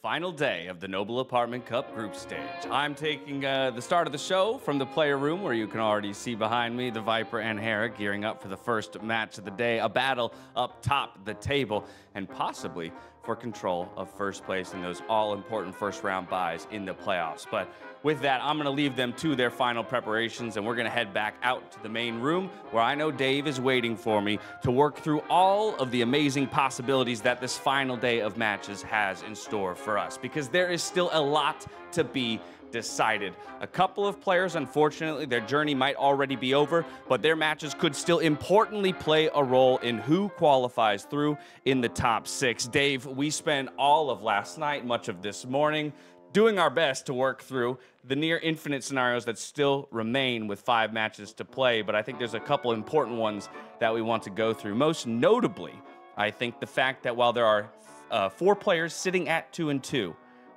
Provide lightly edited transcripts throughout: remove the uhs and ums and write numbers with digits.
Final day of the Noble Apartment Cup group stage. I'm taking the start of the show from the player room, where you can already see behind me TheViper and Hera gearing up for the first match of the day, a battle up top the table, and possibly for control of first place in those all-important first-round buys in the playoffs. But with that, I'm going to leave them to their final preparations, and we're going to head back out to the main room, where I know Dave is waiting for me to work through all of the amazing possibilities that this final day of matches has in store for us, because there is still a lot to be decided. A couple of players, unfortunately, their journey might already be over, but their matches could still importantly play a role in who qualifies through in the top 6. Dave, we spent all of last night, much of this morning, doing our best to work through the near infinite scenarios that still remain with 5 matches to play, but I think there's a couple important ones that we want to go through. Most notably, I think the fact that while there are 4 players sitting at 2-2,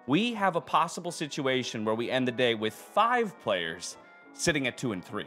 we have a possible situation where we end the day with 5 players sitting at 2-3.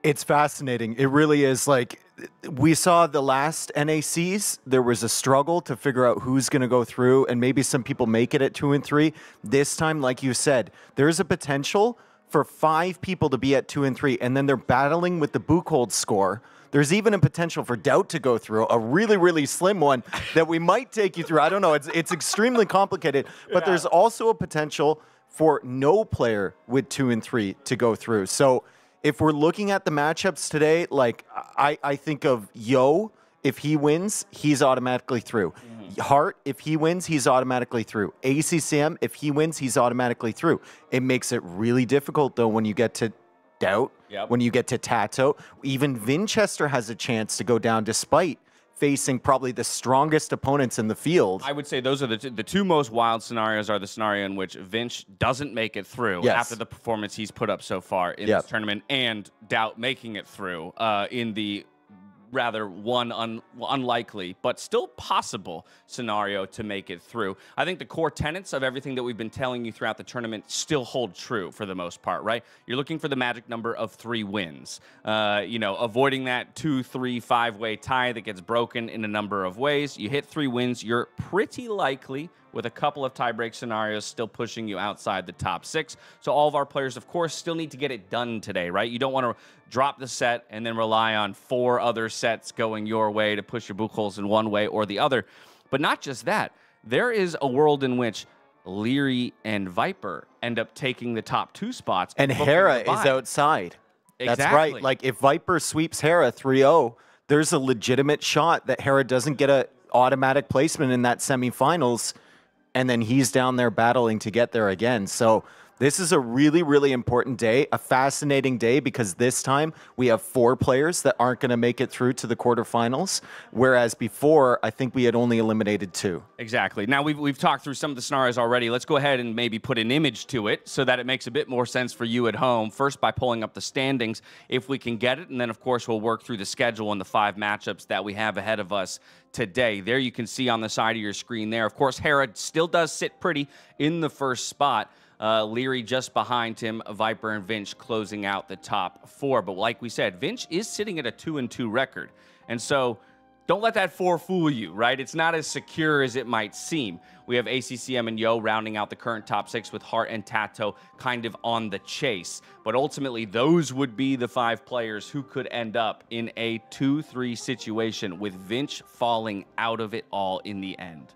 It's fascinating. It really is. Like, we saw the last NACs, there was a struggle to figure out who's going to go through, and maybe some people make it at 2-3. This time, like you said, there's a potential for 5 people to be at 2-3, and then they're battling with the Buchholz score. There's even a potential for DauT to go through, a really, really slim one that we might take you through. I don't know. It's extremely complicated, but there's also a potential for no player with 2-3 to go through. So if we're looking at the matchups today, like I think of Yo, if he wins, he's automatically through. Hearttt, if he wins, he's automatically through. ACCM, if he wins, he's automatically through. It makes it really difficult, though, when you get to DauT, when you get to TaToH. Even Vinchester has a chance to go down despite facing probably the strongest opponents in the field. I would say those are the two most wild scenarios. Are the scenario in which Vinch doesn't make it through after the performance he's put up so far in this tournament, and DauT making it through in the rather unlikely, but still possible scenario to make it through. I think the core tenets of everything that we've been telling you throughout the tournament still hold true for the most part, right? You're looking for the magic number of 3 wins. You know, avoiding that 2, 3, 5-way tie that gets broken in a number of ways. You hit 3 wins, you're pretty likely, with a couple of tiebreak scenarios, still pushing you outside the top 6. So all of our players, of course, still need to get it done today, right? You don't want to drop the set and then rely on 4 other sets going your way to push your Buchholz in one way or the other. But not just that. There is a world in which Liereyy and Viper end up taking the top 2 spots. And Hera is outside. That's right. Like, if Viper sweeps Hera 3-0, there's a legitimate shot that Hera doesn't get an automatic placement in that semifinals, and then he's down there battling to get there again. So this is a really, really important day, a fascinating day, because this time we have 4 players that aren't going to make it through to the quarterfinals, whereas before, I think we had only eliminated 2. Exactly. Now, we've talked through some of the scenarios already. Let's go ahead and maybe put an image to it so that it makes a bit more sense for you at home. First, by pulling up the standings, if we can get it, and then, of course, we'll work through the schedule and the 5 matchups that we have ahead of us today. There you can see on the side of your screen there. Of course, Hera still does sit pretty in the first spot. Liereyy just behind him, Viper and Vinch closing out the top 4. But like we said, Vinch is sitting at a 2-2 record. And so don't let that 4 fool you, right? It's not as secure as it might seem. We have ACCM and Yo rounding out the current top 6 with Hearttt and TaToH kind of on the chase. But ultimately, those would be the 5 players who could end up in a 2-3 situation with Vinch falling out of it all in the end.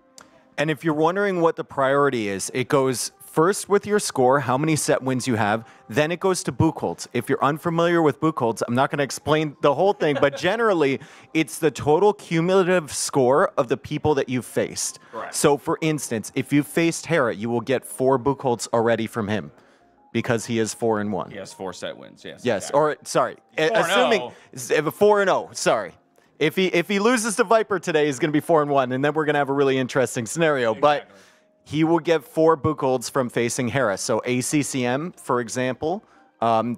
And if you're wondering what the priority is, it goes first with your score, how many set wins you have. Then it goes to Buchholz. If you're unfamiliar with Buchholz, I'm not going to explain the whole thing, but generally, it's the total cumulative score of the people that you've faced. Correct. So, for instance, if you faced Hera, you will get 4 Buchholz already from him because he is 4-1. He has 4 set wins, yes. Yes, exactly. or sorry, 4-0. assuming 4-0. Sorry. If he loses to Viper today, he's going to be 4-1, and then we're going to have a really interesting scenario. Exactly. But he will get 4 Buchholz from facing Hera. So ACCM, for example,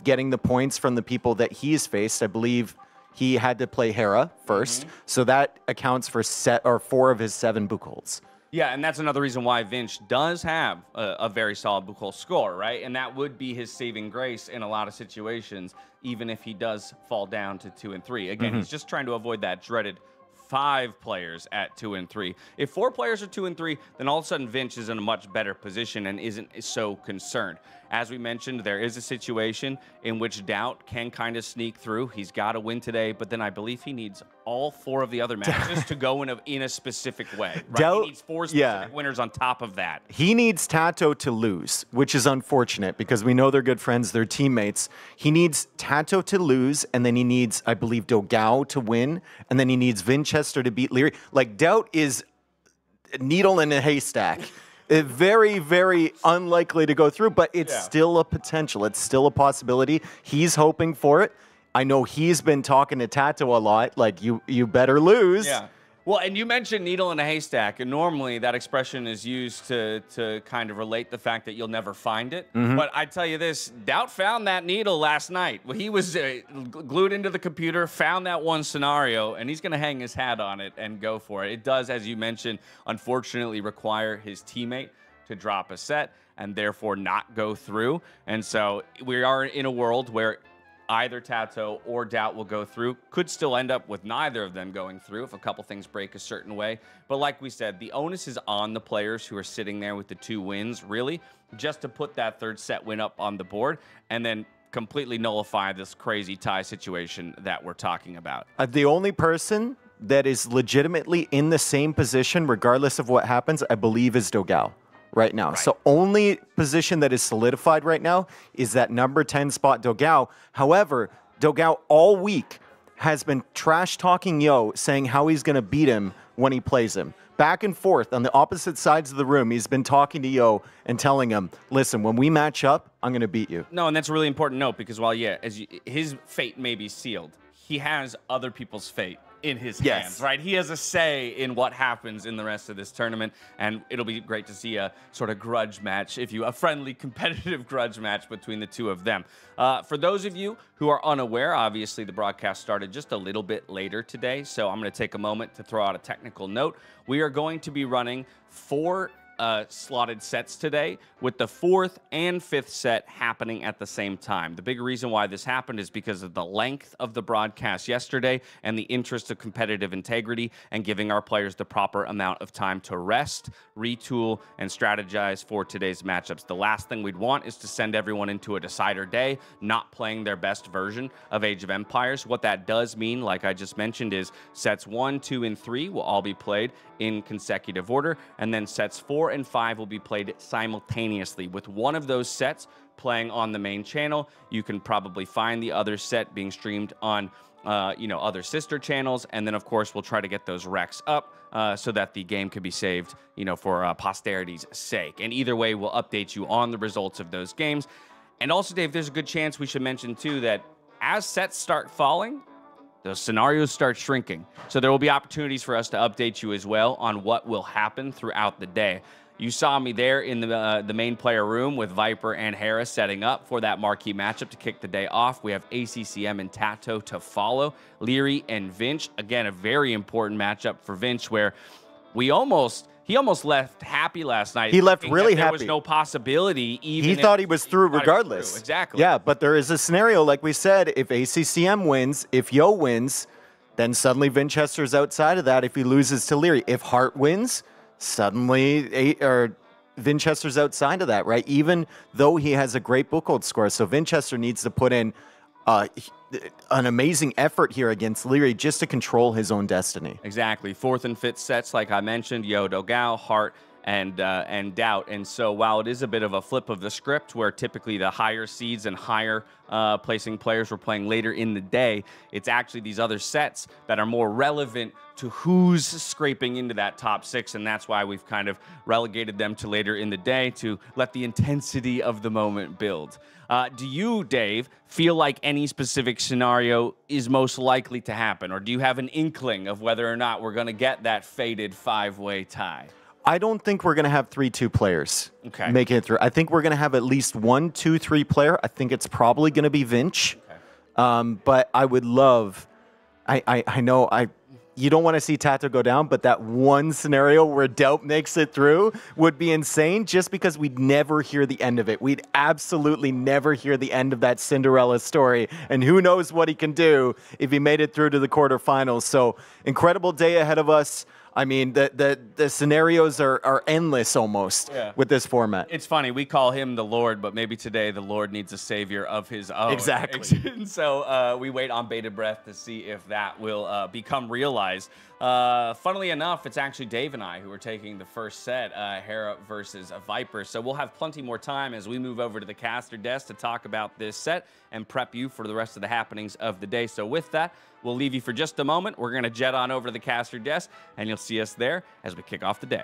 getting the points from the people that he's faced. I believe he had to play Hera first, so that accounts for 4 of his 7 Buchholz. Yeah, and that's another reason why Vinch does have a very solid Buchholz score, right? And that would be his saving grace in a lot of situations, even if he does fall down to 2 and 3. Again, he's just trying to avoid that dreaded 5 players at 2 and 3. If 4 players are 2 and 3, then all of a sudden Vinch is in a much better position and isn't so concerned. As we mentioned, there is a situation in which DauT can kind of sneak through. He's got to win today, but then I believe he needs all 4 of the other matches to go in a specific way. Right? DauT, he needs 4 specific winners on top of that. He needs TaToH to lose, which is unfortunate because we know they're good friends, they're teammates. He needs TaToH to lose, and then he needs, I believe, dogao to win, and then he needs Vinchester to beat Liereyy. Like, DauT is a needle in a haystack. Very, very unlikely to go through, but it's still a potential. It's still a possibility. He's hoping for it. I know he's been talking to TaToH a lot, like, you better lose. Yeah. Well, and you mentioned needle in a haystack, and normally that expression is used to kind of relate the fact that you'll never find it. But I tell you this, DauT found that needle last night. Well, he was glued into the computer, found that one scenario, and he's going to hang his hat on it and go for it. It does, as you mentioned, unfortunately require his teammate to drop a set and therefore not go through. And so we are in a world where either TaToH or DauT will go through. Could still end up with neither of them going through if a couple things break a certain way. But like we said, the onus is on the players who are sitting there with the 2 wins, really, just to put that 3rd set win up on the board and then completely nullify this crazy tie situation that we're talking about. The only person that is legitimately in the same position, regardless of what happens, I believe is dogao right now. Right. So only position that is solidified right now is that number 10 spot dogao. However, dogao all week has been trash talking Yo, saying how he's going to beat him when he plays him. Back and forth on the opposite sides of the room, he's been talking to Yo and telling him, listen, when we match up, I'm going to beat you. No, and that's a really important note because while, his fate may be sealed, he has other people's fate in his hands, right? He has a say in what happens in the rest of this tournament, and it'll be great to see a sort of grudge match, a friendly, competitive grudge match between the 2 of them. For those of you who are unaware, obviously the broadcast started just a little bit later today, so I'm going to take a moment to throw out a technical note. We are going to be running 4 slotted sets today, with the 4th and 5th set happening at the same time. The big reason why this happened is because of the length of the broadcast yesterday and the interest of competitive integrity and giving our players the proper amount of time to rest, retool, and strategize for today's matchups. The last thing we'd want is to send everyone into a decider day not playing their best version of Age of Empires. What that does mean, like I just mentioned, is sets 1, 2, and 3 will all be played in consecutive order, and then sets 4 and 5 will be played simultaneously, with one of those sets playing on the main channel. You can probably find the other set being streamed on other sister channels, and then of course we'll try to get those recs up so that the game can be saved, for posterity's sake. And either way, we'll update you on the results of those games. And also, Dave, there's a good chance we should mention too that as sets start falling, those scenarios start shrinking. So there will be opportunities for us to update you as well on what will happen throughout the day. You saw me there in the main player room with Viper and Hera setting up for that marquee matchup to kick the day off. We have ACCM and TaToH to follow. Liereyy and Vinch. Again, a very important matchup for Vinch where he almost left happy last night. He left really happy. There was no possibility even he thought he was through regardless. Exactly. Yeah, but there is a scenario, like we said, if ACCM wins, if Yo wins, then suddenly Vinchester's outside of that if he loses to Liereyy. If Hearttt wins, suddenly Vinchester's outside of that, right? Even though he has a great book hold score. So Vinchester needs to put in an amazing effort here against Liereyy just to control his own destiny. Exactly. 4th and 5th sets, like I mentioned, dogao, Hearttt, and DauT. And so while it is a bit of a flip of the script where typically the higher seeds and higher placing players were playing later in the day, it's actually these other sets that are more relevant to who's scraping into that top 6, and that's why we've kind of relegated them to later in the day to let the intensity of the moment build. Do you, Dave, feel like any specific scenario is most likely to happen, or do you have an inkling of whether or not we're going to get that fated 5-way tie? I don't think we're going to have 3-2 players making it through. I think we're going to have at least 1, 2, 3 player. I think it's probably going to be Vinch. But I would love, I know you don't want to see TaToH go down, but that one scenario where DauT makes it through would be insane just because we'd never hear the end of it. We'd absolutely never hear the end of that Cinderella story. And who knows what he can do if he made it through to the quarterfinals. So incredible day ahead of us. I mean, the scenarios are endless almost with this format. It's funny. We call him the Lord, but maybe today the Lord needs a savior of his own. Exactly. So we wait on bated breath to see if that will become realized. Funnily enough, it's actually Dave and I who are taking the first set, Hera versus Viper. So we'll have plenty more time as we move over to the caster desk to talk about this set and prep you for the rest of the happenings of the day. So with that, we'll leave you for just a moment. We're going to jet on over to the caster desk, and you'll see us there as we kick off the day.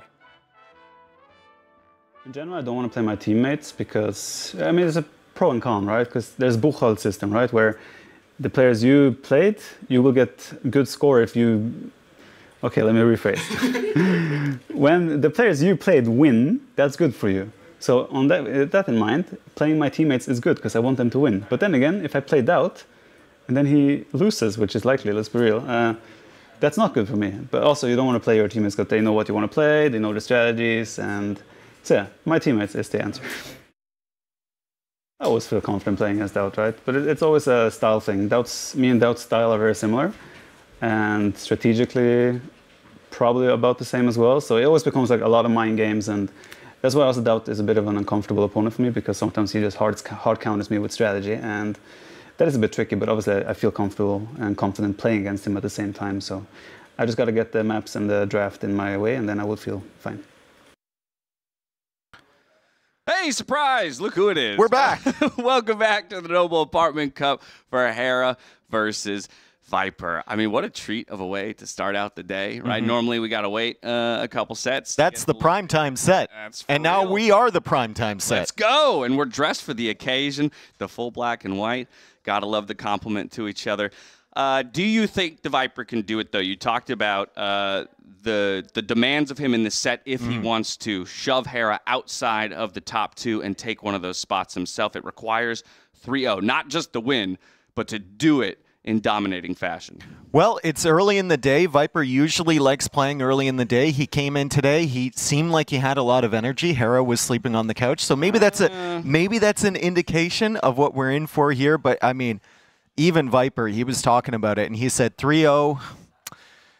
In general, I don't want to play my teammates because, I mean, there's a pro and con, right? Because there's book hold system, right? Where the players you played, you will get good score if you... Okay, let me rephrase. When the players you played win, that's good for you. So on that in mind, playing my teammates is good because I want them to win. But then again, if I play DauT, and then he loses, which is likely, let's be real, that's not good for me. But also, you don't want to play your teammates because they know what you want to play, they know the strategies, and so yeah, my teammates is the answer. I always feel confident playing against DauT, right? But it's always a style thing. Me and DauT's style are very similar, and strategically, probably about the same as well. So it always becomes like a lot of mind games, and that's why also DauT is a bit of an uncomfortable opponent for me, because sometimes he just hard counters me with strategy, and that is a bit tricky, but obviously I feel comfortable and confident playing against him at the same time. So I just got to get the maps and the draft in my way, and then I will feel fine. Hey, surprise! Look who it is. We're back. Welcome back to the Noble Apartment Cup for Hera versus Viper. I mean, what a treat of a way to start out the day, right? Normally we got to wait a couple sets. That's the primetime set. And now we are the primetime set. Let's go. And we're dressed for the occasion, the full black and white. Gotta love the compliment to each other. Do you think the Viper can do it, though? You talked about the demands of him in the set if he wants to shove Hera outside of the top 2 and take one of those spots himself. It requires 3-0, not just to win, but to do it in dominating fashion. Well, it's early in the day. Viper usually likes playing early in the day. He came in today. He seemed like he had a lot of energy. Hera was sleeping on the couch. So maybe that's an indication of what we're in for here. But I mean, even Viper, he was talking about it, and he said 3-0.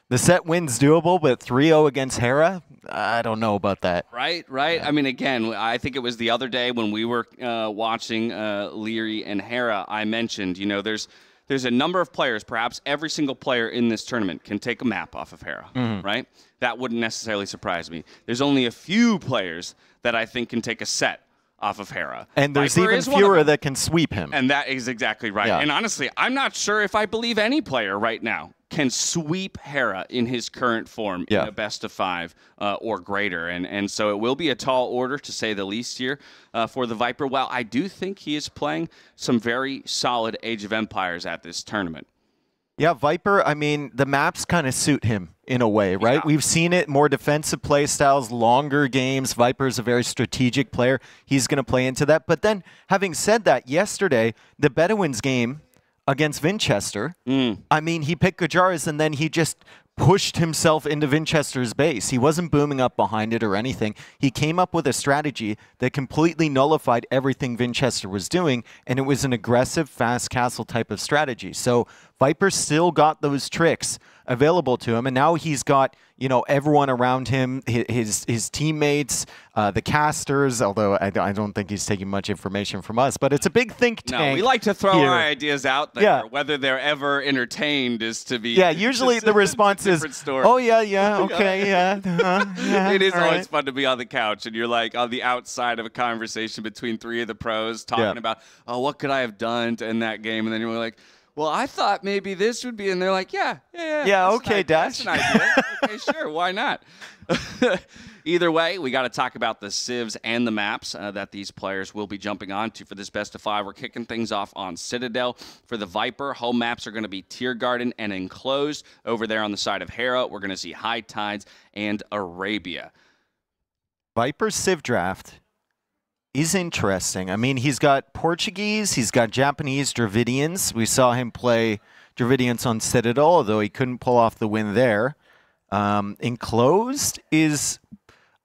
The set win's doable, but 3-0 against Hera, I don't know about that. Right. Yeah. I mean, again, I think it was the other day when we were watching Liereyy and Hera, I mentioned, you know, there's a number of players, perhaps every single player in this tournament can take a map off of Hera, right? That wouldn't necessarily surprise me. There's only a few players that I think can take a set off of Hera. And there's even fewer that can sweep him. And that is exactly right. Yeah. And honestly, I'm not sure if I believe any player right now can sweep Hera in his current form in a best of 5 or greater. And so it will be a tall order, to say the least, here for the Viper. While I do think he is playing some very solid Age of Empires at this tournament. Yeah, Viper, I mean, the maps kind of suit him in a way, right? Yeah. We've seen it, more defensive play styles, longer games. Viper's a very strategic player. He's going to play into that. But then, having said that, yesterday, the Bedouins game against Vinchester, I mean, he picked Gujaras and then he just pushed himself into Vinchester's base. He wasn't booming up behind it or anything. He came up with a strategy that completely nullified everything Vinchester was doing, and it was an aggressive, fast castle type of strategy. So Viper still got those tricks available to him, and now he's got, you know, everyone around him, his teammates, the casters, although I don't think he's taking much information from us, but it's a big think tank. No, we like to throw here. our ideas out there. Yeah. Whether they're ever entertained is to be... Yeah, usually the response is, oh, yeah, okay, yeah. It is always fun to be on the couch, and you're like on the outside of a conversation between three of the pros talking about, oh, what could I have done to end that game? And then you're like, well, I thought maybe this would be, and they're like, yeah, okay, Dash. That's an idea. Okay, sure, why not? Either way, we got to talk about the civs and the maps that these players will be jumping onto for this best of 5. We're kicking things off on Citadel. For the Viper, home maps are going to be Tiergarten and Enclosed. Over there on the side of Hera, we're going to see High Tides and Arabia. Viper's civ draft is interesting. I mean, he's got Portuguese, he's got Japanese Dravidians. We saw him play Dravidians on Citadel, although he couldn't pull off the win there. Enclosed is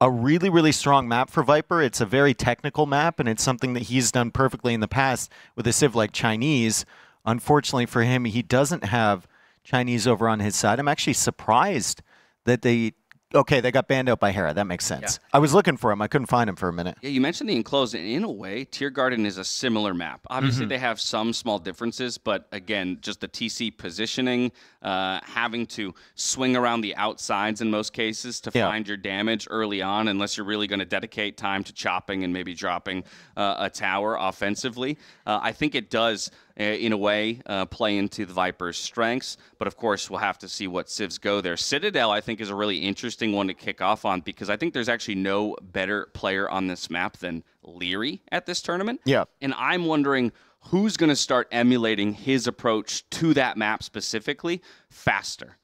a really, really strong map for Viper. It's a very technical map, and it's something that he's done perfectly in the past with a civ like Chinese. Unfortunately for him, he doesn't have Chinese over on his side. I'm actually surprised that they got banned out by Hera. That makes sense. Yeah. I was looking for him. I couldn't find him for a minute. Yeah, you mentioned the Enclosed. In a way, Tiergarten is a similar map. Obviously, they have some small differences, but again, just the TC positioning, having to swing around the outsides in most cases to find your damage early on, unless you're really going to dedicate time to chopping and maybe dropping a tower offensively. I think it does, in a way, play into the Viper's strengths, but of course, we'll have to see what civs go there. Citadel, I think, is a really interesting one to kick off on because I think there's actually no better player on this map than Liereyy at this tournament. Yeah. And I'm wondering who's going to start emulating his approach to that map specifically faster,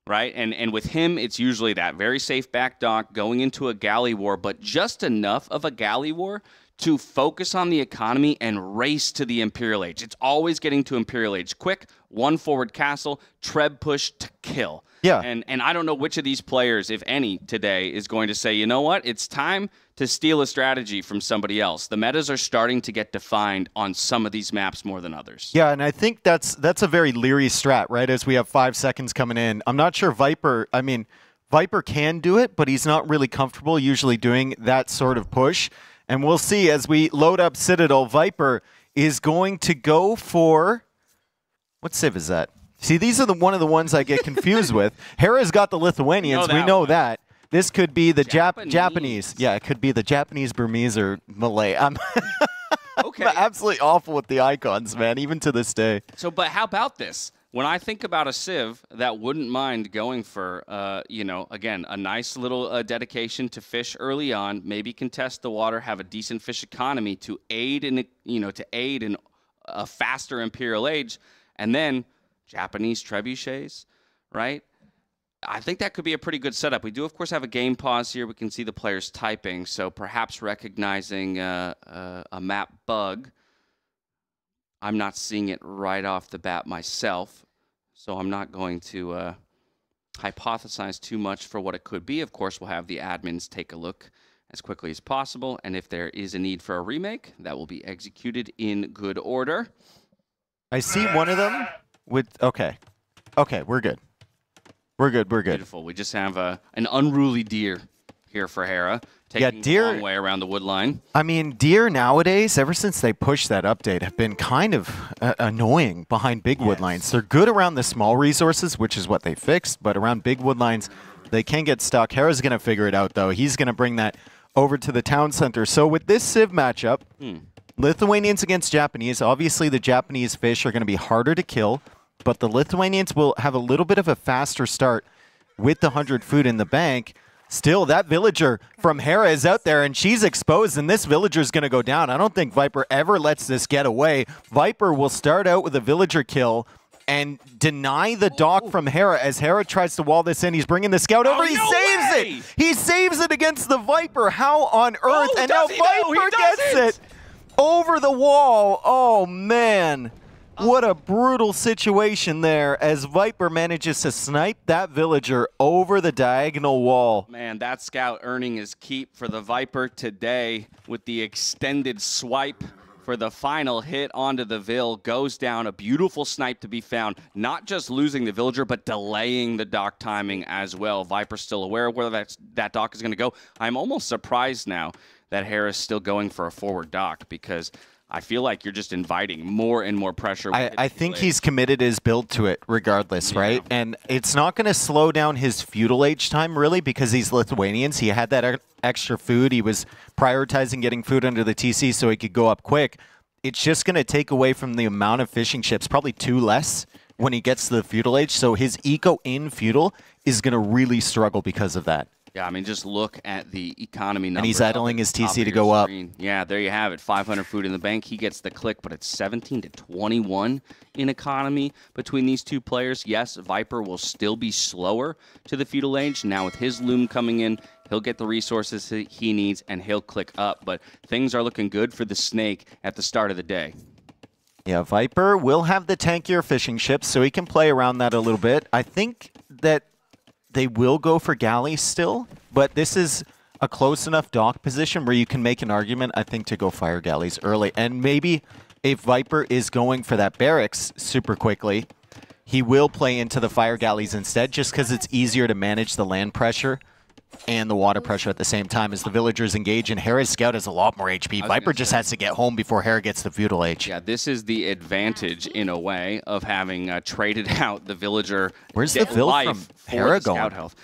right? And with him, it's usually that very safe back dock going into a galley war, but just enough of a galley war to focus on the economy and race to the Imperial Age. It's always getting to Imperial Age quick, one forward castle, treb push to kill. Yeah. And I don't know which of these players, if any, today is going to say, you know what, it's time to steal a strategy from somebody else. The metas are starting to get defined on some of these maps more than others. Yeah, and I think that's a very Liereyy strat, right? As we have 5 seconds coming in. I'm not sure Viper can do it, but he's not really comfortable usually doing that sort of push. And we'll see as we load up Citadel. Viper is going to go for... What civ is that? See, these are one of the ones I get confused with. Hera's got the Lithuanians. We know that. This could be the Japanese. Yeah, it could be the Japanese, Burmese, or Malay. I'm absolutely awful with the icons, man, even to this day. So, but how about this? When I think about a civ that wouldn't mind going for, again, a nice little dedication to fish early on, maybe contest the water, have a decent fish economy to aid in a faster Imperial Age, and then Japanese trebuchets, right? I think that could be a pretty good setup. We do, of course, have a game pause here. We can see the players typing, so perhaps recognizing a map bug. I'm not seeing it right off the bat myself, so I'm not going to hypothesize too much for what it could be. Of course, we'll have the admins take a look as quickly as possible, and if there is a need for a remake, that will be executed in good order. I see one of them with... Okay, we're good. We're good. Beautiful. We just have an unruly deer here for Hera, taking a long way around the wood line. I mean, deer nowadays, ever since they pushed that update, have been kind of annoying behind big wood lines. They're good around the small resources, which is what they fixed, but around big wood lines, they can get stuck. Hera's going to figure it out, though. He's going to bring that over to the town center. So with this civ matchup, Lithuanians against Japanese, obviously the Japanese fish are going to be harder to kill, but the Lithuanians will have a little bit of a faster start with the 100 food in the bank. Still, that villager from Hera is out there, and she's exposed, and this villager's going to go down. I don't think Viper ever lets this get away. Viper will start out with a villager kill and deny the dock from Hera as Hera tries to wall this in. He's bringing the scout over. He saves it! He saves it against the Viper. How on earth? And now Viper gets it over the wall. Oh, man. What a brutal situation there as Viper manages to snipe that villager over the diagonal wall. Man, that scout earning his keep for the Viper today with the extended swipe for the final hit onto the Vil. Goes down, a beautiful snipe to be found. Not just losing the villager, but delaying the dock timing as well. Viper's still aware of where that dock is going to go. I'm almost surprised now that Hera's still going for a forward dock because I feel like you're just inviting more and more pressure. I think he's committed his build to it regardless, right? And it's not going to slow down his feudal age time, really, because he's Lithuanians. He had that extra food. He was prioritizing getting food under the TC so he could go up quick. It's just going to take away from the amount of fishing ships, probably 2 less when he gets to the feudal age. So his eco in feudal is going to really struggle because of that. Yeah, I mean, just look at the economy numbers. And he's idling his TC to go up. Yeah, there you have it. 500 food in the bank. He gets the click, but it's 17 to 21 in economy between these two players. Yes, Viper will still be slower to the feudal age. Now with his loom coming in, he'll get the resources he needs, and he'll click up. But things are looking good for the Snake at the start of the day. Yeah, Viper will have the tankier fishing ships, so he can play around that a little bit. I think that they will go for galleys still, but this is a close enough dock position where you can make an argument, I think, to go fire galleys early. And maybe if Viper is going for that barracks super quickly, he will play into the fire galleys instead, just because it's easier to manage the land pressure and the water pressure at the same time as the villagers engage. And Hera's scout has a lot more HP. Viper just has to get home before Hera gets the feudal age. Yeah, this is the advantage, in a way, of having traded out the villager. Where's the Vil from Hera going? Health.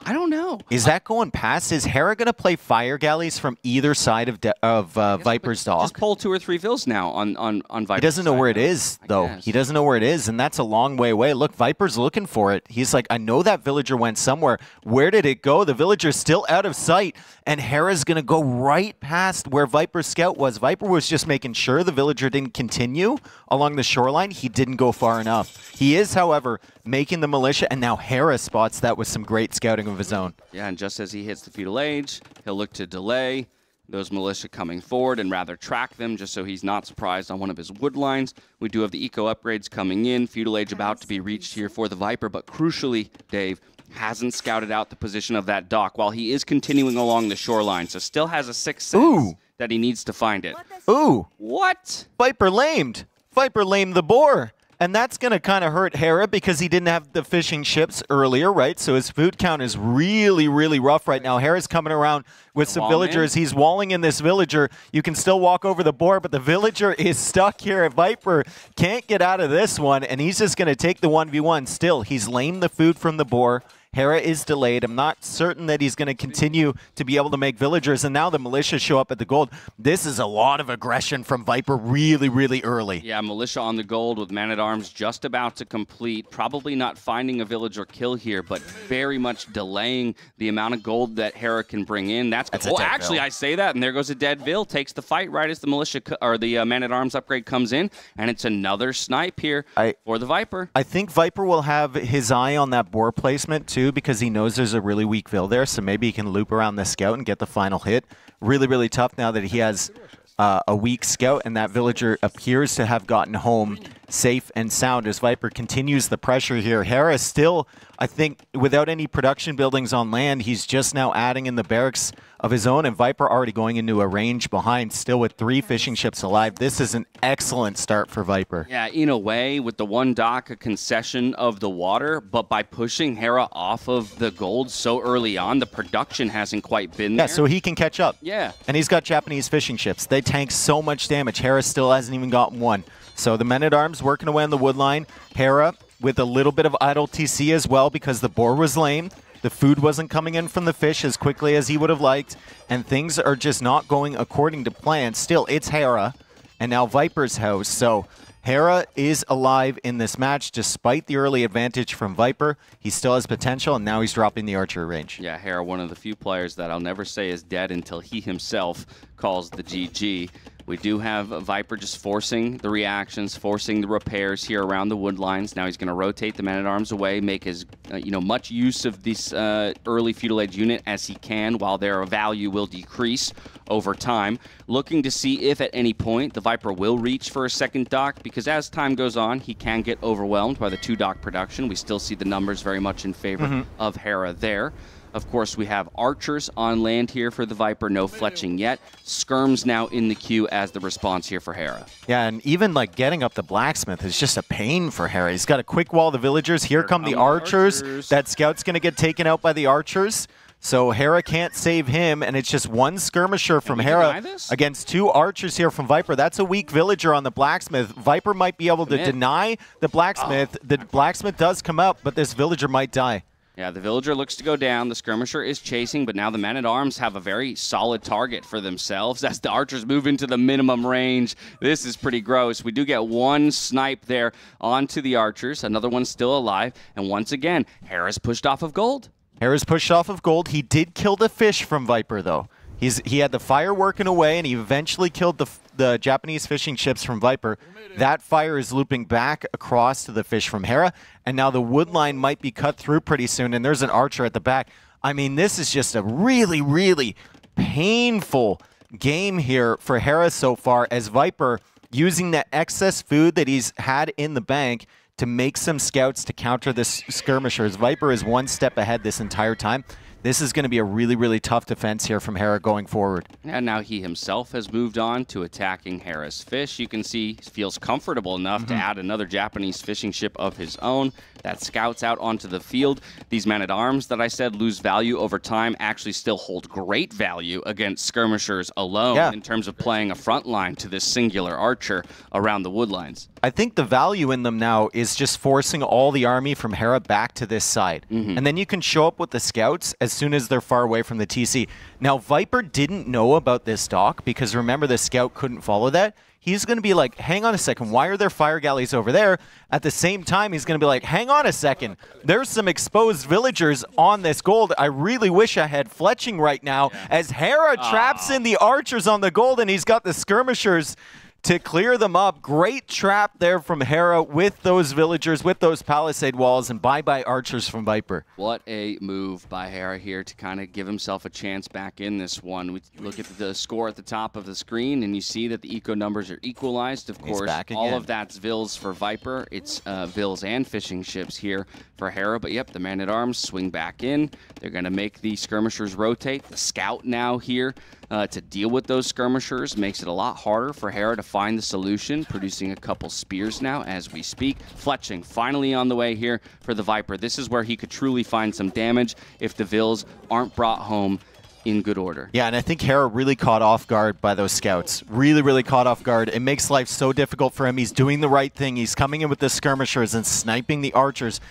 I don't know. Is that going past? Is Hera going to play fire galleys from either side of Viper's dock? Just pull 2 or 3 Vils now on Viper. He doesn't know where it is, though. He doesn't know where it is, and that's a long way away. Look, Viper's looking for it. He's like, I know that villager went somewhere. Where did it go? The villager's still out of sight, and Hera's going to go right past where Viper's scout was. Viper was just making sure the villager didn't continue along the shoreline. He didn't go far enough. He is, however, making the militia, and now Hera spots that with some great scouting of his own. Yeah, and just as he hits the feudal age, he'll look to delay those militia coming forward and rather track them just so he's not surprised on one of his wood lines. We do have the eco upgrades coming in. Feudal age about to be reached here for the Viper, but crucially, Dave hasn't scouted out the position of that dock while he is continuing along the shoreline, so still has a 6th sense that he needs to find it. Ooh. What? Viper lamed. Viper lamed the boar. And that's going to kind of hurt Hera because he didn't have the fishing ships earlier, right? So his food count is really, really rough right now. Hera's coming around with some villagers. He's walling in this villager. You can still walk over the boar, but the villager is stuck here. Viper can't get out of this one, and he's just going to take the 1v1. Still, he's lamed the food from the boar. Hera is delayed. I'm not certain that he's going to continue to be able to make villagers, and now the militia show up at the gold. This is a lot of aggression from Viper really, really early. Yeah, militia on the gold with man-at-arms just about to complete. Probably not finding a villager kill here, but very much delaying the amount of gold that Hera can bring in. That's oh, actually, I say that, and there goes a dead Vil. Takes the fight right as the militia or the man-at-arms upgrade comes in, and it's another snipe here for the Viper. I think Viper will have his eye on that boar placement too, because he knows there's a really weak Vil there, so maybe he can loop around the scout and get the final hit. Really, really tough now that he has a weak scout, and that villager appears to have gotten home safe and sound as Viper continues the pressure here. Hera still, I think, without any production buildings on land, he's just now adding in the barracks of his own, and Viper already going into a range behind, still with 3 fishing ships alive. This is an excellent start for Viper. Yeah, in a way, with the 1 dock, a concession of the water, but by pushing Hera off of the gold so early on, the production hasn't quite been there. Yeah, so he can catch up. Yeah. And he's got Japanese fishing ships. They tank so much damage. Hera still hasn't even gotten one. So the men-at-arms working away on the wood line. Hera with a little bit of idle TC as well because the boar was lamed. The food wasn't coming in from the fish as quickly as he would have liked, and things are just not going according to plan. Still, it's Hera, and now Viper's house. So Hera is alive in this match despite the early advantage from Viper. He still has potential, and now he's dropping the archery range. Yeah, Hera, one of the few players that I'll never say is dead until he himself calls the GG. We do have Viper just forcing the reactions, forcing the repairs here around the wood lines. Now he's going to rotate the Man-at-Arms away, make his much use of this early Feudal Age unit as he can, while their value will decrease over time. Looking to see if at any point the Viper will reach for a second dock, because as time goes on, he can get overwhelmed by the 2-dock production. We still see the numbers very much in favor of Hera there. Of course, we have archers on land here for the Viper. No fletching yet. Skirms now in the queue as the response here for Hera. Yeah, and even like getting up the blacksmith is just a pain for Hera. He's got a quick wall of the villagers. Here come the archers. That scout's going to get taken out by the archers. So Hera can't save him, and it's just one skirmisher from Hera against 2 archers here from Viper. That's a weak villager on the blacksmith. Viper might be able to deny the blacksmith. The blacksmith does come out, but this villager might die. Yeah, the villager looks to go down. The skirmisher is chasing, but now the men-at-arms have a very solid target for themselves as the archers move into the minimum range. This is pretty gross. We do get one snipe there onto the archers. Another one's still alive. And once again, Hera's pushed off of gold. Hera's pushed off of gold. He did kill the fish from Viper, though. He had the fire working away, and he eventually killed the Japanese fishing ships from Viper. That fire is looping back across to the fish from Hera, and now the wood line might be cut through pretty soon, and there's an archer at the back. I mean, this is just a really, really painful game here for Hera so far, as Viper using that excess food that he's had in the bank to make some scouts to counter this skirmishers. Viper is one step ahead this entire time. This is going to be a really, really tough defense here from Hera going forward. And now he himself has moved on to attacking Hera's fish. You can see he feels comfortable enough to add another Japanese fishing ship of his own. That scouts out onto the field. These men-at-arms that I said lose value over time actually still hold great value against skirmishers alone in terms of playing a front line to this singular archer around the woodlines. I think the value in them now is just forcing all the army from Hera back to this side. And then you can show up with the scouts as soon as they're far away from the TC. Now, Viper didn't know about this dock because remember the scout couldn't follow that. He's going to be like, hang on a second, why are there fire galleys over there? At the same time, he's going to be like, hang on a second, there's some exposed villagers on this gold. I really wish I had fletching right now, as Hera traps in the archers on the gold, and he's got the skirmishers to clear them up. Great trap there from Hera with those villagers, with those palisade walls, and bye-bye archers from Viper. What a move by Hera here to kind of give himself a chance back in this one. We look at the score at the top of the screen, and you see that the eco numbers are equalized. Of course, all of that's Vils for Viper. It's Vils and fishing ships here for Hera. But yep, the man-at-arms swing back in. They're going to make the skirmishers rotate. The scout now here to deal with those skirmishers makes it a lot harder for Hera to find the solution, producing a couple spears now as we speak. Fletching finally on the way here for the Viper. This is where he could truly find some damage if the Vils aren't brought home in good order. Yeah, and I think Hera really caught off guard by those scouts. Really, really caught off guard. It makes life so difficult for him. He's doing the right thing. He's coming in with the skirmishers and sniping the archers,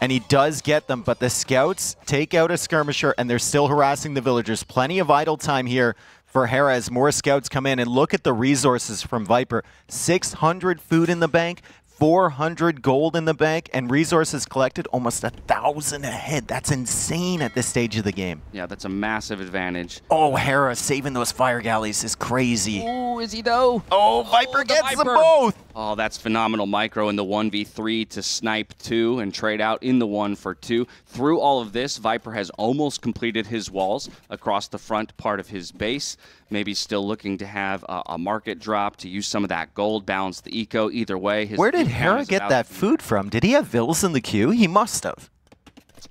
and he does get them, but the scouts take out a skirmisher, and they're still harassing the villagers. Plenty of idle time here for Hera as more scouts come in, and look at the resources from Viper. 600 food in the bank, 400 gold in the bank, and resources collected almost 1,000 ahead. That's insane at this stage of the game. Yeah, that's a massive advantage. Oh, Hera saving those fire galleys is crazy. Oh, is he though? Oh, Viper gets them both. Oh, that's phenomenal. Micro in the 1v3 to snipe 2 and trade out in the 1-for-2. Through all of this, Viper has almost completed his walls across the front part of his base. Maybe still looking to have a market drop to use some of that gold, balance the eco. Either way, where did Hera get that food from? Did he have Vils in the queue? He must have.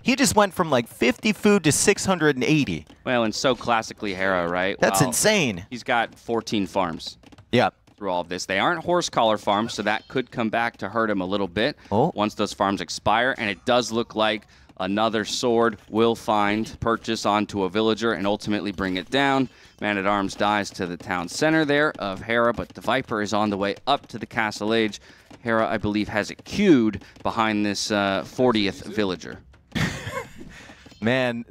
He just went from like 50 food to 680. Well, and so classically Hera, right? That's insane. He's got 14 farms. Yeah. Through all of this. They aren't horse collar farms, so that could come back to hurt him a little bit once those farms expire, and it does look like another sword will find purchase onto a villager and ultimately bring it down. Man-at-Arms dies to the town center there of Hera, but the Viper is on the way up to the Castle Age. Hera, I believe, has it queued behind this 40th villager. Man,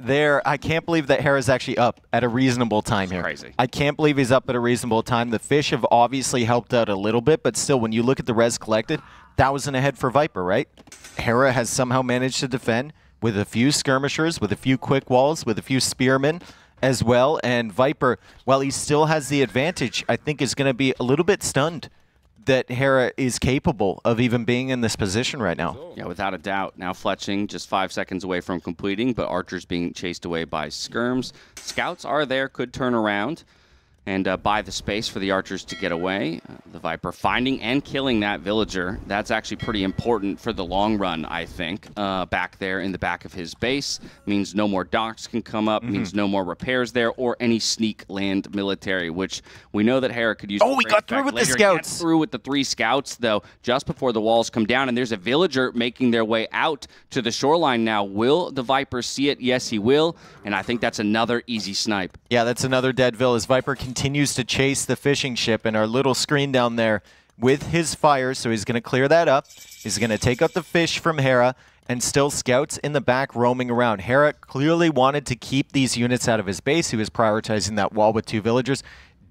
I can't believe that Hera's actually up at a reasonable time here. Crazy. I can't believe he's up at a reasonable time. The fish have obviously helped out a little bit, but still, when you look at the res collected, 1,000 ahead for Viper, right? Hera has somehow managed to defend with a few skirmishers, with a few quick walls, with a few spearmen, as well. And Viper, while he still has the advantage, I think is going to be a little bit stunned that Hera is capable of even being in this position right now. Yeah, without a doubt. Now Fletching just 5 seconds away from completing, but Archer's being chased away by Skirms. Scouts are there, could turn around and buy the space for the Archers to get away. The Viper finding and killing that Villager. That's actually pretty important for the long run, I think. Back there in the back of his base means no more docks can come up, means no more repairs there, or any sneak land military, which we know that Hera could use. Oh, we got through with the scouts. Gets through with the 3 scouts, though, just before the walls come down, and there's a Villager making their way out to the shoreline now. Will the Viper see it? Yes, he will, and I think that's another easy snipe. Yeah, that's another dead Vill as Viper continues to chase the fishing ship, and our little screen down there with his fire, so he's going to clear that up. He's going to take out the fish from Hera, and still scouts in the back roaming around. Hera clearly wanted to keep these units out of his base. He was prioritizing that wall with 2 villagers.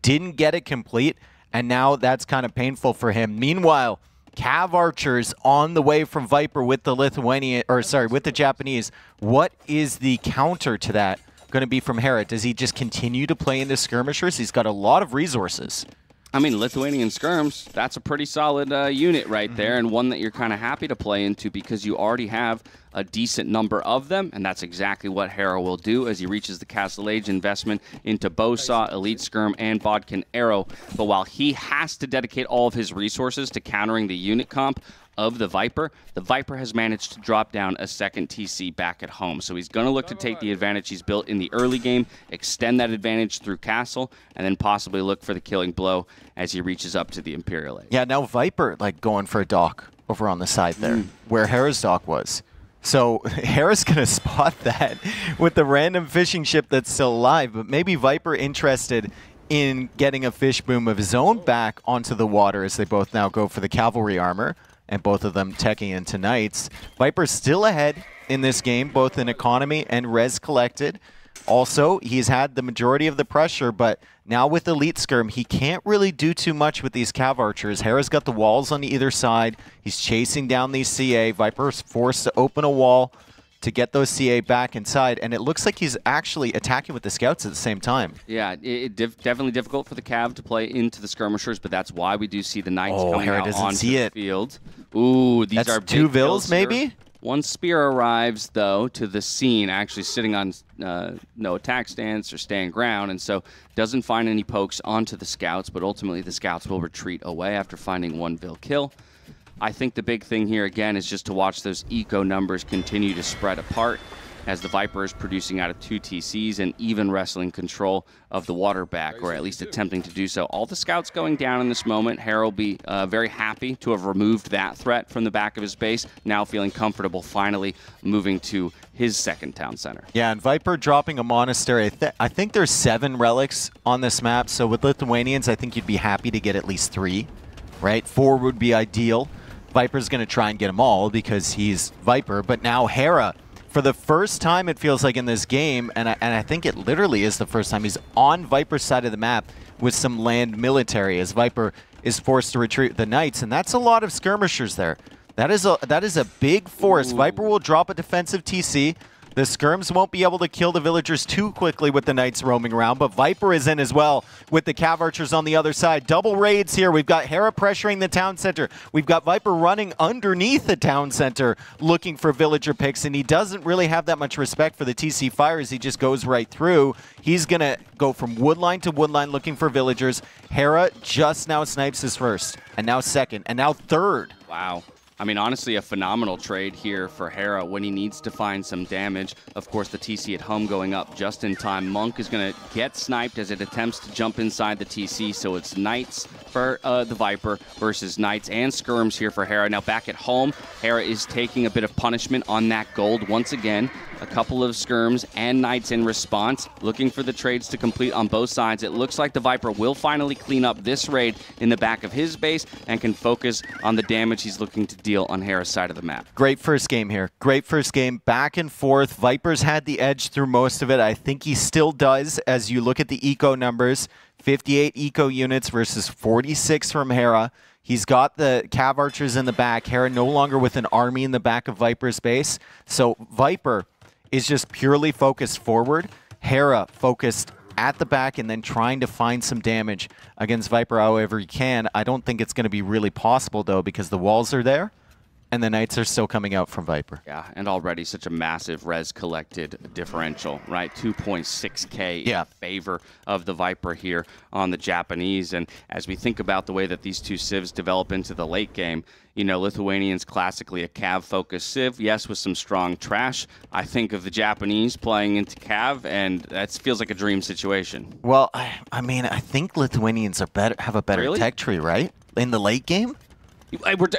Didn't get it complete, and now that's kind of painful for him. Meanwhile, Cav Archers on the way from Viper with the Lithuanian, or sorry, with the Japanese. What is the counter to that going to be from Hearttt? Does he just continue to play into skirmishers? He's got a lot of resources. I mean, Lithuanian Skirms, that's a pretty solid unit right there, and one that you're kind of happy to play into because you already have a decent number of them, and that's exactly what Hera will do as he reaches the Castle Age investment into Bowsaw, Elite Skirm, and Bodkin Arrow. But while he has to dedicate all of his resources to countering the unit comp of the Viper has managed to drop down a second TC back at home. So he's going to look to take the advantage he's built in the early game, extend that advantage through Castle, and then possibly look for the killing blow as he reaches up to the Imperial Age. Yeah, now Viper like going for a dock over on the side there, where Hera's dock was. So Hera's going to spot that with the random fishing ship that's still alive, but maybe Viper interested in getting a fish boom of his own back onto the water as they both now go for the cavalry armor, and both of them teching into Knights. Viper's still ahead in this game, both in economy and res collected. Also, he's had the majority of the pressure, but now with Elite Skirm, he can't really do too much with these Cav Archers. Hera's got the walls on either side. He's chasing down these CA. Viper's forced to open a wall to get those CA back inside, and it looks like he's actually attacking with the scouts at the same time. Yeah, definitely difficult for the Cav to play into the skirmishers, but that's why we do see the Knights coming Hera out doesn't onto see the it. field. Ooh, these That's are 2 big Vills, here. maybe? One spear arrives, though, to the scene, actually sitting on no attack stance or stand ground, and so doesn't find any pokes onto the scouts, but ultimately the scouts will retreat away after finding 1 Vill kill. I think the big thing here, again, is just to watch those eco numbers continue to spread apart as the Viper is producing out of 2 TCs and even wrestling control of the water back, or at least attempting to do so. All the scouts going down in this moment. Hera will be very happy to have removed that threat from the back of his base, now feeling comfortable finally moving to his second town center. Yeah, and Viper dropping a monastery. I think there's 7 relics on this map, so with Lithuanians, I think you'd be happy to get at least 3, right? 4 would be ideal. Viper's going to try and get them all because he's Viper, but now Hera, for the first time it feels like in this game, and I think it literally is the first time, he's on Viper's side of the map with some land military as Viper is forced to retreat the Knights, and that's a lot of skirmishers there. That is a big force. Ooh. Viper will drop a defensive TC. The Skirms won't be able to kill the villagers too quickly with the Knights roaming around, but Viper is in as well with the Cav Archers on the other side. Double raids here. We've got Hera pressuring the town center. We've got Viper running underneath the town center looking for villager picks, and he doesn't really have that much respect for the TC fires. He just goes right through. He's going to go from woodline to woodline looking for villagers. Hera just now snipes his first, and now second, and now third. Wow. I mean, honestly, a phenomenal trade here for Hera when he needs to find some damage. Of course, the TC at home going up just in time. Monk is going to get sniped as it attempts to jump inside the TC, so it's Knights for the Viper versus Knights and Skirms here for Hera. Now, back at home, Hera is taking a bit of punishment on that gold once again. A couple of Skirms and Knights in response, looking for the trades to complete on both sides. It looks like the Viper will finally clean up this raid in the back of his base and can focus on the damage he's looking to deal on Hera's side of the map. Great first game here. Great first game. Back and forth. Viper's had the edge through most of it. I think he still does as you look at the eco numbers. 58 eco units versus 46 from Hera. He's got the Cav Archers in the back. Hera no longer with an army in the back of Viper's base. So Viper is just purely focused forward. Hera focused at the back and then trying to find some damage against Viper however he can. I don't think it's going to be really possible, though, because the walls are there. And the Knights are still coming out from Viper. Yeah, and already such a massive res collected differential, right? 2.6K in favor of the Viper here on the Japanese. And as we think about the way that these two civs develop into the late game, you know, Lithuanians classically a cav-focused civ, yes, with some strong trash. I think of the Japanese playing into cav, and that feels like a dream situation. Well, I mean, I think Lithuanians are have a better tech tree, right? In the late game?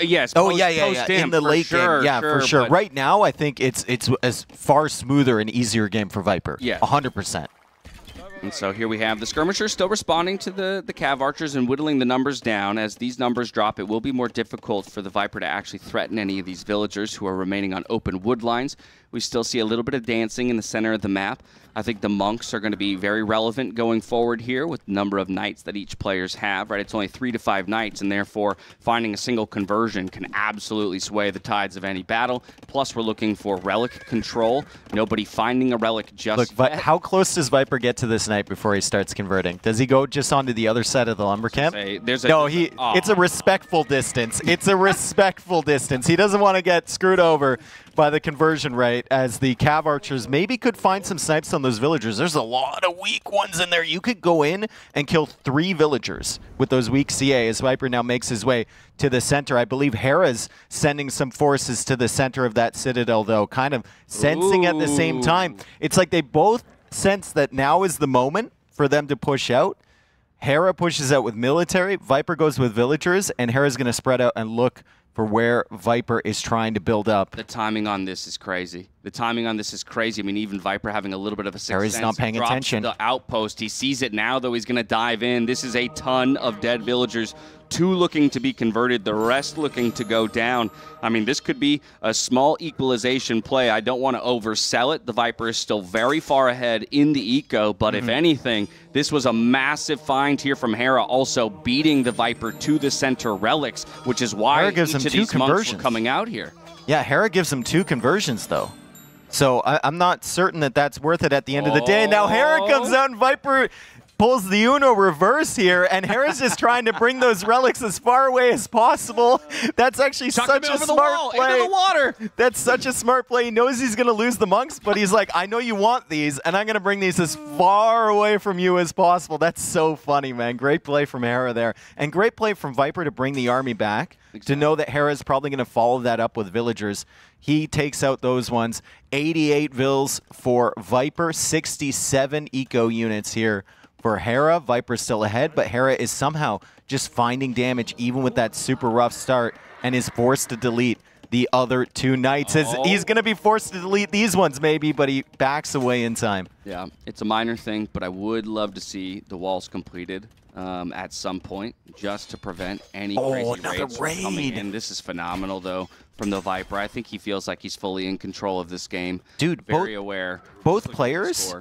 Yes. Oh, yeah. In the late game, for sure. Right now, I think it's a far smoother and easier game for Viper. Yeah. 100%. And so here we have the skirmishers still responding to the cav archers and whittling the numbers down. As these numbers drop, it will be more difficult for the Viper to actually threaten any of these villagers who are remaining on open wood lines. We still see a little bit of dancing in the center of the map. I think the monks are going to be very relevant going forward here with the number of knights that each players have, right? It's only 3 to 5 knights, and therefore finding a single conversion can absolutely sway the tides of any battle. Plus, we're looking for relic control. Nobody finding a relic just yet. How close does Viper get to this knight before he starts converting? Does he go just onto the other side of the lumber camp? It's a respectful distance. It's a respectful distance. He doesn't want to get screwed over by the conversion rate, as the cav archers maybe could find some snipes on those villagers. There's a lot of weak ones in there. You could go in and kill 3 villagers with those weak CA as Viper now makes his way to the center. I believe Hera's sending some forces to the center of that citadel, though, kind of sensing at the same time. It's like they both sense that now is the moment for them to push out. Hera pushes out with military, Viper goes with villagers, and Hera's going to spread out and look for where Viper is trying to build up. The timing on this is crazy. The timing on this is crazy. I mean, even Viper having a little bit of a sixth sense. He's not paying attention. The outpost. He sees it now, though. He's going to dive in. This is a ton of dead villagers. 2 looking to be converted, the rest looking to go down. I mean, this could be a small equalization play. I don't want to oversell it. The Viper is still very far ahead in the eco, but if anything, this was a massive find here from Hera, also beating the Viper to the center relics, which is why each of these monks were coming out here. Yeah, Hera gives him 2 conversions, though. So I'm not certain that that's worth it at the end of the day. Now Hera comes out and Viper pulls the Uno reverse here, and Hera's just trying to bring those relics as far away as possible. That's actually such a smart play. Into the water. That's such a smart play. He knows he's going to lose the monks, but he's like, I know you want these, and I'm going to bring these as far away from you as possible. That's so funny, man. Great play from Hera there. And great play from Viper to bring the army back, to know that Hera's probably going to follow that up with villagers. He takes out those ones. 88 vills for Viper, 67 eco units here for Hera. Viper's still ahead, but Hera is somehow just finding damage even with that super rough start and is forced to delete the other 2 knights. He's going to be forced to delete these ones maybe, but he backs away in time. Yeah, it's a minor thing, but I would love to see the walls completed at some point just to prevent any crazy raids from coming in. This is phenomenal, though, from the Viper. I think he feels like he's fully in control of this game. Dude, very aware. Both players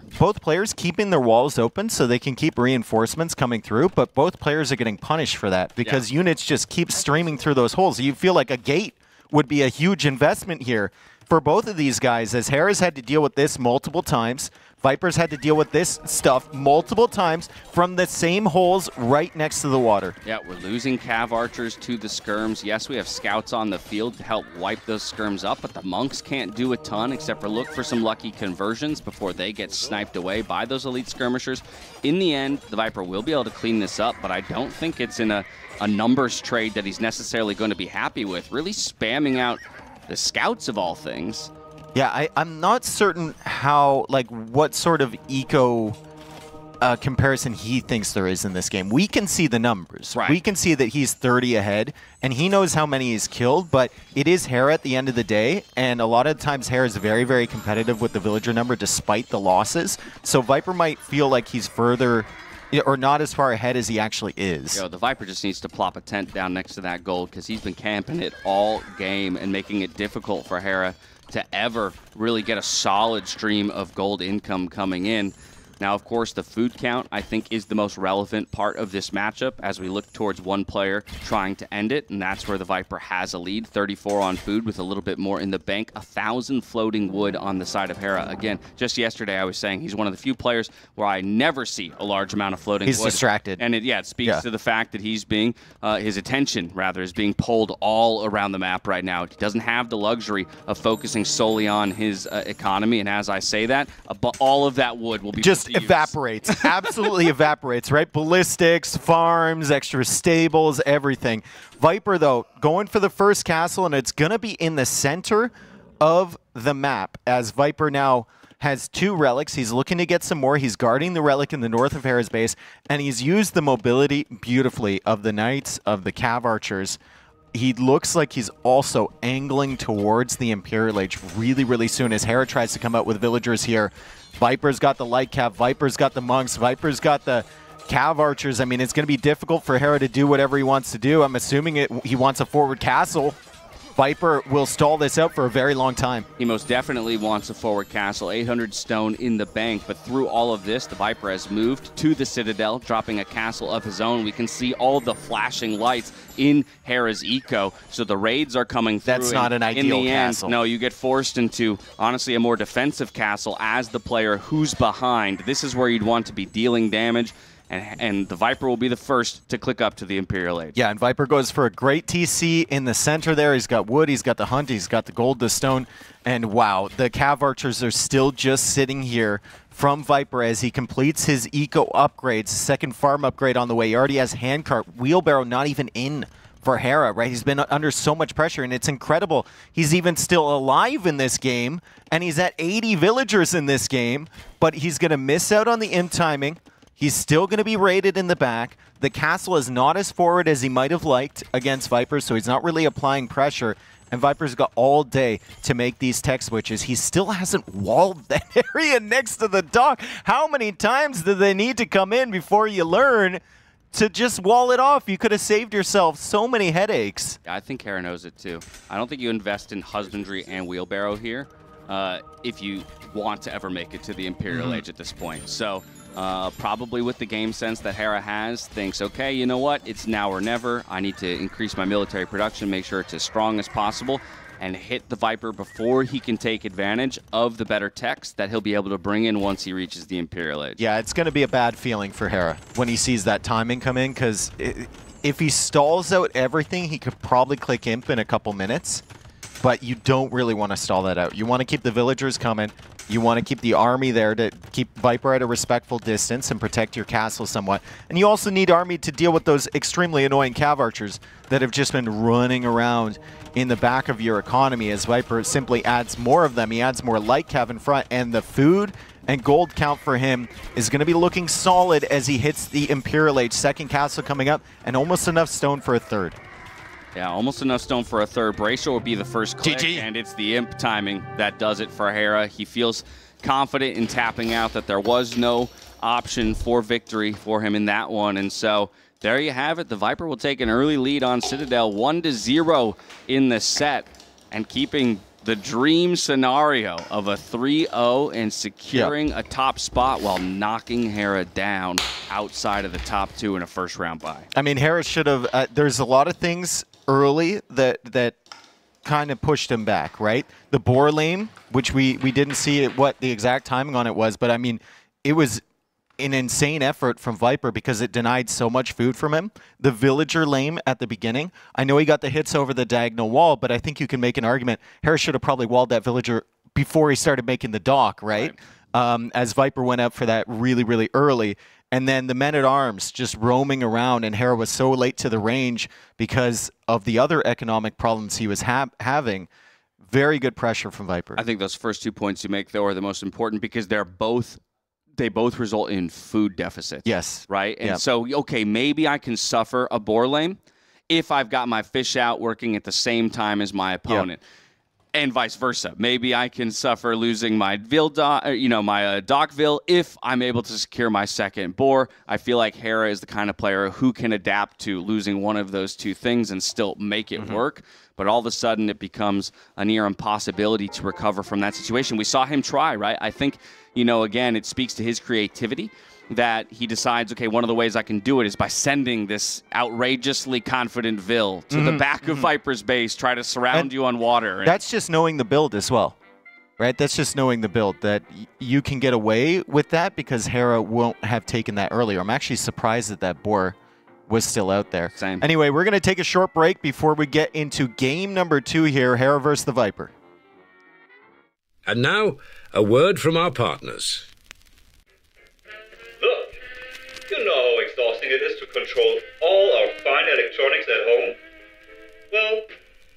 keeping their walls open so they can keep reinforcements coming through, but both players are getting punished for that because units just keep streaming through those holes. You feel like a gate would be a huge investment here for both of these guys, as Hera's had to deal with this multiple times. Viper's had to deal with this stuff multiple times from the same holes right next to the water. Yeah, we're losing cav archers to the skirms. Yes, we have scouts on the field to help wipe those skirms up, but the monks can't do a ton except for look for some lucky conversions before they get sniped away by those elite skirmishers. In the end, the Viper will be able to clean this up, but I don't think it's in a numbers trade that he's necessarily going to be happy with. Really spamming out the scouts of all things. Yeah, I'm not certain how, what sort of eco comparison he thinks there is in this game. We can see the numbers. Right. We can see that he's 30 ahead, and he knows how many he's killed, but it is Hera at the end of the day, and a lot of times Hera is very, very competitive with the villager number despite the losses. So Viper might feel like he's further or not as far ahead as he actually is. The Viper just needs to plop a tent down next to that gold because he's been camping it all game and making it difficult for Hera to ever really get a solid stream of gold income coming in. Now, of course, the food count, I think, is the most relevant part of this matchup as we look towards one player trying to end it, and that's where the Viper has a lead. 34 on food with a little bit more in the bank. 1,000 floating wood on the side of Hera. Again, just yesterday I was saying he's one of the few players where I never see a large amount of floating wood. He's distracted. And it speaks to the fact that he's being, his attention, rather, is being pulled all around the map right now. He doesn't have the luxury of focusing solely on his economy, and as I say that, all of that wood will be just evaporates. Absolutely evaporates, right? Ballistics, farms, extra stables, everything. Viper, though, going for the first castle, and it's going to be in the center of the map, as Viper now has 2 relics. He's looking to get some more. He's guarding the relic in the north of Hera's base, and he's used the mobility beautifully of the Knights, of the Cav Archers. He looks like he's also angling towards the Imperial Age really, really soon as Hera tries to come out with villagers here. Viper's got the light cav, Viper's got the monks, Viper's got the cav archers. I mean, it's going to be difficult for Hera to do whatever he wants to do. I'm assuming he wants a forward castle. Viper will stall this out for a very long time. He most definitely wants a forward castle. 800 stone in the bank, but through all of this, the Viper has moved to the Citadel, dropping a castle of his own. We can see all the flashing lights in Hera's eco, so the raids are coming through. That's not an ideal castle. No, you get forced into, honestly, a more defensive castle as the player who's behind. This is where you'd want to be dealing damage. And the Viper will be the first to click up to the Imperial Age. Yeah, and Viper goes for a great TC in the center there. He's got wood, he's got the hunt, he's got the gold, the stone. And wow, the Cav Archers are still just sitting here from Viper as he completes his eco upgrades. Second farm upgrade on the way. He already has handcart, wheelbarrow not even in for Hera, right? He's been under so much pressure, and it's incredible. He's even still alive in this game, and he's at 80 villagers in this game, but he's going to miss out on the imp timing. He's still going to be raided in the back. The castle is not as forward as he might have liked against Viper, so he's not really applying pressure. And Viper's got all day to make these tech switches. He still hasn't walled that area next to the dock. How many times do they need to come in before you learn to just wall it off? You could have saved yourself so many headaches. Yeah, I think Hera knows it too. I don't think you invest in husbandry and wheelbarrow here if you want to ever make it to the Imperial Age at this point. So probably with the game sense that Hera has, thinks, okay, you know what, it's now or never. I need to increase my military production, make sure it's as strong as possible, and hit the Viper before he can take advantage of the better techs that he'll be able to bring in once he reaches the Imperial Age. Yeah, it's going to be a bad feeling for Hera when he sees that timing come in, because if he stalls out everything, he could probably click imp in a couple minutes, but you don't really want to stall that out. You want to keep the villagers coming. You want to keep the army there to keep Viper at a respectful distance and protect your castle somewhat. And you also need army to deal with those extremely annoying cav archers that have just been running around in the back of your economy as Viper simply adds more of them. He adds more light cav in front, and the food and gold count for him is going to be looking solid as he hits the Imperial Age. Second castle coming up, and almost enough stone for a third. Yeah, almost enough stone for a third. Bracer will be the first click, and it's the imp timing that does it for Hera. He feels confident in tapping out that there was no option for victory for him in that one, and so there you have it. The Viper will take an early lead on Citadel, 1-0 in the set, and keeping the dream scenario of a 3-0 and securing a top spot while knocking Hera down outside of the top 2 in a first round bye. I mean, Hera should have, there's a lot of things early that kind of pushed him back, right? The boar lane, which we didn't see what the exact timing on it was, but I mean, it was an insane effort from Viper because it denied so much food from him. The villager lane at the beginning, I know he got the hits over the diagonal wall, but I think you can make an argument Hera should have probably walled that villager before he started making the dock, right? As Viper went up for that really, really early. And then the men-at-arms just roaming around, and Hera was so late to the range because of the other economic problems he was having. Very good pressure from Viper. I think those first 2 points you make, though, are the most important because they both result in food deficits. Yes. Right? And so, okay, maybe I can suffer a boar lane if I've got my fish out working at the same time as my opponent. and vice versa. Maybe I can suffer losing my my Docville if I'm able to secure my second boar. I feel like Hera is the kind of player who can adapt to losing one of those two things and still make it work. But all of a sudden, it becomes a near impossibility to recover from that situation. We saw him try, right? I think, again, it speaks to his creativity that he decides, okay, one of the ways I can do it is by sending this outrageously confident Vil to the back of Viper's base, try to surround you on water. That's just knowing the build as well, right? That's just knowing the build, that you can get away with that because Hera won't have taken that earlier. I'm actually surprised that that boar was still out there. Same. Anyway, we're going to take a short break before we get into game number 2 here, Hera versus the Viper. And now, a word from our partners. Look, you know how exhausting it is to control all our fine electronics at home? Well,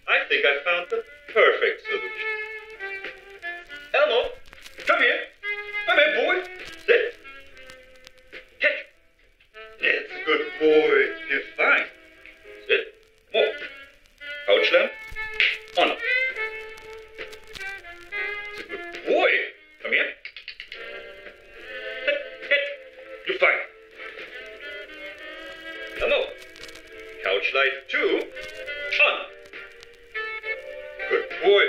I think I found the perfect solution. Elmo, come here. Come here, boy. Sit. Catch. That's a good boy. You're fine. Sit. More. Couch lamp. On up. It's a good boy. Come here. You're fine. Hello. Couch light 2. On. Good boy.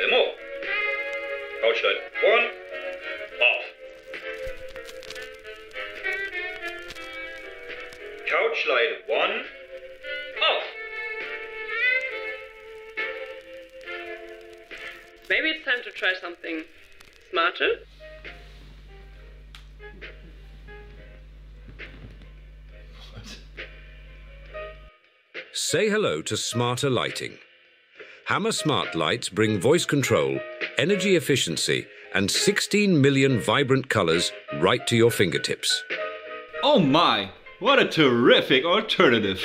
Elmo. Couch light 1. Off. Couch light 1. Off. Maybe it's time to try something smarter. Say hello to smarter lighting. Hammer Smart Lights bring voice control, energy efficiency, and 16 million vibrant colors right to your fingertips. Oh my, what a terrific alternative.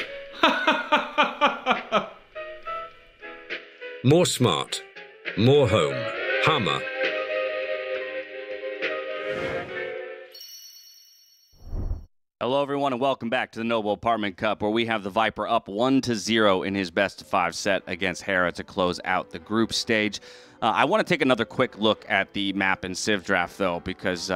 More smart, more home. Hammer. Hello, everyone, and welcome back to the Noble Apartment Cup, where we have the Viper up 1-0 in his best-of-5 set against Hera to close out the group stage. I want to take another quick look at the map and Civ draft, though, because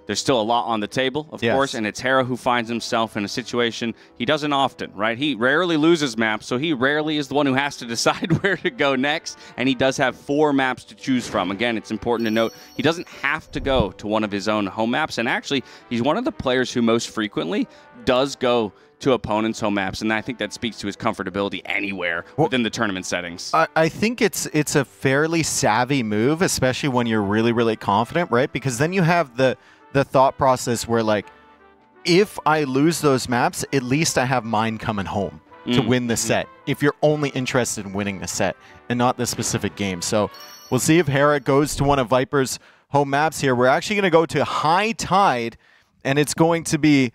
there's still a lot on the table, of course, and it's Hera who finds himself in a situation he doesn't often, right? He rarely loses maps, so he rarely is the one who has to decide where to go next, and he does have 4 maps to choose from. Again, it's important to note he doesn't have to go to one of his own home maps, and actually, he's one of the players who most frequently does go to opponents' home maps, and I think that speaks to his comfortability anywhere within the tournament settings. I think it's a fairly savvy move, especially when you're really, really confident, right? Because then you have the thought process where, like, if I lose those maps, at least I have mine coming home to win the set, if you're only interested in winning the set and not the specific game. So we'll see if Hera goes to one of Viper's home maps here. We're actually going to go to High Tide, and it's going to be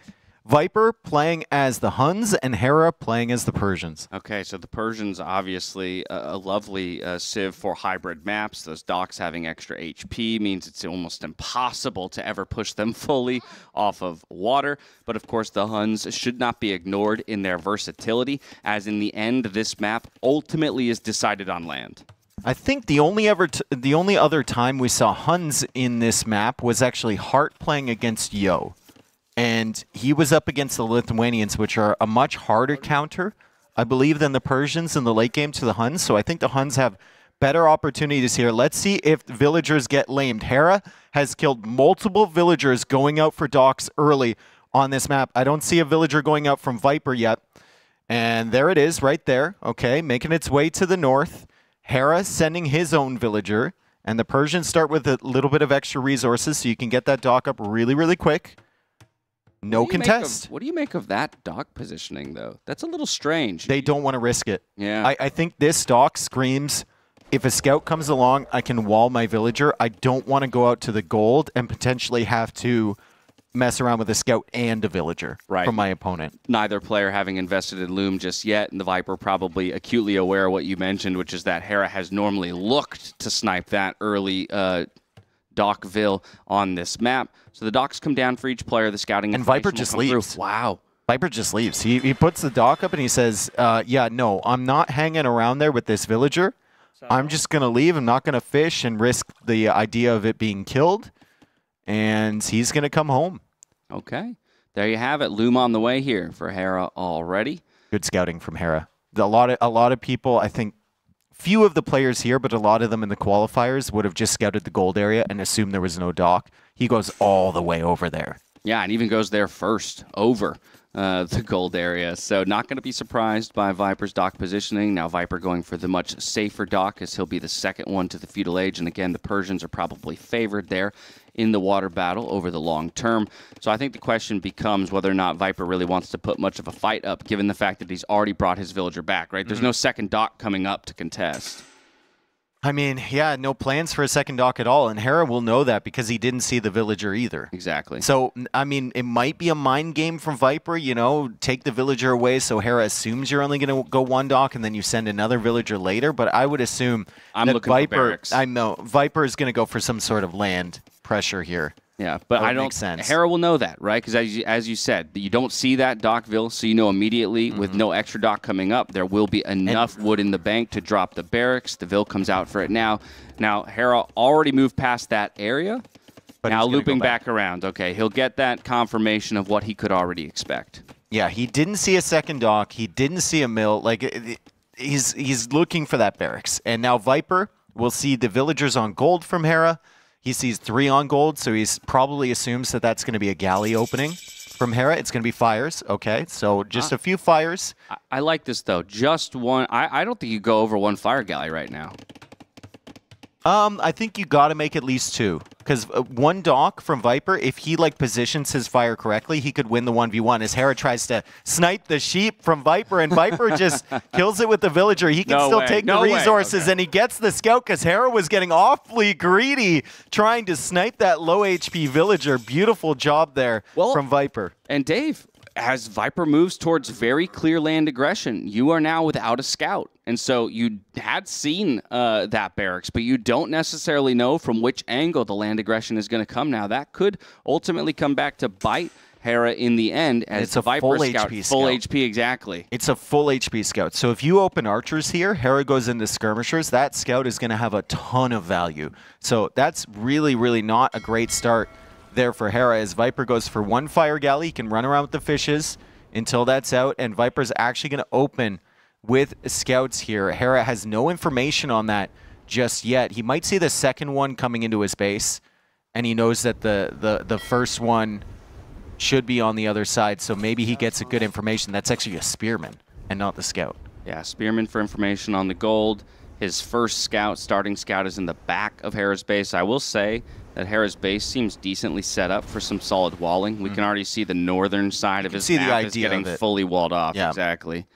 Viper playing as the Huns and Hera playing as the Persians. Okay, so the Persians, obviously a lovely civ for hybrid maps. Those docks having extra HP means it's almost impossible to ever push them fully off of water. But of course, the Huns should not be ignored in their versatility, as in the end, this map ultimately is decided on land. I think the only other time we saw Huns in this map was actually Hearttt playing against Yo. And he was up against the Lithuanians, which are a much harder counter, I believe, than the Persians in the late game to the Huns. So I think the Huns have better opportunities here. Let's see if villagers get lamed. Hera has killed multiple villagers going out for docks early on this map. I don't see a villager going out from Viper yet. And there it is right there. Okay, making its way to the north. Hera sending his own villager. And the Persians start with a little bit of extra resources so you can get that dock up really, really quick. No contest. What do you make of that dock positioning, though? That's a little strange. They don't want to risk it. Yeah. I think this dock screams, if a scout comes along, I can wall my villager. I don't want to go out to the gold and potentially have to mess around with a scout and a villager from my opponent. Neither player having invested in Loom just yet, and the Viper probably acutely aware of what you mentioned, which is that Hera has normally looked to snipe that early Dockville on this map. So the docks come down for each player. The scouting and Viper just leaves. Through. Wow. Viper just leaves. He puts the dock up and he says, yeah, no, I'm not hanging around there with this villager. I'm just going to leave. I'm not going to fish and risk the idea of it being killed. And he's going to come home. Okay. There you have it. Loom on the way here for Hera already. Good scouting from Hera. A lot of people, I think, few of the players here, but a lot of them in the qualifiers would have just scouted the gold area and assumed there was no dock. He goes all the way over there. Yeah, and even goes there first over the gold area. So not going to be surprised by Viper's dock positioning. Now Viper going for the much safer dock as he'll be the second one to the feudal age. And again, the Persians are probably favored there in the water battle over the long term. So I think the question becomes whether or not Viper really wants to put much of a fight up, given the fact that he's already brought his villager back, right? There's no second dock coming up to contest. I mean, yeah, no plans for a second dock at all. And Hera will know that because he didn't see the villager either. Exactly. So, I mean, it might be a mind game from Viper, you know, take the villager away so Hera assumes you're only going to go one dock and then you send another villager later. But I would assume I'm that looking for Viper, barracks. I know, Viper is going to go for some sort of land pressure here. Yeah, but I don't. Make sense. Hera will know that, right? Because as you said, you don't see that Dockville, so you know immediately with no extra dock coming up, there will be enough wood in the bank to drop the barracks. The Ville comes out for it now. Now Hera already moved past that area. But now looping back around. Okay, he'll get that confirmation of what he could already expect. Yeah, he didn't see a second dock. He didn't see a mill. Like he's looking for that barracks, and now Viper will see the villagers on gold from Hera. He sees 3 on gold, so he's probably assumes that that's going to be a galley opening from Hera. It's going to be fires. Okay, so just a few fires. I like this, though. Just one. I don't think you go over 1 fire galley right now. I think you got to make at least 2. Because 1 dock from Viper, if he like positions his fire correctly, he could win the 1v1. As Hera tries to snipe the sheep from Viper, and Viper just kills it with the villager. He can still take the resources, and he gets the scout because Hera was getting awfully greedy trying to snipe that low HP villager. Beautiful job there from Viper. And Dave, as Viper moves towards very clear land aggression, you are now without a scout. And so you had seen that barracks, but you don't necessarily know from which angle the land aggression is going to come now. That could ultimately come back to bite Hera in the end as it's a Viper full scout. HP Full scout. HP, exactly. It's a full HP scout. So if you open archers here, Hera goes into skirmishers, that scout is going to have a ton of value. So that's really, really not a great start there for Hera as Viper goes for 1 fire galley. He can run around with the fishes until that's out, and Viper's actually going to open with scouts here. Hera has no information on that just yet. He might see the second one coming into his base, and he knows that the first one should be on the other side, so maybe he gets a good information. That's actually a spearman and not the scout. Yeah, spearman for information on the gold. His first scout, starting scout, is in the back of Hera's base. I will say that Hera's base seems decently set up for some solid walling. We can already see the northern side of his map is getting fully walled off. Yeah. Exactly.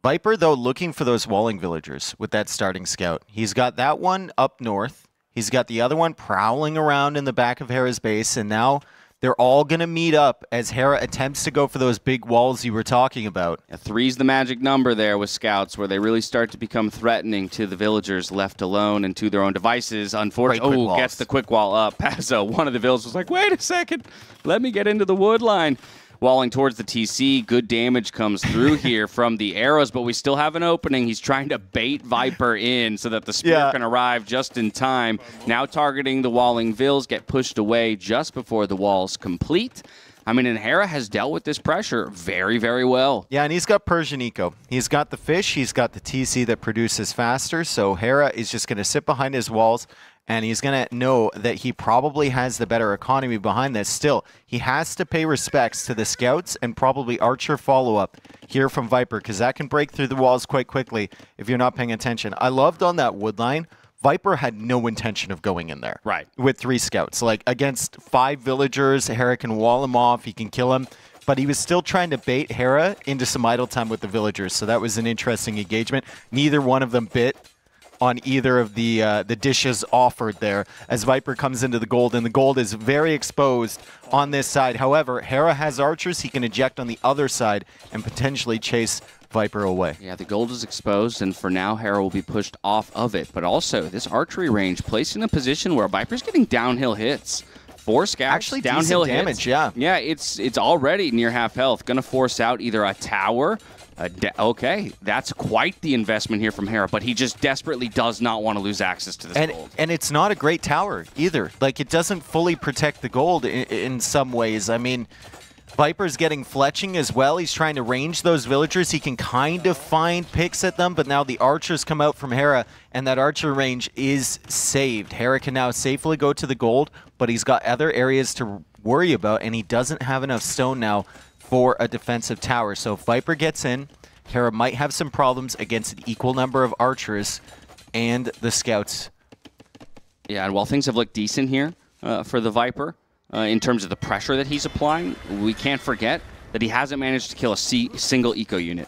Viper, though, looking for those walling villagers with that starting scout. He's got that one up north. He's got the other one prowling around in the back of Hera's base, and now they're all going to meet up as Hera attempts to go for those big walls you were talking about. Yeah, 3's the magic number there with scouts, where they really start to become threatening to the villagers left alone and to their own devices. Unfortunately, gets the quick wall up. So one of the villagers was like, wait a second, let me get into the wood line. Walling towards the TC, good damage comes through here from the arrows, but we still have an opening. He's trying to bait Viper in so that the spear can arrive just in time. Now targeting the walling vills, get pushed away just before the wall's complete. I mean, and Hera has dealt with this pressure very, very well. Yeah, and he's got Persian Eco. He's got the fish, he's got the TC that produces faster, so Hera is just going to sit behind his walls, and he's going to know that he probably has the better economy behind this. Still, he has to pay respects to the scouts and probably archer follow-up here from Viper, because that can break through the walls quite quickly if you're not paying attention. I loved on that wood line, Viper had no intention of going in there. Right. With 3 scouts. Like, against 5 villagers, Hera can wall him off, he can kill him. But he was still trying to bait Hera into some idle time with the villagers. So that was an interesting engagement. Neither one of them bit on either of the dishes offered there as Viper comes into the gold, and the gold is very exposed on this side. However, Hera has archers. He can eject on the other side and potentially chase Viper away. Yeah, the gold is exposed, and for now, Hera will be pushed off of it. But also, this archery range placed in a position where Viper's getting downhill hits. 4 scouts, actually downhill damage, hits. Yeah, it's already near half health. Going to force out either a tower Okay, that's quite the investment here from Hera, but he just desperately does not want to lose access to this gold. And it's not a great tower either. Like, it doesn't fully protect the gold in some ways. I mean, Viper's getting fletching as well. He's trying to range those villagers. He can kind of find picks at them, but now the archers come out from Hera, and that archer range is saved. Hera can now safely go to the gold, but he's got other areas to worry about, and he doesn't have enough stone now for a defensive tower. So if Viper gets in, Hera might have some problems against an equal number of archers and the scouts. Yeah, and while things have looked decent here for the Viper, in terms of the pressure that he's applying, we can't forget that he hasn't managed to kill a single eco unit.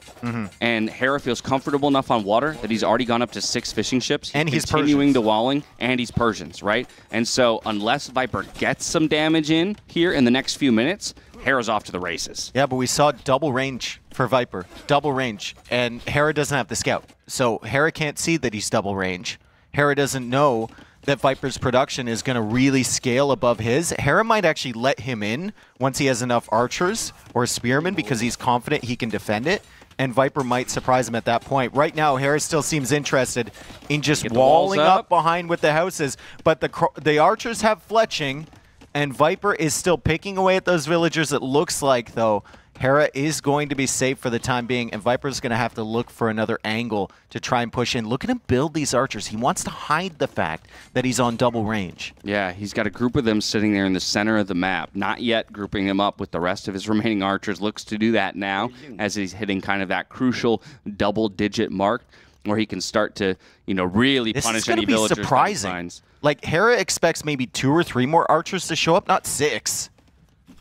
And Hera feels comfortable enough on water that he's already gone up to 6 fishing ships. And he's continuing the walling, and he's Persians, right? And so unless Viper gets some damage in here in the next few minutes, Hera's off to the races. Yeah, but we saw double range for Viper. Double range. And Hera doesn't have the scout. So Hera can't see that he's double range. Hera doesn't know that Viper's production is going to really scale above his. Hera might actually let him in once he has enough archers or spearmen because he's confident he can defend it. And Viper might surprise him at that point. Right now, Hera still seems interested in just walling up behind with the houses. But the archers have fletching. And Viper is still picking away at those villagers. It looks like, though, Hera is going to be safe for the time being, and Viper's going to have to look for another angle to try and push in. Look at him build these archers. He wants to hide the fact that he's on double range. Yeah, he's got a group of them sitting there in the center of the map. Not yet grouping him up with the rest of his remaining archers. Looks to do that now as he's hitting kind of that crucial double-digit mark where he can start to, you know, really punish any villagers. This is going to be surprising. Like, Hera expects maybe 2 or 3 more archers to show up, not 6.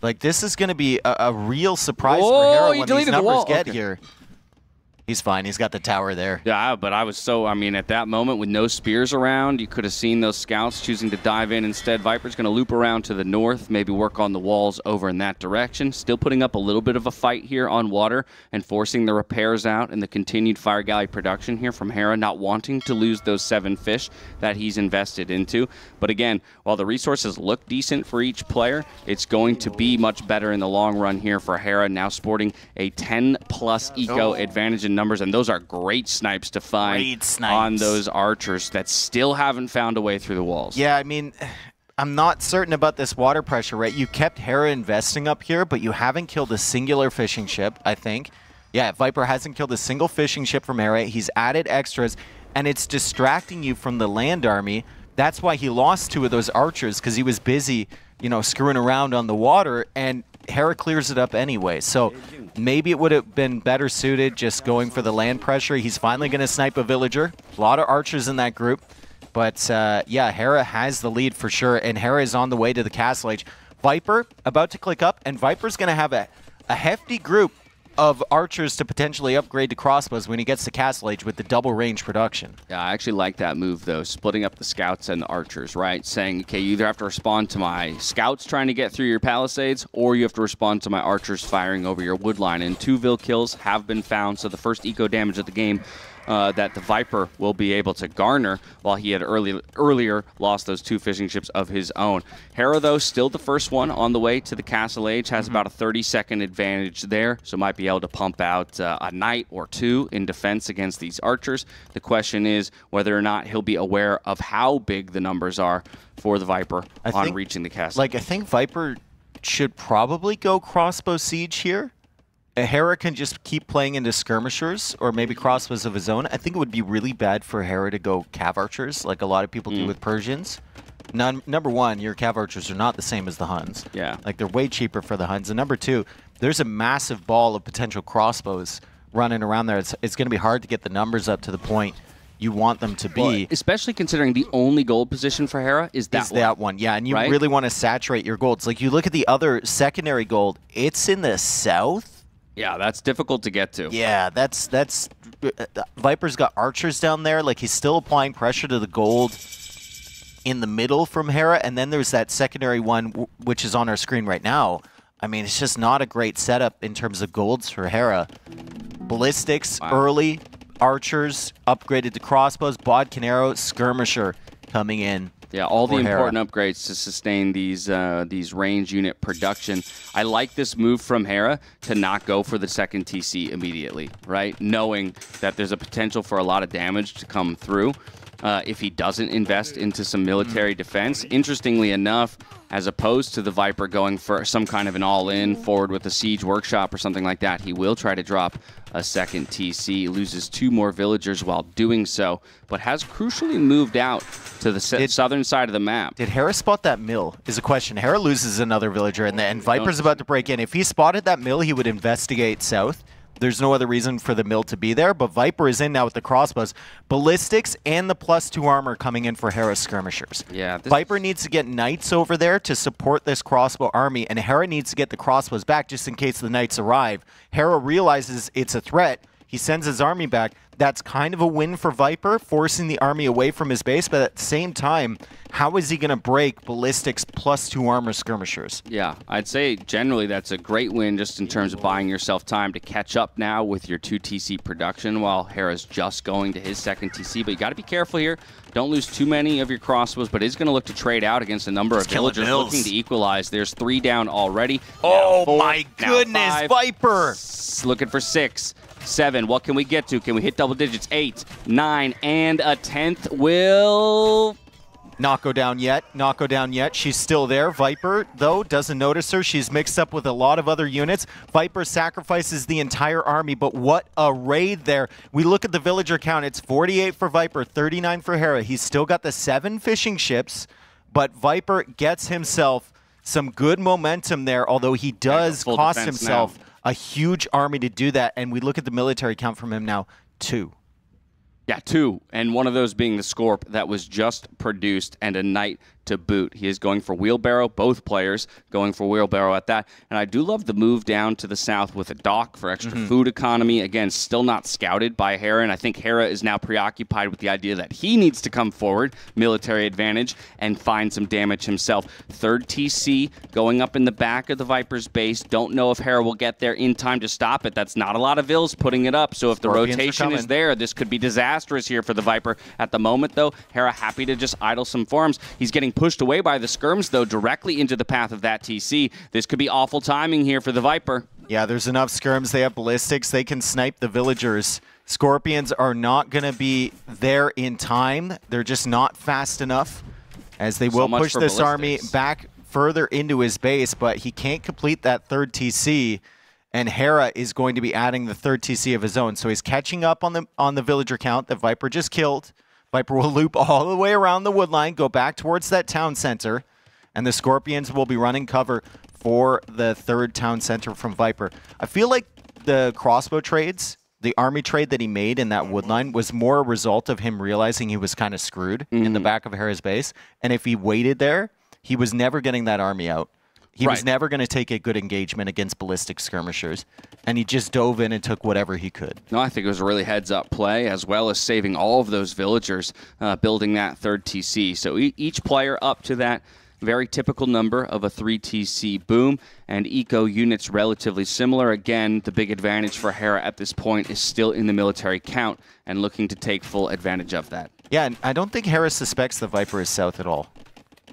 Like, this is going to be a real surprise for Hera when these numbers get here. He's fine. He's got the tower there. Yeah, but I mean, at that moment with no spears around, you could have seen those scouts choosing to dive in instead. Viper's going to loop around to the north, maybe work on the walls over in that direction. Still putting up a little bit of a fight here on water and forcing the repairs out and the continued fire galley production here from Hera, not wanting to lose those 7 fish that he's invested into. But again, while the resources look decent for each player, it's going to be much better in the long run here for Hera, now sporting a 10+ eco advantage in numbers, and those are great snipes to find on those archers that still haven't found a way through the walls. Yeah, I mean, I'm not certain about this water pressure, right? You kept Hera investing up here, but you haven't killed a singular fishing ship, I think. Yeah, Viper hasn't killed a single fishing ship from Hera. He's added extras, and it's distracting you from the land army. That's why he lost 2 of those archers, because he was busy, you know, screwing around on the water, and Hera clears it up anyway. So maybe it would have been better suited just going for the land pressure. He's finally going to snipe a villager. A lot of archers in that group. But, yeah, Hera has the lead for sure, and Hera is on the way to the castle age. Viper about to click up, and Viper's going to have a hefty group of archers to potentially upgrade to crossbows when he gets to castle age with the double range production. Yeah, I actually like that move, though, splitting up the scouts and the archers, right? Saying, okay, you either have to respond to my scouts trying to get through your palisades, or you have to respond to my archers firing over your wood line. And 2 Vil kills have been found, so the first eco damage of the game that the Viper will be able to garner, while he had earlier lost those 2 fishing ships of his own. Hera, though, still the first one on the way to the Castle Age, has about a 30-second advantage there, so might be able to pump out a knight or 2 in defense against these archers. The question is whether or not he'll be aware of how big the numbers are for the Viper on reaching the castle. Like, I think Viper should probably go crossbow siege here. Hera can just keep playing into skirmishers or maybe crossbows of his own. I think it would be really bad for Hera to go cav archers like a lot of people do with Persians. Number 1, your cav archers are not the same as the Huns. Yeah. Like, they're way cheaper for the Huns. And number 2, there's a massive ball of potential crossbows running around there. It's going to be hard to get the numbers up to the point you want them to be. Well, especially considering the only gold position for Hera is that one. Yeah, and you really want to saturate your golds. Like, you look at the other secondary gold, it's in the south. Yeah, that's difficult to get to. Yeah, that's Viper's got archers down there. Like, he's still applying pressure to the gold in the middle from Hera, and then there's that secondary one, which is on our screen right now. I mean, it's just not a great setup in terms of golds for Hera. Ballistics, early, archers, upgraded to crossbows, bodkin arrow, skirmisher coming in. Yeah, all the Hera. important upgrades to sustain these range unit production. I like this move from Hera to not go for the second TC immediately, right? Knowing that there's a potential for a lot of damage to come through if he doesn't invest into some military defense. Interestingly enough, as opposed to the Viper going for some kind of an all-in forward with a siege workshop or something like that, he will try to drop a second TC, loses 2 more villagers while doing so, but has crucially moved out to the southern side of the map. Did Hera spot that mill is a question. Hera loses another villager, and Viper's about to break in. If he spotted that mill, he would investigate south. There's no other reason for the mill to be there, but Viper is in now with the crossbows. Ballistics and the +2 armor coming in for Hera's skirmishers. Yeah, Viper needs to get knights over there to support this crossbow army, and Hera needs to get the crossbows back just in case the knights arrive. Hera realizes it's a threat. He sends his army back. That's kind of a win for Viper, forcing the army away from his base, but at the same time, how is he going to break Ballistics +2 armor skirmishers? Yeah, I'd say generally that's a great win just in terms of buying yourself time to catch up now with your 2 TC production while Hera's just going to his second TC. But you got to be careful here. Don't lose too many of your crossbows, but is going to look to trade out against a number of villagers looking to equalize. There's 3 down already. Oh, 4, my goodness, 5, Viper! Looking for 6. 7. What can we get to? Can we hit double digits? 8, 9, and a 10th will... Not go down yet. Not go down yet. She's still there. Viper, though, doesn't notice her. She's mixed up with a lot of other units. Viper sacrifices the entire army, but what a raid there. We look at the villager count. It's 48 for Viper, 39 for Hera. He's still got the 7 fishing ships, but Viper gets himself some good momentum there, although he does cost himself a huge army to do that. And we look at the military count from him now, 2. Yeah, 2, and one of those being the Scorp that was just produced, and a Knight to boot. He is going for wheelbarrow, both players going for wheelbarrow at that. And I do love the move down to the south with a dock for extra food economy. Again, still not scouted by Hera, and I think Hera is now preoccupied with the idea that he needs to come forward, military advantage, and find some damage himself. 3rd TC going up in the back of the Viper's base. Don't know if Hera will get there in time to stop it. That's not a lot of vills putting it up, so if the rotation is there, this could be disastrous here for the Viper. At the moment, though, Hera happy to just idle some farms. He's getting pushed away by the skirms, though, directly into the path of that TC. This could be awful timing here for the Viper. Yeah, there's enough skirms. They have ballistics. They can snipe the villagers. Scorpions are not going to be there in time. They're just not fast enough, as they will push this army back further into his base, but he can't complete that 3rd TC, and Hera is going to be adding the 3rd TC of his own. So he's catching up on the villager count that Viper just killed. Viper will loop all the way around the wood line, go back towards that town center, and the Scorpions will be running cover for the 3rd town center from Viper. I feel like the crossbow trades, the army trade that he made in that wood line, was more a result of him realizing he was kind of screwed in the back of Hera's base. And if he waited there, he was never getting that army out. He was never going to take a good engagement against ballistic skirmishers, and he just dove in and took whatever he could. No, I think it was a really heads-up play, as well as saving all of those villagers, building that 3rd TC. So each player up to that very typical number of a 3 TC boom, and eco units relatively similar. Again, the big advantage for Hera at this point is still in the military count, and looking to take full advantage of that. Yeah, and I don't think Hera suspects the Viper is south at all.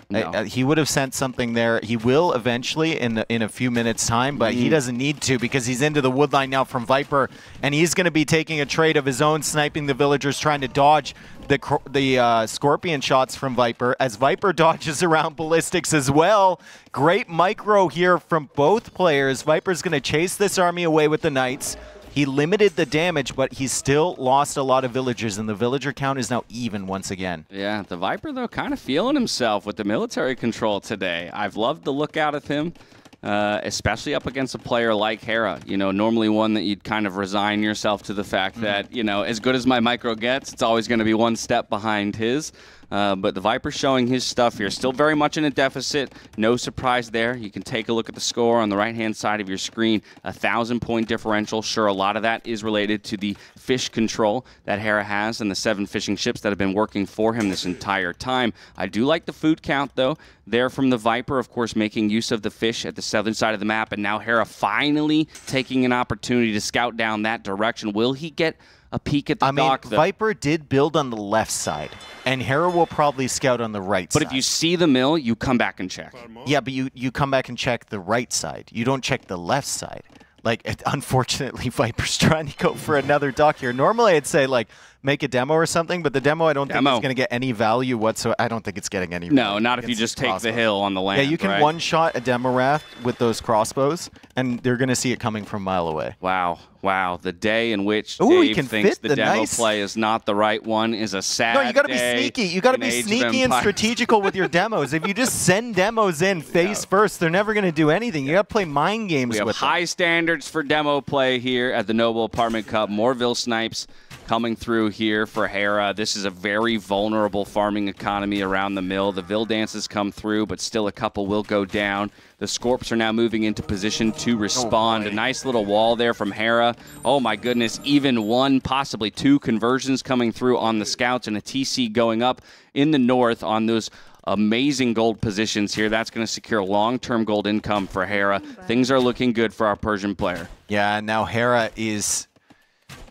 No. He would have sent something there. He will eventually in a few minutes' time, but he doesn't need to because he's into the wood line now from Viper, and he's going to be taking a trade of his own, sniping the villagers, trying to dodge the Scorpion shots from Viper, as Viper dodges around ballistics as well. Great micro here from both players. Viper's going to chase this army away with the Knights. He limited the damage, but he still lost a lot of villagers, and the villager count is now even once again. Yeah, the Viper, though, kind of feeling himself with the military control today. I've loved the look out of him, especially up against a player like Hera. You know, normally one that you'd kind of resign yourself to the fact that, you know, as good as my micro gets, it's always going to be one step behind his. But the Viper showing his stuff here. Still very much in a deficit. No surprise there. You can take a look at the score on the right-hand side of your screen. 1,000-point differential. Sure, a lot of that is related to the fish control that Hera has and the 7 fishing ships that have been working for him this entire time. I do like the food count, though, there from the Viper, of course, making use of the fish at the southern side of the map. And now Hera finally taking an opportunity to scout down that direction. Will he get a peek at the dock. Viper did build on the left side, and Hera will probably scout on the right side. But if you see the mill, you come back and check. Yeah, but you come back and check the right side. You don't check the left side. Like, unfortunately, Viper's trying to go for another dock here. Normally, I'd say, like, make a demo or something, but the demo I don't think is going to get any value whatsoever. I don't think it's getting any value. No, not if you just take the hill on the land. Yeah, you can one-shot a demo raft with those crossbows, and they're going to see it coming from a mile away. Wow. Wow. The day in which Dave thinks the demo play is not the right one is a sad day. No, you got to be sneaky. You got to be sneaky and strategical with your demos. If you just send demos in face first, they're never going to do anything. You got to play mind games with them. We have high standards for demo play here at the Noble Apartment Cup. Moreville snipes coming through here for Hera. This is a very vulnerable farming economy around the mill. The Vil dances come through, but still a couple will go down. The Scorps are now moving into position to respond. A nice little wall there from Hera. Oh my goodness, even one, possibly two conversions coming through on the scouts, and a TC going up in the north on those amazing gold positions here. That's going to secure long-term gold income for Hera. Things are looking good for our Persian player. Yeah, now Hera is...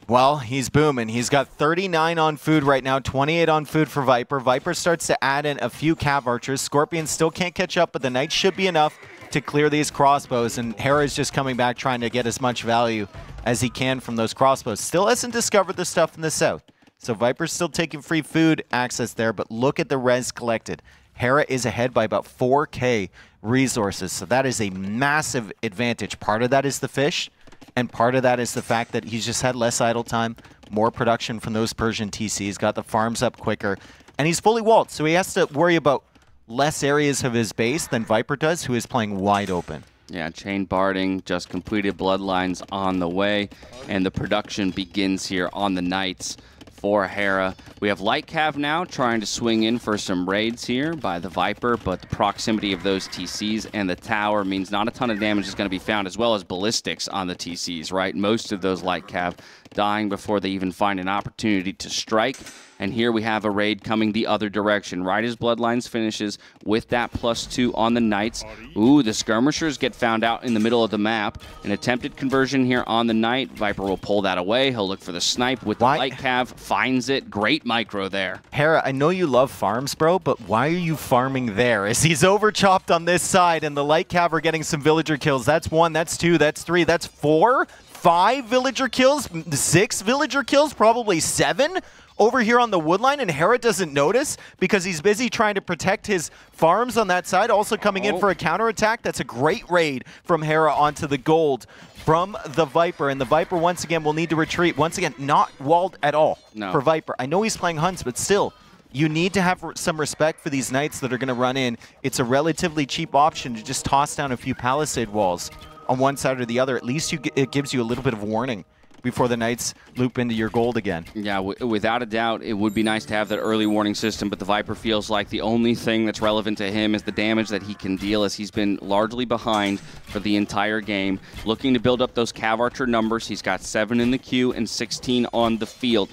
Well, he's booming. He's got 39 on food right now, 28 on food for Viper. Viper starts to add in a few cav archers. Scorpions still can't catch up, but the Knights should be enough to clear these crossbows, and Hera is just coming back trying to get as much value as he can from those crossbows. Still hasn't discovered the stuff in the south. So Viper's still taking free food access there, but look at the res collected. Hera is ahead by about 4K resources, so that is a massive advantage. Part of that is the fish, and part of that is the fact that he's just had less idle time, more production from those Persian TCs, got the farms up quicker, and he's fully walled, so he has to worry about less areas of his base than Viper does, who is playing wide open. Yeah, chain barding, just completed bloodlines on the way, and the production begins here on the Knights for Hera. We have Light Cav now trying to swing in for some raids here by the Viper, but the proximity of those TCs and the tower means not a ton of damage is going to be found, as well as ballistics on the TCs, right? Most of those Light Cav dying before they even find an opportunity to strike. And here we have a raid coming the other direction. Right as Bloodlines finishes with that +2 on the Knights. Ooh, the Skirmishers get found out in the middle of the map. An attempted conversion here on the Knight. Viper will pull that away. He'll look for the snipe with the Light Cav. Finds it. Great micro there. Hera, I know you love farms, bro, but why are you farming there? As he's over-chopped on this side, and the Light Cav are getting some villager kills. That's 1, that's 2, that's 3, that's 4, 5 villager kills, 6 villager kills, probably 7 over here on the woodline, and Hera doesn't notice because he's busy trying to protect his farms on that side, also coming in for a counterattack. That's a great raid from Hera onto the gold from the Viper, and the Viper once again will need to retreat. Once again, not walled at all for Viper. I know he's playing hunts, but still, you need to have some respect for these Knights that are going to run in. It's a relatively cheap option to just toss down a few palisade walls on one side or the other. At least it gives you a little bit of warning before the Knights loop into your gold again. Yeah, without a doubt, it would be nice to have that early warning system, but the Viper feels like the only thing that's relevant to him is the damage that he can deal, as he's been largely behind for the entire game. Looking to build up those Cav Archer numbers. He's got 7 in the queue and 16 on the field.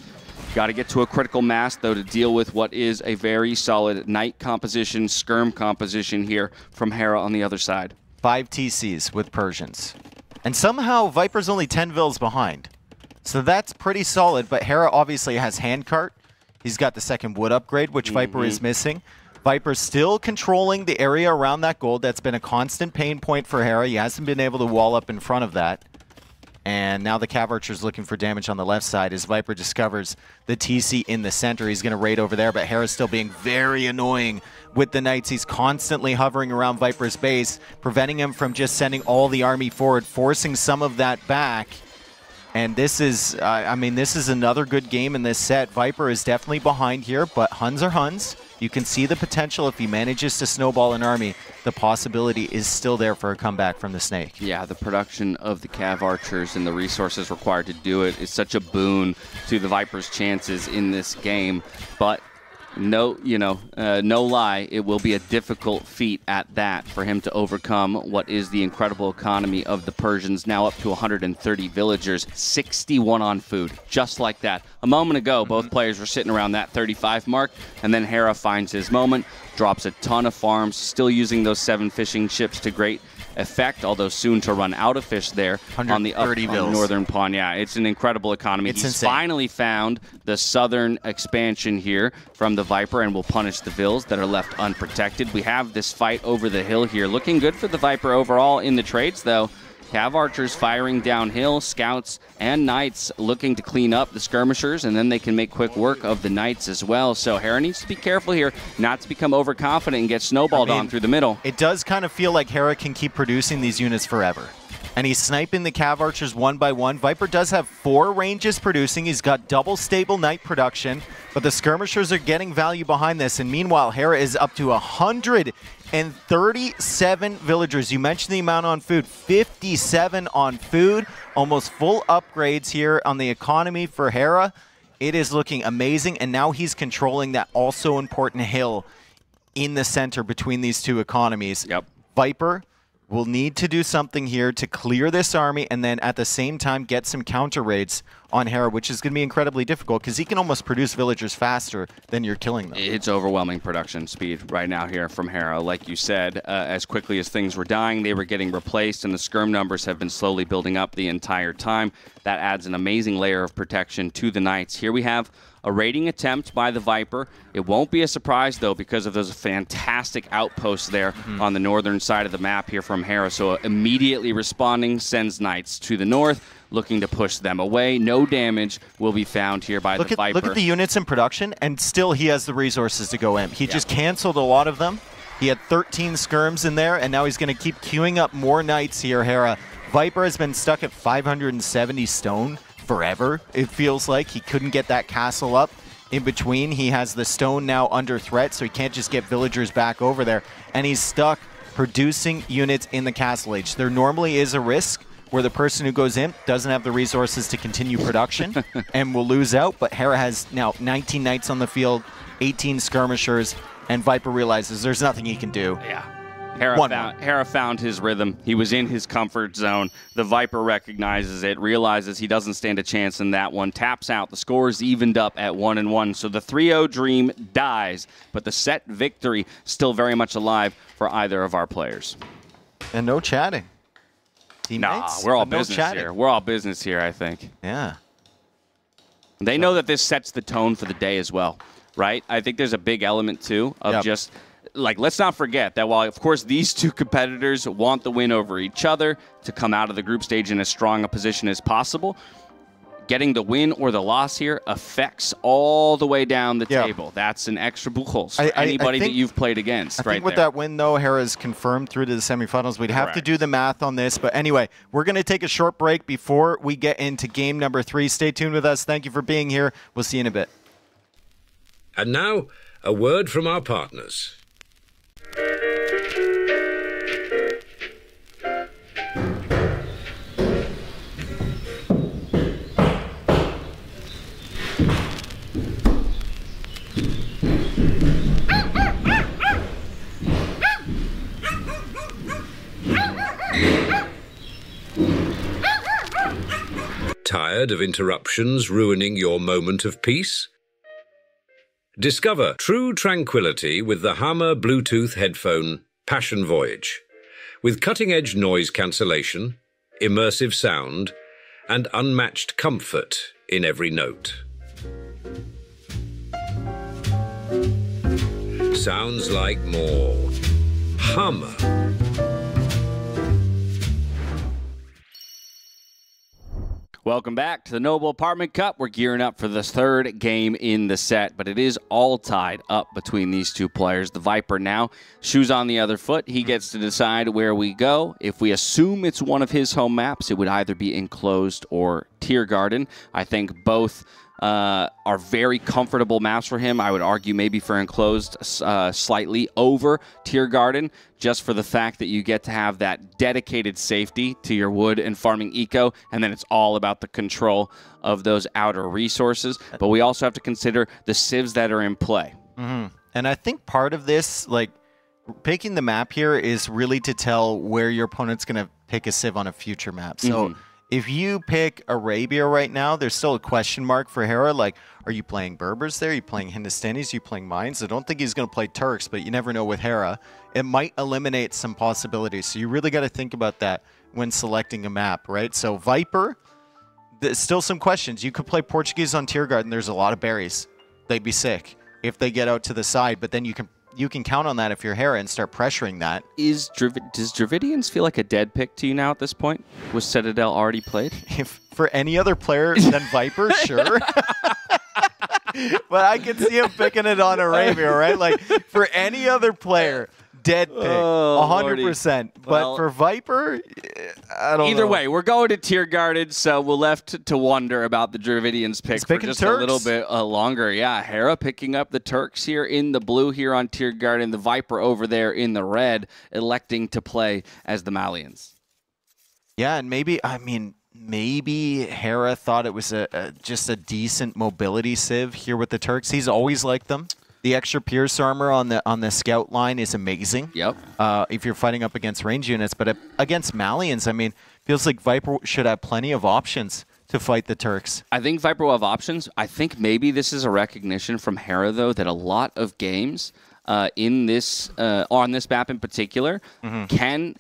Got to get to a critical mass, though, to deal with what is a very solid Knight composition, Skirm composition here from Hera on the other side. 5 TCs with Persians. And somehow Viper's only 10 Vils behind. So that's pretty solid, but Hera obviously has handcart. He's got the second wood upgrade, which Viper is missing. Viper's still controlling the area around that gold. That's been a constant pain point for Hera. He hasn't been able to wall up in front of that. And now the Cav Archer's looking for damage on the left side as Viper discovers the TC in the center. He's going to raid over there, but Hera's still being very annoying with the Knights. He's constantly hovering around Viper's base, preventing him from just sending all the army forward, forcing some of that back. And this is, I mean, this is another good game in this set. Viper is definitely behind here, but Huns are Huns. You can see the potential if he manages to snowball an army. The possibility is still there for a comeback from the Snake. Yeah, the production of the Cav Archers and the resources required to do it is such a boon to the Viper's chances in this game. But no, no lie, it will be a difficult feat at that for him to overcome what is the incredible economy of the Persians, now up to 130 villagers, 61 on food, just like that. A moment ago, both players were sitting around that 35 mark, and then Hera finds his moment, drops a ton of farms, still using those 7 fishing ships to great effect, although soon to run out of fish there on the northern pawn. Yeah, it's an incredible economy. He's finally found the southern expansion here from the Viper and will punish the Vills that are left unprotected. We have this fight over the hill here. Looking good for the Viper overall in the trades, though. Cav archers firing downhill, scouts and knights looking to clean up the skirmishers, and then they can make quick work of the knights as well. So Hera needs to be careful here not to become overconfident and get snowballed on through the middle. It does kind of feel like Hera can keep producing these units forever. And he's sniping the Cav archers one by one. Viper does have 4 ranges producing. He's got double stable knight production, but the skirmishers are getting value behind this. And meanwhile, Hera is up to 137 villagers. You mentioned the amount on food, 57 on food, almost full upgrades here on the economy for Hera. It is looking amazing, and now he's controlling that also important hill in the center between these two economies. Yep. Viper will need to do something here to clear this army and then at the same time get some counter raids on Hera, which is going to be incredibly difficult because he can almost produce villagers faster than you're killing them. It's overwhelming production speed right now here from Hera. Like you said, as quickly as things were dying, they were getting replaced, and the skirm numbers have been slowly building up the entire time. That adds an amazing layer of protection to the knights. Here we have a raiding attempt by the Viper. It won't be a surprise, though, because of those fantastic outposts there on the northern side of the map here from Hera. So immediately responding sends knights to the north, looking to push them away. No damage will be found here by the Viper. Look at the units in production, and still he has the resources to go in. He just canceled a lot of them. He had 13 skirms in there, and now he's going to keep queuing up more knights here, Hera. Viper has been stuck at 570 stone forever, it feels like. He couldn't get that castle up in between. He has the stone now under threat, so he can't just get villagers back over there. And he's stuck producing units in the castle age. There normally is a risk where the person who goes in doesn't have the resources to continue production and will lose out, but Hera has now 19 knights on the field, 18 skirmishers, and Viper realizes there's nothing he can do. Yeah. Hera found his rhythm. He was in his comfort zone. The Viper recognizes it, realizes he doesn't stand a chance in that one, taps out. The score is evened up at 1-1. So the 3-0 dream dies, but the set victory still very much alive for either of our players. And no chatting. Teammates, nah, we're all business here. We're all business here, I think. Yeah. They know that this sets the tone for the day as well, right? I think there's a big element, too, of just... Like, let's not forget that while, of course, these two competitors want the win over each other to come out of the group stage in as strong a position as possible, getting the win or the loss here affects all the way down the table. That's an extra buchholz for anybody that you've played against. I think with that win, though, Hera's confirmed through to the semifinals. We'd have to do the math on this. But anyway, we're going to take a short break before we get into game number 3. Stay tuned with us. Thank you for being here. We'll see you in a bit. And now, a word from our partners. Tired of interruptions ruining your moment of peace? Discover true tranquility with the Hammer Bluetooth headphone Passion Voyage. With cutting-edge noise cancellation, immersive sound, and unmatched comfort in every note. Sounds like more Hammer. Welcome back to the Noble Apartment Cup. We're gearing up for the 3rd game in the set, but it is all tied up between these two players. The Viper now, shoes on the other foot. He gets to decide where we go. If we assume it's one of his home maps, it would either be Enclosed or Tiergarten. I think both are very comfortable maps for him. I would argue maybe for Enclosed slightly over Tiergarten, just for the fact that you get to have that dedicated safety to your wood and farming eco, and then it's all about the control of those outer resources. But we also have to consider the civs that are in play. And I think part of this, like, picking the map here is really to tell where your opponent's going to pick a civ on a future map. So if you pick Arabia right now, there's still a question mark for Hera. Like, are you playing Berbers there? Are you playing Hindustanis? Are you playing Mines? I don't think he's going to play Turks, but you never know with Hera. It might eliminate some possibilities. So you really got to think about that when selecting a map, right? So Viper, there's still some questions. You could play Portuguese on Tier Garden. There's a lot of berries. They'd be sick if they get out to the side, but then you can count on that if you're Hera and start pressuring that. Does Dravidians feel like a dead pick to you now at this point? Was Citadel already played? If for any other player than Viper, sure. But I could see him picking it on Arabia, right? Like, for any other player, dead pick, 100%. But Well, for Viper, I don't know. Either way, we're going to Tier Garden, so we're left to wonder about the Dravidians pick for just Turks. a little bit longer. Yeah, Hera picking up the Turks here in the blue here on Tier Garden. The Viper over there in the red, electing to play as the Malians. Yeah, and maybe Hera thought it was just a decent mobility civ here with the Turks. He's always liked them. The extra Pierce armor on the scout line is amazing. Yep. If you're fighting up against range units, but against Malians, I mean, feels like Viper should have plenty of options to fight the Turks. I think Viper will have options. I think maybe this is a recognition from Hera, though, that a lot of games in this on this map in particular can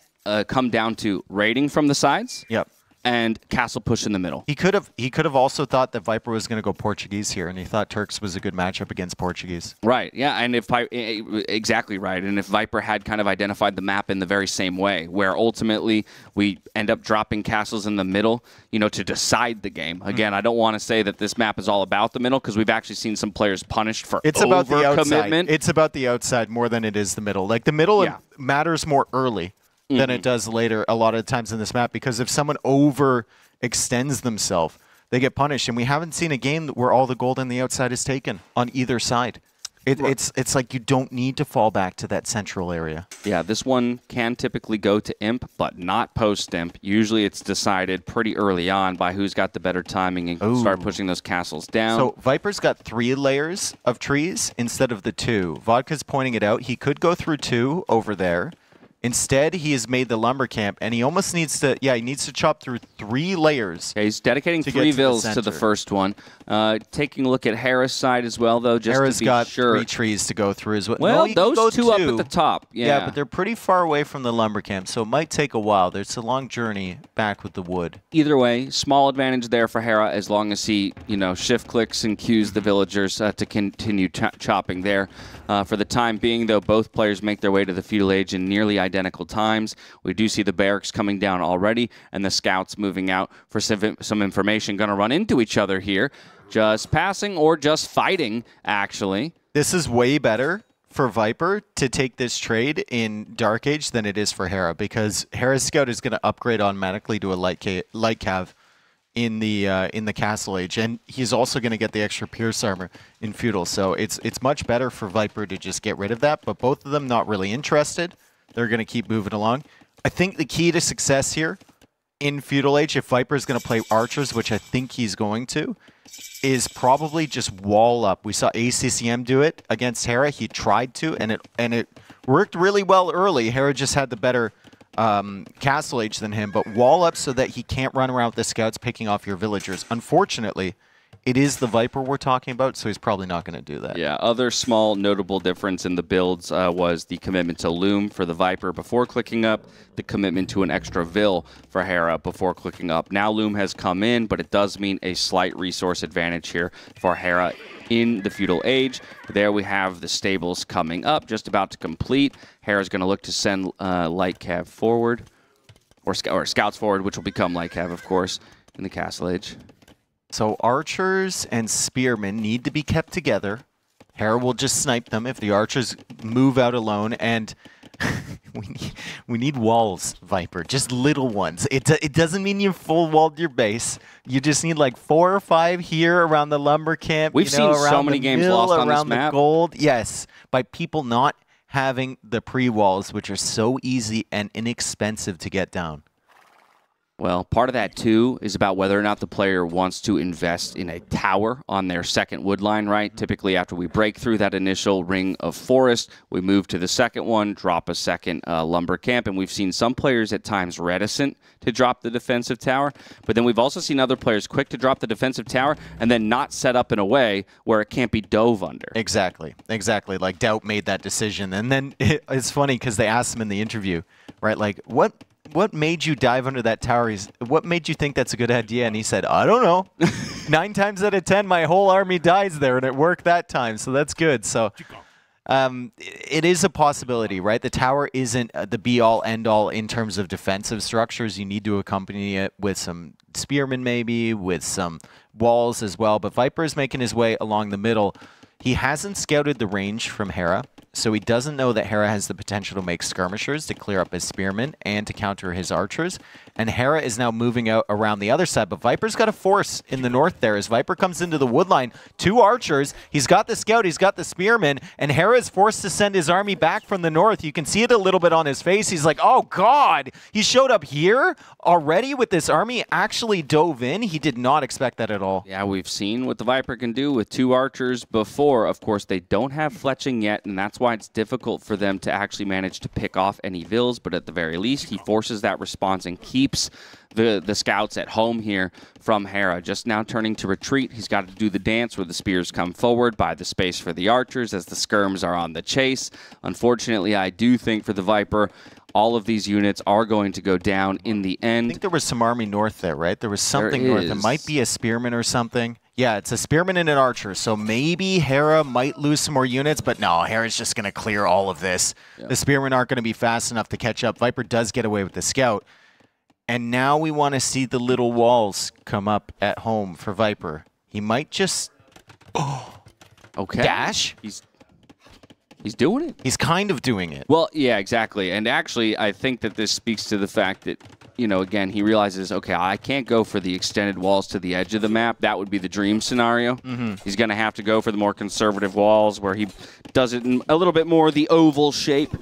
come down to raiding from the sides. Yep. And castle push in the middle. He could have also thought that Viper was going to go Portuguese here, and he thought Turks was a good matchup against Portuguese. Right. Yeah. And if exactly right. And if Viper had kind of identified the map in the very same way, where ultimately we end up dropping castles in the middle, you know, to decide the game. Again, I don't want to say that this map is all about the middle, because we've actually seen some players punished for about the outside. commitment. It's about the outside more than it is the middle. Like, the middle matters more early than it does later a lot of times in this map, because if someone overextends themselves, they get punished. And we haven't seen a game where all the gold on the outside is taken on either side. It's like you don't need to fall back to that central area. Yeah, this one can typically go to Imp, but not post-Imp. Usually it's decided pretty early on by who's got the better timing and can start pushing those castles down. So Viper's got 3 layers of trees instead of the 2. Vodka's pointing it out. He could go through 2 over there. Instead, he has made the lumber camp, and he almost needs to, he needs to chop through 3 layers. Yeah, he's dedicating 3 vills to the first one. Taking a look at Hera's side as well, though, just Hera's to be got sure. 3 trees to go through as well. Well, no, those 2 up at the top. Yeah, but they're pretty far away from the lumber camp, so it might take a while. There's a long journey back with the wood. Either way, small advantage there for Hera, as long as he, shift clicks and cues the villagers to continue chopping there. For the time being, though, both players make their way to the feudal age in nearly identical times. We do see the barracks coming down already, and the scouts moving out for some information. Going to run into each other here. Just passing or just fighting, actually. This is way better for Viper to take this trade in Dark Age than it is for Hera, because Hera's scout is going to upgrade automatically to a light cav in the Castle Age, and he's also going to get the extra Pierce armor in Feudal. So it's much better for Viper to just get rid of that, but both of them not really interested. They're going to keep moving along. I think the key to success here in Feudal Age, if Viper's going to play archers, which I think he's going to, is probably just wall up. We saw ACCM do it against Hera. He tried to, and it worked really well early. Hera just had the better Castle Age than him, but wall up so that he can't run around with the scouts picking off your villagers. Unfortunately, it is the Viper we're talking about, so he's probably not going to do that. Yeah, other small notable difference in the builds was the commitment to Loom for the Viper before clicking up, the commitment to an extra Vill for Hera before clicking up. Now Loom has come in, but it does mean a slight resource advantage here for Hera in the Feudal Age. There we have the stables coming up, just about to complete. Hera's going to look to send Light Cav forward, or Scouts forward, which will become Light Cav, of course, in the Castle Age. So archers and spearmen need to be kept together. Hera will just snipe them if the archers move out alone, and we need walls, Viper, just little ones. It doesn't mean you full walled your base. You just need like 4 or 5 here around the lumber camp. We've seen so many games lost on this map. Around the gold, yes, by people not having the pre-walls, which are so easy and inexpensive to get down. Well, part of that, too, is about whether or not the player wants to invest in a tower on their second wood line, right? Typically, after we break through that initial ring of forest, we move to the second one, drop a second lumber camp, and we've seen some players at times reticent to drop the defensive tower, but then we've also seen other players quick to drop the defensive tower and then not set up in a way where it can't be dove under. Exactly. Like DauT made that decision, and then it's funny because they asked him in the interview, right, like, what made you dive under that tower? What made you think that's a good idea? And he said, I don't know. 9 times out of 10, my whole army dies there, and it worked that time, so that's good. So it is a possibility, right? The tower isn't the be-all, end-all in terms of defensive structures. You need to accompany it with some spearmen maybe, with some walls as well. But Viper is making his way along the middle. He hasn't scouted the range from Hera, so he doesn't know that Hera has the potential to make skirmishers to clear up his spearmen and to counter his archers. And Hera is now moving out around the other side, but Viper's got a force in the north there. As Viper comes into the wood line, 2 archers, he's got the scout, he's got the spearman, and Hera is forced to send his army back from the north. You can see it a little bit on his face. He's like, oh god, he showed up here already with this army, actually dove in. He did not expect that at all. Yeah, we've seen what the Viper can do with 2 archers before. Of course, they don't have fletching yet, and that's why it's difficult for them to actually manage to pick off any vills, but at the very least, he forces that response and keeps the scouts at home here from Hera. Just now turning to retreat, he's got to do the dance where the spears come forward, buy the space for the archers as the skirms are on the chase. Unfortunately, I do think for the Viper, all of these units are going to go down in the end. I think there was some army north there, right? There was something north. It might be a spearman or something. Yeah, it's a spearman and an archer, so maybe Hera might lose some more units, but no, Hera's just going to clear all of this. Yeah. The spearmen aren't going to be fast enough to catch up. Viper does get away with the scout. And now we want to see the little walls come up at home for Viper. He might just... Oh, okay. Dash? He's doing it. He's kind of doing it. Well, yeah, exactly. And actually, I think that this speaks to the fact that, you know, again, he realizes, okay, I can't go for the extended walls to the edge of the map. That would be the dream scenario. He's going to have to go for the more conservative walls where he does it in a little bit more the oval shape,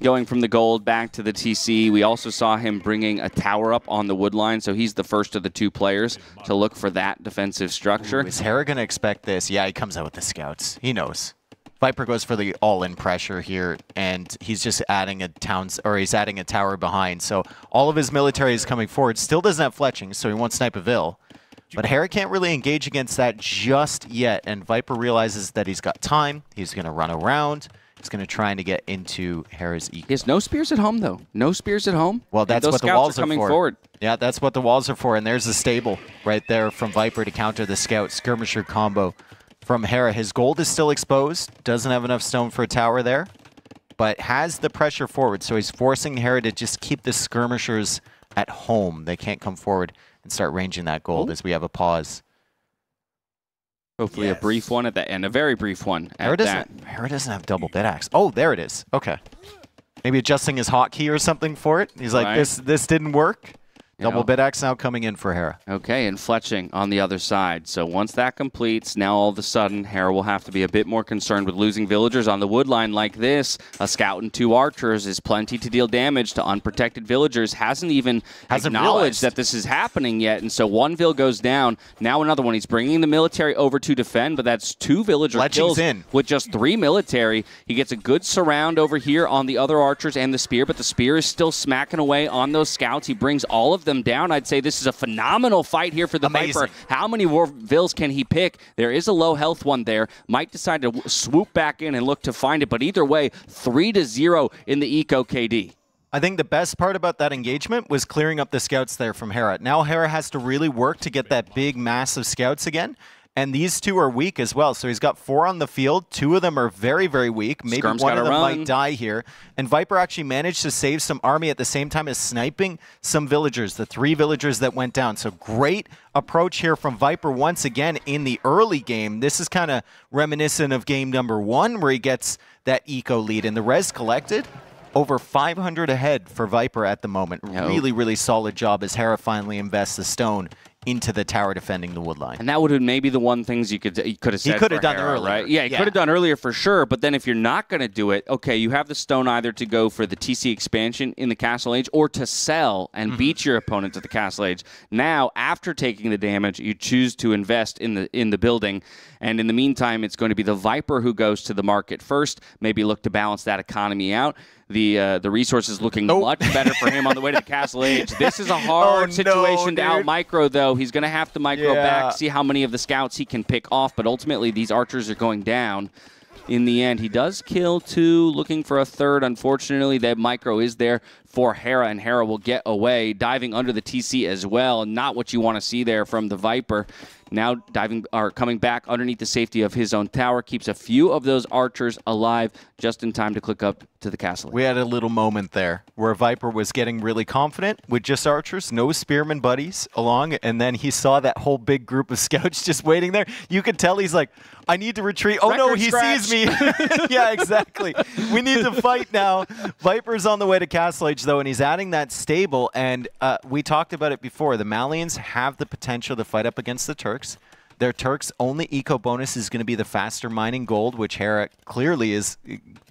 going from the gold back to the TC. We also saw him bringing a tower up on the wood line, so he's the first of the 2 players to look for that defensive structure. Ooh, is Hera going to expect this? Yeah, he comes out with the scouts. He knows. Viper goes for the all-in pressure here, and he's just adding he's adding a tower behind. So all of his military is coming forward. Still doesn't have fletching, so he won't snipe a vill. But Hera can't really engage against that just yet, and Viper realizes that he's got time. He's going to run around. He's going to try to get into Hera's eco. He has no spears at home, though. No spears at home. Well, that's what the walls are for. Forward. Yeah, that's what the walls are for, and there's the stable right there from Viper to counter the scout skirmisher combo from Hera. His gold is still exposed, doesn't have enough stone for a tower there, but has the pressure forward, so he's forcing Hera to just keep the skirmishers at home. They can't come forward and start ranging that gold as we have a pause. Hopefully a brief one at the end, a very brief one at that. Hera doesn't have double bit axe. Oh, there it is. Okay. Maybe adjusting his hotkey or something for it. He's like, this didn't work. Double bit axe now coming in for Hera. Okay, and fletching on the other side. So once that completes, now all of a sudden, Hera will have to be a bit more concerned with losing villagers on the wood line like this. A scout and 2 archers is plenty to deal damage to unprotected villagers. Hasn't acknowledged that this is happening yet, and so 1 vill goes down. Now another one. He's bringing the military over to defend, but that's 2 villager kills with just 3 military. He gets a good surround over here on the other archers and the spear, but the spear is still smacking away on those scouts. He brings all of them down. I'd say this is a phenomenal fight here for the Viper. How many more vills can he pick? There is a low health one there. Might decide to swoop back in and look to find it, but either way, 3-0 in the eco KD. I think the best part about that engagement was clearing up the scouts there from Hera. Now Hera has to really work to get that big mass of scouts again. And these 2 are weak as well. So he's got 4 on the field. 2 of them are very, very weak. Maybe Skirm's one of them might die here. And Viper actually managed to save some army at the same time as sniping some villagers, the 3 villagers that went down. So great approach here from Viper once again in the early game. This is kind of reminiscent of game number 1 where he gets that eco lead. And the res collected, over 500 ahead for Viper at the moment. Really, really solid job as Hera finally invests the stone into the tower defending the wood line. And that would have maybe the one things you could have said. He could have done Hera, earlier. Right? Yeah, he could have done earlier for sure. But then if you're not going to do it, okay, you have the stone either to go for the TC expansion in the Castle Age or to sell and beat your opponent to the Castle Age. Now, after taking the damage, you choose to invest in the building. And in the meantime, it's going to be the Viper who goes to the market first, maybe look to balance that economy out. The resources looking much better for him on the way to the Castle Age. This is a hard situation to out-micro, though. He's going to have to micro back, see how many of the scouts he can pick off. But ultimately, these archers are going down. In the end, he does kill 2, looking for a 3rd. Unfortunately, that micro is there for Hera, and Hera will get away, diving under the TC as well. Not what you want to see there from the Viper. Now coming back underneath the safety of his own tower, keeps a few of those archers alive just in time to click up to the castle. We had a little moment there where Viper was getting really confident with just archers, no spearman buddies along, and then he saw that whole big group of scouts just waiting there. You could tell he's like, I need to retreat. Oh no, he sees me. Yeah, exactly. We need to fight now. Viper's on the way to Castle Age, though, and he's adding that stable, and we talked about it before. The Malians have the potential to fight up against the Turks. Their Turks' only eco bonus is going to be the faster mining gold, which Hera clearly is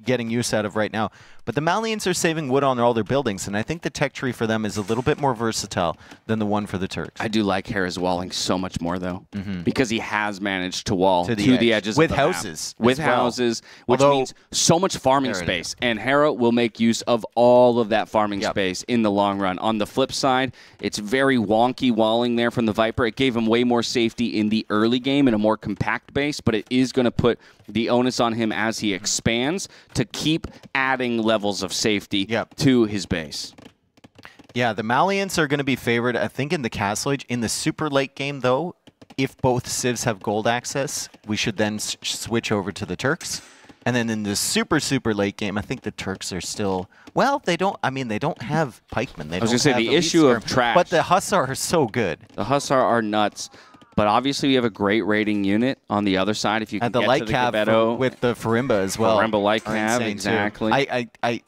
getting use out of right now. But the Malians are saving wood on all their buildings, and I think the tech tree for them is a little bit more versatile than the one for the Turks. I do like Hera's walling so much more, though, because he has managed to wall to the edges with of the houses. Map. With houses, which means so much farming space. And Hera will make use of all of that farming space in the long run. On the flip side, it's very wonky walling there from the Viper. It gave him way more safety in the early game in a more compact base, but it is going to put the onus on him as he expands to keep adding levels of safety to his base. Yeah, the Malians are going to be favored, I think, in the Castle Age. In the super late game, though, if both civs have gold access, we should then switch over to the Turks. And then in the super, super late game, I think the Turks are still... Well, they don't... I mean, they don't have pikemen. I was going to say, the issue of trash... But the Hussar are so good. The Hussar are nuts. But obviously, we have a great rating unit on the other side. If you can and the get light to the cav with the Farimba as well. Farimba light cav, exactly. I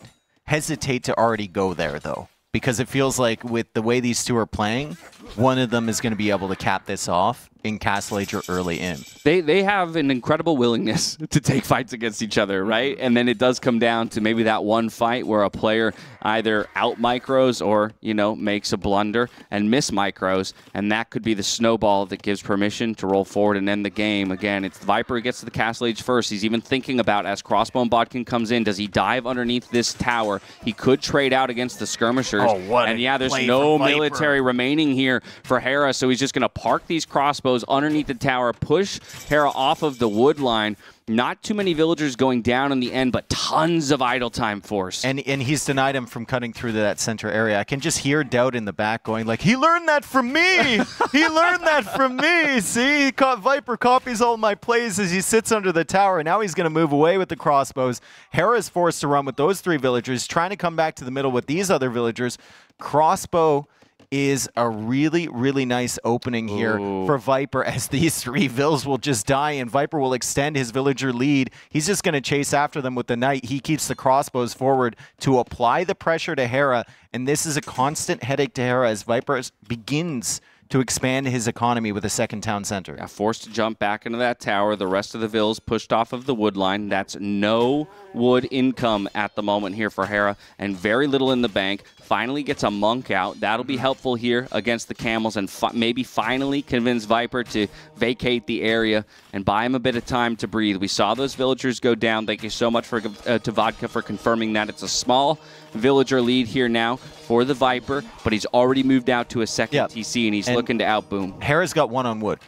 hesitate to already go there, though, because it feels like with the way these two are playing, one of them is going to be able to cap this off in Castle Age or early in. They have an incredible willingness to take fights against each other, right? And then it does come down to maybe that one fight where a player either out micros or, you know, makes a blunder and miss micros, and that could be the snowball that gives permission to roll forward and end the game. Again, it's the Viper who gets to the Castle Age first. He's even thinking about, as Crossbone Bodkin comes in, does he dive underneath this tower? He could trade out against the skirmishers. Oh, what and yeah, there's no military remaining here for Hera, so he's just going to park these crossbows underneath the tower, push Hera off of the wood line. Not too many villagers going down in the end, but tons of idle time force. And he's denied him from cutting through to that center area. I can just hear DauT in the back going like, he learned that from me! He learned that from me! See, Viper copies all my plays as he sits under the tower, and now he's going to move away with the crossbows. Hera is forced to run with those 3 villagers, trying to come back to the middle with these other villagers. Crossbow is a really, really nice opening here for Viper, as these 3 vills will just die, and Viper will extend his villager lead. He's just going to chase after them with the knight. He keeps the crossbows forward to apply the pressure to Hera, and this is a constant headache to Hera as Viper begins to expand his economy with a second town center. Yeah, forced to jump back into that tower. The rest of the vills pushed off of the wood line. That's no wood income at the moment here for Hera, and very little in the bank. Finally gets a monk out. That'll be helpful here against the camels, and maybe finally convince Viper to vacate the area and buy him a bit of time to breathe. We saw those villagers go down. Thank you so much for to Vodka for confirming that. It's a small villager lead here now for the Viper, but he's already moved out to a second TC, and he's looking to outboom. Hera's got 1 on wood,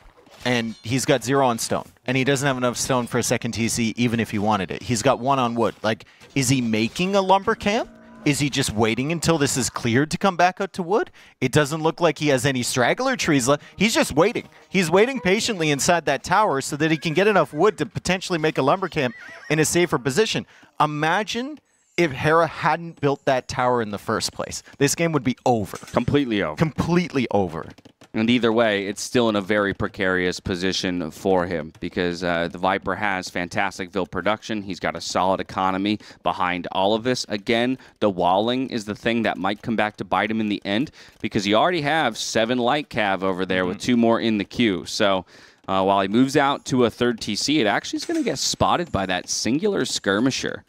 and he's got 0 on stone, and he doesn't have enough stone for a second TC even if he wanted it. He's got 1 on wood. Like, is he making a lumber camp? Is he just waiting until this is cleared to come back out to wood? It doesn't look like he has any straggler trees left. He's just waiting. He's waiting patiently inside that tower so that he can get enough wood to potentially make a lumber camp in a safer position. Imagine if Hera hadn't built that tower in the first place. This game would be over. Completely over. Completely over. And either way, it's still in a very precarious position for him because the Viper has fantastic Vil production. He's got a solid economy behind all of this. Again, the walling is the thing that might come back to bite him in the end because you already have 7 light cav over there with 2 more in the queue. So while he moves out to a 3rd TC, it actually is going to get spotted by that singular skirmisher.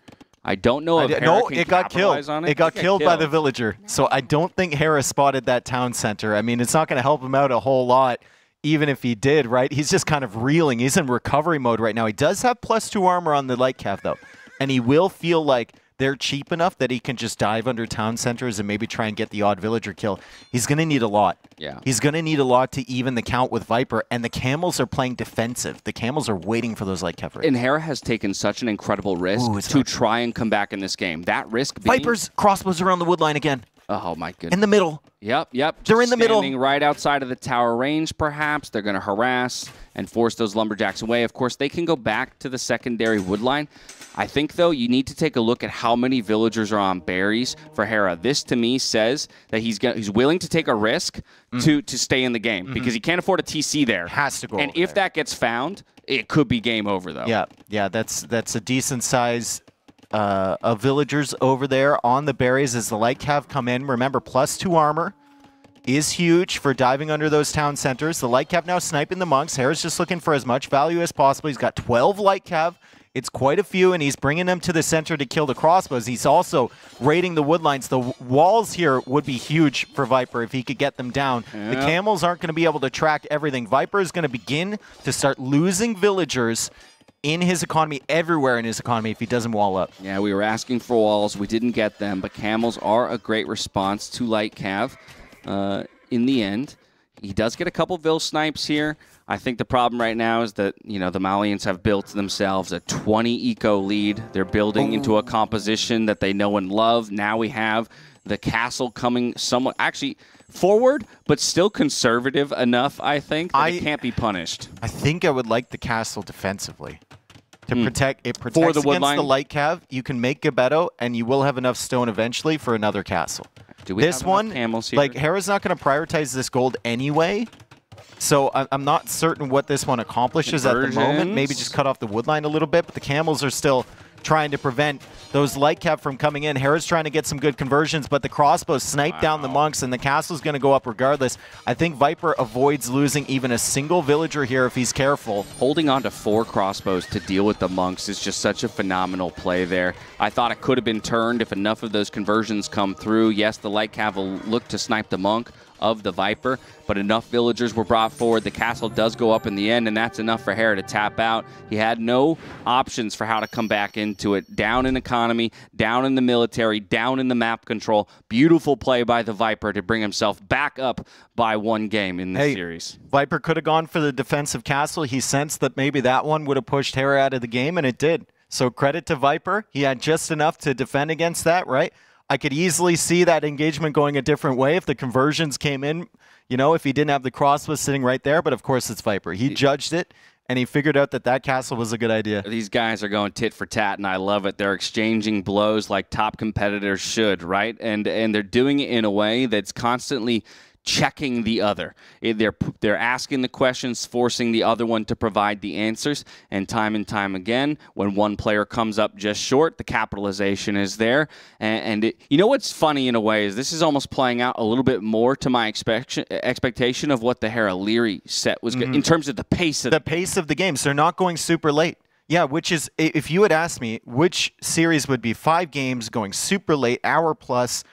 I don't know if Hera can it got killed. on it. It got killed by the villager. So I don't think Hera spotted that town center. I mean, it's not going to help him out a whole lot, even if he did, right? He's just kind of reeling. He's in recovery mode right now. He does have +2 armor on the light cav, though. And he will feel like they're cheap enough that he can just dive under town centers and maybe try and get the odd villager kill. He's going to need a lot. Yeah. He's going to need a lot to even the count with Viper, and the Camels are playing defensive. The Camels are waiting for those light cav raids. And Hera has taken such an incredible risk to try and come back in this game. That risk being... Viper's crossbows around the wood line again. Oh, my goodness. In the middle. Yep. They're in the middle. Standing right outside of the tower range, perhaps. They're going to harass and force those lumberjacks away. Of course, they can go back to the secondary wood line. I think, though, you need to take a look at how many villagers are on berries for Hera. This, to me, says that he's willing to take a risk to stay in the game because he can't afford a TC there. Has to go And if that gets found, it could be game over, though. Yeah, that's a decent size of villagers over there on the berries as the light cav come in. Remember, +2 armor is huge for diving under those town centers. The light cav now sniping the monks. Hera's just looking for as much value as possible. He's got 12 light cav. It's quite a few, and he's bringing them to the center to kill the crossbows. He's also raiding the wood lines. The walls here would be huge for Viper if he could get them down. Yeah. The camels aren't going to be able to track everything. Viper is going to begin to start losing villagers in his economy, everywhere in his economy, if he doesn't wall up. Yeah, we were asking for walls. We didn't get them, but camels are a great response to light cav in the end. He does get a couple Vil snipes here. I think the problem right now is that, the Malians have built themselves a 20 eco lead. They're building into a composition that they know and love. Now we have the castle coming somewhat, actually forward, but still conservative enough, I think, that it can't be punished. I think I would like the castle defensively. To protect, it protects for the against line. The light cav. You can make Gebetto, and you will have enough stone eventually for another castle. Do we this have one, camels here? like, Hera's not going to prioritize this gold anyway. So I'm not certain what this one accomplishes at the moment. Maybe just cut off the wood line a little bit, but the camels are still trying to prevent those light cav from coming in. Hera's trying to get some good conversions, but the crossbows snipe down the monks, and the castle's going to go up regardless. I think Viper avoids losing even a single villager here if he's careful. Holding on to 4 crossbows to deal with the monks is just such a phenomenal play there. I thought it could have been turned if enough of those conversions come through. Yes, the light cav will look to snipe the monk of the Viper, but enough villagers were brought forward. The castle does go up in the end, and that's enough for Hera to tap out. He had no options for how to come back into it. Down in economy, down in the military, down in the map control. Beautiful play by the Viper to bring himself back up by 1 game in this series. Viper could have gone for the defensive castle. He sensed that maybe that one would have pushed Hera out of the game, and it did. So credit to Viper. He had just enough to defend against that, right? I could easily see that engagement going a different way if the conversions came in, if he didn't have the crossbow sitting right there. But of course, it's Viper. He judged it, and he figured out that castle was a good idea. These guys are going tit for tat, and I love it. They're exchanging blows like top competitors should, right? And they're doing it in a way that's constantly checking the other. They're asking the questions, forcing the other one to provide the answers, and time again, when one player comes up just short, the capitalization is there. And what's funny in a way is this is almost playing out a little bit more to my expectation of what the Hera Liereyy set was in terms of the pace of the game. So they're not going super late. Yeah, which is, if you had asked me which series would be 5 games going super late, hour plus,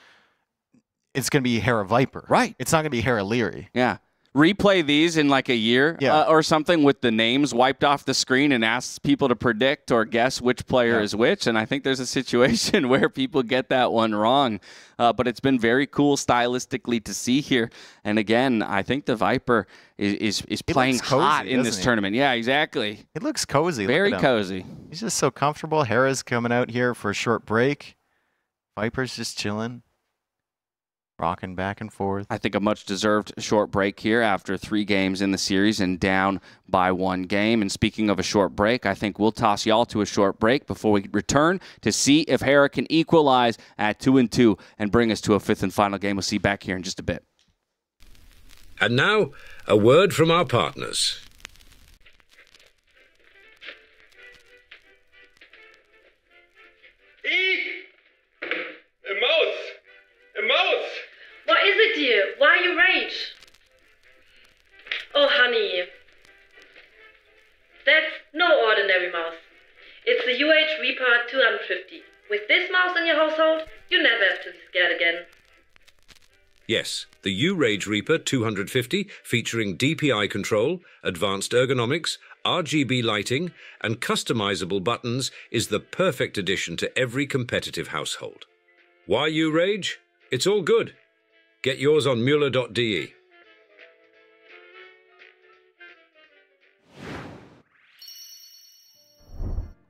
it's going to be Hera Viper. Right. It's not going to be Hera Liereyy. Yeah. Replay these in like a year or something with the names wiped off the screen and ask people to predict or guess which player is which. And I think there's a situation where people get that one wrong. But it's been very cool stylistically to see here. And again, I think the Viper is playing hot in this tournament. Yeah, exactly. It looks cozy. Very cozy. He's just so comfortable. Hera's coming out here for a short break. Viper's just chilling. Rocking back and forth. I think a much-deserved short break here after 3 games in the series and down by 1 game. And speaking of a short break, I think we'll toss y'all to a short break before we return to see if Hera can equalize at 2-2 and bring us to a 5th and final game. We'll see you back here in just a bit. And now, a word from our partners. A mouse! A mouse! What is it, dear? Why you rage? Oh, honey. That's no ordinary mouse. It's the Reaper 250. With this mouse in your household, you never have to be scared again. Yes, the U-Rage Reaper 250, featuring DPI control, advanced ergonomics, RGB lighting, and customizable buttons, is the perfect addition to every competitive household. Why U-Rage? It's all good. Get yours on Mueller.de.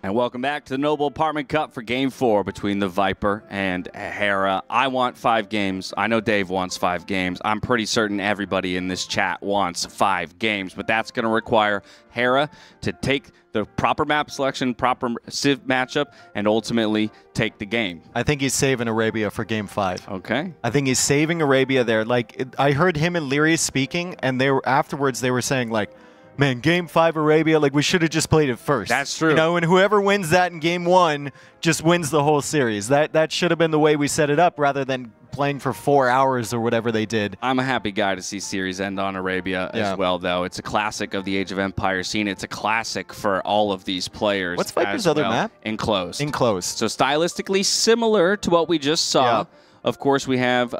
And welcome back to the Noble Apartment Cup for Game 4 between the Viper and Hera. I want 5 games. I know Dave wants 5 games. I'm pretty certain everybody in this chat wants 5 games, but that's going to require Hera to take the proper map selection, proper Civ matchup, and ultimately take the game. I think he's saving Arabia for Game 5. Okay. I think he's saving Arabia there. Like, I heard him and Liereyy speaking, and afterwards they were saying, like, man, Game 5 Arabia, like, we should have just played it first. That's true. You know, and whoever wins that in Game 1 just wins the whole series. That should have been the way we set it up rather than playing for 4 hours or whatever they did. I'm a happy guy to see series end on Arabia as well, though. It's a classic of the Age of Empires scene. It's a classic for all of these players. What's Viper's other map? Enclosed. Enclosed. So stylistically similar to what we just saw. Yeah. Of course, we have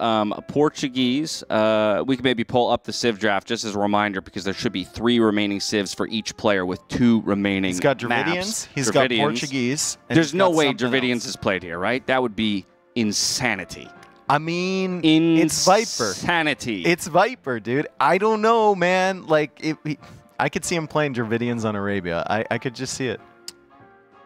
Portuguese. We can maybe pull up the Civ draft just as a reminder because there should be 3 remaining Civs for each player with 2 remaining He's got maps. Dravidians. He's got Portuguese. And There's he's no got way something Dravidians else. is played here, right? That would be insanity. I mean, it's Viper. Insanity. It's Viper, dude. I don't know, man. Like, I could see him playing Dravidians on Arabia. I could just see it.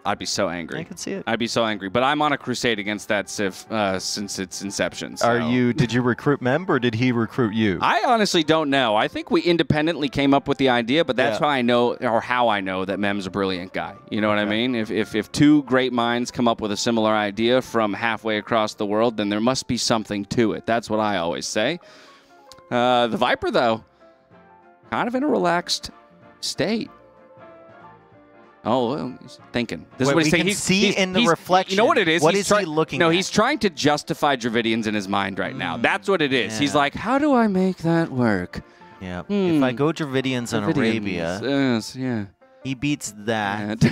I'd be so angry. I could see it. I'd be so angry. But I'm on a crusade against that Civ since its inception. So. Did you recruit Mem or did he recruit you? I honestly don't know. I think we independently came up with the idea, but that's how I know, or how I know that Mem's a brilliant guy. You know what I mean? If 2 great minds come up with a similar idea from halfway across the world, then there must be something to it. That's what I always say. The Viper, though, kind of in a relaxed state. Oh, he's thinking. This is what he's thinking. We can see in the reflection. You know what it is? What is he looking at? No, he's trying to justify Dravidians in his mind right now. That's what it is. Yeah. He's like, how do I make that work? Yeah. If I go Dravidians on Arabia, he beats that.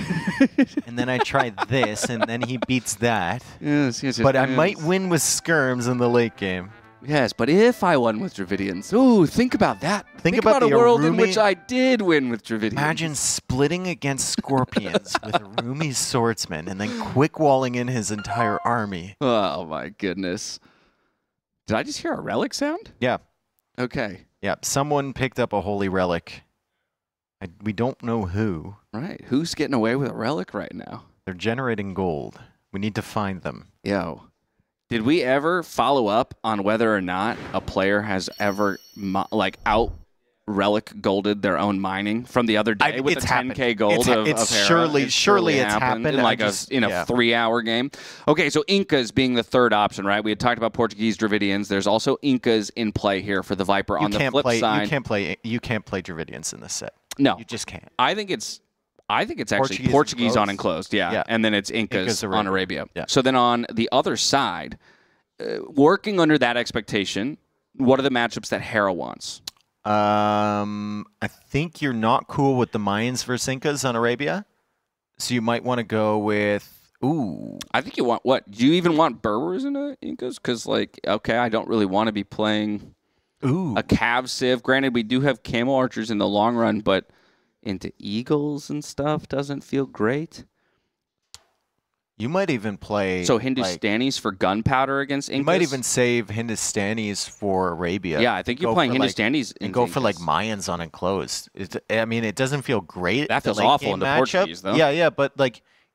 And then I try this, and then he beats that. Yes. But I might win with skirms in the late game. Yes, but if I won with Dravidians, ooh, think about that. Think about a world in which I did win with Dravidians. Imagine splitting against Scorpions with Arumi's swordsman and then quick walling in his entire army. Oh my goodness. Did I just hear a relic sound? Yeah. Okay. Yeah, someone picked up a holy relic. We don't know who. Right. Who's getting away with a relic right now? They're generating gold. We need to find them. Yo. Did we ever follow up on whether or not a player has ever out relic golded their own mining from the other day with the 10K gold of Hera? Surely it's happened in like a 3-hour game. Okay, so Incas being the third option, right? We had talked about Portuguese Dravidians. There's also Incas in play here for the Viper. On the flip side, you can't play Dravidians in this set. No, you just can't. I think it's actually Portuguese on enclosed, and then it's Incas on Arabia. Yeah. So then on the other side, working under that expectation, what are the matchups that Hera wants? I think you're not cool with the Mayans versus Incas on Arabia, so you might want to go with. Ooh. I think you want what? Do you even want Berbers in Incas? Because I don't really want to be playing a Cav Civ. Granted, we do have Camel Archers in the long run, but into Eagles and stuff doesn't feel great. You might even play... So Hindustanis for gunpowder against Incas? You might even save Hindustanis for Arabia. Yeah, I think you're playing Hindustanis and go for Mayans on enclosed. I mean, it doesn't feel great. That feels awful in the Portuguese, though. Yeah, but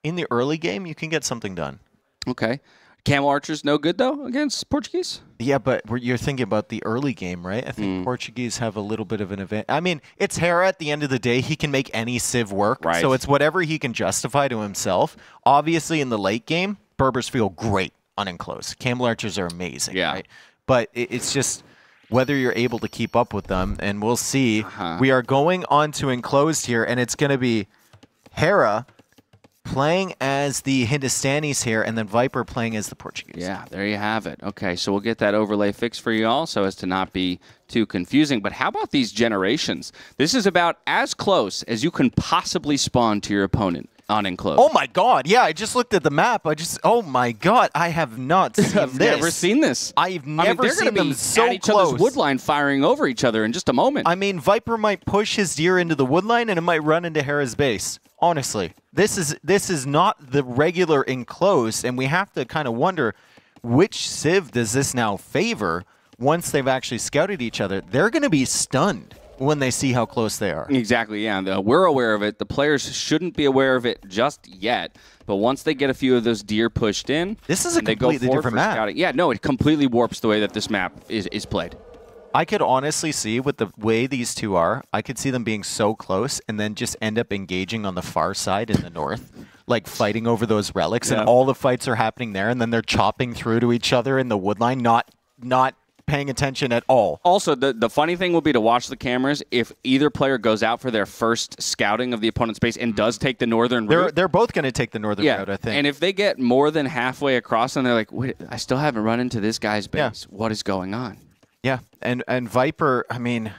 in the early game, you can get something done. Okay. Camel Archers no good, though, against Portuguese? Yeah, but you're thinking about the early game, right? I think Portuguese have a little bit of an advantage. I mean, it's Hera at the end of the day. He can make any Civ work. Right. So it's whatever he can justify to himself. Obviously, in the late game, Berbers feel great unenclosed. Camel Archers are amazing. Yeah. Right? But it's just... whether you're able to keep up with them, and we'll see. We are going on to enclosed here, and it's going to be Hera playing as the Hindustanis here, and then Viper playing as the Portuguese. Yeah, there you have it. Okay, so we'll get that overlay fixed for you all so as to not be too confusing. But how about these generations? This is about as close as you can possibly spawn to your opponent on enclosed. Oh my god, yeah, I just looked at the map. Oh my god, I have not seen I've never seen this. I've never seen them so at each close. Other's woodline firing over each other in just a moment. I mean, Viper might push his deer into the woodline and it might run into Hera's base. Honestly, this is not the regular enclosed, and we have to kind of wonder which civ does this now favor once they've actually scouted each other. They're going to be stunned when they see how close they are. Exactly, yeah. We're aware of it. The players shouldn't be aware of it just yet. But once they get a few of those deer pushed in, this is a completely different map. Scouting. Yeah, no, it completely warps the way that this map is played. I could honestly see, with the way these two are, I could see them being so close and then just end up engaging on the far side in the north, like fighting over those relics, and all the fights are happening there, and then they're chopping through to each other in the woodline, not paying attention at all. Also, the funny thing will be to watch the cameras if either player goes out for their first scouting of the opponent's base and does take the northern route. They're both going to take the northern route, I think. And if they get more than halfway across and they're like, wait, I still haven't run into this guy's base. Yeah. What is going on? Yeah, and Viper, I mean,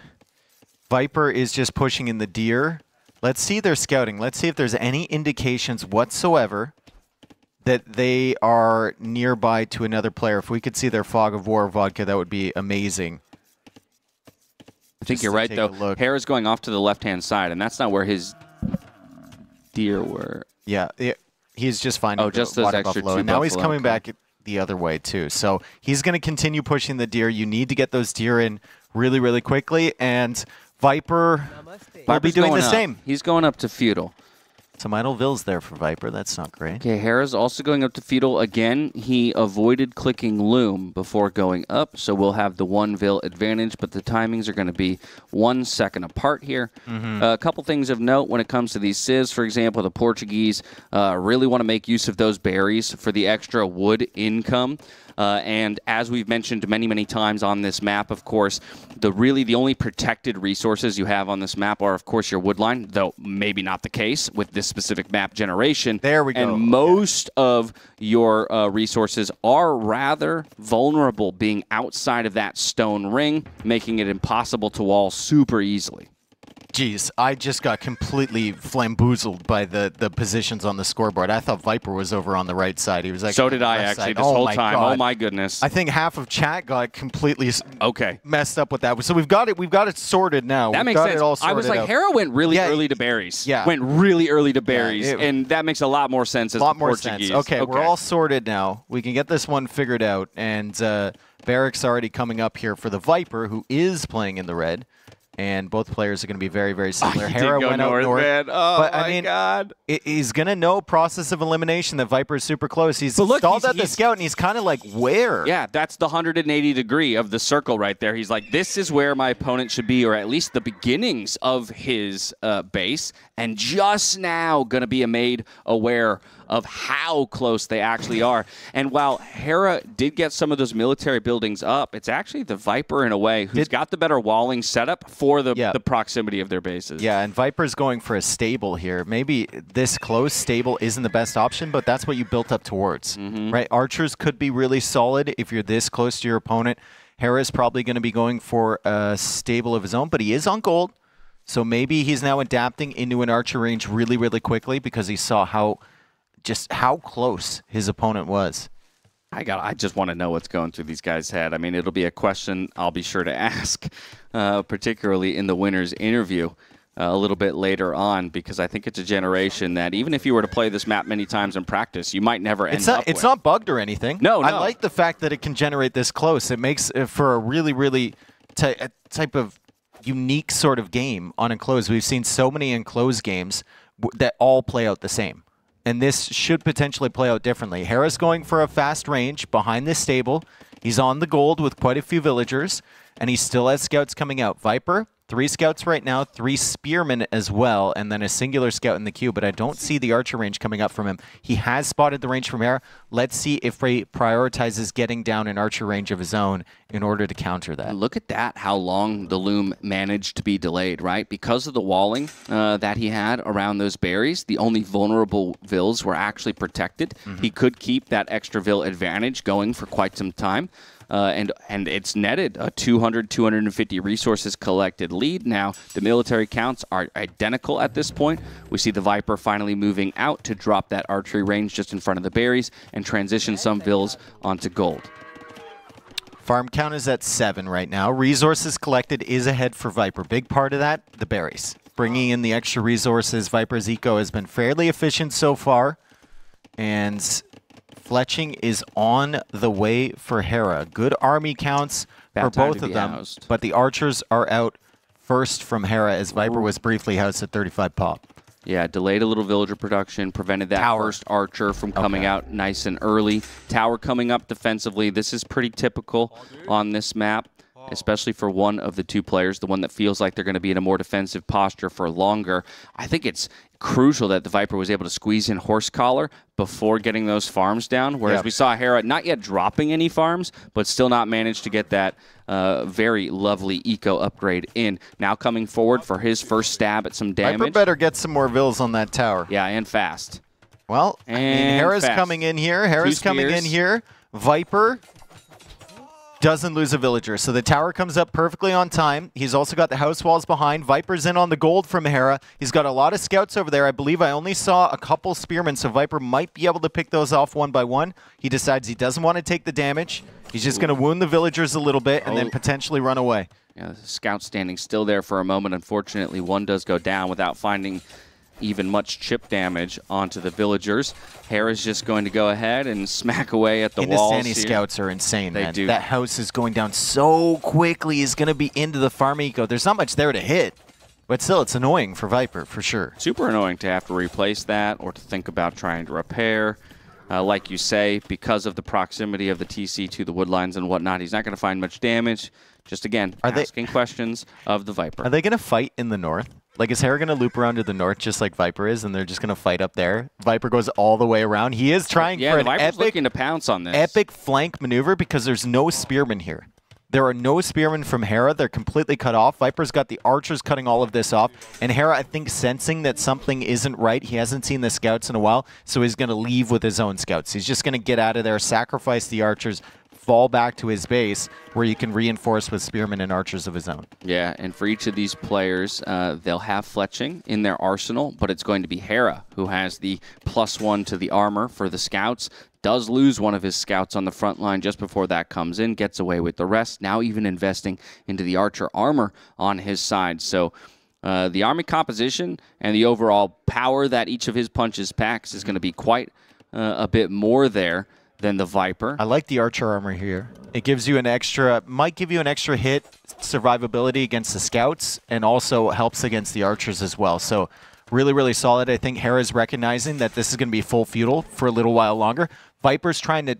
Viper is just pushing in the deer. Let's see their scouting. Let's see if there's any indications whatsoever that they are nearby to another player. If we could see their fog of war vodka, that would be amazing. I think you're right, though. Hera's going off to the left-hand side, and that's not where his deer were. Yeah, he's just finding just the those water extra buffalo. two And now he's buffalo. coming back the other way, too. So he's going to continue pushing the deer. You need to get those deer in really, really quickly, and Viper will be doing the same. He's going up to feudal. Some idle vills there for Viper. That's not great. Okay, Hera's also going up to feudal. Again, he avoided clicking loom before going up, so we'll have the one vill advantage, but the timings are going to be 1 second apart here. A couple things of note when it comes to these civs. For example, the Portuguese really want to make use of those berries for the extra wood income. And as we've mentioned many, many times on this map, of course, the only protected resources you have on this map are, of course, your woodline, though maybe not the case with this specific map generation. There we go. And most of your resources are rather vulnerable, being outside of that stone ring, making it impossible to wall super easily. Jeez, I just got completely flamboozled by the positions on the scoreboard. I thought Viper was over on the right side. He was like, so did I, actually, this whole time. God. Oh my goodness! I think half of chat got completely messed up with that. So we've got it sorted now. That makes sense. I was like, Hera went really early to berries. Yeah, went really early to berries, and that makes a lot more sense as the Portuguese. Okay, we're all sorted now. We can get this one figured out, and Barrick's already coming up here for the Viper, who is playing in the red. And both players are going to be very, very similar. Hera went out north. Man. Oh, but, my God. He's going to know process of elimination that Viper is super close. He's stalled at the scout, and he's kind of like, where? Yeah, that's the 180 degree of the circle right there. He's like, this is where my opponent should be, or at least the beginnings of his base, and just now going to be made aware of how close they actually are. And while Hera did get some of those military buildings up, it's actually the Viper, in a way, who's got the better walling setup for the proximity of their bases. Yeah, and Viper's going for a stable here. Maybe this close stable isn't the best option, but that's what you built up towards, right? Archers could be really solid if you're this close to your opponent. Hera's probably going to be going for a stable of his own, but he is on gold. So maybe he's now adapting into an archer range really, really quickly because he saw how close his opponent was. I just want to know what's going through these guys' head. I mean, it'll be a question I'll be sure to ask, particularly in the winner's interview a little bit later on, because I think it's a generation that even if you were to play this map many times in practice, you might never end up with. It's not bugged or anything. No. I like the fact that it can generate this close. It makes for a really, really type of unique sort of game on enclosed. We've seen so many enclosed games that all play out the same. And this should potentially play out differently. Hera's going for a fast range behind this stable. He's on the gold with quite a few villagers, and he still has scouts coming out. Viper 3 scouts right now, 3 spearmen as well, and then a singular scout in the queue, but I don't see the archer range coming up from him. He has spotted the range from Hera. Let's see if he prioritizes getting down an archer range of his own in order to counter that. Look at that, how long the loom managed to be delayed, right? Because of the walling that he had around those berries, the only vulnerable vills were actually protected. He could keep that extra vill advantage going for quite some time. And it's netted a 200, 250 resources collected lead. Now, the military counts are identical at this point. We see the Viper finally moving out to drop that archery range just in front of the berries and transition some vills onto gold. Farm count is at 7 right now. Resources collected is ahead for Viper. Big part of that, the berries. Bringing in the extra resources. Viper's eco has been fairly efficient so far. And fletching is on the way for Hera. Good army counts for both of them, but the archers are out first from Hera as Viper was briefly housed at 35 pop. Yeah, delayed a little villager production, prevented that first archer from coming out nice and early. Tower coming up defensively. This is pretty typical on this map, especially for one of the 2 players, the one that feels like they're going to be in a more defensive posture for longer. I think it's crucial that the Viper was able to squeeze in horse collar before getting those farms down, whereas we saw Hera not yet dropping any farms, but still not managed to get that very lovely eco upgrade in. Now coming forward for his first stab at some damage. Viper better get some more vills on that tower. Yeah, and fast. Well, I mean, Hera's coming in here. Hera's coming in here. Viper doesn't lose a villager, so the tower comes up perfectly on time. He's also got the house walls behind. Viper's in on the gold from Hera. He's got a lot of scouts over there. I believe I only saw a couple spearmen, so Viper might be able to pick those off one by one. He decides he doesn't want to take the damage. He's just going to wound the villagers a little bit and then potentially run away. Yeah, the scout standing still there for a moment. Unfortunately, one does go down without finding even much chip damage onto the villagers. Hera's just going to go ahead and smack away at the walls. Hindustani scouts are insane, man. They do. That house is going down so quickly. He's going to be into the farm eco. There's not much there to hit, but still, it's annoying for Viper, for sure. Super annoying to have to replace that or to think about trying to repair. Like you say, because of the proximity of the TC to the woodlines and whatnot, he's not going to find much damage. Just, again, asking questions of the Viper. Are they going to fight in the north? Like, is Hera going to loop around to the north just like Viper is, and they're just going to fight up there? Viper goes all the way around. He is trying for an looking to pounce on this. Epic flank maneuver because there's no spearmen here. There are no spearmen from Hera. They're completely cut off. Viper's got the archers cutting all of this off. And Hera, I think, sensing that something isn't right. He hasn't seen the scouts in a while, so he's going to leave with his own scouts. He's just going to get out of there, sacrifice the archers, fall back to his base where you can reinforce with spearmen and archers of his own. Yeah, and for each of these players, they'll have fletching in their arsenal, but it's going to be Hera who has the +1 to the armor for the scouts. Does lose one of his scouts on the front line just before that comes in, gets away with the rest, now even investing into the archer armor on his side. So the army composition and the overall power that each of his punches packs is going to be quite a bit more there than the Viper. I like the archer armor here. It gives you an extra, might give you an extra hit survivability against the scouts and also helps against the archers as well. So really, really solid. I think Hera's recognizing that this is going to be full feudal for a little while longer. Viper's trying to,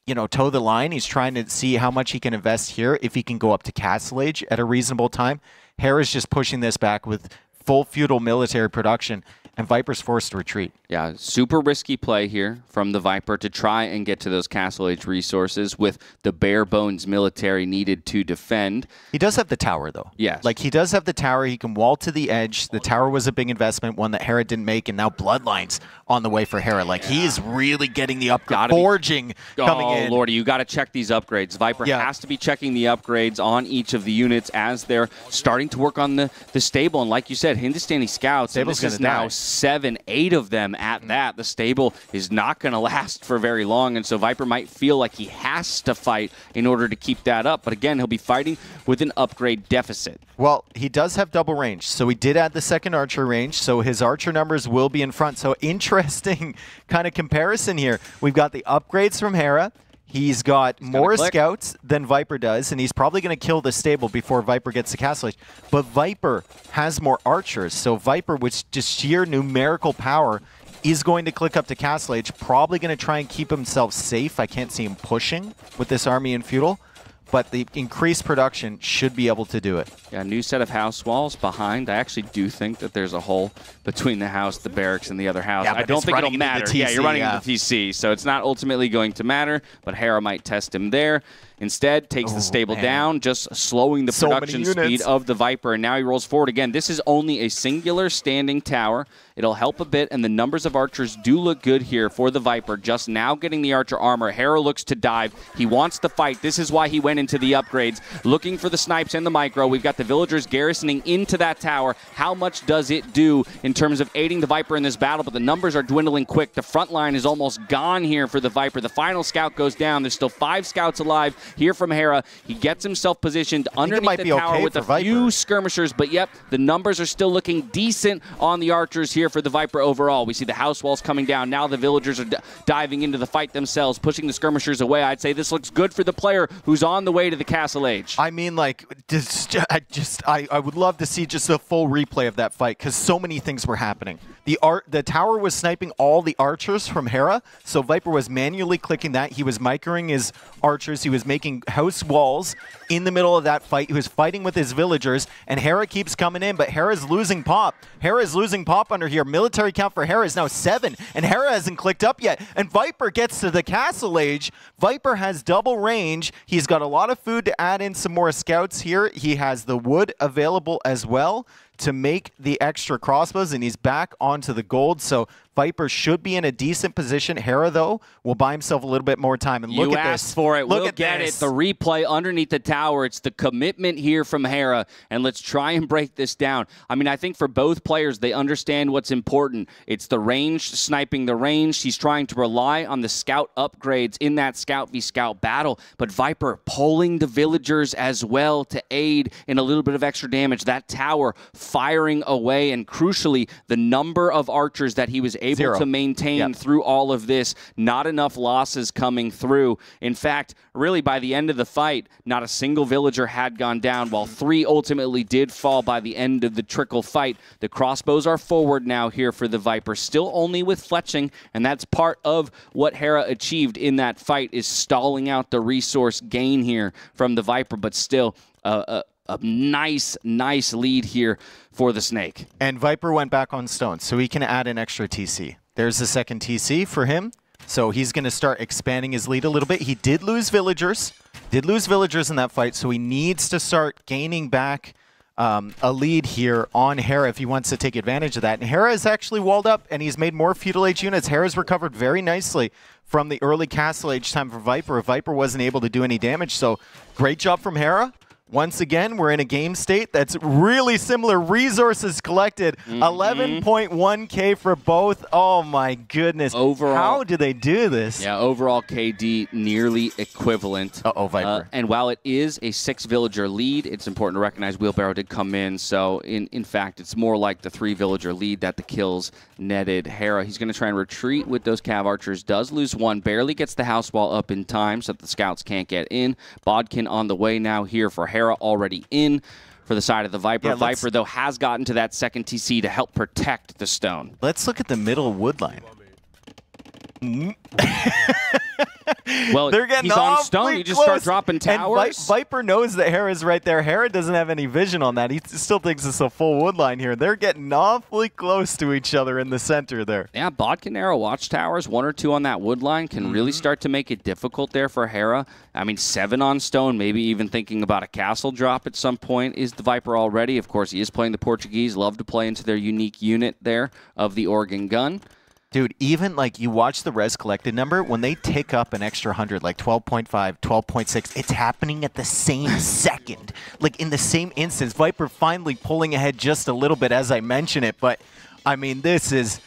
you know, toe the line. He's trying to see how much he can invest here if he can go up to Castle Age at a reasonable time. Hera's just pushing this back with full feudal military production, and Viper's forced to retreat. Yeah, super risky play here from the Viper to try and get to those Castle Age resources with the bare bones military needed to defend. He does have the tower, though. Yes. Like, he does have the tower. He can wall to the edge. The tower was a big investment, one that Hera didn't make, and now Bloodlines on the way for Hera. Like, he is really getting the upgrade. Forging coming in. Oh, Lordy, you got to check these upgrades. Viper has to be checking the upgrades on each of the units as they're starting to work on the stable. And like you said, Hindustani scouts, and this is now 7, 8 of them at that. The stable is not going to last for very long, and so Viper might feel like he has to fight in order to keep that up. But again, he'll be fighting with an upgrade deficit. Well, he does have double range, so he did add the second archer range, so his archer numbers will be in front. So interesting kind of comparison here. We've got the upgrades from Hera. He's got more scouts than Viper does, and he's probably going to kill the stable before Viper gets to Castle Age. But Viper has more archers, so Viper, with just sheer numerical power, is going to click up to Castle Age, probably going to try and keep himself safe. I can't see him pushing with this army in feudal, but the increased production should be able to do it. Yeah, new set of house walls behind. I actually do think that there's a hole between the house, the barracks, and the other house. Yeah, I don't think it'll matter. TC, yeah, you're running into TC, so it's not ultimately going to matter, but Hera might test him there. Instead, takes the stable down, just slowing the production speed of the Viper, and now he rolls forward again. This is only a singular standing tower. It'll help a bit, and the numbers of archers do look good here for the Viper. Just now getting the archer armor. Hera looks to dive. He wants to fight. This is why he went into the upgrades, looking for the snipes and the micro. We've got the villagers garrisoning into that tower. How much does it do in terms of aiding the Viper in this battle? But the numbers are dwindling quick. The front line is almost gone here for the Viper. The final scout goes down. There's still 5 scouts alive here from Hera. He gets himself positioned underneath the tower with a few skirmishers, but yep, the numbers are still looking decent on the archers here for the Viper overall. We see the house walls coming down. Now the villagers are diving into the fight themselves, pushing the skirmishers away. I'd say this looks good for the player who's on the way to the Castle Age. I mean, like, I would love to see just a full replay of that fight because so many things were happening. The tower was sniping all the archers from Hera, so Viper was manually clicking that. He was microing his archers. He was making house walls in the middle of that fight. He was fighting with his villagers, and Hera keeps coming in, but Hera's losing pop. Hera's losing pop under here. Military count for Hera is now 7, and Hera hasn't clicked up yet. And Viper gets to the Castle Age. Viper has double range. He's got a lot of food to add in some more scouts here. He has the wood available as well to make the extra crossbows, and he's back onto the gold. So Viper should be in a decent position. Hera, though, will buy himself a little bit more time. And look at this. You asked for it. We'll get it. The replay underneath the tower. It's the commitment here from Hera. And let's try and break this down. I mean, I think for both players, they understand what's important. It's the range, sniping the range. He's trying to rely on the scout upgrades in that scout v scout battle. But Viper pulling the villagers as well to aid in a little bit of extra damage. That tower firing away. And crucially, the number of archers that he was able to maintain through all of this. Not enough losses coming through. In fact, really by the end of the fight, not a single villager had gone down, while 3 ultimately did fall by the end of the trickle fight. The crossbows are forward now here for the Viper, still only with fletching, and that's part of what Hera achieved in that fight, is stalling out the resource gain here from the Viper, but still a nice lead here for the Snake. And Viper went back on stone, so he can add an extra TC. There's the second TC for him, so he's going to start expanding his lead a little bit. He did lose villagers in that fight, so he needs to start gaining back a lead here on Hera if he wants to take advantage of that. And Hera is actually walled up, and he's made more feudal age units. Hera's recovered very nicely from the early Castle Age time for Viper. Viper wasn't able to do any damage, so great job from Hera. Once again, we're in a game state that's really similar. Resources collected, 11.1K for both. Oh my goodness. Overall, how do they do this? Yeah, overall KD nearly equivalent. Uh-oh, Viper. And while it is a 6-villager lead, it's important to recognize Wheelbarrow did come in. So, in fact, it's more like the 3-villager lead that the kills netted. Hera, he's going to try and retreat with those Cav Archers. Does lose 1, barely gets the house wall up in time so that the scouts can't get in. Bodkin on the way now here for Hera, already in for the side of the Viper. Yeah, Viper, though, has gotten to that second TC to help protect the stone. Let's look at the middle wood line. Well, they're getting he's on stone. You just start dropping towers. And Viper knows that Hera's right there. Hera doesn't have any vision on that. He still thinks it's a full wood line here. They're getting awfully close to each other in the center there. Yeah, Bodkin Arrow watchtowers, 1 or 2 on that wood line can really start to make it difficult there for Hera. I mean, 7 on stone, maybe even thinking about a castle drop at some point is the Viper already. Of course, he is playing the Portuguese. Love to play into their unique unit there of the Organ Gun. Dude, even like you watch the res collected number, when they take up an extra 100, like 12.5, 12.6, it's happening at the same second. Like in the same instance. Viper finally pulling ahead just a little bit as I mention it, but I mean, this has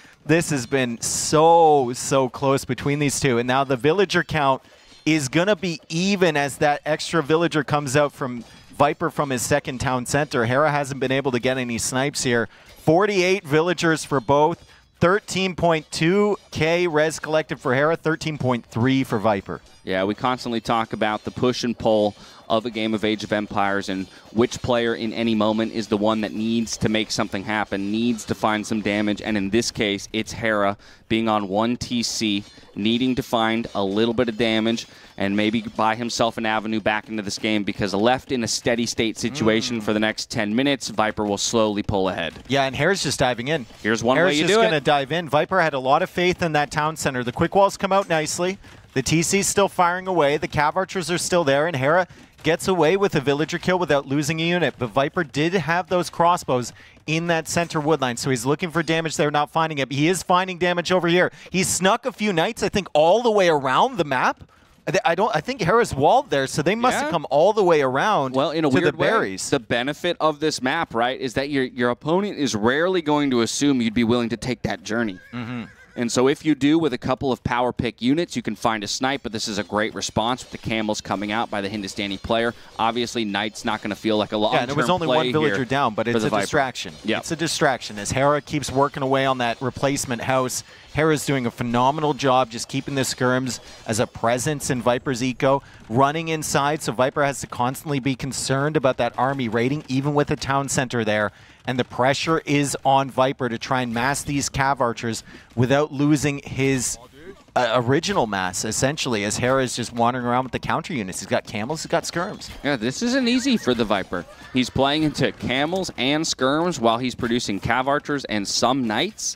been so close between these two. And now the villager count is going to be even as that extra villager comes out from Viper from his second town center. Hera hasn't been able to get any snipes here. 48 villagers for both. 13.2K res collected for Hera, 13.3 for Viper. Yeah, we constantly talk about the push and pull of a game of Age of Empires and which player in any moment is the one that needs to make something happen, needs to find some damage, and in this case, it's Hera being on 1 TC, needing to find a little bit of damage and maybe buy himself an avenue back into this game, because left in a steady state situation for the next 10 minutes, Viper will slowly pull ahead. Yeah, and Hera's just diving in. Here's one way you do it. Hera's just going to dive in. Viper had a lot of faith in that town center. The quick walls come out nicely. The TC's still firing away. The Cav Archers are still there, and Hera gets away with a villager kill without losing a unit. But Viper did have those crossbows in that center wood line, so he's looking for damage there, not finding it. But he is finding damage over here. He snuck a few knights, I think, all the way around the map. I think Hera's walled there, so they must have come all the way around in a to weird the berries. Way, the benefit of this map, right, is that your opponent is rarely going to assume you'd be willing to take that journey. And so if you do with a couple of power pick units, you can find a snipe, but this is a great response with the camels coming out by the Hindustani player. Obviously, Knight's not going to feel like a long-term play. Yeah, and it was only one villager down, but it's a distraction. Yep. It's a distraction as Hera keeps working away on that replacement house. Hera's doing a phenomenal job just keeping the skirms as a presence in Viper's eco, running inside, so Viper has to constantly be concerned about that army raiding, even with a town center there. And the pressure is on Viper to try and mass these Cav Archers without losing his original mass, essentially, as Hera is just wandering around with the counter units. He's got camels, he's got skirms. Yeah, this isn't easy for the Viper. He's playing into camels and skirms while he's producing Cav Archers and some knights.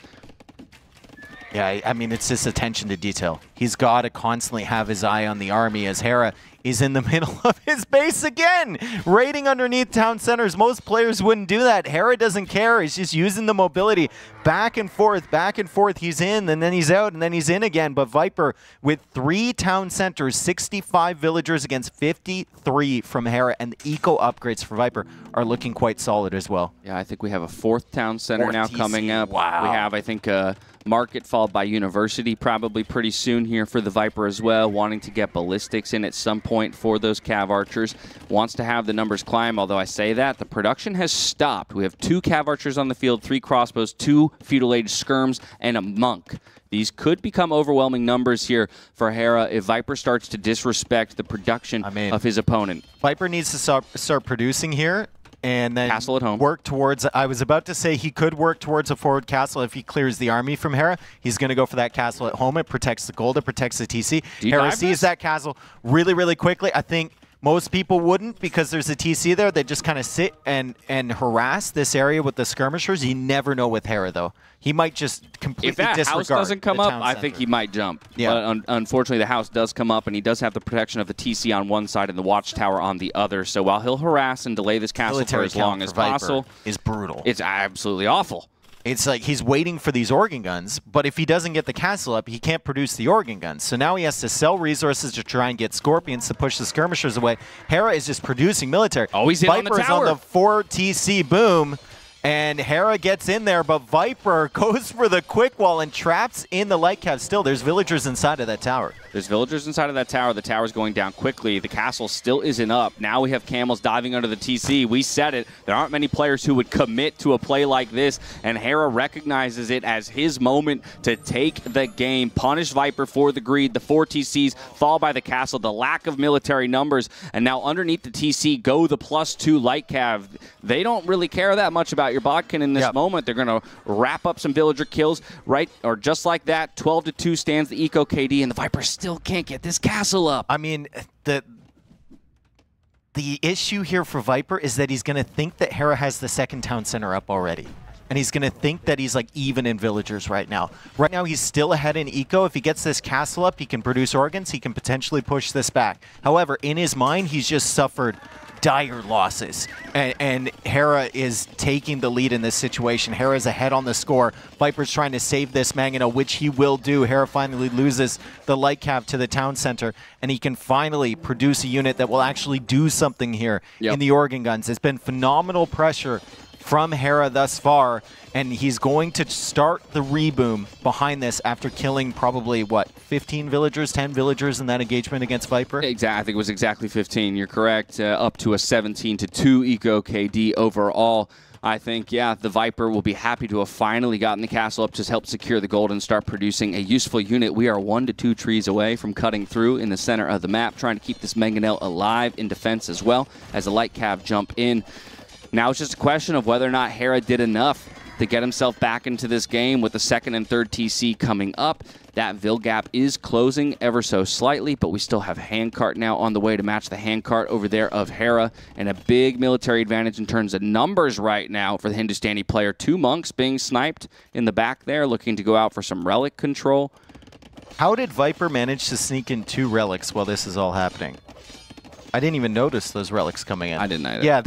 Yeah, I mean, it's just attention to detail. He's got to constantly have his eye on the army as Hera is in the middle of his base again, raiding underneath town centers. Most players wouldn't do that. Hera doesn't care. He's just using the mobility back and forth, back and forth. He's in, and then he's out, and then he's in again. But Viper, with 3 town centers, 65 villagers against 53 from Hera, and the eco upgrades for Viper are looking quite solid as well. Yeah, I think we have a 4th town center now TC. coming up. Wow. We have, I think, Market followed by University probably pretty soon here for the Viper as well, wanting to get ballistics in at some point for those Cav Archers. Wants to have the numbers climb, although I say that, the production has stopped. We have 2 Cav Archers on the field, 3 crossbows, 2 Feudal Age skirms, and a monk. These could become overwhelming numbers here for Hera if Viper starts to disrespect the production of his opponent. Viper needs to start producing here. And then castle at home. Work towards, I was about to say he could work towards a forward castle if he clears the army from Hera. He's going to go for that castle at home. It protects the gold. It protects the TC. Hera sees that castle really, really quickly. I think most people wouldn't because there's a TC there. They just kind of sit and harass this area with the skirmishers. You never know with Hera, though. He might just completely disregard. If that house doesn't come up, I think he might jump. Yeah. But unfortunately, the house does come up, and he does have the protection of the TC on one side and the watchtower on the other. So while he'll harass and delay this castle for as long as possible, is brutal. It's absolutely awful. It's like he's waiting for these organ guns, but if he doesn't get the castle up, he can't produce the organ guns. So now he has to sell resources to try and get Scorpions to push the skirmishers away. Hera is just producing military. Always in on the tower. Viper's on the 4 TC boom, and Hera gets in there, but Viper goes for the quick wall and traps in the light cav. Still, there's villagers inside of that tower. There's villagers inside of that tower. The tower's going down quickly. The castle still isn't up. Now we have camels diving under the TC. We said it. There aren't many players who would commit to a play like this, and Hera recognizes it as his moment to take the game. Punish Viper for the greed. The 4 TCs fall by the castle. The lack of military numbers. And now underneath the TC go the +2 light cav. They don't really care that much about your Bodkin in this moment. They're going to wrap up some villager kills, right? Or just like that, 12-2 stands the Eco KD, and the Viper still can't get this castle up. I mean, the issue here for Viper is that he's going to think that Hera has the 2nd town center up already. And he's going to think that he's like even in villagers right now. Right now, he's still ahead in eco. If he gets this castle up, he can produce organs. He can potentially push this back. However, in his mind, he's just suffered dire losses. And Hera is taking the lead in this situation. Hera's ahead on the score. Viper's trying to save this Mangano, which he will do. Hera finally loses the light cav to the town center, and he can finally produce a unit that will actually do something here in the organ guns. It's been phenomenal pressure from Hera thus far, and he's going to start the reboom behind this after killing probably, what, 15 villagers, 10 villagers in that engagement against Viper? Exactly. I think it was exactly 15. You're correct. Up to a 17-2 eco KD overall. I think, yeah, the Viper will be happy to have finally gotten the castle up to help secure the gold and start producing a useful unit. We are 1 to 2 trees away from cutting through in the center of the map, trying to keep this Mangonel alive in defense as well as the light cav jump in. Now it's just a question of whether or not Hera did enough to get himself back into this game with the 2nd and 3rd TC coming up. That Vil gap is closing ever so slightly, but we still have Handcart now on the way to match the Handcart over there of Hera, and a big military advantage in terms of numbers right now for the Hindustani player. 2 monks being sniped in the back there, looking to go out for some relic control. How did Viper manage to sneak in 2 relics while this is all happening? I didn't even notice those relics coming in. I didn't either. Yeah,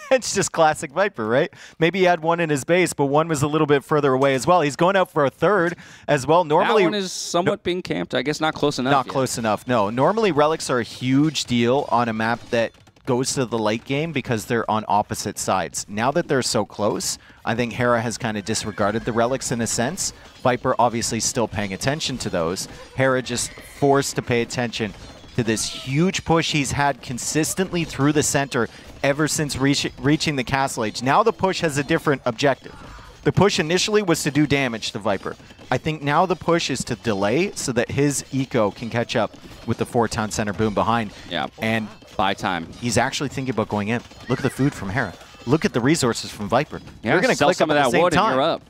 that's just classic Viper, right? Maybe he had one in his base, but one was a little bit further away as well. He's going out for a 3rd as well. Normally, that one is somewhat being camped. I guess not close enough. Not close enough, no. Normally, relics are a huge deal on a map that goes to the late game because they're on opposite sides. Now that they're so close, I think Hera has kind of disregarded the relics in a sense. Viper obviously still paying attention to those. Hera just forced to pay attention to this huge push he's had consistently through the center ever since reaching the Castle Age. Now the push has a different objective. The push initially was to do damage to Viper. I think now the push is to delay so that his eco can catch up with the 4-town center boom behind. Yeah, and buy time. He's actually thinking about going in. Look at the food from Hera. Look at the resources from Viper. Yeah, you're going to click some up of at that the same wood time. and you're up.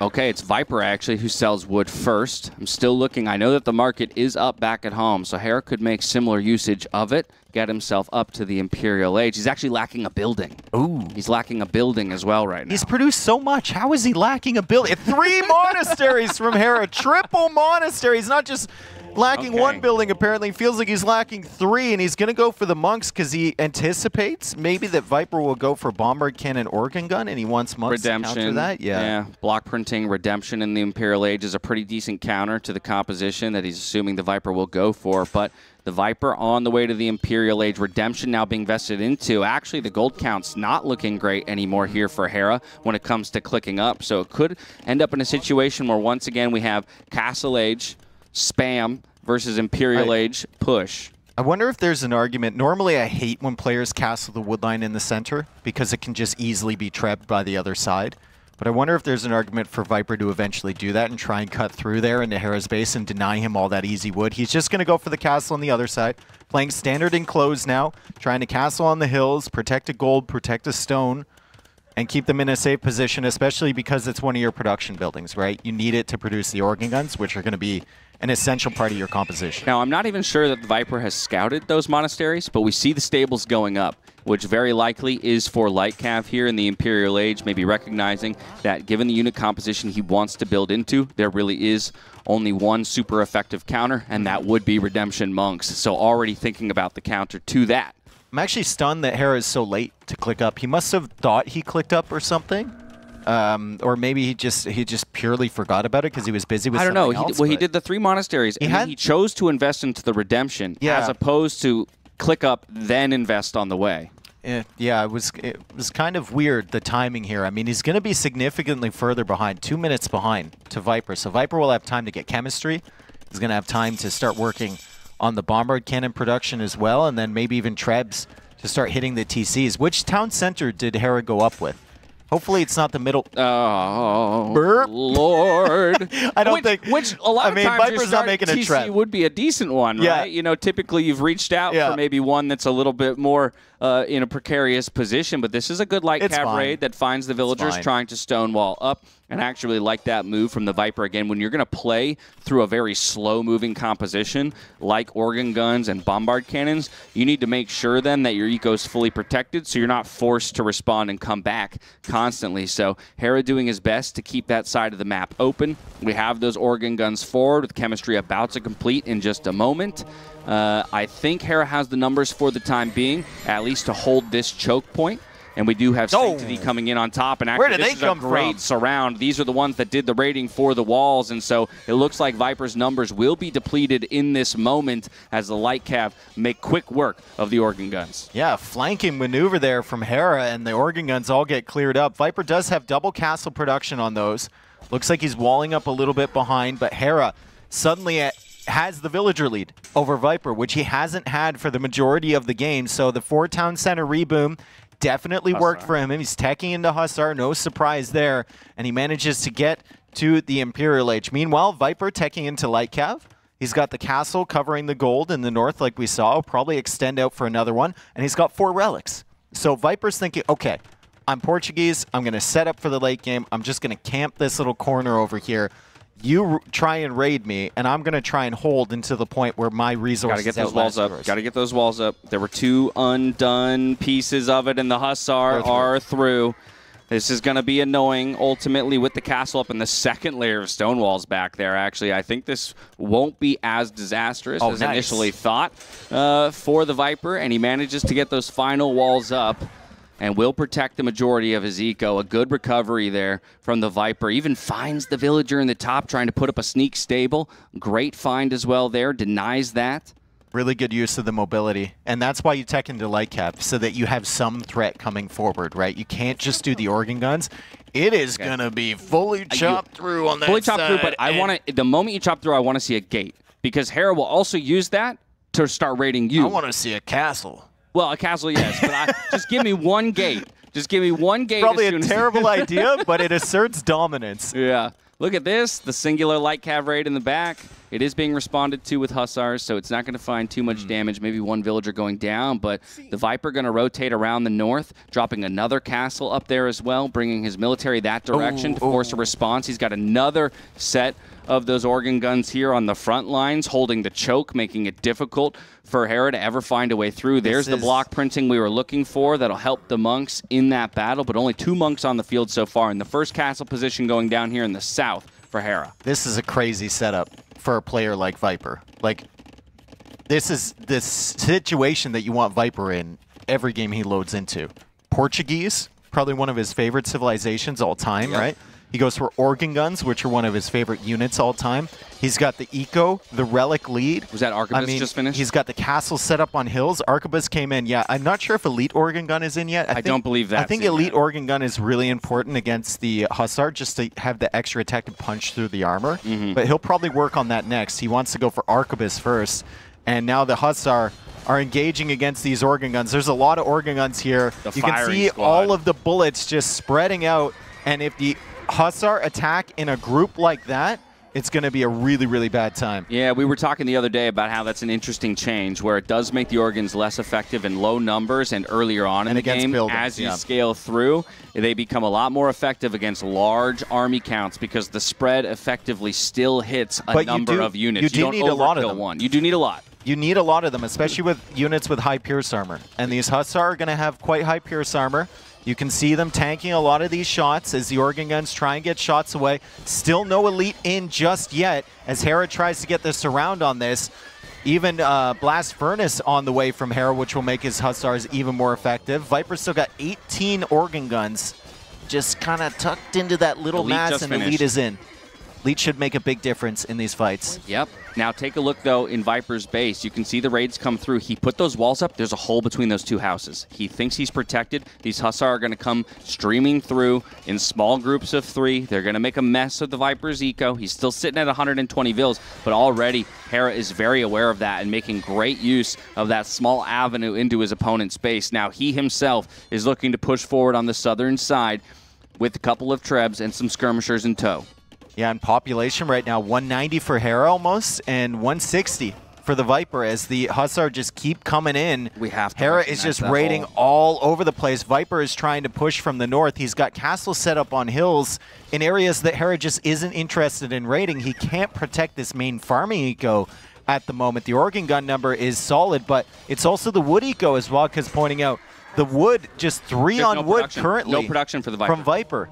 Okay, it's Viper actually who sells wood first. I'm still looking. I know that the market is up back at home, so Hera could make similar usage of it, get himself up to the Imperial Age. He's actually lacking a building. Ooh. He's lacking a building as well right now. He's produced so much. How is he lacking a building? 3 monasteries from Hera. Triple monasteries, not just lacking 1 building, apparently. Feels like he's lacking 3, and he's going to go for the monks because he anticipates maybe that Viper will go for Bombard Cannon Organ Gun, and he wants monks to counter that. Yeah. Block printing Redemption in the Imperial Age is a pretty decent counter to the composition that he's assuming the Viper will go for, but the Viper on the way to the Imperial Age. Redemption now being vested into. Actually, the gold count's not looking great anymore here for Hera when it comes to clicking up, so it could end up in a situation where once again we have Castle Age, spam, versus Imperial Age push. I wonder if there's an argument. Normally, I hate when players castle the wood line in the center because it can just easily be trapped by the other side. But I wonder if there's an argument for Viper to eventually do that and try and cut through there into Hera's base and deny him all that easy wood. He's just going to go for the castle on the other side. Playing standard enclosed now, trying to castle on the hills, protect a gold, protect a stone, and keep them in a safe position, especially because it's one of your production buildings, right? You need it to produce the organ guns, which are going to be an essential part of your composition. Now, I'm not even sure that the Viper has scouted those monasteries, but we see the stables going up, which very likely is for Light Cav here in the Imperial Age, maybe recognizing that given the unit composition he wants to build into, there really is only 1 super effective counter, and that would be Redemption Monks. So already thinking about the counter to that. I'm actually stunned that Hera is so late to click up. He must have thought he clicked up or something. Or maybe he just purely forgot about it because he was busy with something else. I don't know. He did the 3 monasteries, and he chose to invest into the Redemption as opposed to click up, then invest on the way. Yeah, it was kind of weird, the timing here. I mean, he's going to be significantly further behind, 2 minutes behind to Viper. So Viper will have time to get chemistry. He's going to have time to start working on the Bombard Cannon production as well, and then maybe even Trebs to start hitting the TCs. Which town center did Hera go up with? Hopefully it's not the middle. Oh, Burp. Lord. I don't think. Which a lot of times Viper's not making a TC trap. would be a decent one, right? You know, typically you've reached out for maybe one that's a little bit more in a precarious position, but this is a good light cav raid that finds the villagers trying to stonewall up. And I actually like that move from the Viper. Again, when you're going to play through a very slow-moving composition like organ guns and bombard cannons, you need to make sure then that your eco is fully protected so you're not forced to respond and come back constantly. So Hera doing his best to keep that side of the map open. We have those organ guns forward with chemistry about to complete in just a moment. I think Hera has the numbers for the time being, at least to hold this choke point. And we do have Sanctity coming in on top. And actually, this is a great surround. These are the ones that did the raiding for the walls. And so it looks like Viper's numbers will be depleted in this moment as the Light Cav make quick work of the organ guns. Yeah, flanking maneuver there from Hera, and the organ guns all get cleared up. Viper does have double castle production on those. Looks like he's walling up a little bit behind, but Hera suddenly has the villager lead over Viper, which he hasn't had for the majority of the game. So the 4 town center reboom definitely worked for him. He's teching into Hussar, no surprise there, and he manages to get to the Imperial Age. Meanwhile, Viper teching into Light Cav. He's got the castle covering the gold in the north like we saw. He'll probably extend out for another one, and he's got 4 relics. So Viper's thinking, okay, I'm Portuguese. I'm going to set up for the late game. I'm just going to camp this little corner over here. You try and raid me, and I'm going to try and hold into the point where my resources Got to get those walls up. Got to get those walls up. There were 2 undone pieces of it, and the Hussar are through. This is going to be annoying, ultimately, with the castle up and the second layer of stone walls back there, actually. I think this won't be as disastrous as initially thought for the Viper, and he manages to get those final walls up and will protect the majority of his eco. A good recovery there from the Viper. Even finds the villager in the top, trying to put up a sneak stable. Great find as well there. Denies that. Really good use of the mobility. And that's why you tech into Light Cav, so that you have some threat coming forward, right? You can't just do the organ guns. It is going to be fully chopped through on that Fully chopped through, but I want to, the moment you chop through, I want to see a gate. Because Hera will also use that to start raiding you. I want to see a castle. Well, a castle, yes, but just give me one gate. Just give me one gate. Probably a terrible idea, but it asserts dominance. Yeah. Look at this, the singular Light Cav raid in the back. It is being responded to with Hussars, so it's not going to find too much damage. Maybe one villager going down, but the Viper going to rotate around the north, dropping another castle up there as well, bringing his military that direction to force a response. He's got another set of those organ guns here on the front lines, holding the choke, making it difficult for Hera to ever find a way through. There's the block printing we were looking for that'll help the monks in that battle, but only 2 monks on the field so far. And the first castle position going down here in the south for Hera. This is a crazy setup for a player like Viper. Like, this is this situation that you want Viper in every game he loads into. Portuguese, probably one of his favorite civilizations all time, right? He goes for organ guns, which are one of his favorite units all time. He's got the eco, the relic lead. Was that Arquebus just finished? He's got the castle set up on hills. Arquebus came in. Yeah, I'm not sure if elite organ gun is in yet. I don't believe that. I think elite organ gun is really important against the Hussar, just to have the extra attack to punch through the armor. But he'll probably work on that next. He wants to go for Arquebus first. And now the Hussar are engaging against these organ guns. There's a lot of organ guns here. You can see all of the bullets just spreading out. And if the Hussar attack in a group like that, it's going to be a really, really bad time. Yeah, we were talking the other day about how that's an interesting change, where it does make the organs less effective in low numbers and earlier on in the game. As you scale through, they become a lot more effective against large army counts because the spread effectively still hits a number of units. You do need a lot of them. You do need a lot. You need a lot of them, especially with units with high pierce armor. And these Hussar are going to have quite high pierce armor. You can see them tanking a lot of these shots as the organ guns try and get shots away. Still no elite in just yet as Hera tries to get the surround on this. Even Blast Furnace on the way from Hera, which will make his Hussars even more effective. Viper's still got 18 organ guns just kind of tucked into that little mass, and elite is in. Elite should make a big difference in these fights. Yep. Now take a look, though, in Viper's base. You can see the raids come through. He put those walls up. There's a hole between those 2 houses. He thinks he's protected. These Hussar are going to come streaming through in small groups of 3. They're going to make a mess of the Viper's eco. He's still sitting at 120 vills, but already Hera is very aware of that and making great use of that small avenue into his opponent's base. Now he himself is looking to push forward on the southern side with a couple of trebs and some skirmishers in tow. Yeah, and population right now, 190 for Hera almost, and 160 for the Viper as the Hussar just keep coming in. Hera is just raiding all over the place. Viper is trying to push from the north. He's got castles set up on hills in areas that Hera just isn't interested in raiding. He can't protect this main farming eco at the moment. The organ gun number is solid, but it's also the wood eco as well, because pointing out the wood, just 3 on wood currently. No production for the Viper. From Viper.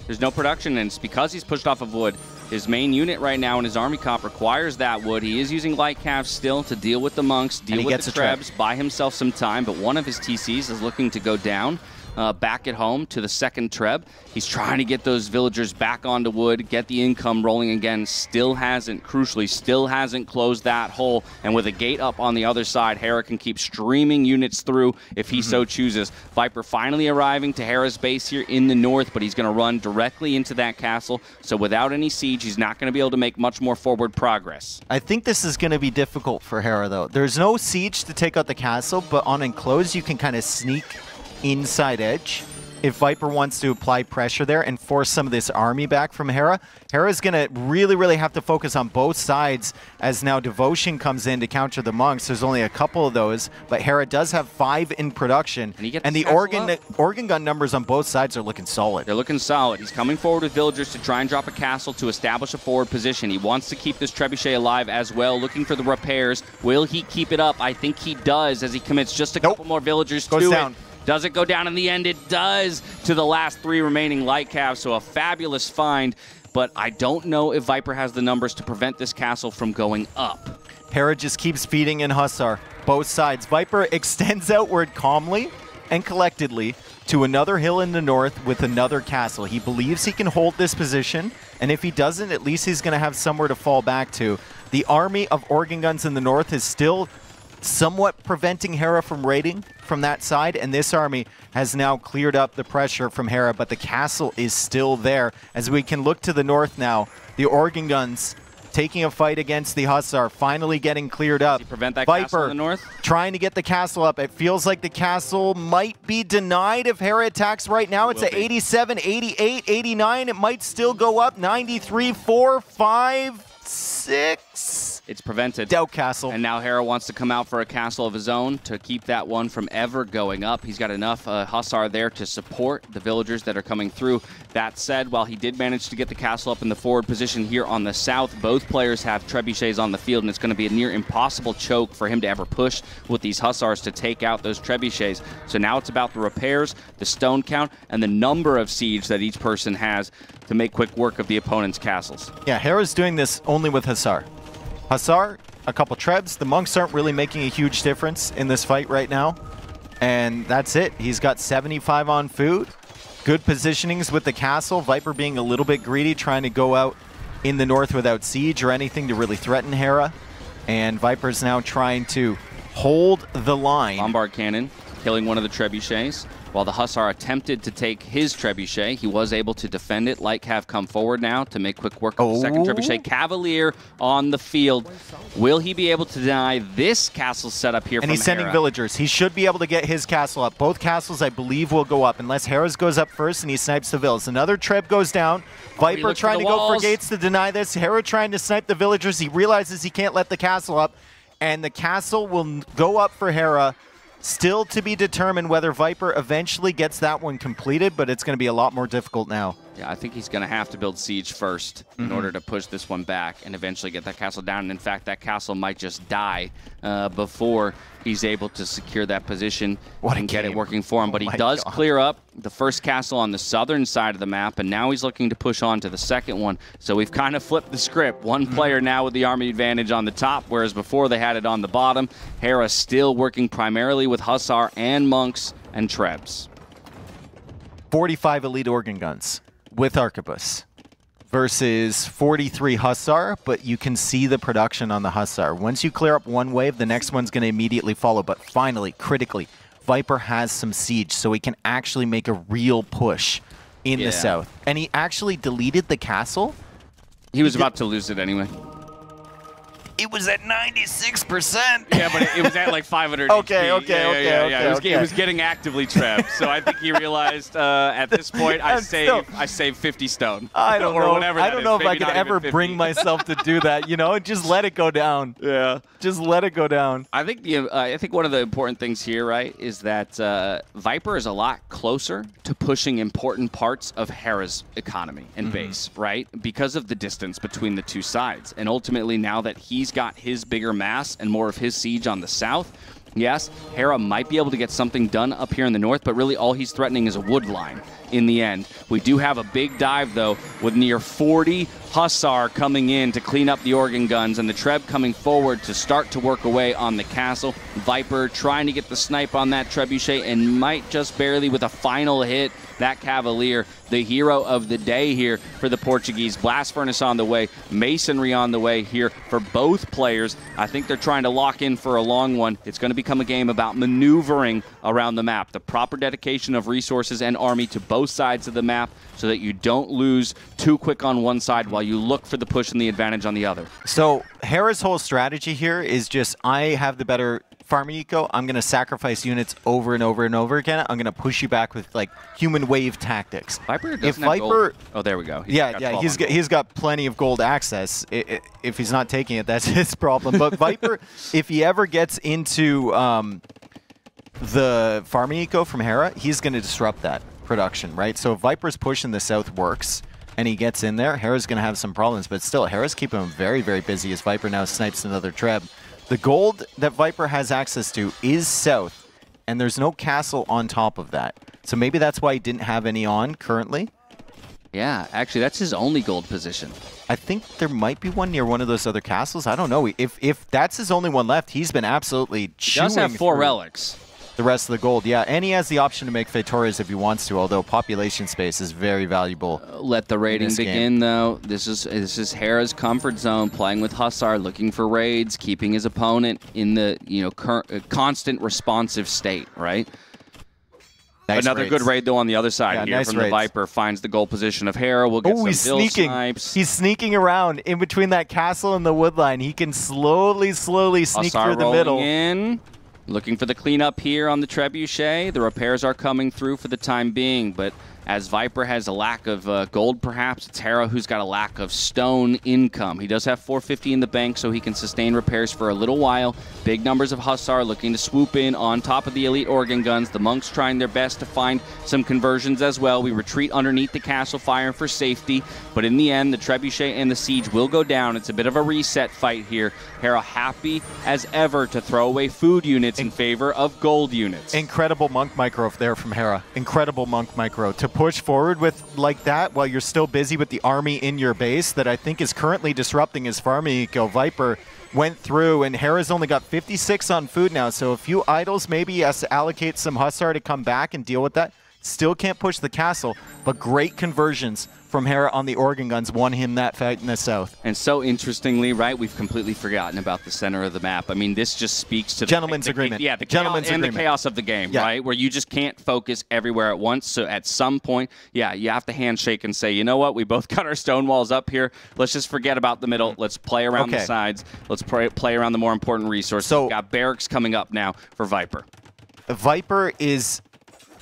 There's no production, and it's because he's pushed off of wood. His main unit right now in his army comp requires that wood. He is using light calves still to deal with the monks, deal with the trebs, buy himself some time, but one of his TCs is looking to go down. Back at home to the second treb. He's trying to get those villagers back onto wood, get the income rolling again. Still hasn't, crucially, still hasn't closed that hole. And with a gate up on the other side, Hera can keep streaming units through if he so chooses. Viper finally arriving to Hera's base here in the north, but he's going to run directly into that castle. So without any siege, he's not going to be able to make much more forward progress. I think this is going to be difficult for Hera, though. There's no siege to take out the castle, but on enclosed, you can kind of sneak inside edge if Viper wants to apply pressure there and force some of this army back from Hera. Hera's going to really have to focus on both sides as now Devotion comes in to counter the monks. There's only a couple of those, but Hera does have 5 in production. And the organ gun numbers on both sides are looking solid. They're looking solid. He's coming forward with villagers to try and drop a castle to establish a forward position. He wants to keep this trebuchet alive as well, looking for the repairs. Will he keep it up? I think he does as he commits just a couple more villagers to it. Does it go down in the end? It does, to the last 3 remaining light calves, so a fabulous find, but I don't know if Viper has the numbers to prevent this castle from going up. Hera just keeps feeding in Hussar, both sides. Viper extends outward calmly and collectedly to another hill in the north with another castle. He believes he can hold this position, and if he doesn't, at least he's going to have somewhere to fall back to. The army of organ guns in the north is still somewhat preventing Hera from raiding from that side, and this army has now cleared up the pressure from Hera, but the castle is still there. As we can look to the north now, the organ guns taking a fight against the Hussar, finally getting cleared up. Does he prevent that Viper castle in the north? Trying to get the castle up. It feels like the castle might be denied if Hera attacks right now. It's at 87, 88, 89. It might still go up. 93, 4, 5, 6. It's prevented. DauT castle. And now Hera wants to come out for a castle of his own to keep that one from ever going up. He's got enough Hussar there to support the villagers that are coming through. That said, while he did manage to get the castle up in the forward position here on the south, both players have trebuchets on the field, and it's going to be a near impossible choke for him to ever push with these Hussars to take out those trebuchets. So now it's about the repairs, the stone count, and the number of siege that each person has to make quick work of the opponent's castles. Yeah, Hera's doing this only with Hussar. Hussar, a couple trebs. The monks aren't really making a huge difference in this fight right now. And that's it. He's got 75 on food. Good positionings with the castle. Viper being a little bit greedy, trying to go out in the north without siege or anything to really threaten Hera. And Viper's now trying to hold the line. Bombard cannon, killing one of the trebuchets. While the Hussar attempted to take his trebuchet, he was able to defend it. Light Cav come forward now to make quick work of the second trebuchet. Cavalier on the field. Will he be able to deny this castle setup here from Hera? And he's sending villagers. He should be able to get his castle up. Both castles, I believe, will go up unless Hera's goes up first and he snipes the villas. Another treb goes down. Viper trying to go for gates to deny this. Hera trying to snipe the villagers. He realizes he can't let the castle up. And the castle will go up for Hera. Still to be determined whether Viper eventually gets that one completed, but it's going to be a lot more difficult now. Yeah, I think he's going to have to build siege first in order to push this one back and eventually get that castle down. And in fact, that castle might just die before he's able to secure that position and get it working for him. But he does clear up the first castle on the southern side of the map, and now he's looking to push on to the second one. So we've kind of flipped the script. One player now with the army advantage on the top, whereas before they had it on the bottom. Hera still working primarily with Hussar and monks and trebs. 45 elite organ guns with Arquebus versus 43 Hussar, but you can see the production on the Hussar. Once you clear up one wave, the next one's going to immediately follow. But finally, critically, Viper has some siege, so he can actually make a real push in the south. And he actually deleted the castle. He was about to lose it anyway. It was at 96%. Yeah, but it was at like 500 Okay. It was getting actively trapped. So I think he realized at this point I saved 50 stone. I don't know. I don't know if I Maybe could not ever even 50. bring myself to do that. You know, just let it go down. Yeah. Just let it go down. I think one of the important things here, right, is that Viper is a lot closer to pushing important parts of Hera's economy and base, right? Because of the distance between the two sides. And ultimately, now that he's got his bigger mass and more of his siege on the south, Yes, Hera might be able to get something done up here in the north, but really all he's threatening is a wood line in the end. We do have a big dive, though, with near 40 Hussar coming in to clean up the organ guns, and the Treb coming forward to start to work away on the castle. Viper trying to get the snipe on that Trebuchet and might just barely with a final hit that Cavalier, the hero of the day here for the Portuguese. Blast Furnace on the way, Masonry on the way here for both players. I think they're trying to lock in for a long one. It's going to become a game about maneuvering around the map, the proper dedication of resources and army to both sides of the map so that you don't lose too quick on one side while you look for the push and the advantage on the other. So Hera's whole strategy here is just, I have the better farming eco, I'm going to sacrifice units over and over and over again. I'm going to push you back with like human wave tactics. Viper doesn't have gold. Oh, there we go. He's got plenty of gold access. If he's not taking it, that's his problem. But Viper, if he ever gets into the farming eco from Hera, he's going to disrupt that production, right? So if Viper's push in the south works and he gets in there, Hera's going to have some problems. But still, Hera's keeping him very, very busy as Viper now snipes another Treb. The gold that Viper has access to is south, and there's no castle on top of that. So maybe that's why he didn't have any on currently. Yeah, actually, that's his only gold position. I think there might be one near one of those other castles. I don't know. If that's his only one left, he's been absolutely chewing. He does have 4 relics. The rest of the gold, yeah. And he has the option to make Fetorias if he wants to, although population space is very valuable. Let the raiding begin, though. This is Hera's comfort zone, playing with Hussar, looking for raids, keeping his opponent in the constant responsive state, right? Nice Another raids. Good raid, though, on the other side here from the Viper. Finds the goal position of Hera. We'll get some Bill snipes. He's sneaking around in between that castle and the woodline. He can slowly sneak Hussar through the middle. In. Looking for the cleanup here on the Trebuchet. The repairs are coming through for the time being, but as Viper has a lack of gold, perhaps, it's Hera who's got a lack of stone income. He does have 450 in the bank, so he can sustain repairs for a little while. Big numbers of Hussar looking to swoop in on top of the elite organ guns. The monks trying their best to find some conversions as well. We retreat underneath the castle fire for safety, but in the end, the Trebuchet and the siege will go down. It's a bit of a reset fight here. Hera happy as ever to throw away food units in favor of gold units. Incredible monk micro there from Hera. Incredible monk micro to push forward with like that while you're still busy with the army in your base that I think is currently disrupting his farming eco. Viper went through, and Hera's only got 56 on food now, so a few idols, maybe he has to allocate some Hussar to come back and deal with that. Still can't push the castle, but great conversions from Hera on the organ guns won him that fight in the south. And so interestingly, right, we've completely forgotten about the center of the map. I mean, this just speaks to gentleman's agreement. Yeah, the chaos of the game, right, where you just can't focus everywhere at once. So at some point, yeah, you have to handshake and say, you know what, we both got our stone walls up here. Let's just forget about the middle. Let's play around the sides. Let's play around the more important resources. So, we've got barracks coming up now for Viper. Viper is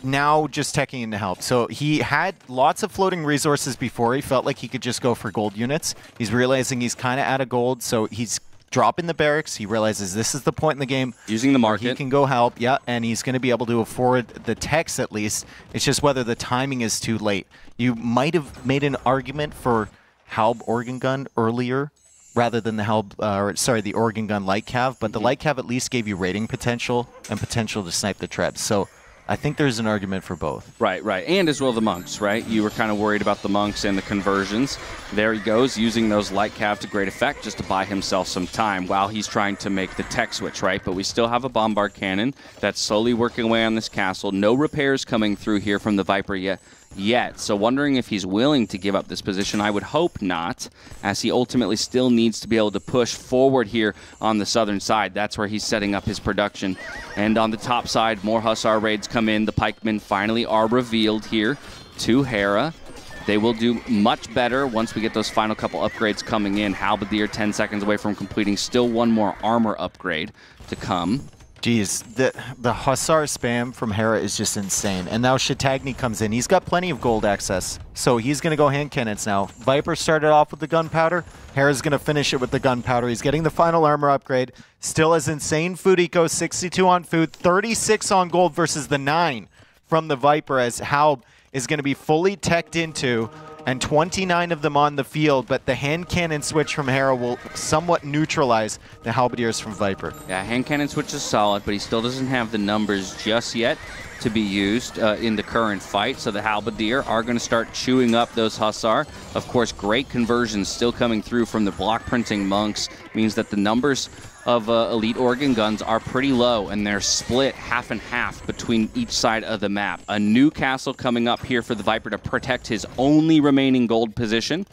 now just teching in to help. So he had lots of floating resources before. He felt like he could just go for gold units. He's realizing he's kind of out of gold, so he's dropping the barracks. He realizes this is the point in the game using the market. He can go help, yeah, and he's going to be able to afford the techs at least. It's just whether the timing is too late. You might have made an argument for Halb organ gun earlier rather than the organ gun light cav, but the light cav at least gave you raiding potential and potential to snipe the Trebs. So I think there's an argument for both. Right. And as well the monks, right? You were kind of worried about the monks and the conversions. There he goes, using those light cav to great effect just to buy himself some time while he's trying to make the tech switch, right? But we still have a bombard cannon that's slowly working away on this castle. No repairs coming through here from the Viper yet. So wondering if he's willing to give up this position. I would hope not, as he ultimately still needs to be able to push forward here on the southern side. That's where he's setting up his production. And on the top side, more Hussar raids come in. The pikemen finally are revealed here to Hera. They will do much better once we get those final couple upgrades coming in. Halberdier 10 seconds away from completing. Still one more armor upgrade to come. Geez, the Hussar spam from Hera is just insane. And now Shatagni comes in. He's got plenty of gold access, so he's going to go hand cannons now. Viper started off with the gunpowder. Hera's going to finish it with the gunpowder. He's getting the final armor upgrade. Still has insane food eco, 62 on food, 36 on gold versus the 9 from the Viper as Halb is going to be fully teched into, and 29 of them on the field, but the hand cannon switch from Hera will somewhat neutralize the halberdiers from Viper. Yeah, hand cannon switch is solid, but he still doesn't have the numbers just yet to be used in the current fight, so the halberdier are going to start chewing up those Hussar. Of course, great conversions still coming through from the block printing monks means that the numbers of elite organ guns are pretty low, and they're split half and half between each side of the map. A new castle coming up here for the Viper to protect his only remaining gold position.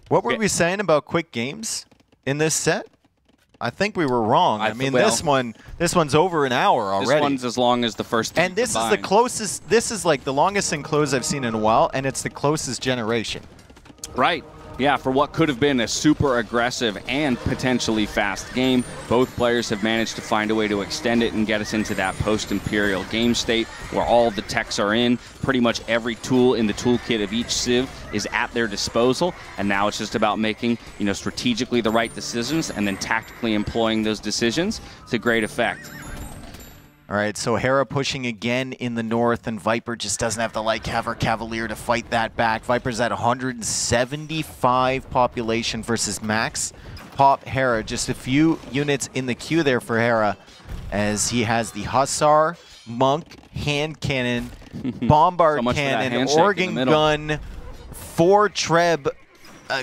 What were we saying about quick games in this set? I think we were wrong. I mean, this one's over an hour already. This one's as long as the first two And this combined. is the closest, this is like the longest enclosed I've seen in a while, and it's the closest generation. Right. Yeah, for what could have been a super aggressive and potentially fast game, both players have managed to find a way to extend it and get us into that post-Imperial game state where all the techs are in. Pretty much every tool in the toolkit of each Civ is at their disposal, and now it's just about making, you know, strategically the right decisions and then tactically employing those decisions to great effect. All right, so Hera pushing again in the north, and Viper just doesn't have the Lightcav or Cavalier to fight that back. Viper's at 175 population versus max pop Hera. Just a few units in the queue there for Hera, as he has the Hussar, Monk, Hand Cannon, Bombard Cannon, Organ Gun, 4 Treb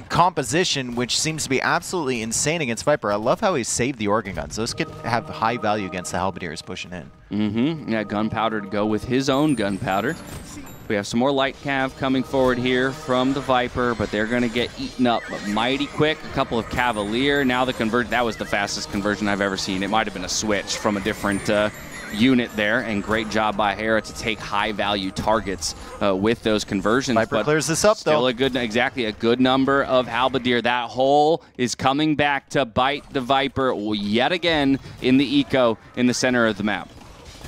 composition, which seems to be absolutely insane against Viper. I love how he saved the organ guns. Those could have high value against the halberdiers pushing in. Yeah, gunpowder to go with his own gunpowder. We have some more light cav coming forward here from the Viper, but they're going to get eaten up mighty quick. A couple of Cavalier. Now the convert. That was the fastest conversion I've ever seen. It might have been a switch from a different unit there, and great job by Hera to take high-value targets with those conversions. Viper clears this up, still though. a good number of halberdier. That hole is coming back to bite the Viper yet again in the eco in the center of the map.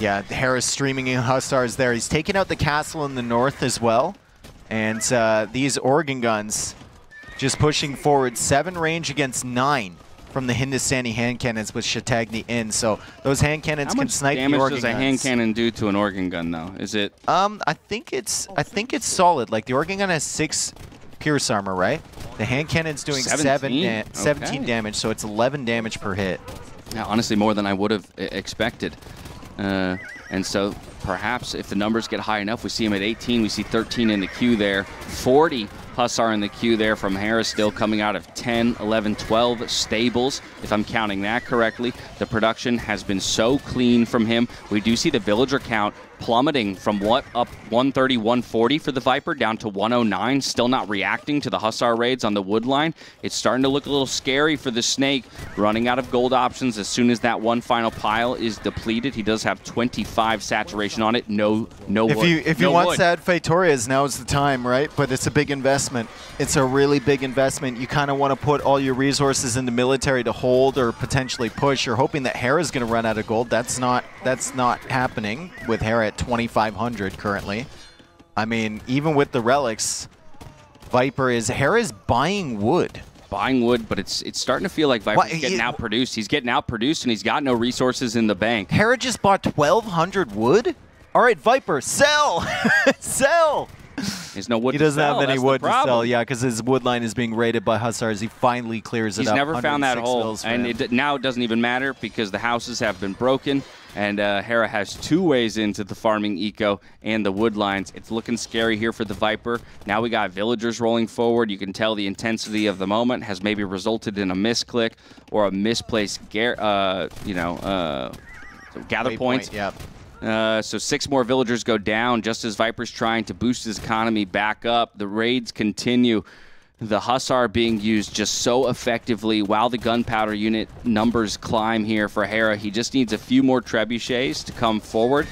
Yeah, Hera's streaming in Hussars there. He's taking out the castle in the north as well, and these organ guns just pushing forward. 7 range against 9 from the Hindustani hand cannons with Shatagni in, so those hand cannons can snipe the organ guns. How much damage does a hand cannon do to an organ gun, though? Is it? I think it's solid. Like the organ gun has 6 pierce armor, right? The hand cannon's doing 17 damage, so it's 11 damage per hit. Yeah, honestly, more than I would have expected. And so perhaps if the numbers get high enough, we see him at 18, we see 13 in the queue there, 40 Hussar in the queue there from Hera, still coming out of 10, 11, 12 stables, if I'm counting that correctly. The production has been so clean from him. We do see the villager count plummeting from up 130, 140 for the Viper down to 109, still not reacting to the Hussar raids on the wood line. It's starting to look a little scary for the Snake, running out of gold options as soon as that one final pile is depleted. He does have 25 saturation on it, no wood. If you want to add Fatorias, now's the time, right? But it's a big investment. It's a really big investment. You kind of want to put all your resources in the military to hold or potentially push. You're hoping that Hera's going to run out of gold. That's not happening with Hera at 2,500 currently. I mean, even with the relics, Hera's buying wood. Buying wood, but it's starting to feel like Viper's getting outproduced. He's getting outproduced, and he's got no resources in the bank. Hera just bought 1,200 wood? All right, Viper, sell! Sell! There's no wood He doesn't to sell. have any That's wood the to problem. sell, yeah, because his wood line is being raided by Hussars. He finally clears it up. He's never found that hole, and now it doesn't even matter because the houses have been broken, and Hera has 2 ways into the farming eco and the wood lines. It's looking scary here for the Viper. Now we got villagers rolling forward. You can tell the intensity of the moment has maybe resulted in a misclick or a misplaced gather point. Yeah. So 6 more villagers go down just as Viper's trying to boost his economy back up. The raids continue. The Hussar being used just so effectively while the gunpowder unit numbers climb here for Hera. He just needs a few more trebuchets to come forward,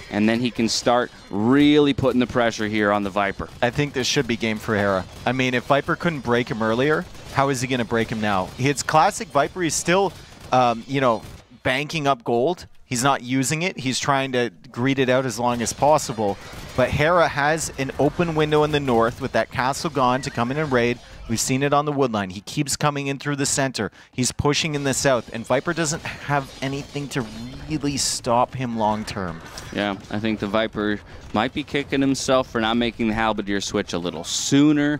and then he can start really putting the pressure here on the Viper. I think this should be game for Hera. I mean, if Viper couldn't break him earlier, how is he going to break him now? It's classic Viper. He's still, banking up gold. He's not using it. He's trying to greed it out as long as possible. But Hera has an open window in the north with that castle gone to come in and raid. We've seen it on the woodline. He keeps coming in through the center. He's pushing in the south. And Viper doesn't have anything to really stop him long term. Yeah, I think the Viper might be kicking himself for not making the Halberdier switch a little sooner,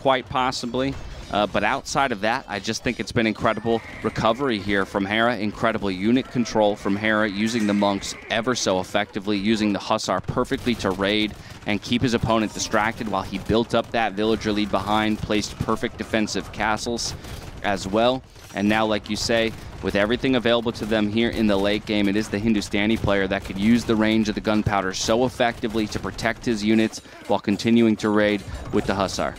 quite possibly. But outside of that, I just think it's been incredible recovery here from Hera, incredible unit control from Hera, using the monks ever so effectively, using the Hussar perfectly to raid and keep his opponent distracted while he built up that villager lead behind, placed perfect defensive castles as well. And now, like you say, with everything available to them here in the late game, it is the Hindustani player that could use the range of the gunpowder so effectively to protect his units while continuing to raid with the Hussar.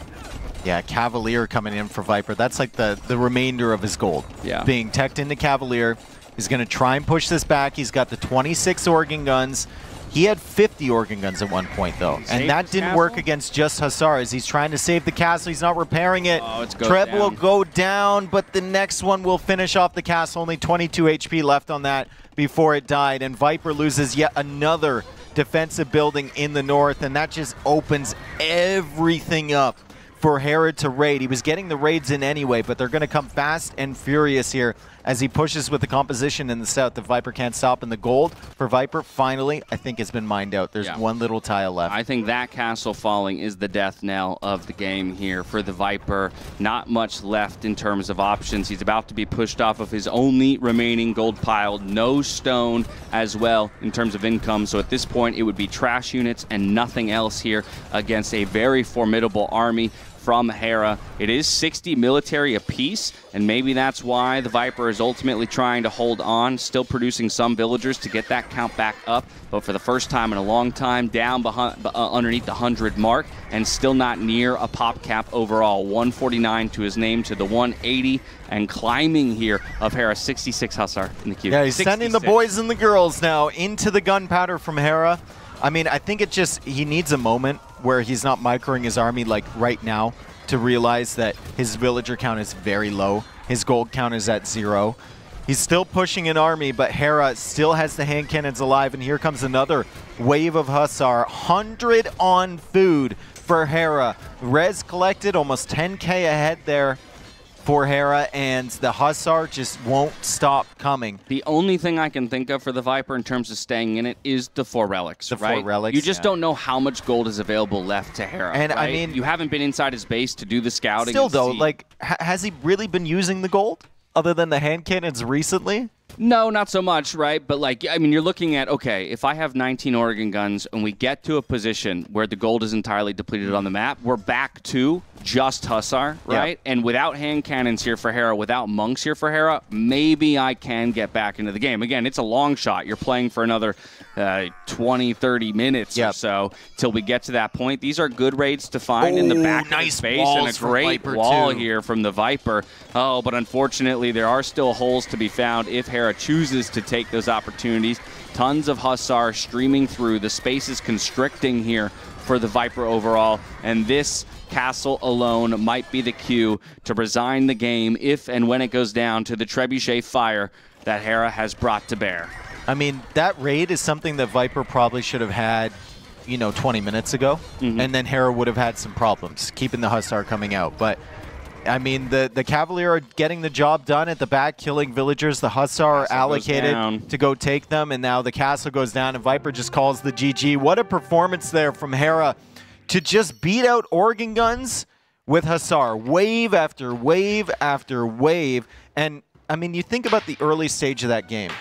Yeah, Cavalier coming in for Viper. That's like the remainder of his gold. Yeah. Being teched into Cavalier. He's going to try and push this back. He's got the 26 organ guns. He had 50 organ guns at one point, though. And that didn't work against just Hussars. He's trying to save the castle. He's not repairing it. Oh, it's Treb will go down, but the next one will finish off the castle. Only 22 HP left on that before it died. And Viper loses yet another defensive building in the north, and that just opens everything up for Hera to raid. He was getting the raids in anyway, but they're going to come fast and furious here as he pushes with the composition in the south. The Viper can't stop, and the gold for Viper, finally, I think has been mined out. There's one little tile left. I think that castle falling is the death knell of the game here for the Viper. Not much left in terms of options. He's about to be pushed off of his only remaining gold pile. No stone as well in terms of income. So at this point, it would be trash units and nothing else here against a very formidable army from Hera. It is 60 military apiece, and maybe that's why the Viper is ultimately trying to hold on, still producing some villagers to get that count back up, but for the first time in a long time, down behind, underneath the 100 mark, and still not near a pop cap overall. 149 to his name, to the 180, and climbing here of Hera. 66 Hussar in the queue. Yeah, he's 66. sending the boys and the girls now into the gunpowder from Hera. I mean, I think he needs a moment where he's not microing his army like right now to realize that his villager count is very low. His gold count is at 0. He's still pushing an army, but Hera still has the hand cannons alive, and here comes another wave of Hussar. 100 on food for Hera. Res collected, almost 10k ahead there for Hera, and the Hussar just won't stop coming. The only thing I can think of for the Viper in terms of staying in it is the 4 relics, the right? 4 relics. You just don't know how much gold is available left to Hera, and right? I mean, you haven't been inside his base to do the scouting. Still though, like, has he really been using the gold other than the hand cannons recently? No, not so much, right? But, like, I mean, you're looking at, okay, if I have 19 Oregon guns and we get to a position where the gold is entirely depleted on the map, we're back to just Hussar, right? Yeah. And without hand cannons here for Hera, without monks here for Hera, maybe I can get back into the game. Again, it's a long shot. You're playing for another 20, 30 minutes or so till we get to that point. These are good raids to find in the back of the space, and a great wall here from the Viper. Oh, but unfortunately, there are still holes to be found if Hera chooses to take those opportunities. Tons of Hussar streaming through. The space is constricting here for the Viper overall, and this castle alone might be the cue to resign the game if and when it goes down to the trebuchet fire that Hera has brought to bear. I mean, that raid is something that Viper probably should have had, 20 minutes ago, and then Hera would have had some problems keeping the Hussar coming out. But I mean, the Cavalier are getting the job done at the back, killing villagers. The Hussar are allocated to go take them, and now the castle goes down, and Viper just calls the GG. What a performance there from Hera to just beat out organ guns with Hussar, wave after wave after wave. And, I mean, you think about the early stage of that game.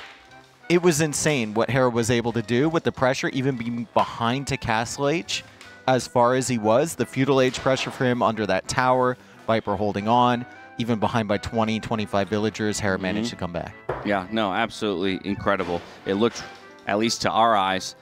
It was insane what Hera was able to do with the pressure, even being behind to Castle Age as far as he was. The Feudal Age pressure for him under that tower, Viper holding on, even behind by 20, 25 villagers, Hera managed to come back. Yeah, no, absolutely incredible. It looked, at least to our eyes,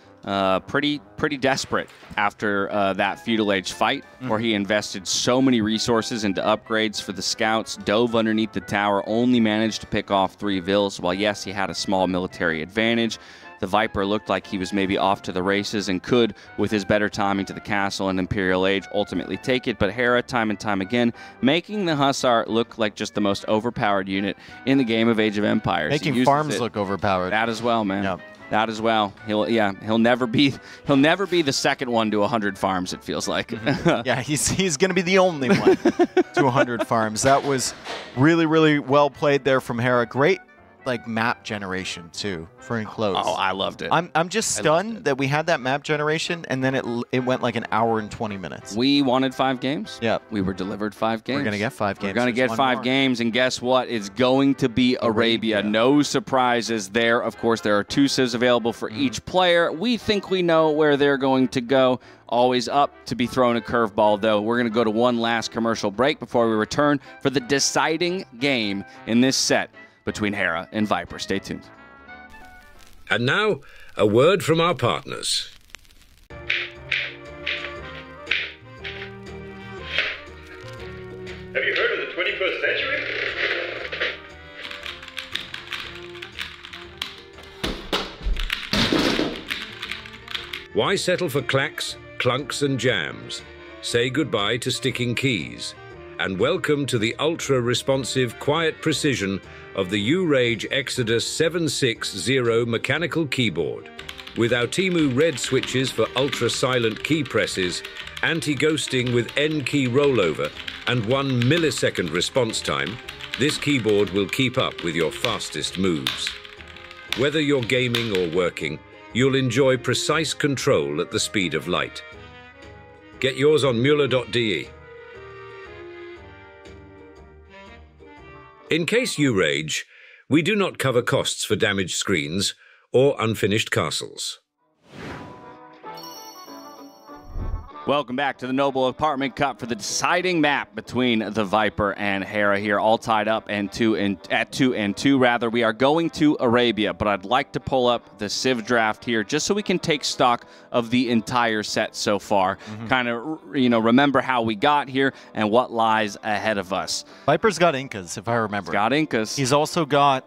pretty desperate after that Feudal Age fight, where he invested so many resources into upgrades for the scouts, dove underneath the tower, only managed to pick off 3 vills. While yes, he had a small military advantage, the Viper looked like he was maybe off to the races and could, with his better timing to the castle and Imperial Age, ultimately take it. But Hera, time and time again, making the Hussar look like just the most overpowered unit in the game of Age of Empires. Making farms look overpowered. That as well, man. Yep. That as well. He'll never be the second one to 100 farms, it feels like. Yeah, he's going to be the only one to 100 farms. That was really, really well played there from Hera. Great like map generation too for enclosed. Oh, I loved it. I'm just stunned that we had that map generation and then it went like an hour and 20 minutes. We wanted 5 games. Yeah. We were delivered 5 games. We're going to get 5 games. We're going to get 5 games, and guess what? It's going to be Arabia. No surprises there. Of course, there are 2 civs available for each player. We think we know where they're going to go. Always up to be thrown a curveball, though. We're going to go to one last commercial break before we return for the deciding game in this set between Hera and Viper. Stay tuned. And now, a word from our partners. Have you heard of the 21st century? Why settle for clacks, clunks and jams? Say goodbye to sticking keys. And welcome to the ultra-responsive quiet precision of the Liereyy Exodus 760 mechanical keyboard. With our Timu red switches for ultra-silent key presses, anti-ghosting with N-key rollover, and 1 millisecond response time, this keyboard will keep up with your fastest moves. Whether you're gaming or working, you'll enjoy precise control at the speed of light. Get yours on mueller.de. In case you rage, we do not cover costs for damaged screens or unfinished castles. Welcome back to the Noble Apartment Cup for the deciding map between the Viper and Hera here, all tied up and 2 and 2 rather. We are going to Arabia, but I'd like to pull up the Civ draft here just so we can take stock of the entire set so far. Kind of, remember how we got here and what lies ahead of us. Viper's got Incas, if I remember. He's got Incas. He's also got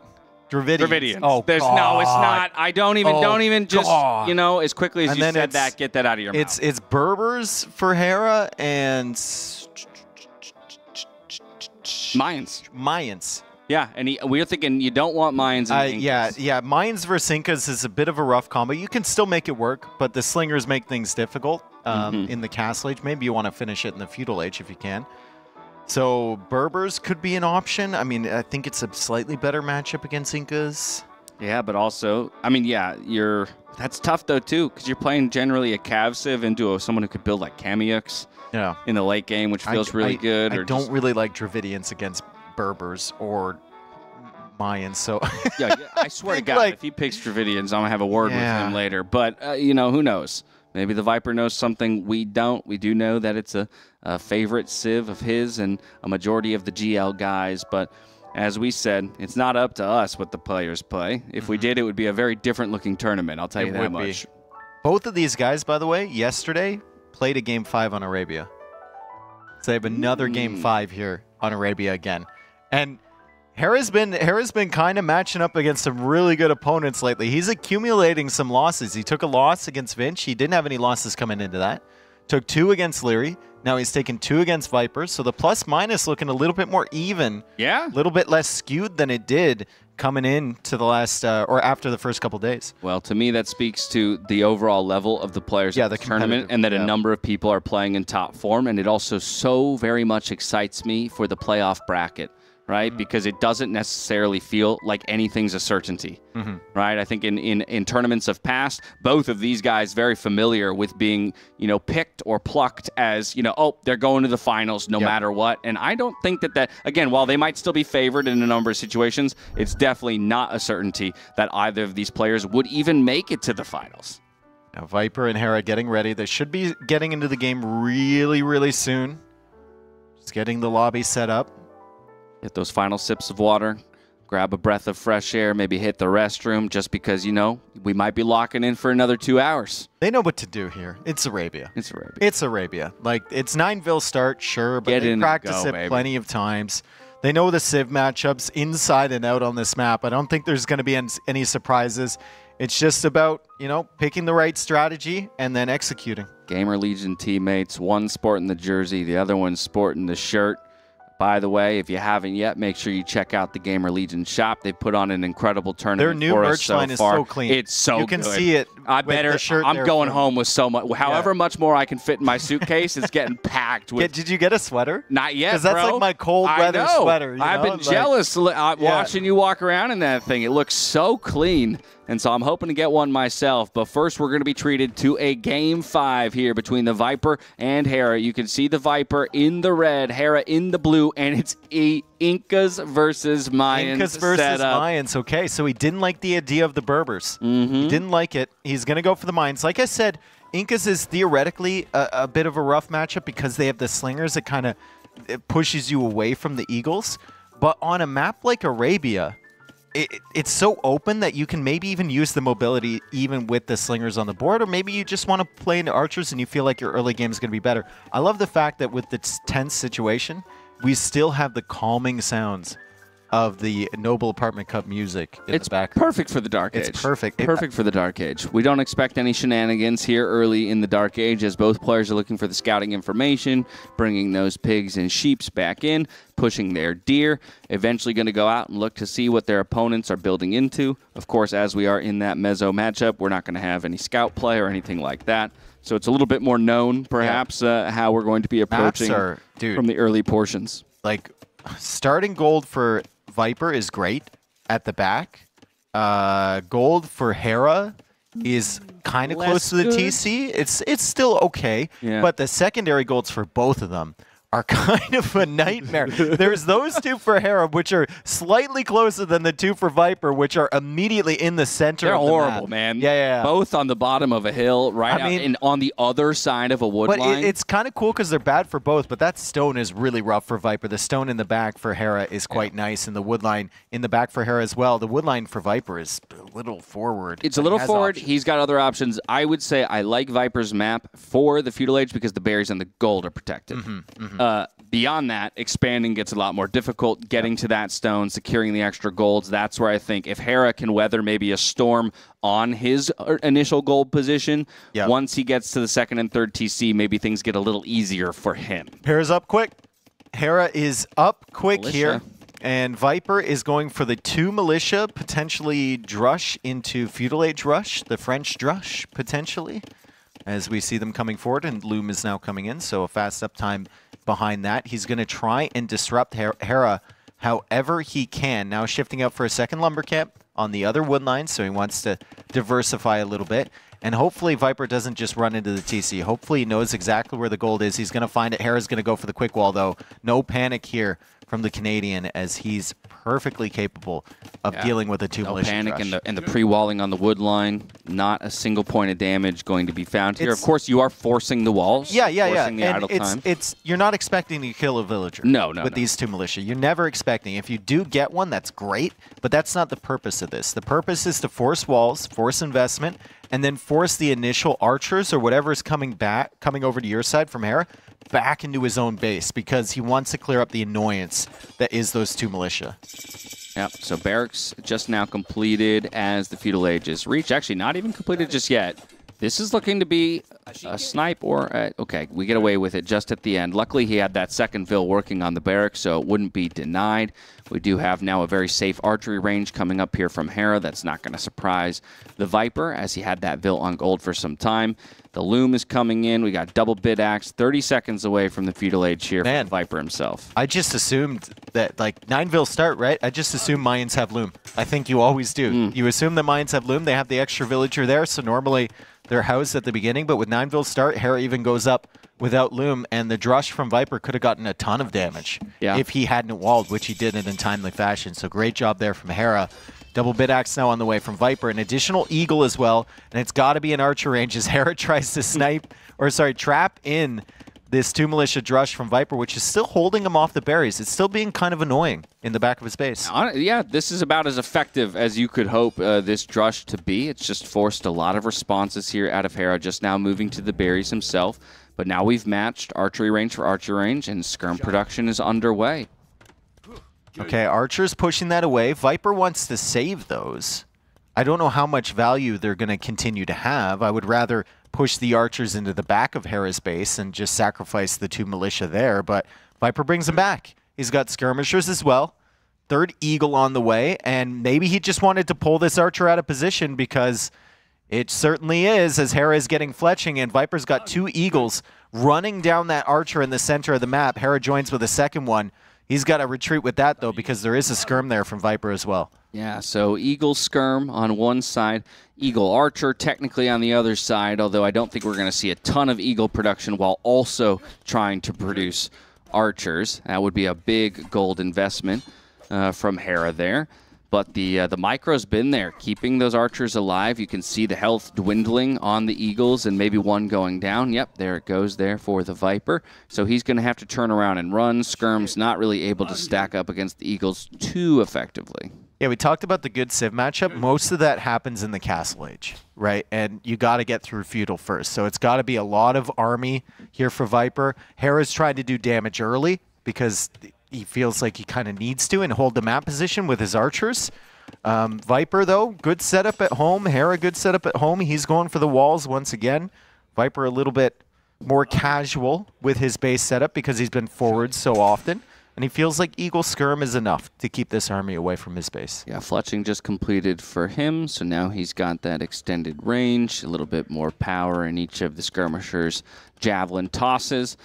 Dravidians. Oh, no, it's not. I don't even just, God. As quickly as And you then said that, get that out of your mouth. It's Berbers for Hera and Mayans. Yeah, and we're thinking you don't want Mayans and Incas. Yeah, Mayans versus Incas is a bit of a rough combo. You can still make it work, but the slingers make things difficult in the Castle Age. Maybe you want to finish it in the Feudal Age if you can. So Berbers could be an option. I mean, I think it's a slightly better matchup against Incas. Yeah, but also, that's tough though too, because you're playing generally a Cav Civ into someone who could build like Kamiuks in the late game, which feels really good. I don't really like Dravidians against Berbers or Mayans, so yeah, I swear to God, if he picks Dravidians, I'm gonna have a word with him later. But who knows? Maybe the Viper knows something we don't. We do know that it's a favorite Civ of his and a majority of the GL guys. But as we said, it's not up to us what the players play. If we did, it would be a very different looking tournament. I'll tell you that much. Both of these guys, by the way, yesterday played a Game 5 on Arabia. So they have another Game 5 here on Arabia again. And Hera's been kind of matching up against some really good opponents lately. He's accumulating some losses. He took a loss against Vinch. He didn't have any losses coming into that. Took 2 against Liereyy. Now he's taken 2 against Viper. So the plus-minus looking a little bit more even. Yeah. A little bit less skewed than it did coming in to the last or after the first couple days. Well, to me, that speaks to the overall level of the players in the tournament and that a number of people are playing in top form. And it also so very much excites me for the playoff bracket. Right, because it doesn't necessarily feel like anything's a certainty, right? I think in tournaments of past, both of these guys very familiar with being, picked or plucked as, they're going to the finals no matter what. And I don't think that, again, while they might still be favored in a number of situations, it's definitely not a certainty that either of these players would even make it to the finals. Now, Viper and Hera getting ready. They should be getting into the game really, really soon. Just getting the lobby set up. Get those final sips of water, grab a breath of fresh air, maybe hit the restroom just because, we might be locking in for another 2 hours. They know what to do here. It's Arabia. It's Arabia. It's Arabia. Like, it's 9-vil start, sure, but they practice it plenty of times. They know the Civ matchups inside and out on this map. I don't think there's going to be any surprises. It's just about, you know, picking the right strategy and then executing. GamerLegion teammates, one sporting the jersey, the other one sporting the shirt. By the way, if you haven't yet, make sure you check out the GamerLegion shop. They put on an incredible tournament Their new for merch us so line is far. so clean. It's so You can good. see it. I'm going home with so much. However much more I can fit in my suitcase, it's getting packed with. Did you get a sweater? Not yet, Because that's bro. like my cold weather sweater. I've been jealous watching you walk around in that thing. It looks so clean. And so I'm hoping to get one myself. But first, we're going to be treated to a Game 5 here between the Viper and Hera. You can see the Viper in the red, Hera in the blue, and it's Incas versus Mayans Incas versus setup. Mayans. Okay, so he didn't like the idea of the Berbers. He didn't like it. He's going to go for the Mayans. Like I said, Incas is theoretically a bit of a rough matchup because they have the slingers that kind of pushes you away from the Eagles. But on a map like Arabia, it's so open that you can maybe even use the mobility even with the slingers on the board, or maybe you just want to play into archers and you feel like your early game is going to be better. I love the fact that with the tense situation, we still have the calming sounds of the Noble Apartment Cup music in the background. It's perfect for the Dark Age. It's perfect. Perfect for the Dark Age. We don't expect any shenanigans here early in the Dark Age as both players are looking for the scouting information, bringing those pigs and sheeps back in, pushing their deer, eventually going to go out and look to see what their opponents are building into. Of course, as we are in that Mezzo matchup, we're not going to have any scout play or anything like that. So it's a little bit more known, perhaps, how we're going to be approaching from the early portions. Like, starting gold for Viper is great at the back. Gold for Hera is kind of close to the TC. It's still okay, but the secondary golds for both of them are kind of a nightmare. There's those two for Hera, which are slightly closer than the two for Viper, which are immediately in the center They're of the horrible, map. man. Yeah. Both on the bottom of a hill, right and on the other side of a wood But line. it's kind of cool because they're bad for both, but that stone is really rough for Viper. The stone in the back for Hera is quite nice, and the wood line in the back for Hera as well. The wood line for Viper is a little forward. It's a little forward. Options. He's got other options. I would say I like Viper's map for the Feudal Age because the berries and the gold are protected. Beyond that, expanding gets a lot more difficult. Getting to that stone, securing the extra golds, that's where I think if Hera can weather maybe a storm on his initial gold position, once he gets to the second and third TC, maybe things get a little easier for him. Hera's up quick. Hera is up quick here. And Viper is going for the 2 militia, potentially Drush into Feudal Age Rush, the French Drush, potentially, as we see them coming forward, and Loom is now coming in, so a fast uptime behind that. He's going to try and disrupt Hera however he can. Now shifting out for a second lumber camp on the other wood line, so he wants to diversify a little bit. And hopefully Viper doesn't just run into the TC. Hopefully he knows exactly where the gold is. He's going to find it. Hera's going to go for the quick wall, though. No panic here from the Canadian, as he's perfectly capable of dealing with a 2 militia panic rush. and the pre-walling on the wood line. Not a single point of damage going to be found here. Of course, you are forcing the walls. Forcing the idle time. You're not expecting to kill a villager. No. With these 2 militia, you're never expecting. If you do get one, that's great. But that's not the purpose of this. The purpose is to force walls, force investment, and then force the initial archers or whatever is coming over to your side from Hera back into his own base, because he wants to clear up the annoyance that is those 2 militia. Yep, so barracks just now completed as the Feudal Age is reached. Actually, not even completed just yet. This is looking to be a snipe or... okay, we get away with it just at the end. Luckily, he had that second Vil working on the barracks, so it wouldn't be denied. We do have now a very safe archery range coming up here from Hera. That's not going to surprise the Viper, as he had that Vil on gold for some time. The Loom is coming in. We got double bid axe, 30 seconds away from the Feudal Age here from the Viper himself. I just assumed that, like, 9 Vil start, right? I just assume Mayans have Loom. I think you always do. You assume the Mayans have Loom. They have the extra villager there, so normally they're housed at the beginning. But with 9 Vil start, Hera even goes up without Loom, and the Drush from Viper could have gotten a ton of damage if he hadn't walled, which he did in a timely fashion. So great job there from Hera. Double bid axe now on the way from Viper. An additional eagle as well, and it's got to be an archer range as Hera tries to trap in this 2 militia Drush from Viper, which is still holding him off the berries. It's still being kind of annoying in the back of his base. Yeah, this is about as effective as you could hope this Drush to be. It's just forced a lot of responses here out of Hera, just now moving to the berries himself. But now we've matched archery range for archery range, and skirm production is underway. Okay, Archer's pushing that away. Viper wants to save those. I don't know how much value they're going to continue to have. I would rather push the archers into the back of Hera's base and just sacrifice the 2 militia there, but Viper brings him back. He's got skirmishers as well. 3rd eagle on the way, and maybe he just wanted to pull this archer out of position because it certainly is, as Hera is getting fletching, and Viper's got 2 eagles running down that archer in the center of the map. Hera joins with a 2nd one. He's got to retreat with that, though, because there is a skirm there from Viper as well. Yeah, so Eagle Skirm on one side, Eagle Archer technically on the other side, although I don't think we're going to see a ton of Eagle production while also trying to produce Archers. That would be a big gold investment from Hera there. But the micro's been there, keeping those archers alive. You can see the health dwindling on the Eagles and maybe one going down. Yep, there it goes there for the Viper. So he's going to have to turn around and run. Skirm's not really able to stack up against the Eagles too effectively. Yeah, we talked about the good Civ matchup. Most of that happens in the Castle Age, right? And you got to get through Feudal first. So it's got to be a lot of army here for Viper. Hera's trying to do damage early because he feels like he kind of needs to and hold the map position with his archers. Viper, though, good setup at home. Hera, good setup at home. He's going for the walls once again. Viper a little bit more casual with his base setup because he's been forward so often. And he feels like Eagle Skirm is enough to keep this army away from his base. Yeah, fletching just completed for him, so now he's got that extended range, a little bit more power in each of the skirmishers' javelin tosses.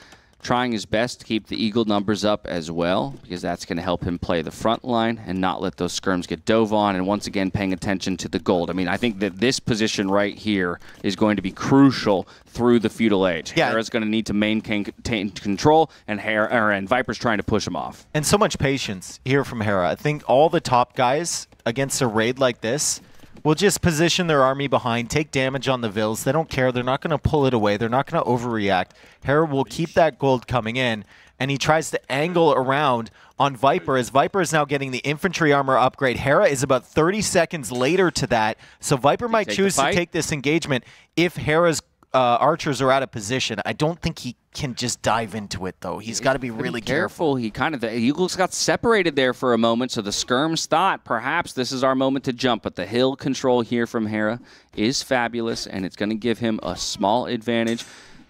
Trying his best to keep the Eagle numbers up as well, because that's going to help him play the front line and not let those skirms get dove on, and once again paying attention to the gold. I mean, I think that this position right here is going to be crucial through the Feudal Age. Yeah. Hera's going to need to maintain control, and Viper's trying to push him off. And so much patience here from Hera. I think all the top guys against a raid like this will just position their army behind, take damage on the Vils. They don't care. They're not going to pull it away. They're not going to overreact. Hera will keep that gold coming in, and he tries to angle around on Viper, as Viper is now getting the infantry armor upgrade. Hera is about 30 seconds later to that, so Viper might choose to take this engagement if Hera's archers are out of position. I don't think he can just dive into it, though. He's got to be really careful. He the Eagles got separated there for a moment, so the skirms thought perhaps this is our moment to jump, but the hill control here from Hera is fabulous, and it's going to give him a small advantage,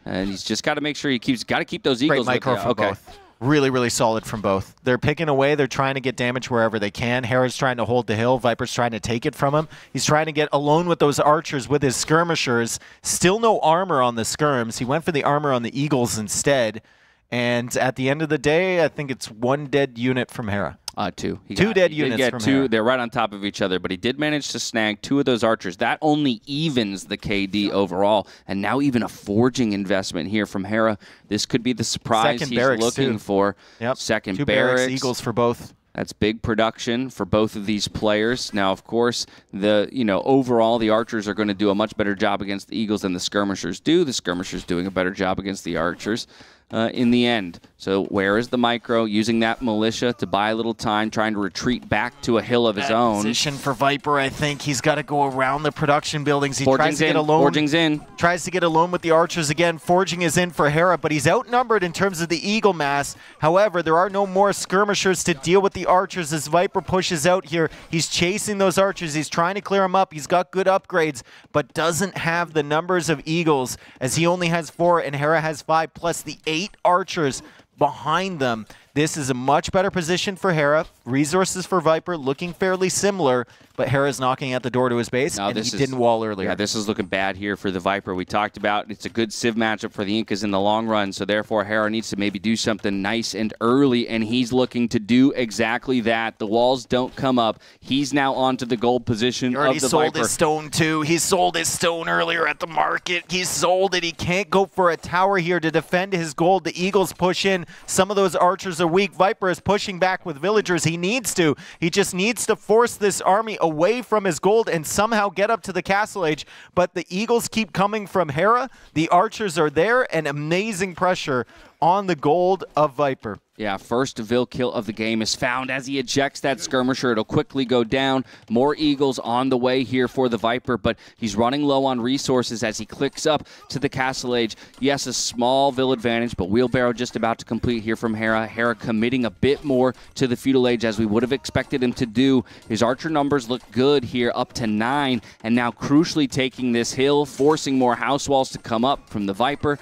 and he's just got to make sure he got to keep those Eagles. Great micro from both. Really, really solid from both. They're picking away. They're trying to get damage wherever they can. Hera's trying to hold the hill. Viper's trying to take it from him. He's trying to get alone with those archers with his skirmishers. Still no armor on the skirms. He went for the armor on the Eagles instead. And at the end of the day, I think it's 1 dead unit from Hera. 2. Two dead units from Hera. They're right on top of each other, but he did manage to snag 2 of those archers. That only evens the KD overall, and now even a forging investment here from Hera. This could be the surprise he's looking for. Yep. Second 2 barracks. Eagles for both. That's big production for both of these players. Now, of course, overall, the archers are going to do a much better job against the Eagles than the skirmishers do. The skirmishers doing a better job against the archers in the end. So where is the micro? Using that militia to buy a little time, trying to retreat back to a hill of his own. Position for Viper, I think. He's got to go around the production buildings. He tries to get alone. Forging's in. Tries to get alone with the archers again. Forging is in for Hera, but he's outnumbered in terms of the Eagle mass. However, there are no more skirmishers to deal with the archers as Viper pushes out here. He's chasing those archers. He's trying to clear them up. He's got good upgrades, but doesn't have the numbers of Eagles, as he only has 4 and Hera has 5, plus the 8 archers behind them. This is a much better position for Hera. Resources for Viper looking fairly similar, but Hera's knocking at the door to his base, and he didn't wall earlier. Yeah, this is looking bad here for the Viper. We talked about it's a good Civ matchup for the Incas in the long run, so therefore Hera needs to maybe do something nice and early, and he's looking to do exactly that. The walls don't come up. He's now onto the gold position of the Viper. He already sold his stone, too. He sold his stone earlier at the market. He sold it. He can't go for a tower here to defend his gold. The Eagles push in. Some of those archers are weak. Viper is pushing back with villagers. He needs to. He just needs to force this army away from his gold and somehow get up to the Castle Age. But the Eagles keep coming from Hera. The archers are there, and amazing pressure on the gold of Viper. Yeah, first Vil kill of the game is found as he ejects that skirmisher. It'll quickly go down. More Eagles on the way here for the Viper, but he's running low on resources as he clicks up to the Castle Age. Yes, a small Vil advantage, but Wheelbarrow just about to complete here from Hera. Hera committing a bit more to the Feudal Age as we would have expected him to do. His Archer numbers look good here, up to 9, and now crucially taking this hill, forcing more house walls to come up from the Viper.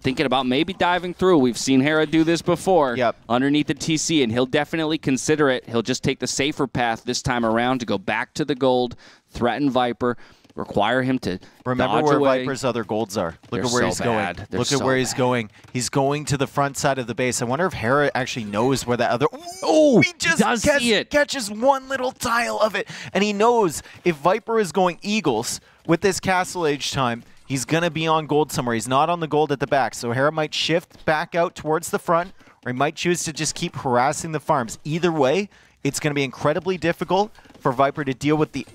Thinking about maybe diving through. We've seen Hera do this before underneath the TC, and he'll definitely consider it. He'll just take the safer path this time around to go back to the gold, threaten Viper, require him to remember where away. Viper's other golds are. Look They're at where so he's bad. going. They're Look at so where he's bad. going. He's going to the front side of the base. I wonder if Hera actually knows where that other... Oh, he just catches one little tile of it. And he knows if Viper is going Eagles with this Castle Age time, he's going to be on gold somewhere. He's not on the gold at the back. So Hera might shift back out towards the front, or he might choose to just keep harassing the farms. Either way, it's going to be incredibly difficult for Viper to deal with the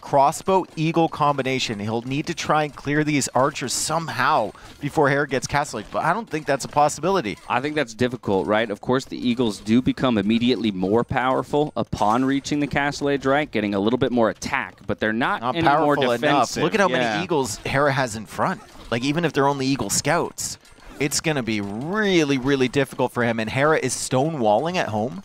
crossbow eagle combination. He'll need to try and clear these archers somehow before Hera gets Castle Age, but I don't think that's a possibility. I think that's difficult, right? Of course, the Eagles do become immediately more powerful upon reaching the Castle Age, right? Getting a little bit more attack, but they're not any more powerful defensive. enough. Look at how many Eagles Hera has in front. Like, even if they're only Eagle Scouts, it's going to be really, really difficult for him. And Hera is stonewalling at home.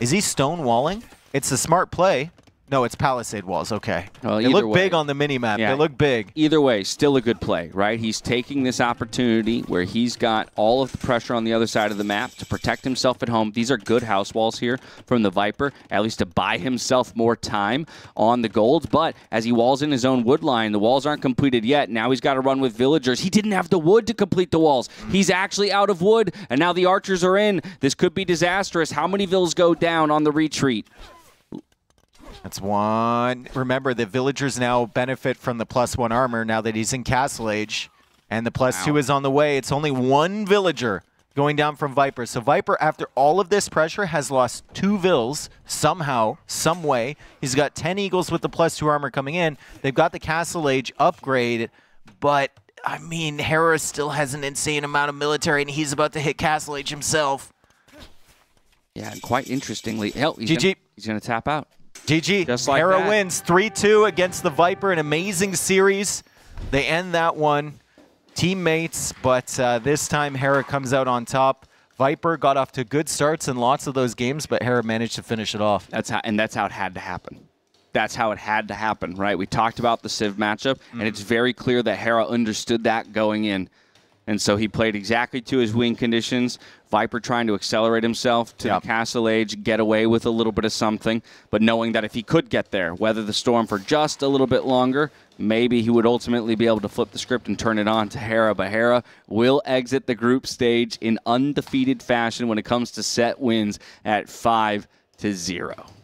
Is he stonewalling? It's a smart play. No, it's palisade walls. Okay. Well, they look big on the mini-map. Yeah. They look big. Either way, still a good play, right? He's taking this opportunity where he's got all of the pressure on the other side of the map to protect himself at home. These are good house walls here from the Viper, at least to buy himself more time on the golds. But as he walls in his own wood line, the walls aren't completed yet. Now he's got to run with villagers. He didn't have the wood to complete the walls. He's actually out of wood, and now the archers are in. This could be disastrous. How many vills go down on the retreat? That's one. Remember, the villagers now benefit from the +1 armor now that he's in Castle Age, and the +2 is on the way. It's only one villager going down from Viper. So Viper, after all of this pressure, has lost 2 vills somehow, some way. He's got 10 Eagles with the +2 armor coming in. They've got the Castle Age upgrade, but I mean, Hera still has an insane amount of military, and he's about to hit Castle Age himself. Yeah, and quite interestingly, hell, he's going to tap out. GG. Just like Hera that. wins 3-2 against the Viper. An amazing series. They end that one. Teammates, but this time Hera comes out on top. Viper got off to good starts in lots of those games, but Hera managed to finish it off. That's how it had to happen. That's how it had to happen, right? We talked about the Civ matchup, and it's very clear that Hera understood that going in. And so he played exactly to his win conditions. Viper trying to accelerate himself to the Castle Age, get away with a little bit of something, but knowing that if he could get there, weather the storm for just a little bit longer, maybe he would ultimately be able to flip the script and turn it on to Hera. But Hera will exit the group stage in undefeated fashion when it comes to set wins at 5-0.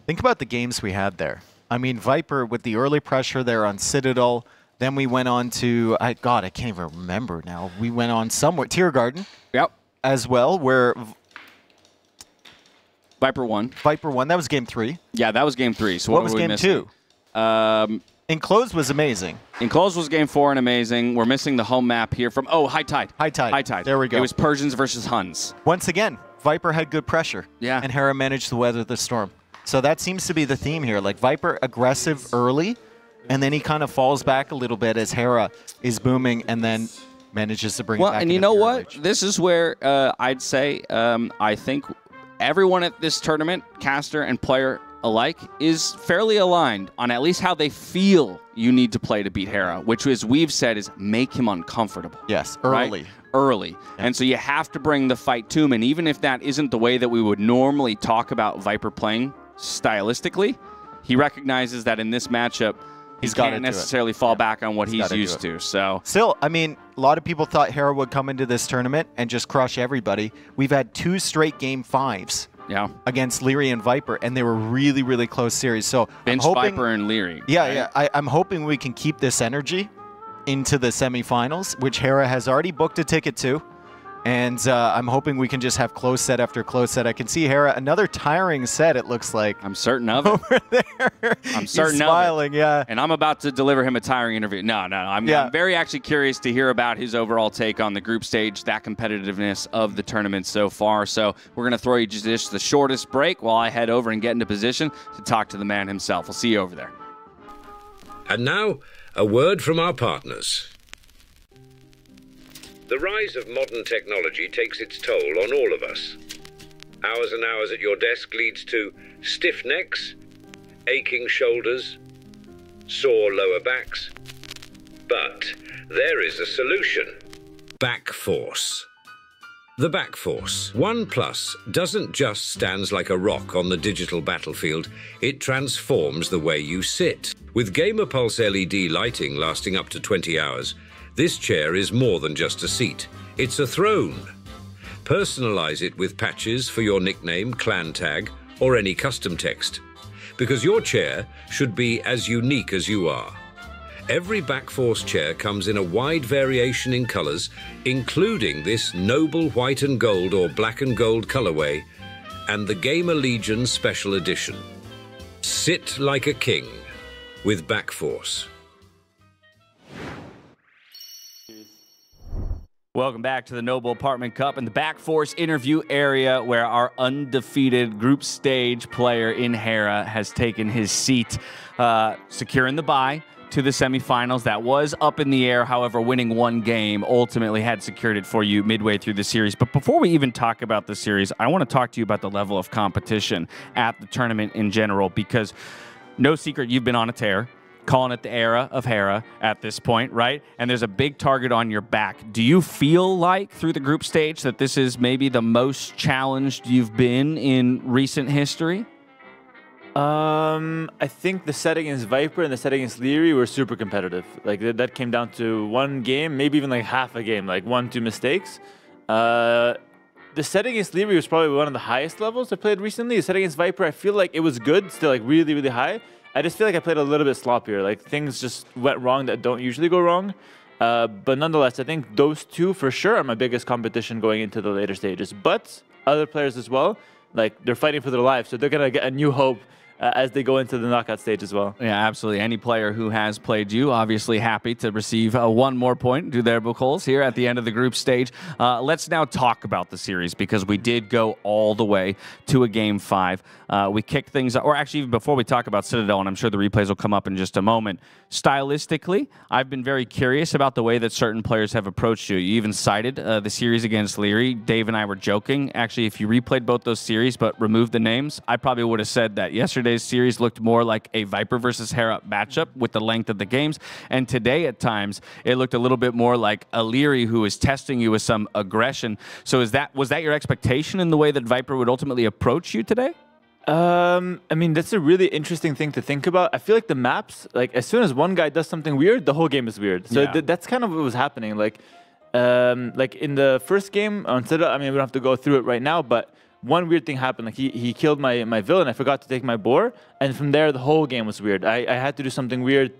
Think about the games we had there. I mean, Viper with the early pressure there on Citadel. Then we went on to, I can't even remember now. We went on somewhere, Tiergarten. Yep. As well, where Viper won. Viper won. That was game 3. Yeah, that was game 3. So what was were we game missing? 2? Enclosed was amazing. Enclosed was game 4 and amazing. We're missing the home map here from, High Tide. High Tide. High Tide. There we go. It was Persians versus Huns. Once again, Viper had good pressure. Yeah. And Hera managed to weather the storm. So that seems to be the theme here. Like, Viper aggressive early, and then he kind of falls back a little bit as Hera is booming, and then manages to bring it back. Well, and you know what? This is where I'd say I think everyone at this tournament, caster and player alike, is fairly aligned on at least how they feel you need to play to beat Hera, which, as we've said, is make him uncomfortable. Yes, early. Right? Early. Yeah. And so you have to bring the fight to him, and even if that isn't the way that we would normally talk about Viper playing stylistically, he recognizes that in this matchup, he can't necessarily fall back on what he's used to. So still, I mean, a lot of people thought Hera would come into this tournament and just crush everybody. We've had 2 straight game 5s against Liereyy and Viper, and they were really, really close series. So Vinch, Viper, and Liereyy. Yeah, right? I'm hoping we can keep this energy into the semifinals, which Hera has already booked a ticket to. And I'm hoping we can just have close set after close set. I can see Hera, another tiring set, it looks like. I'm certain of it. Over there. I'm certain He's smiling, of it. yeah. And I'm about to deliver him a tiring interview. No. I'm very actually curious to hear about his overall take on the group stage, that competitiveness of the tournament so far. So we're going to throw you just the shortest break while I head over and get into position to talk to the man himself. We'll see you over there. And now, a word from our partners. The rise of modern technology takes its toll on all of us. Hours and hours at your desk leads to stiff necks, aching shoulders, sore lower backs. But there is a solution. Back Force. The Back Force 1 Plus doesn't just stand like a rock on the digital battlefield, it transforms the way you sit. With Gamer Pulse LED lighting lasting up to 20 hours, this chair is more than just a seat. It's a throne. Personalize it with patches for your nickname, clan tag, or any custom text. Because your chair should be as unique as you are. Every Backforce chair comes in a wide variation in colors, including this noble white and gold or black and gold colorway, and the GamerLegion Special Edition. Sit like a king with Backforce. Welcome back to the Noble Apartment Cup and the Backforce interview area where our undefeated group stage player in Hera has taken his seat, securing the bye to the semifinals. That was up in the air, however, winning one game ultimately had secured it for you midway through the series. But before we even talk about the series, I want to talk to you about the level of competition at the tournament in general, because no secret you've been on a tear. Calling it the era of Hera at this point, right? And there's a big target on your back. Do you feel like through the group stage that this is maybe the most challenged you've been in recent history? I think the set against Viper and the set against Liereyy were super competitive. Like that came down to one game, maybe even like half a game, like 1-2 mistakes. The set against Liereyy was probably one of the highest levels I played recently. The set against Viper, I feel like it was good, still like really, really high. I just feel like I played a little bit sloppier. Like things just went wrong that don't usually go wrong. But nonetheless, I think those two for sure are my biggest competition going into the later stages. But other players as well, like they're fighting for their lives, so they're gonna get a new hope as they go into the knockout stage as well. Yeah, absolutely. Any player who has played you, obviously happy to receive one more point to their book holes here at the end of the group stage. Let's now talk about the series, because we did go all the way to a Game 5. We kicked things up, or actually even before we talk about Citadel, and I'm sure the replays will come up in just a moment, stylistically, I've been very curious about the way that certain players have approached you. You even cited the series against Liereyy. Dave and I were joking. Actually, if you replayed both those series but removed the names, I probably would have said that yesterday's series looked more like a Viper versus Hera matchup with the length of the games, and today at times it looked a little bit more like a Liereyy who is testing you with some aggression. So was that your expectation in the way that Viper would ultimately approach you today? I mean, that's a really interesting thing to think about. I feel like the maps, like as soon as one guy does something weird, the whole game is weird. So yeah. That's kind of what was happening. Like in the first game on Citadel, I mean, we don't have to go through it right now, but one weird thing happened. Like he killed my villain. I forgot to take my boar, and from there the whole game was weird. I had to do something weird,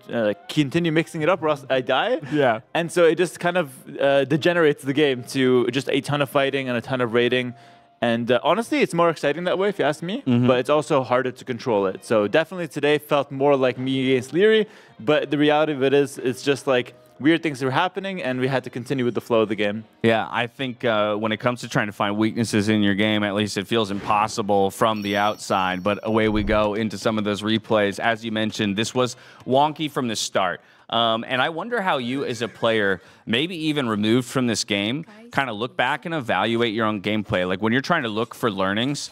continue mixing it up, or else I die. Yeah. And so it just kind of degenerates the game to just a ton of fighting and a ton of raiding. And honestly, it's more exciting that way, if you ask me. But it's also harder to control it. So definitely today felt more like me against Liereyy. But the reality of it is, it's just like weird things were happening, and we had to continue with the flow of the game. Yeah, I think when it comes to trying to find weaknesses in your game, at least it feels impossible from the outside. But away we go into some of those replays. As you mentioned, this was wonky from the start. And I wonder how you as a player, maybe even removed from this game, kind of look back and evaluate your own gameplay. Like when you're trying to look for learnings,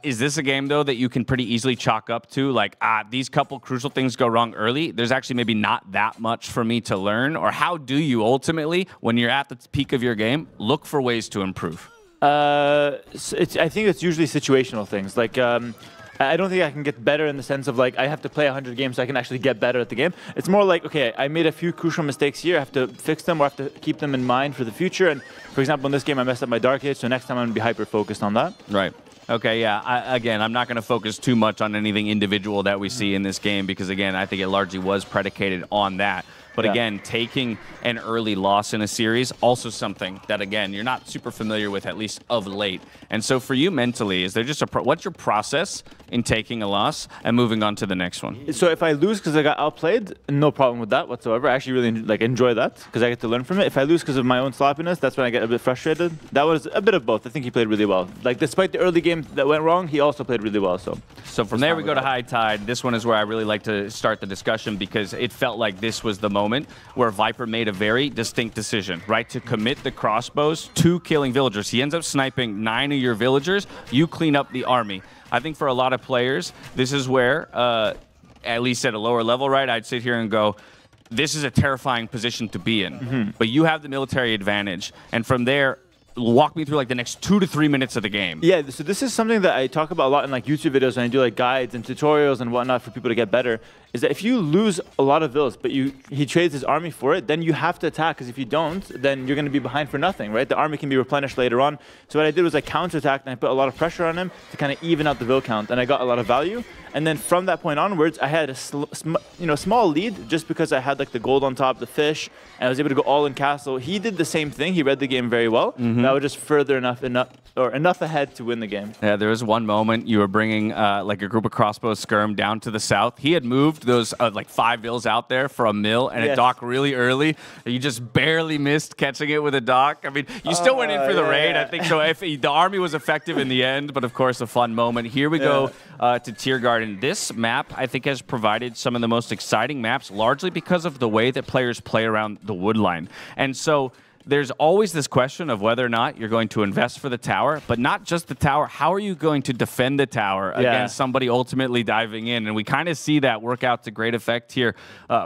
is this a game, though, that you can pretty easily chalk up to, like, these couple crucial things go wrong early, there's actually maybe not that much for me to learn? Or how do you ultimately, when you're at the peak of your game, look for ways to improve? I think it's usually situational things. Like, I don't think I can get better in the sense of, like, I have to play 100 games so I can actually get better at the game. It's more like, okay, I made a few crucial mistakes here. I have to fix them, or I have to keep them in mind for the future. And, for example, in this game, I messed up my Dark Age, so next time I'm going to be hyper-focused on that. Right. Okay, yeah. Again, I'm not going to focus too much on anything individual that we see in this game because, again, I think it largely was predicated on that. But again, taking an early loss in a series, also something that, again, you're not super familiar with, at least of late. And so for you mentally, is there just what's your process in taking a loss and moving on to the next one? So if I lose because I got outplayed, no problem with that whatsoever. I actually really enjoy that because I get to learn from it. If I lose because of my own sloppiness, that's when I get a bit frustrated. That was a bit of both. I think he played really well. Like, despite the early game that went wrong, he also played really well. So from there we go to High Tide. This one is where I really like to start the discussion because it felt like this was the moment where Viper made a very distinct decision, right? To commit the crossbows to killing villagers. He ends up sniping 9 of your villagers. You clean up the army. I think for a lot of players, this is where, at least at a lower level, right, I'd sit here and go, this is a terrifying position to be in. But you have the military advantage. And from there, walk me through like the next 2 to 3 minutes of the game. Yeah, so this is something that I talk about a lot in like YouTube videos when I do like guides and tutorials and whatnot for people to get better, is that if you lose a lot of vills, but he trades his army for it, then you have to attack, because if you don't, then you're going to be behind for nothing, right? The army can be replenished later on. So what I did was I counterattacked and I put a lot of pressure on him to kind of even out the vill count, and I got a lot of value. And then from that point onwards, I had a small lead just because I had like the gold on top, the fish, and I was able to go all in castle. He did the same thing. He read the game very well. But I was just further enough ahead to win the game. Yeah, there was one moment you were bringing like a group of crossbow skirm down to the south. He had moved those like 5 vills out there for a mill and a dock really early. You just barely missed catching it with a dock. I mean, you still went in for the raid. I think so. If the army was effective in the end, but of course a fun moment. Here we go to Tier Garden. This map, I think, has provided some of the most exciting maps, largely because of the way that players play around the wood line. And so there's always this question of whether or not you're going to invest for the tower, but not just the tower. How are you going to defend the tower against somebody ultimately diving in? And we kind of see that work out to great effect here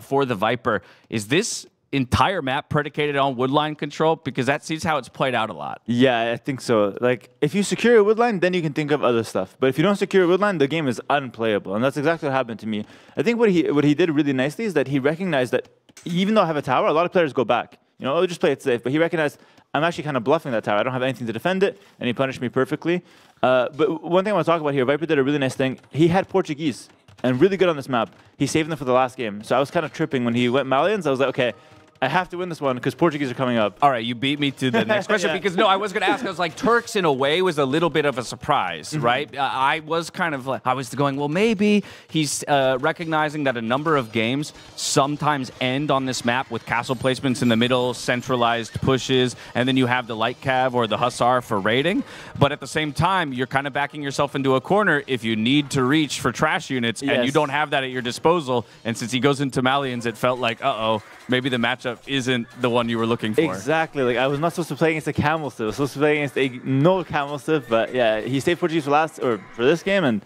for the Viper. Is this entire map predicated on woodline control? Because that seems how it's played out a lot. Yeah, I think so. Like, if you secure a woodline, then you can think of other stuff. But if you don't secure a woodline, the game is unplayable. And that's exactly what happened to me. I think what he did really nicely is that he recognized that even though I have a tower, a lot of players go back. You know, I'll just play it safe. But he recognized I'm actually kind of bluffing that tower. I don't have anything to defend it, and he punished me perfectly. But one thing I want to talk about here, Viper did a really nice thing. He had Portuguese, and really good on this map. He saved them for the last game. So I was kind of tripping when he went Malians. I was like, okay, I have to win this one because Portuguese are coming up. All right, you beat me to the next question because, no, I was going to ask. I was like, Turks, in a way, was a little bit of a surprise, right? I was kind of like, I was going, well, maybe he's recognizing that a number of games sometimes end on this map with castle placements in the middle, centralized pushes, and then you have the light cav or the hussar for raiding. But at the same time, you're kind of backing yourself into a corner if you need to reach for trash units, and you don't have that at your disposal. And since he goes into Malians, it felt like, uh-oh, maybe the matchup isn't the one you were looking for. Exactly. Like, I was not supposed to play against a camel sieve. I was supposed to play against a no camel sieve, but yeah, he saved Portuguese for this game, and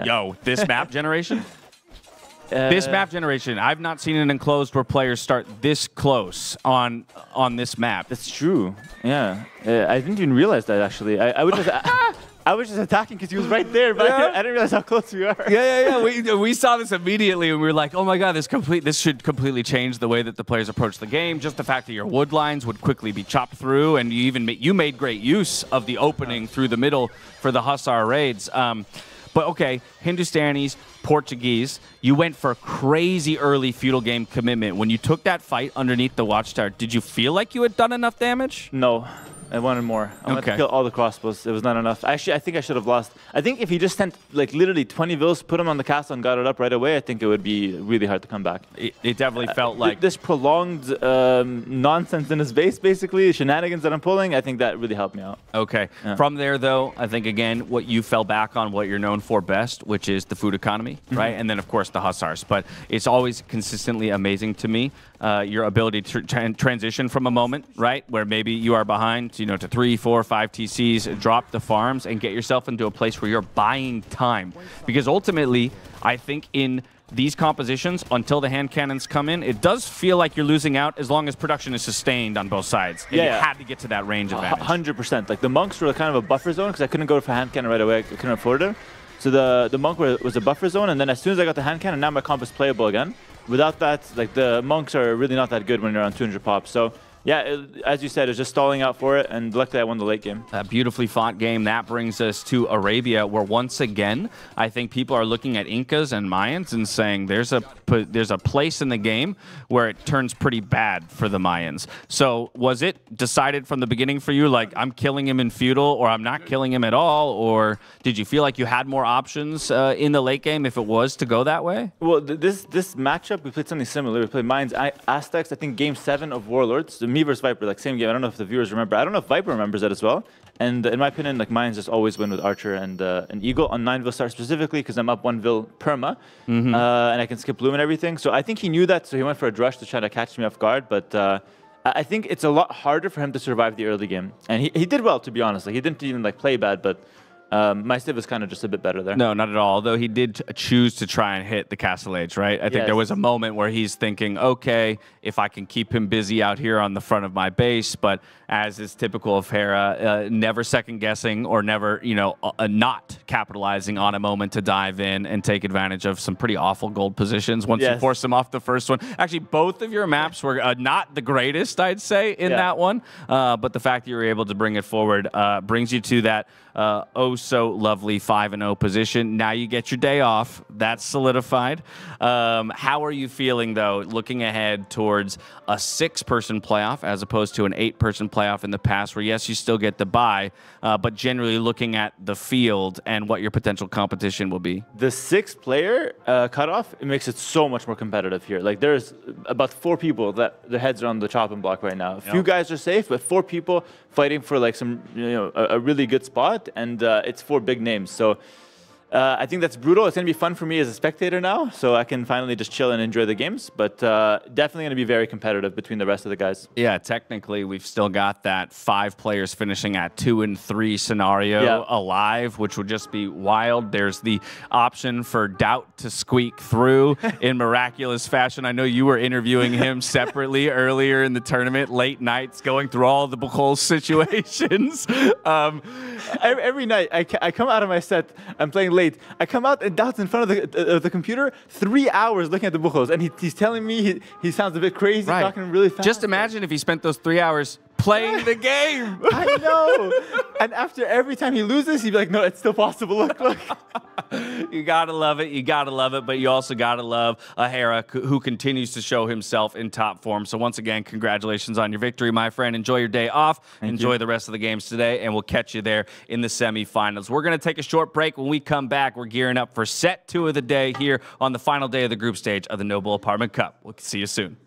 Yo, this map generation? This map generation, I've not seen an enclosed where players start this close on this map. That's true. Yeah. I didn't even realize that, actually. I would just... I was just attacking because he was right there, but I didn't realize how close we are. Yeah. We saw this immediately, and we were like, oh my god, this should completely change the way that the players approach the game. Just the fact that your wood lines would quickly be chopped through, and you made great use of the opening through the middle for the Hussar raids. But okay, Hindustanis, Portuguese, you went for crazy early feudal game commitment. When you took that fight underneath the watchtower, did you feel like you had done enough damage? No. I wanted more. I wanted to kill all the crossbows. It was not enough. Actually, I think I should have lost. I think if he just sent like literally 20 vills, put him on the castle and got it up right away, I think it would be really hard to come back. It definitely felt like... This prolonged nonsense in his base, basically, shenanigans that I'm pulling, I think that really helped me out. Okay. Yeah. From there, though, I think, again, what you fell back on what you're known for best, which is the food economy, right? And then, of course, the Hussars. But it's always consistently amazing to me, your ability to transition from a moment, right, where maybe you are behind, to 3, 4, 5 TCs, drop the farms, and get yourself into a place where you're buying time. Because ultimately, I think in these compositions, until the hand cannons come in, it does feel like you're losing out as long as production is sustained on both sides. And you had to get to that range advantage. 100%. Like, the monks were kind of a buffer zone because I couldn't go for hand cannon right away. I couldn't afford it. So the monk was a buffer zone, and then as soon as I got the hand cannon, now my comp is playable again. Without that, like, the monks are really not that good when you're on 200 pops. So Yeah, as you said, it's just stalling out for it, and luckily I won the late game. A beautifully fought game. That brings us to Arabia, where once again, I think people are looking at Incas and Mayans and saying there's a place in the game where it turns pretty bad for the Mayans. So was it decided from the beginning for you, like, I'm killing him in feudal, or I'm not killing him at all, or did you feel like you had more options in the late game if it was to go that way? Well, this matchup, we played something similar. We played Mayans, Aztecs, I think game 7 of Warlords. Me versus Viper, like same game. I don't know if the viewers remember. I don't know if Viper remembers that as well. And in my opinion, like Mayans just always win with Archer and Eagle on 9 Vil specifically because I'm up 1 Vil perma, and I can skip Bloom and everything. So I think he knew that, so he went for a Drush to try to catch me off guard. But I think it's a lot harder for him to survive the early game, and he did well, to be honest. Like he didn't even like play bad, but my Civ was kind of just a bit better there. No, not at all. Although he did choose to try and hit the Castle Age, right? I think there was a moment where he's thinking, okay, if I can keep him busy out here on the front of my base, but as is typical of Hera, never second guessing or never, not capitalizing on a moment to dive in and take advantage of some pretty awful gold positions once you force him off the first one. Actually, both of your maps were not the greatest, I'd say, in that one. But the fact that you were able to bring it forward brings you to that so lovely 5-0 position. Now you get your day off. That's solidified. How are you feeling, though, looking ahead towards a 6-person playoff as opposed to an 8-person playoff in the past, where, yes, you still get the bye, but generally looking at the field and what your potential competition will be? The 6-player cutoff, it makes it so much more competitive here. Like, there's about 4 people that their heads are on the chopping block right now. A few guys are safe, but 4 people fighting for, like, some, a really good spot, and it's 4 big names. So I think that's brutal. It's going to be fun for me as a spectator now, so I can finally just chill and enjoy the games, but definitely going to be very competitive between the rest of the guys. Yeah, technically, we've still got that 5 players finishing at 2 and 3 scenario alive, which would just be wild. There's the option for DauT to squeak through in miraculous fashion. I know you were interviewing him separately earlier in the tournament, late nights, going through all the Buchholz situations. Every night, I come out of my set, I'm playing late. I come out and DauT's in front of the computer, 3 hours looking at the Buchholz, and he's telling me he sounds a bit crazy, talking really fast. Just imagine if he spent those 3 hours playing the game. I know. And after every time he loses, he'd be like, no, it's still possible. Look. You gotta love it. You gotta love it. But you also gotta love a Hera who continues to show himself in top form. So once again, congratulations on your victory, my friend. Enjoy your day off. Enjoy the rest of the games today, and we'll catch you there in the semifinals. We're gonna take a short break. When we come back, we're gearing up for set 2 of the day here on the final day of the group stage of the Noble Apartment Cup. We'll see you soon.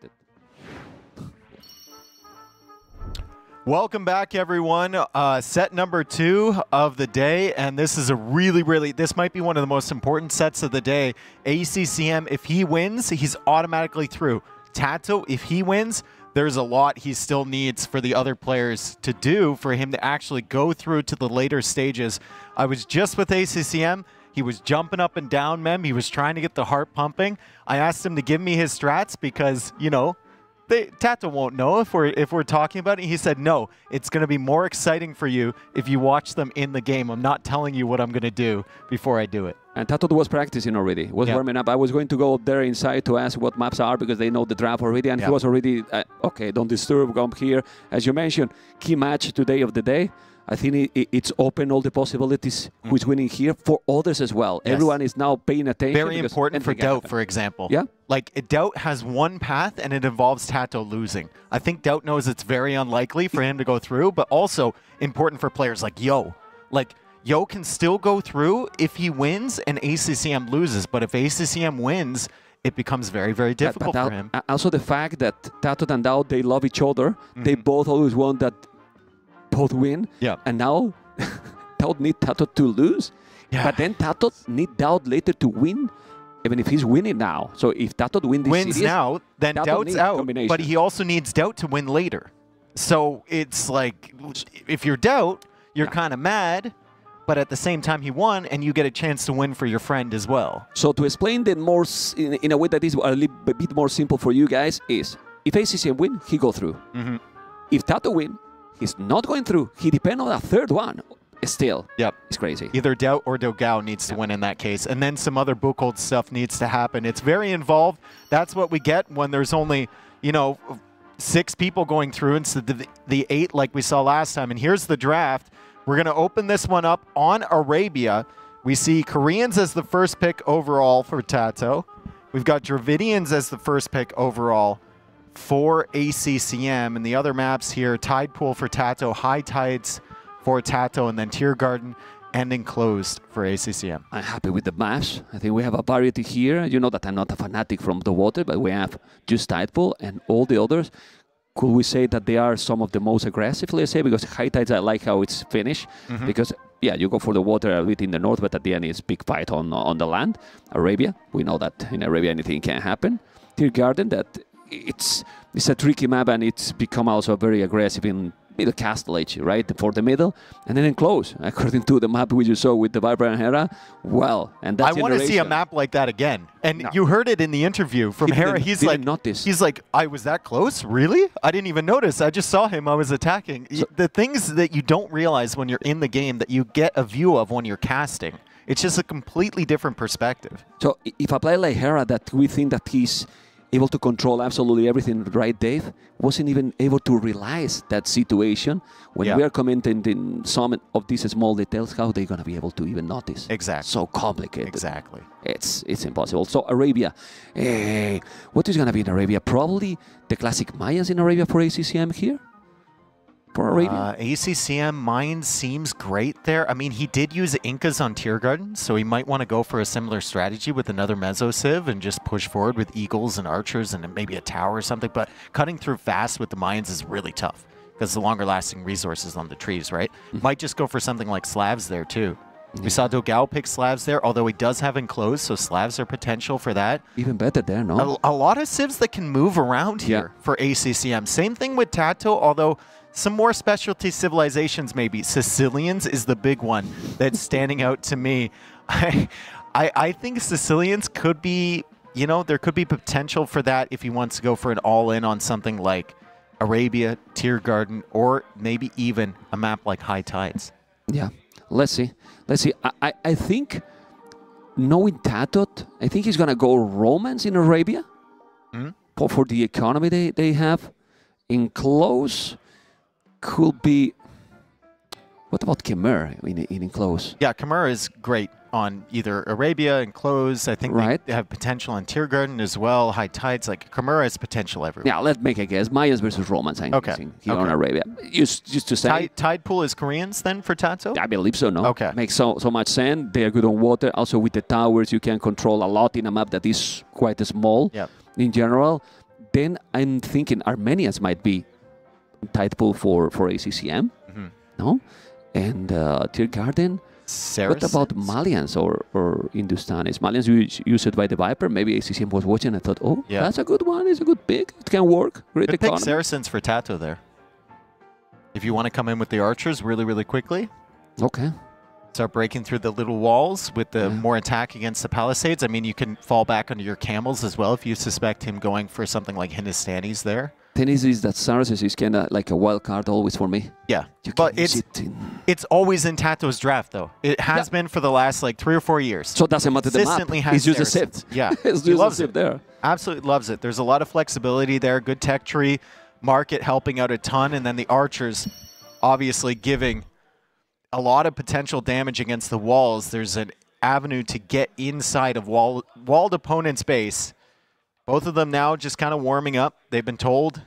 appreciate it. Welcome back, everyone. Set number 2 of the day, and this is a this might be one of the most important sets of the day. ACCM, if he wins, he's automatically through. TaToH, if he wins, there's a lot he still needs for the other players to do for him to actually go through to the later stages. I was just with ACCM. He was jumping up and down, Mem. He was trying to get the heart pumping. I asked him to give me his strats because, you know, TaToH won't know if we're talking about it. He said, no, it's going to be more exciting for you if you watch them in the game. I'm not telling you what I'm going to do before I do it. And TaToH was practicing already, was warming up. I was going to go up there inside to ask what maps are because they know the draft already. And he was already, okay, don't disturb, come here. As you mentioned, key match today of the day. I think it's open all the possibilities who's winning here for others as well. Yes. Everyone is now paying attention. Very important for DauT, for example. Yeah. Like, DauT has one path, and it involves TaToH losing. I think DauT knows it's very unlikely for him to go through, but also important for players like Yo. Like, Yo can still go through if he wins and ACCM loses, but if ACCM wins, it becomes very, very difficult for him. Also the fact that TaToH and DauT, they love each other. They both always want that both win. Yeah. And now DauT need TaToH to lose. Yeah. But then TaToH need DauT later to win, even if he's winning now. So if TaToH wins series, now, then DauT's out. But he also needs DauT to win later. So it's like, if you're DauT, you're kind of mad, but at the same time he won, and you get a chance to win for your friend as well. So to explain that more in a way that is a little bit more simple for you guys is, if ACCM win, he go through. If TaToH win, he's not going through. He depends on a third one. Still, it's crazy. Either DauT or dogao needs to win in that case. And then some other Buchholz stuff needs to happen. It's very involved. That's what we get when there's only, you know, 6 people going through instead of the 8 like we saw last time. And here's the draft. We're going to open this one up on Arabia. We see Koreans as the first pick overall for TaToH. We've got Dravidians as the first pick overall for ACCM. And the other maps here, Tide Pool for TaToH, High Tides for TaToH, and then Tiergarten and Enclosed for ACCM. I'm happy with the maps. I think we have a variety here. You know that I'm not a fanatic from the water, but we have just Tide Pool and all the others. Could we say that they are some of the most aggressive, let's say, because High Tides, I like how it's finished, because, yeah, you go for the water a bit in the north, but at the end it's big fight on the land. Arabia, we know that in Arabia anything can happen. Tiergarten, that it's a tricky map, and it's become also very aggressive in middle castle age, right, for the middle, and then Enclosed, according to the map we just saw with TheViper and Hera. Well, and that's I want to see a map like that again. And you heard it in the interview from Hera. He's like, I was that close? Really? I didn't even notice. I just saw him. I was attacking. So, the things that you don't realize when you're in the game that you get a view of when you're casting. It's just a completely different perspective. So if a player like Hera that we think that he's able to control absolutely everything, right, Dave, wasn't even able to realize that situation when we are commenting in some of these small details, how they're going to be able to even notice. Exactly. So complicated. Exactly. It's impossible. So Arabia, what is going to be in Arabia? Probably the classic Mayans in Arabia for ACCM here? For Arabia? ACCM mine seems great there. I mean, he did use Incas on Tiergarten, so he might want to go for a similar strategy with another Meso Civ and just push forward with Eagles and Archers and maybe a tower or something. But cutting through fast with the mines is really tough because the longer lasting resources on the trees, right? Might just go for something like Slavs there too. We saw dogao pick Slavs there, although he does have Enclosed, so Slavs are potential for that. Even better there, no? A lot of civs that can move around here for ACCM. Same thing with TaToH, although some more specialty civilizations maybe. Sicilians is the big one that's standing out to me. I think Sicilians could be, you know, there could be potential for that if he wants to go for an all-in on something like Arabia, Tiergarten, or maybe even a map like High Tides. Yeah. Let's see. Let's see. I think, knowing TaToH, I think he's going to go Romance in Arabia for the economy they have. Enclosed could be... What about Khmer in Enclosed? Yeah, Khmer is great on either Arabia, Enclosed. I think they have potential in Tiergarten as well. High Tides, like Khmer has potential everywhere. Yeah, let's make a guess. Mayans versus Romans, I'm guessing, here on Arabia. Just to say... Tide Pool is Koreans then for TaToH? I believe so, no? Okay. Makes so much sense. They are good on water. Also with the towers, you can control a lot in a map that is quite small in general. Then I'm thinking Armenians might be tight pool for ACCM, no? And Tiergarten. Saracens? What about Malians or Hindustanis? Malians used by TheViper. Maybe ACCM was watching and thought, oh, that's a good one. It's a good pick. It can work. Great Good pick economy. Saracens for TaToH there. If you want to come in with the archers really, really quickly. Okay. Start breaking through the little walls with the more attack against the palisades. I mean, you can fall back under your camels as well if you suspect him going for something like Hindustanis there. Thing is that Saracens is kind of like a wild card always for me. Yeah, You but can use it in- it's always in TaToH's draft, though. It has been for the last like 3 or 4 years. So it doesn't matter the map. Consistently has He's just a Saracens. SIP. Yeah, He's he just a loves SIP it. there. Absolutely loves it. There's a lot of flexibility there. Good tech tree, market helping out a ton, and then the archers obviously giving a lot of potential damage against the walls. There's an avenue to get inside of walled opponent's base. Both of them now just kind of warming up. They've been told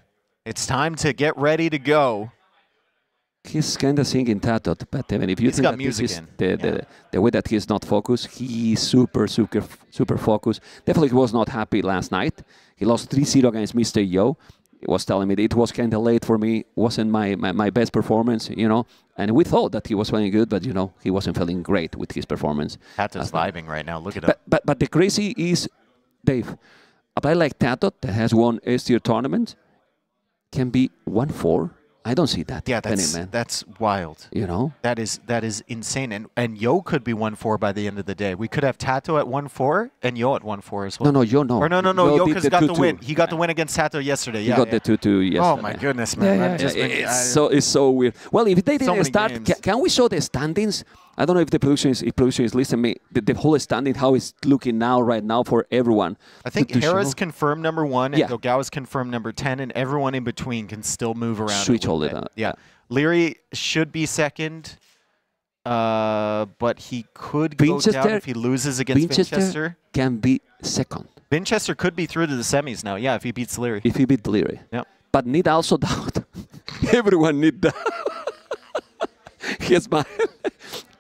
it's time to get ready to go. He's kind of singing TaToH, but I mean, if you He's think got that music this is in. the way that he's not focused, he's super focused. Definitely he was not happy last night. He lost 3-0 against Mr. Yo. He was telling me that it was kind of late for me, wasn't my best performance, you know. And we thought that he was playing good, but, you know, he wasn't feeling great with his performance. TaToH's vibing right now. Look at him. But the crazy is, Dave, a player like TaToH that has won S-tier tournament can be 1-4. I don't see that. Yeah, happening, man. that's wild. You know? That is insane. And Yo could be 1-4 by the end of the day. We could have TaToH at 1-4 and Yo at 1-4 as well. No, Yo no. Or no. Yo Yo did has the got the 2-2. win. He got the win against TaToH yesterday. He got the 2-2 yesterday. Oh my goodness, man. I've just been- It's so weird. Well, if they didn't many start, games. can we show the standings? I don't know if production is listening. The whole standing, how it's looking right now for everyone. I think to Hera's show. confirmed number 1 and Yeah. dogao is confirmed number 10, and everyone in between can still move around. Switch a little all bit. it out. Yeah. Liereyy should be second, but he could go down if he loses against Vinchester. Can be second. Vinchester could be through to the semis now, yeah, if he beats Liereyy. If he beat Liereyy. Yep. But need also DauT. Everyone need DauT. Here's my...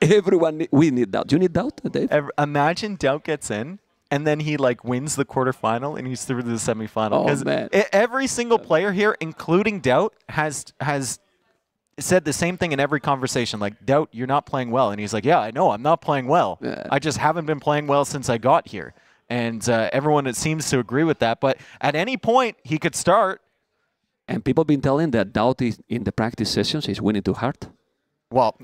Everyone, we need DauT. Do you need DauT, Dave? Imagine DauT gets in, and then he like wins the quarterfinal, and he's through to the semifinal. Oh, man. Every single player here, including DauT, has said the same thing in every conversation. Like, DauT, you're not playing well. And he's like, yeah, I know, I'm not playing well. Yeah. I just haven't been playing well since I got here. And everyone seems to agree with that. But at any point, he could start. And people have been telling that DauT is in the practice sessions is winning to Hearttt. Well,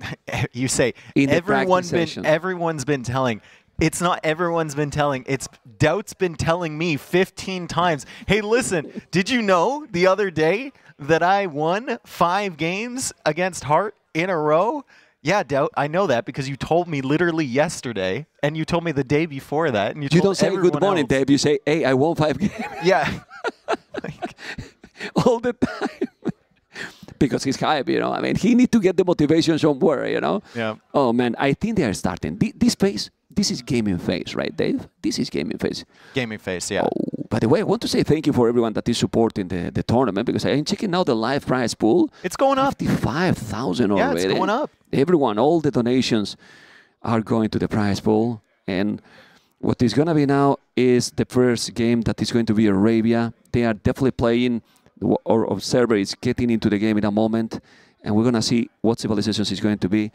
you say In the everyone's practice session. been telling. It's not everyone's been telling. It's DauT's been telling me 15 times. Hey, listen, did you know the other day that I won 5 games against Hearttt in a row? Yeah, DauT, I know that because you told me literally yesterday, and you told me the day before that, and you You told don't say everyone good morning, else. Dave. You say, hey, I won 5 games. Yeah. All the time. Because he's hype, you know. I mean, he needs to get the motivation somewhere, you know. Yeah. Oh, man, I think they are starting. This phase, this is gaming phase, right, Dave? This is gaming phase. Gaming face, yeah. Oh, by the way, I want to say thank you for everyone that is supporting the tournament because I'm checking out the live prize pool. It's going up. 55,000 Yeah, already. it's going up. Everyone, all the donations are going to the prize pool. And what is going to be now is the first game that is going to be Arabia. They are definitely playing, or observer is getting into the game in a moment. And we're going to see what civilizations is going to be.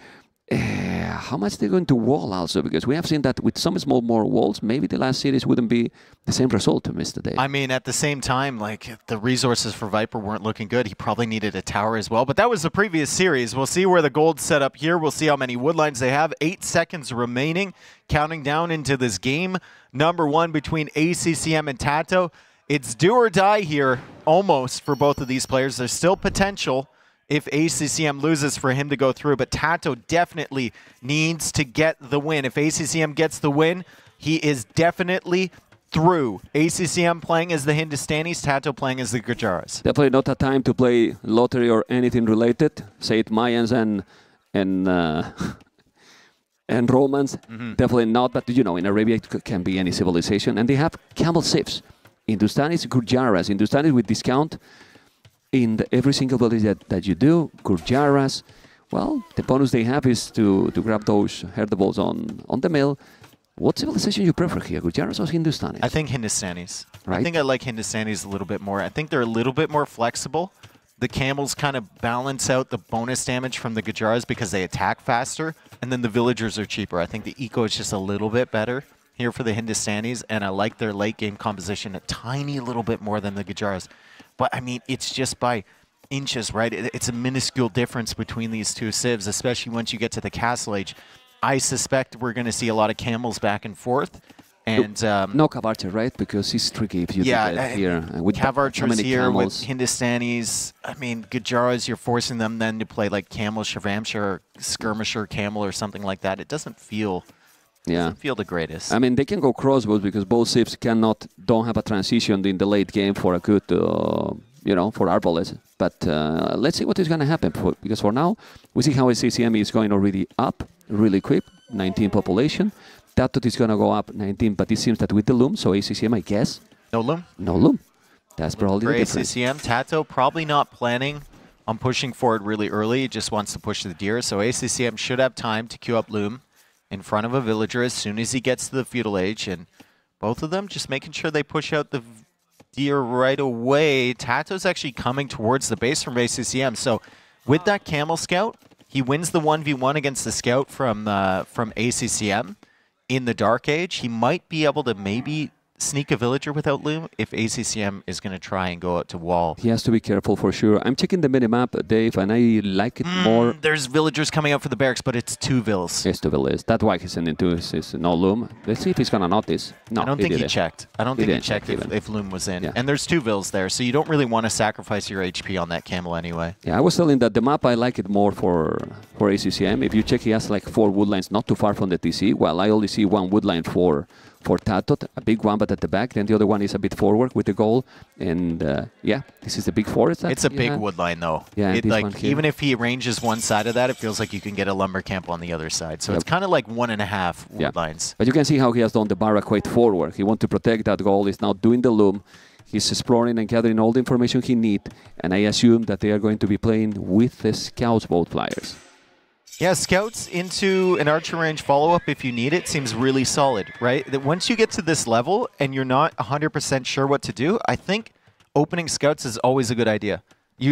How much they're going to wall also, because we have seen that with some small more walls, maybe the last series wouldn't be the same result to Mr. Dave. I mean, at the same time, like, the resources for Viper weren't looking good. He probably needed a tower as well, but that was the previous series. We'll see where the gold's set up here. We'll see how many woodlines they have. 8 seconds remaining, counting down into this game. Number 1 between ACCM and TaToH. It's do or die here, almost, for both of these players. There's still potential if ACCM loses for him to go through, but TaToH definitely needs to get the win. If ACCM gets the win, he is definitely through. ACCM playing as the Hindustanis, TaToH playing as the Gujaras. Definitely not a time to play lottery or anything related, say it Mayans and Romans. Definitely not, but you know, in Arabia it can be any civilization. And they have camel safes. Hindustanis, Gujaras. Hindustanis with discount in every single village that you do. Gujaras, well, the bonus they have is to grab those Hearttt balls on the mill What civilization you prefer here, Gujaras or Hindustanis? I think Hindustanis. Right? I think I like Hindustanis a little bit more. I think they're a little bit more flexible. The camels kind of balance out the bonus damage from the Gujaras because they attack faster, and then the villagers are cheaper. I think the eco is just a little bit better here for the Hindustanis, and I like their late game composition a tiny little bit more than the Gujaras. But I mean, it's just by inches, right? It's a minuscule difference between these two civs, especially once you get to the Castle Age. I suspect we're going to see a lot of camels back and forth. And no Cav Archer, right? Because he's tricky if you do that here. With Cav Archers here, camels. with Hindustanis. I mean, Gujaras, you're forcing them then to play like Camel, Shavamsha, or Skirmisher, Camel, or something like that. It doesn't feel the greatest. I mean, they can go crossbows because both civs don't have a transition in the late game for a good, for arbalists. But let's see what is going to happen. Because for now, we see how ACCM is going already up really quick, 19 population. TaToH is going to go up 19, but it seems that with the loom, so ACCM, I guess. No loom? No loom. That's probably for the difference. ACCM, TaToH probably not planning on pushing forward really early. He just wants to push the deer. So ACCM should have time to queue up loom in front of a villager as soon as he gets to the feudal age. And both of them just making sure they push out the deer right away. TaToH's actually coming towards the base from ACCM. So with that camel scout, he wins the 1v1 against the scout from ACCM. In the Dark Age, he might be able to maybe sneak a villager without loom if ACCM is going to try and go out to wall. He has to be careful for sure. I'm checking the minimap, Dave, and I like it more. There's villagers coming out for the barracks, but it's 2 vills. It's 2 villas. That's why he's sending to his no loom. Let's see if he's going to notice. No, I don't think he checked. I don't think he checked if loom was in. Yeah. And there's 2 vills there, so you don't really want to sacrifice your HP on that camel anyway. Yeah, I was telling that the map, I like it more for ACCM. If you check, he has like 4 woodlines not too far from the TC, while I only see 1 woodline for TaToH, a big one but at the back, then the other one is a bit forward with the goal, and yeah, this is the big forest. It's a big wood line though. Yeah, even if he arranges one side of that, it feels like you can get a lumber camp on the other side. So it's kind of like 1.5 wood lines. But you can see how he has done the barrack quite forward. He wants to protect that goal. He's now doing the loom. He's exploring and gathering all the information he needs, and I assume that they are going to be playing with the scouts, both flyers. Yeah, scouts into an archer range follow-up if you need it seems really solid, right? That once you get to this level and you're not 100% sure what to do, I think opening scouts is always a good idea.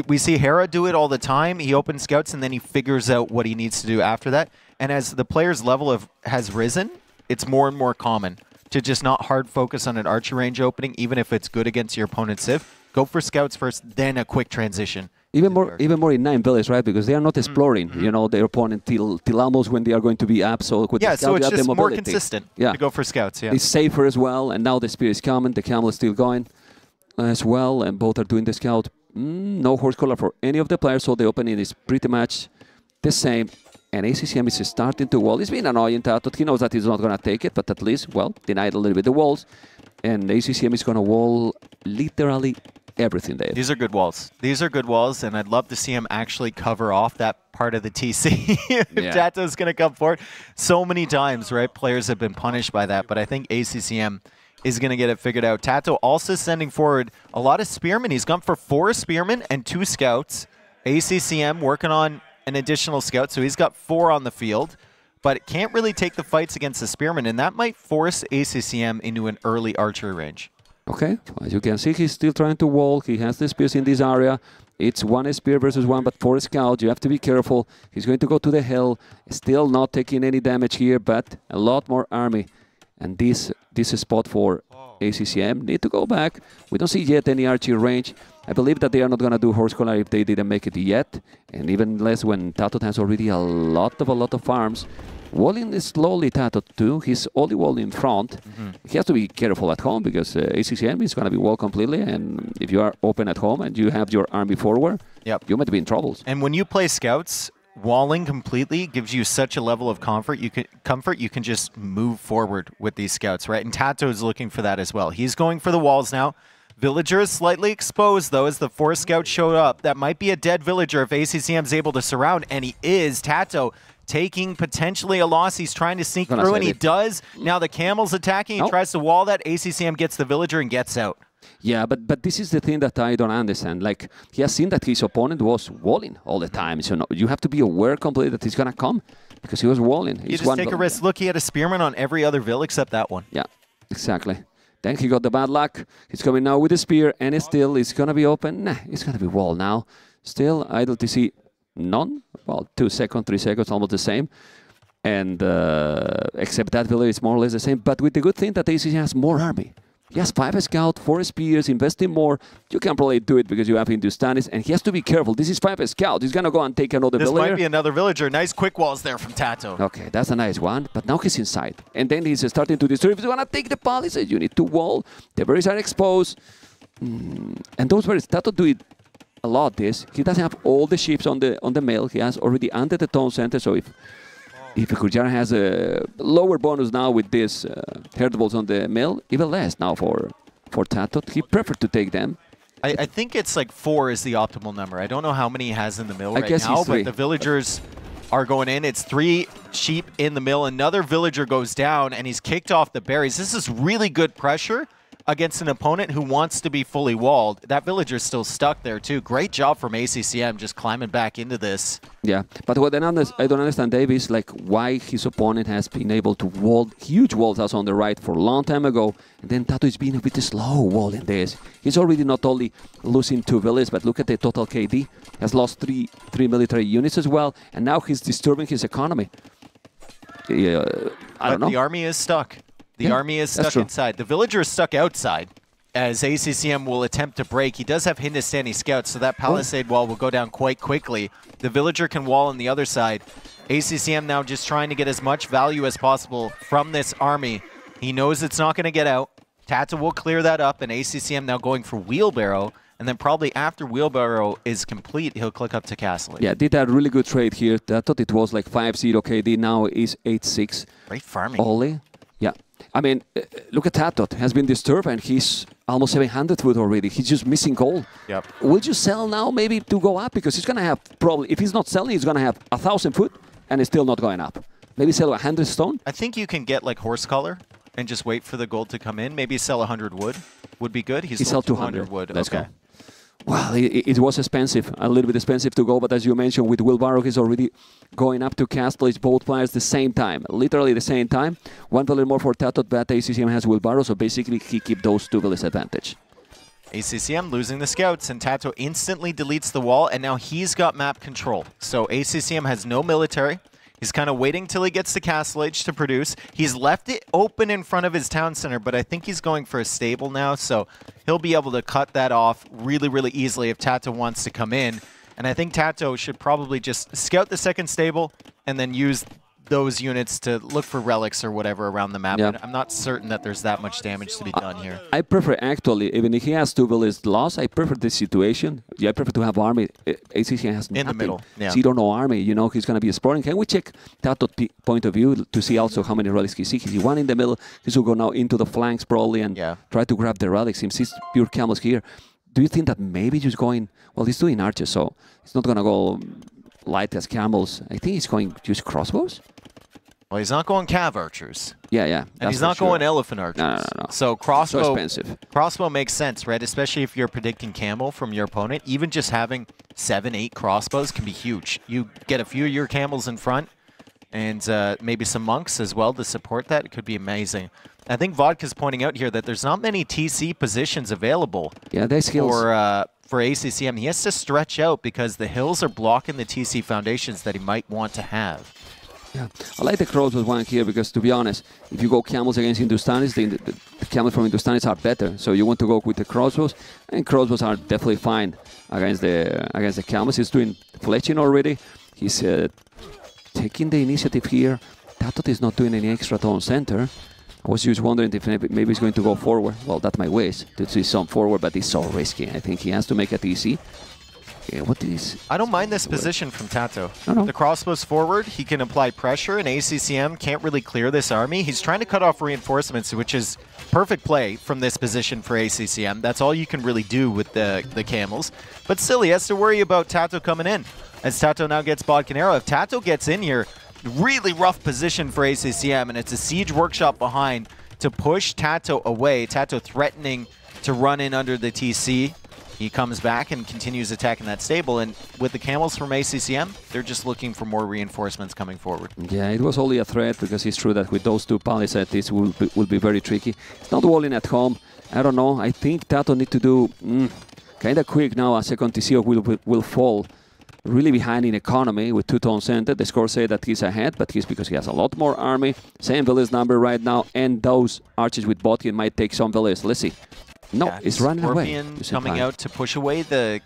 We see Hera do it all the time. He opens scouts and then he figures out what he needs to do after that. And as the player's level has risen, it's more and more common to just not hard focus on an archer range opening, even if it's good against your opponent's civ. Go for scouts first, then a quick transition. Even more in 9 villages, right? Because they are not exploring, you know, their opponent till almost when they are going to be up. So with the so it's just more consistent to go for scouts. Yeah, it's safer as well. And now the spear is coming. The camel is still going as well, and both are doing the scout. No horse collar for any of the players, so the opening is pretty much the same. And ACCM is starting to wall. It's been annoying. TaToH, he knows that he's not going to take it, but at least, well, denied a little bit the walls. And ACCM is going to wall literally everything there. These are good walls. These are good walls, and I'd love to see him actually cover off that part of the TC if TaToH's going to come forward. So many times, right, players have been punished by that, but I think ACCM is going to get it figured out. TaToH also sending forward a lot of spearmen. He's gone for 4 spearmen and 2 scouts. ACCM working on an additional scout, so he's got 4 on the field, but can't really take the fights against the spearmen, and that might force ACCM into an early archery range. Okay, as you can see, he's still trying to wall. He has the spears in this area. It's 1 spear versus 1, but 4 scouts. You have to be careful. He's going to go to the hill. Still not taking any damage here, but a lot more army. And this spot for ACCM need to go back. We don't see yet any archery range. I believe that they are not going to do horse collar if they didn't make it yet, and even less when TaToH has already a lot of farms. Walling is slowly TaToH too. He's only walling in front. He has to be careful at home because ACCM is going to be walled completely, and if you are open at home and you have your army forward, you might be in trouble. And when you play scouts, walling completely gives you such a level of comfort. You can just move forward with these scouts, right? And TaToH is looking for that as well. He's going for the walls now. Villager is slightly exposed, though, as the 4 scouts showed up. That might be a dead villager if ACCM is able to surround, and he is. TaToH taking potentially a loss. He's trying to sneak through, and he does. Now the camel's attacking. He tries to wall that. ACCM gets the villager and gets out. Yeah, but this is the thing that I don't understand. Like, he has seen that his opponent was walling all the time. So no, you have to be aware completely that he's going to come. because he was walling. You just take a risk. Look, he had a Spearman on every other Vill except that one. Yeah, exactly. Then he got the bad luck. He's coming now with the Spear, and it's going to be open. Nah, it's going to be wall now. Still, idle TC, none. Well, 2 seconds, 3 seconds, almost the same. And except that Vill is more or less the same. But with the good thing that ACCM has more army. He has 5 Scout, 4 Spears, investing more. You can probably do it because you have Hindustanis, and he has to be careful. This is 5 Scout. He's going to go and take another villager. This might be another villager. Nice quick walls there from TaToH. Okay, that's a nice one. But now he's inside. And then he's starting to destroy. If he's going to take the palisade, you need to wall. The berries are exposed. And those berries, TaToH do it a lot, this. He doesn't have all the ships on the mill. He has already under the town center, so if Kujara has a lower bonus now with this Hearttt balls on the mill, even less now for TaToH. He preferred to take them. I think it's like 4 is the optimal number. I don't know how many he has in the mill right guess now, he's 3. but the villagers are going in. It's 3 sheep in the mill. Another villager goes down, and he's kicked off the berries. This is really good pressure against an opponent who wants to be fully walled. That villager's still stuck there too. Great job from ACCM just climbing back into this. Yeah, but what I don't understand, Dave, is like why his opponent has been able to wall huge walls us on the right for a long time ago, and then TaToH is being a bit slow walling this. He's already not only losing 2 villages, but look at the total KD. Has lost 3 military units as well, and now he's disturbing his economy. I don't know. The army is stuck. The army is stuck inside. The villager is stuck outside, as ACCM will attempt to break. He does have Hindustani scouts, so that palisade wall will go down quite quickly. The villager can wall on the other side. ACCM now just trying to get as much value as possible from this army. He knows it's not going to get out. TaToH will clear that up, and ACCM now going for Wheelbarrow. And then probably after Wheelbarrow is complete, he'll click up to Castle. Yeah, did a really good trade here. I thought it was like 5-0 KD, now is 8-6. Great farming. Only. Yeah. I mean, look at TaToH. Has been disturbed, and he's almost 700 foot already. He's just missing gold. Yep. Will you sell now maybe to go up? Because he's going to have probably, if he's not selling, he's going to have 1,000 foot, and it's still not going up. Maybe sell 100 stone? I think you can get like horse color and just wait for the gold to come in. Maybe sell 100 wood would be good. He sold 200 wood. Let's go. Well, it was expensive, a little bit expensive to go, but as you mentioned, with Wheelbarrow, he's already going up to Castle. It's both players the same time, literally the same time. 1 value more for TaToH, but ACCM has Wheelbarrow, so basically he keeps those 2 values advantage. ACCM losing the scouts, and TaToH instantly deletes the wall, and now he's got map control. So ACCM has no military. He's kind of waiting till he gets the Castle Age to produce. He's left it open in front of his town center, but I think he's going for a stable now, so he'll be able to cut that off really, really easily if TaToH wants to come in. And I think TaToH should probably just scout the second stable and then use those units to look for relics or whatever around the map. Yeah. I'm not certain that there's that much damage to be done here. I prefer, actually, even if he has 2 villages lost, I prefer this situation. Yeah, I prefer to have army. ACCM has nothing. In the middle, yeah. Zero no army, you know, he's going to be exploring. Can we check TaToH point of view to see also how many relics he sees? He's 1 in the middle. He will go now into the flanks probably and try to grab the relics. He sees pure camels here. Do you think that maybe he's going... Well, he's doing archers, so he's not going to go light as camels. I think he's going to use crossbows. Well, he's not going cav archers. Yeah. And he's not going elephant archers. No. So crossbow, so expensive. Crossbow makes sense, right? Especially if you're predicting camel from your opponent. Even just having 7, 8 crossbows can be huge. You get a few of your camels in front, and maybe some monks as well to support that. It could be amazing. I think Vodka's pointing out here that there's not many TC positions available. Yeah, there's hills. For ACCM. He has to stretch out because the hills are blocking the TC foundations that he might want to have. Yeah, I like the crossbows one here because, to be honest, if you go camels against Hindustanis, the camels from Hindustanis are better. So you want to go with the crossbows, and crossbows are definitely fine against the camels. He's doing fletching already. He's taking the initiative here. TaToH is not doing any extra town center. I was just wondering if maybe he's going to go forward. Well, that's my wish to see some forward, but it's so risky. I think he has to make a TC. Yeah, what is... I don't mind this position from TaToH. No. The crossbows forward, he can apply pressure, and ACCM can't really clear this army. He's trying to cut off reinforcements, which is perfect play from this position for ACCM. That's all you can really do with the camels. But still, he has to worry about TaToH coming in, as TaToH now gets Bodcanero. If TaToH gets in here, really rough position for ACCM, and it's a siege workshop behind to push TaToH away. TaToH threatening to run in under the TC. He comes back and continues attacking that stable, and with the camels from ACCM, they're just looking for more reinforcements coming forward. Yeah, it was only a threat because it's true that with those two palisades, this will be very tricky. It's not walling at home. I don't know. I think TaToH need to do kind of quick now. A second TCO will fall really behind in economy with 2 town center. The score say that he's ahead, but he's because he has a lot more army. Same village number right now, and those archers with bot might take some village. Let's see. No, yeah, it's running away. Coming out to push away the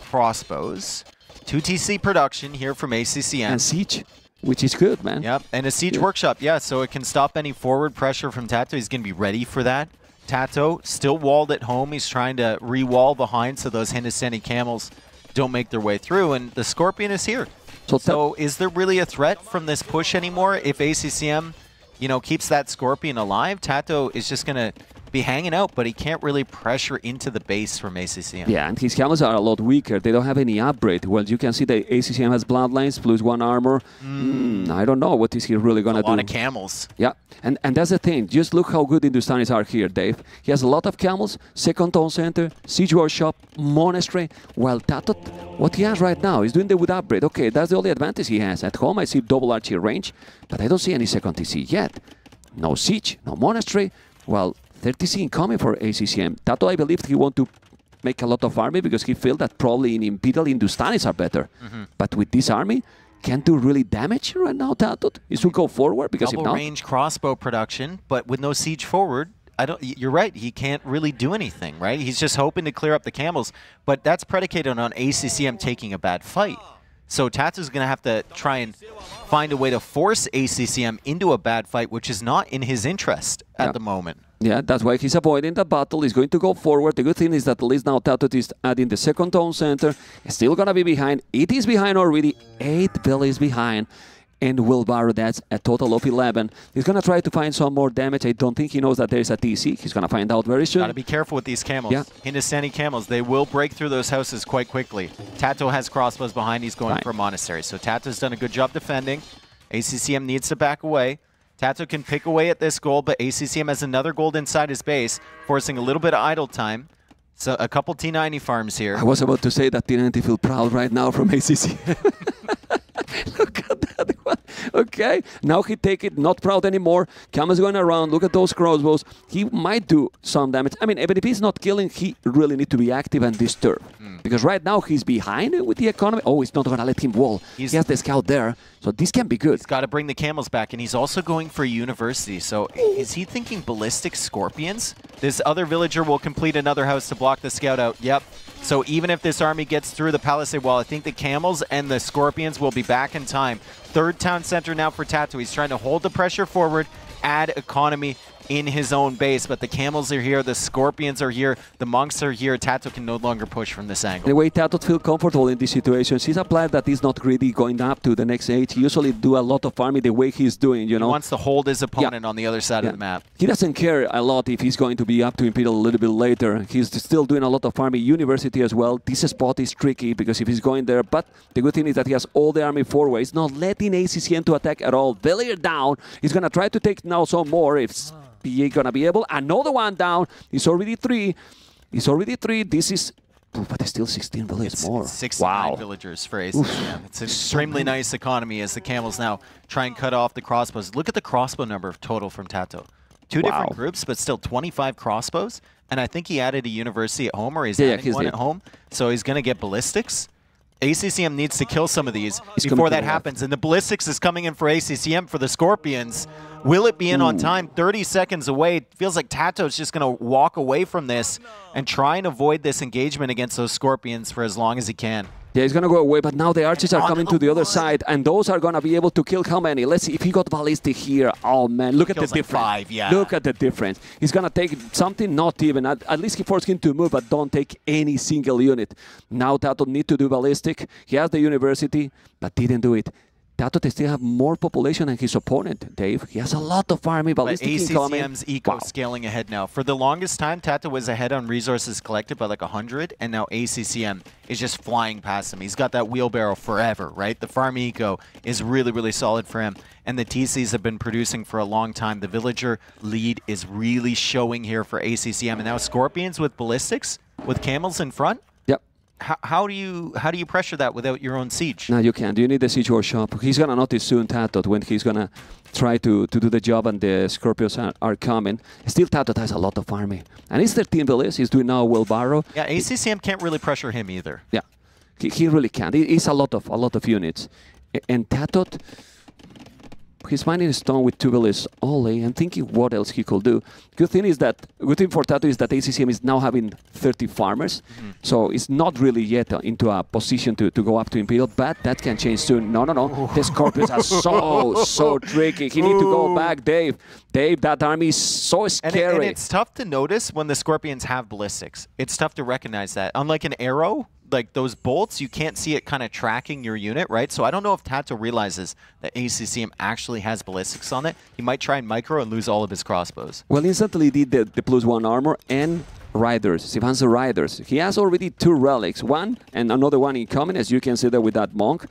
crossbows. 2 TC production here from ACCM. And siege, which is good, man. Yep, and a siege workshop, yeah, so it can stop any forward pressure from TaToH. He's going to be ready for that. TaToH still walled at home. He's trying to re-wall behind so those Hindustani camels don't make their way through, and the Scorpion is here. So is there really a threat from this push anymore? If ACCM, you know, keeps that Scorpion alive, TaToH is just going to be hanging out, but he can't really pressure into the base from ACCM. Yeah, and his camels are a lot weaker. They don't have any upgrade. Well, you can see that ACCM has Bloodlines plus 1 armor. I don't know what is he really going to do. A lot of camels. Yeah, and that's the thing. Just look how good Hindustanis are here, Dave. He has a lot of camels, second town center, siege workshop, monastery. While TaToH, what he has right now, he's doing the wood upgrade. Okay, that's the only advantage he has. At home, I see double archer range, but I don't see any second TC yet. No siege, no monastery. Well, 30C incoming for ACCM. TaToH, I believe he want to make a lot of army because he felt that probably in Imperial Hindustanis are better. But with this army, can't do really damage right now, TaToH. He should go forward because double if not... range crossbow production, but with no siege forward, you're right, he can't really do anything, right? He's just hoping to clear up the camels, but that's predicated on ACCM taking a bad fight. So TaToH's going to have to try and find a way to force ACCM into a bad fight, which is not in his interest at the moment. Yeah, that's why he's avoiding the battle. He's going to go forward. The good thing is that at least now TaToH is adding the second town center. It's still going to be behind. It is behind already. 8 villages behind. And Will Barrow, that's a total of 11. He's going to try to find some more damage. I don't think he knows that there is a TC. He's going to find out very soon. Got to be careful with these camels. Yeah. Hindustani camels, they will break through those houses quite quickly. TaToH has crossbows behind. He's going for a monastery. So TaToH's done a good job defending. ACCM needs to back away. TaToH can pick away at this gold, but ACCM has another gold inside his base, forcing a little bit of idle time. So a couple T90 farms here. I was about to say that T90 feel proud right now from ACCM. Look at that one. Okay, now he take it, not proud anymore. Camels going around. Look at those crossbows. He might do some damage. I mean, even if he's not killing, he really need to be active and disturb. Because right now he's behind with the economy. Oh, he's not going to let him wall. He has the scout there. So this can be good. He's got to bring the camels back, and he's also going for a university. So is he thinking ballistic scorpions? This other villager will complete another house to block the scout out. Yep. So even if this army gets through the palisade wall, I think the camels and the scorpions will be back in time. 3rd town center now for TaToH. He's trying to hold the pressure forward, add economy in his own base, but the camels are here, the scorpions are here, the monks are here. TaToH can no longer push from this angle. The way TaToH feels comfortable in these situations, he's a player that is not greedy going up to the next age. He usually do a lot of farming the way he's doing, you know. He wants to hold his opponent on the other side of the map. He doesn't care a lot if he's going to be up to Imperial a little bit later. He's still doing a lot of farming. University as well. This spot is tricky because if he's going there, but the good thing is that he has all the army forward. He's not letting ACCM to attack at all. Villiers down. He's going to try to take now some more if he ain't gonna be able. Another one down. He's already 3. He's already 3. This is... but there's still 16 villagers more. 69 villagers for ACCM. It's an extremely nice economy as the camels now try and cut off the crossbows. Look at the crossbow number total from TaToH. 2 different groups, but still 25 crossbows. And I think he added a university at home, or he's adding one at home. So he's going to get ballistics. ACCM needs to kill some of these before that happens. And the ballistics is coming in for ACCM for the Scorpions. Will it be in on time? 30 seconds away. It feels like TaToH's just going to walk away from this and try and avoid this engagement against those Scorpions for as long as he can. Yeah, he's going to go away, but now the archers are coming to the other side, and those are going to be able to kill how many? Let's see if he got ballistic here. Oh, man, look at the difference. 5, yeah. Look at the difference. He's going to take something, not even. At least he forced him to move, but don't take any single unit. Now TaToH need to do ballistic. He has the university, but didn't do it. TaToH still have more population than his opponent, Dave. He has a lot of army, ballistic incoming. ACCM's eco scaling ahead now. For the longest time, TaToH was ahead on resources collected by like 100, and now ACCM is just flying past him. He's got that wheelbarrow forever, right? The farm eco is really, really solid for him. And the TCs have been producing for a long time. The villager lead is really showing here for ACCM. And now Scorpions with ballistics, with camels in front. how do you pressure that without your own siege? No, you can't. You need the siege workshop. He's gonna notice soon TaToH when he's gonna try to do the job and the Scorpions are coming. Still, TaToH has a lot of army, and he's 13 villas. He's doing now Will Barrow. Yeah, ACCM can't really pressure him either. Yeah, he really can't. He's a lot of units, and TaToH. He's mining stone with 2 villas only and thinking what else he could do. Good thing for TaToH is that ACCM is now having 30 farmers, so it's not really yet into a position to go up to Imperial, but that can change soon. No. The Scorpions are so tricky. He need to go back, Dave. Dave, that army is so scary. And it's tough to notice when the Scorpions have ballistics. It's tough to recognize that. Unlike an arrow, like those bolts, you can't see it kind of tracking your unit, right? So I don't know if TaToH realizes that ACCM actually has ballistics on it. He might try and micro and lose all of his crossbows. Well, instantly did the +1 armor and riders, Sivan's riders. He has already 2 relics, one and another one incoming, as you can see there with that monk.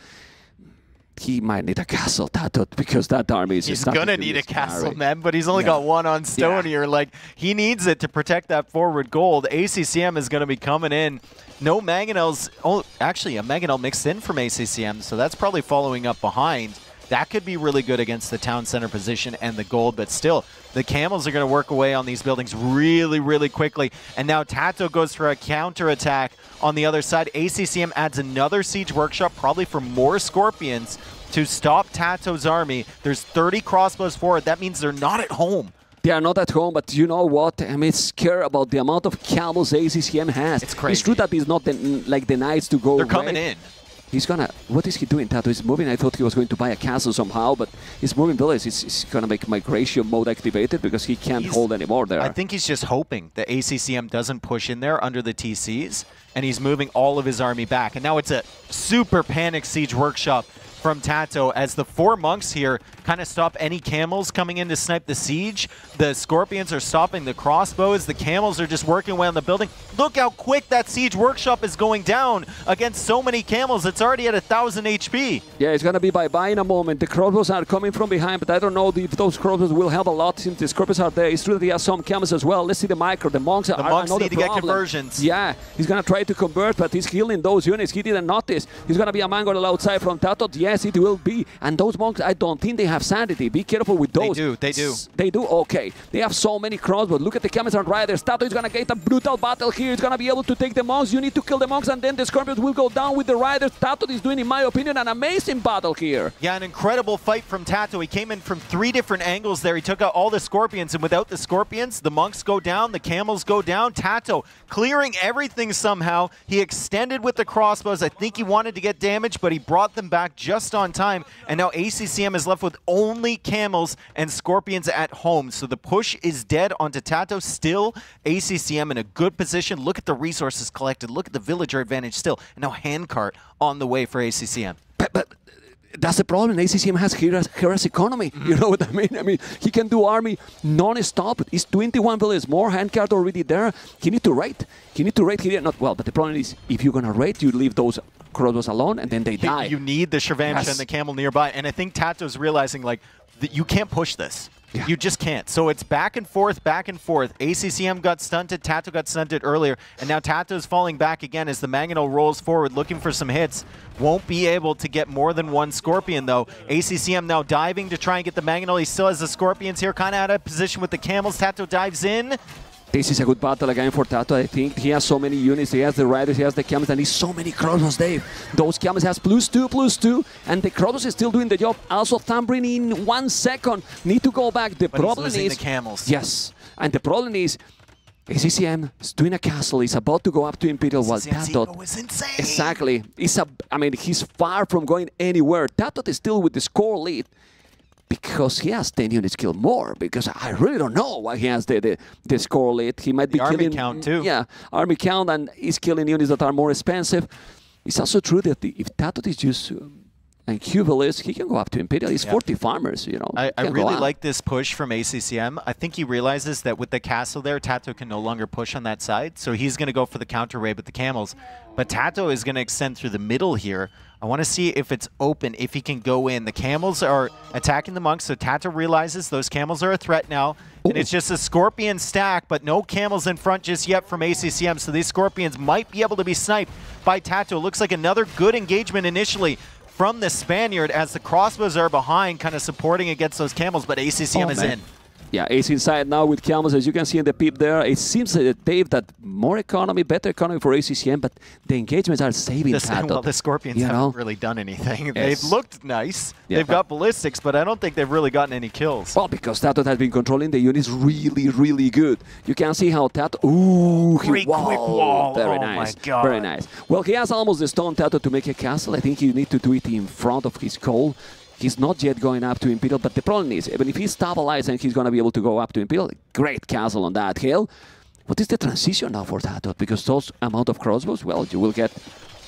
He might need a castle, TaToH, because that army is... He's going to need a castle, man, but he's only got 1 on stone here. Like, he needs it to protect that forward gold. ACCM is going to be coming in. No Mangonels. Oh, actually, a Mangonel mixed in from ACCM, so that's probably following up behind. That could be really good against the town center position and the gold, but still, the camels are going to work away on these buildings really quickly. And now TaToH goes for a counterattack on the other side. ACCM adds another siege workshop, probably for more Scorpions to stop TaToH's army. There's 30 crossbows forward. That means they're not at home. They are not at home, but you know what? I mean, it's scary about the amount of camels ACCM has. It's crazy. It's true that it's not like the knights to go. They're coming in. He's gonna. What is he doing, TaToH? He's moving. I thought he was going to buy a castle somehow, but he's moving villages. He's gonna make migration mode activated because he can't hold anymore there. I think he's just hoping that ACCM doesn't push in there under the TCs, and he's moving all of his army back. And now it's a super panic siege workshop from TaToH as the 4 monks here kind of stop any camels coming in to snipe the siege. The Scorpions are stopping the crossbows. The camels are just working away on the building. Look how quick that siege workshop is going down against so many camels. It's already at 1,000 HP. Yeah, it's going to be bye-bye in a moment. The crossbows are coming from behind, but I don't know if those crossbows will help a lot since the Scorpions are there. It's true that he has some camels as well. Let's see the micro. The monks are need to get conversions. Yeah, he's going to try to convert, but he's healing those units. He didn't notice. He's going to be a mango outside from TaToH. Yes, it will be. And those monks, I don't think they have sanity. Be careful with those. They do. They do? Okay. They have so many crossbows. Look at the camels and riders. TaToH is going to get a brutal battle here. He's going to be able to take the monks. You need to kill the monks, and then the Scorpions will go down with the riders. TaToH is doing, in my opinion, an amazing battle here. Yeah, an incredible fight from TaToH. He came in from 3 different angles there. He took out all the Scorpions, and without the Scorpions, the monks go down, the camels go down. TaToH clearing everything somehow. He extended with the crossbows. I think he wanted to get damage, but he brought them back just on time. And now ACCM is left with only camels and Scorpions at home. So the push is dead onto TaToH. Still, ACCM in a good position. Look at the resources collected. Look at the villager advantage still. And now handcart on the way for ACCM. But that's the problem. ACCM has Hera's economy. You know what I mean? I mean, he can do army non-stop. It's 21 villages, more handcart already there. He need to raid. He need to raid here. Not well, but the problem is, if you're gonna raid, you leave those crossbows alone, and then they die. You need the Shirvansh and the camel nearby. And I think TaToH's realizing, like, that you can't push this. Yeah. You just can't. So it's back and forth, back and forth. ACCM got stunted, TaToH got stunted earlier, and now TaToH's falling back again as the Mangonel rolls forward looking for some hits. Won't be able to get more than 1 Scorpion, though. ACCM now diving to try and get the Mangonel. He still has the Scorpions here, kind of out of position with the camels. TaToH dives in. This is a good battle again for TaToH. I think he has so many units. He has the riders, he has the camels, and he's so many crossbows, Dave. Those camels has +2, and the crossbows is still doing the job. Also, Thambrin in 1 second. Need to go back. The problem he's losing is the camels. Yes, and the problem is ACCM is doing a castle. He's about to go up to Imperial while TaToH was insane. Exactly. I mean, he's far from going anywhere. TaToH is still with the score lead, because he has 10 units killed more, because I really don't know why he has the score lead. He might be killing... army count, too. Yeah, army count, and he's killing units that are more expensive. It's also true that if TaToH is just... and Cubalist, he can go up to Imperial. He's 40 farmers, you know. I really like this push from ACCM. I think he realizes that with the castle there, TaToH can no longer push on that side, so he's going to go for the counter raid with the camels. But TaToH is going to extend through the middle here. I want to see if it's open, if he can go in. The camels are attacking the monks, so TaToH realizes those camels are a threat now. And it's just a scorpion stack, but no camels in front just yet from ACCM, so these scorpions might be able to be sniped by TaToH. Looks like another good engagement initially from the Spaniard as the crossbows are behind, kind of supporting against those camels, but ACCM is in. Yeah, Ace inside now with camels, as you can see in the peep there. It seems that Dave, that more economy, better economy for ACCM, but the engagements are saving TaToH. Well, the Scorpions haven't really done anything. Yes. They've looked nice. Yeah, they've got ballistics, but I don't think they've really gotten any kills. Well, because TaToH has been controlling the units really, really good. You can see how TaToH... Ooh, great quick wall. Very oh nice. My God. Very nice. Well, he has almost the stone TaToH to make a castle. I think you need to do it in front of his coal. He's not yet going up to Imperial, but the problem is, even if he's stabilized and he's going to be able to go up to Imperial, great castle on that hill. What is the transition now for TaToH? Because those amount of crossbows, well, you will get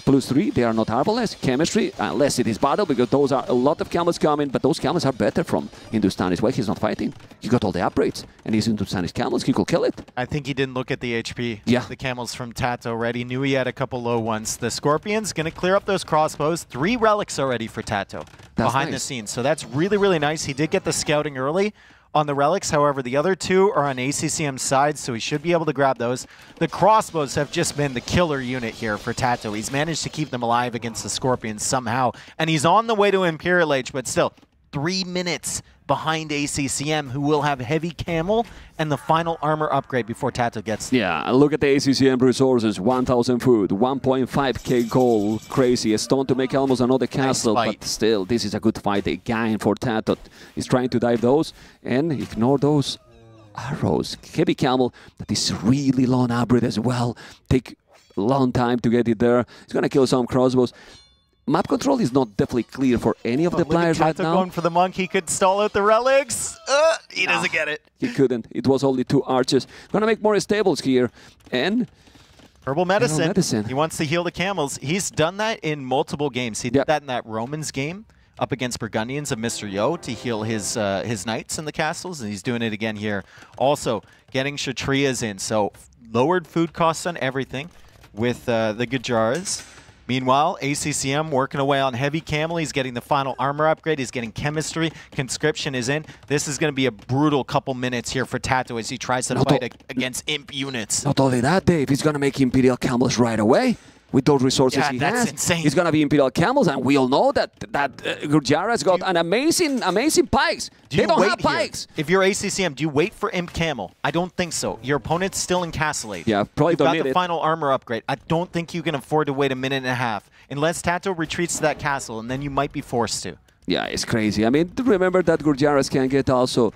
+3. They are not arbalest. Chemistry, unless it is battle, because those are a lot of camels coming, but those camels are better from Hindustani's. Why he's not fighting? He got all the upgrades, and he's Hindustani's camels. He could kill it. I think he didn't look at the HP. Yeah. The camels from TaToH already. Knew he had a couple low ones. The Scorpions going to clear up those crossbows. 3 relics already for TaToH behind the scenes. So that's really, really nice. He did get the scouting early on the relics. However, the other 2 are on ACCM's side, so he should be able to grab those. The crossbows have just been the killer unit here for TaToH. He's managed to keep them alive against the Scorpions somehow. And he's on the way to Imperial Age, but still, 3 minutes behind ACCM, who will have heavy camel and the final armor upgrade before TaToH gets there. Yeah, and look at the ACCM resources. 1,000 food, 1.5k gold. Crazy. A stone to make almost another castle, but still, this is a good fight again for TaToH. He's trying to dive those and ignore those arrows. Heavy camel that is really long upgrade as well. Take a long time to get it there. He's going to kill some crossbows. Map control is not definitely clear for any of the players right now. Going for the monk, he could stall out the relics. He doesn't get it. He couldn't. It was only 2 archers. Gonna make more stables here. And herbal medicine. He wants to heal the camels. He's done that in multiple games. He did that in that Romans game up against Burgundians of Mr. Yo to heal his knights in the castles, and he's doing it again here. Also, getting Kshatriyas in, so lowered food costs on everything with the Gujaras. Meanwhile, ACCM working away on heavy camel. He's getting the final armor upgrade. He's getting chemistry. Conscription is in. This is going to be a brutal couple minutes here for TaToH as he tries to fight against imp units. Not only that, Dave, he's going to make Imperial camels right away. With those resources he has, insane. He's gonna be Imperial camels, and we all know that Gurjara's got an amazing pikes. They don't have pikes. If you're ACCM, do you wait for Imp Camel? I don't think so. Your opponent's still in Castle Age. Yeah, probably don't need it. You've got the final armor upgrade. I don't think you can afford to wait a minute and a half unless TaToH retreats to that castle, and then you might be forced to. Yeah, it's crazy. I mean, remember that Gurjaras can get also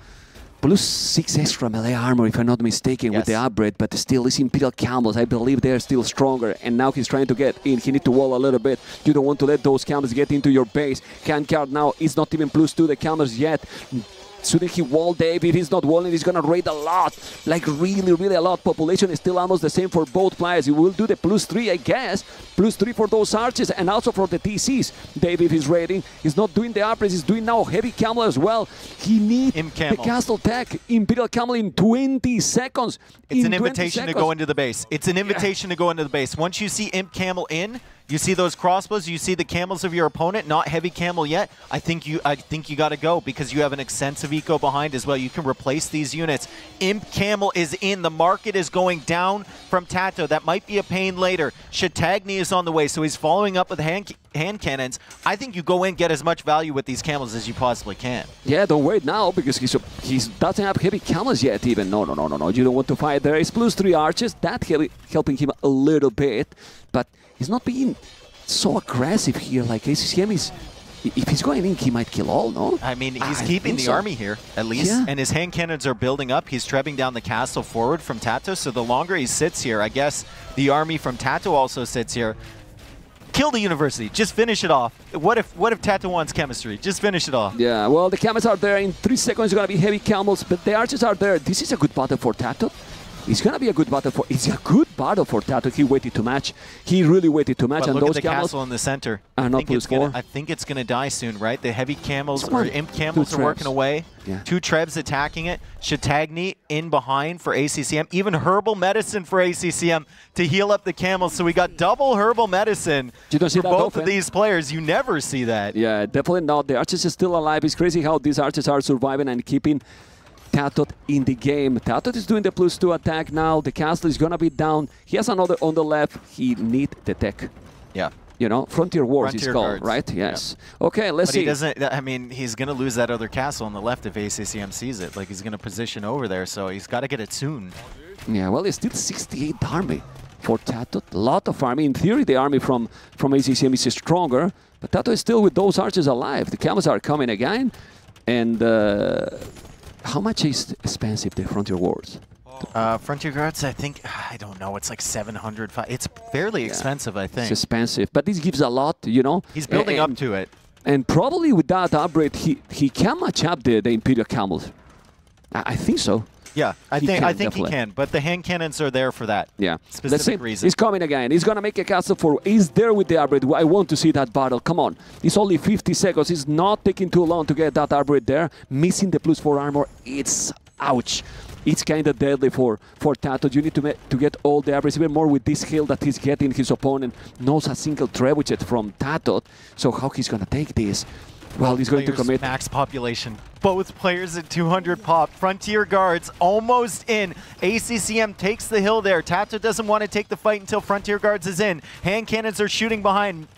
+6 extra melee armor, if I'm not mistaken, with the upgrade, but still, these Imperial camels, I believe they're still stronger, and now he's trying to get in. He needs to wall a little bit. You don't want to let those camels get into your base. Handcard now is not even +2 the camels yet. Shouldn't he wall, Dave? If he's not walling, he's going to raid a lot. Like, really, really a lot. Population is still almost the same for both players. He will do the +3, I guess. +3 for those archers and also for the TCs. Dave, if he's raiding, he's not doing the upgrades. He's doing now heavy camel as well. He needs the castle tech. Imperial camel in 20 seconds. It's an invitation to go into the base. It's an invitation to go into the base. Once you see Imp Camel in, you see those crossbows, you see the camels of your opponent, not heavy camel yet, I think you got to go because you have an extensive eco behind as well. You can replace these units. Imp Camel is in. The market is going down from TaToH. That might be a pain later. Shatagni is on the way, so he's following up with hand cannons. I think you go in, get as much value with these camels as you possibly can. Yeah, don't wait now because he doesn't have heavy camels yet even. No. You don't want to fight. There is +3 archers. That helping him a little bit, but he's not being so aggressive here like ACCM is. If he's going in, he might kill all, no? I mean, he's keeping the army here, at least. Yeah. And his hand cannons are building up. He's trebbing down the castle forward from TaToH. So the longer he sits here, I guess the army from TaToH also sits here. Kill the university. Just finish it off. What if TaToH wants chemistry? Just finish it off. Yeah, well, the camels are there. In 3 seconds, it's going to be heavy camels, but the archers are there. This is a good battle for TaToH. It's gonna be a good battle for. It's a good battle for TaToH. He waited to match. He really waited to match. But and look those at the camels castle in the center. are not +4. I think it's gonna die soon, right? The heavy camels Come or on. imp camels are working away. Yeah. 2 Trebs attacking it. Shatagni in behind for ACCM. Even herbal medicine for ACCM to heal up the camels. So we got double herbal medicine You don't see for that both often. of these players. You never see that. Yeah, definitely not. The archers is still alive. It's crazy how these archers are surviving and keeping TaToH in the game. TaToH is doing the +2 attack now. The castle is going to be down. He has another on the left. He need the tech. Yeah. You know, Frontier Wars is Frontier called, guards. right? Yes. Okay, let's But see. he doesn't, I mean, he's going to lose that other castle on the left if ACCM sees it. Like, he's going to position over there, so he's got to get it soon. Yeah, well, it's still 68 army for TaToH. A lot of army. In theory, the army from ACCM is stronger, but TaToH is still with those archers alive. The camels are coming again. And how much is expensive, the Frontier Wars? Frontier guards, I think, I don't know, it's like 700. It's fairly expensive, I think. It's expensive, but this gives a lot, you know. He's building up to it. And probably with that upgrade, he can match up the Imperial Camels. I think so. Yeah, I think definitely. he can, but the hand cannons are there for that. Yeah. Specific reason. He's coming again. He's going to make a castle for... He's there with the upgrade. I want to see that battle. Come on. It's only 50 seconds. It's not taking too long to get that upgrade there. Missing the +4 armor. It's... Ouch. It's kind of deadly for TaToH. You need to get all the upgrades, even more with this heal that he's getting. His opponent knows a single trebuchet from TaToH. So how he's going to take this? Well, he's going to commit. Max population. Both players at 200 pop. Frontier guards almost in. ACCM takes the hill there. TaToH doesn't want to take the fight until Frontier guards is in. Hand cannons are shooting behind.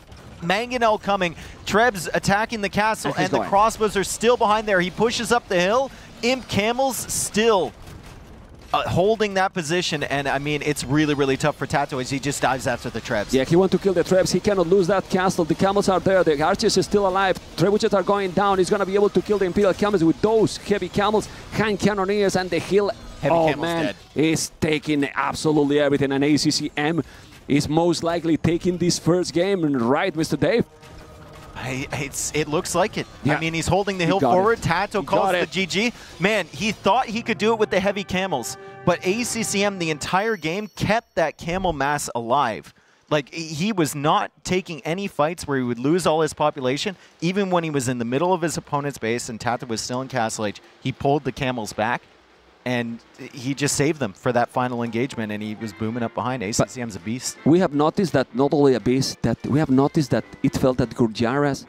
Mangonel coming. Trebs attacking the castle, and the crossbows are still behind there. He pushes up the hill. Imp camels still holding that position, and I mean, it's really, really tough for TaToH as he just dives after the Trebs. Yeah, he wants to kill the Trebs. He cannot lose that castle. The camels are there. The archers is still alive. Trebuchets are going down. He's going to be able to kill the Imperial camels with those heavy camels, hand cannoneers, and the hill. Heavy camels dead. He's taking absolutely everything, and ACCM is most likely taking this first game, right, Mr. Dave? It looks like it. Yeah. I mean, he's holding the hill forward. TaToH calls the GG. Man, he thought he could do it with the heavy camels, but ACCM the entire game kept that camel mass alive. Like, he was not taking any fights where he would lose all his population. Even when he was in the middle of his opponent's base and TaToH was still in Castle Age, he pulled the camels back, and he just saved them for that final engagement, and he was booming up behind. ACCM's a beast. We have noticed that not only a beast, that we have noticed that it felt that Gurjaras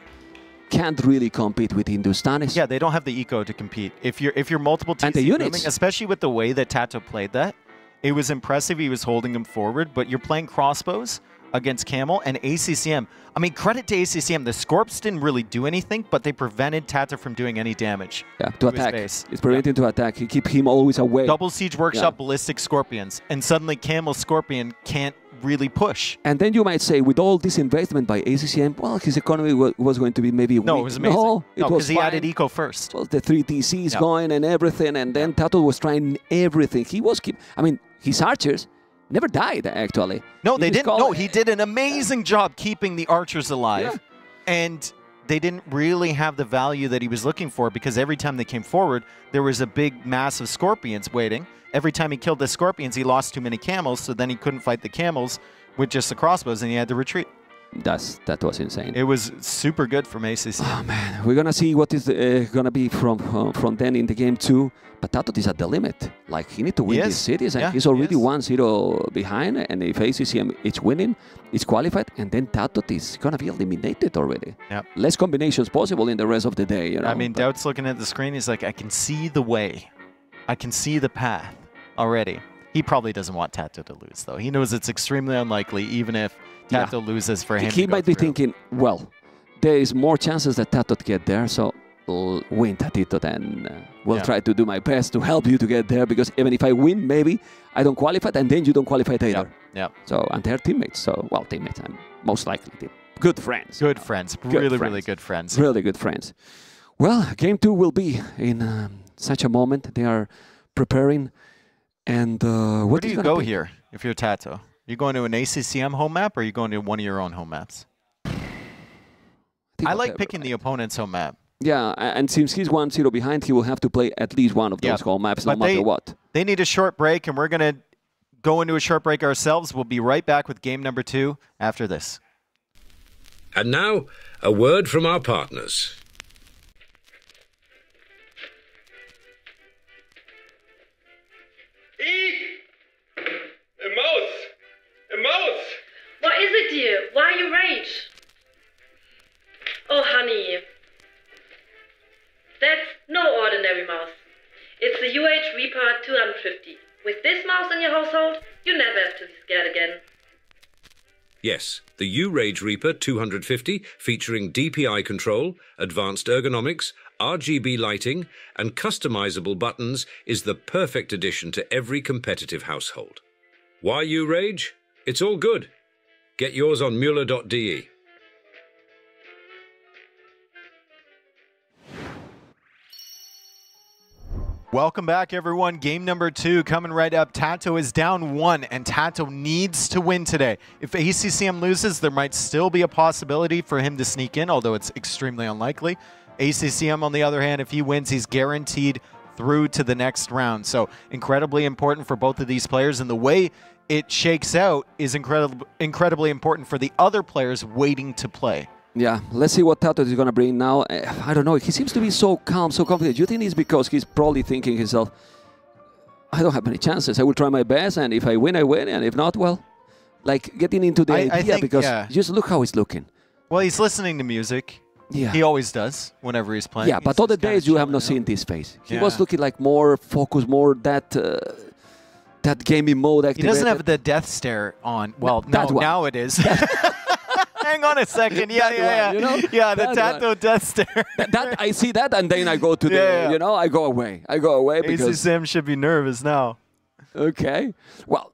can't really compete with Hindustanis. Yeah, they don't have the eco to compete. If you're multiple TC and the units, booming, especially with the way that TaToH played that, it was impressive. He was holding them forward, but you're playing crossbows against Camel and ACCM. I mean, credit to ACCM. The Scorps didn't really do anything, but they prevented TaToH from doing any damage. Yeah, to attack. It's preventing to attack. He keep him always away. Double Siege Workshop, Ballistic Scorpions, and suddenly Camel Scorpion can't really push. And then you might say, with all this investment by ACCM, well, his economy was going to be maybe weak. No, it was amazing. No, it was because he fine. added eco first. Well, the 3 DCs going and everything, and then TaToH was trying everything. He was I mean, his archers never died, actually. No, they didn't. No, he did an amazing job keeping the archers alive. Yeah. And they didn't really have the value that he was looking for, because every time they came forward, there was a big mass of scorpions waiting. Every time he killed the scorpions, he lost too many camels, so then he couldn't fight the camels with just the crossbows, and he had to retreat. That was insane. It was super good from ACC. Oh, man. We're going to see what is going to be from then in the game, too. But TaToH is at the limit. Like, he needs to win these cities, and he's already 1-0 behind. And if ACCM is winning, it's qualified, and then TaToH is going to be eliminated already. Yep. Less combinations possible in the rest of the day. You know? I mean, DauT's looking at the screen. He's like, I can see the way. I can see the path already. He probably doesn't want TaToH to lose, though. He knows it's extremely unlikely, even if TaToH loses for him. He might be thinking, well, there is more chances that TaToH get there, so I'll win TaToH, and we'll try to do my best to help you to get there, because even if I win, maybe I don't qualify, and then you don't qualify either. Yeah. So, and they're teammates. So, well, teammates, I'm most likely good friends. Good friends. Really, really good friends. Really good friends. Well, game 2 will be in such a moment. They are preparing. And where do you go here if you're TaToH? You going to an ACCM home map, or are you going to one of your own home maps? I like picking the opponent's home map. Yeah, and since he's 1-0 behind, he will have to play at least one of those home maps, no matter what. They need a short break, and we're going to go into a short break ourselves. We'll be right back with game number 2 after this. And now, a word from our partners. A mouse! A mouse! What is it, dear? Why you rage? Oh, honey. That's no ordinary mouse. It's the Reaper 250. With this mouse in your household, you never have to be scared again. Yes, the U-Rage Reaper 250, featuring DPI control, advanced ergonomics, RGB lighting, and customizable buttons, is the perfect addition to every competitive household. Why U-Rage? It's all good. Get yours on Mueller.de. Welcome back, everyone. Game number 2 coming right up. TaToH is down 1, and TaToH needs to win today. If ACCM loses, there might still be a possibility for him to sneak in, although it's extremely unlikely. ACCM, on the other hand, if he wins, he's guaranteed through to the next round. So incredibly important for both of these players, and the way it shakes out is incredibly important for the other players waiting to play. Yeah, let's see what TaToH is going to bring now. I don't know. He seems to be so calm, so confident. Do you think it's because he's probably thinking himself, I don't have many chances. I will try my best, and if I win, I win. And if not, well, like getting into the idea, think, because yeah. just look how he's looking. Well, he's listening to music. Yeah. He always does whenever he's playing. Yeah, but other days you have not seen this face. He was looking like more focused, more that gaming mode activated. He doesn't have the death stare on. Well, no, now it is. Hang on a second. Yeah. You know? Yeah, the TaToH death stare. That I see that, and then I go to the, you know, I go away. I go away because ACCM should be nervous now. Okay. Well,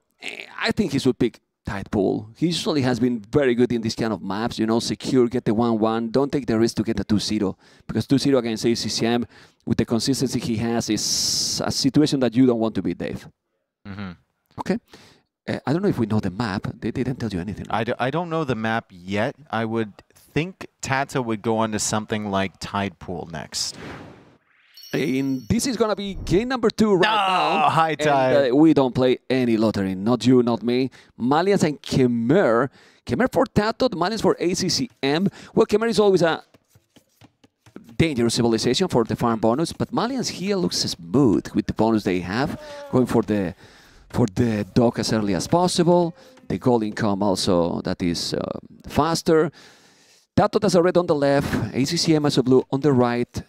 I think he should pick tight pool. He usually has been very good in this kind of maps, you know, secure, get the 1-1. Don't take the risk to get a 2-0, because 2-0 against ACCM, with the consistency he has, is a situation that you don't want to be, Dave. Mm-hmm. Okay. I don't know if we know the map. They didn't tell you anything. I don't know the map yet. I would think TaToH would go on to something like Tide Pool next. And this is going to be game number 2 right now. High Tide. We don't play any lottery. Not you, not me. Malians and Khmer. Khmer for TaToH, Malians for ACCM. Well, Khmer is always a dangerous civilization for the farm bonus, but Malians here looks smooth with the bonus they have, going for the dog as early as possible. The gold income also that is faster. TaToH has a red on the left, ACCM has a blue on the right.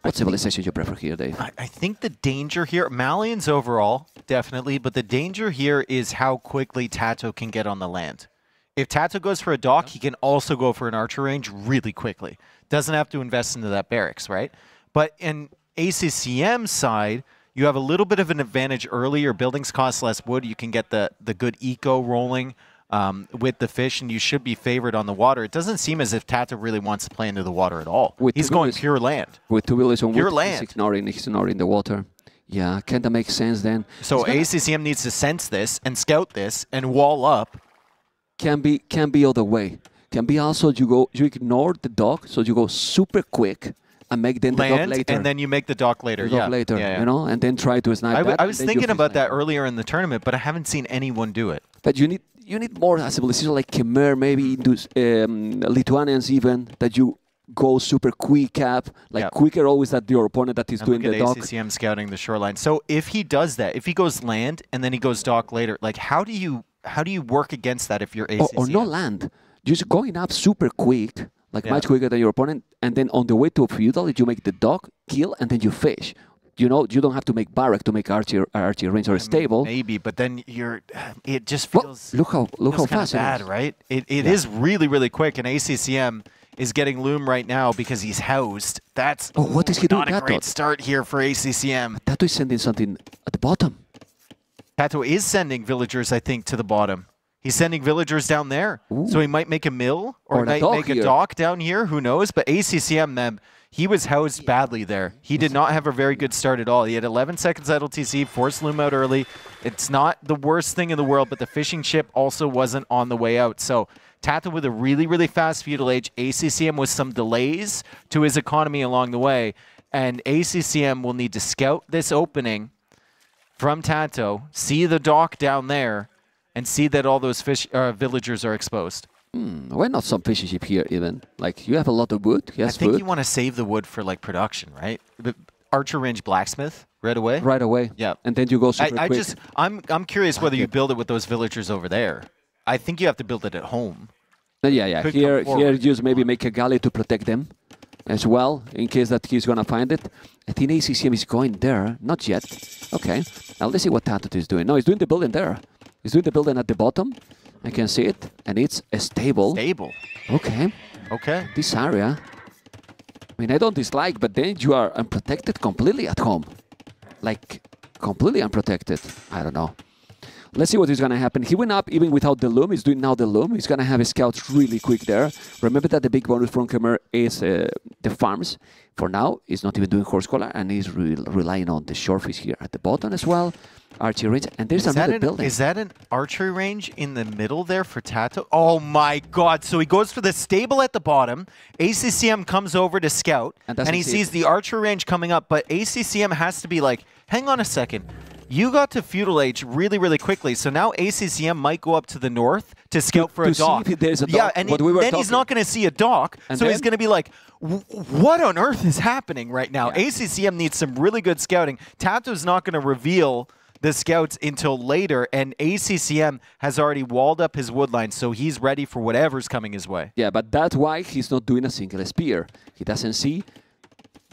What civilization you prefer here, Dave? I think the danger here, Malians overall, definitely, but the danger here is how quickly TaToH can get on the land. If TaToH goes for a dock, he can also go for an archer range really quickly. Doesn't have to invest into that barracks, right? But in ACCM's side, you have a little bit of an advantage early. Your buildings cost less wood. You can get the good eco rolling with the fish, and you should be favored on the water. It doesn't seem as if TaToH really wants to play into the water at all. He's going pure land. With 2 villages on pure wood, land. He's ignoring the water. Yeah, kind of makes sense then. So ACCM needs to sense this and scout this and wall up. Can be other way. Can be also you ignore the dock, so you go super quick and make then the dock later. And then you make the dock later. You know, and then try to snipe that. I was thinking about that earlier in the tournament, but I haven't seen anyone do it. But you need more civilization like Khmer, maybe Lithuanians even, that you go super quick up, like quicker always than your opponent that is doing the dock. ACCM scouting the shoreline. So if he does that, if he goes land and then he goes dock later, like how do you work against that if you're ACCM? Or no land, just going up super quick. Like much quicker than your opponent, and then on the way to a feudal, you make the dock, kill, and then you fish. You know, you don't have to make barrack to make archer range or stable. Maybe, but then it just feels. Well, look how fast bad, it is. Right? It is really, really quick, and ACCM is getting Loom right now because he's housed. That's what is he doing? Not a great start here for ACCM. TaToH is sending something at the bottom. TaToH is sending villagers, I think, to the bottom. He's sending villagers down there. Ooh. So he might make a mill or might make a dock down here. Who knows? But ACCM, he was housed badly there. He did not have a very good start at all. He had 11 seconds at LTC, forced Loom out early. It's not the worst thing in the world, but the fishing ship also wasn't on the way out. So TaToH with a really, really fast feudal age. ACCM with some delays to his economy along the way. And ACCM will need to scout this opening from TaToH, see the dock down there, and see that all those villagers are exposed. Why not some fishing ship here even? Like, you have a lot of wood. He has I think food. you want to save the wood for, like, production, right? The archer range blacksmith right away? Right away. Yeah. And then you go super quick. I'm curious whether you build it with those villagers over there. I think you have to build it at home. Yeah. Could Here come forward. just maybe make a galley to protect them as well, in case that he's gonna find it. I think ACCM is going there. Not yet. Okay. Now let's see what TaToH is doing. No, he's doing the building there. He's doing the building at the bottom. I can see it. And it's a stable. Stable. Okay. Okay. This area. I mean, I don't dislike, but then you are unprotected completely at home. Like, completely unprotected. I don't know. Let's see what is going to happen. He went up even without the loom. He's doing now the loom. He's going to have his scouts really quick there. Remember that the big bonus from Khmer is the farms. For now, he's not even doing horse collar, and he's relying on the shorefish here at the bottom as well. Archery range, and there's another building. Is that an archery range in the middle there for TaToH? Oh my god, so he goes for the stable at the bottom, ACCM comes over to scout, and he sees the archery range coming up, but ACCM has to be like, hang on a second, you got to feudal age really, really quickly, so now ACCM might go up to the north to scout for a dock. See if there's a dock. Yeah, and then he's not going to see a dock, and so he's going to be like, what on earth is happening right now? Yeah. ACCM needs some really good scouting. TaToH's not going to reveal the scouts until later, and ACCM has already walled up his woodline, so he's ready for whatever's coming his way. Yeah, but that's why he's not doing a single spear. He doesn't see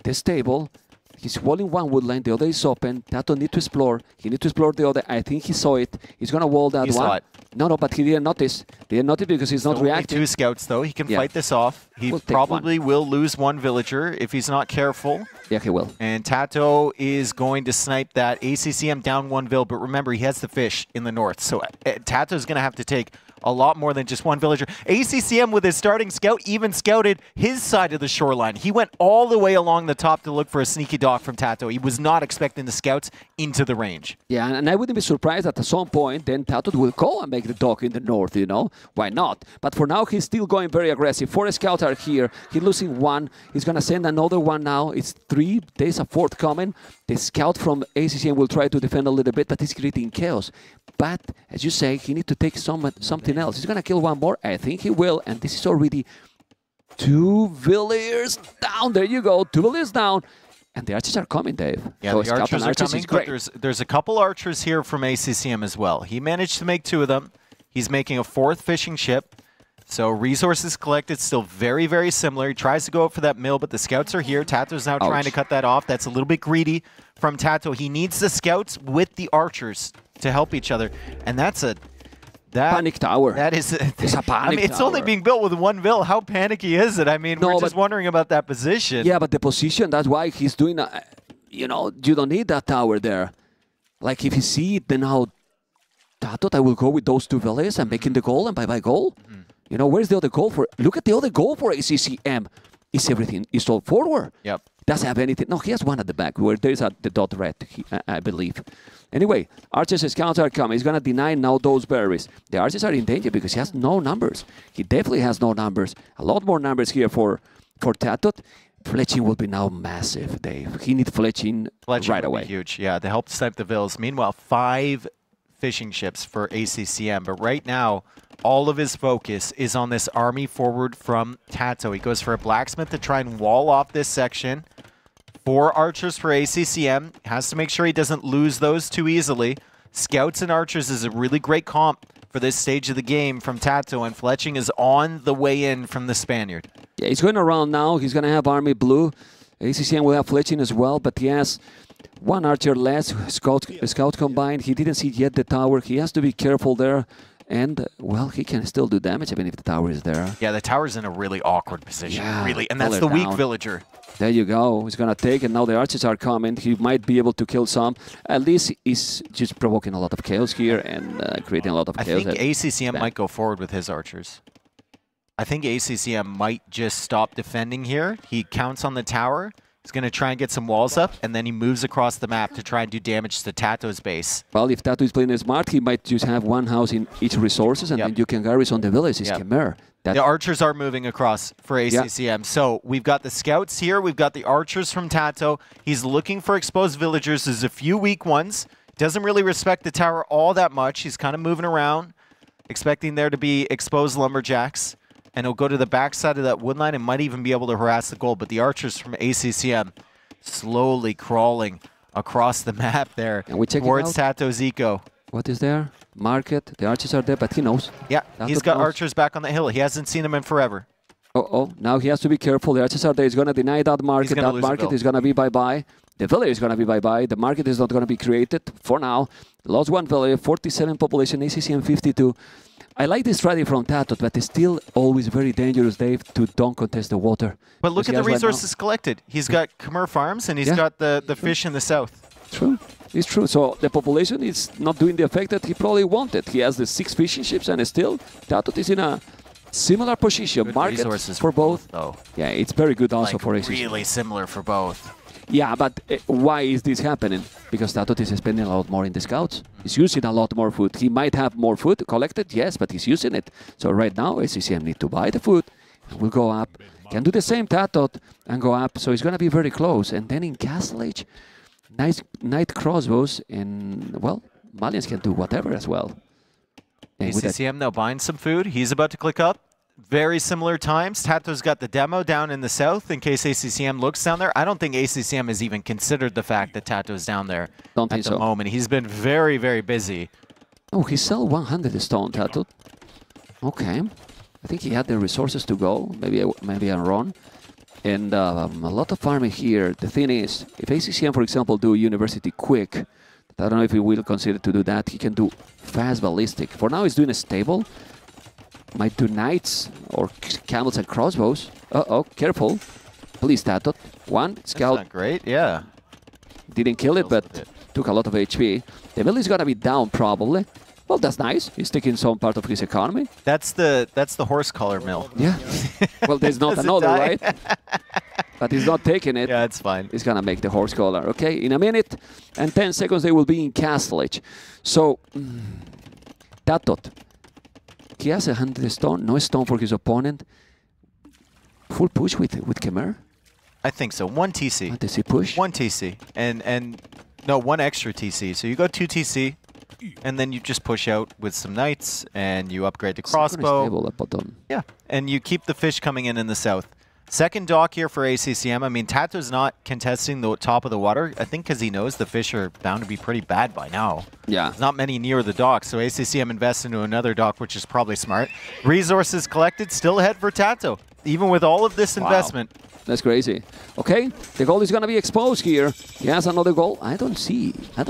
the stable. He's walling one woodline, the other is open. TaToH needs to explore. He needs to explore the other. I think he saw it. He's going to wall that one. Saw it. No, but he didn't notice. Didn't notice because he's not reacting. Only 2 scouts, though. He can fight this off. He probably will lose 1 villager if he's not careful. Yeah, he will. And TaToH is going to snipe that. ACCM down 1 vill, but remember, he has the fish in the north. So TaToH is going to have to take a lot more than just 1 villager. ACCM, with his starting scout, even scouted his side of the shoreline. He went all the way along the top to look for a sneaky dock from TaToH. He was not expecting the scouts into the range. Yeah, and I wouldn't be surprised that at some point then TaToH will go and make the dock in the north, you know? Why not? But for now, he's still going very aggressive. 4 scouts are here. He's losing 1. He's going to send another one now. It's 3. There's a 4th coming. The scout from ACCM will try to defend a little bit, but he's creating chaos. But, as you say, he needs to take something else. He's going to kill 1 more. I think he will. And this is already 2 villagers down. There you go. 2 villagers down. And the archers are coming, Dave. Yeah, so the archers are coming, but there's a couple archers here from ACCM as well. He managed to make 2 of them. He's making a 4th fishing ship. So resources collected still very, very similar. He tries to go up for that mill, but the scouts are here. TaToH's now trying to cut that off. That's a little bit greedy from TaToH. He needs the scouts with the archers to help each other. And that's a... panic tower. That is... It's a panic it's tower. only being built with 1 vill. How panicky is it? I mean, we're just wondering about that position. Yeah, but the position, that's why he's doing... you know, you don't need that tower there. Like, if you see it, then now... TaToH, I will go with those 2 villages and making the goal and bye-bye goal. You know, where's the other goal for... Look at the other goal for ACCM. Is everything... Is all forward. Yep. Doesn't have anything... No, he has 1 at the back where there's the dot red, I believe. Anyway, archers and scouts are coming. He's going to deny now those berries. The archers are in danger because he has no numbers. He definitely has no numbers. A lot more numbers here for TaToH. Fletching will be now massive, Dave. He needs fletching right away. Huge, yeah, to help snipe the vills. Meanwhile, 5 fishing ships for ACCM, but right now, all of his focus is on this army forward from TaToH. He goes for a blacksmith to try and wall off this section. 4 archers for ACCM. Has to make sure he doesn't lose those too easily. Scouts and archers is a really great comp for this stage of the game from TaToH, and Fletching is on the way in from the Spaniard. Yeah, he's going around now. He's going to have Army Blue. ACCM will have Fletching as well, but he has 1 archer less, scout combined. He didn't see yet the tower. He has to be careful there. And, well, he can still do damage even if the tower is there. Yeah, the tower's in a really awkward position, really. And that's pull the it weak down. villager. There you go. He's going to take it. Now the archers are coming. He might be able to kill some. At least he's just provoking a lot of chaos here and creating a lot of chaos. I think ACCM might go forward with his archers. I think ACCM might just stop defending here. He counts on the tower. He's going to try and get some walls up, and then he moves across the map to try and do damage to TaToH's base. Well, if TaToH is playing smart, he might just have 1 house in each resources, and then you can garrison the village. It's Khmer. The archers are moving across for ACCM. So we've got the scouts here. We've got the archers from TaToH. He's looking for exposed villagers. There's a few weak ones. Doesn't really respect the tower all that much. He's kind of moving around, expecting there to be exposed lumberjacks. And he'll go to the backside of that wood line and might even be able to harass the goal. But the archers from ACCM slowly crawling across the map there towards TaToH's eco. What is there? Market. The archers are there, but he knows. Yeah, he's got archers back on the hill. He hasn't seen them in forever. Oh, now he has to be careful. The archers are there. He's going to deny that market. That market is going to be bye-bye. The village is going to be bye-bye. The market is not going to be created for now. Lost one village, 47 population, ACCM 52. I like this strategy from TaToH, but it's still always very dangerous, Dave, to don't contest the water. But look at the resources collected. He's got Khmer farms and he's got the fish in the south. True. It's true. So the population is not doing the effect that he probably wanted. He has the 6 fishing ships and still TaToH is in a similar position. Good market resources for both. Though. Yeah, it's very good also like for ACCM. Really similar for both. Yeah, but why is this happening? Because TaToH is spending a lot more in the scouts. He's using a lot more food. He might have more food collected, yes, but he's using it. So right now, ACCM need to buy the food and will go up. Can do the same TaToH and go up. So it's going to be very close. And then in Castle Age, nice night crossbows and, well, Malians can do whatever as well. And ACCM now buying some food. He's about to click up. Very similar times. TaToH's got the demo down in the south in case ACCM looks down there. I don't think ACCM has even considered the fact that TaToH's down there at the moment. He's been very, very busy. Oh, he sell 100 stone, TaToH. Okay. I think he had the resources to go. Maybe I'm wrong. And a lot of farming here. The thing is, if ACCM, for example, do University quick, I don't know if he will consider to do that. He can do fast ballistic. For now, he's doing a stable. Might do knights or camels and crossbows. Uh-oh, careful. Please, TaToH. One scout. That's not great, yeah. Didn't kill it, but took a lot of HP. The mill is gonna be down probably. Well, that's nice. He's taking some part of his economy. That's the horse collar mill. Yeah. Well, there's not another, right? But he's not taking it. Yeah, it's fine. He's gonna make the horse collar. Okay, in a minute and 10 seconds they will be in Castle Age. So, TaToH. He has 100 stone, no stone for his opponent. Full push with Khmer? I think so. 1 TC. 1 TC push? 1 TC. And no, 1 extra TC. So you go 2 TC, and then you just push out with some knights, and you upgrade the crossbow. Yeah, and you keep the fish coming in the south. Second dock here for ACCM. I mean, TaToH's not contesting the top of the water, I think because he knows the fish are bound to be pretty bad by now. Yeah. There's not many near the dock, so ACCM invests into another dock, which is probably smart. Resources collected, still ahead for TaToH, even with all of this investment. That's crazy. Okay, the goal is going to be exposed here. He has another goal. I don't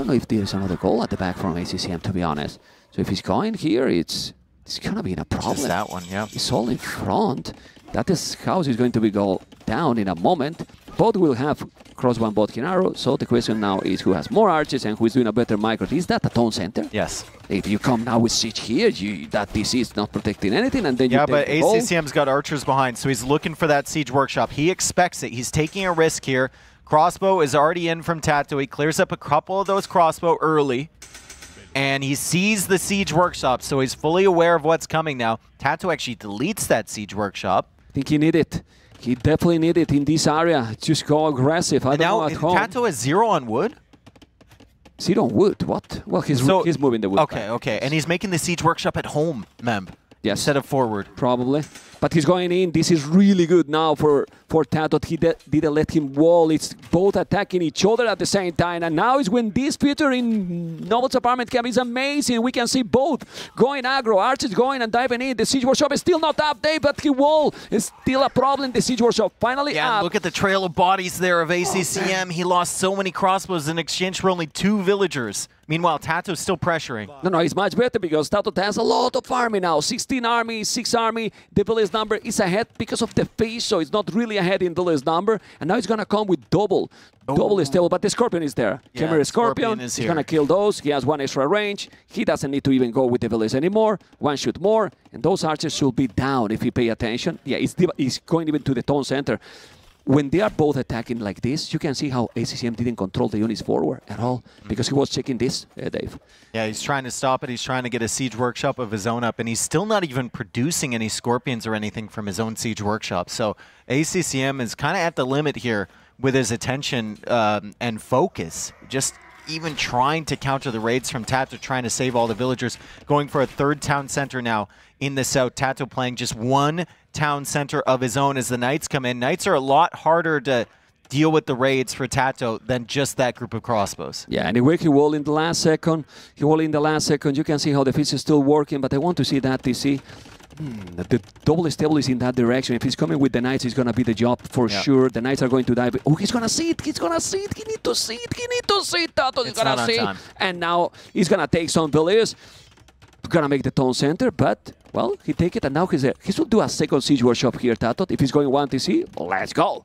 know if there's another goal at the back from ACCM, to be honest. So if he's going here, it's going to be in a problem. Just that one, yeah. He's all in front. That is house is going to be go down in a moment. Both will have crossbow and both arrow. So the question now is who has more archers and who is doing a better micro. Is that a tone center? Yes. If you come now with siege here, that DC is not protecting anything, and then you take but the goal. ACCM's got archers behind, so he's looking for that siege workshop. He expects it. He's taking a risk here. Crossbow is already in from TaToH. He clears up a couple of those crossbow early. And he sees the siege workshop, so he's fully aware of what's coming now. TaToH actually deletes that siege workshop. I think he needed it. He definitely needed it in this area. Just go aggressive. I don't know at home. TaToH has 0 on wood? 0 on wood? What? Well, he's moving the wood back. Okay. And he's making the siege workshop at home, Mem. Yes. Instead of forward. Probably. But he's going in. This is really good now for TaToH. He didn't let him wall. It's both attacking each other at the same time. And now is when this feature in Noble's apartment camp is amazing. We can see both going aggro. Archers going and diving in. The siege workshop is still not up there, but he wall is still a problem. The siege workshop finally up. Look at the trail of bodies there of ACCM. He lost so many crossbows in exchange for only 2 villagers. Meanwhile, TaToH's still pressuring. No, it's much better because TaToH has a lot of army now. 16 army, 6 army. The village number is ahead because of the fish, so it's not really ahead in village number. And now it's going to come with double. Double is stable, but the Scorpion is there. Yeah, Khmer Scorpion is going to kill those. He has 1 extra range. He doesn't need to even go with the village anymore. 1 shoot more, and those archers should be down if you pay attention. Yeah, it's going even to the tone center. When they are both attacking like this, you can see how ACCM didn't control the units forward at all because he was checking this, Dave. Yeah, he's trying to stop it. He's trying to get a siege workshop of his own up, and he's still not even producing any scorpions or anything from his own siege workshop. So ACCM is kind of at the limit here with his attention and focus. Just even trying to counter the raids from TaToH, trying to save all the villagers. Going for a third town center now in the south. TaToH playing just one town center of his own as the Knights come in. Knights are a lot harder to deal with the raids for TaToH than just that group of crossbows. Yeah, anyway, he wall in the last second. He wall in the last second. You can see how the fist is still working, but I want to see that TC. The double stable is in that direction. If he's coming with the Knights, it's going to be the job for sure. The Knights are going to die. Oh, he's going to see it. He's going to see it. He need to see it. He need to see it. TaToH is going to see it. And now he's going to take some villagers. Going to make the town center, but, well, he take it, and now he will do a second siege workshop here, TaToH. If he's going 1 TC, let's go.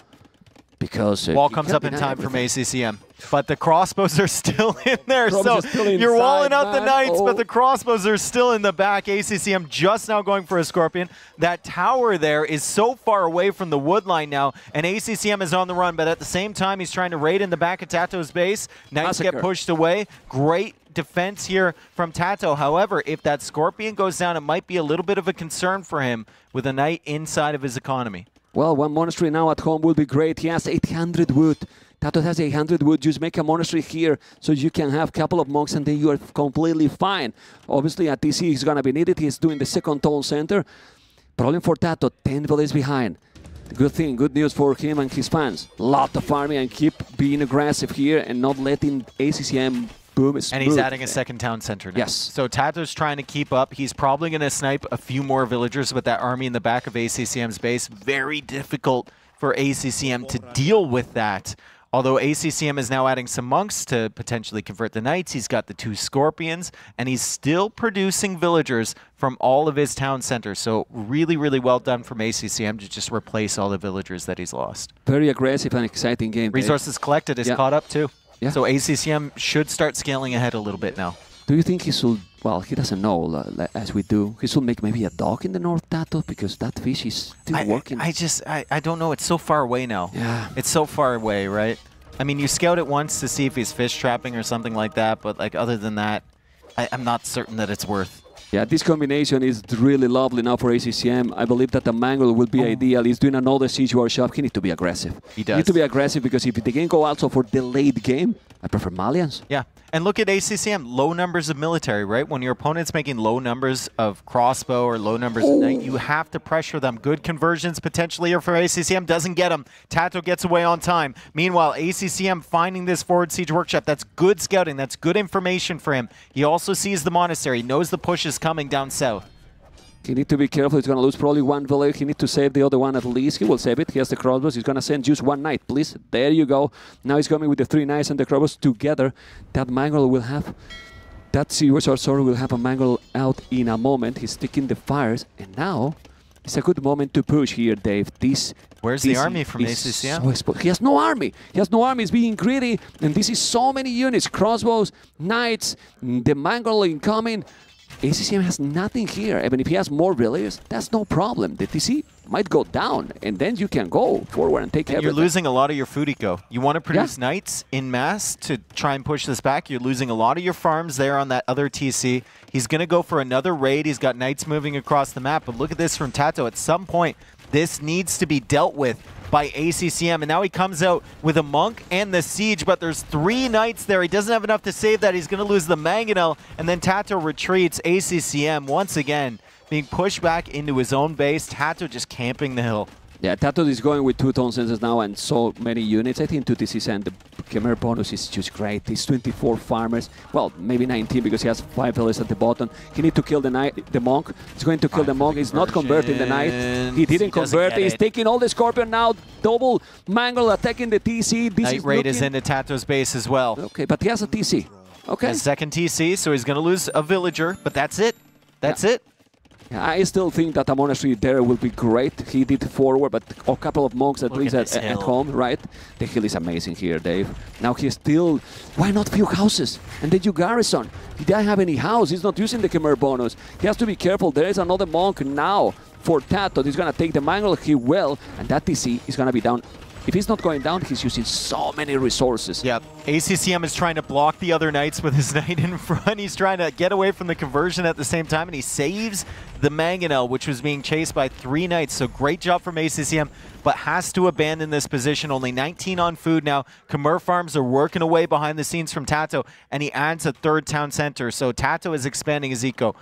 Because wall comes up in time from ACCM, but the crossbows are still in there. So you're walling out the Knights, but the crossbows are still in the back. ACCM just now going for a Scorpion. That tower there is so far away from the wood line now, and ACCM is on the run, but at the same time, he's trying to raid in the back of TaToH's base. Knights get pushed away. Great defense here from TaToH. However, if that Scorpion goes down, it might be a little bit of a concern for him with a Knight inside of his economy. Well, one monastery now at home will be great. He has 800 wood. TaToH has 800 wood. Just make a monastery here so you can have a couple of monks and then you are completely fine. Obviously, at TC, he's going to be needed. He's doing the second town center. Problem for TaToH, 10 villages behind. Good thing, good news for him and his fans. Lot of farming and keep being aggressive here and not letting ACCM boom. And he's adding a second town center now. Yes. So TaToH's trying to keep up. He's probably going to snipe a few more villagers with that army in the back of ACCM's base. Very difficult for ACCM to deal with that. Although ACCM is now adding some monks to potentially convert the Knights. He's got the 2 Scorpions, and he's still producing villagers from all of his town centers. So really, really well done from ACCM to just replace all the villagers that he's lost. Very aggressive and exciting game. Resources collected is caught up too. Yeah. So ACCM should start scaling ahead a little bit now. Do you think he should, well, he doesn't know, as we do, he should make maybe a dock in the north, TaToH, because that fish is still working? I don't know. It's so far away now. Yeah. It's so far away, right? I mean, you scout it once to see if he's fish trapping or something like that, but like other than that, I'm not certain that it's worth. Yeah, this combination is really lovely now for ACCM. I believe that the Mangle will be ideal. He's doing another siege workshop. He needs to be aggressive. He does. He needs to be aggressive because if they can go also for the late game, I prefer Malians. Yeah, and look at ACCM, low numbers of military, right? When your opponent's making low numbers of crossbow or low numbers of knight, you have to pressure them. Good conversions potentially here for ACCM, doesn't get them. TaToH gets away on time. Meanwhile, ACCM finding this forward siege workshop, that's good scouting, that's good information for him. He also sees the monastery, knows the push is coming down south. He needs to be careful. He's going to lose probably 1 village. He needs to save the other one at least. He will save it. He has the crossbows. He's going to send just 1 knight, please. There you go. Now he's coming with the 3 knights and the crossbows together. That Mangle will have... That Series Sorcerer will have a Mangle out in a moment. He's sticking the fires. And now, it's a good moment to push here, Dave. Where's the army from ACCM? So he has no army. He has no army. He's being greedy. And this is so many units. Crossbows, knights, the Mangle incoming. ACCM has nothing here. Even if he has more villagers, that's no problem. The TC might go down, and then you can go forward and take everything. You're losing a lot of your food eco. You want to produce knights in mass to try and push this back. You're losing a lot of your farms there on that other TC. He's going to go for another raid. He's got knights moving across the map. But look at this from TaToH. At some point, this needs to be dealt with by ACCM, and now he comes out with a monk and the siege, but there's 3 knights there. He doesn't have enough to save that. He's going to lose the mangonel, and then TaToH retreats. ACCM once again being pushed back into his own base. TaToH just camping the hill. Yeah, TaToH is going with 2 town centers now and so many units. I think 2 TCs and the Khmer bonus is just great. He's 24 farmers. Well, maybe 19 because he has 5 villas at the bottom. He needs to kill the monk. He's going to kill the monk. He's not converting the knight. He didn't convert. He's taking all the Scorpion now. Double Mangle attacking the TC. This Knight raid is into TaToH's base as well. Okay, but he has a TC. Okay. His second TC, so he's going to lose a villager, but that's it. That's it. I still think that a monastery there will be great. He did forward, but a couple of monks at least at home, right? The hill is amazing here, Dave. Now he's still... Why not few houses? And then you garrison. He doesn't have any house. He's not using the Khmer bonus. He has to be careful. There is another monk now for TaToH. He's going to take the Mangle. He will. And that TC is going to be down If he's not going down, he's using so many resources. Yep. ACCM is trying to block the other knights with his knight in front. He's trying to get away from the conversion at the same time, and he saves the Mangonel, which was being chased by 3 knights. So great job from ACCM, but has to abandon this position. Only 19 on food now. Khmer farms are working away behind the scenes from TaToH, and he adds a 3rd town center. So TaToH is expanding his eco.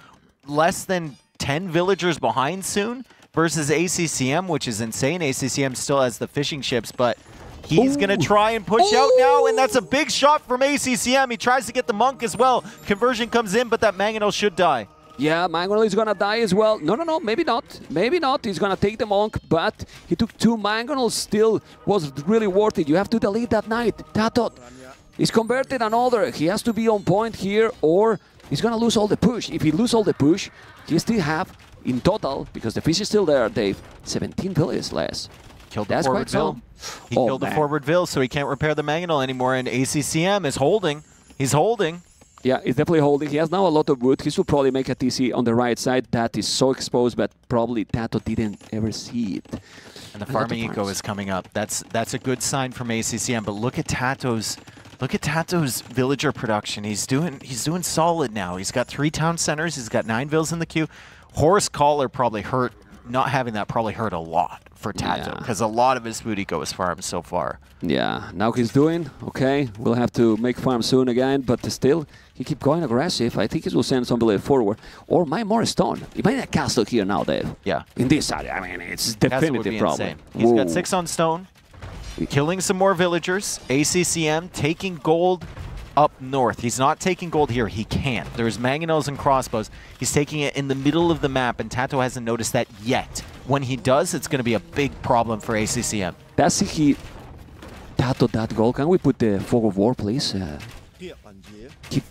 Less than 10 villagers behind soon versus ACCM, which is insane. ACCM still has the fishing ships, but he's going to try and push out now, and that's a big shot from ACCM. He tries to get the monk as well. Conversion comes in, but that Mangonel should die. Yeah, Mangonel is gonna die as well. No, maybe not. Maybe not. He's gonna take the monk, but he took 2 Mangonels. Still was really worth it. You have to delete that knight. TaToH is converted another. He has to be on point here, or he's gonna lose all the push. If he loses all the push, he still have in total, because the fish is still there, Dave, 17 villages less. Killed the forward Vill. He killed the forward Vill, so he can't repair the Mangonel anymore, and ACCM is holding. He's holding. Yeah, he's definitely holding. He has now a lot of wood. He should probably make a TC on the right side. That is so exposed, but probably TaToH didn't ever see it. And the farming eco is coming up. That's a good sign from ACCM. But look at TaToH's villager production. He's doing solid now. He's got 3 town centers. He's got 9 vills in the queue. Horse Collar probably hurt. Not having that probably hurt a lot for TaToH, because a lot of his food eco is farmed so far. Yeah, now he's doing okay. We'll have to make farm soon again, but still, he keep going aggressive. I think he will send some village forward, or might more stone. He might have castle here now, Dave. Yeah. In this area, I mean, it's definitive problem. He's got 6 on stone, killing some more villagers. ACCM taking gold up north. He's not taking gold here. He can't. There's Mangonels and crossbows. He's taking it in the middle of the map, and TaToH hasn't noticed that yet. When he does, it's going to be a big problem for ACCM. That's he TaToH that goal. Can we put the fog of war, please?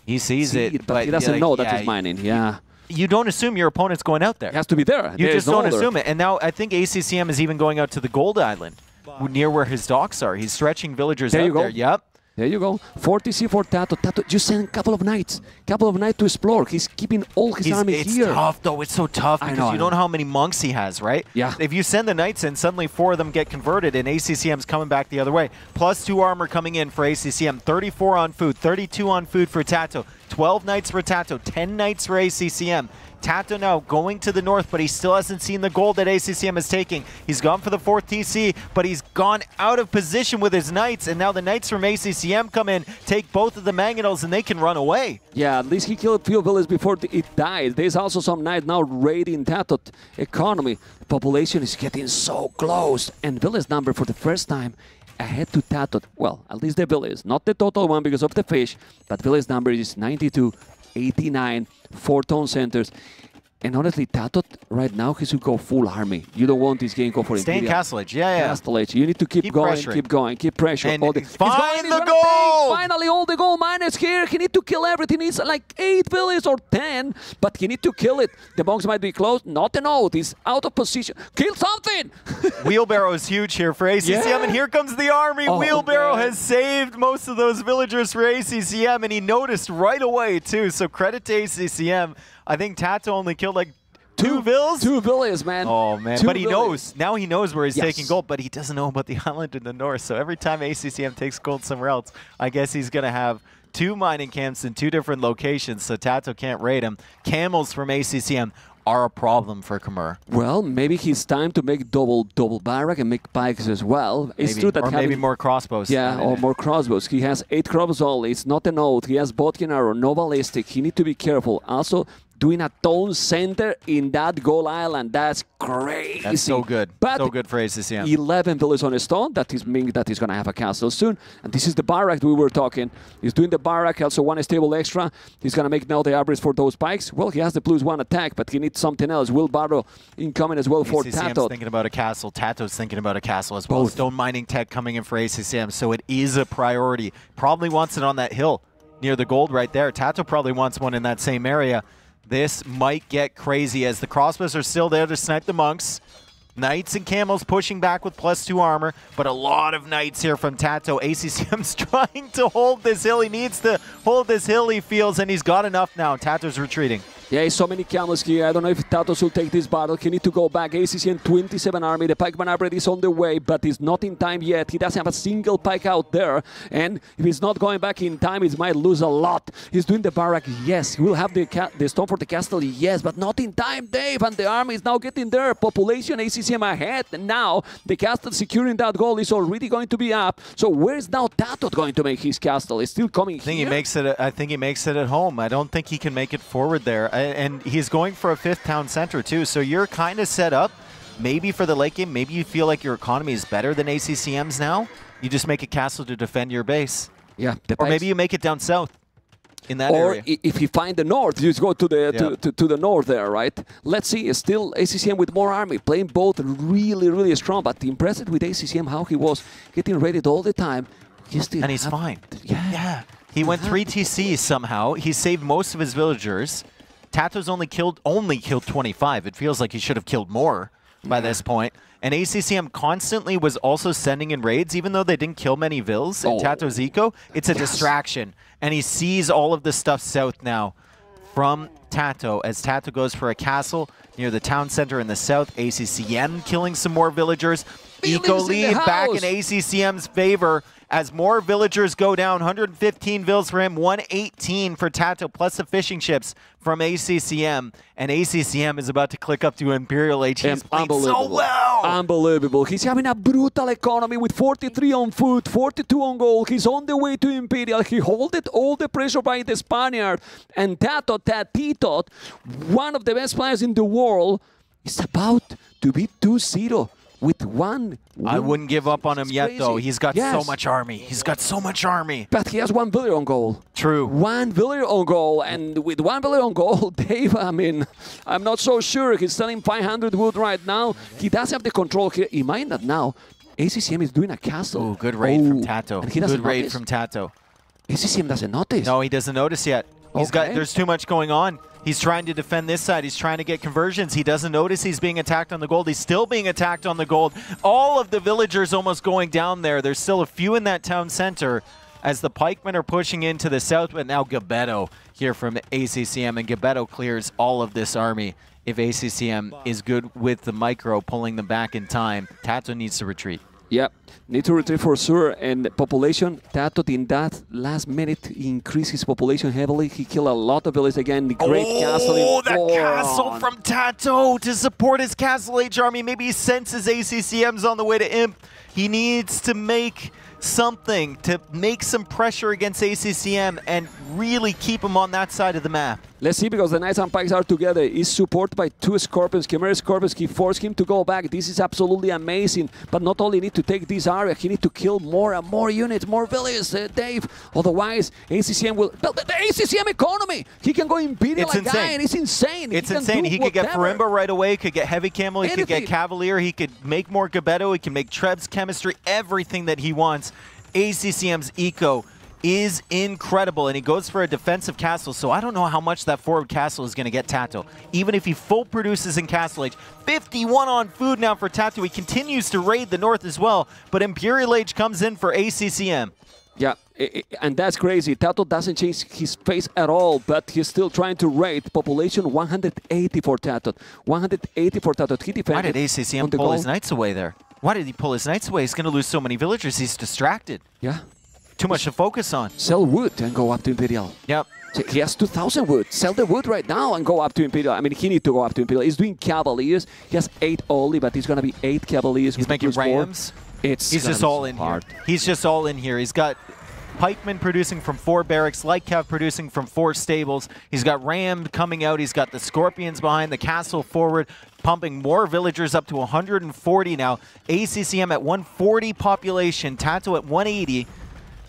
He sees it, but he doesn't know that he's mining. Yeah. You don't assume your opponent's going out there. It has to be there. You just don't assume it. And now I think ACCM is even going out to the Gold Island, near where his docks are. He's stretching villagers out there. Yep. There you go. 40C for TaToH. TaToH just send a couple of knights to explore. He's keeping all his army here. It's tough, though. It's so tough because you don't know how many monks he has, right? Yeah. If you send the knights in, suddenly 4 of them get converted, and ACCM's coming back the other way. +2 armor coming in for ACCM. 34 on food, 32 on food for TaToH. 12 knights for TaToH, 10 knights for ACCM. TaToH now going to the north, but he still hasn't seen the gold that ACCM is taking. He's gone for the 4th TC, but he's gone out of position with his knights, and now the knights from ACCM come in, take both of the Mangonels, and they can run away. Yeah, at least he killed a few villages before it died. There's also some knights now raiding TaToH economy. The population is getting so close, and village number for the first time ahead to TaToH. Well, at least the village, not the total one because of the fish, but village number is 92, 89, 4 town centers. And honestly, TaToH right now, he should go full army. You don't want this game go for stay in Castle Edge, Castle Edge. You need to keep going, keep pressure. And find the goal! Finally, all the gold miners here. He need to kill everything. He's like 8 villages or 10, but he need to kill it. The monks might be close. Not a note. He's out of position. Kill something! Wheelbarrow is huge here for ACCM, and here comes the army. Wheelbarrow has saved most of those villagers for ACCM, and he noticed right away, too. So credit to ACCM. I think TaToH only killed like 2 vills? 2 villages, man. Oh, man. But he knows. Now he knows where he's taking gold, but he doesn't know about the island in the north. So every time ACCM takes gold somewhere else, I guess he's going to have 2 mining camps in 2 different locations, so TaToH can't raid him. Camels from ACCM are a problem for Khmer. Well, maybe it's time to make double barrack and make pikes as well. Maybe. It's true that maybe more crossbows. Yeah, or more crossbows. He has 8 crossbows only. It's not a note. He has botkin arrow, no ballistic. He need to be careful. Also, doing a town center in that gold island. That's crazy. That's so good. But so good for ACCM. 11 villages on a stone. That is meaning that he's going to have a castle soon. And this is the barrack we were talking. He's doing the barrack, also 1 stable extra. He's going to make now the average for those pikes. Well, he has the +1 attack, but he needs something else. Wheelbarrow incoming as well for ACCM's TaToH. thinking about a castle. TaToH's thinking about a castle as well. Stone mining tech coming in for ACCM, so it is a priority. Probably wants it on that hill near the gold right there. TaToH probably wants one in that same area. This might get crazy as the crossbows are still there to snipe the monks. Knights and camels pushing back with +2 armor, but a lot of knights here from TaToH. ACCM's trying to hold this hill. He needs to hold this hill, he feels, and he's got enough now. TaToH's retreating. Yeah, so many camels here. I don't know if TaToH will take this battle. He need to go back. ACCM 27 army. The pikeman upgrade is on the way, but it's not in time yet. He doesn't have a single pike out there. And if he's not going back in time, he might lose a lot. He's doing the barrack, yes. He will have the stone for the castle, yes, but not in time, Dave. And the army is now getting there. Population ACCM ahead. And now the castle securing that goal is already going to be up. So where's now TaToH going to make his castle? It's still coming here. I think he makes it at home. I don't think he can make it forward there. And he's going for a 5th town center too, so you're kind of set up maybe for the late game. Maybe you feel like your economy is better than ACCM's now. You just make a castle to defend your base. Yeah. Or maybe you make it down south in that area. Or if you find the north, you just go to the to the north there, right? Let's see, still ACCM with more army, playing both really, really strong, but impressive with ACCM how he was getting ready all the time. And he's fine. Yeah. He went 3 TCs somehow. He saved most of his villagers. TaToH's only killed 25. It feels like he should have killed more by this point. And ACCM constantly was also sending in raids, even though they didn't kill many vills in TaToH's eco. It's a distraction. And he sees all of the stuff south now from TaToH as TaToH goes for a castle near the town center in the south. ACCM killing some more villagers. Eco lead back in ACCM's favor as more villagers go down. 115 vills for him, 118 for TaToH, plus the fishing ships from ACCM. And ACCM is about to click up to Imperial Age. He's played so well. Unbelievable. He's having a brutal economy with 43 on foot, 42 on gold. He's on the way to Imperial. He holded all the pressure by the Spaniard. And TaToH, one of the best players in the world, is about to be 2-0. With one win. I wouldn't give up on him yet, though. He's got so much army. He's got so much army. But he has 1 villager on goal. True. 1 villager on goal. And with 1 villager on goal, Dave, I mean, I'm not so sure. He's selling 500 wood right now. He does have the control here. In mind that now, ACCM is doing a castle. Oh, good raid from TaToH. Good raid from TaToH. ACCM doesn't notice. No, he doesn't notice yet. There's too much going on. He's trying to defend this side. He's trying to get conversions. He doesn't notice he's being attacked on the gold. He's still being attacked on the gold. All of the villagers almost going down there. There's still a few in that town center as the pikemen are pushing into the south. But now Gabetto here from ACCM. And Gabetto clears all of this army. If ACCM is good with the micro, pulling them back in time, TaToH needs to retreat. Yeah, need to retreat for sure. And population, TaToH in that last minute increased his population heavily. He killed a lot of villages again. The great castle. Oh, that castle from TaToH to support his Castle Age army. Maybe he senses ACCM's on the way to Imp. He needs to make something to make some pressure against ACCM and really keep him on that side of the map. Let's see, because the Knights and Pikes are together. He's supported by 2 Scorpions, Chimera Scorpions. He forced him to go back. This is absolutely amazing. But not only need to take this area, he need to kill more and more units, more villages, Dave. Otherwise, ACCM will... The ACCM economy! He can go Imperial again, and it's insane. It's insane. He could get Farimba right away, could get Heavy Camel, he could get Cavalier, he could make more Gabetto, he can make Treb's chemistry, everything that he wants. ACCM's eco is incredible, and he goes for a defensive castle, so I don't know how much that forward castle is going to get TaToH. Even if he full produces in Castle Age. 51 on food now for TaToH. He continues to raid the north as well, but Imperial Age comes in for ACCM. Yeah, and that's crazy. TaToH doesn't change his face at all, but he's still trying to raid. Population 180 for TaToH. 180 for TaToH. He defended. Why did ACCM pull his knights away there? Why did he pull his knights away? He's going to lose so many villagers. He's distracted. Yeah. Too much to focus on. Sell wood and go up to Imperial. Yep. So he has 2,000 wood. Sell the wood right now and go up to Imperial. I mean, he needs to go up to Imperial. He's doing Cavaliers. He has 8 only, but he's going to be 8 Cavaliers. He's making Rams. He's just all in here. He's just all in here. He's got Pikemen producing from 4 barracks, Light Cav producing from 4 stables. He's got Ram coming out. He's got the Scorpions behind, the castle forward, pumping more villagers up to 140 now. ACCM at 140 population, TaToH at 180.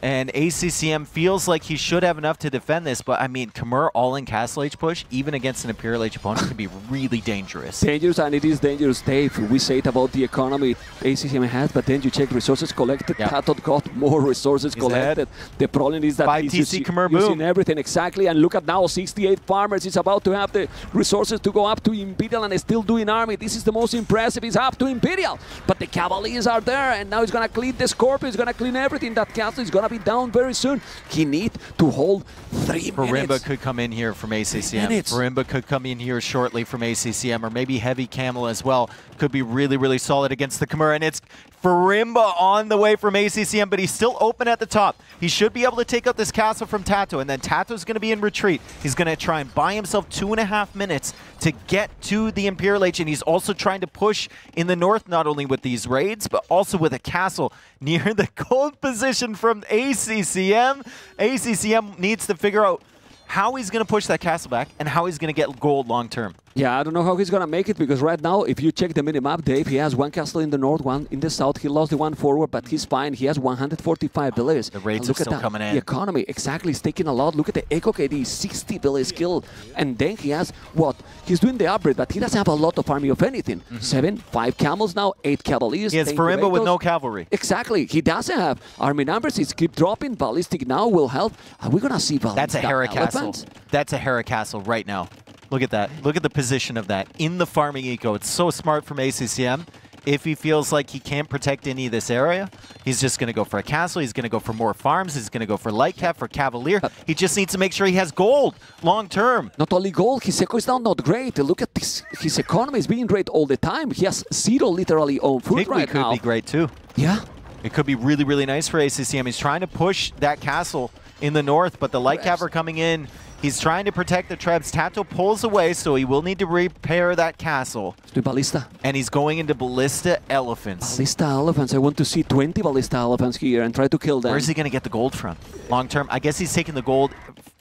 And ACCM feels like he should have enough to defend this, but I mean, Khmer all-in Castle Age push, even against an Imperial Age opponent, could be really dangerous. Dangerous, and it is dangerous, Dave. We say it about the economy ACCM has, but then you check resources collected. TaToH got more resources collected. The problem is that 5 he's TC Khmer boom. using everything exactly, and look at now, 68 farmers. He's about to have the resources to go up to Imperial and still doing army. This is the most impressive. He's up to Imperial, but the Cavaliers are there, and now he's going to clean the Scorpion. He's going to clean everything. That castle is going to gonna be down very soon. He need to hold 3 Farimba minutes. could come in here from ACCM. Minutes. Farimba could come in here shortly from ACCM, or maybe Heavy Camel as well. Could be really, really solid against the Kimura. And it's Farimba on the way from ACCM, but he's still open at the top. He should be able to take out this castle from TaToH, and then TaToH's going to be in retreat. He's going to try and buy himself 2.5 minutes to get to the Imperial Age, and he's also trying to push in the north, not only with these raids, but also with a castle near the gold position from ACCM. ACCM needs to figure out how he's going to push that castle back and how he's going to get gold long term. Yeah, I don't know how he's going to make it, because right now, if you check the minimap, Dave, he has one castle in the north, one in the south. He lost the one forward, but he's fine. He has 145 beliefs. The raids are still coming in. The economy, exactly, is taking a lot. Look at the Echo KD, 60 belief skill. And then he has, what? He's doing the upgrade, but he doesn't have a lot of army of anything. 5 camels now, 8 cavaliers. He has Farimba with no cavalry. Exactly. He doesn't have army numbers. He's keep dropping. Ballistic now will help. Are we going to see ballistic? That's a Hera castle. That's a Hera castle right now. Look at that. Look at the position of that in the farming eco. It's so smart from ACCM. If he feels like he can't protect any of this area, he's just going to go for a castle. He's going to go for more farms. He's going to go for light cap, for cavalier. He just needs to make sure he has gold long term. Not only gold, his eco is now not great. Look at this. His economy is being great all the time. He has 0 literally on food right now. Could be great too. Yeah. It could be really, really nice for ACCM. He's trying to push that castle in the north, but the light cap are coming in. He's trying to protect the Trebs. TaToH pulls away, so he will need to repair that castle. Do ballista. And he's going into ballista elephants. Ballista elephants. I want to see 20 ballista elephants here and try to kill them. Where's he going to get the gold from? Long term, I guess he's taking the gold,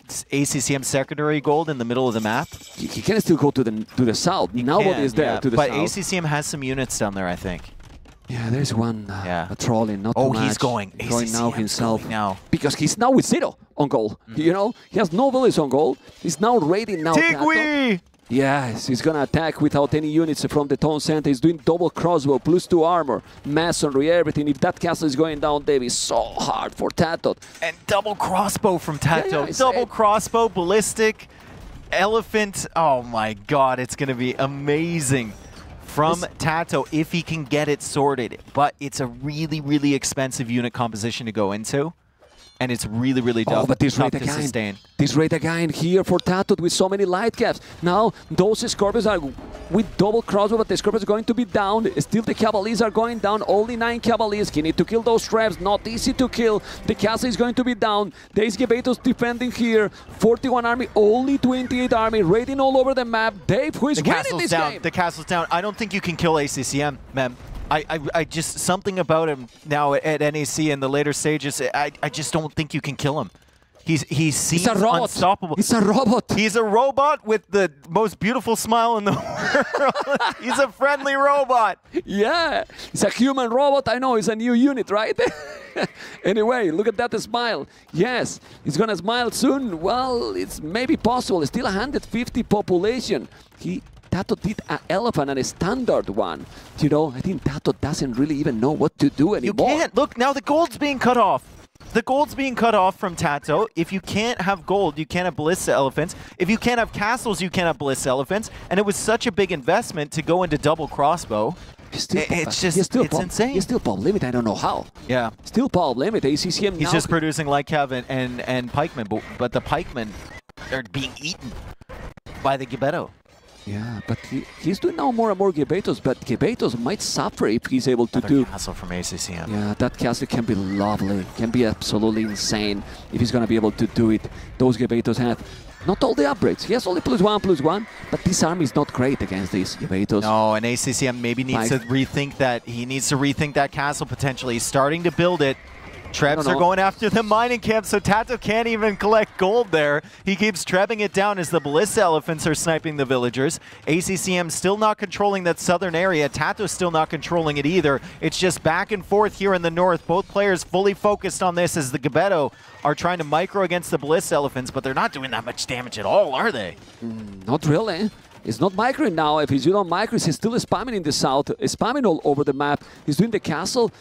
ACCM secondary gold in the middle of the map. He can still go to the south. Nobody is there to the south. But ACCM has some units down there, I think. Yeah, there's one patrolling, not too much. He's going. Going now himself. Going now. Because he's now with 0 on gold. You know, he has no village on gold. He's now raiding now. Tigui! Yes, he's gonna attack without any units from the town center. He's doing double crossbow, +2 armor, masonry, everything. If that castle is going down, Dave, it's so hard for TaToH. And double crossbow from TaToH. Double crossbow, ballistic, elephant. Oh my god, it's gonna be amazing from TaToH if he can get it sorted. But it's a really, really expensive unit composition to go into. And it's really, really tough, but this tough raid to sustain. This raid again here for TaToH with so many light caps. Now, those Scorpions are with double crossbow, but the Scorpions are going to be down. Still, the Cavaliers are going down. Only 9 Cavaliers. He needs to kill those traps. Not easy to kill. The castle is going to be down. There's Gebetos defending here. 41 army, only 28 army. Raiding all over the map. Dave, who is winning this game? The castle's down. I don't think you can kill ACCM, mem. I just, something about him now at NAC in the later stages, I just don't think you can kill him. He seems unstoppable. He's a robot. He's a robot with the most beautiful smile in the world. He's a friendly robot. Yeah, he's a human robot. I know, it's a new unit, right? Anyway, look at that smile. Yes, he's gonna smile soon. Well, it's maybe possible. It's still 150 population. TaToH did an elephant and a standard one. You know, I think TaToH doesn't really even know what to do anymore. You can't. Look, now the gold's being cut off. The gold's being cut off from TaToH. If you can't have gold, you can't have ballista elephants. If you can't have castles, you can't have ballista elephants. And it was such a big investment to go into double crossbow. It's insane. He's still pop limit. I don't know how. Yeah. Still pop limit. ACCM He's just producing light cav and pikemen, but the pikemen are being eaten by the Gebeto. Yeah, but he's doing now more and more Gebetos, but Gebetos might suffer if he's able to do... castle from ACCM. Yeah, that castle can be lovely, can be absolutely insane if he's going to be able to do it. Those Gebetos have not all the upgrades. He has only +1/+1, but this army is not great against these Gebetos. No, and ACCM maybe needs to rethink that. He needs to rethink that castle potentially. He's starting to build it. Trebs are going after the mining camp, so TaToH can't even collect gold there. He keeps trebbing it down as the ballista elephants are sniping the villagers. ACCM still not controlling that southern area. TaToH still not controlling it either. It's just back and forth here in the north. Both players fully focused on this as the Gebeto are trying to micro against the ballista elephants, but they're not doing that much damage at all, are they? Not really. It's not microing now. If he's doing micros, he's still spamming in the south, spamming all over the map. He's doing the castle.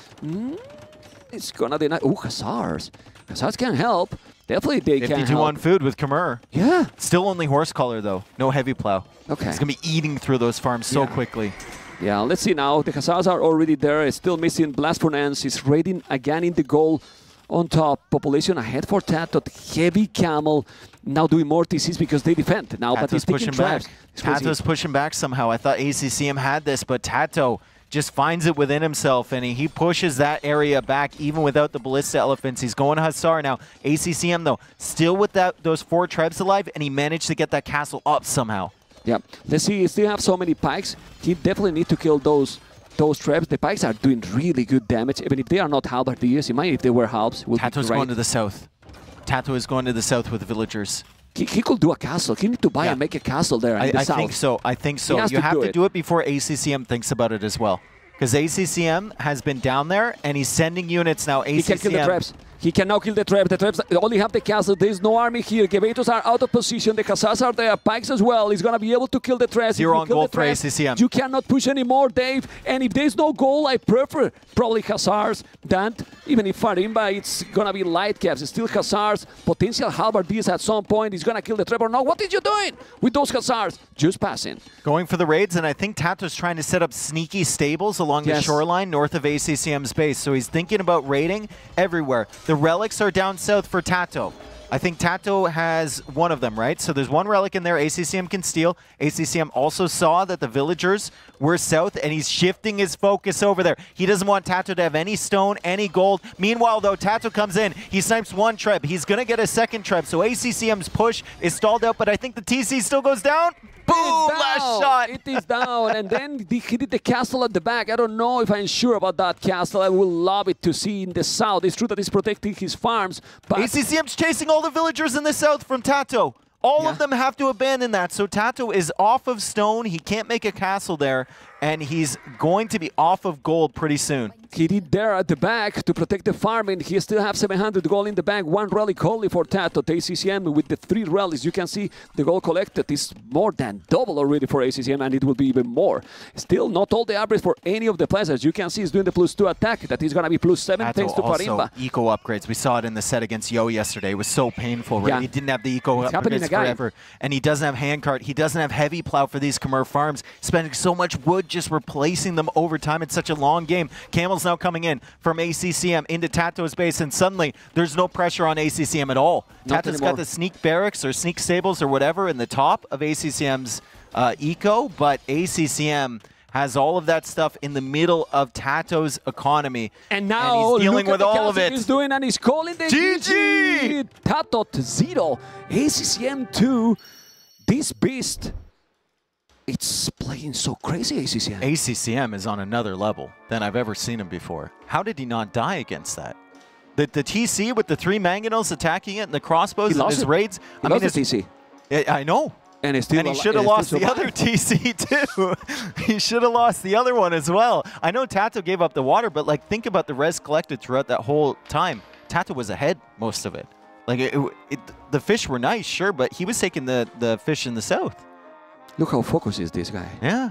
It's gonna deny. Oh, Hussars. Hussars can help. Definitely they can help. 51 food with Kimura. Yeah. Still only horse collar though. No heavy plow. Okay. He's gonna be eating through those farms so quickly. Yeah, let's see now. The Hussars are already there. It's still missing Blast Furnace. He's raiding again in the goal. on top. Population ahead for TaToH. Heavy Camel now doing more TCs because they defend now, but he's taking traps. TaToH's pushing back somehow. I thought ACCM had this, but TaToH just finds it within himself, and he pushes that area back even without the Ballista Elephants. He's going Hussar now. ACCM, though, still with those 4 trebs alive, and he managed to get that castle up somehow. Yeah, let's see, he still have so many pikes. He definitely need to kill those trebs. The pikes are doing really good damage, even if they are not halberdiers. You might if they were halbs. TaToH's going to the south. TaToH is going to the south with the villagers. He could do a castle. He need to buy and make a castle there in the south. I think so. I think so. You have to do it before ACCM thinks about it as well. Because ACCM has been down there, and he's sending units now. ACCM. He can kill the traps. He can now kill the trap. The traps only have the castle. There is no army here. Gevatos are out of position. The Khazars are there. Pikes as well. He's going to be able to kill the traps. 0 on gold for ACCM. You cannot push anymore, Dave. And if there's no goal, I prefer probably Khazars than, even if Farimba, it's going to be light caps. It's still Khazars. Potential halberdiers at some point. He's going to kill the trap or no. What is you doing with those Khazars? Just passing. Going for the raids, and I think TaToH's trying to set up sneaky stables along the shoreline north of ACCM's base. So he's thinking about raiding everywhere. The relics are down south for TaToH. I think TaToH has one of them, right? So there's one relic in there ACCM can steal. ACCM also saw that the villagers were south, and he's shifting his focus over there. He doesn't want TaToH to have any stone, any gold. Meanwhile, though, TaToH comes in. He snipes 1 treb. He's going to get a 2nd treb. So ACCM's push is stalled out, but I think the TC still goes down. Boom! Last shot! It is down, and then he did the castle at the back. I don't know if I'm sure about that castle. I would love it to see in the south. It's true that he's protecting his farms, but ACCM's chasing all the villagers in the south from TaToH. All of them have to abandon that, so TaToH is off of stone. He can't make a castle there, and he's going to be off of gold pretty soon. He did there at the back to protect the farming. He still has 700 gold in the bank. 1 relic only for TaToH. ACCM with the 3 relics, you can see the gold collected is more than double already for ACCM, and it will be even more. Still not all the average for any of the players. As you can see, he's doing the +2 attack. That is going to be +7 thanks to Farimba. Eco upgrades. We saw it in the set against Yo yesterday. It was so painful, right? He didn't have the eco upgrades forever. And he doesn't have handcart. He doesn't have heavy plow for these Khmer farms. Spending so much wood just replacing them over time. It's such a long game. Camel's now coming in from ACCM into TaToH's base, and suddenly there's no pressure on ACCM at all. TaToH's got the sneak barracks or sneak stables or whatever in the top of ACCM's eco, but ACCM has all of that stuff in the middle of TaToH's economy. And now he's dealing with all of it. He's doing, and he's calling the GG! TaToH 0, ACCM 2. This beast, it's playing so crazy, ACCM. ACCM is on another level than I've ever seen him before. How did he not die against that? The TC with the 3 mangonels attacking it and the crossbows and his raids. I mean, the TC. I know. And he should have lost the other TC too. He should have lost the other one as well. I know TaToH gave up the water, but like think about the res collected throughout that whole time. TaToH was ahead most of it. Like the fish were nice, sure, but he was taking the fish in the south. Look how focused is this guy. Yeah.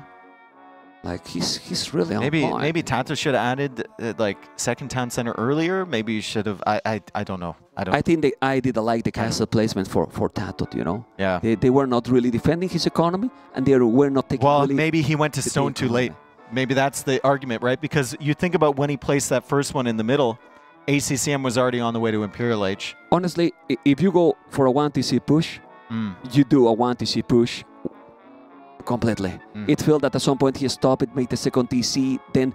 Like he's really on point. Maybe TaToH should have added like 2nd town center earlier. Maybe you should have. I don't know. I think I did like the castle placement for TaToH. You know. Yeah. They were not really defending his economy, and they were not taking. Well, really maybe he went to stone too late. Maybe that's the argument, right? Because you think about when he placed that first one in the middle, ACCM was already on the way to Imperial Age. Honestly, if you go for a 1 TC push, you do a 1 TC push. Completely. It felt that at some point he stopped it, made the 2nd TC, then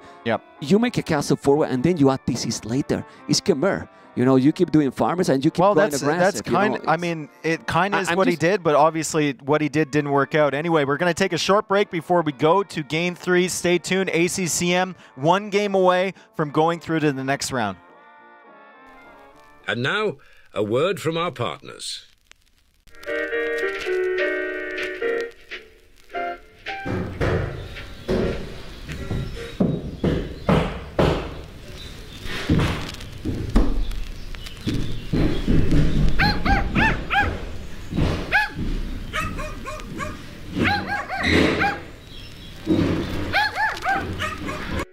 you make a castle forward, and then you add TCs later. It's Khmer. You know, you keep doing farmers and you keep going aggressive. That's kind of, I mean, it kind of is what he did, but obviously what he did didn't work out. Anyway, we're going to take a short break before we go to Game 3. Stay tuned. ACCM 1 game away from going through to the next round. And now, a word from our partners.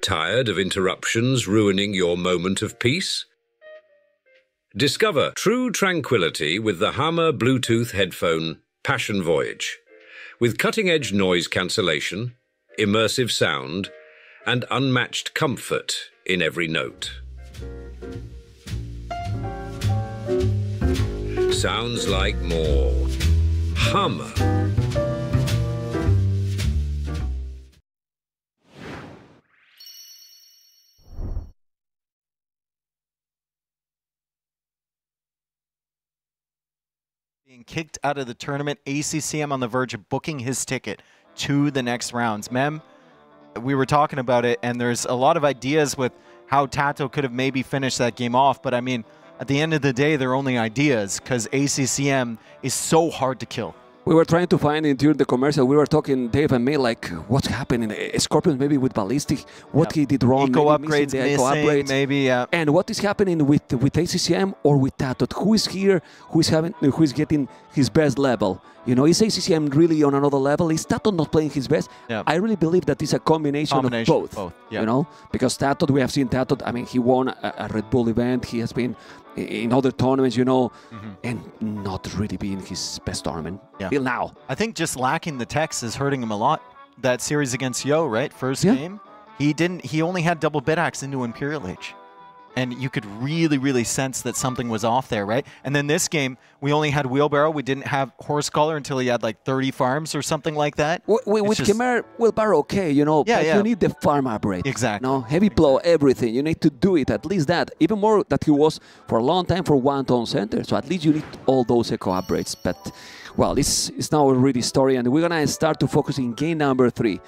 Tired of interruptions ruining your moment of peace? Discover true tranquility with the Hammer Bluetooth headphone Passion Voyage. With cutting-edge noise cancellation, immersive sound, and unmatched comfort in every note. sounds like more. Hammer. Being kicked out of the tournament, ACCM on the verge of booking his ticket to the next rounds. Mem, we were talking about it, and there's a lot of ideas with how TaToH could have maybe finished that game off, but I mean, at the end of the day, they're only ideas because ACCM is so hard to kill. We were trying to find it during the commercial. We were talking, Dave and me, like, what's happening? Scorpions maybe with Ballistic, what he did wrong, Eco maybe upgrades missing the eco upgrades. maybe, yeah. And what is happening with ACCM or with TaToH? Who is here? Who is getting his best level? You know, is ACCM really on another level? Is TaToH not playing his best? Yeah. I really believe that it's a combination of both. Yeah. You know, because TaToH, we have seen TaToH. I mean, he won a Red Bull event. He has been in other tournaments, you know, and not really being his best tournament till now. I think just lacking the text is hurting him a lot. That series against Yo, right? First game, he only had double bit axe into Imperial Age. And you could really, really sense that something was off there, right? And then this game, we only had Wheelbarrow. We didn't have Horse Collar until he had like 30 farms or something like that. With Khmer, Wheelbarrow, okay, you know, but you need the farm upgrade. Exactly. No, heavy blow, everything. You need to do it, at least that. Even more that he was for a long time for one-tone center. So at least you need all those eco upgrades. But, well, it's now a really story, and we're going to start to focus in game number 3.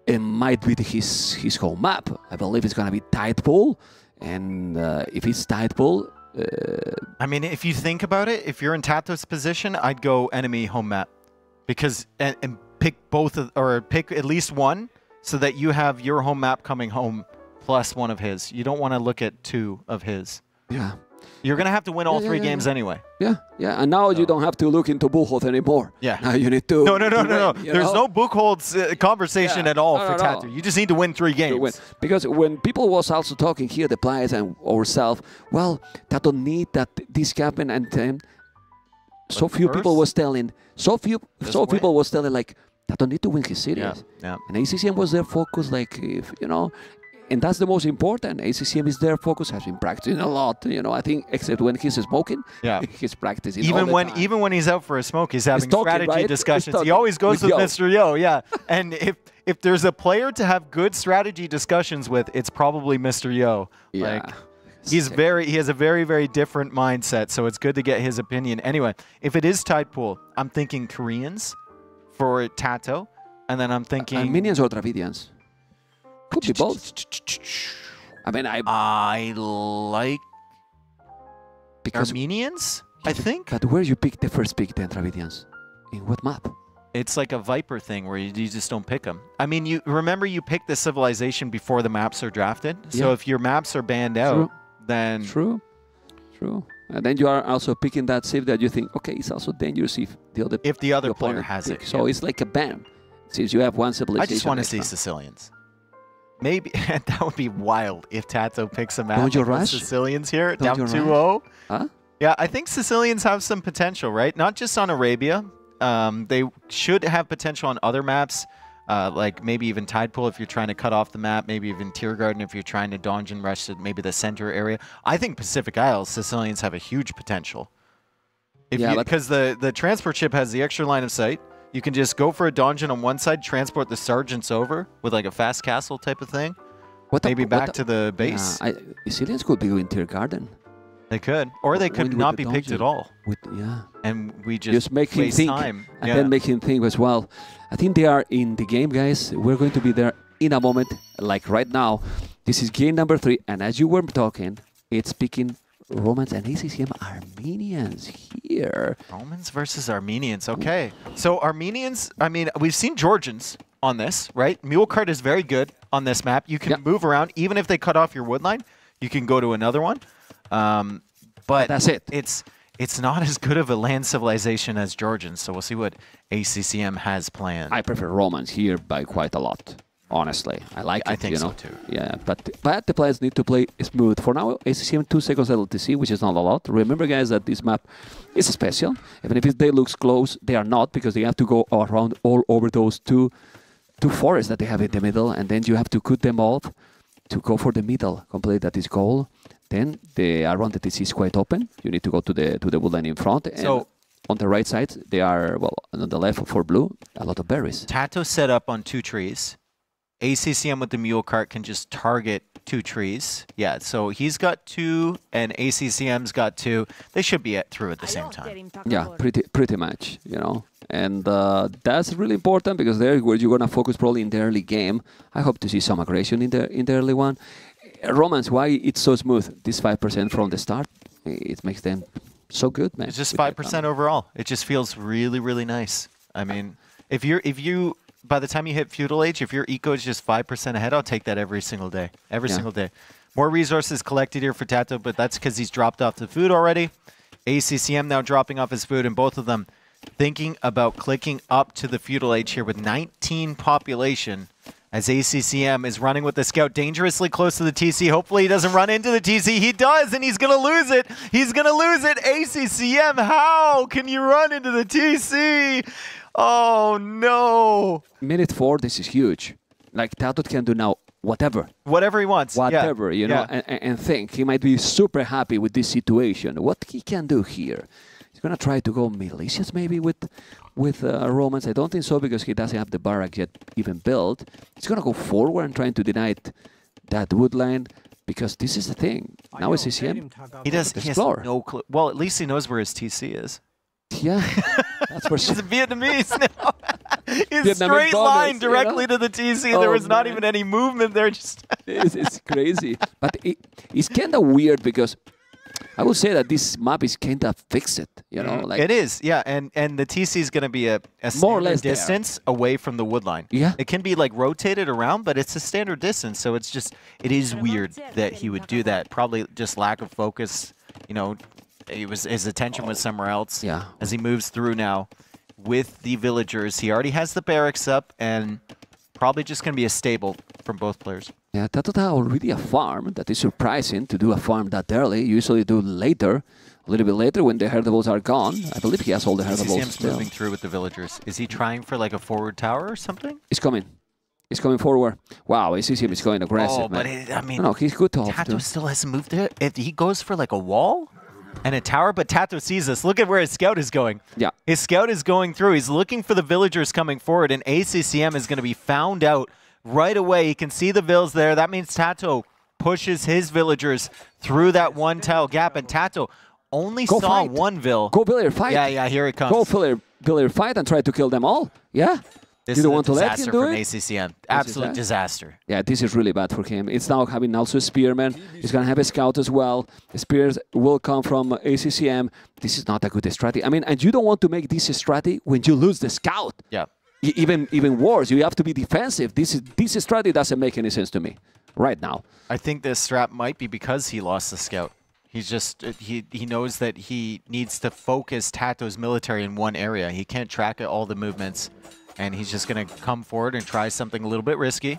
It might be his home map. I believe it's going to be TaToH. And if it's TaToH, I mean, if you think about it, if you're in TaToH's position, I'd go enemy home map, because and pick both or pick at least one, so that you have your home map coming home plus one of his. You don't want to look at 2 of his. Yeah. You're going to have to win all 3 games anyway. Yeah, yeah. And now you don't have to look into Buchholz anymore. Yeah. Now you need to... No. Win, There's no Buchholz conversation at all for TaToH. You just need to win 3 games. Because when people was also talking here, the players and ourselves, well, TaToH need that this happen, and so few people was telling, people was telling like, TaToH need to win his series. Yeah. And ACCM was their focus, like, if, you know, and that's the most important. ACCM is their focus, has been practicing a lot, you know, I think, except when he's smoking, he's practicing even when he's out for a smoke, he's having strategy discussions. He always goes with Mr. Yo, and if there's a player to have good strategy discussions with, it's probably Mr. Yo. Yeah. Like, he has a very, very different mindset, so it's good to get his opinion. Anyway, if it is TaToH, I'm thinking Koreans for TaToH, and then I'm thinking... Armenians or Dravidians? Could be both. I mean, I like Armenians, I think. But where you pick the first pick, then Dravidians? In what map? It's like a Viper thing where you just don't pick them. I mean, you remember you pick the civilization before the maps are drafted. So if your maps are banned out, then... True. And then you are also picking that civ that you think, okay, it's also dangerous if the other player has it. So it's like a ban. Since you have one civilization. I just want to see Sicilians. Maybe that would be wild if TaToH picks a map. Don't you rush? Sicilians here, Don't down 2-0. Huh? Yeah, I think Sicilians have some potential, right? Not just on Arabia. They should have potential on other maps, like maybe even TaToH if you're trying to cut off the map, maybe even Tiergarten if you're trying to dungeon rush to maybe the center area. I think Pacific Isles, Sicilians have a huge potential. Because the transport ship has the extra line of sight. You can just go for a dungeon on one side, transport the sergeants over with like a fast castle type of thing. Maybe back to the base. Sicilians could be in Tiergarten. They could. Or they could not be picked at all. And we just make him think, time. And then make him think as well. I think they are in the game, guys. We're going to be there in a moment, like right now. This is game number 3. And as you were talking, it's picking Romans and ACCM Armenians here. Romans versus Armenians. Okay. So Armenians, I mean, we've seen Georgians on this, right? Mule cart is very good on this map. You can move around. Even if they cut off your wood line, you can go to another one. But that's it. It's not as good of a land civilization as Georgians. So we'll see what ACCM has planned. I prefer Romans here by quite a lot. Honestly, I like it. I think so too. Yeah, but the players need to play smooth. For now, ACCM 2 seconds LTC, which is not a lot. Remember, guys, that this map is special. Even if they look close, they are not, because they have to go around all over those two forests that they have in the middle, and then you have to cut them off to go for the middle. Complete that is goal. then the around the TC is quite open. You need to go to the woodline in front. And So on the right side, they are, well, on the left for blue, a lot of berries. TaToH set up on 2 trees. ACCM with the mule cart can just target 2 trees. Yeah, so he's got 2 and ACCM's got 2. They should be through at the same time. Yeah, pretty much, you know. And that's really important because there where you're gonna focus probably in the early game. I hope to see some aggression in the early one. Romance, why it's so smooth? This 5% from the start, it makes them so good, man. It's just 5% overall. It just feels really, really nice. I mean, if you by the time you hit feudal age, if your eco is just 5% ahead, I'll take that every single day. Every single day. More resources collected here for TaToH, but that's because he's dropped off the food already. ACCM now dropping off his food, and both of them thinking about clicking up to the feudal age here with 19 population. As ACCM is running with the scout dangerously close to the TC. Hopefully he doesn't run into the TC. He does, and he's going to lose it. He's going to lose it. ACCM, how can you run into the TC? Oh, no. Minute 4, this is huge. Like, TaToH can do now whatever. Whatever he wants. Whatever, you know, and think. He might be super happy with this situation. What he can do here? He's going to try to go militias maybe with Romance. I don't think so because he doesn't have the barrack yet even built. He's going to go forward and trying to deny that wood line because this is the thing. Now it's ACCM. He has no clue. Well, at least he knows where his TC is. Yeah, that's for sure. He's Vietnamese now. His straight line directly to the TC. There was not even any movement there. Just it's crazy. But it's kind of weird because I would say that this map is kind of fixed, you know. Like it is, yeah, and the TC is going to be a more or less distance away from the wood line. Yeah, it can be like rotated around, but it's a standard distance. So it's just it is weird that he would do that. Probably just lack of focus. You know, his attention was somewhere else. Yeah, as he moves through now with the villagers, he already has the barracks up and probably just going to be a stable from both players. Yeah, TaToH already a farm. That is surprising to do a farm that early. You usually do later, a little bit later when the herdables are gone. I believe he has all the herdables still. Moving through with the villagers. Is he trying for like a forward tower or something? He's coming. He's coming forward. Wow, ACCM is going aggressive, man. But I mean, no, he's good to TaToH still hasn't moved there. If he goes for like a wall and a tower, but TaToH sees us. Look at where his scout is going. Yeah. His scout is going through. He's looking for the villagers coming forward, and ACCM is going to be found out right away. He can see the vills there. That means TaToH pushes his villagers through that one tile gap, and TaToH only saw one vill. Go villager fight. Yeah, here it comes. Go villager fight and try to kill them all. Yeah. This you is don't a want to let him disaster do from it? ACCM. Absolute disaster. Yeah, this is really bad for him. It's now having also a spearman. He's going to have a scout as well. The spears will come from ACCM. This is not a good strategy. I mean, and you don't want to make this strategy when you lose the scout. Yeah. Even worse, you have to be defensive. This strategy doesn't make any sense to me right now. I think this strat might be because he lost the scout. He's just he knows that he needs to focus TaToH's military in one area. He can't track all the movements, and he's just going to come forward and try something a little bit risky.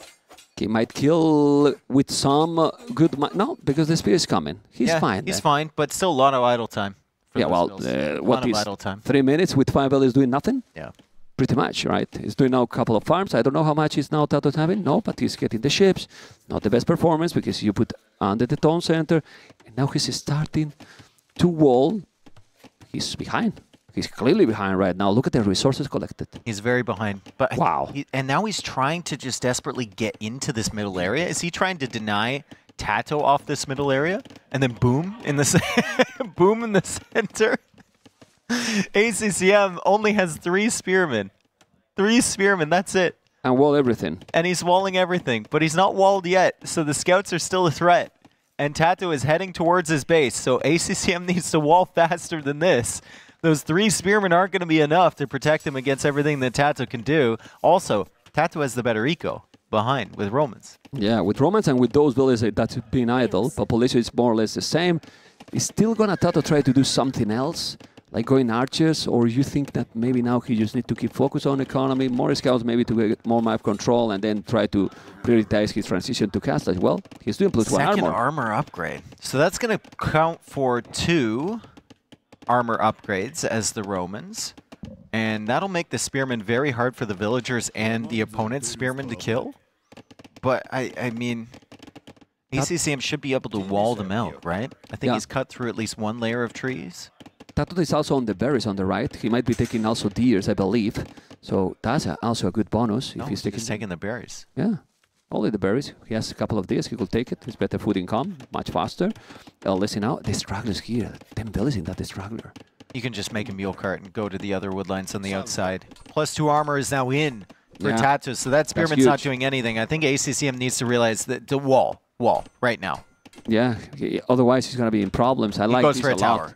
He might kill with some good... No, because the spear is coming. He's fine. He's fine, but still a lot of idle time. Yeah, well, what is idle time. 3 minutes with 5 villas doing nothing? Yeah. Pretty much, right? He's doing now a couple of farms. I don't know how much he's now TaToH having. No, but he's getting the ships. Not the best performance because you put under the town center. And now he's starting to wall. He's behind. He's clearly behind right now. Look at the resources collected. He's very behind. But wow. And now he's trying to just desperately get into this middle area. Is he trying to deny TaToH off this middle area? And then boom in the, boom in the center? ACCM only has 3 spearmen. 3 spearmen, that's it. And wall everything. And he's walling everything, but he's not walled yet, so the scouts are still a threat. And TaToH is heading towards his base, so ACCM needs to wall faster than this. Those 3 spearmen aren't going to be enough to protect him against everything that TaToH can do. Also, TaToH has the better eco behind with Romans. Yeah, with Romans and with those villages that's being idle, population is more or less the same. He's still going to TaToH try to do something else, like going archers, or you think that maybe now he just need to keep focus on economy, more scouts maybe to get more map control, and then try to prioritize his transition to cast as well. He's doing +1 armor. Second armor upgrade. So that's going to count for 2 armor upgrades as the Romans. And that'll make the spearmen very hard for the villagers and the opponent's spearmen to kill. But, I mean, ACCM should be able to wall them out, right? I think he's cut through at least one layer of trees. TaToH is also on the berries on the right. He might be taking also deers, I believe. So that's also a good bonus if he's taking the berries. Yeah, only the berries. He has a couple of deers. He could take it. It's better food income, much faster. Listen now, the stragglers here. 10 bellies in that straggler. You can just make a mule cart and go to the other woodlines on the outside. +2 armor is now in for TaToH, so that Spearman's not doing anything. I think ACCM needs to realize that the wall right now. Yeah, otherwise he's going to be in problems. I like this a lot.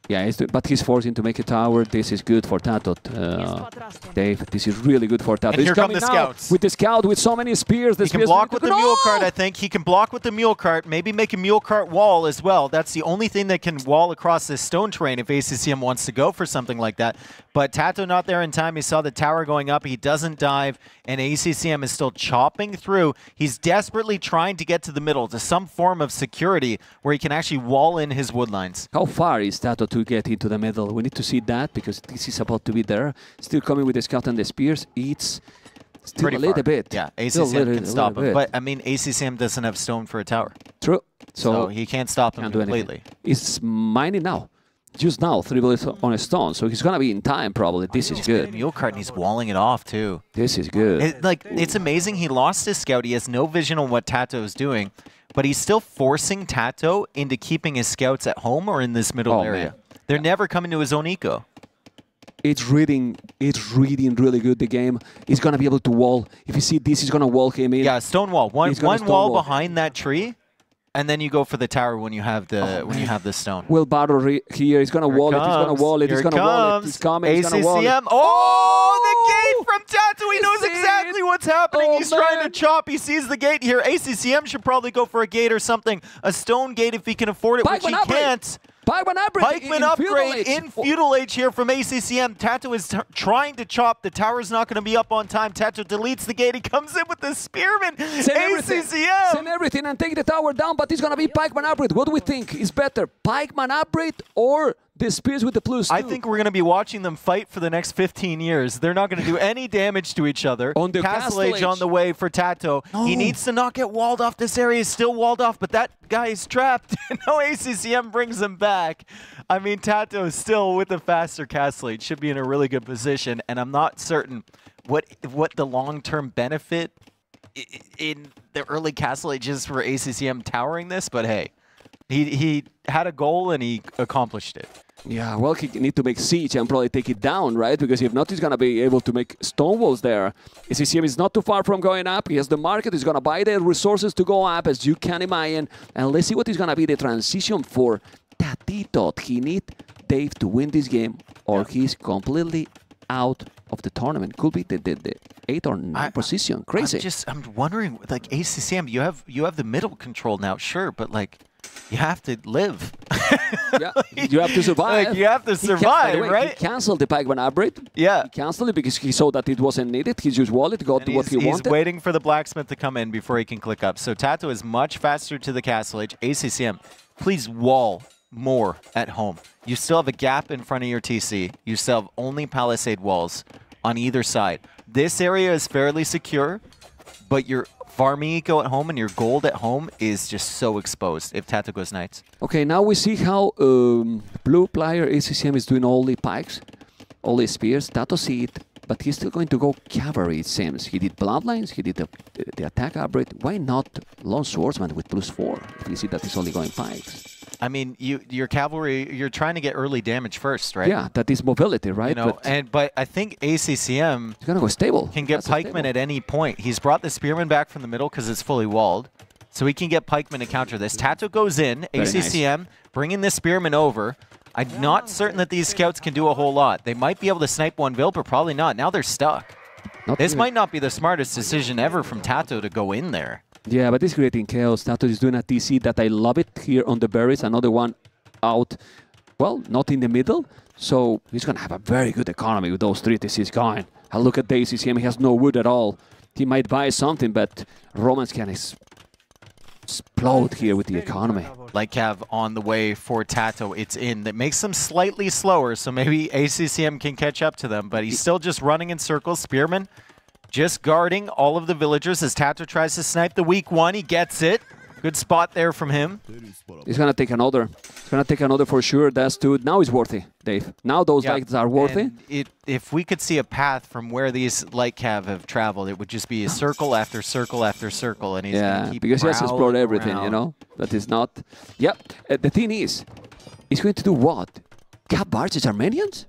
Yeah, but he's forcing to make a tower. This is good for TaToH. Dave, this is really good for TaToH. And here come the scouts. With the scout, with so many spears. He can block with the mule cart, I think. He can block with the mule cart. Maybe make a mule cart wall as well. That's the only thing that can wall across this stone terrain if ACCM wants to go for something like that. But TaToH not there in time. He saw the tower going up. He doesn't dive. And ACCM is still chopping through. He's desperately trying to get to the middle, to some form of security where he can actually wall in his woodlines. How far is TaToH to get into the middle? We need to see that because this is about to be there. Still coming with the scout and the spears. It's still pretty a little bit. Yeah, ACCM can stop him. But, I mean, ACCM doesn't have stone for a tower. True. So he can't stop him completely. He's mining now. Just now, 3 bullets on a stone, so he's gonna be in time probably. This is good. Mule cart and he's walling it off too. This is good. It's amazing. He lost his scout. He has no vision on what TaToH is doing, but he's still forcing TaToH into keeping his scouts at home or in this middle area. Man. They're never coming to his own eco. It's reading really good the game. He's gonna be able to wall. If you see this, he's gonna wall him in. Yeah, stone wall. One wall behind that tree. And then you go for the tower when you have the stone. Will battle here. He's gonna wall it. He's gonna wall it. He's gonna wall it. He's coming. He's gonna wall it. Oh, the gate from TaToH. He knows exactly what's happening. He's trying to chop. He sees the gate here. ACCM should probably go for a gate or something. A stone gate if he can afford it, which he can't. Pikeman upgrade in Feudal Age here from ACCM. TaToH is trying to chop. The tower's not going to be up on time. TaToH deletes the gate. He comes in with the Spearman. ACCM! Send everything and take the tower down, but it's going to be Pikeman upgrade. What do we think is better? Pikeman upgrade or the spears with the +2? I think we're going to be watching them fight for the next 15 years. They're not going to do any damage to each other. On the Castle Age on the way for TaToH. No. He needs to not get walled off. This area is still walled off, but that guy is trapped. No, ACCM brings him back. I mean, TaToH is still with the faster Castle Age. Should be in a really good position, and I'm not certain what the long-term benefit in the early Castle Age is for ACCM towering this, but hey, he had a goal and he accomplished it. Yeah, well, he need to make siege and probably take it down, right? Because if not, he's going to be able to make stone walls there. ACCM is not too far from going up. He has the market. He's going to buy the resources to go up, as you can imagine. And let's see what is going to be the transition for TaToH. He needs Dave to win this game, or he's completely out of the tournament. Could be the 8th or 9th position. Crazy. I'm wondering, like, ACCM, you have the middle control now, sure, but, like, you have to live. Yeah, you have to survive. Like, you have to survive, right? He canceled the Pikeman upgrade. Yeah. He canceled it because he saw that it wasn't needed. He just wallet, got what he wanted. He's waiting for the blacksmith to come in before he can click up. So TaToH is much faster to the Castle Age. ACCM, please wall more at home. You still have a gap in front of your TC. You still have only palisade walls on either side. This area is fairly secure, but your farming eco at home and your gold at home is just so exposed if TaToH goes knights. Okay, now we see how blue player ACCM is doing all the pikes, all the spears. TaToH see it, but he's still going to go cavalry, it seems. He did bloodlines, he did the attack upgrade. Why not long swordsman with +4 if you see that he's only going pikes? I mean, your cavalry, you're trying to get early damage first, right? Yeah, that is mobility, right? You know, but I think ACCM he's gonna go stable. Can get pikemen at any point. He's brought the spearman back from the middle because it's fully walled, so he can get pikemen to counter this. TaToH goes in, ACCM bringing the spearman over. I'm not certain that these scouts can do a whole lot. They might be able to snipe one Vil, but probably not. Now they're stuck. This might not be the smartest decision ever from TaToH to go in there. Yeah, but it's creating chaos. TaToH is doing a TC that I love it here on the berries. Another one out, well, not in the middle. So he's going to have a very good economy with those 3 TCs going. And look at the ACCM. He has no wood at all. He might buy something, but Romans can explode here with the economy. Like Cav on the way for TaToH. It's in. That makes them slightly slower, so maybe ACCM can catch up to them. But he's still just running in circles. Spearman just guarding all of the villagers as TaToH tries to snipe the weak one. He gets it. Good spot there from him. He's gonna take another. He's gonna take another for sure. That's two. Now it's worthy, Dave. Now those lights are worthy. If we could see a path from where these light cav have traveled, it would just be a circle after circle after circle, and he's gonna keep because he has to explore everything, around. you know. That is not. Yep. The thing is, he's going to do what? Cav archers are minions?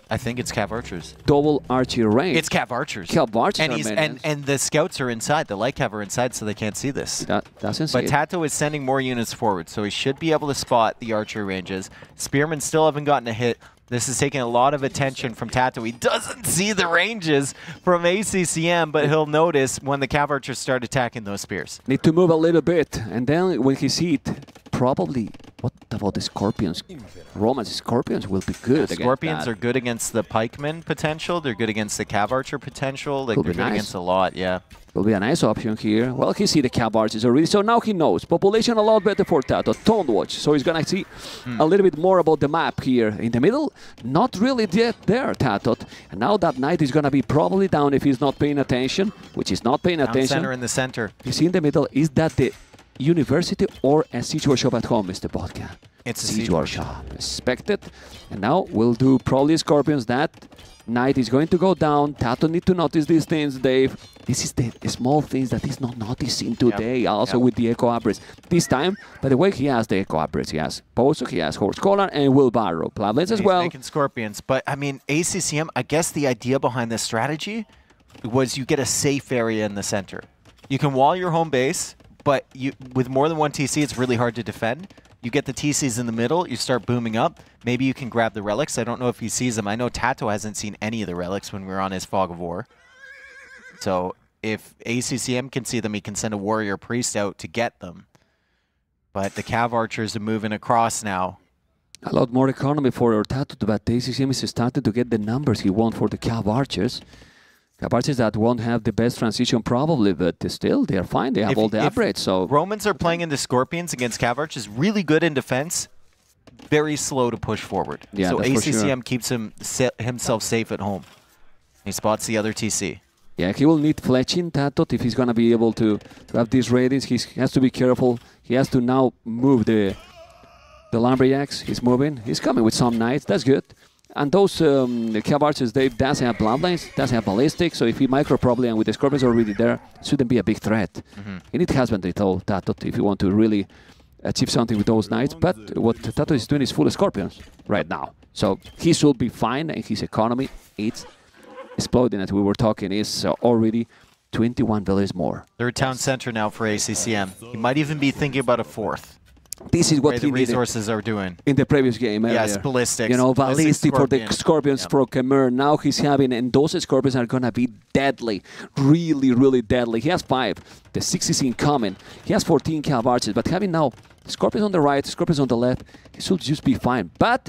I think it's cav archers. Double archer range. It's cav archers. Cav archers and are minions. and the scouts are inside. The light cav are inside, so they can't see this. That's insane. But TaToH is sending more units forward, so he should be able to spot the archer ranges. Spearmen still haven't gotten a hit. This is taking a lot of attention from TaToH. He doesn't see the ranges from ACCM, but he'll notice when the cav archers start attacking those spears. Need to move a little bit, and then when he see it, probably. What about the Scorpions? Roman's Scorpions will be good. Scorpions are good against the pikemen potential. They're good against the cav archer potential. Like, they're good against a lot, yeah. Will be a nice option here. Well, he see the cav archers already, so now he knows. Population a lot better for TaToH. Tone watch, so he's gonna see a little bit more about the map here. In the middle, not really yet there, TaToH. And now that knight is gonna be probably down if he's not paying attention, which is not paying attention. Center in the center. He's in the middle. Is that the university or a siege workshop at home, Mr. Vodka? It's a siege workshop. Expected. And now we'll do probably Scorpions. That knight is going to go down. TaToH need to notice these things, Dave. This is the small things that he's not noticing today, also with the Echo Abris. This time, by the way, he has the Echo Abris. He has Pozo, he has Horse Collar, and Wheelbarrow. Bloodlines as well. He's making Scorpions. But, I mean, ACCM, I guess the idea behind this strategy was you get a safe area in the center. You can wall your home base, but with more than one TC, it's really hard to defend. You get the TCs in the middle, you start booming up. Maybe you can grab the relics. I don't know if he sees them. I know TaToH hasn't seen any of the relics when we were on his Fog of War. So if ACCM can see them, he can send a warrior priest out to get them. But the cav archers are moving across now. A lot more economy for TaToH, but ACCM is starting to get the numbers he wants for the cav archers. Cav archers that won't have the best transition probably, but still, they're fine. They have all the upgrades. So Romans are playing into Scorpions against cav archers, really good in defense, very slow to push forward. Yeah, so that's ACCM keeps himself safe at home. He spots the other TC. Yeah, he will need fletching, TaToH, if he's going to be able to have these ratings. He has to be careful. He has to now move the lumberjacks. He's moving. He's coming with some knights. That's good. And those the cav archers, they doesn't have bloodlines, doesn't have ballistic, so if he micro probably and with the Scorpions already there, it shouldn't be a big threat. You need husbandry though, TaToH, if you want to really achieve something with those knights. But what TaToH is doing is full of Scorpions right now. So he should be fine, and his economy, it's exploding as we were talking, is already 21 villages more. Third town center now for ACCM. He might even be thinking about a fourth. This is what the resources are doing in the previous game. Yes, ballistics. You know, ballistic for the Scorpions yeah. for Khmer. Now he's having, and those Scorpions are gonna be deadly, really, really deadly. He has 5. The 6 is incoming. He has 14 cav archers, but having now Scorpions on the right, Scorpions on the left, he should just be fine. But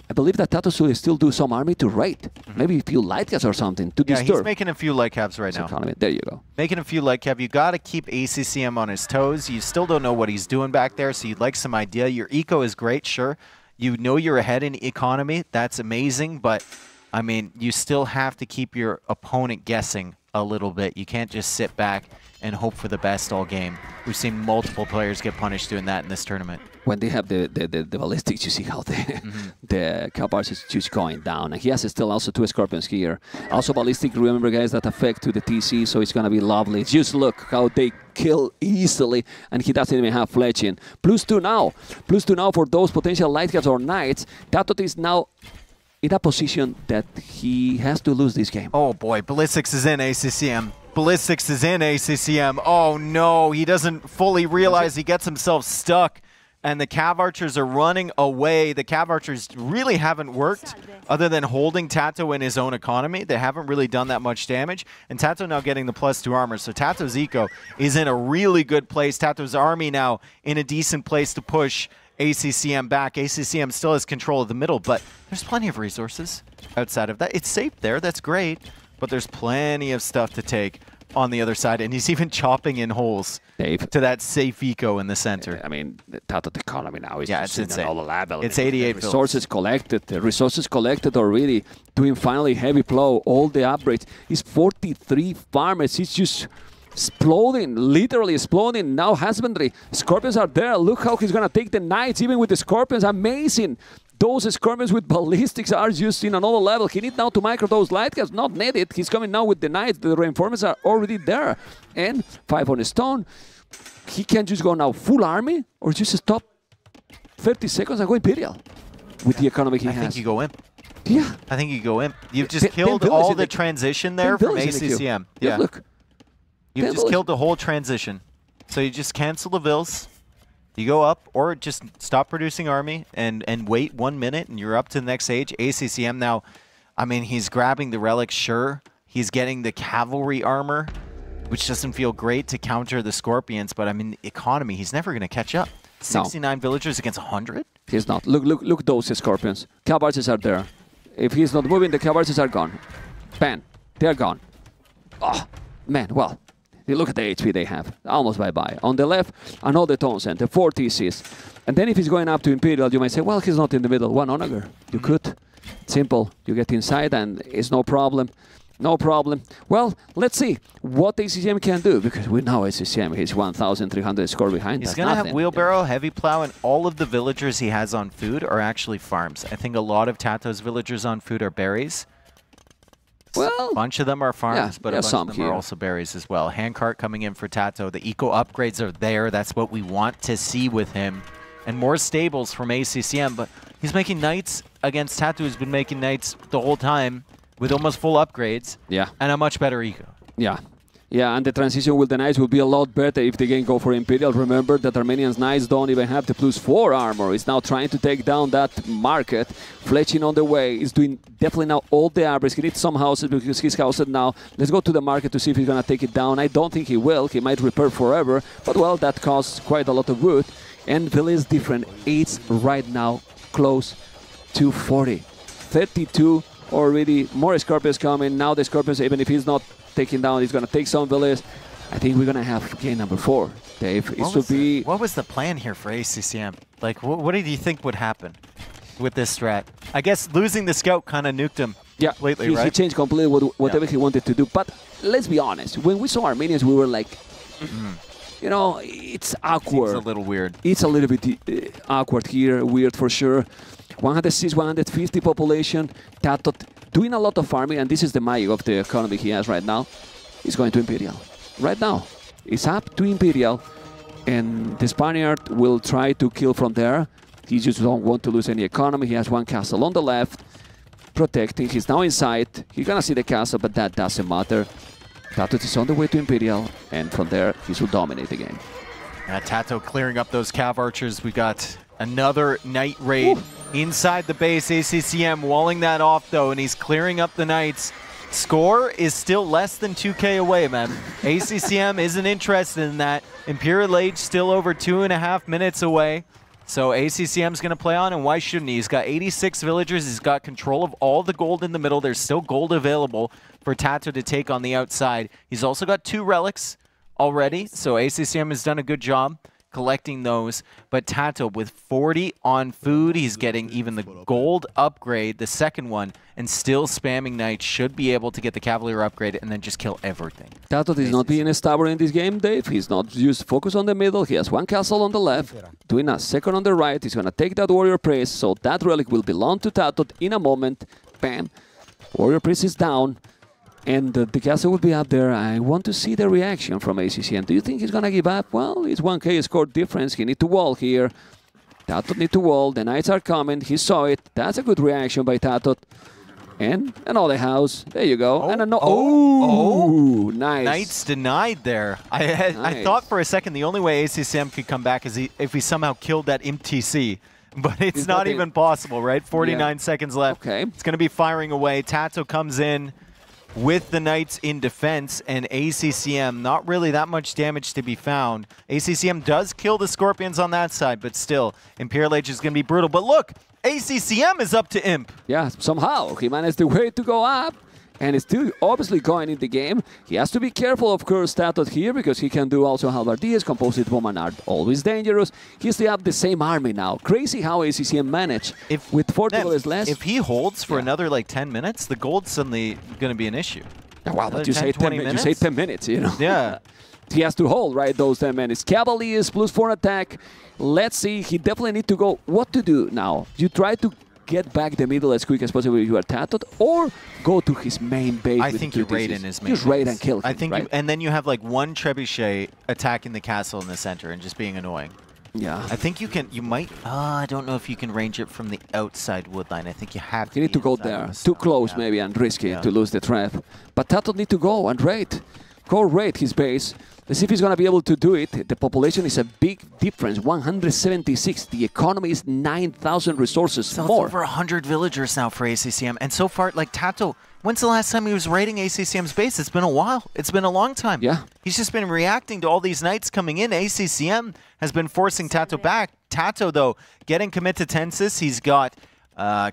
I believe that TaToH should still do some army to raid. Maybe a few light cabs or something to disturb. Yeah, he's making a few light cabs right now. Economy. There you go. Making a few light cabs. You got to keep ACCM on his toes. You still don't know what he's doing back there, so you'd like some idea. Your eco is great, sure. You know you're ahead in economy. That's amazing, but, I mean, you still have to keep your opponent guessing a little bit. You can't just sit back and hope for the best all game. We've seen multiple players get punished doing that in this tournament. When they have the ballistics, you see how the cav archers is just going down. And he has still also 2 Scorpions here. Also ballistic, remember guys, that affect to the TC, so it's going to be lovely. Just look how they kill easily, and he doesn't even have fletching. +2 now. +2 now for those potential light cabs or knights. TaToH is now in a position that he has to lose this game. Oh boy, ballistics is in ACCM. Ballistics is in ACCM. Oh no, he doesn't fully realize he gets himself stuck. And the cav archers are running away. The cav archers really haven't worked other than holding TaToH in his own economy. They haven't really done that much damage. And TaToH now getting the +2 armor. So TaToH's eco is in a really good place. TaToH's army now in a decent place to push ACCM back. ACCM still has control of the middle, but there's plenty of resources outside of that. It's safe there. That's great. But there's plenty of stuff to take on the other side, and he's even chopping in holes to that safe eco in the center. I mean, the TaToH economy now is it's insane. All the lab. It's 88 resources collected. The resources collected already, doing finally heavy plow. All the upgrades. He's 43 farmers. He's just exploding, literally exploding. Now husbandry. Scorpions are there. Look how he's going to take the Knights, even with the Scorpions. Amazing. Those Scorpions with ballistics are just in another level. He needs now to micro those light caps, not needed. He's coming now with the Knights. The reinforcements are already there. And 5 on a stone. He can just go now full army or just stop 30 seconds and go Imperial with the economy he has. I think you go Imp. Yeah. I think you go Imp. You've just killed all the transition there from ACCM. Yeah. Look. You've just killed the whole transition. So you just cancel the Vills. You go up, or just stop producing army and wait 1 minute, and you're up to the next stage. ACCM now, I mean, he's grabbing the relics, sure. He's getting the cavalry armor, which doesn't feel great to counter the Scorpions, but I mean, economy, he's never going to catch up. 69 villagers against 100? He's not. Look those Scorpions. Cavalries are there. If he's not moving, the cavalries are gone. Bam. They're gone. Oh, man, well. You look at the HP they have. Almost bye-bye. On the left, another Tone Center, 4 TCs. And then if he's going up to Imperial, you might say, well, he's not in the middle. 1 Onager. You could. Simple. You get inside and it's no problem. No problem. Well, let's see what ACCM can do, because we know ACCM, he's 1,300 score behind. He's going to have Wheelbarrow, Heavy Plow, and all of the villagers he has on food are actually farms. I think a lot of TaToH's villagers on food are berries. Well, a bunch of them are farms, but a bunch of them here are also berries as well. Handcart coming in for TaToH. The eco upgrades are there. That's what we want to see with him. And more stables from ACCM, but he's making Knights against TaToH, who's been making Knights the whole time with almost full upgrades. Yeah. And a much better eco. Yeah. Yeah, and the transition with the Knights will be a lot better if they can go for Imperial. Remember that Armenians Knights don't even have the +4 armor. He's now trying to take down that market. Fletching on the way. He's doing definitely now all the average. He needs some houses because he's housed now. Let's go to the market to see if he's going to take it down. I don't think he will. He might repair forever. But, well, that costs quite a lot of wood. And Ville is different. It's right now close to 40. 32 already. More Scorpions coming. Now the Scorpions, even if he's not taking down, he's going to take some villas. I think we're going to have game number 4, Dave. What was the plan here for ACCM? Like, what did you think would happen with this strat? I guess losing the scout kind of nuked him completely, right? He changed completely whatever he wanted to do. But let's be honest. When we saw Armenians, we were like, you know, it's awkward. It's a little weird. It's a little bit awkward here, weird for sure. 106, 150 population. TaToH doing a lot of farming, and this is the magic of the economy he has right now. He's going to Imperial. Right now. It's up to Imperial, and the Spaniard will try to kill from there. He just don't want to lose any economy. He has 1 castle on the left, protecting. He's now inside. He's gonna see the castle, but that doesn't matter. TaToH is on the way to Imperial, and from there, he will dominate the game. TaToH clearing up those Cav Archers. We got another Knight raid inside the base. ACCM walling that off, though, and he's clearing up the Knights. Score is still less than 2K away, man. ACCM isn't interested in that. Imperial Age still over 2.5 minutes away. So ACCM's going to play on, and why shouldn't he? He's got 86 villagers. He's got control of all the gold in the middle. There's still gold available for TaToH to take on the outside. He's also got 2 relics already, so ACCM has done a good job collecting those. But TaToH with 40 on food, he's getting even the gold upgrade, the second one, and still spamming Knights, should be able to get the Cavalier upgrade and then just kill everything. TaToH is not being stubborn in this game, Dave. He's not just focused on the middle. He has 1 castle on the left, doing a second on the right. He's going to take that Warrior Priest, so that relic will belong to TaToH in a moment. Bam. Warrior Priest is down. And the castle will be up there. I want to see the reaction from ACCM. Do you think he's going to give up? Well, it's 1K score difference. He needs to wall here. TaToH needs to wall. The Knights are coming. He saw it. That's a good reaction by TaToH. And another house. There you go. And nice. Knights denied there. I thought for a second the only way ACCM could come back is if he somehow killed that Imp TC. But it's not even possible, right? 49 seconds left. Okay. It's going to be firing away. TaToH comes in with the Knights in defense, and ACCM, not really that much damage to be found. ACCM does kill the Scorpions on that side, but still, Imperial Age is going to be brutal. But look, ACCM is up to Imp. Yeah, somehow he managed the way to go up, and is still obviously going in the game. He has to be careful, of course, TaToH here, because he can do also Halbardiers, Composite Woman are always dangerous. He still have the same army now. Crazy how ACCM managed with 40 less. If he holds for another like 10 minutes, the gold's suddenly going to be an issue. Wow, but Another you 10, say 20 you say 10 minutes, you know. Yeah. He has to hold, right, those 10 minutes. Cavaliers, +4 attack. Let's see, he definitely need to go. What to do now? You try to get back the middle as quick as possible if you are TaToH, or go to his main base. I think you raid in his main Just raid base. and kill him, I think right? and then you have like one trebuchet attacking the castle in the center and just being annoying. Yeah. I think you might, I don't know if you can range it from the outside wood line. I think you have to You need to go inside there. of the Too stone. close, Yeah. maybe, and risky Yeah. to lose the trap. But TaToH need to go and raid. Go raid his base. Let's see if he's going to be able to do it. The population is a big difference, 176. The economy is 9,000 resources So more. it's over 100 villagers now for ACCM. And so far, like TaToH, when's the last time he was raiding ACCM's base? It's been a while. It's been a long time. Yeah. He's just been reacting to all these knights coming in. ACCM has been forcing TaToH back. TaToH, though, getting commit to Tensis. He's got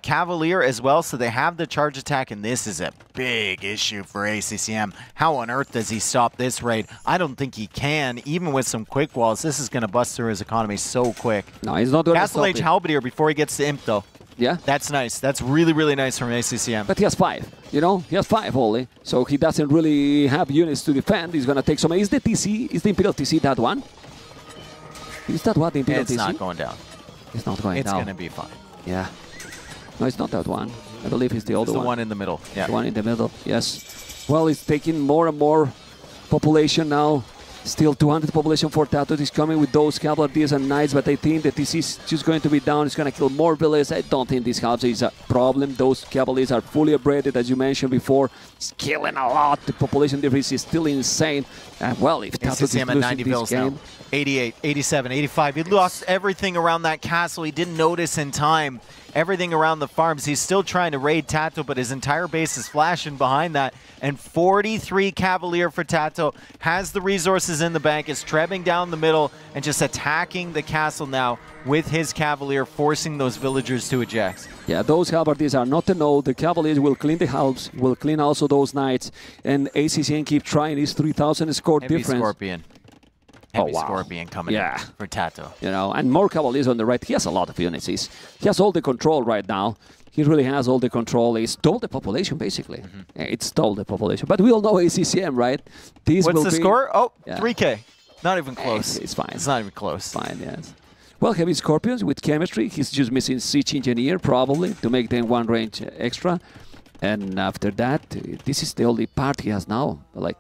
Cavalier as well, so they have the charge attack, and this is a big issue for ACCM. How on earth does he stop this raid? I don't think he can, even with some quick walls. This is going to bust through his economy so quick. No, he's not going to Castle stop Age it. Halberdier before he gets to Imp, though. Yeah. That's nice. That's really, really nice from ACCM. But he has 5, you know? He has 5 only. So he doesn't really have units to defend. He's going to take some... Is the TC, is the Imperial TC that one? Is that what the Imperial It's TC? not going down. It's not going It's down. going to be fine. Yeah. No, it's not that one. I believe it's the other It's the one. one in the middle. Yeah. The one in the middle, yes. Well, it's taking more and more population now. Still 200 population for TaToH is coming with those Cavaliers and Knights, but I think that this is just going to be down. It's going to kill more villages. I don't think this helps. It's a problem. Those Cavaliers are fully upgraded, as you mentioned before. It's killing a lot. The population difference is still insane. And well, if TaToH is ACCM at losing 90 this bills game, now. 88, 87, 85. He lost everything around that castle. He didn't notice in time. Everything around the farms. He's still trying to raid TaToH, but his entire base is flashing behind that. And 43 Cavalier for TaToH. Has the resources in the bank, is trebbing down the middle, and just attacking the castle now with his Cavalier, forcing those villagers to eject. yeah, those Halberdiers are not to know. The Cavaliers will clean the halves, will clean also those Knights. And ACCM keep trying. It's 3,000 score Heavy difference. Scorpion. Oh, Heavy wow. Scorpion coming Yeah. in for TaToH. You know, and more Cavaliers on the right. He has a lot of units. He has all the control right now. He really has all the control. He stole the population, basically. Yeah, it stole the population. But we all know ACCM, right? This What's will the be score? Oh, Yeah. 3K. Not even close. It's fine. It's not even close. Fine, yes. Well, heavy Scorpions with chemistry. He's just missing Siege Engineer, probably, to make them one range extra. And after that, this is the only part he has now, like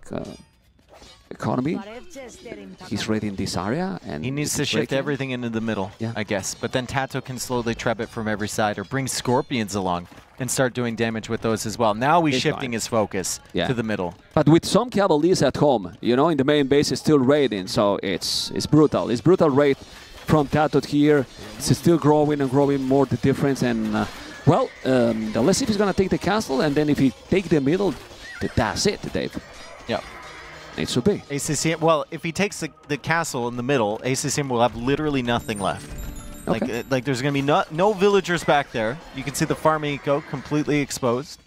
economy. He's raiding this area, and He needs to shift everything into the middle, Yeah. I guess. But then TaToH can slowly treb it from every side or bring Scorpions along and start doing damage with those as well. Now he's It's shifting fine. his focus Yeah. to the middle. But with some Cavaliers at home, you know, in the main base is still raiding, so it's brutal. It's brutal raid from TaToH here. It's still growing and growing more the difference. And well, let's see if he's gonna take the castle, and then if he take the middle, that's it, Dave. Yeah. It should be. ACCM, well, if he takes the castle in the middle, ACCM will have literally nothing left. Okay. Like there's going to be no villagers back there. You can see the farm eco completely exposed.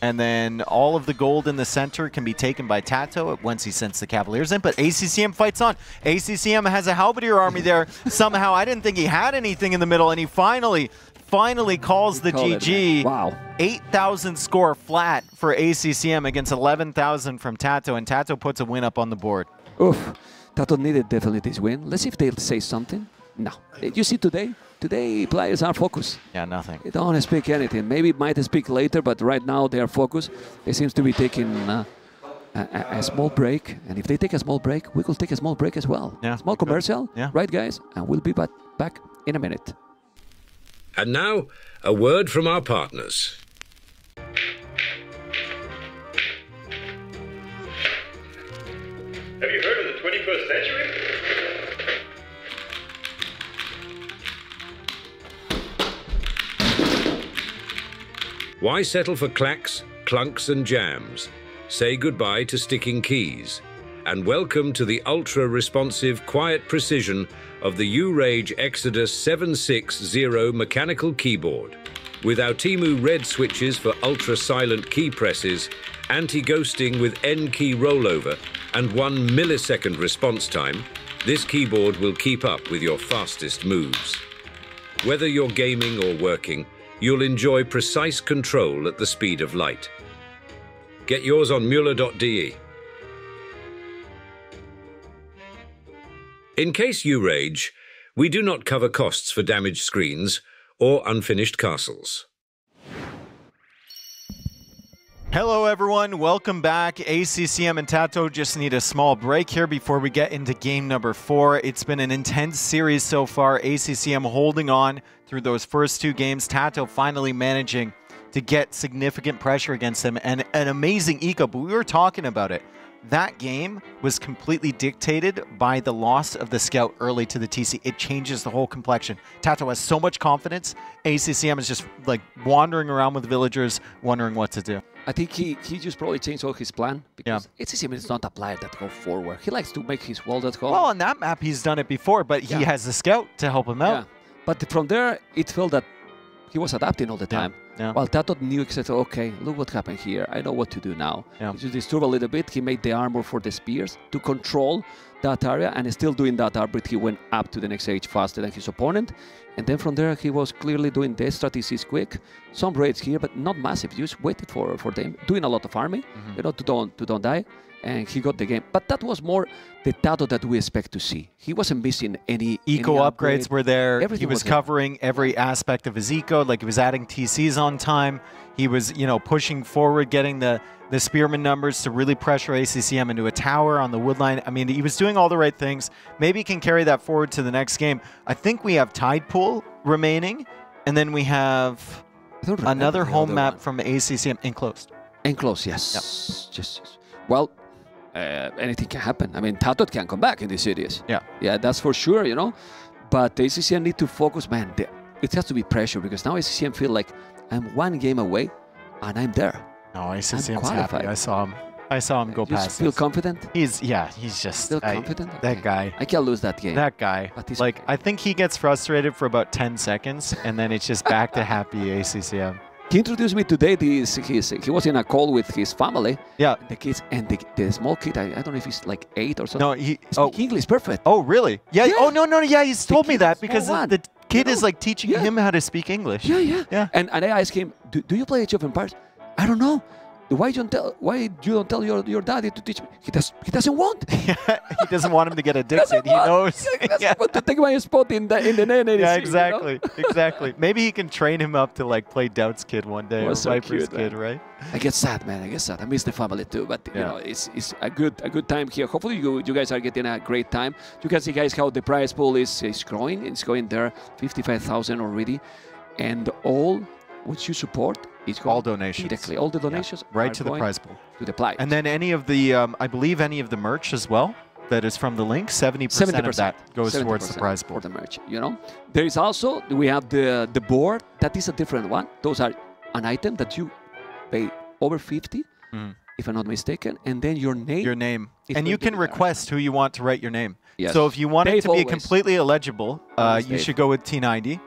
And then all of the gold in the center can be taken by TaToH once he sends the Cavaliers in. But ACCM fights on. ACCM has a Halberdier army there. Somehow, I didn't think he had anything in the middle, and he finally calls the Call it, GG. man. Wow. 8,000 score flat for ACCM against 11,000 from TaToH, and TaToH puts a win up on the board. Oof. TaToH needed definitely this win. Let's see if they'll say something. No. You see today players are focused. Yeah, nothing. They don't speak anything. Maybe might speak later, but right now they are focused. They seems to be taking a small break. And if they take a small break, we will take a small break as well. Yeah. Small commercial. Yeah. Right, guys? And we'll be back in a minute. And now, a word from our partners. Have you heard of the 21st century? Why settle for clacks, clunks and jams? Say goodbye to sticking keys. And welcome to the ultra-responsive quiet precision of the Liereyy Exodus 760 mechanical keyboard. With our Timu red switches for ultra-silent key presses, anti-ghosting with N-key rollover, and 1 millisecond response time, this keyboard will keep up with your fastest moves. Whether you're gaming or working, you'll enjoy precise control at the speed of light. Get yours on Mueller.de. In case you rage, we do not cover costs for damaged screens or unfinished castles. Hello everyone, welcome back. ACCM and TaToH just need a small break here before we get into game number 4. It's been an intense series so far. ACCM holding on through those first 2 games. TaToH finally managing to get significant pressure against them and an amazing eco, but we were talking about it. That game was completely dictated by the loss of the scout early to the TC. It changes the whole complexion. TaToH has so much confidence. ACCM is just like wandering around with villagers, wondering what to do. I think he just probably changed all his plan because ACCM is not a player that go forward. He likes to make his wall that go. Well, on that map, he's done it before, but he has the scout to help him out. But from there, it felt that he was adapting all the time. Yeah. While TaToH knew exactly, okay, look what happened here. I know what to do now. He just disturbed a little bit. He made the armor for the spears to control that area, and still doing that but he went up to the next stage faster than his opponent. And then from there, he was clearly doing the strategies quick. Some raids here, but not massive. Just waited for them, doing a lot of farming, you know, to don't die. And he got the game. But that was more the TaToH that we expect to see. He wasn't missing any eco upgrades were there. Everything he was there. covering every aspect of his eco. Like he was adding TCs on time. He was, you know, pushing forward, getting the spearman numbers to really pressure ACCM into a tower on the woodline. I mean, he was doing all the right things. Maybe he can carry that forward to the next game. I think we have Tide Pool remaining, and then we have another home map from ACCM enclosed. Enclosed, yes. Yes. Well, anything can happen. I mean, TaToH can come back in this series. Yeah, that's for sure, you know. But the ACCM need to focus, man. It has to be pressure because now ACCM feel like I'm 1 game away and I'm there. No, ACCM's happy. I saw him go past. Feel confident? He's just Feel confident. That guy. I can't lose that game. That guy. Like I think he gets frustrated for about 10 seconds and then it's just back to happy ACCM. He introduced me today. He was in a call with his family. Yeah. The kids and the small kid. I don't know if he's like 8 or something. No, he speaks English perfect. Oh, really? Yeah. Oh no. Yeah, he's told me that because the kid is like teaching him how to speak English. Yeah. And I asked him, do you play Age of Empires? I don't know. Why you don't tell your daddy to teach me? He doesn't want. He doesn't want him to get addicted. He knows. He doesn't want to take my spot in the NNC. Yeah, exactly, you know? Exactly. Maybe he can train him up to like play DauT's kid one day, or so Viper's cute, kid, man. right? I get sad, man. I get sad. I miss the family too, but you know, it's a good time here. Hopefully, you guys are getting a great time. You can see, guys, how the prize pool is growing. It's going there, 55,000 already, and all which you support. All donations. Directly. All the donations right to the prize pool. To the prize. And then any of the, I believe any of the merch as well that is from the link, 70% of that goes towards the prize pool. For the merch, you know. There is also, we have the board. That is a different one. Those are an item that you pay over 50, if I'm not mistaken, and then your name. Your name. And you can request who you want to write your name. Yes. So if you want it to be always. completely illegible, you should go with T90.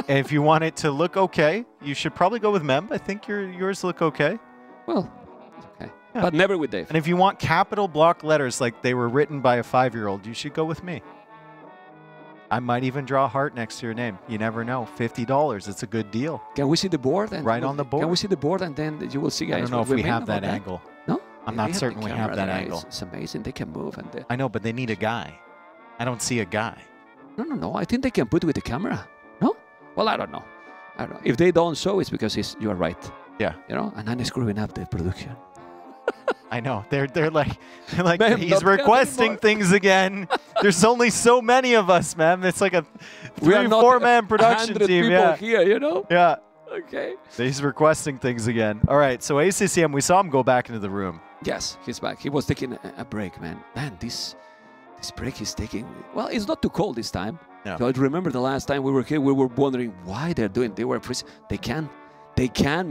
If you want it to look okay, you should probably go with Mem. I think yours look okay. Well, okay. Yeah. But never with Dave. And if you want capital block letters like they were written by a 5-year-old, you should go with me. I might even draw a heart next to your name. You never know. $50. It's a good deal. Can we see the board? And right on the board. Can we see the board and then you will see, guys? I don't know if we have that angle. No? I'm not certain we have that angle. It's amazing. They can move. And I know, but they need a guy. I don't see a guy. No. I think they can put it with the camera. No? Well, I don't know. If they don't show, it's because you are right. Yeah. You know, and I'm screwing up the production. I know. They're like man, he's requesting things again. There's only so many of us, man. It's like a 3- or 4-man production team. People here, you know? Yeah. Okay. He's requesting things again. All right. So ACCM, we saw him go back into the room. Yes, he's back. He was taking a break, man. Man, this break he's taking. Well, it's not too cold this time. No. So I remember the last time we were here, we were wondering why they're doing. They were freezing. They can,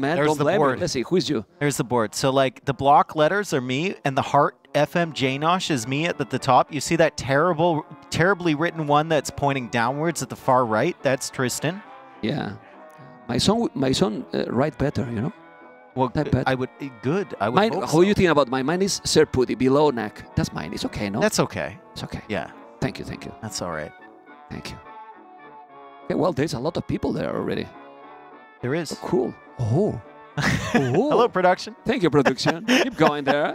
man. There's don't the blame board. me. Let's see, who's you? There's the board. So like the block letters are me, and the Hearttt FM Janosh is me at the top. You see that terribly written one that's pointing downwards at the far right? That's Tristan. Yeah, my son write better, you know. Well, I would mine, hope how so. you think about mine? Mine is Sir Putty, below neck. That's mine. It's okay, no? That's okay. It's okay. Yeah. Thank you. That's all right. Thank you. Okay, well, there's a lot of people there already. There is. Oh, cool. Oh, Hello, production. Thank you, production. Keep going there.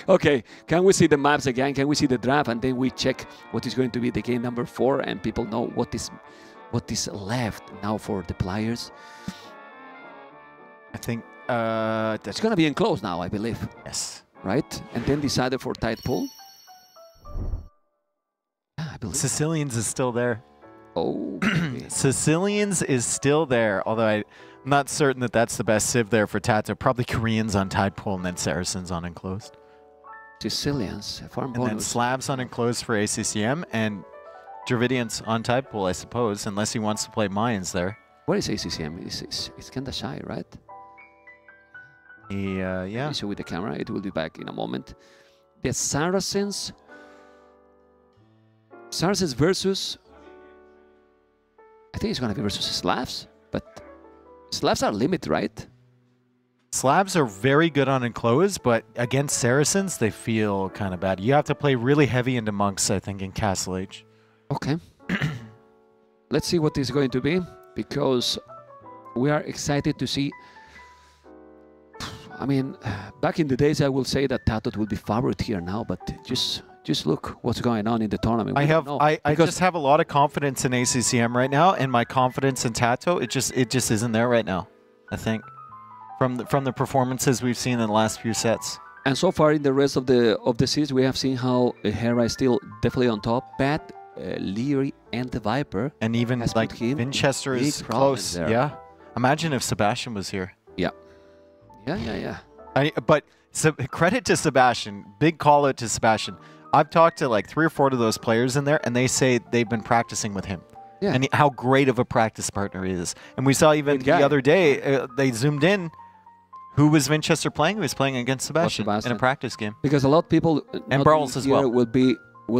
Okay, can we see the maps again? Can we see the draft? And then we check what is going to be the game number 4, and people know what is left now for the players. I think It's going to be enclosed now, I believe. Yes. Right? And then decided for tight pull. Yeah, I believe. Sicilians is still there. Oh. Sicilians is still there, although I'm not certain that that's the best civ there for TaToH. Probably Koreans on tight pull and then Saracens on enclosed. Sicilians, farm and bonus. then Slavs on enclosed for ACCM and Dravidians on tight pull, I suppose, unless he wants to play Mayans there. What is ACCM? It's kind of shy, right? Yeah. Show with the camera. It will be back in a moment. The Saracens. Saracens versus. I think it's going to be versus Slavs, but Slavs are limited, right? Slavs are very good on enclosed, but against Saracens, they feel kind of bad. You have to play really heavy into monks, I think, in Castle Age. Okay. Let's see what is going to be, because we are excited to see. I mean, back in the days, I will say that TaToH will be favorite here now, but just look what's going on in the tournament. I just have a lot of confidence in ACCM right now, and my confidence in TaToH, it just isn't there right now, I think. From the performances we've seen in the last few sets. And so far in the rest of the series, we have seen how Hera is still definitely on top. But Liereyy and TheViper, and even like Vinchester is close. There. Yeah. Imagine if Sebastian was here. Yeah. Yeah. But credit to Sebastian. Big call out to Sebastian. I've talked to like 3 or 4 of those players in there, and they say they've been practicing with him. Yeah. And how great of a practice partner he is. And we saw even the other day, they zoomed in. Who was Vinchester playing? He was playing against Sebastian in a practice game. Because a lot of people and Barles as well will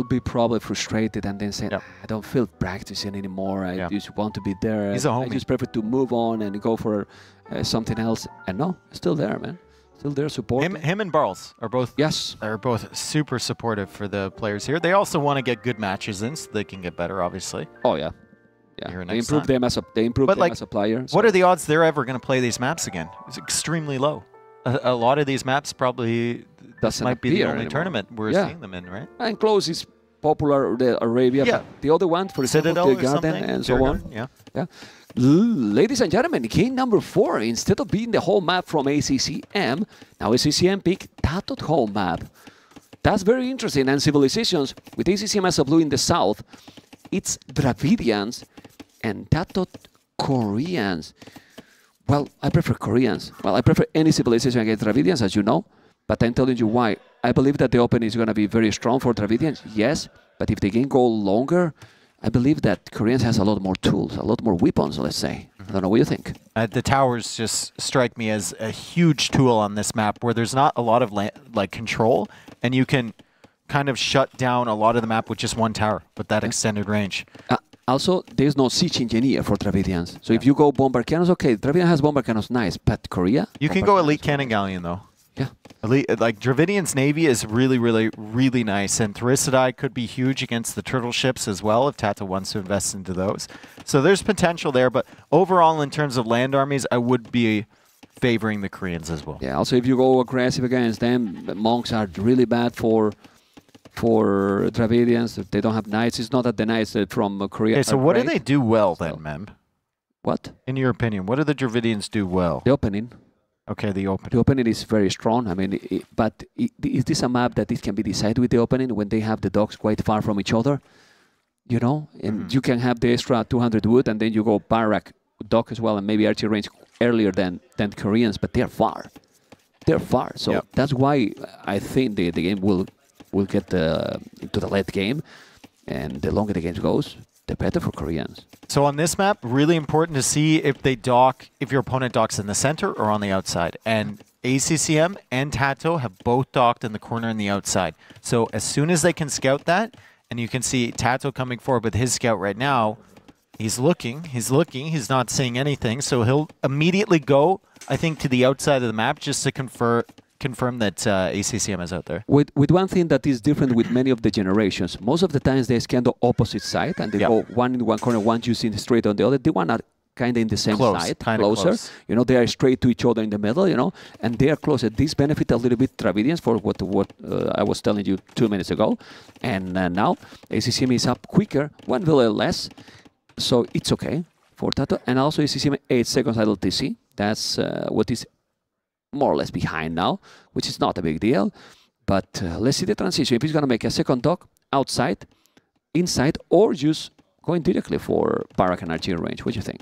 be probably frustrated and then say, I don't feel practicing anymore. I just want to be there. He's a homie. I just prefer to move on and go for something else. And no, still there, man. Still there, supporting. Him and Barles are both super supportive for the players here. They also want to get good matches in so they can get better, obviously. Oh yeah. Yeah, they improve them as a player. What are the odds they're ever going to play these maps again? It's extremely low. A lot of these maps probably might be the only tournament we're seeing them in, right? And close is popular, the Arabia. Yeah. The other one, for example, the Garden and so on. Yeah. Ladies and gentlemen, game number 4, instead of being the whole map from ACCM, now ACCM pick TaToH whole map. That's very interesting. And civilizations with ACCM as a blue in the south, it's Dravidians and TaToH Koreans. Well, I prefer Koreans. Well, I prefer any civilization against Dravidians, as you know. But I'm telling you why. I believe that the open is going to be very strong for Dravidians, yes. But if the game go longer, I believe that Koreans has a lot more tools, a lot more weapons, let's say. I don't know what you think. The towers just strike me as a huge tool on this map where there's not a lot of control, and you can kind of shut down a lot of the map with just one tower with that extended range. Also, there's no siege engineer for Dravidians. So if you go bomber cannons, okay, Dravidian has bomber cannons, nice. But Korea? You can go elite cannon galleon, though. Yeah. Elite, like Dravidian's navy is really, really, really nice. And Therissidae could be huge against the turtle ships as well if TaToH wants to invest into those. So there's potential there. But overall, in terms of land armies, I would be favoring the Koreans as well. Yeah, also if you go aggressive against them, monks are really bad for Dravidians. They don't have knights. It's not that the knights from Korea. Okay, so what do they do well then, Mem? What? In your opinion, what do the Dravidians do well? The opening. Okay, the opening. The opening is very strong. I mean, is this a map that it can be decided with the opening when they have the docks quite far from each other? You know, and you can have the extra 200 wood, and then you go barrack dock as well, and maybe archery range earlier than Koreans, but they're far. They're far. So that's why I think the game will get into the late game, and the longer the game goes, the better for Koreans. So on this map, really important to see if they dock, if your opponent docks in the center or on the outside. And ACCM and TaToH have both docked in the corner and the outside. So as soon as they can scout that, and you can see TaToH coming forward with his scout right now, he's looking, he's not seeing anything. So he'll immediately go, I think, to the outside of the map just to confirm that ACCM is out there. With one thing that is different with many of the generations, most of the times they scan the opposite side and they go one in one corner, one using straight on the other. They want to kind of in the same Close, side, kinda closer. close. You know, they are straight to each other in the middle, you know, and they are closer. This benefit a little bit Dravidians for what I was telling you 2 minutes ago. And now ACCM is up quicker, 1 village less, so it's okay for TaToH. And also ACCM 8 seconds idle TC. That's what is more or less behind now, which is not a big deal. But let's see the transition. If he's going to make a second dock outside, inside, or just going directly for Barak and Archer range. What do you think?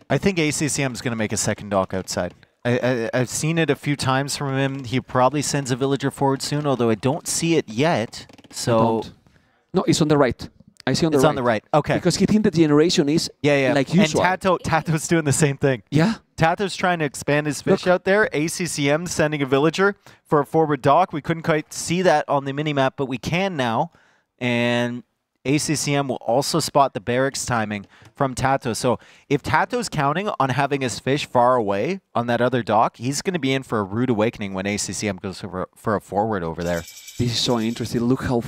I think ACCM is going to make a second dock outside. I've seen it a few times from him. He probably sends a villager forward soon, although I don't see it yet. So no, it's on the right. I see on the right. It's on the right. Okay. Because he thinks the generation is like usual. And TaToH's doing the same thing. Yeah. TaToH's trying to expand his fish out there. ACCM sending a villager for a forward dock. We couldn't quite see that on the minimap, but we can now. And ACCM will also spot the barracks timing from TaToH. So if TaToH's counting on having his fish far away on that other dock, he's going to be in for a rude awakening when ACCM goes for a forward over there. This is so interesting. Look how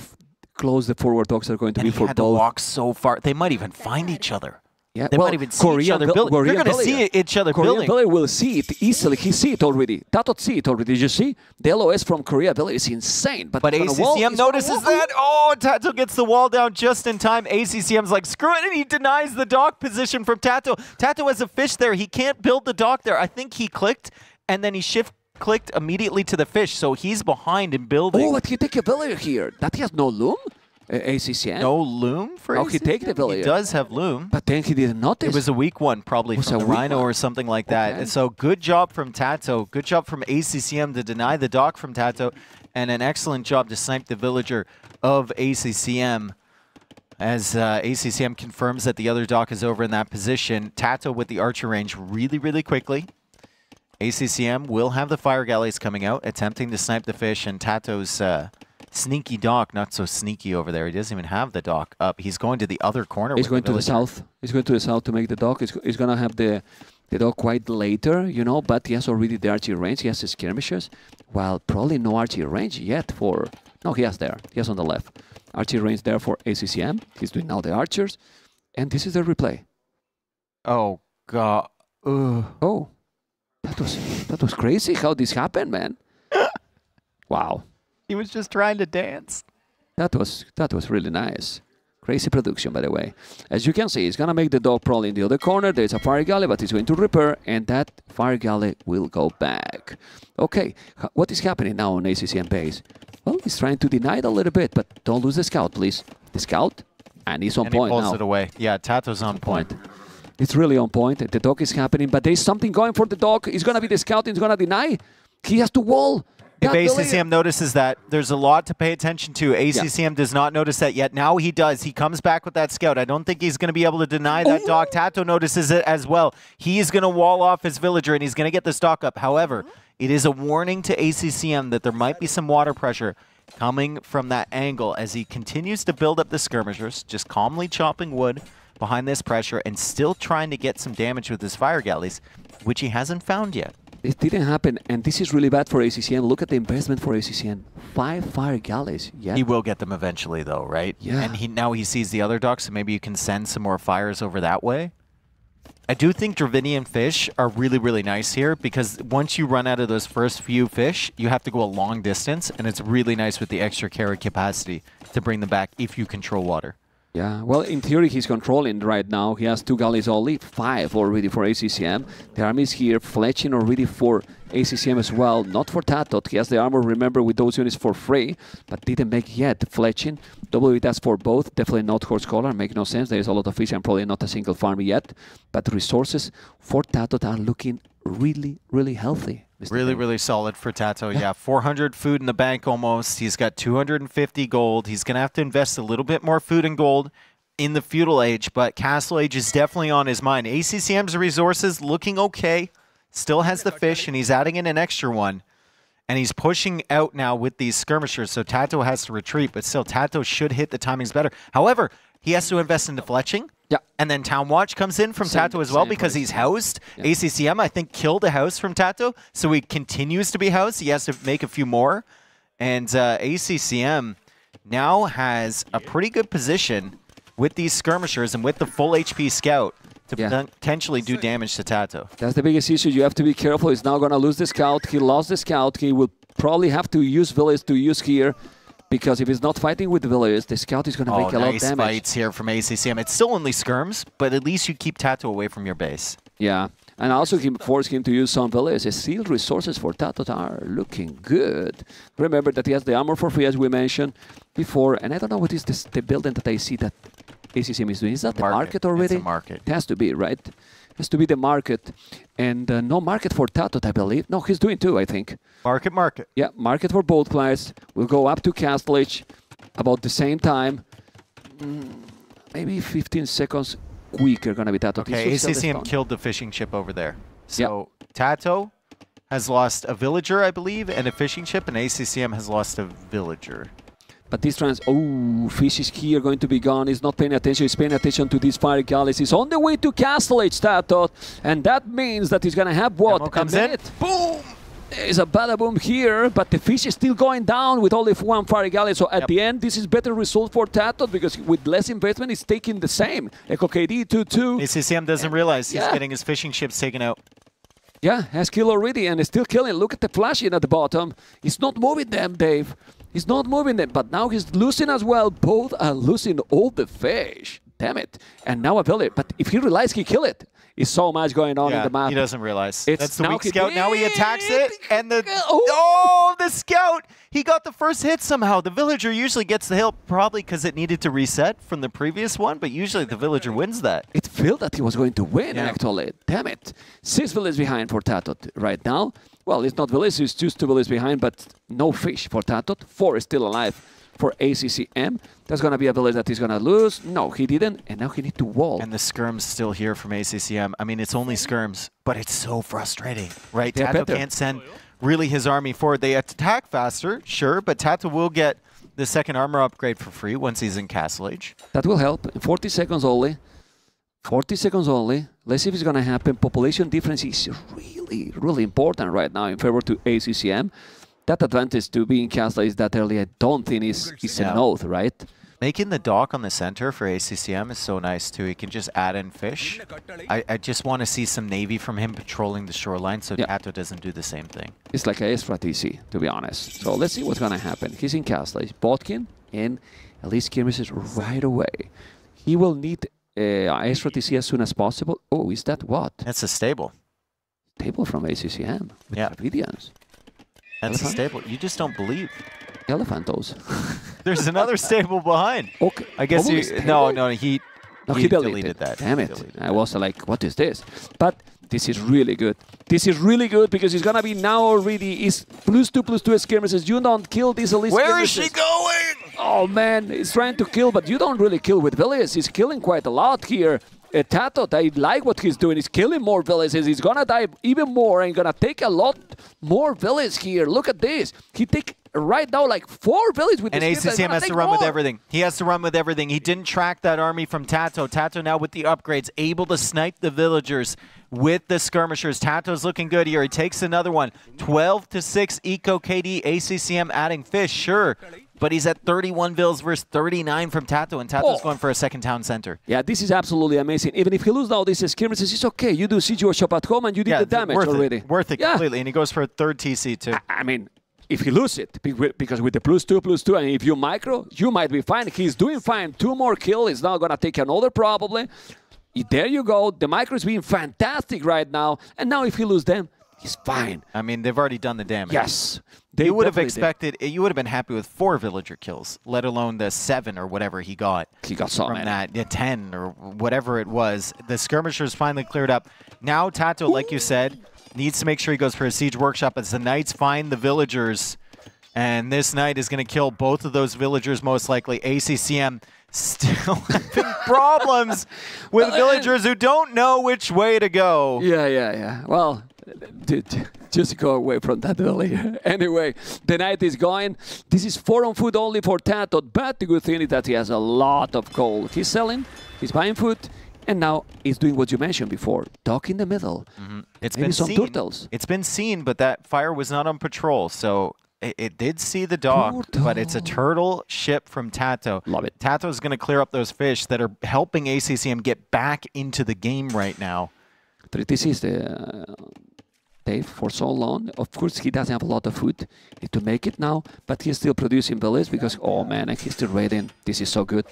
close the forward docks are going to be for had both. To walk so far. They might even find each other. Yeah, they might even see each other building. They're going to see each other building. Korea will see it easily. He see it already. TaToH see it already. Did you see? The LOS from Korea Valley is insane. But ACCM notices that. Oh, TaToH gets the wall down just in time. ACCM's like, screw it, and he denies the dock position from TaToH. TaToH has a fish there. He can't build the dock there. I think he clicked, and then he shift-clicked immediately to the fish, so he's behind in building. Oh, but he take a villager here. That has no loom? ACCM? No loom for ACCM? He take the villager. He does have loom. But then he didn't notice. It was a weak one, probably from the Rhino or something like that. Okay. So good job from TaToH. Good job from ACCM to deny the dock from TaToH. And an excellent job to snipe the villager of ACCM. As ACCM confirms that the other dock is over in that position. TaToH with the archer range really, really quickly. ACCM will have the fire galleys coming out, attempting to snipe the fish, and TaToH's sneaky dock, not so sneaky over there. He doesn't even have the dock up. He's going to the other corner. He's going to the south. He's going to the south to make the dock. He's going to have the dock quite later, you know, but he has already the archer range. He has the skirmishers. Well, probably no archer range yet for... No, he has there. He has on the left. Archer range there for ACCM. He's doing now the archers. And this is the replay. Oh, God. Oh, that was crazy how this happened, man. Wow. He was just trying to dance. That was really nice. Crazy production, by the way. As you can see, he's going to make the dock probably in the other corner. There's a fire galley, but he's going to repair, and that fire galley will go back. Okay, what is happening now on ACCM base? Well, he's trying to deny it a little bit, but don't lose the scout, please. The scout, and he's on point now. He pulls it away. Yeah, TaToH's on point. It's really on point. The dock is happening, but there's something going for the dock. He's going to be the scout. He's going to deny. He has to wall. If ACCM notices that, there's a lot to pay attention to. ACCM does not notice that yet. Now he does. He comes back with that scout. I don't think he's going to be able to deny that dock. TaToH notices it as well. He's going to wall off his villager, and he's going to get the stock up. However, it is a warning to ACCM that there might be some water pressure coming from that angle as he continues to build up the skirmishers, just calmly chopping wood behind this pressure and still trying to get some damage with his fire galleys, which he hasn't found yet. It didn't happen, and this is really bad for ACCM. Look at the investment for ACCM. 5 fire galleys. Yeah. He will get them eventually, though, right? Yeah. And now he sees the other docks, so maybe you can send some more fires over that way. I do think Dravidian fish are really, really nice here, because once you run out of those first few fish, you have to go a long distance, and it's really nice with the extra carry capacity to bring them back if you control water. Yeah, well, in theory, he's controlling right now. He has 2 galleys only, 5 already for ACCM. The army is here, fletching already for ACCM as well, not for TaToH. He has the armor, remember, with those units for free, but didn't make yet fletching. W that's for both, definitely not Horse Collar, make no sense. There is a lot of fish and probably not a single farm yet. But resources for TaToH are looking really, really healthy. Really, really solid for TaToH. Yeah, 400 food in the bank almost. He's got 250 gold. He's going to have to invest a little bit more food and gold in the feudal age, but castle age is definitely on his mind. ACCM's resources looking okay. Still has the fish, and he's adding in an extra one. And he's pushing out now with these skirmishers, so TaToH has to retreat, but still, TaToH should hit the timings better. However, he has to invest into fletching. Yeah. And then Town Watch comes in from TaToH as well because he's housed. Yeah. ACCM, I think, killed a house from TaToH, so he continues to be housed. He has to make a few more. And ACCM now has a pretty good position with these skirmishers and with the full HP scout to potentially do damage to TaToH. That's the biggest issue. You have to be careful. He's now going to lose the scout. He lost the scout. He will probably have to use village to use here. Because if he's not fighting with the villagers, the scout is going to make a lot of damage. Nice fights here from ACCM. It's still only skirms, but at least you keep TaToH away from your base. Yeah, and also force him to use some villagers. The sealed resources for TaToH are looking good. Remember that he has the armor for free, as we mentioned before. And I don't know what is the building that I see that ACCM is doing. Is that the market already? It's a market. It has to be, right? It has to be the market. And no market for TaToH, I believe. No, he's doing two, I think. Market. Yeah, market for both players. We'll go up to Castle Edge about the same time. Maybe 15 seconds quicker gonna be TaToH. Okay, ACCM killed the fishing ship over there. So TaToH has lost a villager, I believe, and a fishing ship, and ACCM has lost a villager. But this fish is here, going to be gone. He's not paying attention. He's paying attention to these fire galleys. He's on the way to Castle Edge, TaToH. And that means that he's going to have what? Comes in. Boom! There's a bada boom here, but the fish is still going down with only one fire galley. So at the end, this is better result for TaToH because with less investment, he's taking the same. Echo KD 2-2. ACCM doesn't realize he's getting his fishing ships taken out. Yeah, has killed already and is still killing. Look at the flashing at the bottom. He's not moving them, Dave. He's not moving them, but now he's losing as well. Both are losing all the fish. Damn it. And now a villager. But if he realizes he killed it, is so much going on in the map. He doesn't realize. It's That's the weak scout. Now he attacks it, and the the scout! He got the first hit somehow. The villager usually gets the hit, probably because it needed to reset from the previous one, but usually the villager wins that. It felt that he was going to win, actually. Damn it. 6 villages behind for TaToH right now. Well, it's not villages, it's just 2 villages behind, but no fish for TaToH. 4 is still alive for ACCM. There's going to be a village that he's going to lose. No, he didn't, and now he needs to wall. And the skirm's still here from ACCM. I mean, it's only skirms, but it's so frustrating, right? TaToH can't send really his army forward. They attack faster, sure, but TaToH will get the second armor upgrade for free once he's in Castle Edge. That will help. 40 seconds only. 40 seconds only. Let's see if it's going to happen. Population difference is really, really important right now in favor to ACCM. That advantage to being Castle is that early. I don't think is an oath, right? Making the dock on the center for ACCM is so nice too. He can just add in fish. I just want to see some navy from him patrolling the shoreline so TaToH doesn't do the same thing. It's like a extra TC, to be honest. So let's see what's going to happen. He's in Castle. Botkin and at least skirmishes right away. He will need extra TC as soon as possible. Oh, is that what? That's a stable. Stable from ACCM with Dravidians. That's a stable. You just don't believe. Elephantos. There's another stable behind. Okay. I guess he deleted that. Damn it. I was like, what is this? But this is really good. This is really good because he's going to be now already is +2/+2 skirmishes. You don't kill these elite skirmishes. Where is she going? Oh, man. He's trying to kill, but you don't really kill with villages. He's killing quite a lot here. TaToH, I like what he's doing. He's killing more villages. He's going to die even more and going to take a lot more villages here. Look at this. He take right now like 4 villages with and ACCM has to run with everything. He has to run with everything. He didn't track that army from TaToH. TaToH now with the upgrades, able to snipe the villagers with the skirmishers. TaToH's looking good here. He takes another one. 12-6 Eco KD. ACCM adding fish, sure. But he's at 31 vills versus 39 from TaToH, and TaToH's going for a second town center. Yeah, this is absolutely amazing. Even if he loses all these skirmishes, it's okay. You do siege your shop at home, and you did the damage already. Worth it completely, and he goes for a third TC too. I mean, if he loses it, because with the +2/+2, and if you micro, you might be fine. He's doing fine. 2 more kills. He's now going to take another probably. There you go. The micro is being fantastic right now. And now if he loses them, he's fine. I mean, they've already done the damage. Yes. You would have expected, you would have been happy with 4 villager kills, let alone the 7 or whatever he got. He got so from that, 10 or whatever it was. The skirmishers finally cleared up. Now TaToH, like you said, needs to make sure he goes for a siege workshop as the knights find the villagers. And this knight is going to kill both of those villagers most likely. ACCM still having problems with villagers who don't know which way to go. Yeah. Well, dude, just go away from that earlier. Anyway, the knight is going. This is 4 on food only for TaToH, but the good thing is that he has a lot of gold. He's selling, he's buying food, and now he's doing what you mentioned before, dock in the middle. It's Maybe been some seen. turtles. It's been seen, but that fire was not on patrol, so It did see the dock, but it's a turtle ship from TaToH. Love it. TaToH is going to clear up those fish that are helping ACCM get back into the game right now. This is the Dave for so long. Of course, he doesn't have a lot of food to make it now, but he's still producing bullets because, oh man, and he's still raiding. This is so good.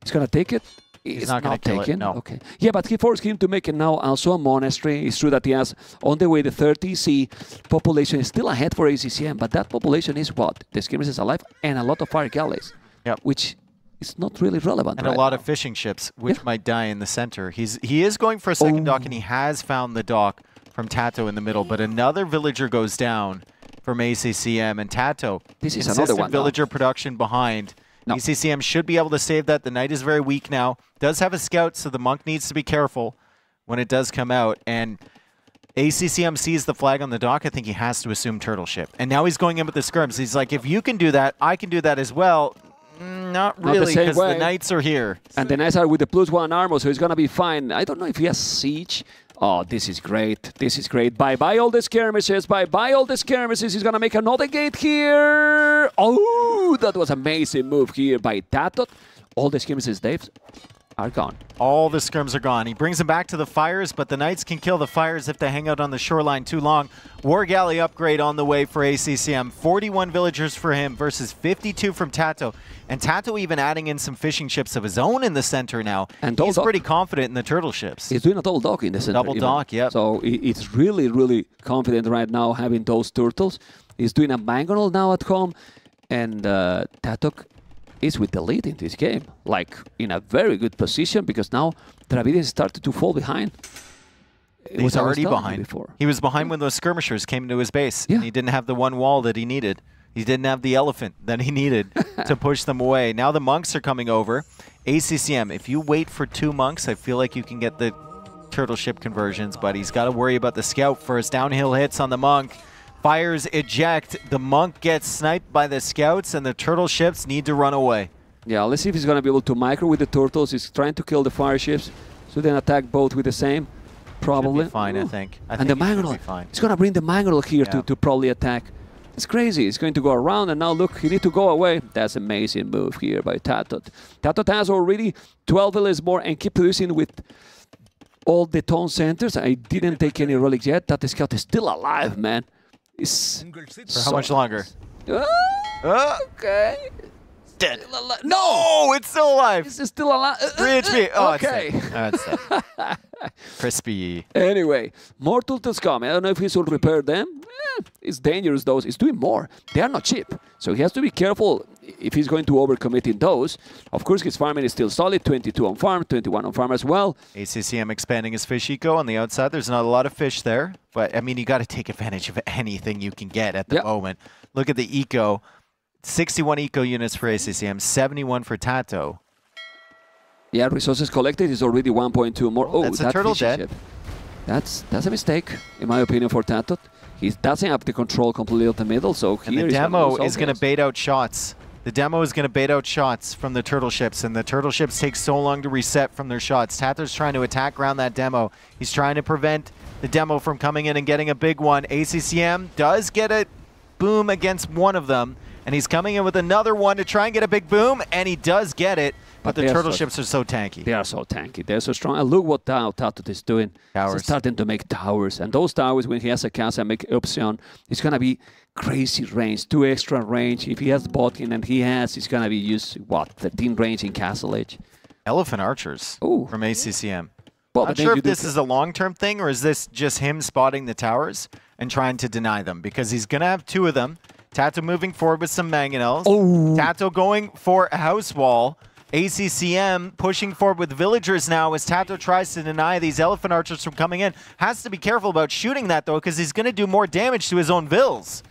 He's going to take it. He's not going to kill it, no. Okay. Yeah, but he forced him to make it now also a monastery. It's true that he has on the way the 30C population is still ahead for ACCM, but that population is what? The skirmish is alive and a lot of fire galleys, which is not really relevant. And a lot of fishing ships, which might die in the center. He is going for a second dock, and he has found the dock from TaToH in the middle, but another villager goes down from ACCM, and TaToH, this is another one, villager production behind. No. ACCM should be able to save that. The knight is very weak now. Does have a scout, so the monk needs to be careful when it does come out. And ACCM sees the flag on the dock. I think he has to assume turtle ship. And now he's going in with the skirms. He's like, if you can do that, I can do that as well. Not really, because the knights are here. And the knights are with the +1 armor, so he's going to be fine. I don't know if he has siege. Oh, this is great. This is great. Bye-bye all the skirmishes. Bye-bye all the skirmishes. He's going to make another gate here. Oh, that was amazing move here by TaToH. All the skirmishes, Dave, are gone. All the skirms are gone. He brings them back to the fires, but the knights can kill the fires if they hang out on the shoreline too long. War Galley upgrade on the way for ACCM. 41 villagers for him versus 52 from TaToH. And TaToH even adding in some fishing ships of his own in the center now. And he's pretty confident in the turtle ships. He's doing a double dock in the center. Double dock, yep. So it's really, really confident right now having those turtles. He's doing a mangonel now at home. And TaToH is with the lead in this game, like in a very good position, because now Dravidian started to fall behind. He's already behind. He was behind when those skirmishers came to his base. Yeah. And he didn't have the one wall that he needed. He didn't have the elephant that he needed to push them away. Now the monks are coming over. ACCM, if you wait for 2 monks, I feel like you can get the turtle ship conversions, but he's got to worry about the scout first. Downhill hits on the monk. Fires eject. The monk gets sniped by the scouts, and the turtle ships need to run away. Yeah, let's see if he's going to be able to micro with the turtles. He's trying to kill the fire ships, so then attack both with the same, probably. Should be fine, I think. And the mangonel. He's going to bring the mangonel here to probably attack. It's crazy. He's going to go around, and now look, he needs to go away. That's an amazing move here by TaToH. TaToH has already 12 villages more and keep producing with all the town centers. I didn't take any relics yet. That scout is still alive, man. For how much longer? Okay. Dead. No, it's still alive. It's still alive. 3 HP. Oh, okay. It's dead. Crispy. Anyway, more turtles coming. I don't know if he should repair them. It's dangerous, those. He's doing more. They are not cheap. So he has to be careful if he's going to overcommit in those. Of course, his farming is still solid. 22 on farm, 21 on farm as well. ACCM expanding his fish eco on the outside. There's not a lot of fish there. But, I mean, you got to take advantage of anything you can get at the moment. Look at the eco. 61 eco units for ACCM, 71 for TaToH. Yeah, resources collected is already 1.2 more. Oh, that's a turtle dead. That's a mistake, in my opinion, for TaToH. He doesn't have the control completely of the middle, so here the demo is going to bait out shots. The demo is going to bait out shots from the turtle ships, and the turtle ships take so long to reset from their shots. TaToH's trying to attack around that demo. He's trying to prevent the demo from coming in and getting a big one. ACCM does get a boom against one of them, and he's coming in with another one to try and get a big boom, and he does get it. But the turtle ships are so tanky. They are so tanky. They're so strong. And look what TaToH is doing. Towers. He's starting to make towers. And those towers, when he has a casa and make option, it's going to be crazy range, 2 extra range. If he has botkin, and he has, he's going to be used, what, 13 range in Castle Edge. Elephant archers from ACCM. Well, Not sure if this is a long-term thing, or is this just him spotting the towers and trying to deny them? Because he's going to have 2 of them. TaToH moving forward with some mangonels. TaToH going for a house wall. ACCM pushing forward with villagers now as TaToH tries to deny these elephant archers from coming in. Has to be careful about shooting that, though, because he's going to do more damage to his own vills.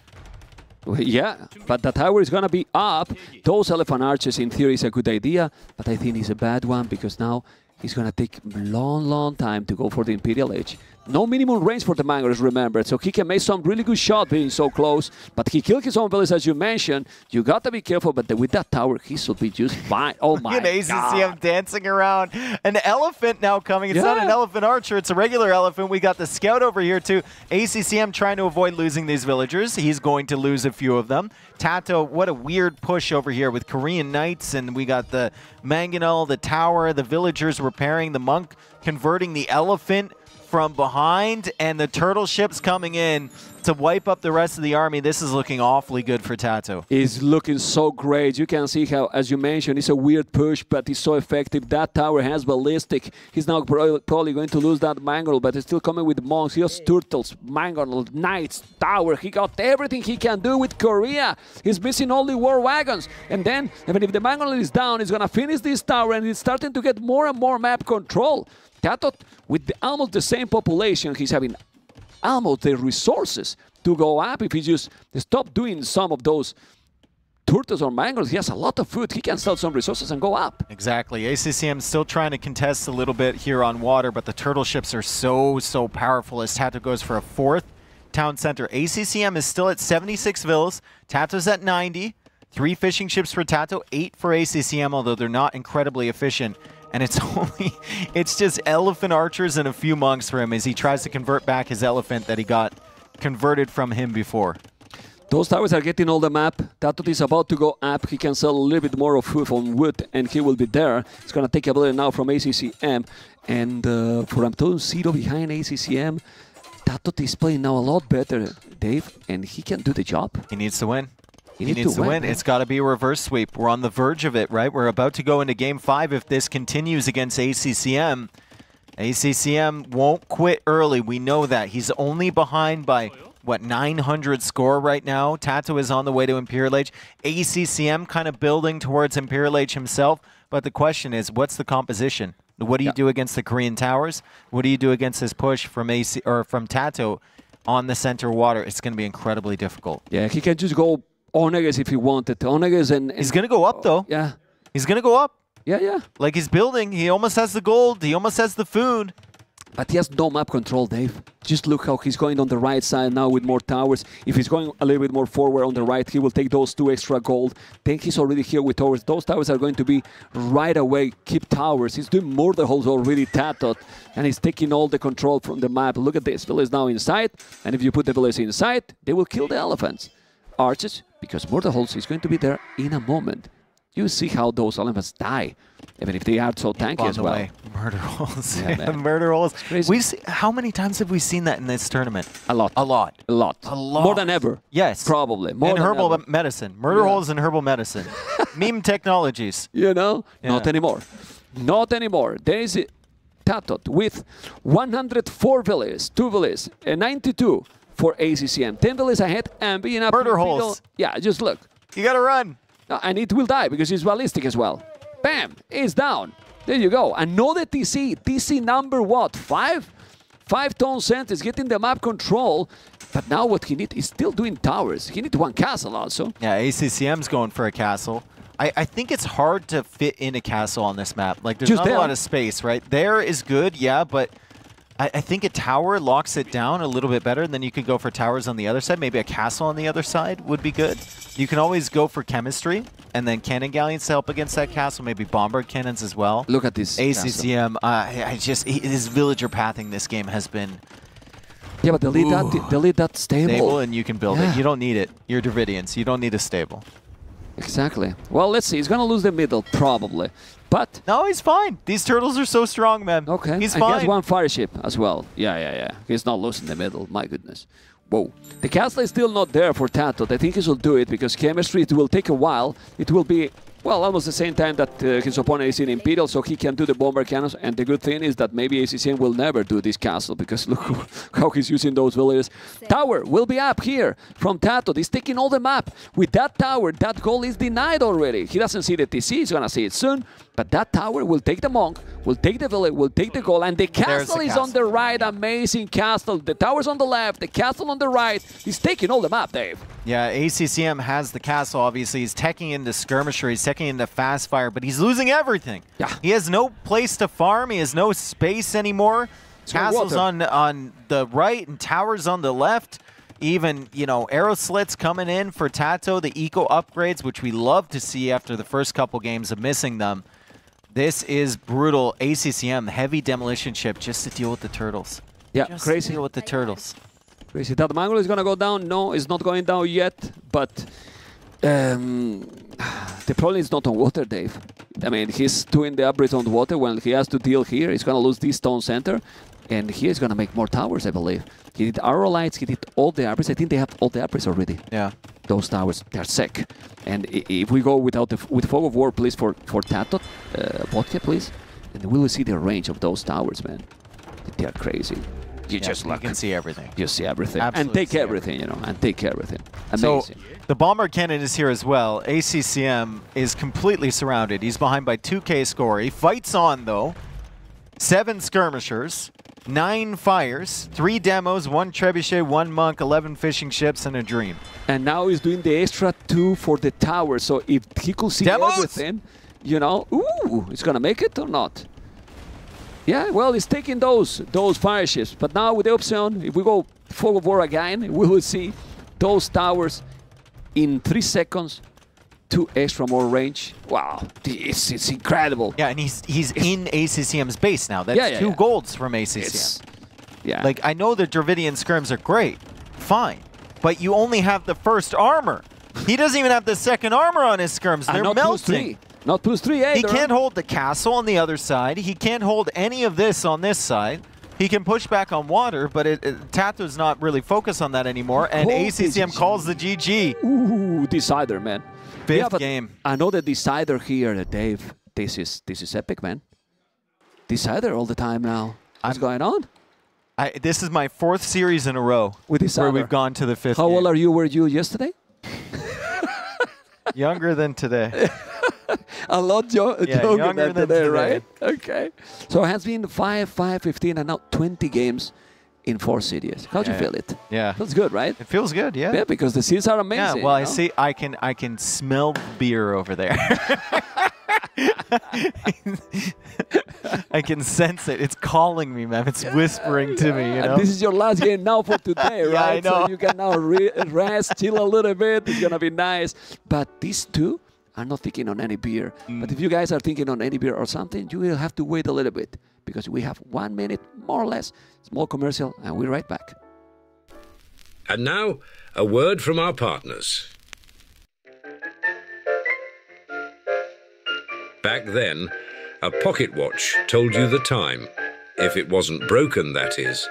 Yeah, but the tower is going to be up. Those elephant archers, in theory, is a good idea, but I think it's a bad one because now he's going to take a long, long time to go for the Imperial Edge. No minimum range for the Manglers, remember. So he can make some really good shot being so close. But he killed his own village, as you mentioned. You got to be careful, but with that tower, he should be just fine. Oh my God. ACCM dancing around. An elephant now coming. It's not an elephant archer, it's a regular elephant. We got the scout over here too. ACCM trying to avoid losing these villagers. He's going to lose a few of them. TaToH, what a weird push over here with Korean Knights, and we got the Mangonel, the tower, the villagers repairing, the monk converting the elephant from behind, and the turtle ships coming in to wipe up the rest of the army. This is looking awfully good for TaToH. It's looking so great. You can see how, as you mentioned, it's a weird push, but it's so effective. That tower has ballistic. He's now probably going to lose that Mangonel, but he's still coming with monks. He has turtles, Mangonel, knights, tower. He got everything he can do with Korea. He's missing only war wagons. And then, even if the Mangonel is down, he's going to finish this tower, and he's starting to get more and more map control. TaToH, with almost the same population, he's having almost the resources to go up. If he just stop doing some of those turtles or mangoes, he has a lot of food. He can sell some resources and go up. Exactly. ACCM still trying to contest a little bit here on water, but the turtle ships are so powerful as TaToH goes for a 4th town center. ACCM is still at 76 villas. TaToH's at 90. 3 fishing ships for TaToH, 8 for ACCM, although they're not incredibly efficient. And it's just elephant archers and a few monks for him as he tries to convert back his elephant that he got converted from him before. Those towers are getting all the map. TaToH is about to go up. He can sell a little bit more of food on wood, and he will be there. He's going to take a bullet now from ACCM. And for Amton Zero behind ACCM, TaToH is playing now a lot better, Dave, and he can do the job. He needs to win. He needs to win. It's got to be a reverse sweep. We're on the verge of it, right? We're about to go into Game 5 if this continues against ACCM. ACCM won't quit early. We know that. He's only behind by, what, 900 score right now. TaToH is on the way to Imperial Age. ACCM kind of building towards Imperial Age himself. But the question is, what's the composition? What do you do against the Korean towers? What do you do against this push from from TaToH on the center water? It's going to be incredibly difficult. Yeah, he can just go Onegas if he wanted. Onegas and he's going to go up, though. Yeah. He's going to go up. Yeah. Like he's building. He almost has the gold. He almost has the food. But he has no map control, Dave. Just look how he's going on the right side now with more towers. If he's going a little bit more forward on the right, he will take those 2 extra gold. Then he's already here with towers. Those towers are going to be right away. Keep towers. He's doing murder holes already, TaToH. And he's taking all the control from the map. Look at this. Village now inside. And if you put the village inside, they will kill the elephants. Archers, because murder holes is going to be there in a moment. You see how those elephants die, even if they are so tanky as well. Murder holes. Yeah, murder holes. Crazy. How many times have we seen that in this tournament? A lot. A lot. A lot. A lot. More than ever. Yes. Probably. More in than herbal ever. medicine. Murder holes in herbal medicine. Meme technologies. You know? Yeah. Not anymore. Not anymore. There is TaToH with 104 villages, 2 villages, and 92 for ACCM. 10 villages ahead and being up. Murder holes. Yeah, just look. You got to run. And it will die because it's ballistic as well. Bam! It's down. There you go. Another TC. TC number what? 5? 5 town centers getting the map control. But now what he needs is still doing towers. He needs 1 castle also. Yeah, ACCM's going for a castle. I think it's hard to fit in a castle on this map. Like, there's not a lot of space, right? There is good, yeah, but I think a tower locks it down a little bit better, and then you could go for towers on the other side. Maybe a castle on the other side would be good. You can always go for chemistry, and then cannon galleons to help against that castle. Maybe bombard cannons as well. Look at this ACCM. His villager pathing this game has been. Yeah, but delete that stable. Stable, and you can build it. You don't need it. You're Dravidians. You don't need a stable. Exactly. Well, let's see. He's going to lose the middle, probably. But no, he's fine. These turtles are so strong, man. Okay. He's and fine. He has 1 fire ship as well. Yeah. He's not losing the middle. My goodness. Whoa. The castle is still not there for TaToH. I think he will do it because chemistry, it will take a while. It will be, well, almost the same time that his opponent is in Imperial, so he can do the bomber cannons. And the good thing is that maybe ACCM will never do this castle because look how he's using those villages. Tower will be up here from TaToH. He's taking all the map. With that tower, that goal is denied already. He doesn't see the TC. He's going to see it soon. But that tower will take the monk, will take the village, will take the goal. And the castle is on the right. Amazing castle. The tower's on the left, the castle on the right. He's taking all the map, Dave. Yeah, ACCM has the castle, obviously. He's teching into skirmisher. He's teching into fast fire, but he's losing everything. Yeah. He has no place to farm. He has no space anymore. Castles on the right and towers on the left. Even, you know, arrow slits coming in for TaToH, the eco upgrades, which we love to see after the first couple games of missing them. This is brutal. ACCM, heavy demolition ship just to deal with the turtles. Yeah, just crazy. to deal with the turtles. Crazy. That Mangle is going to go down. No, it's not going down yet, but the problem is not on water, Dave. I mean, he's doing the upgrades on the water. When he has to deal here, he's going to lose this stone center, and he is going to make more towers, I believe. He did arrow lights, he did all the upgrades. I think they have all the upgrades already. Yeah. Those towers, they're sick. And if we go with Fog of War, please, for TaToH, vodka, please, and we will see the range of those towers, man. They're crazy. You just look. You can see everything. You see everything. Absolutely and take see everything, you know, and take everything. Amazing. So, the bomber cannon is here as well. ACCM is completely surrounded. He's behind by 2K score. He fights on, though. 7 skirmishers, 9 fires, 3 demos, 1 trebuchet, 1 monk, 11 fishing ships, and a dream. And now he's doing the extra 2 for the tower. So if he could see everything, you know, ooh, he's gonna make it or not? Yeah, well, he's taking those fire ships. But now with the option, if we go Fog of War again, we will see those towers in 3 seconds. 2 extra more range. Wow, it's incredible. Yeah, and he's in ACCM's base now. That's 2 golds from ACCM. Like, I know the Dravidian skirms are great, fine, but you only have the first armor. He doesn't even have the second armor on his skirms. They're melting. Not +3 either. He can't hold the castle on the other side. He can't hold any of this on this side. He can push back on water, but TaToH's not really focused on that anymore, and ACCM calls the GG. Ooh, Decider, man. 5th game. I know the Decider here, Dave. This is epic, man. Decider all the time now. What's going on? This is my 4th series in a row with Decider, where we've gone to the 5th How game. old are you? Were you yesterday? Younger than today. A lot younger than today, right? Okay. So it has been 5, 15, and now 20 games in 4 cities. How do you feel it? Yeah. Feels good, right? It feels good, yeah. Yeah, because the seeds are amazing. Yeah, well, I see. I can smell beer over there. I can sense it. It's calling me, man. It's whispering to me, you know? And this is your last game now for today, Yeah, right? I know. So you can now rest, chill a little bit. It's going to be nice. But these 2 are not thinking on any beer. But if you guys are thinking on any beer or something, you will have to wait a little bit because we have 1 minute, more or less, small commercial, and we're right back. And now, a word from our partners. Back then, a pocket watch told you the time, if it wasn't broken, that is.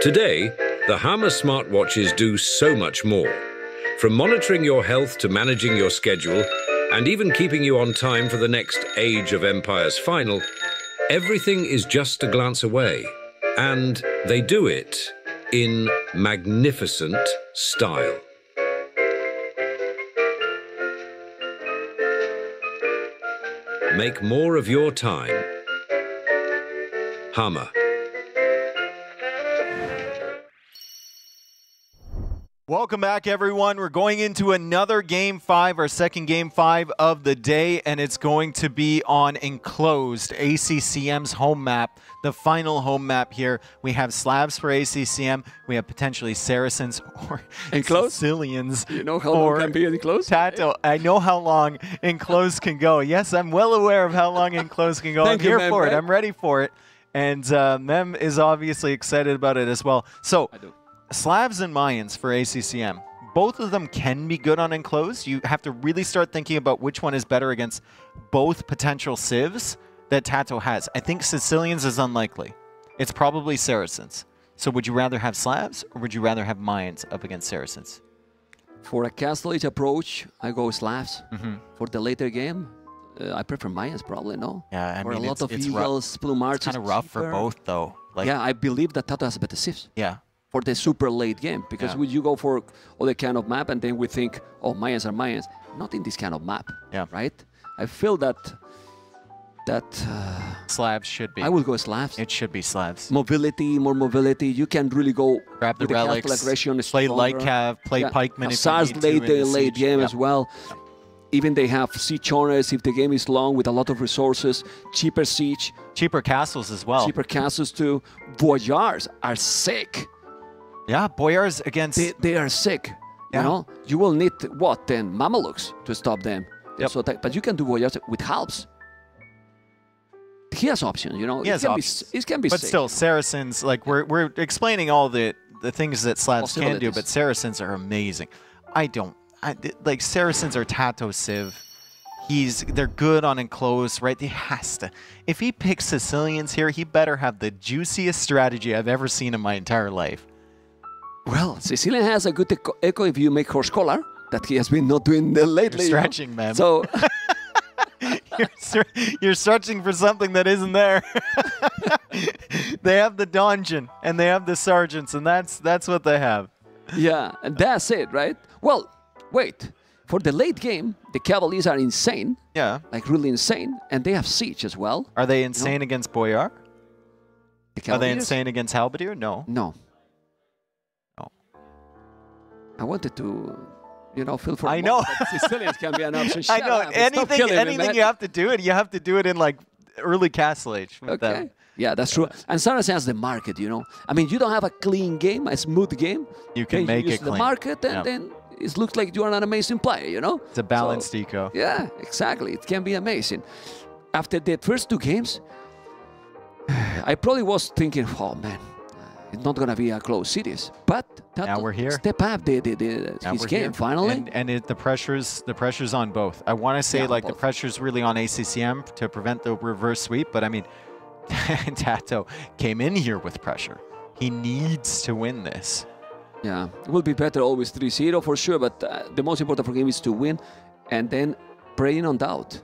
Today, the Hammer smartwatches do so much more. From monitoring your health to managing your schedule, and even keeping you on time for the next Age of Empires final, everything is just a glance away. And they do it in magnificent style. Make more of your time. Hammer. Welcome back, everyone. We're going into another Game 5, our second Game 5 of the day, and it's going to be on Enclosed, ACCM's home map, the final home map here. We have Slavs for ACCM. We have potentially Saracens or Enclosed? Sicilians. You know how long can be Enclosed? TaToH. I know how long Enclosed can go. Yes, I'm well aware of how long Enclosed can go. I'm here for it. I'm ready for it. And Mem is obviously excited about it as well. So, Slavs and Mayans for ACCM. Both of them can be good on Enclosed. You have to really start thinking about which one is better against both potential civs that TaToH has. I think Sicilians is unlikely. It's probably Saracens. So would you rather have Slavs or would you rather have Mayans up against Saracens? For a Castle Age approach, I go Slavs. For the later game, I prefer Mayans probably, no? Yeah, I mean, a lot of it's Eagles, Plumarches. It's kind of rough for both, though. Like, yeah, I believe that TaToH has better civs. Yeah. For the super late game, because would you go for other kind of map and then we think, oh, Mayans are Mayans. Not in this kind of map, right? I feel that Slavs should be. I will go Slavs. It should be Slavs. Mobility, more mobility. You can really go grab the relics, aggression, play light cav, play pikemen. SARS late game as well. Even they have siege owners if the game is long with a lot of resources, cheaper siege. Cheaper castles as well. Cheaper castles too. Voyars are sick. Yeah, Boyars against... They are sick. Yeah. You know, you will need, what, then? Mamelukes to stop them. Yep. So but you can do Voyars with halves. He has options, you know. He has options. It can be but sick. still, Saracens, like, we're explaining all the things that Slavs can do, but Saracens are amazing. Like, Saracens are TaToH Civ. They're good on enclosed, right? He has to. If he picks Sicilians here, he better have the juiciest strategy I've ever seen in my entire life. Well, Sicilian has a good echo if you make horse collar, that he has been not doing lately. You're stretching, man. So you're stretching for something that isn't there. They have the dungeon and they have the sergeants, and that's what they have. Yeah, and that's it, right? Well, wait. For the late game, the Cavaliers are insane. Yeah. Like really insane, and they have siege as well. Are they insane against Boyar? The Are they insane against Halberdier? No. No. No. I wanted to, you know, feel for. I know. Sicilians can be an option. I know. Anything you have to do it. You have to do it in like early Castle Age. With Okay. them. Yeah, that's true. And Saracen has the market, you know. I mean, you don't have a clean game, a smooth game. You can make use it clean. the market, and then it looks like you are an amazing player, you know. It's a balanced eco. Yeah, exactly. It can be amazing. After the first two games, I probably was thinking, oh man, it's not gonna be a close series. But now we're here. Step up his game finally. And the pressure's on both. I want to say like the pressure's really on ACCM to prevent the reverse sweep, but I mean, TaToH came in here with pressure. He needs to win this. Yeah, it will be better always 3-0 for sure, but the most important for him is to win and then praying on DauT.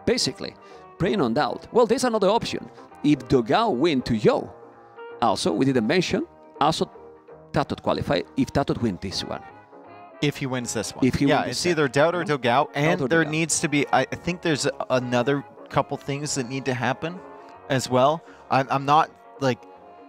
Basically, praying on DauT. Well, there's another option. If dogao win to Yo, also, we didn't mention, also TaToH qualify if TaToH win this one. If he wins this one. If he wins it's either DauT or dogao, and there needs to be, I think there's another couple things that need to happen as well. I'm not like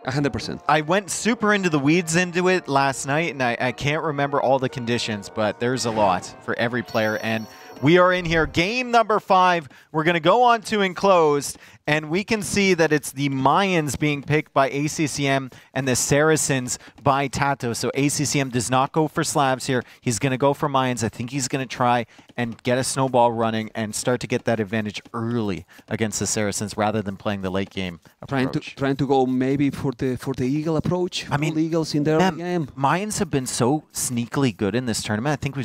100%. I went super into the weeds into it last night, and I can't remember all the conditions, but there's a lot for every player. And we are in here, game number 5. We're going to go on to enclosed, and we can see that it's the Mayans being picked by ACCM and the Saracens by TaToH. So ACCM does not go for Slavs here. He's going to go for Mayans. I think he's going to try and get a snowball running and start to get that advantage early against the Saracens rather than playing the late game approach. Trying to go maybe for the Eagle approach. I mean, Eagles in their game. Mayans have been so sneakily good in this tournament. I think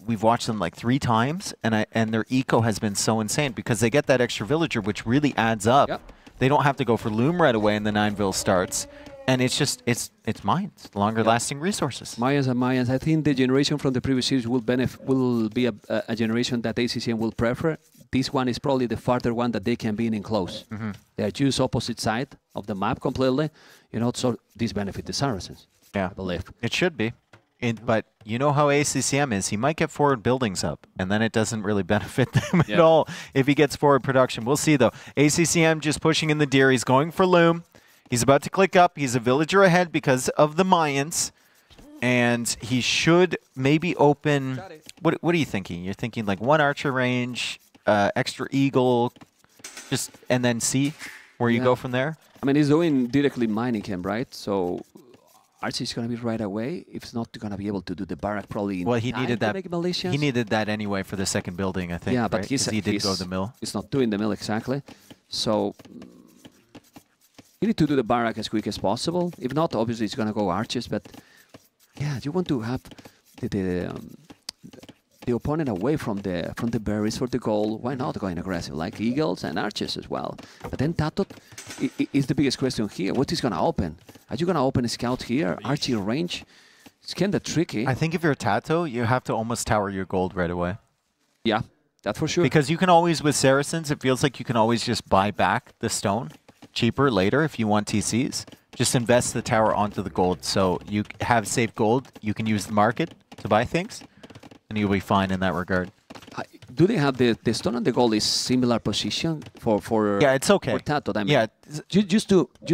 we've watched them like 3 times, and their eco has been so insane because they get that extra villager, which really adds up. Yep. They don't have to go for Loom right away in the 9-ville starts. And it's just, it's Mayans, longer lasting resources. Mayans and Mayans. I think the generation from the previous series will be a generation that ACCM will prefer. This one is probably the farther one that they can be in close. They are just opposite side of the map completely. You know, so this benefit the Saracens. Yeah, I believe. It should be. But you know how ACCM is. He might get forward buildings up, and then it doesn't really benefit them at all if he gets forward production. We'll see, though. ACCM just pushing in the deer. He's going for Loom. He's about to click up. He's a villager ahead because of the Mayans. And he should maybe open... What are you thinking? You're thinking like 1 archer range, extra eagle, and then see where you go from there? I mean, he's doing directly mining camp, right? So... Archie is going to be right away. If it's not going to be able to do the barrack, probably. Well, he needed that. He needed that anyway for the second building, I think. Yeah, but right? he did go to the mill. He's not doing the mill exactly, so you need to do the barrack as quick as possible. If not, obviously it's going to go archers. But yeah, you want to have the opponent away from the berries for the goal. Why not going aggressive like eagles and archers as well? But then TaToH is the biggest question here. What is going to open? Are you going to open a scout here? Archer range? It's kind of tricky. I think if you're TaToH, you have to almost tower your gold right away. Yeah, that's for sure. Because you can always, with Saracens, it feels like you can always just buy back the stone cheaper later if you want TCs. Just invest the tower onto the gold. So you have safe gold. You can use the market to buy things, and you'll be fine in that regard. Do they have the stone and the gold is similar position for yeah, it's okay for TaToH? I mean, yeah, just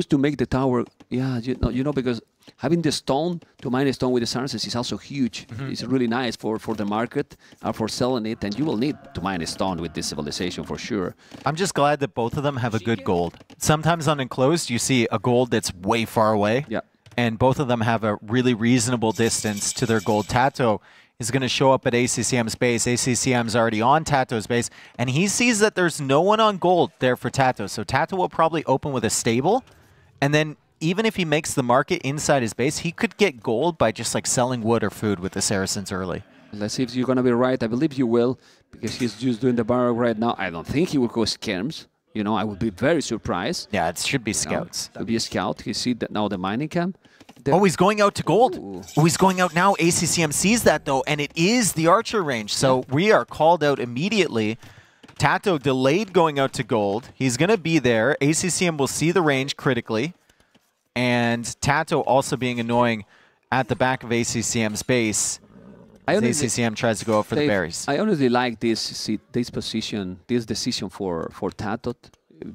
to make the tower. Yeah, you know because having the stone to mine a stone with the Saracens is also huge. It's really nice for the market, for selling it, and you will need to mine a stone with this civilization for sure. I'm just glad that both of them have a good gold. Sometimes on enclosed, you see a gold that's way far away. Yeah. And both of them have a really reasonable distance to their gold. TaToH is going to show up at ACCM's base. ACCM's already on TaToH's base, and he sees that there's no one on gold there for TaToH. So TaToH will probably open with a stable, and then even if he makes the market inside his base, he could get gold by just like selling wood or food with the Saracens early. Let's see if you're going to be right. I believe you will, because he's just doing the barrack right now. I don't think he will go skirms. You know, I would be very surprised. Yeah, it should be scouts. It will be a scout. You see that now the mining camp. Oh, he's going out to gold. Ooh. Oh, he's going out now. ACCM sees that, though, and it is the archer range. So we are called out immediately. TaToH delayed going out to gold. He's going to be there. ACCM will see the range critically. And TaToH also being annoying at the back of ACCM's base. ACCM tries to go out for the berries. I honestly like this position, this decision for TaToH,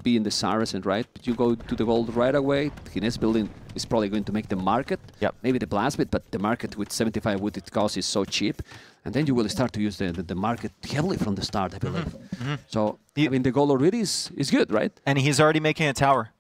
being the Saracen, right? You go to the gold right away. The next building is probably going to make the market. Yep. Maybe the blacksmith, but the market with 75 wood it costs is so cheap. And then you will start to use the market heavily from the start, I believe. So, I mean, the gold already is good, right? And he's already making a tower.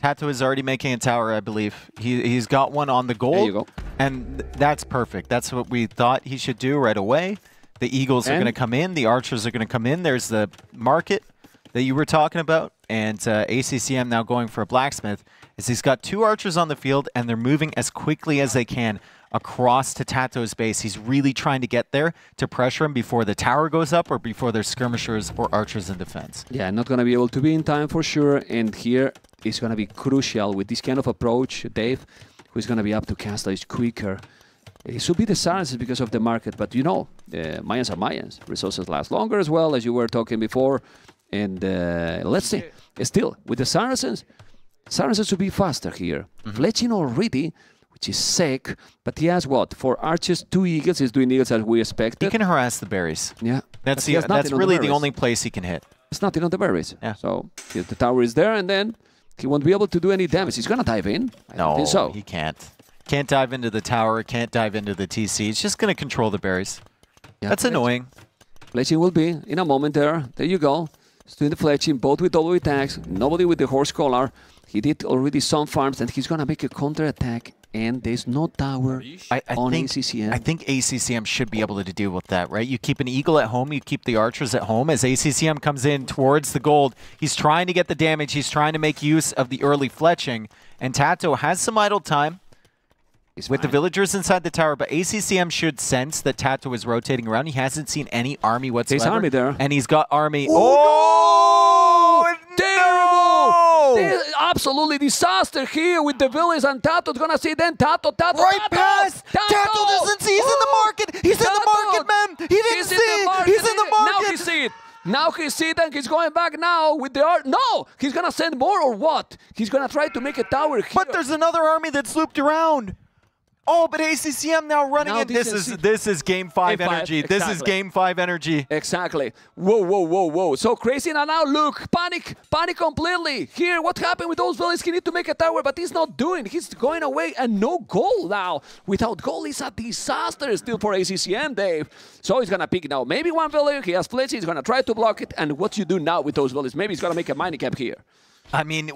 TaToH is already making a tower, I believe. He's got one on the gold. There you go. And that's perfect. That's what we thought he should do right away. The Eagles are going to come in. The Archers are going to come in. There's the market that you were talking about. And ACCM now going for a blacksmith. As he's got 2 Archers on the field, and they're moving as quickly as they can across to TaToH's base. He's really trying to get there to pressure him before the tower goes up or before there's skirmishers or archers in defense. Yeah, not going to be able to be in time for sure. And here is going to be crucial with this kind of approach, Dave, who's going to be up to Castlage quicker. It should be the Saracens because of the market, but you know, Mayans are Mayans. Resources last longer as well, as you were talking before. And let's see, still, with the Saracens should be faster here. Fletching already, which is sick, but he has what? 4 archers, 2 eagles. He's doing eagles as we expected. He can harass the berries. Yeah. That's really the only place he can hit. It's nothing on the berries. Yeah. So the tower is there, and then he won't be able to do any damage. He's going to dive in. I don't think so. He can't. Can't dive into the tower, can't dive into the TC. He's just going to control the berries. Yeah, that's annoying. Fletching will be in a moment there. There you go. He's doing the fletching, both with double attacks. Nobody with the horse collar. He did already some farms, and he's going to make a counter attack. And there's no tower on ACCM. I think ACCM should be able to deal with that, right? You keep an eagle at home, you keep the archers at home. As ACCM comes in towards the gold, he's trying to get the damage, he's trying to make use of the early fletching. And TaToH has some idle time with the villagers inside the tower, but ACCM should sense that TaToH is rotating around. He hasn't seen any army whatsoever. There's army there. And he's got army. Oh, no! Terrible! Absolutely disaster here with the village, and TaToH's gonna see then TaToH. Right past! TaToH doesn't see, he's in the market! He's in the market, man! He didn't see! He's in the market! Now he see it! Now he see it, and he's going back now with the art. No! He's gonna send more or what? He's gonna try to make a tower here. But there's another army that's looped around. Oh, but ACCM now running in. This is Game 5 energy. Exactly. This is Game 5 energy. Exactly. Whoa, whoa, whoa, whoa. So crazy now. Look, panic completely. Here, what happened with those villages? He need to make a tower, but he's not doing. He's going away, and no goal now. Without goal, it's a disaster still for ACCM, Dave. So he's gonna pick now. Maybe one village. He has fletch. He's gonna try to block it. And what you do now with those villages? Maybe he's gonna make a mining camp here. I mean,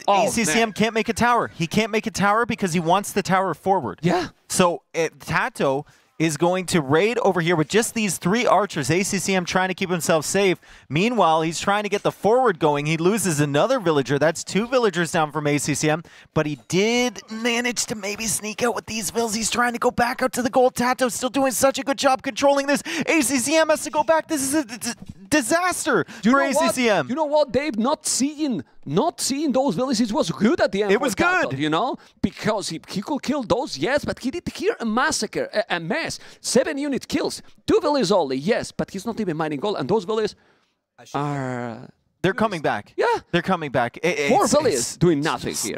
ACCM can't make a tower. He can't make a tower because he wants the tower forward. Yeah. So TaToH is going to raid over here with just these 3 archers. ACCM trying to keep himself safe. Meanwhile, he's trying to get the forward going. He loses another villager. That's 2 villagers down from ACCM. But he did manage to maybe sneak out with these vills. He's trying to go back out to the gold. TaToH still doing such a good job controlling this. ACCM has to go back. This is a disaster for ACCM. You know what, Dave? Not seeing those villages was good at the end. It was good. You know? Because he could kill those, yes, but he did here a massacre, a mess. 7 unit kills. 2 villages only, yes, but he's not even mining gold. And those villages are... They're coming back. Yeah. They're coming back. 4 villages doing nothing here.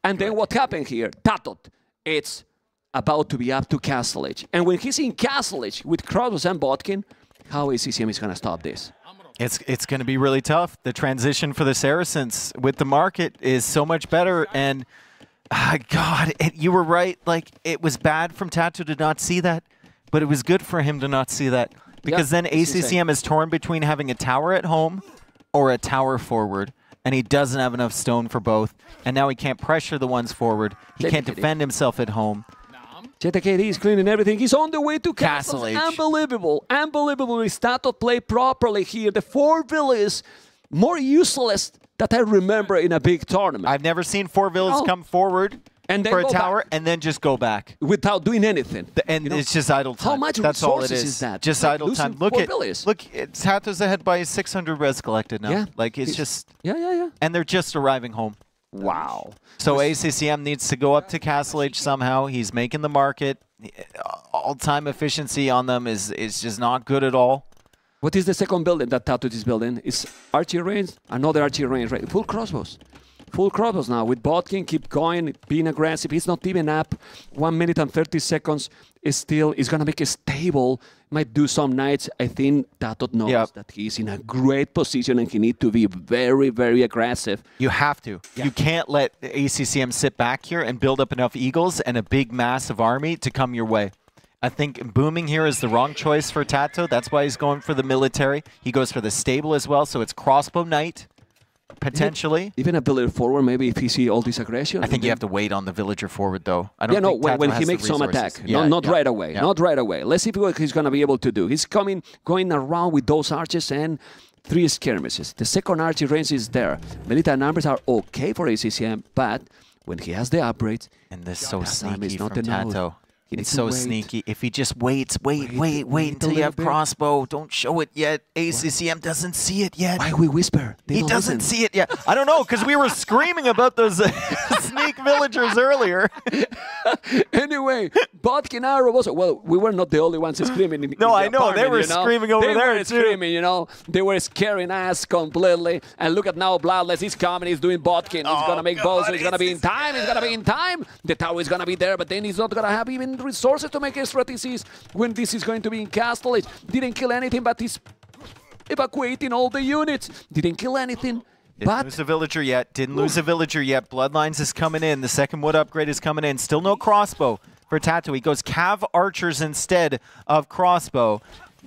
And then what happened here? TaToH, it's about to be up to Castlage. And when he's in Castlage with Kratos and Botkin, how ACCM is going to stop this? It's going to be really tough. The transition for the Saracens with the market is so much better, and God, you were right. Like, it was bad from TaToH to not see that, but it was good for him to not see that. Because then ACCM is torn between having a tower at home or a tower forward, and he doesn't have enough stone for both. And now he can't pressure the ones forward. He can't defend himself at home. TaToH is cleaning everything. He's on the way to Castle Age. Unbelievable. Unbelievable. His TaToH play properly here. The 4 villas, more useless that I remember in a big tournament. I've never seen 4 villas come forward and for a tower and then just go back. Without doing anything. And it's just idle time. How much That's all it resources is. is that? Just Like idle time. Look, TaToH's ahead by 600 res collected now. Yeah. Like, it's just... Yeah. And they're just arriving home. Wow. So ACCM needs to go up to Castle Age somehow. He's making the market. All-time efficiency on them is just not good at all. What is the second building that TaToH is building? It's archery range, another archery range, right? Full crossbows. Full crossbows now with Botkin, keep going, being aggressive. He's not even up. 1 minute and 30 seconds is still, he's going to make it stable. Might do some nights. I think TaToH knows that he's in a great position and he needs to be very, very aggressive. You have to. You can't let ACCM sit back here and build up enough eagles and a big, massive army to come your way. I think booming here is the wrong choice for TaToH. That's why he's going for the military. He goes for the stable as well, so it's crossbow knight. Potentially. Even a villager forward, maybe if he see all this aggression. I think you have to wait on the villager forward, though. I don't think when TaToH he has makes the some resources. attack. Not right away. Not right away. Let's see what he's going to be able to do. He's going around with those archers and 3 skirmishes. The second archer range is there. Military numbers are okay for ACCM, but when he has the upgrades... And this is so sneaky not from TaToH. It's so sneaky. If he just waits, wait until you have crossbow. Don't show it yet. ACCM doesn't see it yet. Why we whisper? He doesn't see it yet. I don't know, because we were screaming about those sneak villagers earlier. Anyway, Botkin arrow was... Well, we were not the only ones screaming. I know. They were screaming over there, They were screaming, you know. They were scaring us completely. And look at now, Bloodless. He's coming. He's doing Botkin. He's going to make bows. He's going to be in time. He's going to be in time. The tower is going to be there, but then he's not going to have even resources to make strategies when this is going to be in Castle Age. Didn't kill anything, but he's evacuating all the units. Didn't kill anything. Didn't lose a villager yet. Didn't lose a villager yet. Bloodlines is coming in. The second wood upgrade is coming in. Still no crossbow for TaToH. He goes cav archers instead of crossbow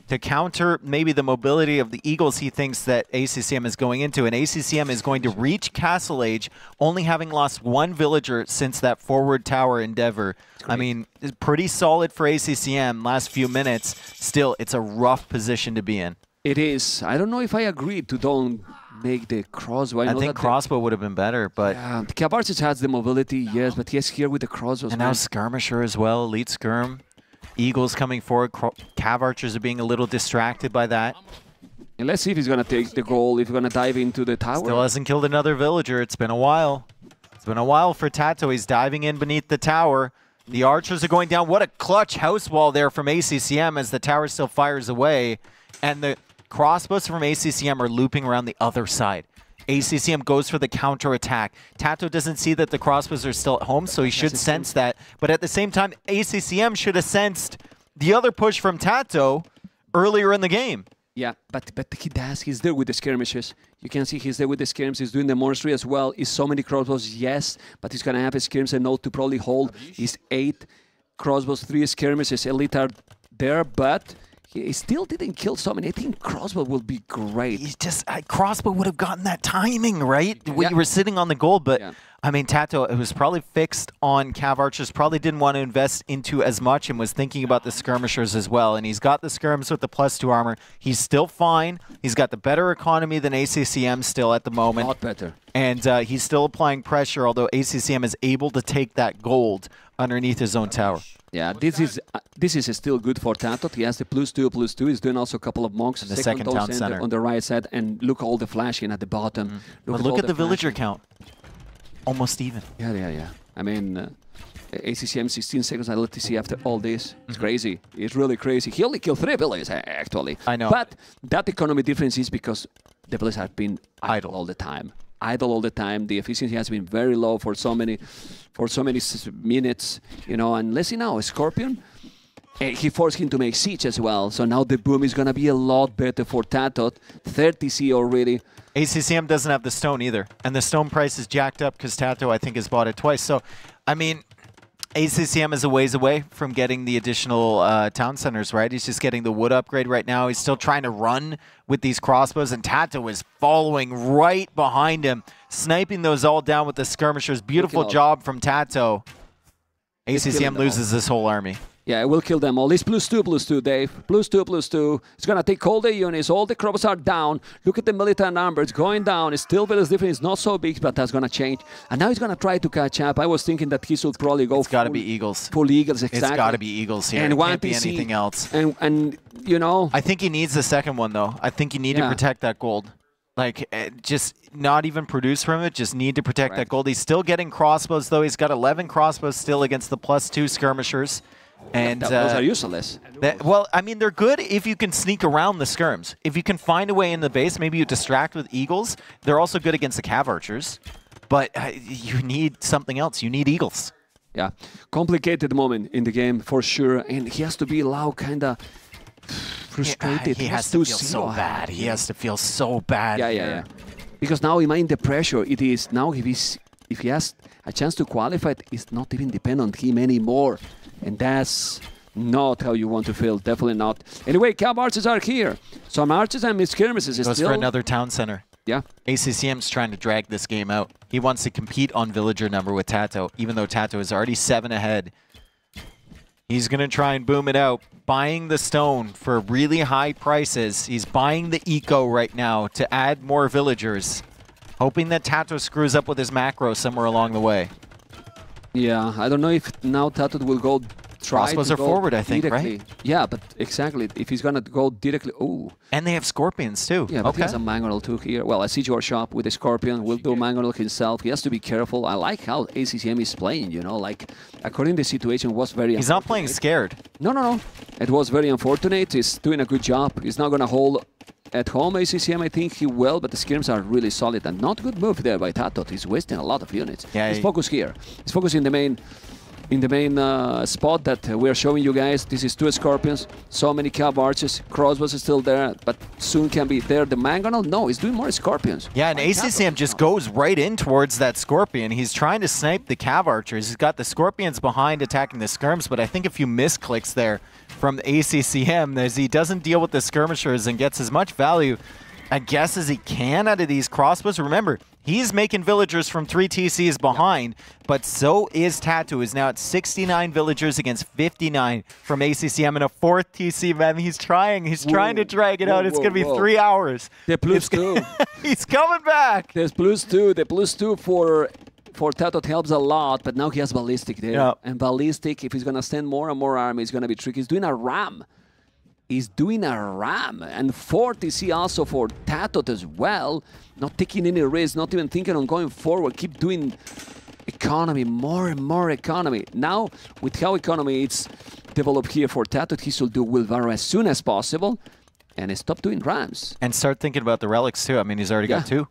to counter maybe the mobility of the eagles he thinks that ACCM is going into. And ACCM is going to reach Castle Age, only having lost 1 villager since that forward tower endeavor. I mean, it's pretty solid for ACCM last few minutes. Still, it's a rough position to be in. It is. I don't know if I agree to don't make the crossbow. I think crossbow would have been better, but... Yeah, Cabarchis has the mobility, yes, but he's here with the crossbows. And now Skirmisher as well, Elite Skirm. Eagles coming forward. Cav archers are being a little distracted by that. And let's see if he's going to take the goal, if he's going to dive into the tower. Still hasn't killed another villager. It's been a while. It's been a while for TaToH. He's diving in beneath the tower. The archers are going down. What a clutch house wall there from ACCM as the tower still fires away. And the crossbows from ACCM are looping around the other side. ACCM goes for the counter-attack. TaToH doesn't see that the crossbows are still at home, so he should sense that. But at the same time, ACCM should have sensed the other push from TaToH earlier in the game. Yeah, but he does. He's there with the skirmishes. You can see he's there with the skirmishes. He's doing the monastery as well. Is so many crossbows? Yes, but he's going to have a skirmish and to probably hold. He's 8 crossbows, 3 skirmishes. Elite are there, but... He still didn't kill so many. I think crossbow will be great. He's just crossbow would have gotten that timing, right? When you were sitting on the gold, but I mean, TaToH, it was probably fixed on cav archers, probably didn't want to invest into as much and was thinking about the skirmishers as well. And he's got the skirms with the +2 armor. He's still fine. He's got the better economy than ACCM still at the moment. A lot better. And he's still applying pressure, although ACCM is able to take that gold underneath his own tower. Yeah, this is still good for TaToH. He has the +2/+2. He's doing also a couple of monks. And the second town center on the right side, and look all the flashing at the bottom. Look at the villager count. Almost even. Yeah. I mean, ACCM 16 seconds at LTC after all this. It's crazy. It's really crazy. He only killed 3 villagers, actually. I know. But that economy difference is because the villagers have been idle all the time. The efficiency has been very low for so many minutes, you know. And let's see now, Scorpion, And he forced him to make siege as well. So now the boom is going to be a lot better for TaToH. 30C already. ACCM doesn't have the stone either. And the stone price is jacked up because TaToH, I think, has bought it twice. So, I mean, ACCM is a ways away from getting the additional town centers, right? He's just getting the wood upgrade right now. He's still trying to run with these crossbows, and TaToH is following right behind him, sniping those all down with the skirmishers. Beautiful job from TaToH. ACCM loses this whole army. Yeah, it will kill them all. It's +2/+2, Dave. +2/+2. It's going to take all the units. All the crops are down. Look at the military numbers going down. It's still very different. It's not so big, but that's going to change. And now he's going to try to catch up. I was thinking that he should probably go It's got to be Eagles. Full Eagles, exactly. It's got to be Eagles here. And it one can't be PC, anything else. And you know... I think he needs the second one, though. I think you need to protect that gold. Like, just not even produce from it, just need to protect that gold. He's still getting crossbows, though. He's got 11 crossbows still against the +2 skirmishers. And those are useless. Well, I mean, they're good if you can sneak around the skirms. If you can find a way in the base, maybe you distract with eagles. They're also good against the cav archers. But you need something else. You need eagles. Yeah, complicated moment in the game for sure. And he has to be loud, kind of frustrated. He has to feel so bad. He has to feel so bad. Yeah. Because now, imagine the pressure it is. Now, if he has a chance to qualify, it's not even dependent on him anymore. And that's not how you want to feel. Definitely not. Anyway, cav archers are here. Some archers and skirmishes is goes still... for another town center. Yeah. ACCM's trying to drag this game out. He wants to compete on villager number with TaToH, even though TaToH is already 7 ahead. He's going to try and boom it out, buying the stone for really high prices. He's buying the eco right now to add more villagers, hoping that TaToH screws up with his macro somewhere along the way. Yeah, I don't know if now TaToH will go Crossbows are forward, I think, right? Yeah, but exactly. If he's going to go directly... Oh. And they have scorpions, too. Yeah, but he has a mangonel, too, here. Well, a siege workshop with a scorpion will do mangonel himself. He has to be careful. I like how ACCM is playing, you know, like, according to the situation, was very... He's not playing scared. No. It was very unfortunate. He's doing a good job. He's not going to hold at home ACCM. I think he will, but the skirms are really solid. And not good move there by TaToH. He's wasting a lot of units. Yeah, he's focused here. He's focused in the main... spot that we are showing you guys. This is 2 scorpions, so many cav archers, crossbows is still there, but soon can be there. The mangonel, no, he's doing more scorpions. Yeah, and ACCM just goes right in towards that scorpion. He's trying to snipe the cav archers. He's got the scorpions behind attacking the skirms, but I think a few misclicks there from ACCM as he doesn't deal with the skirmishers and gets as much value, I guess, as he can out of these crossbows. Remember, he's making villagers from 3 TCs behind, but so is TaToH. Is now at 69 villagers against 59 from ACCM and a 4th TC, man. He's trying to drag it out. It's going to be 3 hours. The +2. He's coming back. There's +2. The +2 for TaToH helps a lot, but now he has ballistic there. Yeah. And ballistic, if he's going to send more and more army, it's going to be tricky. He's doing a ram. And 4 TC also for TaToH as well. Not taking any risk, not even thinking on going forward. Keep doing economy, more and more economy. Now, with how economy it's developed here for TaToH, he should do Wilvaro as soon as possible and stop doing rams. And start thinking about the relics too. I mean, he's already got 2.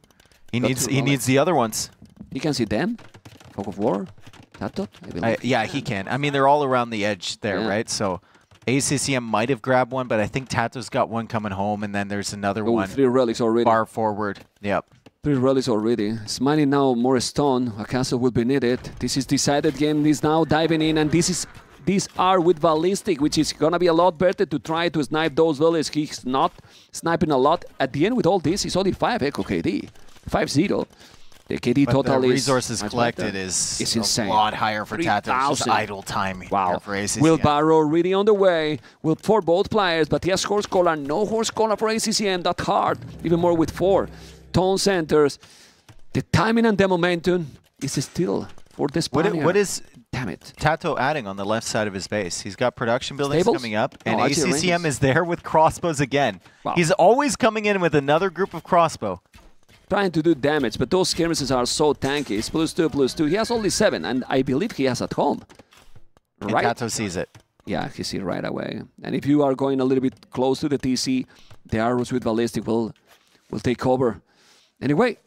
He needs the other ones. He can see them. Fog of War, TaToH, I believe. Yeah, he can. I mean, they're all around the edge there, right? So ACCM might have grabbed one, but I think TaToH's got one coming home, and then there's another one. 3 relics already. Far forward. Yep. 3 relics already. Smiling now, more stone. A castle will be needed. This is decided game. He's now diving in, and these are with ballistic, which is gonna be a lot better to try to snipe those villages. He's not sniping a lot. At the end, with all this, it's only 5 Echo KD. 5-0. The KD but total the is resources collected is insane. A lot higher for TaToH. It's just idle time here for ACCM. Wilbaro really on the way for both players, but he has horse collar, no horse collar for ACCM. That hard, even more with 4 tone centers. The timing and the momentum is still for the Spaniard. What is damn it TaToH adding on the left side of his base? He's got production buildings coming up, and actually, ACCM is there with crossbows again. Wow. He's always coming in with another group of crossbow. Trying to do damage, but those skirmishes are so tanky. It's +2/+2. He has only 7, and I believe he has at home. Right? And TaToH sees it. Yeah, he sees it right away. And if you are going a little bit close to the TC, the arrows with ballistic will take over. Anyway,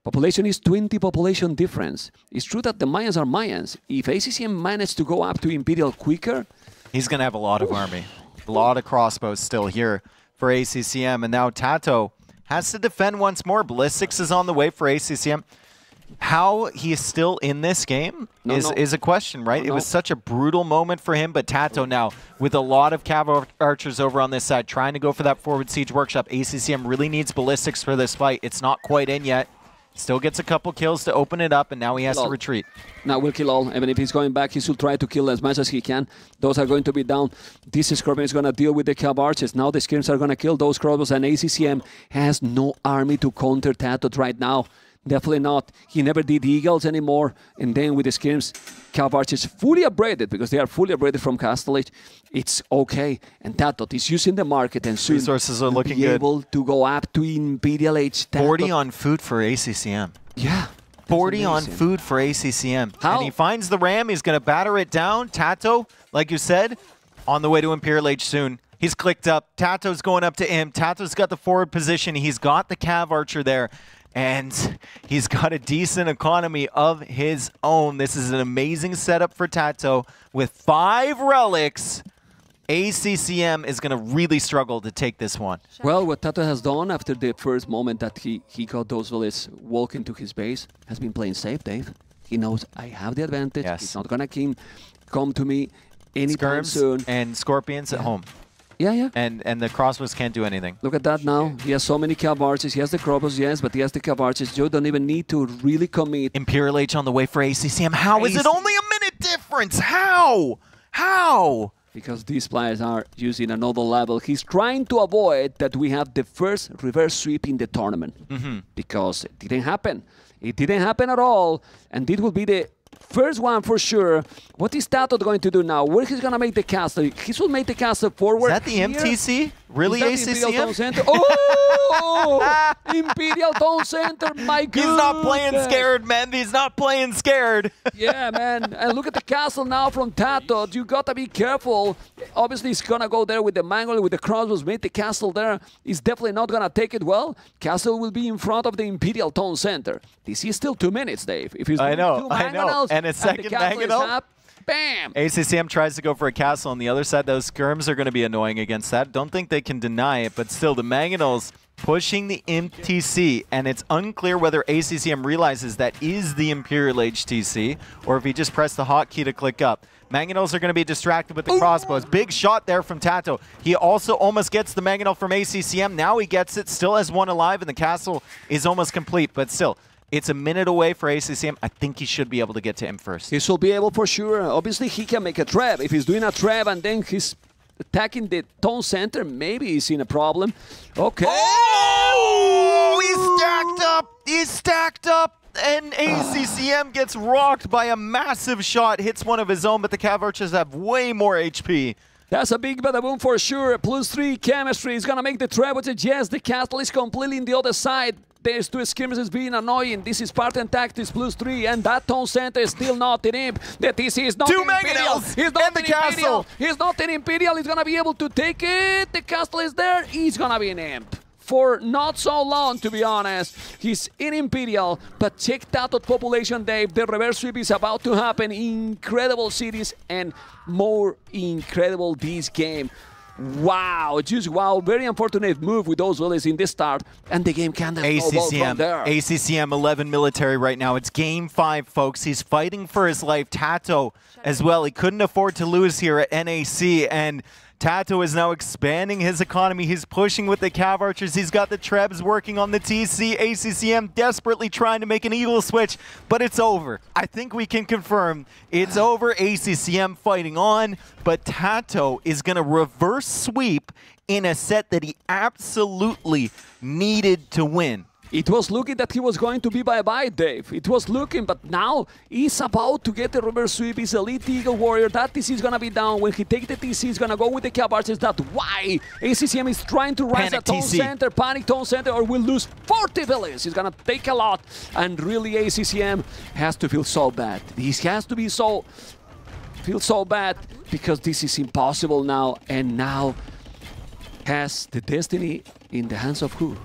population is 20 population difference. It's true that the Mayans are Mayans. If ACCM managed to go up to Imperial quicker, He's going to have a lot of army. A lot of crossbows still here for ACCM. And now TaToH has to defend once more. Ballistics is on the way for ACCM. How he is still in this game is a question, right? It was such a brutal moment for him, but TaToH now, with a lot of cav archers over on this side, trying to go for that forward siege workshop. ACCM really needs ballistics for this fight. It's not quite in yet. Still gets a couple kills to open it up, and now he has to retreat. Now we'll kill all. Even if he's going back, he should try to kill as much as he can. Those are going to be down. This Scorpion is going to deal with the cav archers. Now the skirms are going to kill those crossbows, and ACCM has no army to counter TaToH right now. Definitely not. He never did Eagles anymore. And then with the skirms, cav archers fully upgraded, because they are fully upgraded from TaToH. It's okay. And TaToH is using the market, and soon resources are looking be good. Able to go up to Imperial Age. 40 on food for ACCM. Yeah. 40 on food for ACCM. How? And he finds the ram. He's going to batter it down. TaToH, like you said, on the way to Imperial Age soon. He's clicked up. TaToH's going up to him. TaToH's got the forward position. He's got the cav archer there. And he's got a decent economy of his own. This is an amazing setup for TaToH. With 5 relics, ACCM is going to really struggle to take this one. Well, what TaToH has done after the first moment that he got those relics walk into his base has been playing safe, Dave. He knows I have the advantage. Yes. He's not going to come to me anytime soon. And Scorpions at home. Yeah. And the crossbows can't do anything. Look at that now. He has so many cav archers. He has the crossbows, yes, but he has the cav archers. Joe don't even need to really commit. Imperial Age on the way for ACCM. How is it only a minute difference? How? Because these players are using another level. He's trying to avoid that we have the first reverse sweep in the tournament. Because it didn't happen. It didn't happen at all. And it will be the first one for sure. What is TaToH going to do now? Where he's going to make the castle? He should make the castle forward. Is that the MTC? Really, ACCM? Oh! Imperial Town Center, my goodness! He's not playing scared, man. He's not playing scared. Yeah, man. And look at the castle now from TaToH. You got to be careful. Obviously, he's going to go there with the mangle, with the crossbows, make the castle there. He's definitely not going to take it well. Castle will be in front of the Imperial Town Center. This is still 2 minutes, Dave. If he's doing 2 mangonels, and a second mangonel. Bam! ACCM tries to go for a castle on the other side. Those skirms are going to be annoying against that. Don't think they can deny it, but still, the mangonels pushing the MTC, and it's unclear whether ACCM realizes that is the Imperial Age TC, or if he just pressed the hotkey to click up. Mangonels are going to be distracted with the crossbows. Big shot there from TaToH. He also almost gets the mangonel from ACCM. Now he gets it, still has one alive, and the castle is almost complete, but still. It's a minute away for ACCM. I think he should be able to get to him first. He should be able for sure. Obviously, he can make a trap. If he's doing a trap and then he's attacking the town center, maybe he's in a problem. Okay. Oh! He's stacked up. And ACCM gets rocked by a massive shot. Hits one of his own, but the cav archers have way more HP. That's a big bada boom for sure. +3 chemistry is going to make the trap. Yes, the castle is completely on the other side. There's 2 skirmishes being annoying. This is Spartan Tactics +3, and that town center is still not in imp. The TC is not in Imperial. He's not in Imperial. He's not in Imperial. He's gonna be able to take it. The castle is there. He's gonna be in imp. For not so long, to be honest. He's in Imperial, but check TaToH population, Dave. The reverse sweep is about to happen. Incredible cities and more incredible this game. Wow, just wow. Very unfortunate move with those rallies in the start, and the game can snowball from there. ACCM 11 military right now. It's game 5, folks. He's fighting for his life. TaToH as well. He couldn't afford to lose here at NAC, and TaToH is now expanding his economy. He's pushing with the cav archers. He's got the trebs working on the TC. ACCM desperately trying to make an eagle switch, but it's over. I think we can confirm it's over. ACCM fighting on, but TaToH is going to reverse sweep in a set that he absolutely needed to win. It was looking that he was going to be bye-bye, Dave. It was looking, but now he's about to get the reverse sweep. He's Elite Eagle Warrior. That TC is going to be down. When he takes the TC, he's going to go with the cav archers. That's why ACCM is trying to rise at Town Center, Panic Town Center, or will lose 40 villains. He's going to take a lot. And really, ACCM has to feel so bad. He has to be feel so bad because this is impossible now. And now has the destiny in the hands of who?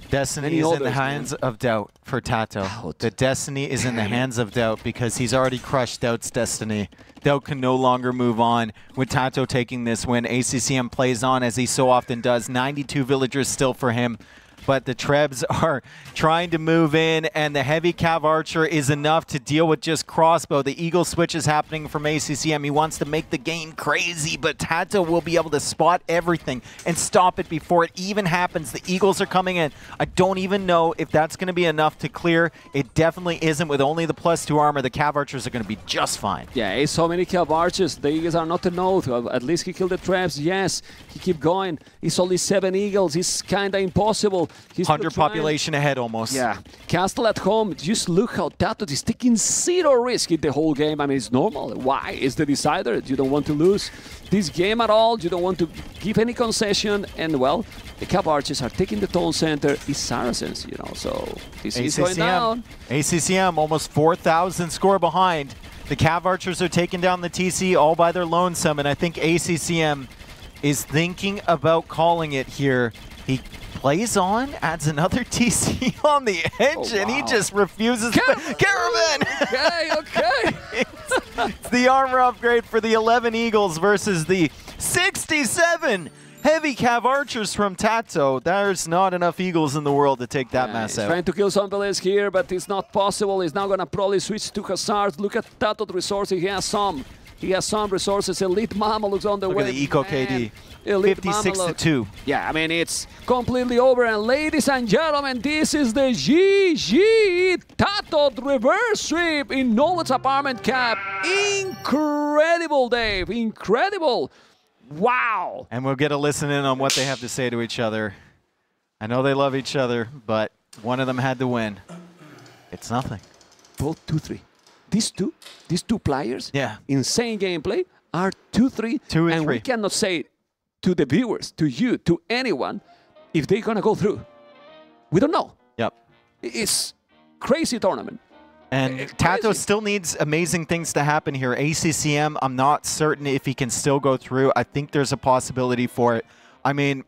Destiny is in the hands of DauT for TaToH. The destiny is in the hands of DauT because he's already crushed DauT's destiny. DauT can no longer move on with TaToH taking this win. ACCM plays on as he so often does. 92 villagers still for him. But the Trebs are trying to move in, and the heavy Cav Archer is enough to deal with just crossbow. The Eagle switch is happening from ACCM. He wants to make the game crazy, but TaToH will be able to spot everything and stop it before it even happens. The Eagles are coming in. I don't even know if that's going to be enough to clear. It definitely isn't. With only the +2 armor, the Cav Archers are going to be just fine. Yeah, it's so many Cav Archers. The Eagles are not enough. At least he killed the Trebs. Yes, he keep going. It's only 7 Eagles. It's kind of impossible. 100 population ahead almost. Yeah. Castle at home. Just look how TaToH is taking 0 risk in the whole game. I mean, it's normal. Why? It's the decider. You don't want to lose this game at all. You don't want to give any concession. And, well, the Cav Archers are taking the town center. It's Saracens, you know, so this is going down. ACCM almost 4,000 score behind. The Cav Archers are taking down the TC all by their lonesome, and I think ACCM is thinking about calling it here. He plays on, adds another TC on the edge, and he just refuses. Caravan! Okay. It's the armor upgrade for the 11 Eagles versus the 67 heavy Cav Archers from TaToH. There's not enough Eagles in the world to take that mess out. He's trying to kill some players here, but it's not possible. He's now going to probably switch to Hazard. Look at TaToH resources. He has some. He has some resources. Elite Mama looks on the way. Look at the Eco KD. 56-2. Yeah, I mean, it's completely over. And ladies and gentlemen, this is the GG TaToH reverse sweep in Knowledge Apartment Cap. Incredible, Dave. Incredible. Wow. And we'll get a listen in on what they have to say to each other. I know they love each other, but one of them had to win. It's nothing. Both 2-3. These two players, yeah, insane gameplay, are 2-3. 2 and 3. We cannot say to the viewers, to you, to anyone, if they're going to go through. We don't know. Yep. It's crazy tournament. And TaToH still needs amazing things to happen here. ACCM, I'm not certain if he can still go through. I think there's a possibility for it. I mean,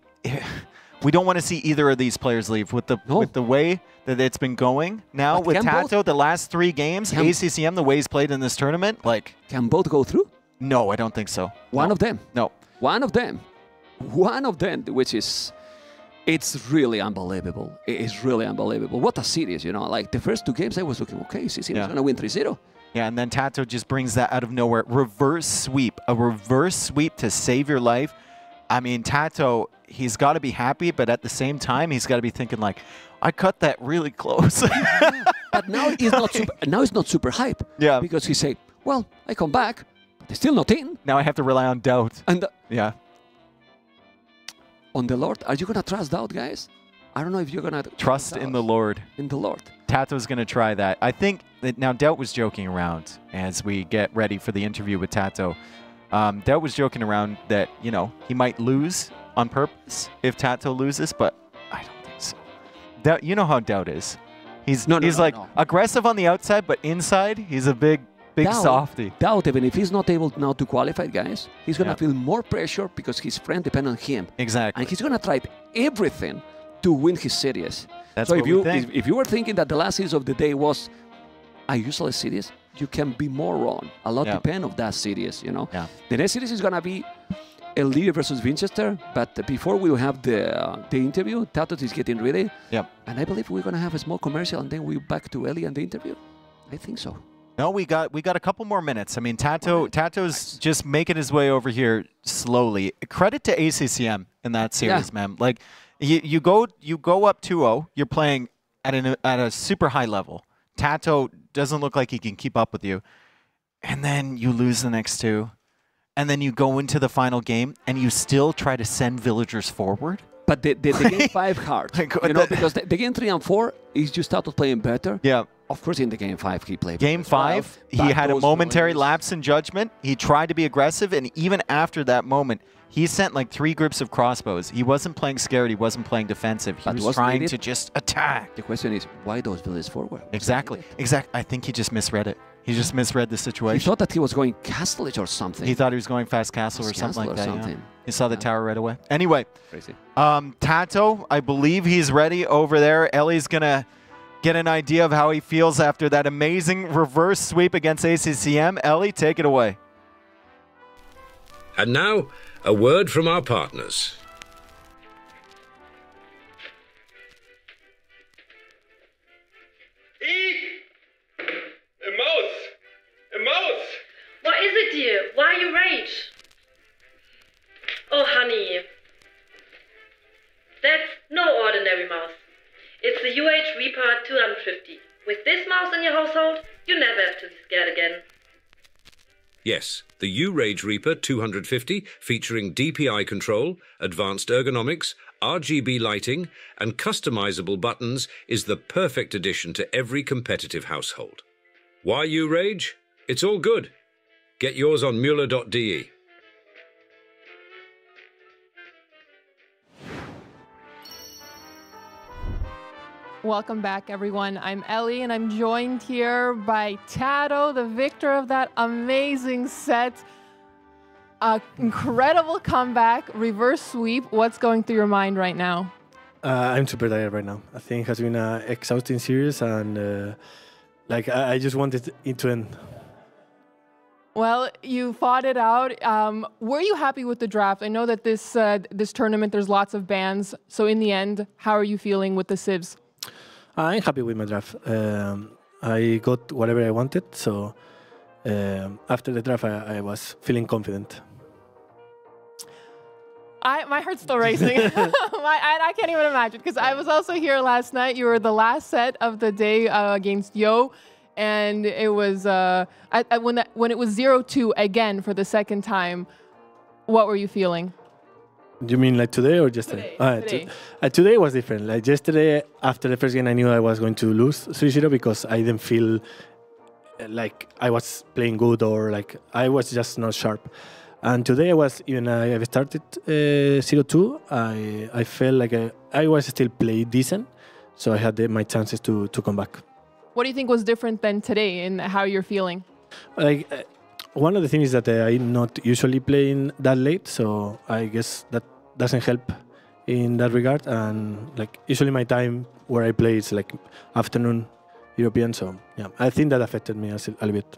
we don't want to see either of these players leave with the way that it's been going now. But with TaToH, the last 3 games, ACCM, the way he's played in this tournament, like... Can both go through? No, I don't think so. One of them? No. One of them. One of them, which is... It's really unbelievable. It's really unbelievable. What a series, you know. Like, the first 2 games, I was looking, okay, ACCM is going to win 3-0. Yeah, and then TaToH just brings that out of nowhere. Reverse sweep. A reverse sweep to save your life. I mean, TaToH, he's got to be happy, but at the same time, he's got to be thinking like, I cut that really close. But now he's not super. Now he's not super hype. Yeah. Because he say, well, I come back, but they're still not in. Now I have to rely on DauT. And yeah. On the Lord, are you gonna trust DauT, guys? I don't know if you're gonna trust in the Lord. In the Lord. TaToH's gonna try that. I think that now DauT was joking around as we get ready for the interview with TaToH. DauT was joking around that, you know, he might lose on purpose if TaToH loses, but I don't think so. DauT, you know how DauT is. He's aggressive on the outside, but inside he's a big softy. DauT, even if he's not able now to qualify, guys, he's gonna feel more pressure because his friend depends on him. Exactly. And he's gonna try everything to win his series. That's so what we think. If you were thinking that the last series of the day was a useless series, you can be more wrong. A lot depends on that series, you know. Yeah. The next series is gonna be Liereyy versus Vinchester, but before we will have the interview, TaToH is getting ready. Yep. And I believe we're gonna have a small commercial, and then we're back to Ellie and the interview. I think so. No, we got a couple more minutes. I mean, TaToH's just making his way over here slowly. Credit to ACCM in that series, man. Like, you go up 2-0. You're playing at a super high level. TaToH doesn't look like he can keep up with you, and then you lose the next 2, and then you go into the final game and you still try to send villagers forward. But the game 5 hard, you know, because the game 3 and 4 is just TaToH playing better. Yeah. Of course, in the game 5, he played. Game 5, he had a momentary lapse in judgment. He tried to be aggressive, and even after that moment, he sent like 3 groups of crossbows. He wasn't playing scared. He wasn't playing defensive. He was trying to just attack. The question is, why those villagers forward? Exactly. I think he just misread it. He just misread the situation. He thought that he was going Castle or something. He thought he was going fast castle or something like that. Yeah. He saw the tower right away. Anyway, Crazy. TaToH, I believe he's ready over there. Ellie's going to get an idea of how he feels after that amazing reverse sweep against ACCM. Ellie, take it away. And now, a word from our partners. A mouse! A mouse! What is it, dear? Why you rage? Oh, honey. That's no ordinary mouse. It's the UH Reaper 250. With this mouse in your household, you never have to be scared again. Yes, the U-Rage Reaper 250, featuring DPI control, advanced ergonomics, RGB lighting, and customizable buttons, is the perfect addition to every competitive household. Why U-Rage? It's all good. Get yours on mueller.de. Welcome back, everyone. I'm Ellie, and I'm joined here by TaToH, the victor of that amazing set. Incredible comeback, reverse sweep. What's going through your mind right now? I'm super tired right now. I think it has been an exhausting series, and I just wanted it to end. Well, you fought it out. Were you happy with the draft? I know that this tournament, there's lots of bans. So in the end, how are you feeling with the civs? I'm happy with my draft. I got whatever I wanted, so after the draft, I was feeling confident. My heart's still racing. I can't even imagine, because I was also here last night. You were the last set of the day against Yo, and it was when it was 0-2 again for the second time. What were you feeling? You mean like today or yesterday? Today. Today was different. Like yesterday, after the first game, I knew I was going to lose 3-0 because I didn't feel like I was playing good or like I was just not sharp. And today I was, even I started 0-2, I felt like I was still playing decent, so I had my chances to come back. What do you think was different than today in how you're feeling? Like one of the things is that I'm not usually playing that late, so I guess that doesn't help in that regard. And like usually my time where I play is like afternoon European, so yeah, I think that affected me a little bit.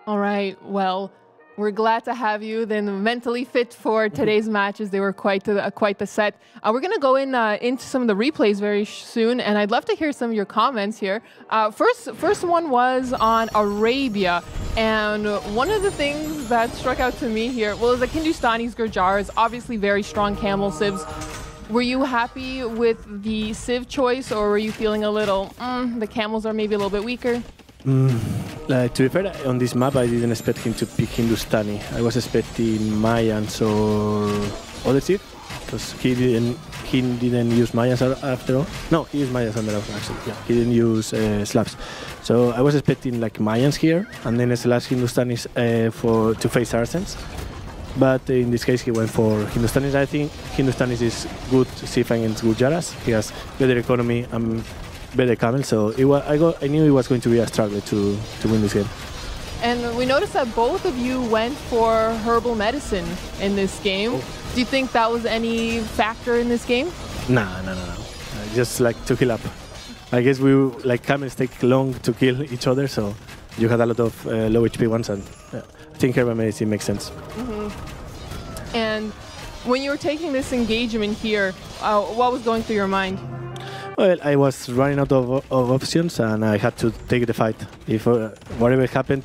All right, well, we're glad to have you then mentally fit for today's matches. They were quite the set. We're going to go into some of the replays very soon, and I'd love to hear some of your comments here. First one was on Arabia, and one of the things that struck out to me here, well, is that Hindustani's Gurjar is obviously very strong camel civs. Were you happy with the civ choice, or were you feeling a little, the camels are maybe a little bit weaker? To be fair, on this map I didn't expect him to pick Hindustani. I was expecting Mayans or other civ, because he didn't use Mayans after all. No, he used Mayans on the left, actually. Yeah, he didn't use Slavs. So I was expecting like Mayans here, and then Slavs Hindustanis to face Arsens. But in this case he went for Hindustanis. I think Hindustanis is good civ against Gujaras. He has better economy and better camel, so I knew it was going to be a struggle to win this game. And we noticed that both of you went for herbal medicine in this game. Oh. Do you think that was any factor in this game? No. Just like to heal up. I guess camels take long to kill each other, so you had a lot of low HP ones, and I think herbal medicine makes sense. Mm-hmm. And when you were taking this engagement here, what was going through your mind? Well, I was running out of options, and I had to take the fight. If whatever happened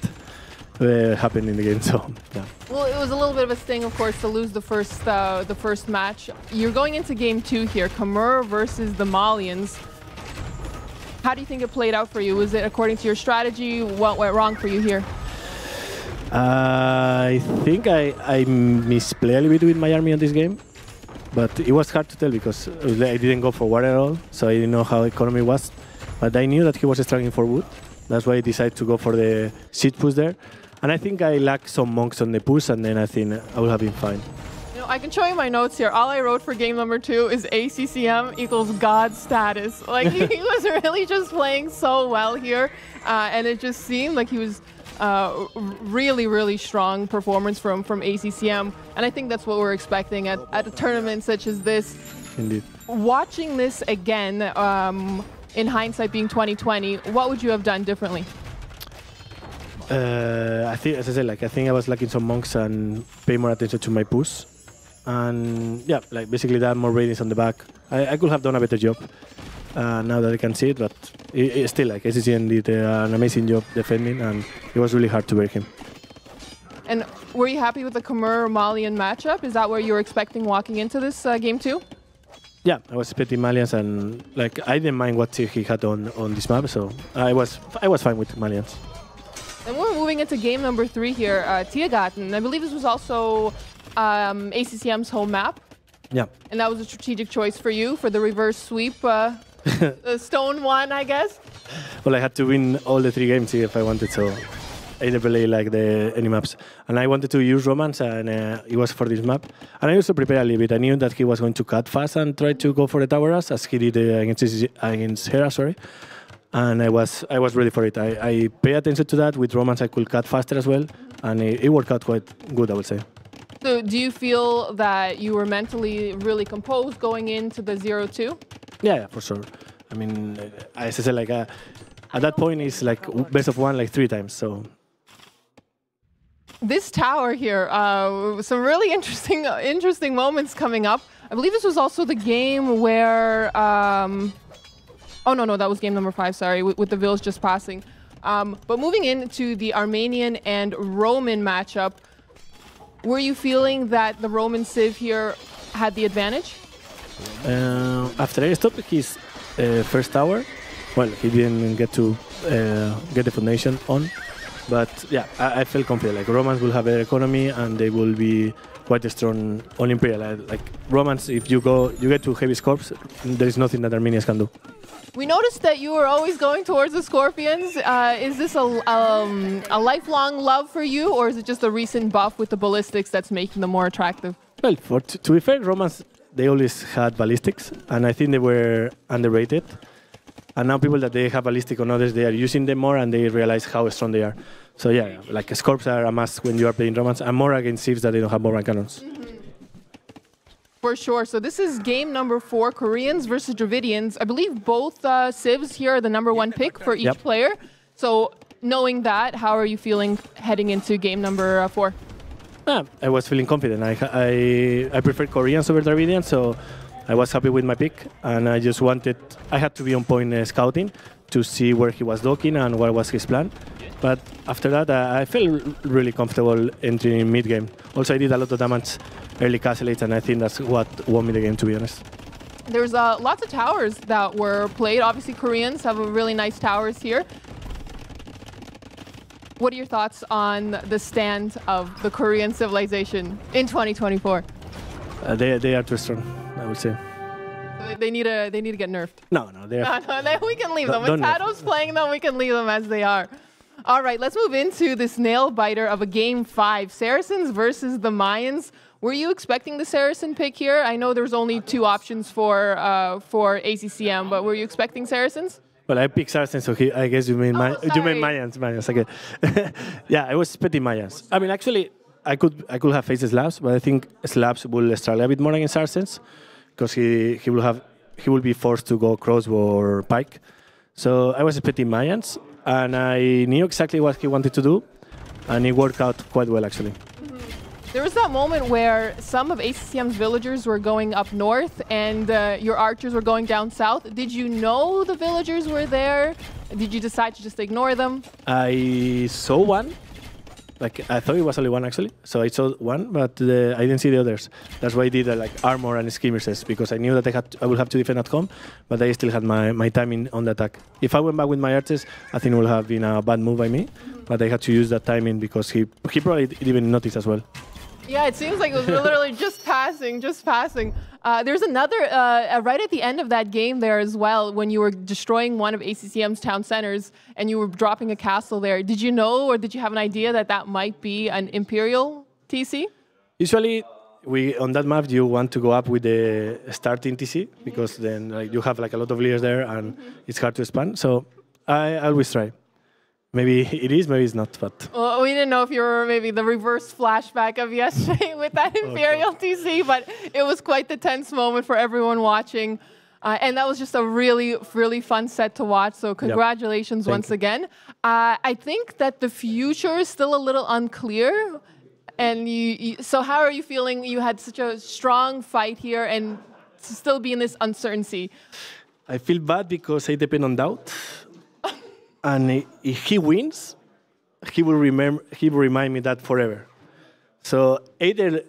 in the game, so yeah. Well, it was a little bit of a sting, of course, to lose the first match. You're going into game 2 here, Khmer versus the Malians. How do you think it played out for you? Was it according to your strategy? What went wrong for you here? I think I misplayed a little bit with my army on this game. But it was hard to tell because I didn't go for war at all, so I didn't know how economy was. But I knew that he was struggling for wood. That's why I decided to go for the siege push there. And I think I lacked some monks on the push, and then I think I would have been fine. You know, I can show you my notes here. All I wrote for game number 2 is ACCM equals God status. Like, he was really just playing so well here. And it just seemed like he was really, really strong performance from ACCM. And I think that's what we're expecting at a tournament such as this. Indeed. Watching this again, in hindsight being 2020, what would you have done differently? I think, as I said, like I think I was lacking some monks and pay more attention to my push. And yeah, like basically that more ratings on the back. I could have done a better job now that I can see it, but it still, like ACCM did an amazing job defending, and it was really hard to break him. And were you happy with the Khmer-Malian matchup? Is that where you were expecting walking into this game 2? Yeah, I was expecting Malians, and like I didn't mind what he had on this map, so I was fine with Malians. And we're moving into game number 3 here, Tiergarten. I believe this was also ACCM's home map. Yeah. And that was a strategic choice for you for the reverse sweep, stone 1, I guess. Well, I had to win all the 3 games if I wanted, so I didn't play like any maps. And I wanted to use Romance, and it was for this map. And I also prepared a little bit. I knew that he was going to cut fast and try to go for the tower as he did against Hera, sorry. And I was ready for it. I paid attention to that. With Romance, I could cut faster as well, and it worked out quite good, I would say. So do you feel that you were mentally really composed going into the 0-2? Yeah, for sure. I mean, as I said, like at that point, it's like best of 1 like 3 times. So this tower here, some really interesting moments coming up. I believe this was also the game where. Oh no, that was game number 5. Sorry, with the Vils just passing. But moving into the Armenian and Roman matchup. Were you feeling that the Roman Civ here had the advantage? After I stopped his first tower, well, he didn't get to get the foundation on. But yeah, I felt confident. Like Romans will have their economy and they will be quite strong on Imperial. Like Romans, if you get to heavy Scorps, there is nothing that Armenians can do. We noticed that you were always going towards the Scorpions. Is this a lifelong love for you, or is it just a recent buff with the ballistics that's making them more attractive? Well, to be fair, Romans, they always had ballistics, and I think they were underrated. And now people that they have ballistic on others, they are using them more, and they realize how strong they are. So yeah, like Scorps are a must when you are playing Romans, and more against Civs that they don't have more cannons. For sure. So this is game number 4, Koreans versus Dravidians. I believe both Civs here are the #1 pick for each player. So knowing that, how are you feeling heading into game number 4? I was feeling confident. I prefer Koreans over Dravidians, so I was happy with my pick. And I just I had to be on point scouting to see where he was docking and what was his plan. But after that, I felt really comfortable entering mid-game. Also, I did a lot of damage early castles, and I think that's what won me the game, to be honest. There's lots of towers that were played. Obviously, Koreans have really nice towers here. What are your thoughts on the stand of the Korean civilization in 2024? They are too strong, I would say. They need to get nerfed. No, they are. We can leave them. When TaToH's playing them, we can leave them as they are. All right, let's move into this nail biter of a game 5. Saracens versus the Mayans. Were you expecting the Saracen pick here? I know there's only 2 options for ACCM, but were you expecting Saracens? Well, I picked Saracens, so I guess you mean Mayans. Okay. Yeah, I was expecting Mayans. I mean, actually, I could have faced Slavs, but I think Slavs will struggle a bit more against Saracens because he will be forced to go crossbow or pike. So I was expecting Mayans, and I knew exactly what he wanted to do, and it worked out quite well, actually. There was that moment where some of ACCM's villagers were going up north and your archers were going down south. Did you know the villagers were there? Did you decide to just ignore them? I saw one. Like, I thought it was only one, actually. So I saw one, but I didn't see the others. That's why I did like armor and skirmishes, because I knew that I would have to defend at home, but I still had my timing on the attack. If I went back with my archers, I think it would have been a bad move by me, but I had to use that timing because he probably didn't even notice as well. Yeah, it seems like it was literally just passing. There's another, right at the end of that game there as well, when you were destroying one of ACCM's town centers and you were dropping a castle there. Did you know or did you have an idea that that might be an Imperial TC? Usually, on that map you want to go up with the starting TC because then like you have like a lot of leaders there and it's hard to expand. So I always try. Maybe it is, maybe it's not. But well, we didn't know if you were maybe the reverse flashback of yesterday with that Imperial TC, but it was quite the tense moment for everyone watching. And that was just a really, really fun set to watch. So congratulations once again. I think that the future is still a little unclear. And so how are you feeling? You had such a strong fight here and to still be in this uncertainty. I feel bad because I depend on DauT. And if he wins, he will remind me that forever. So either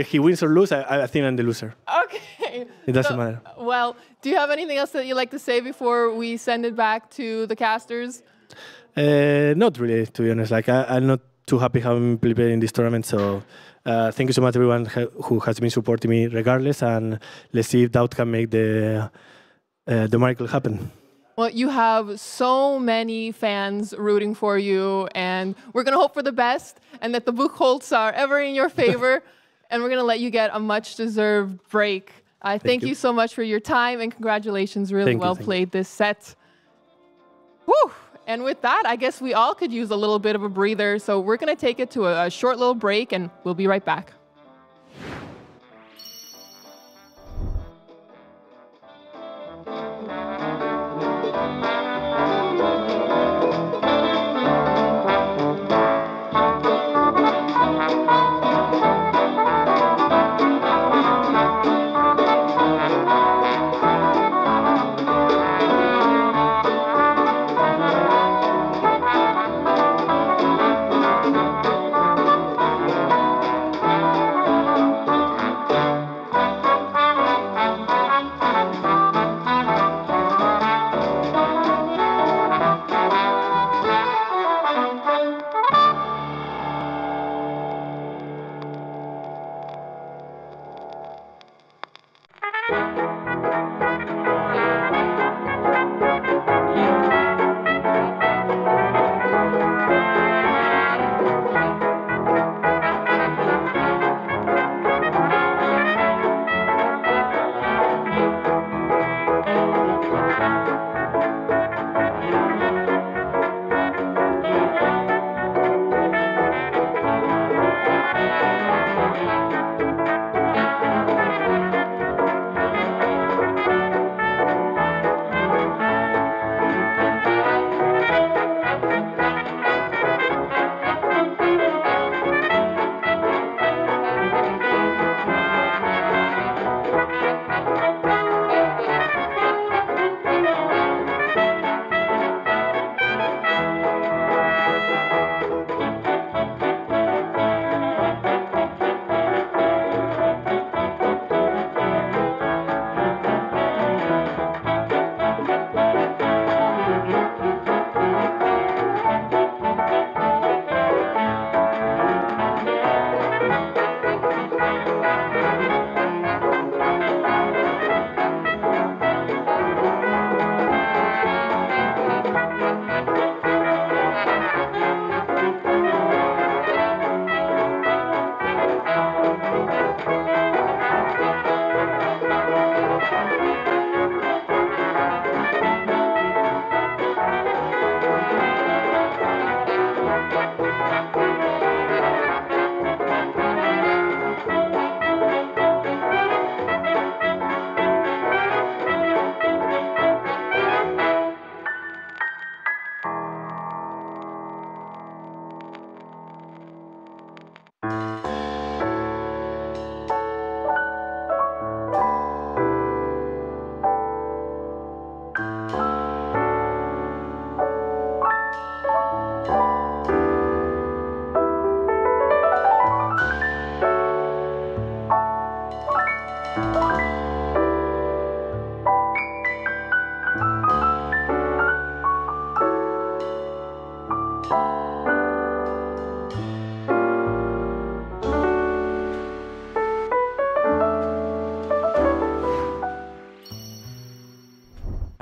he wins or loses, I think I'm the loser. Okay. It doesn't matter. Well, do you have anything else that you'd like to say before we send it back to the casters? Not really, to be honest. Like I'm not too happy how I'm playing in this tournament. So thank you so much, everyone who has been supporting me regardless. And let's see if DauT can make the miracle happen. Well, you have so many fans rooting for you, and we're going to hope for the best and that the Buchholz are ever in your favor, and we're going to let you get a much-deserved break. Thank you so much for your time, and congratulations. Really well played this set. Woo! And with that, I guess we all could use a little bit of a breather, so we're going to take it to a short little break, and we'll be right back.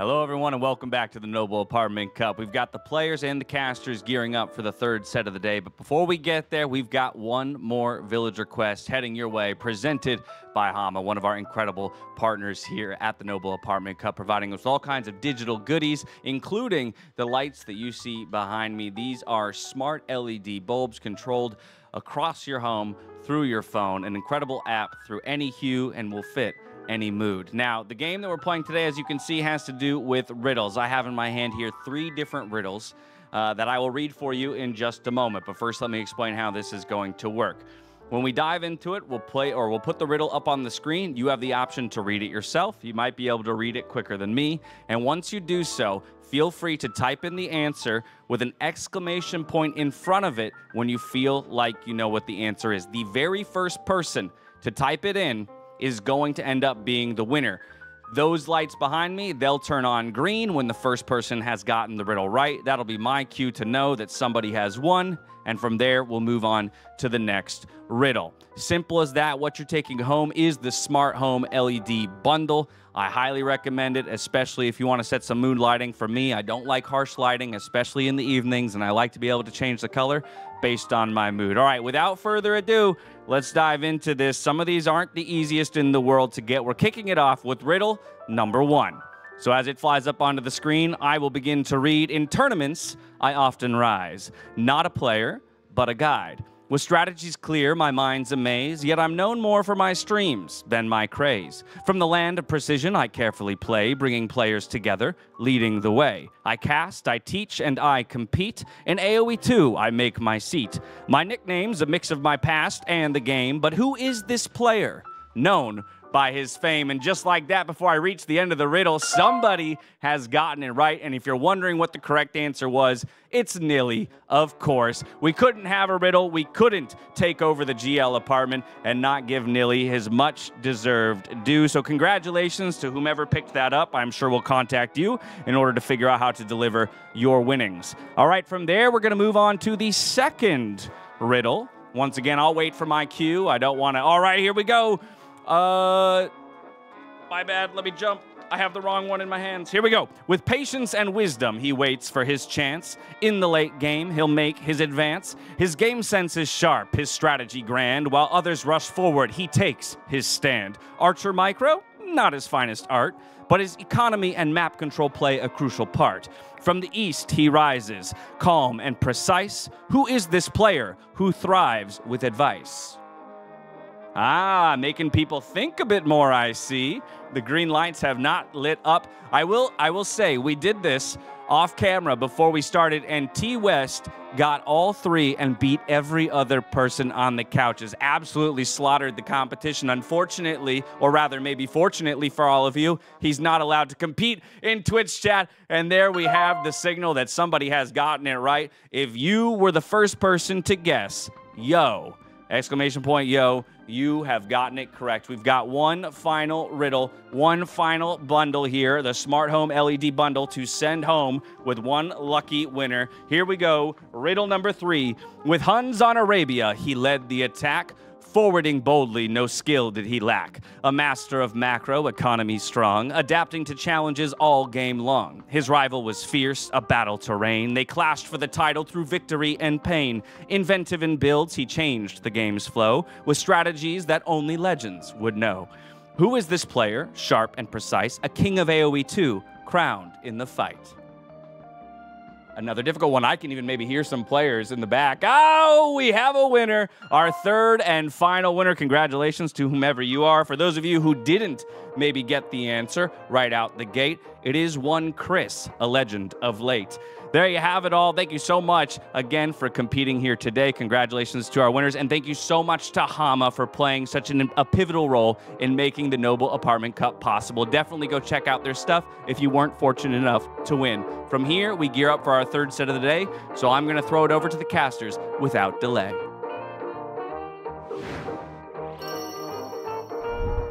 Hello, everyone, and welcome back to the Noble Apartment Cup. We've got the players and the casters gearing up for the third set of the day. But before we get there, we've got one more villager quest heading your way, presented by Hama, one of our incredible partners here at the Noble Apartment Cup, providing us all kinds of digital goodies, including the lights that you see behind me. These are smart LED bulbs controlled across your home through your phone, an incredible app through any hue and will fit any mood. Now, the game that we're playing today, as you can see, has to do with riddles. I have in my hand here 3 different riddles that I will read for you in just a moment. But first, let me explain how this is going to work. When we dive into it, we'll put the riddle up on the screen. You have the option to read it yourself. You might be able to read it quicker than me. And once you do so, feel free to type in the answer with an exclamation point in front of it when you feel like you know what the answer is. The very first person to type it in is going to end up being the winner. Those lights behind me, they'll turn on green when the first person has gotten the riddle right. That'll be my cue to know that somebody has won, and from there, we'll move on to the next riddle. Simple as that. What you're taking home is the Smart Home LED bundle. I highly recommend it, especially if you want to set some mood lighting. For me, I don't like harsh lighting, especially in the evenings, and I like to be able to change the color based on my mood. All right, without further ado, let's dive into this. Some of these aren't the easiest in the world to get. We're kicking it off with riddle number 1. So as it flies up onto the screen, I will begin to read. In tournaments, I often rise. Not a player, but a guide. With strategies clear, my mind's a maze, yet I'm known more for my streams than my craze. From the land of precision, I carefully play, bringing players together, leading the way. I cast, I teach, and I compete. In AoE 2, I make my seat. My nickname's a mix of my past and the game, but who is this player? Known by his fame. And just like that, before I reach the end of the riddle, somebody has gotten it right. And if you're wondering what the correct answer was, it's Nilly, of course. We couldn't have a riddle. We couldn't take over the GL apartment and not give Nilly his much-deserved due. So congratulations to whomever picked that up. I'm sure we'll contact you in order to figure out how to deliver your winnings. All right, from there, we're going to move on to the second riddle. Once again, I'll wait for my cue. I don't want to... All right, here we go. My bad. Let me jump. I have the wrong one in my hands. Here we go. With patience and wisdom, he waits for his chance. In the late game, he'll make his advance. His game sense is sharp, his strategy grand. While others rush forward, he takes his stand. Archer Micro? Not his finest art, but his economy and map control play a crucial part. From the east, he rises, calm and precise. Who is this player who thrives with advice? Ah, making people think a bit more, I see. The green lights have not lit up. I will say, we did this off camera before we started, and T-West got all 3 and beat every other person on the couches. Absolutely slaughtered the competition. Unfortunately, or rather maybe fortunately for all of you, he's not allowed to compete in Twitch chat. And there we have the signal that somebody has gotten it right. If you were the first person to guess, yo, exclamation point, yo, you have gotten it correct. We've got one final riddle, one final bundle here, the Smart Home LED bundle to send home with one lucky winner. Here we go, riddle number 3. With Huns on Arabia, he led the attack. Forwarding boldly, no skill did he lack. A master of macro, economy strong, adapting to challenges all game long. His rival was fierce, a battle terrain. They clashed for the title through victory and pain. Inventive in builds, he changed the game's flow with strategies that only legends would know. Who is this player, sharp and precise, a king of AoE 2, crowned in the fight? Another difficult one. I can even maybe hear some players in the back. Oh, we have a winner. Our third and final winner. Congratulations to whomever you are. For those of you who didn't maybe get the answer right out the gate, it is one Chris, a legend of late. There you have it all. Thank you so much again for competing here today. Congratulations to our winners. And thank you so much to Hama for playing such a pivotal role in making the Noble Apartment Cup possible. Definitely go check out their stuff if you weren't fortunate enough to win. From here, we gear up for our third set of the day. So I'm going to throw it over to the casters without delay.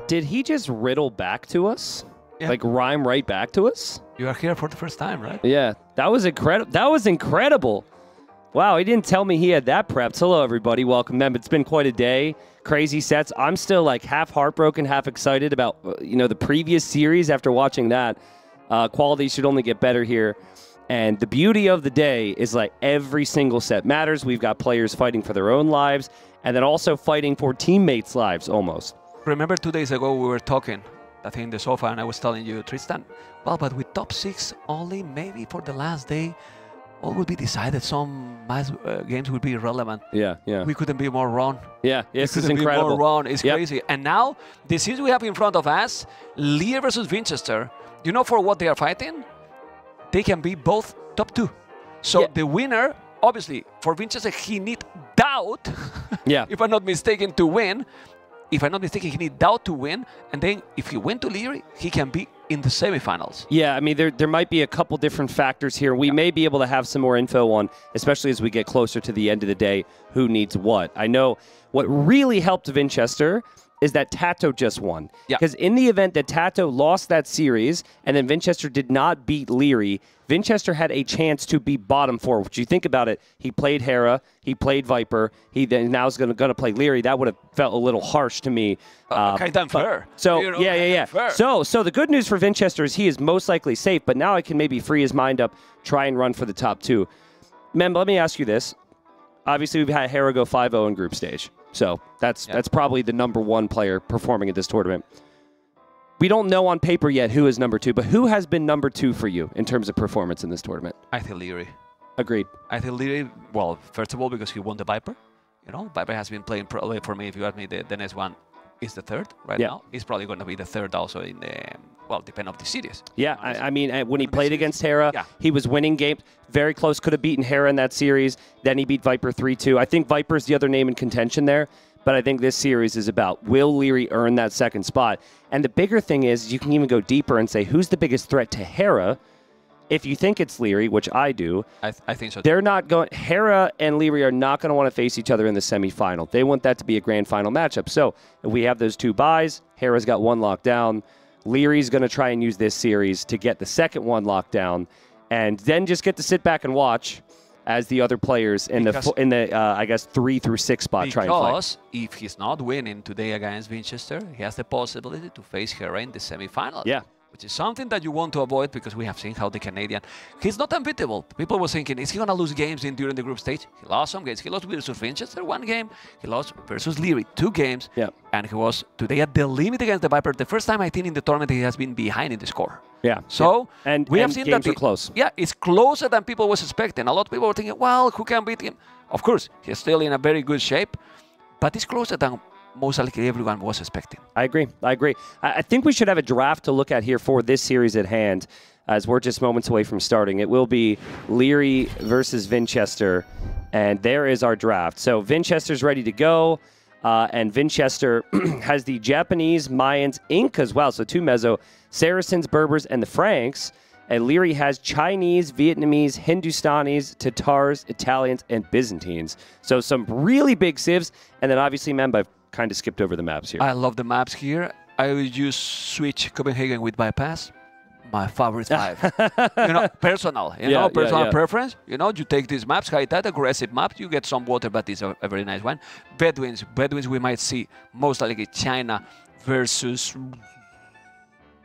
Did he just riddle back to us? Yeah. Like rhyme right back to us? You are here for the first time, right? Yeah, that was incredible. That was incredible. Wow, he didn't tell me he had that prepped. Hello, everybody. Welcome, man. It's been quite a day. Crazy sets. I'm still like half heartbroken, half excited about the previous series after watching that. Quality should only get better here. And the beauty of the day is like every single set matters. We've got players fighting for their own lives and then also fighting for teammates' lives almost. Remember 2 days ago we were talking, I think in the sofa, and I was telling you, Tristan, well, but with top 6 only, maybe for the last day, all will be decided. Some games will be irrelevant. Yeah, yeah. We couldn't be more wrong. Yeah, this is incredible. Be more wrong. It's crazy. And now, the series we have in front of us, Liereyy versus Vinchester, you know for what they are fighting? They can be both top 2. So the winner, obviously, for Vinchester, he need DauT, if I'm not mistaken, to win. If I'm not mistaken, he need DauT to win. And then if he win to Liereyy, he can be in the semifinals. Yeah, I mean, there might be a couple different factors here. We may be able to have some more info on, especially as we get closer to the end of the day, who needs what. I know what really helped Vinchester is that TaToH just won. Because in the event that TaToH lost that series and then Vinchester did not beat Liereyy, Vinchester had a chance to be bottom 4. Which you think about it, he played Hera, he played Viper, he then now is going to play Liereyy. That would have felt a little harsh to me. Kind of unfair. So you know, yeah. So the good news for Vinchester is he is most likely safe, but now I can maybe free his mind up, try and run for the top 2. Mem, let me ask you this. Obviously, we've had Hera go 5-0 in group stage. So that's probably the #1 player performing at this tournament. We don't know on paper yet who is #2, but who has been #2 for you in terms of performance in this tournament? I think Liereyy. Agreed. I think Liereyy, well, first of all, because he won the Viper. You know, Viper has been playing probably for me, if you ask me, the next one is the 3rd right now. He's probably going to be the 3rd also in the, well, depending on the series. Yeah, I mean, when he played against Hera, he was winning games. Very close, could have beaten Hera in that series. Then he beat Viper 3-2. I think Viper's the other name in contention there. But I think this series is about, will Liereyy earn that 2nd spot? And the bigger thing is, you can even go deeper and say, who's the biggest threat to Hera? If you think it's Liereyy, which I do, I think so. They're not going. Hera and Liereyy are not going to want to face each other in the semifinal. They want that to be a grand final matchup. So if we have those 2 buys, Hera's got 1 locked down. Lierey's going to try and use this series to get the 2nd one locked down, and then just get to sit back and watch as the other players in the I guess 3 through 6 spot try and fight. Because if he's not winning today against Vinchester, he has the possibility to face Hera in the semifinal. Yeah. Which is something that you want to avoid, because we have seen how the Canadian, he's not unbeatable. People were thinking, is he going to lose games during the group stage? He lost some games. He lost versus Vinchester 1 game. He lost versus Liereyy 2 games. Yeah. And he was today at the limit against the Viper. The first time I think in the tournament he has been behind in the score. Yeah. So and we have seen games that are close. Yeah, it's closer than people was expecting. A lot of people were thinking, well, who can beat him? Of course, he's still in a very good shape, but it's closer than most likely everyone was expecting. I agree. I think we should have a draft to look at here for this series at hand, as we're just moments away from starting. It will be Liereyy versus Vinchester, and there is our draft. So Vinchester's ready to go, and Vinchester has the Japanese, Mayans, Inc. as well, so 2 Mezzo, Saracens, Berbers, and the Franks. And Liereyy has Chinese, Vietnamese, Hindustanis, Tatars, Italians, and Byzantines. So some really big civs, and then obviously, I've kind of skipped over the maps here. I love the maps here. I will just switch Copenhagen with bypass. My favorite 5. You know, personal. You know, personal preference. You know, you take these maps, Hearttt, aggressive maps. You get some water, but it's a very nice one. Bedouins. Bedouins we might see most likely China versus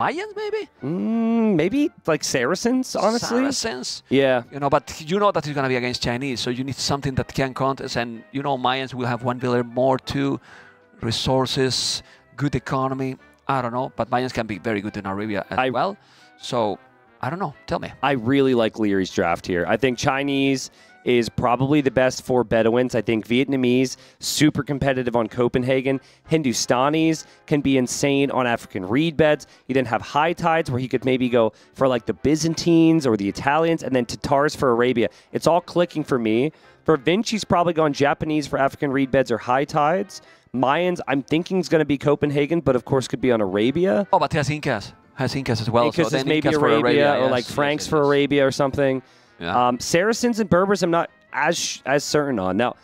Mayans, maybe? Maybe like Saracens, honestly. Saracens. Yeah. You know, but you know that it's going to be against Chinese, so you need something that can contest. And, you know, Mayans will have 1 billion more too. Resources, good economy. I don't know, but Mayans can be very good in Arabia as well. So, I don't know. Tell me. I really like Lierey's draft here. I think Chinese is probably the best for Bedouins. I think Vietnamese, super competitive on Copenhagen. Hindustanis can be insane on African reed beds. You then have high tides where he could maybe go for like the Byzantines or the Italians, and then Tatars for Arabia. It's all clicking for me. For Vinci's probably going Japanese for African reed beds or high tides. Mayans, I'm thinking is going to be Copenhagen, but of course could be on Arabia. Oh, but he has Incas. Has Incas as well. Because so it's maybe Arabia or like Franks for Arabia or something. Yeah. Saracens and Berbers, I'm not as certain on. Now,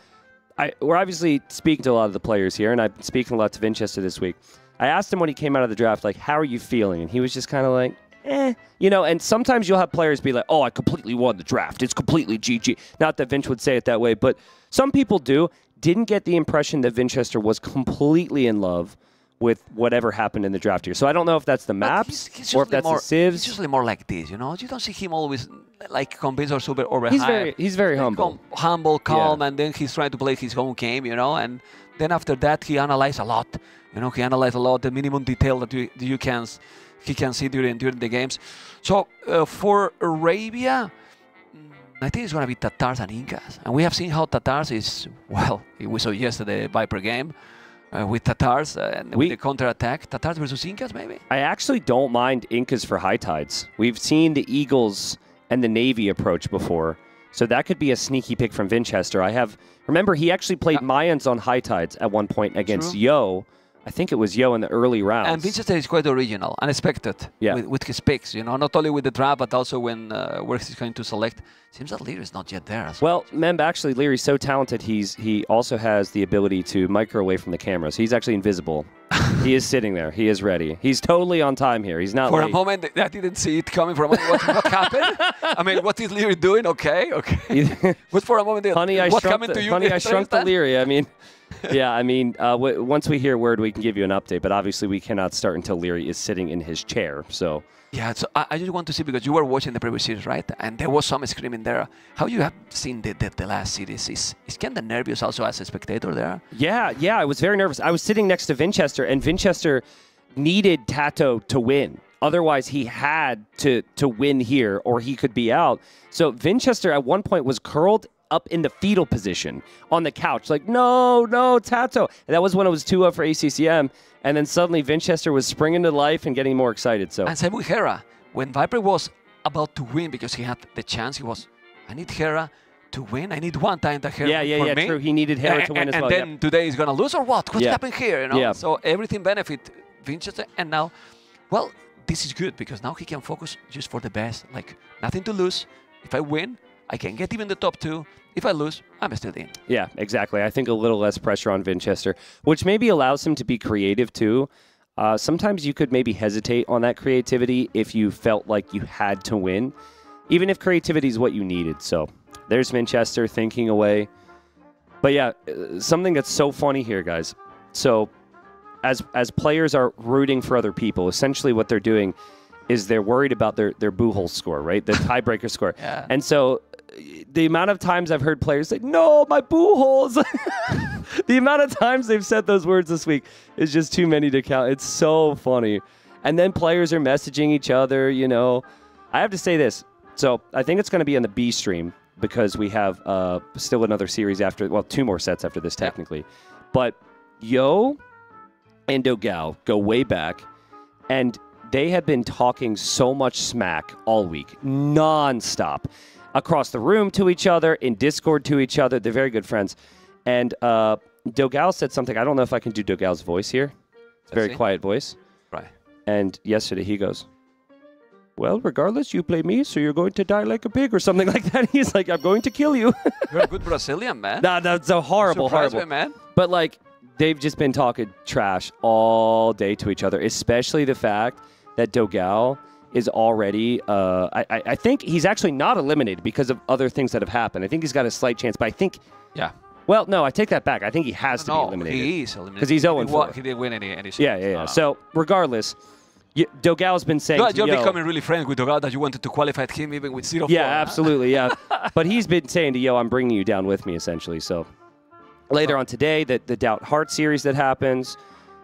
we're obviously speaking to a lot of the players here, and I've been speaking a lot to Vinchester this week. I asked him when he came out of the draft, like, how are you feeling? And he was just kind of like, you know, and sometimes you'll have players be like, oh, I completely won the draft. It's completely GG. Not that Vinch would say it that way, but some people do. Didn't get the impression that Vinchester was completely in love with whatever happened in the draft here. So I don't know if that's the maps or if that's the civs. He's usually more like this, you know. You don't see him always like convinced or super overhyped. He's very humble. Humble, calm, and then he's trying to play his own game, you know. And then after that, he analyzes a lot. You know, he analyzes a lot the minimum detail that he can see during the games. So for Arabia, I think it's going to be TaToH and Incas. And we have seen how TaToH is, well, we saw yesterday the Viper game. With TaToH and with the counter-attack. TaToH versus Incas, maybe? I actually don't mind Incas for high tides. We've seen the Eagles and the Navy approach before, so that could be a sneaky pick from Vinchester. Remember, he actually played Mayans on high tides at one point against Yo. I think it was Yo in the early rounds. And Vinchester is quite original, unexpected with his picks, you know, not only with the draft, but also when where he's going to select. Seems that Liereyy is not yet there. Well, Memb, actually, Lierey's so talented, he also has the ability to micro away from the cameras. He's actually invisible. He is sitting there. He is ready. He's totally on time here. He's not For late. a moment, I didn't see it coming. For a moment, what happened? I mean, what is Liereyy doing? Okay. But for a moment, honey, I shrunk the Liereyy. I mean, yeah, I mean, once we hear word, we can give you an update. But obviously, we cannot start until Liereyy is sitting in his chair. So yeah, so I just want to see, because you were watching the previous series, right? And there was some screaming there. How you have seen the last series? Is kind of nervous also as a spectator there? Yeah, I was very nervous. I was sitting next to Vinchester, and Vinchester needed TaToH to win. Otherwise, he had to win here, or he could be out. So Vinchester at one point was curled up in the fetal position on the couch, like, no, TaToH. And that was when it was 2-0 for ACCM. And then suddenly Vinchester was springing to life and getting more excited. So. And same with Hera. When Viper was about to win, because he had the chance, he was, I need Hera to win. I need one time that Hera for me. True. He needed Hera to win as well. And then today he's going to lose or what? What's happened here? You know? So everything benefit Vinchester. And now, well, this is good because now he can focus just for the best. Like, nothing to lose. If I win, I can get even the top 2. If I lose, I'm still in. Yeah, exactly. I think a little less pressure on Vinchester, which maybe allows him to be creative too. Sometimes you could maybe hesitate on that creativity if you felt like you had to win, even if creativity is what you needed. So there's Vinchester thinking away. But yeah, something that's so funny here, guys. So as players are rooting for other people, essentially what they're doing is they're worried about their Buchholz score, right? The tiebreaker score. Yeah. And so the amount of times I've heard players say, no, my Buchholz. The amount of times they've said those words this week is just too many to count. It's so funny. And then players are messaging each other, you know. I have to say this. So I think it's going to be on the B stream because we have still another series after, well, 2 more sets after this technically. But Yo and dogao go way back, and they have been talking so much smack all week, non-stop, across the room to each other, in Discord to each other. They're very good friends. And dogao said something. I don't know if I can do dogao's voice here. It's a very quiet voice. Right. And yesterday he goes, well, regardless, you play me, so you're going to die like a pig or something like that. He's like, I'm going to kill you. You're a good Brazilian, man. Nah, that's a horrible. Me, man. But like, they've just been talking trash all day to each other, especially the fact that dogao is already, I think he's actually not eliminated because of other things that have happened. I think he's got a slight chance, but I think... Yeah. Well, no, I take that back. I think he has to be eliminated. He is eliminated. Because he's 0-4. He didn't win any Yeah. So, regardless, dogao's been saying you're becoming really friends with dogao that you wanted to qualify him even with 0-4. Yeah, absolutely, yeah. But he's been saying to Yo, I'm bringing you down with me, essentially. So, later on today, the DauT Hearttt series that happens,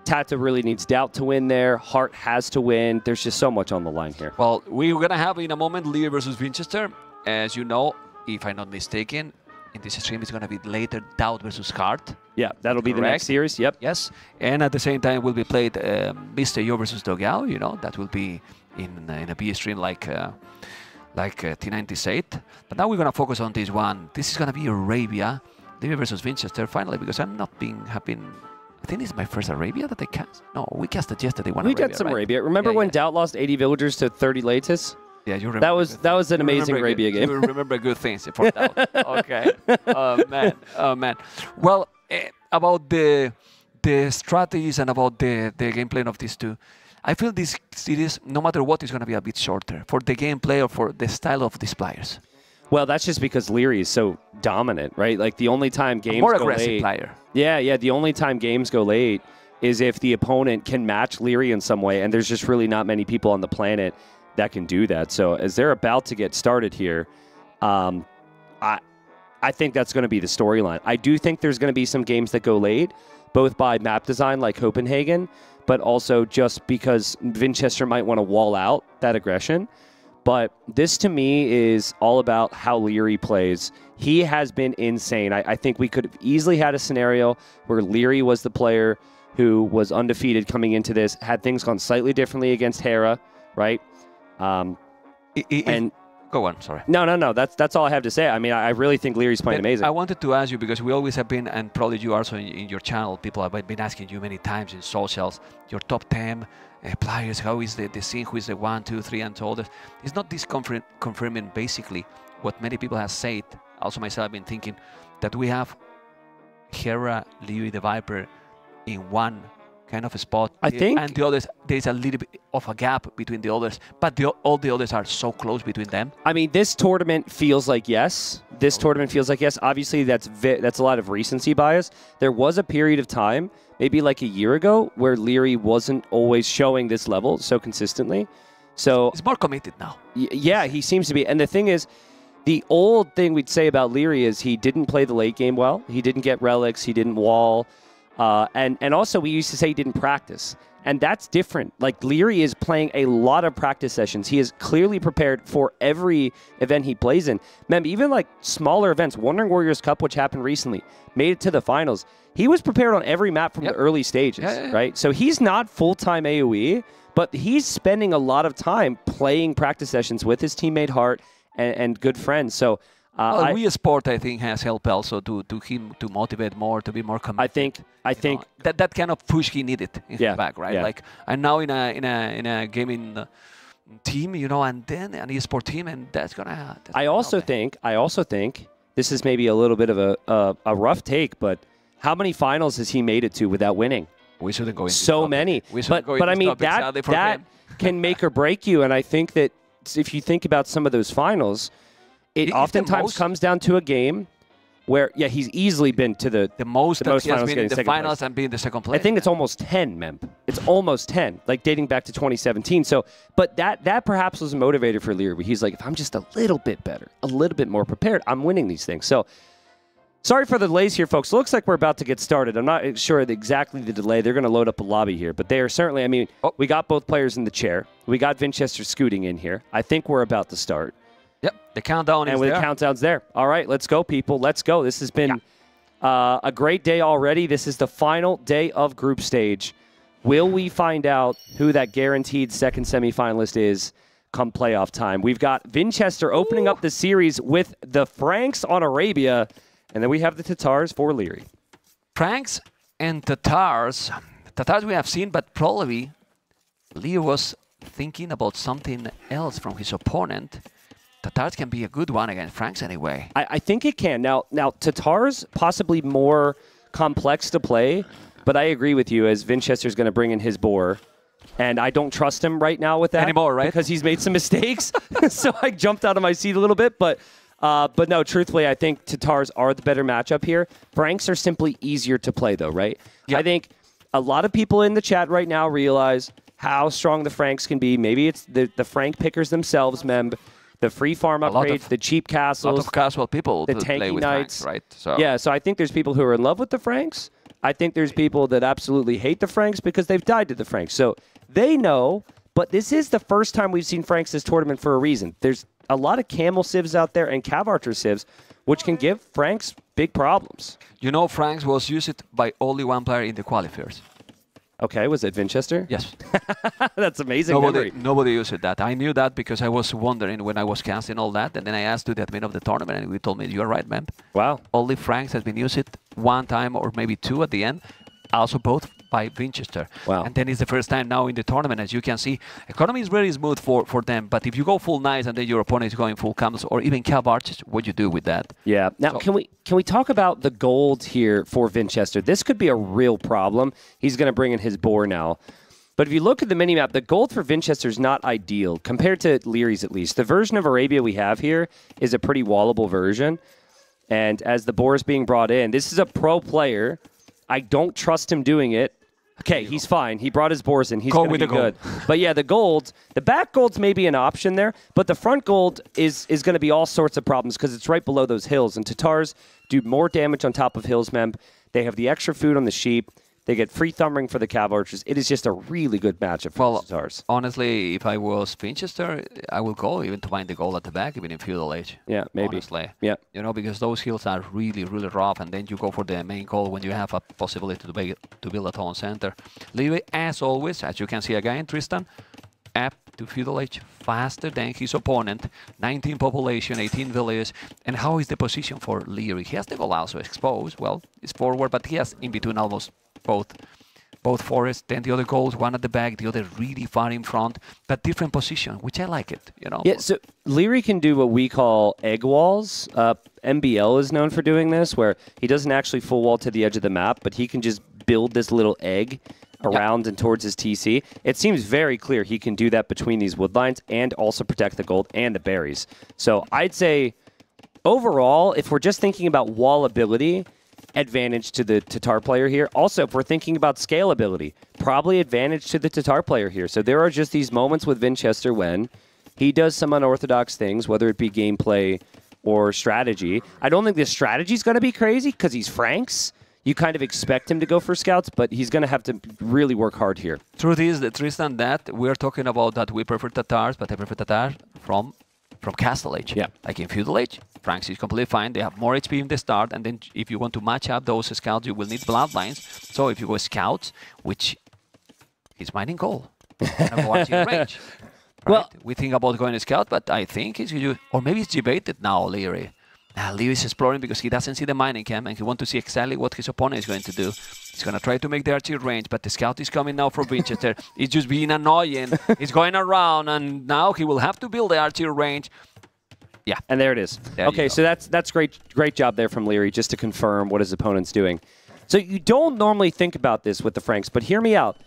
TaToH really needs DauT to win there. Hearttt has to win. There's just so much on the line here. Well, we're going to have in a moment Liereyy versus Vinchester. As you know, if I'm not mistaken, in this stream it's going to be later DauT versus Hearttt. Yeah, that'll be the next series. Yep. Yes. And at the same time will be played Mr. Yo versus dogao. You know, that will be in a B stream like T90 said. But now we're going to focus on this one. This is going to be Arabia. Liereyy versus Vinchester finally, because I'm not being happy. I think this is my first Arabia that I cast. No, we casted yesterday one We Arabia, got some right? Arabia. Remember when DauT lost 80 villagers to 30 latest? Yeah, you remember. That was an amazing Arabia game. You remember good things for DauT. Okay. Oh man. Well, about the strategies and about the gameplay of these two, I feel this series, no matter what, is going to be a bit shorter for the gameplay or for the style of these players. Well, that's just because Liereyy is so dominant, right? Like the only time games more go aggressive late. Player. Yeah. The only time games go late is if the opponent can match Liereyy in some way, and there's just really not many people on the planet that can do that. So as they're about to get started here, I think that's going to be the storyline. I do think there's going to be some games that go late, both by map design like Copenhagen, but also just because Vinchester might want to wall out that aggression. But this, to me, is all about how Liereyy plays. He has been insane. I think we could have easily had a scenario where Liereyy was the player who was undefeated coming into this, had things gone slightly differently against Hera, right? And go on, sorry. No. That's all I have to say. I mean, I really think Lierey's playing amazing. I wanted to ask you, because we always have been, and probably you also in your channel, people have been asking you many times in socials, your top 10 players, how is the scene, who is the 1, 2, 3, and so others. It's not this confirming basically what many people have said, also myself have been thinking, that we have Hera, Liereyy, TheViper in one kind of a spot. I think. And the others, there's a little bit of a gap between the others, but all the others are so close between them. I mean, this tournament feels like yes. This tournament feels like yes. Obviously, that's a lot of recency bias. There was a period of time, maybe like a year ago, where Liereyy wasn't always showing this level so consistently. So he's more committed now. Yeah, he seems to be. And the thing is, the old thing we'd say about Liereyy is he didn't play the late game well. He didn't get relics. He didn't wall. And also we used to say he didn't practice. And that's different. Like, Liereyy is playing a lot of practice sessions. He is clearly prepared for every event he plays in. Remember, even like smaller events, Wandering Warriors Cup, which happened recently, made it to the finals. He was prepared on every map from the early stages, right? So he's not full-time AoE, but he's spending a lot of time playing practice sessions with his teammate Hearttt and good friends. So well, Wii Sport, I think, has helped also to him to motivate more, to be more committed. I think that kind of push he needed in his back, right? Yeah. Like, I'm now in a gaming team, you know, and then an eSport team, and that's gonna. I also think this is maybe a little bit of a rough take, but how many finals has he made it to without winning? We shouldn't go into so many. But I mean, that can make or break you, and I think that if you think about some of those finals, it oftentimes comes down to a game where, he's easily been to the most that he has finals, been in the finals and being the second place. I think it's almost 10, Memp. It's almost 10, like dating back to 2017. So, but that perhaps was a motivator for Liereyy. He's like, if I'm just a little bit better, a little bit more prepared, I'm winning these things. So, sorry for the delays here, folks. It looks like we're about to get started. I'm not sure exactly the delay. They're going to load up a lobby here, but they are certainly, I mean, we got both players in the chair. We got Vinchester scooting in here. I think we're about to start. Yep, the countdown is there. And the countdown's there. All right, let's go, people. Let's go. This has been a great day already. This is the final day of group stage. Will we find out who that guaranteed second semifinalist is come playoff time? We've got Vinchester opening up the series with the Franks on Arabia, and then we have the TaToHs for Liereyy. Franks and TaToHs. TaToHs we have seen, but probably Liereyy was thinking about something else from his opponent. TaToHs can be a good one against Franks anyway. I think it can. Now TaToHs possibly more complex to play, but I agree with you as Vinchester's going to bring in his boar. And I don't trust him right now with that. Anymore, right? Because he's made some mistakes. So I jumped out of my seat a little bit. But no, truthfully, I think TaToHs are the better matchup here. Franks are simply easier to play, though, right? Yep. I think a lot of people in the chat right now realize how strong the Franks can be. Maybe it's the Frank pickers themselves, Memb. The free farm upgrades, the cheap castles. A lot of casual people the play tanky with knights. Franks, right? So. Yeah, so I think there's people who are in love with the Franks. I think there's people that absolutely hate the Franks because they've died to the Franks. So they know, but this is the first time we've seen Franks this tournament for a reason. There's a lot of Camel civs out there and Cav Archer civs, which can give Franks big problems. You know, Franks was used by only one player in the qualifiers. Okay, was it Vinchester? Yes. That's amazing. Nobody used that. I knew that because I was wondering when I was casting all that, and then I asked to the admin of the tournament, and we told me, you're right, man. Wow. Only Franks has been used one time or maybe two at the end. Also both by Vinchester. Wow. And then it's the first time now in the tournament, as you can see. Economy is very smooth for them, but if you go full knights and then your opponent is going full camels or even Cav Archers, what do you do with that? Yeah. Now, can we talk about the gold here for Vinchester? This could be a real problem. He's going to bring in his boar now. But if you look at the minimap, the gold for Vinchester is not ideal, compared to Lierey's at least. The version of Arabia we have here is a pretty wallable version. And as the boar is being brought in, this is a pro player. I don't trust him doing it. Okay, he's fine. He brought his boars in. He's Go going with to be the good. gold. But yeah, the back gold's maybe an option there, but the front gold is going to be all sorts of problems because it's right below those hills. And TaToHs do more damage on top of hills, Memp. They have the extra food on the sheep. They get free thumb ring for the cav archers. It is just a really good matchup for TaToHs. Honestly, if I was Vinchester, I will go even to find the goal at the back, even in feudal age. Yeah, maybe. Honestly. Yeah. You know, because those hills are really, really rough, and then you go for the main goal when you have a possibility to build a town center. Liereyy, as always, as you can see again, Tristan, up to feudal age faster than his opponent. 19 population, 18 villages. And how is the position for Liereyy? He has the goal also exposed. Well, it's forward, but he has in between almost both forests, then the other goals, one at the back, the other really far in front, but different position, which I like it, you know. Yeah, so Liereyy can do what we call egg walls. MBL is known for doing this, where he doesn't actually full wall to the edge of the map, but he can just build this little egg around and towards his TC. It seems very clear he can do that between these wood lines and also protect the gold and the berries. So I'd say overall, if we're just thinking about wall ability, advantage to the TaToH player here. Also, if we're thinking about scalability, probably advantage to the TaToH player here. So there are just these moments with Vinchester when he does some unorthodox things, whether it be gameplay or strategy. I don't think the strategy is going to be crazy because he's Franks. You kind of expect him to go for scouts, but he's going to have to really work hard here. Truth is, Tristan, that we're talking about that we prefer TaToHs, but I prefer TaToH from Castle Age. Yeah. Like in Feudal Age, Franks is completely fine. They have more HP in the start, and then if you want to match up those scouts, you will need bloodlines. So if you go scouts, which he's mining gold, range. Right? Well, we think about going to scout, but I think it's you, or maybe it's debated now, Liereyy. Liereyy is exploring because he doesn't see the mining camp and he wants to see exactly what his opponent is going to do. He's going to try to make the archer range, but the scout is coming now from Vinchester. He's just being annoying. He's going around, and now he will have to build the archer range. Yeah. And there it is. Okay, so that's great job there from Liereyy, just to confirm what his opponent's doing. So you don't normally think about this with the Franks, but hear me out.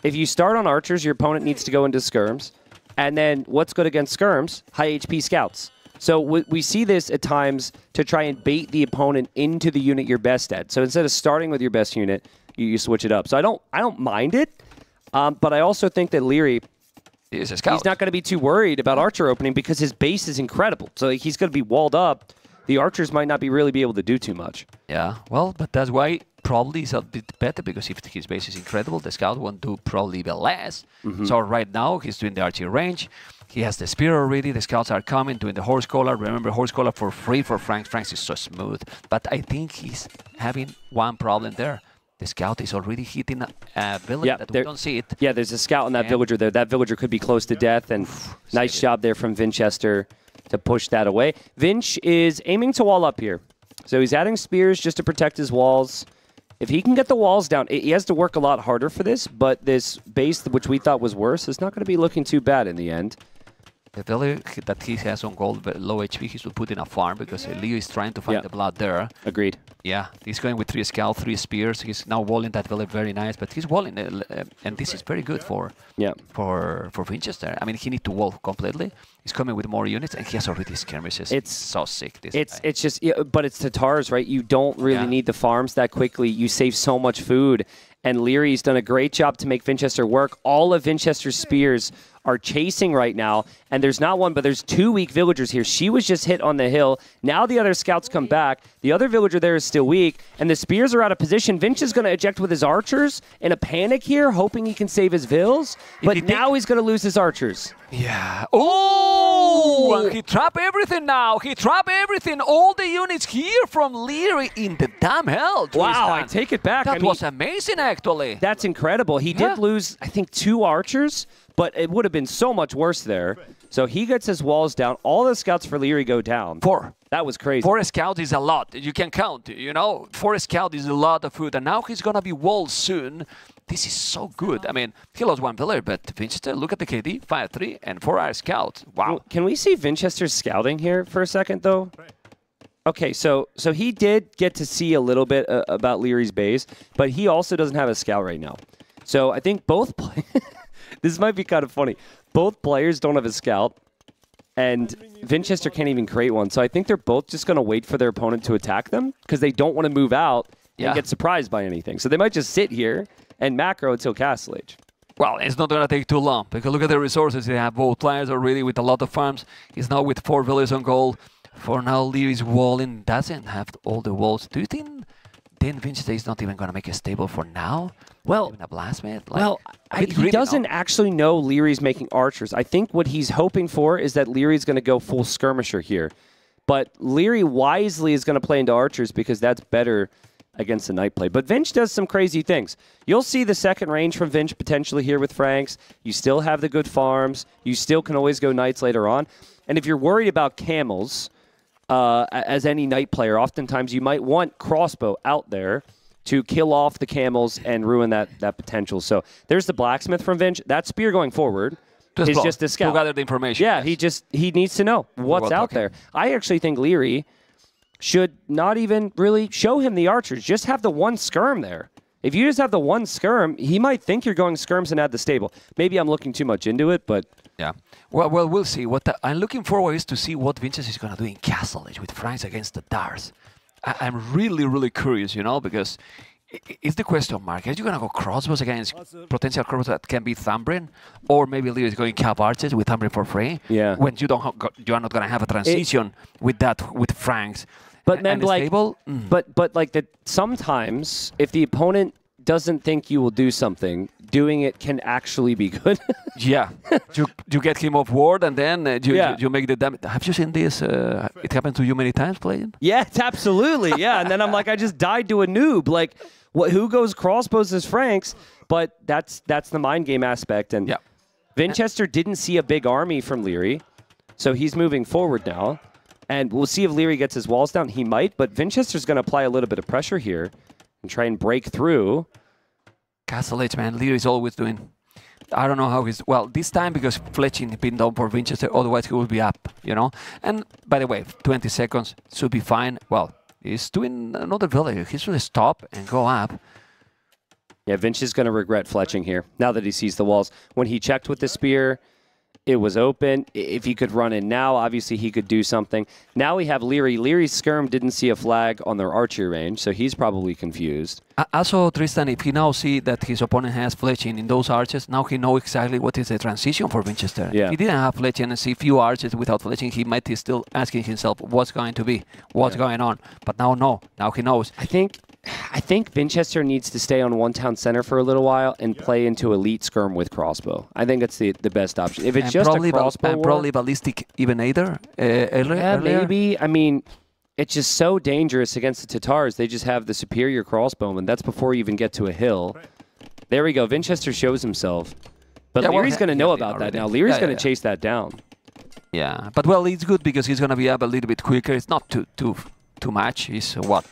If you start on archers, your opponent needs to go into skirms. And then what's good against skirms? High HP scouts. So we see this at times to try and bait the opponent into the unit you're best at. So instead of starting with your best unit, you switch it up. So I don't mind it, but I also think that Liereyy, he's not going to be too worried about archer opening because his base is incredible. So he's going to be walled up. The archers might not really be able to do too much. Yeah, well, but that's why probably is a bit better, because if his base is incredible, the scout won't do probably even less. So right now he's doing the archer range. He has the spear already. The scouts are coming, doing the horse collar. Remember, horse collar for free for Franks. Franks is so smooth. But I think he's having one problem there. The scout is already hitting a village that we don't see it. Yeah, there's a scout on that villager there. That villager could be close to death, and nice job there from Vinchester to push that away. Vinch is aiming to wall up here. So he's adding spears just to protect his walls. If he can get the walls down, he has to work a lot harder for this, but this base, which we thought was worse, is not going to be looking too bad in the end. The village that he has on gold, but low HP, he should put in a farm because Leo is trying to find the blood there. Agreed. Yeah, he's going with 3 scouts, 3 spears. He's now walling that village very nice, but he's walling, and this is very good for Vinchester. I mean, he needs to wall completely. He's coming with more units, and he has already skirmishes. It's so sick. It's just, but it's TaToHs, right? You don't really need the farms that quickly. You save so much food, and Lierey's done a great job to make Vinchester work. All of Vinchester's spears are chasing right now, and there's not one, but there's 2 weak villagers here. She was just hit on the hill. Now the other scouts come back. The other villager there is still weak, and the spears are out of position. Vinch is going to eject with his archers in a panic here, hoping he can save his vills, but now he's going to lose his archers. Yeah. Oh! And he trapped everything now. He trapped everything. All the units here from Liereyy in the damn hell. Wow, I take it back. That was amazing, actually. That's incredible. He did lose, I think, 2 archers, but it would have been so much worse there. So he gets his walls down. All the scouts for Liereyy go down. 4. That was crazy. 4 scouts is a lot. You can count, you know. 4 scouts is a lot of food. And now he's going to be walled soon. This is so good. I mean, he lost 1 villager, but Vinchester, look at the KD. 5-3 and 4 scouts. Wow. Can we see Vinchester's scouting here for a second, though? Okay, so he did get to see a little bit about Lierey's base, but he also doesn't have a scout right now. So I think both this might be kind of funny. Both players don't have a scout, and Vinchester can't even create one. So I think they're both just going to wait for their opponent to attack them because they don't want to move out and get surprised by anything. So they might just sit here and macro until Castle Age. Well, it's not going to take too long because look at the resources. They have both players already with a lot of farms. He's now with 4 villages on gold. For now, Lierey's walling doesn't have all the walls. Do you think then Vinchester is not even going to make a stable for now? Well, even a blacksmith? He doesn't actually know Lierey's making archers. I think what he's hoping for is that Lierey's going to go full skirmisher here. But Liereyy wisely is going to play into archers because that's better against the knight play. But Vinch does some crazy things. You'll see the second range from Vinch potentially here with Franks. You still have the good farms. You still can always go knights later on. And if you're worried about camels, as any knight player, oftentimes you might want crossbow out there to kill off the camels and ruin that potential. So there's the blacksmith from Vinch. That spear going forward is just a scout. To gather the information. Yeah, yes. he needs to know what's out there. I actually think Liereyy should not even really show him the archers. Just have the one skirm there. If you just have the one skirm, he might think you're going skirms and add the stable. Maybe I'm looking too much into it, but... Yeah. Well, we'll see. What I'm looking forward is to see what Vinchester is going to do in Castle Age with Franks against the Darts. I'm really, really curious, you know, because it's the question mark. Are you going to go crossbows against potential crossbows that can be Thumbrin? Or maybe Liereyy is going cap archers with Thumbrin for free? Yeah. When you are not going to have a transition with Franks. But then, like, but like that, sometimes if the opponent doesn't think you will do something, doing it can actually be good. Yeah, you get him off ward, and then you make the damage. Have you seen this? It happened to you many times playing. Yeah, it's absolutely. Yeah, and then I'm like, I just died to a noob. Like, who goes crossbows as Franks? But that's the mind game aspect. And Vinchester didn't see a big army from Liereyy, so he's moving forward now. And we'll see if Liereyy gets his walls down. He might, but Vinchester's going to apply a little bit of pressure here and try and break through. Castle Age, man. Lierey's always doing... I don't know how he's... Well, this time because fletching been done for Vinchester, otherwise he will be up, you know? And, by the way, 20 seconds should be fine. Well, he's doing another village. He should stop and go up. Yeah, Vinch is going to regret fletching here, now that he sees the walls. When he checked with the spear... It was open. If he could run in now, obviously he could do something. Now we have Liereyy. Lierey's skirm didn't see a flag on their archery range, so he's probably confused. Also, Tristan, if he now see that his opponent has fletching in those archers, now he knows exactly what is the transition for Vinchester. Yeah. If he didn't have fletching and see few archers without fletching, he might be still asking himself what's going to be, what's going on. But now, no. Now he knows. I think Vinchester needs to stay on one town center for a little while and play into elite skirm with crossbow. I think that's the best option. If it's just a crossbow war, probably ballistic even earlier. Maybe. I mean, it's just so dangerous against the TaToHs. They just have the superior crossbowman. That's before you even get to a hill. There we go. Vinchester shows himself. But Lierey's going to know about that now. Lierey's going to chase that down. Yeah, but well, it's good because he's going to be up a little bit quicker. It's not too much. It's what...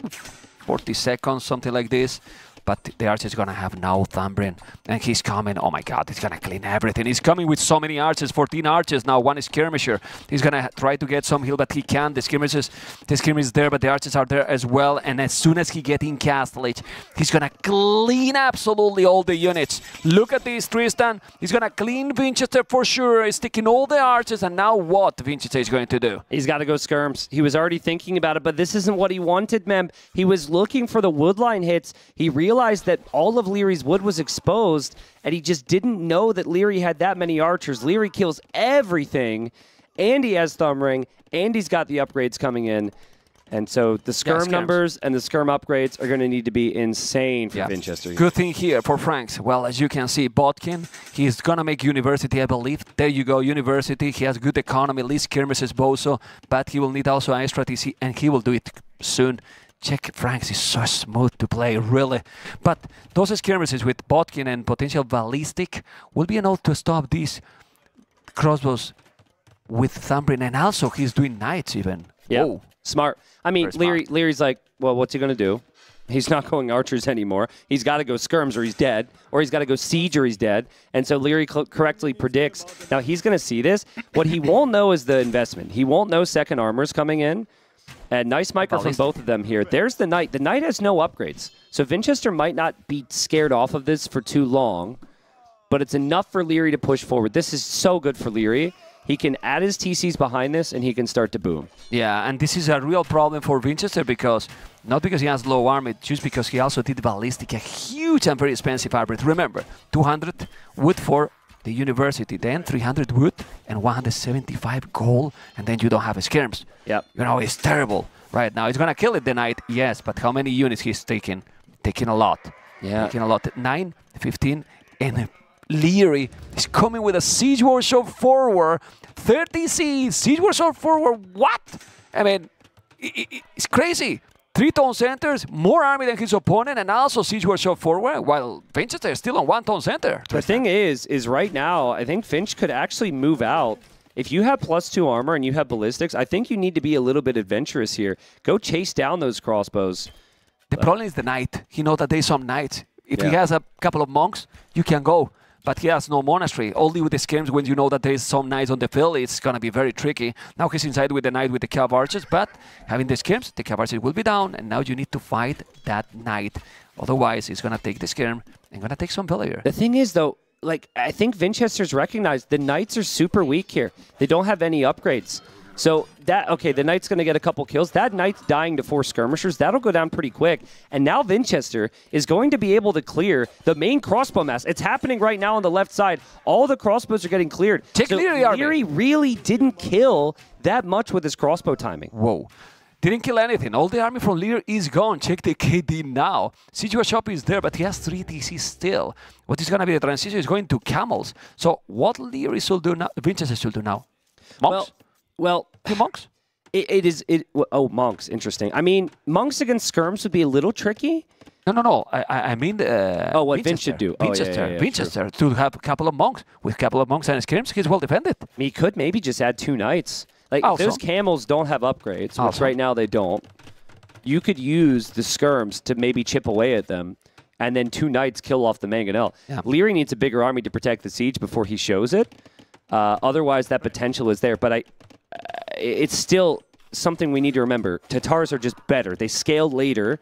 40 seconds, something like this. But the archer is going to have now Thumbrin. And he's coming. Oh my god, he's going to clean everything. He's coming with so many archers, 14 archers now, one skirmisher. He's going to try to get some heal, but he can't. The skirmish is there, but the archers are there as well. And as soon as he gets in Castle Age, he's going to clean absolutely all the units. Look at this, Tristan. He's going to clean Vinchester for sure. He's taking all the archers, and now what Vinchester is going to do? He's got to go skirms. He was already thinking about it, but this isn't what he wanted, man. He was looking for the woodline hits. He realized that all of Lierey's wood was exposed, and he just didn't know that Liereyy had that many archers. Liereyy kills everything, and he has Thumbring, and he's got the upgrades coming in. And so the skirm numbers and the skirm upgrades are going to need to be insane for Vinchester. Good thing here for Franks. Well, as you can see, Botkin, he's going to make University, I believe. There you go, University. He has good economy, least skirmishes, Boso, but he will need also extra TC, and he will do it soon. Check, Franks is so smooth to play, really. But those skirmishes with Botkin and potential ballistic will be enough to stop these crossbows with Thumbrin. And also, he's doing knights even. Yeah, smart. I mean, Lierey's like, well, what's he going to do? He's not going archers anymore. He's got to go skirms or he's dead. Or he's got to go siege or he's dead. And so Liereyy correctly predicts. Now, he's going to see this. What he won't know is the investment. He won't know second armors coming in. And nice micro from both of them here. There's the knight. The knight has no upgrades. So Vinchester might not be scared off of this for too long. But it's enough for Liereyy to push forward. This is so good for Liereyy. he can add his TCs behind this, and he can start to boom. Yeah, and this is a real problem for Vinchester because, not because he has low armor, just because he also did Ballistic, a huge and very expensive hybrid. Remember, 200 wood for the university, then 300 wood and 175 gold, and then you don't have skirms. Yep. You know, it's terrible. Right now, it's going to kill it the Knight, yes, but how many units he's taking? Taking a lot. Yeah. Taking a lot. 9, 15, and Liereyy is coming with a Siege Workshop forward. 30C, Siege Workshop forward, what? I mean, it's crazy. 3-tone centers, more army than his opponent, and also Siege Workshop forward, while Vinchester is still on 1-tone center. The thing is right now, I think Finch could actually move out. If you have +2 armor and you have ballistics, I think you need to be a little bit adventurous here. Go chase down those crossbows. The problem is the Knight. He knows that there's some Knights. If he has a couple of monks, you can go. But he has no monastery. Only with the skirms, when you know that there is some knights on the field, it's going to be very tricky. Now he's inside with the knight with the cav archers, but having the skirms, the cav archers will be down, and now you need to fight that knight. Otherwise, he's going to take the skirm and going to take some villager. The thing is, though, like, I think Vinchester's recognized the knights are super weak here. They don't have any upgrades. So that, okay, the knight's going to get a couple kills. That knight's dying to 4 skirmishers. That'll go down pretty quick. And now Vinchester is going to be able to clear the main crossbow mass. It's happening right now on the left side. All the crossbows are getting cleared. Take Liereyy really didn't kill that much with his crossbow timing. Whoa. Didn't kill anything. All the army from Liereyy is gone. Check the KD now. Siege Workshop is there, but he has 3 TC still. What is going to be the transition is going to camels. So what Liereyy should do now, Vinchester should do now? Monks? Well, monks? Monks. Interesting. I mean, monks against skirms would be a little tricky. No. I mean, what Vinch should do. Vinchester to have a couple of monks. With a couple of monks and skirms, he's well defended. He could maybe just add 2 knights. Like, if those camels don't have upgrades, which right now they don't, you could use the skirms to maybe chip away at them, and then 2 knights kill off the mangonel. Yeah. Liereyy needs a bigger army to protect the siege before he shows it. Otherwise, that potential is there. But it's still something we need to remember. Tatars are just better. They scaled later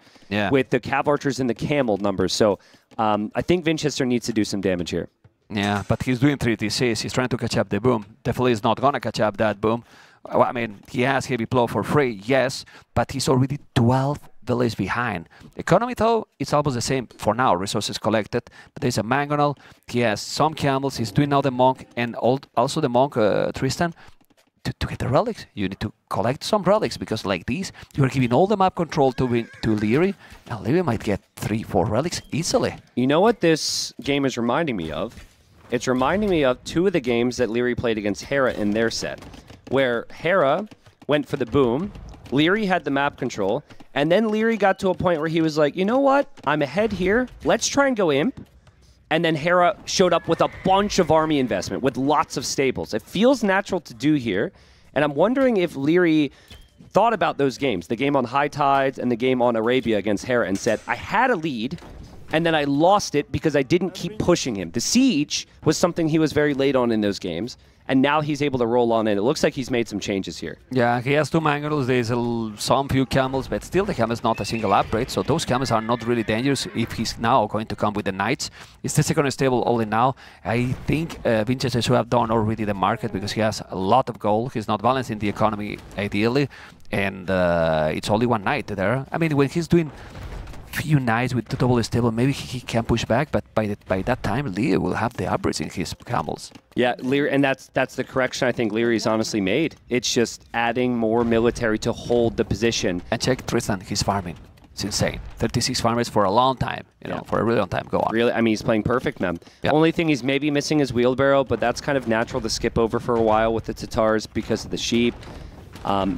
with the cav archers and the camel numbers. So I think Vinchester needs to do some damage here. Yeah, but he's doing 3 TCs. He's trying to catch up the boom. Definitely is not going to catch up that boom. Well, I mean, he has heavy blow for free, yes, but he's already 12 villages behind. Economy, though, it's almost the same for now. Resources collected, but there's a mangonel. He has some camels. He's doing now the monk, and also the monk, Tristan. To get the relics, you need to collect some relics, because like these, you are giving all the map control to Liereyy, and Liereyy might get 3-4 relics easily. You know what this game is reminding me of? It's reminding me of 2 of the games that Liereyy played against Hera in their set, where Hera went for the boom, Liereyy had the map control, and then Liereyy got to a point where he was like, you know what? I'm ahead here. Let's try and go imp. And then Hera showed up with a bunch of army investment, with lots of stables. It feels natural to do here. And I'm wondering if Liereyy thought about those games, the game on High Tides and the game on Arabia against Hera, and said, I had a lead, and then I lost it because I didn't keep pushing him. The siege was something he was very late on in those games, and now he's able to roll on in. It looks like he's made some changes here. Yeah, he has 2 mangonels, there's some few camels, but still the camel is not a single upgrade, so those camels are not really dangerous if he's now going to come with the knights. It's the second stable only now. I think Vinchester should have done already the market, because he has a lot of gold. He's not balancing the economy ideally, and it's only 1 knight there. I mean, when he's doing few knights with the double stable, maybe he can push back, but by that time, Liereyy will have the upgrades in his camels. Yeah, Liereyy, and that's the correction I think Lierey's honestly made. It's just adding more military to hold the position. And check Tristan, he's farming. It's insane. 36 farmers for a long time, you know, for a really long time. Go on. Really, I mean, he's playing perfect, man. Yeah. Only thing he's maybe missing is wheelbarrow, but that's kind of natural to skip over for a while with the Tatars because of the sheep.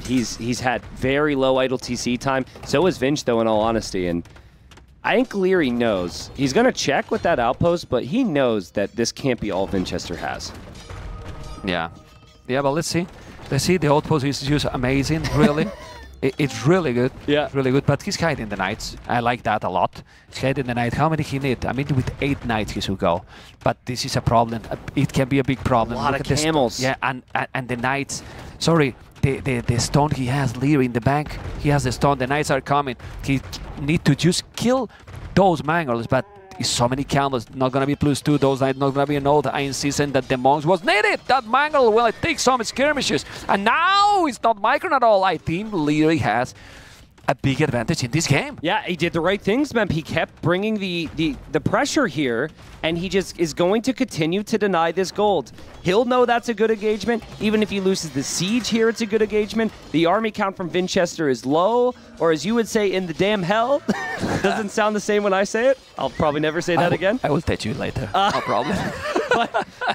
He's had very low idle TC time. So is Vinch, though, in all honesty, and I think Liereyy knows. He's going to check with that outpost, but he knows that this can't be all Vinchester has. Yeah. Yeah, but let's see. Let's see. The outpost is just amazing, really. It's really good. Yeah. It's really good. But he's hiding the knights. I like that a lot. He's hiding the knight. How many he need? I mean, with 8 knights he should go. But this is a problem. It can be a big problem. A lot of camels. Yeah, and the knights. Sorry. The stone he has, Liereyy in the bank, he has the stone, the knights are coming. He need to just kill those mangols, but It's so many camels, not gonna be +2, those knights not gonna be enough. The Iron Season that the monks was needed. That mangle, well, it takes some skirmishes. And now it's not micron at all. I think Liereyy has a big advantage in this game. Yeah, he did the right things, man. He kept bringing the pressure here, and he just is going to continue to deny this gold. He'll know that's a good engagement. Even if he loses the siege here, it's a good engagement. The army count from Vinchester is low, or as you would say, in the damn hell. Doesn't sound the same when I say it. I'll probably never say that again. I will teach you later. No problem.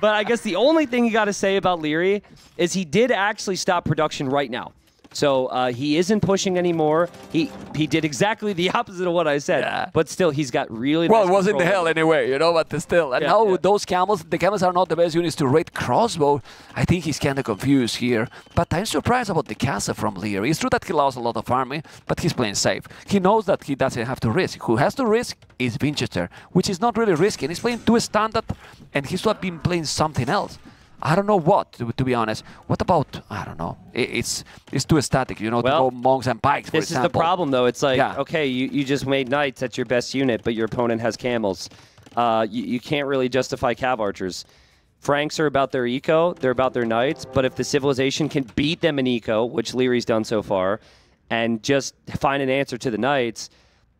but I guess the only thing you got to say about Liereyy is he did actually stop production right now. So he isn't pushing anymore. He did exactly the opposite of what I said. Yeah. But still, he's got really well, nice it was in the control. hell anyway, you know, but still. And now those camels, the camels are not the best units to raid crossbow. I think he's kind of confused here. But I'm surprised about the castle from Liereyy. It's true that he lost a lot of army, but he's playing safe. He knows that he doesn't have to risk. Who has to risk is Vinchester, which is not really risky. And he's playing 2 standard, and he's not been playing something else. I don't know what, to be honest. What about, I don't know, it's too static, you know, Well, to go monks and pikes, for This example. is the problem, though. It's like, okay, you just made knights, that's your best unit, but your opponent has camels. You can't really justify cav archers. Franks are about their eco, they're about their knights, but if the civilization can beat them in eco, which Lierey's done so far, and just find an answer to the knights,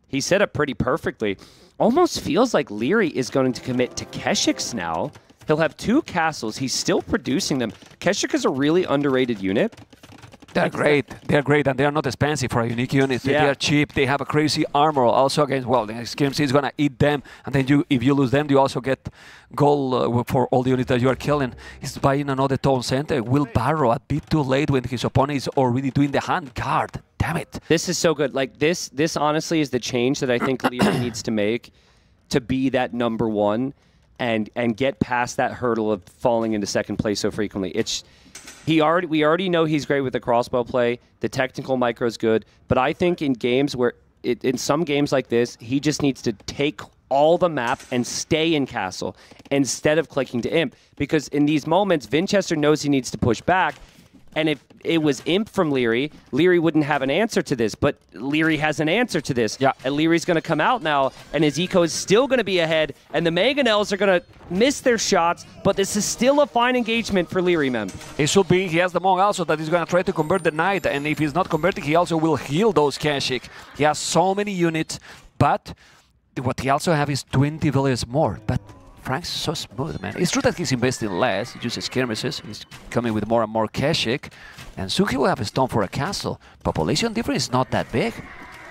he set up pretty perfectly. Almost feels like Liereyy is going to commit to Keshiks now. He'll have 2 castles. He's still producing them. Keshik is a really underrated unit. They're great. They're great, and they are not expensive for a unique unit. They are cheap. They have a crazy armor. Also against, well, the SKMC is going to eat them, and then if you lose them, you also get gold for all the units that you are killing. He's buying another town center. Will Barrow a bit too late when his opponent is already doing the hand guard. Damn it. This is so good. Like, this honestly is the change that I think Liereyy needs to make to be that #1 and get past that hurdle of falling into second place so frequently. We already know he's great with the crossbow play. The technical micro is good, but I think in games where in some games like this, he just needs to take all the map and stay in castle instead of clicking to imp, because in these moments, Vinchester knows he needs to push back. And if it was imp from Liereyy, Liereyy wouldn't have an answer to this, but Liereyy has an answer to this. Yeah. And Lierey's going to come out now, and his eco is still going to be ahead, and the Mangonels are going to miss their shots, but this is still a fine engagement for Liereyy, man. It should be. He has the monk also that he's going to try to convert the knight, and if he's not converting, he also will heal those Keshik. He has so many units, but what he also have is 20 villages more. But Frank's so smooth, man. It's true that he's investing less, he uses skirmishes, he's coming with more and more Keshik, and soon he will have a stone for a castle. Population difference is not that big.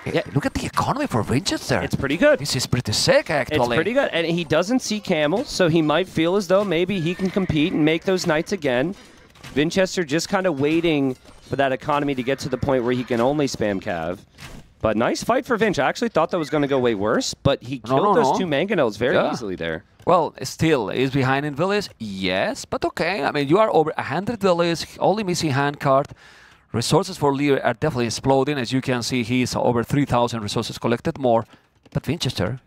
Yeah. Look at the economy for Vinchester. It's pretty good. This is pretty sick, actually. It's pretty good, and he doesn't see camels, so he might feel as though maybe he can compete and make those knights again. Vinchester just kind of waiting for that economy to get to the point where he can only spam cav. But nice fight for Vinch. I actually thought that was going to go way worse, but he killed those 2 Mangonels very easily there. Well, still, is behind in village? Yes, but okay. I mean, you are over 100 villages, only missing hand card. Resources for Liereyy are definitely exploding. As you can see, he's over 3,000 resources collected more. But Vinchester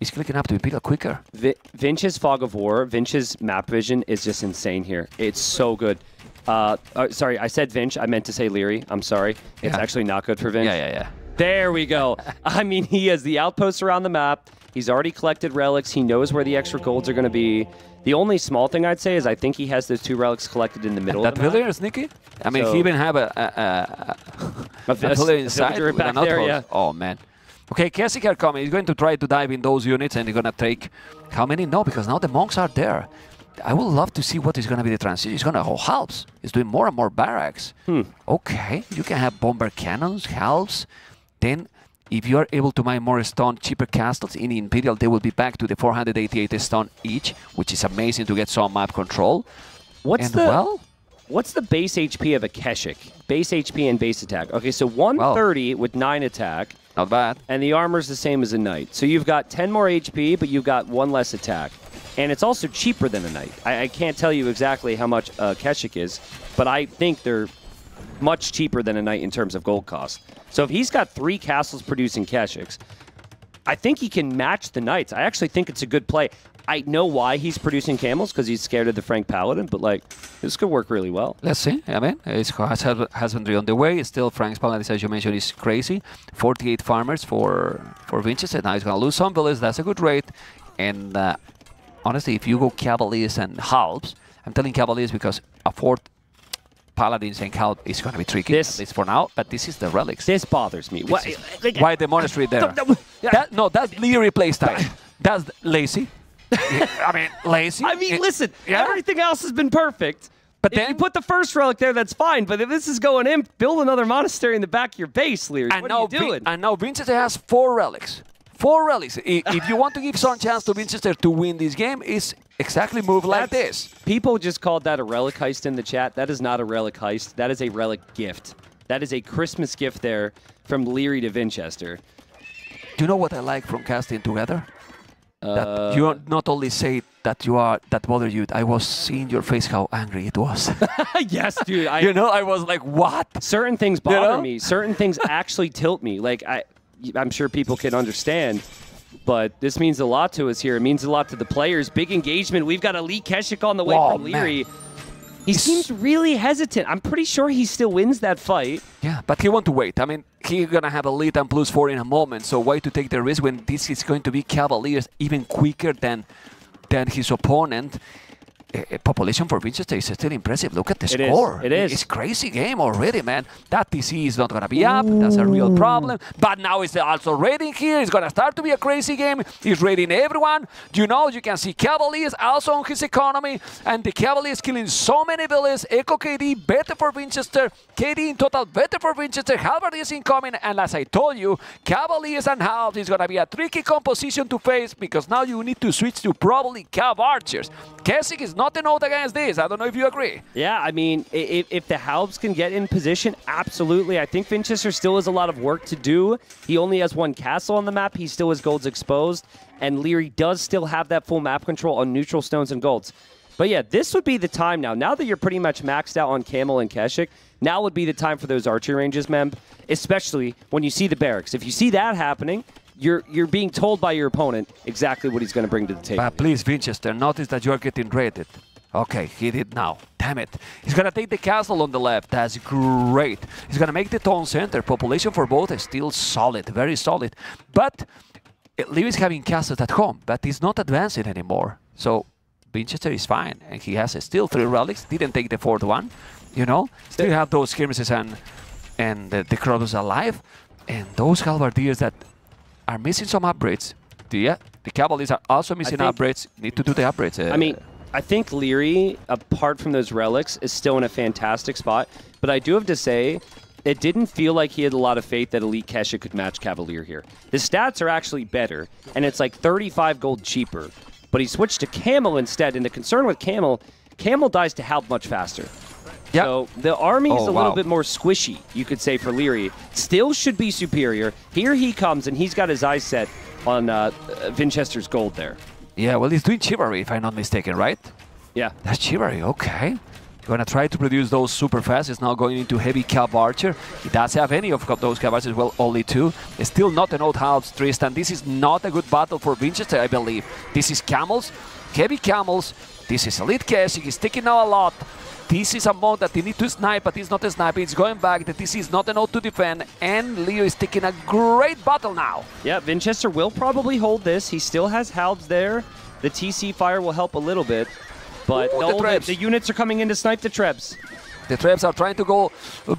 is clicking up to Imperial quicker. Vinch's Fog of War, Vinch's map vision is just insane here. It's so good. Sorry, I said Vinch. I meant to say Liereyy. I'm sorry. It's actually not good for Vinch. Yeah. There we go. I mean, he has the outposts around the map. He's already collected relics. He knows where the extra golds are going to be. The only small thing I'd say is I think he has those 2 relics collected in the middle of the map. That villager is sneaky. I mean, he even have a villager inside with an outpost. Yeah. Oh, man. Okay, Kesik are coming. He's going to try to dive in those units, and he's going to take... How many? No, because now the monks are there. I would love to see what is going to be the transition. He's going to go halves. He's doing more and more barracks. Okay, you can have bomber cannons, halves. Then, if you are able to mine more stone, cheaper castles in Imperial, they will be back to the 488 stone each, which is amazing to get some map control. What's the base HP of a Keshik? Base HP and base attack. Okay, so 130 with 9 attack. Not bad. And the armor's the same as a knight. So you've got 10 more HP, but you've got 1 less attack. And it's also cheaper than a knight. I can't tell you exactly how much a Keshik is, but I think they're much cheaper than a knight in terms of gold cost. So if he's got 3 castles producing Keshiks, I think he can match the knights. I actually think it's a good play. I know why he's producing camels, because he's scared of the Frank Paladin, but like, this could work really well. Let's see. I mean, it's husbandry on the way. Still, Frank's Paladin, as you mentioned, is crazy. 48 farmers for Vinchester. Now he's going to lose some villages. That's a good rate. And honestly, if you go Cavaliers and Halves, I'm telling Cavaliers because a 4th Paladins and Half is going to be tricky, at least for now. But this is the relics. This bothers me. Why the monastery there? That's Liereyy playstyle. That's lazy. I mean, lazy. I mean, listen, everything else has been perfect. But then you put the first relic there, that's fine. But if this is going in, build another monastery in the back of your base, Liereyy. What are you doing? And now Vinchester has 4 relics. 4 relics. If you want to give some chance to Vinchester to win this game, it's exactly move like this. People just called that a relic heist in the chat. That is not a relic heist. That is a relic gift. That is a Christmas gift there from Liereyy to Vinchester. Do you know what I like from casting together? That you not only say that you are that bothered you. I was seeing your face how angry it was. Yes, dude. I was like, what? Certain things bother me. Certain things actually tilt me. Like I'm sure people can understand, but this means a lot to us here. It means a lot to the players. Big engagement. We've got Elite Keshik on the way from Liereyy. He seems really hesitant. I'm pretty sure he still wins that fight. Yeah, but he want to wait. I mean, he's going to have Elite and +4 in a moment, so why to take the risk when this is going to be Cavaliers even quicker than his opponent? Population for Vinchester is still impressive. Look at the score. It is. It's crazy game already, man. That TC is not going to be up. That's a real problem. But now it's also raiding here. It's going to start to be a crazy game. He's raiding everyone. You can see Cavaliers also on his economy. And the Cavaliers killing so many villains. Echo KD, better for Vinchester. KD in total, better for Vinchester. Halberd is incoming. And as I told you, Cavaliers and Halves is going to be a tricky composition to face because now you need to switch to probably Cav Archers. Keshik is not a note against this. I don't know if you agree. Yeah, I mean, if the Halves can get in position, absolutely. I think Vinchester still has a lot of work to do. He only has 1 castle on the map. He still has golds exposed. And Liereyy does still have that full map control on neutral stones and golds. But yeah, this would be the time now. Now that you're pretty much maxed out on Camel and Keshik, now would be the time for those archery ranges, Memb. Especially when you see the barracks. If you see that happening, you're being told by your opponent exactly what he's going to bring to the table. But please, Vinchester, notice that you are getting raided. Okay, he did now. Damn it. He's going to take the castle on the left. That's great. He's going to make the town center. Population for both is still solid, very solid. But Liereyy is having castles at home, but he's not advancing anymore. So Vinchester is fine. And he has still 3 relics. Didn't take the 4th one. Still have those skirmishes and the Kronos alive. And those halberdiers that are missing some upgrades. The Cavaliers are also missing upgrades. Need to do the upgrades. I mean, I think Liereyy, apart from those relics, is still in a fantastic spot. But I do have to say, it didn't feel like he had a lot of faith that Elite Keshik could match Cavalier here. The stats are actually better, and it's like 35 gold cheaper. But he switched to Camel instead, and the concern with Camel dies to Halb much faster. Yep. So the army is a little bit more squishy, you could say, for Liereyy. Still should be superior. Here he comes, and he's got his eyes set on Vinchester's gold there. Yeah, well, he's doing chivalry, if I'm not mistaken, right? Yeah. That's chivalry, okay. Gonna try to produce those super fast. He's now going into heavy Cav Archer. He does have any of those Cav Archers, well, only 2. It's still not an old Halves Tristan. This is not a good battle for Vinchester, I believe. This is Camels, heavy Camels. This is Elite Keshik. He's taking now a lot. This is a mode that he needs to snipe, but he's not sniping. He's going back. The TC is not an ode to defend, and Leo is taking a great battle now. Yeah, Vinchester will probably hold this. He still has Halbs there. The TC fire will help a little bit, but the units are coming in to snipe the Trebs. The Trebs are trying to go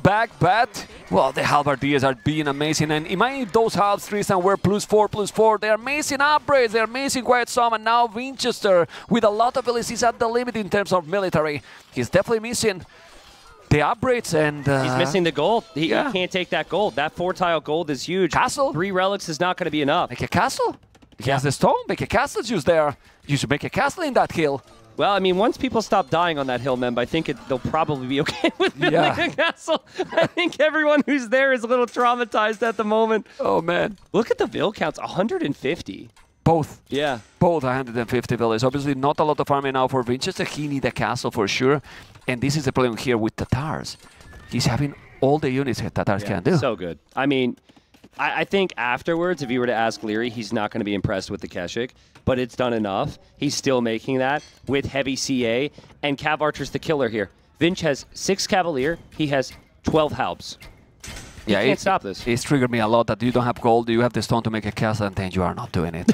back, but, well, the Halberdiers are being amazing. And imagine if those Halves Tristan were +4/+4. They're amazing upgrades. They're amazing quite some. And now Vinchester, with a lot of abilities at the limit in terms of military. He's definitely missing the upgrades. And he's missing the gold. He can't take that gold. That 4-tile gold is huge. Castle? 3 relics is not going to be enough. Make a castle? He has the stone. Make a castle just there. You should make a castle in that hill. Well, I mean, once people stop dying on that hill, Memb, I think they'll probably be okay with building a castle. I think everyone who's there is a little traumatized at the moment. Oh, man. Look at the vill counts, 150. Both. Yeah. Both 150 villas. Obviously, not a lot of army now for Vinchester. He needs a castle for sure. And this is the problem here with Tatars. He's having all the units that Tatars can do. So good. I mean, I think afterwards, if you were to ask Liereyy, he's not going to be impressed with the Keshik. But it's done enough. He's still making that with heavy CA. And Cav Archer's the killer here. Vinch has 6 Cavalier. He has 12 Halbs. You can't stop this. It's triggered me a lot that you don't have gold, you have the stone to make a castle, and then you are not doing it.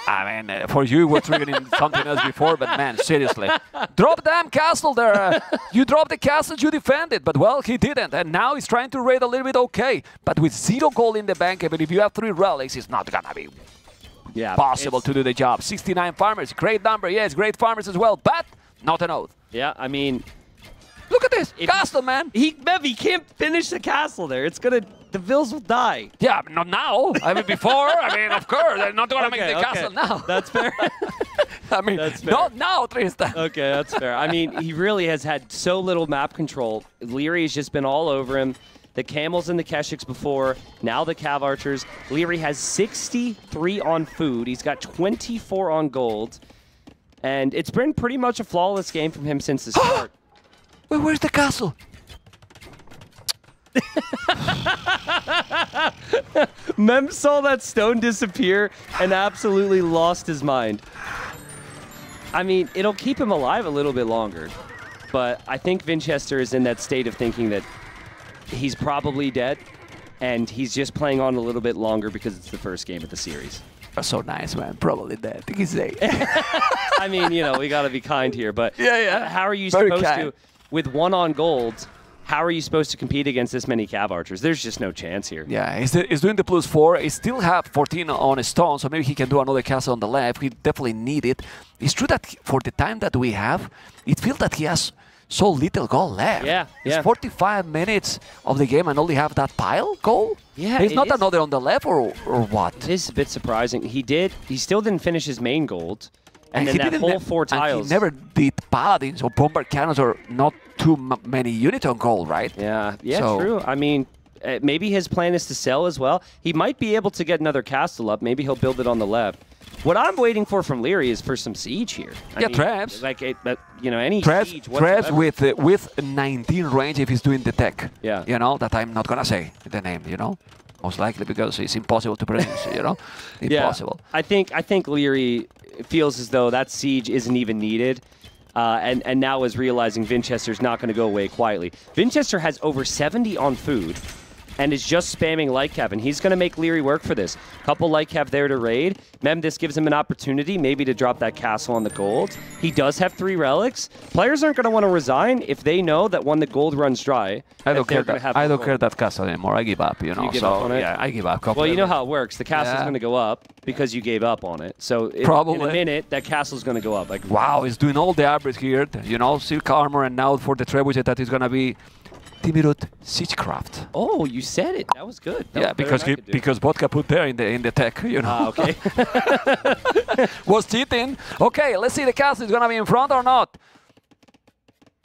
I mean, for you, it was triggering something else before, but man, seriously. Drop damn castle there. You drop the castle, you defend it, but well, he didn't. And now he's trying to raid a little bit okay. But with 0 gold in the bank, even if you have 3 relics, it's not gonna be possible to do the job. 69 farmers, great number, yes, great farmers as well, but not an oath. Yeah, I mean... Look at this, castle, man. He can't finish the castle there. It's gonna... The Vils will die. Yeah, but not now. I mean, before. I mean, of course. They're not gonna make the castle now. That's fair. I mean, not now, Tristan. Okay, that's fair. I mean, he really has had so little map control. Liereyy has just been all over him. The Camels and the Keshiks before, now the Cav Archers. Liereyy has 63 on food. He's got 24 on gold. And it's been pretty much a flawless game from him since the start. Where's the castle? Mem saw that stone disappear and absolutely lost his mind. I mean, it'll keep him alive a little bit longer. But I think Vinchester is in that state of thinking that he's probably dead, and he's just playing on a little bit longer because it's the first game of the series. That's so nice, man. Probably dead. I think he's safe. I mean, you know, we got to be kind here, but how are you Very supposed kind. to, with 1 on gold, how are you supposed to compete against this many Cav Archers? There's just no chance here. Yeah, he's doing the +4. He still have 14 on a stone, so maybe he can do another castle on the left. We definitely need it. It's true that for the time that we have, it feels that he has so little goal left. Yeah, It's 45 minutes of the game and only have that pile goal? Yeah, There's not another on the left or what? It is a bit surprising. He still didn't finish his main gold. And then he that didn't whole 4 tiles. And he never did paladins or bomber cannons or not too many units on gold, right? Yeah, So- true. I mean, maybe his plan is to sell as well. He might be able to get another castle up. Maybe he'll build it on the left. What I'm waiting for from Liereyy is for some siege here. I mean, traps. Like, you know, any siege Traps whatsoever. with 19 range if he's doing the tech. Yeah. You know, that I'm not going to say the name, you know? Most likely because it's impossible to pronounce, you know? Impossible. Yeah. I think Liereyy feels as though that siege isn't even needed. And now is realizing Vinchester's not going to go away quietly. Vinchester has over 70 on food and is just spamming light cav, and he's going to make Liereyy work for this. Couple light cav there to raid. This gives him an opportunity maybe to drop that castle on the gold. He does have 3 relics. Players aren't going to want to resign if they know that when the gold runs dry, I don't care that castle anymore. I give up, you know. You give up on it? Yeah, I give up. Well, you know how it works. The castle's going to go up because you gave up on it. So in a minute, that castle's going to go up. Like, wow, he's doing all the upgrades here. You know, silk armor, and now for the trebuchet that is going to be Timirut Siegecraft. Oh, you said it. That was good. That Yeah, was better than I could do. because Vodka put there in the tech, you know. Ah, okay. Was cheating. Okay, let's see the castle is gonna be in front or not.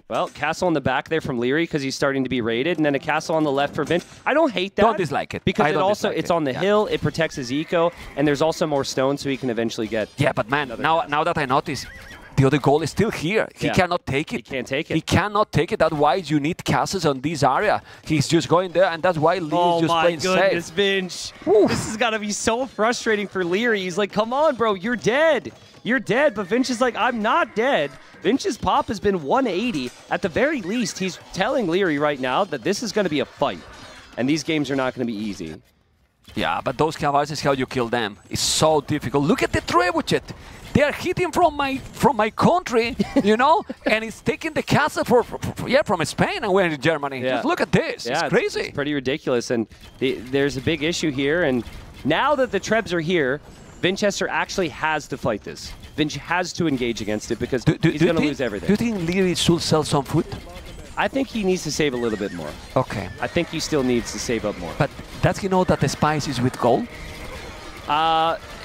Well, castle on the back there from Liereyy because he's starting to be raided, and then a castle on the left for Vinch. I don't hate that. Don't dislike it. Because I don't it's dislike it. on the hill, it protects his eco, and there's also more stone so he can eventually get... Yeah, but man, now that I notice, the other goal is still here. He cannot take it. He can't take it. He cannot take it. That's why you need castles on this area. He's just going there, and that's why Lee is just playing safe. Oh my goodness, Vinch. This has got to be so frustrating for Liereyy. He's like, come on, bro, you're dead. You're dead. But Vinch is like, I'm not dead. Vinch's pop has been 180. At the very least, he's telling Liereyy right now that this is going to be a fight. And these games are not going to be easy. Yeah, but those cavals is how you kill them. It's so difficult. Look at the trebuchet. They are hitting from my country, you know, and it's taking the castle from Spain and we're in Germany. Yeah. Just look at this. Yeah, it's crazy. It's pretty ridiculous. And there's a big issue here. And now that the Trebs are here, Vinchester actually has to fight this. Vinch has to engage against it because he's going to lose everything. Do you think Liereyy should sell some food? I think he needs to save a little bit more. Okay. I think he still needs to save up more. But does he know that the spice is with gold?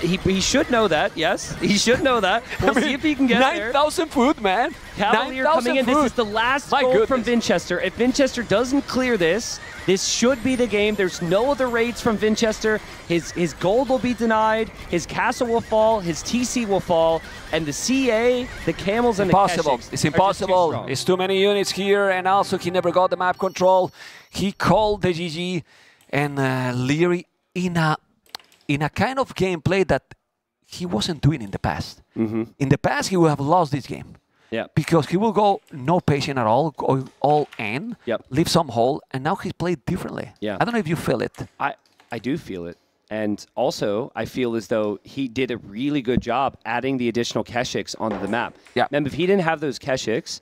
He should know that, yes. He should know that. We'll see if he can get there. 9,000 food, man. Cavalier coming in. Food. This is the last goal from Vinchester. If Vinchester doesn't clear this, this should be the game. There's no other raids from Vinchester. His gold will be denied. His castle will fall. His TC will fall. And the CA, the Camels, and the Keshiks It's impossible. It's too many units here. And also, he never got the map control. He called the GG. And Liereyy in a kind of gameplay that he wasn't doing in the past. Mm-hmm. In the past, he would have lost this game. Yeah. Because he will go no patient at all in, Yep. leave some hole, and now he's played differently. Yeah. I don't know if you feel it. I do feel it. And also, I feel as though he did a really good job adding the additional Keshiks onto the map. Yeah. Remember, if he didn't have those Keshiks,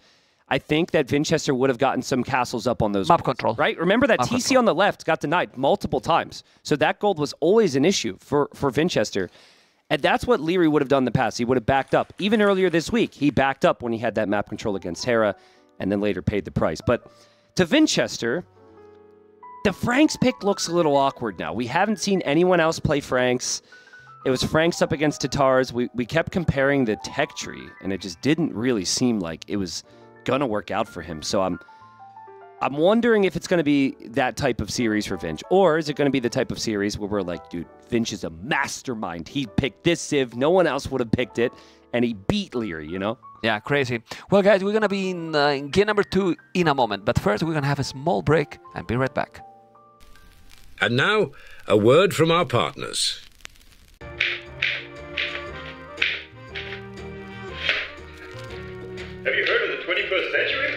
I think that Vinchester would have gotten some castles up on those Map walls, control. right? Remember that Map TC control. on the left got denied multiple times. So that gold was always an issue for Vinchester. And that's what Liereyy would have done in the past. He would have backed up. Even earlier this week, he backed up when he had that map control against Hera and then later paid the price. But to Vinchester, the Franks pick looks a little awkward now. We haven't seen anyone else play Franks. It was Franks up against TaToH. We kept comparing the tech tree, and it just didn't really seem like it was going to work out for him. So I'm wondering if it's going to be that type of series for Vinch, or is it going to be the type of series where we're like, dude, Vinch is a mastermind. He picked this Civ. No one else would have picked it, and he beat Liereyy, you know? Yeah, crazy. Well, guys, we're going to be in game number 2 in a moment. But first, we're going to have a small break and be right back. And now, a word from our partners. Have you heard of the 21st century?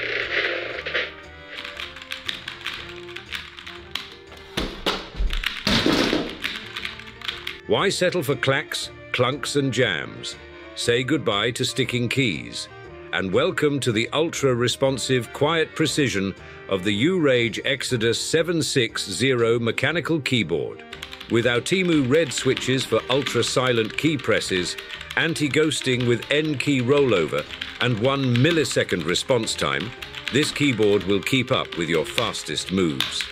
Why settle for clacks, clunks and jams? Say goodbye to sticking keys. And welcome to the ultra-responsive quiet precision of the Liereyy Exodus 760 mechanical keyboard. With our Timu red switches for ultra-silent key presses, anti-ghosting with N-key rollover, and 1 millisecond response time, this keyboard will keep up with your fastest moves.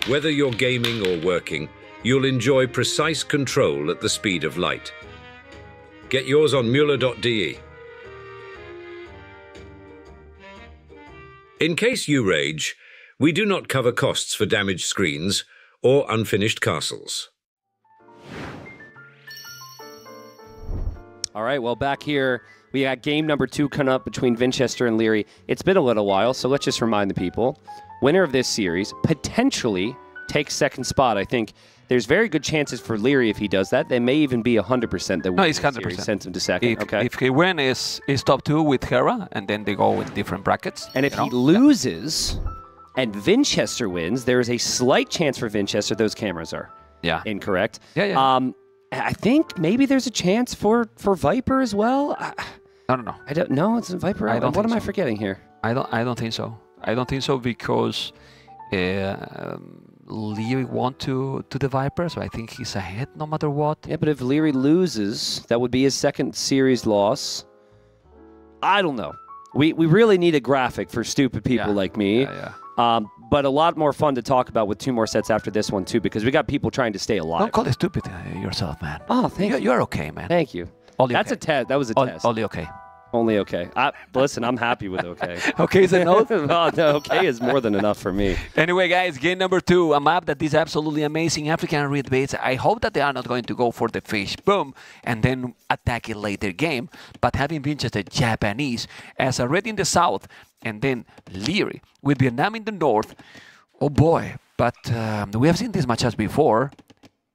Whether you're gaming or working, you'll enjoy precise control at the speed of light. Get yours on mueller.de. In case you rage, we do not cover costs for damaged screens or unfinished castles. All right, well, back here, we got game number 2 coming up between Vinchester and Liereyy. It's been a little while, so let's just remind the people. Winner of this series potentially takes second spot. I think there's very good chances for Liereyy if he does that. They may even be 100% that No, it's 100%. series sends him to second. If he wins, is top 2 with Hera, and then they go with different brackets. And if he loses and Vinchester wins, there is a slight chance for Vinchester. Those cameras are incorrect. Yeah. I think maybe there's a chance for Viper as well. I don't know. I don't know. It's a Viper. What am I forgetting here? I don't think so. I don't think so because Liereyy won to the Viper, so I think he's ahead no matter what. Yeah, but if Liereyy loses, that would be his second series loss. I don't know. We really need a graphic for stupid people like me. But a lot more fun to talk about with 2 more sets after this one, too, because we got people trying to stay alive. Don't call it stupid yourself, man. Oh, thank you. You're okay, man. Thank you. That's a test. That was a test. Only okay. Only okay. Listen, I'm happy with okay. Okay is enough? Oh, no, okay is more than enough for me. Anyway, guys, game number 2, a map that is absolutely amazing. African reed baits. I hope that they are not going to go for the fish boom and then attack it later game. But having Vinchester Japanese as a red in the south and then Liereyy with Vietnam in the north. Oh boy. But we have seen these matchups before.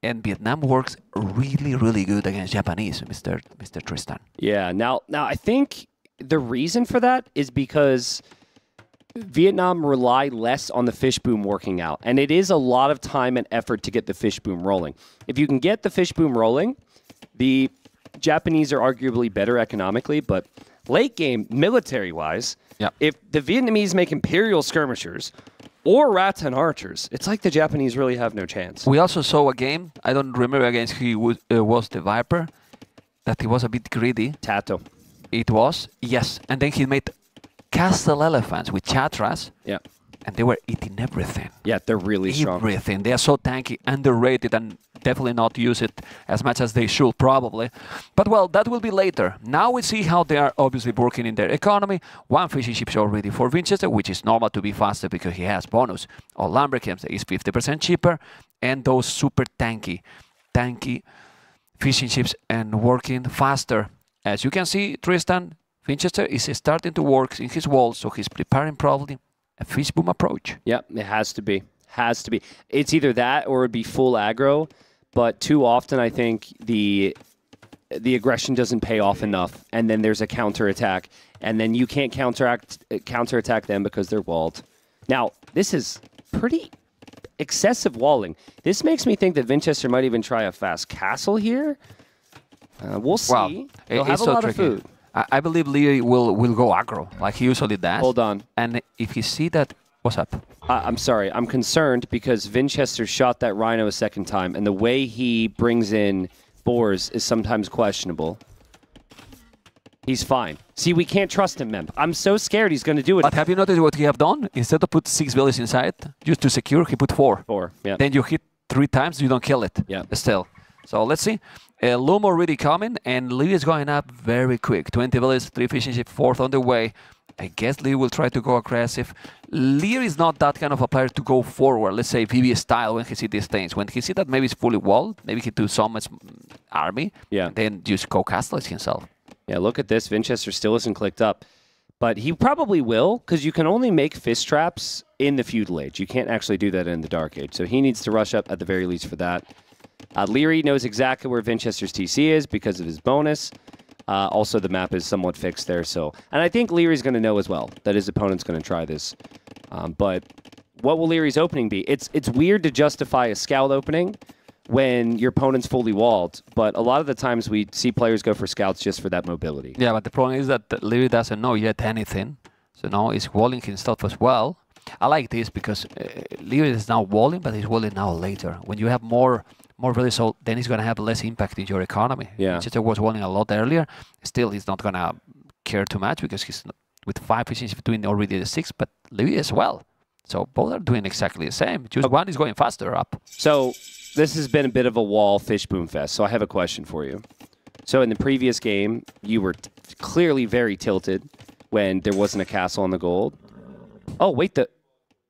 And Vietnam works really, really good against Japanese, Mr. Tristan. Yeah. Now I think the reason for that is because Vietnam rely less on the fish boom working out, and it is a lot of time and effort to get the fish boom rolling. If you can get the fish boom rolling, the Japanese are arguably better economically, but late game, military-wise, if the Vietnamese make Imperial skirmishers or rats and archers, it's like the Japanese really have no chance. We also saw a game, I don't remember against who was the Viper, that he was a bit greedy. TaToH. It was, yes. And then he made castle elephants with chatras. Yeah. And they were eating everything. Yeah, they're really strong. Everything. They are so tanky, underrated, and definitely not use it as much as they should, probably. But, well, that will be later. Now we see how they are obviously working in their economy. 1 fishing ship is already for Vinchester, which is normal to be faster because he has bonus. All Lumbercams is 50% cheaper. And those super tanky fishing ships and working faster. As you can see, Tristan, Vinchester is starting to work in his walls, so he's preparing probably a fish boom approach. Yep, it has to be. Has to be. It's either that or it'd be full aggro, but too often I think the aggression doesn't pay off enough, and then there's a counterattack, and then you can't counterattack them because they're walled. Now, this is pretty excessive walling. This makes me think that Vinchester might even try a fast castle here. We'll see. Well, They'll have a lot of food. I believe Liereyy will go aggro, like he usually does. Hold on. And if he see that, what's up? I'm sorry. I'm concerned because Vinchester shot that Rhino a second time, and the way he brings in boars is sometimes questionable. He's fine. See, we can't trust him, Mem. I'm so scared he's going to do it. But have you noticed what he have done? Instead of put 6 villages inside, just to secure, he put 4. 4, yeah. Then you hit 3 times, you don't kill it. Yeah. Still. So let's see. Loom already coming, and Liereyy is going up very quick. 20 villages, 3 efficiency, 4th on the way. I guess Liereyy will try to go aggressive. Liereyy is not that kind of a player to go forward, let's say VB style when he see these things. When he see that maybe it's fully walled, maybe he do some army, then just go castle himself. Yeah, look at this. Vinchester still isn't clicked up. But he probably will, because you can only make fist traps in the Feudal Age. You can't actually do that in the Dark Age. So he needs to rush up at the very least for that. Liereyy knows exactly where Vinchester's TC is because of his bonus. Also, the map is somewhat fixed there. And I think Lierey's going to know as well that his opponent's going to try this. But what will Lierey's opening be? It's weird to justify a scout opening when your opponent's fully walled, but a lot of the times we see players go for scouts just for that mobility. Yeah, but the problem is that Liereyy doesn't know yet anything, so now he's walling himself as well. I like this because Liereyy is now walling, but he's walling now later. When you have more really, so then he's going to have less impact in your economy. Yeah. Vinchester was walling a lot earlier. Still, he's not going to care too much because he's with 5 efficiency doing already the 6, but Liereyy as well. So both are doing exactly the same. Just one is going faster up. So this has been a bit of a wall fish boom fest. So I have a question for you. So in the previous game, you were clearly very tilted when there wasn't a castle on the gold. Oh, wait, the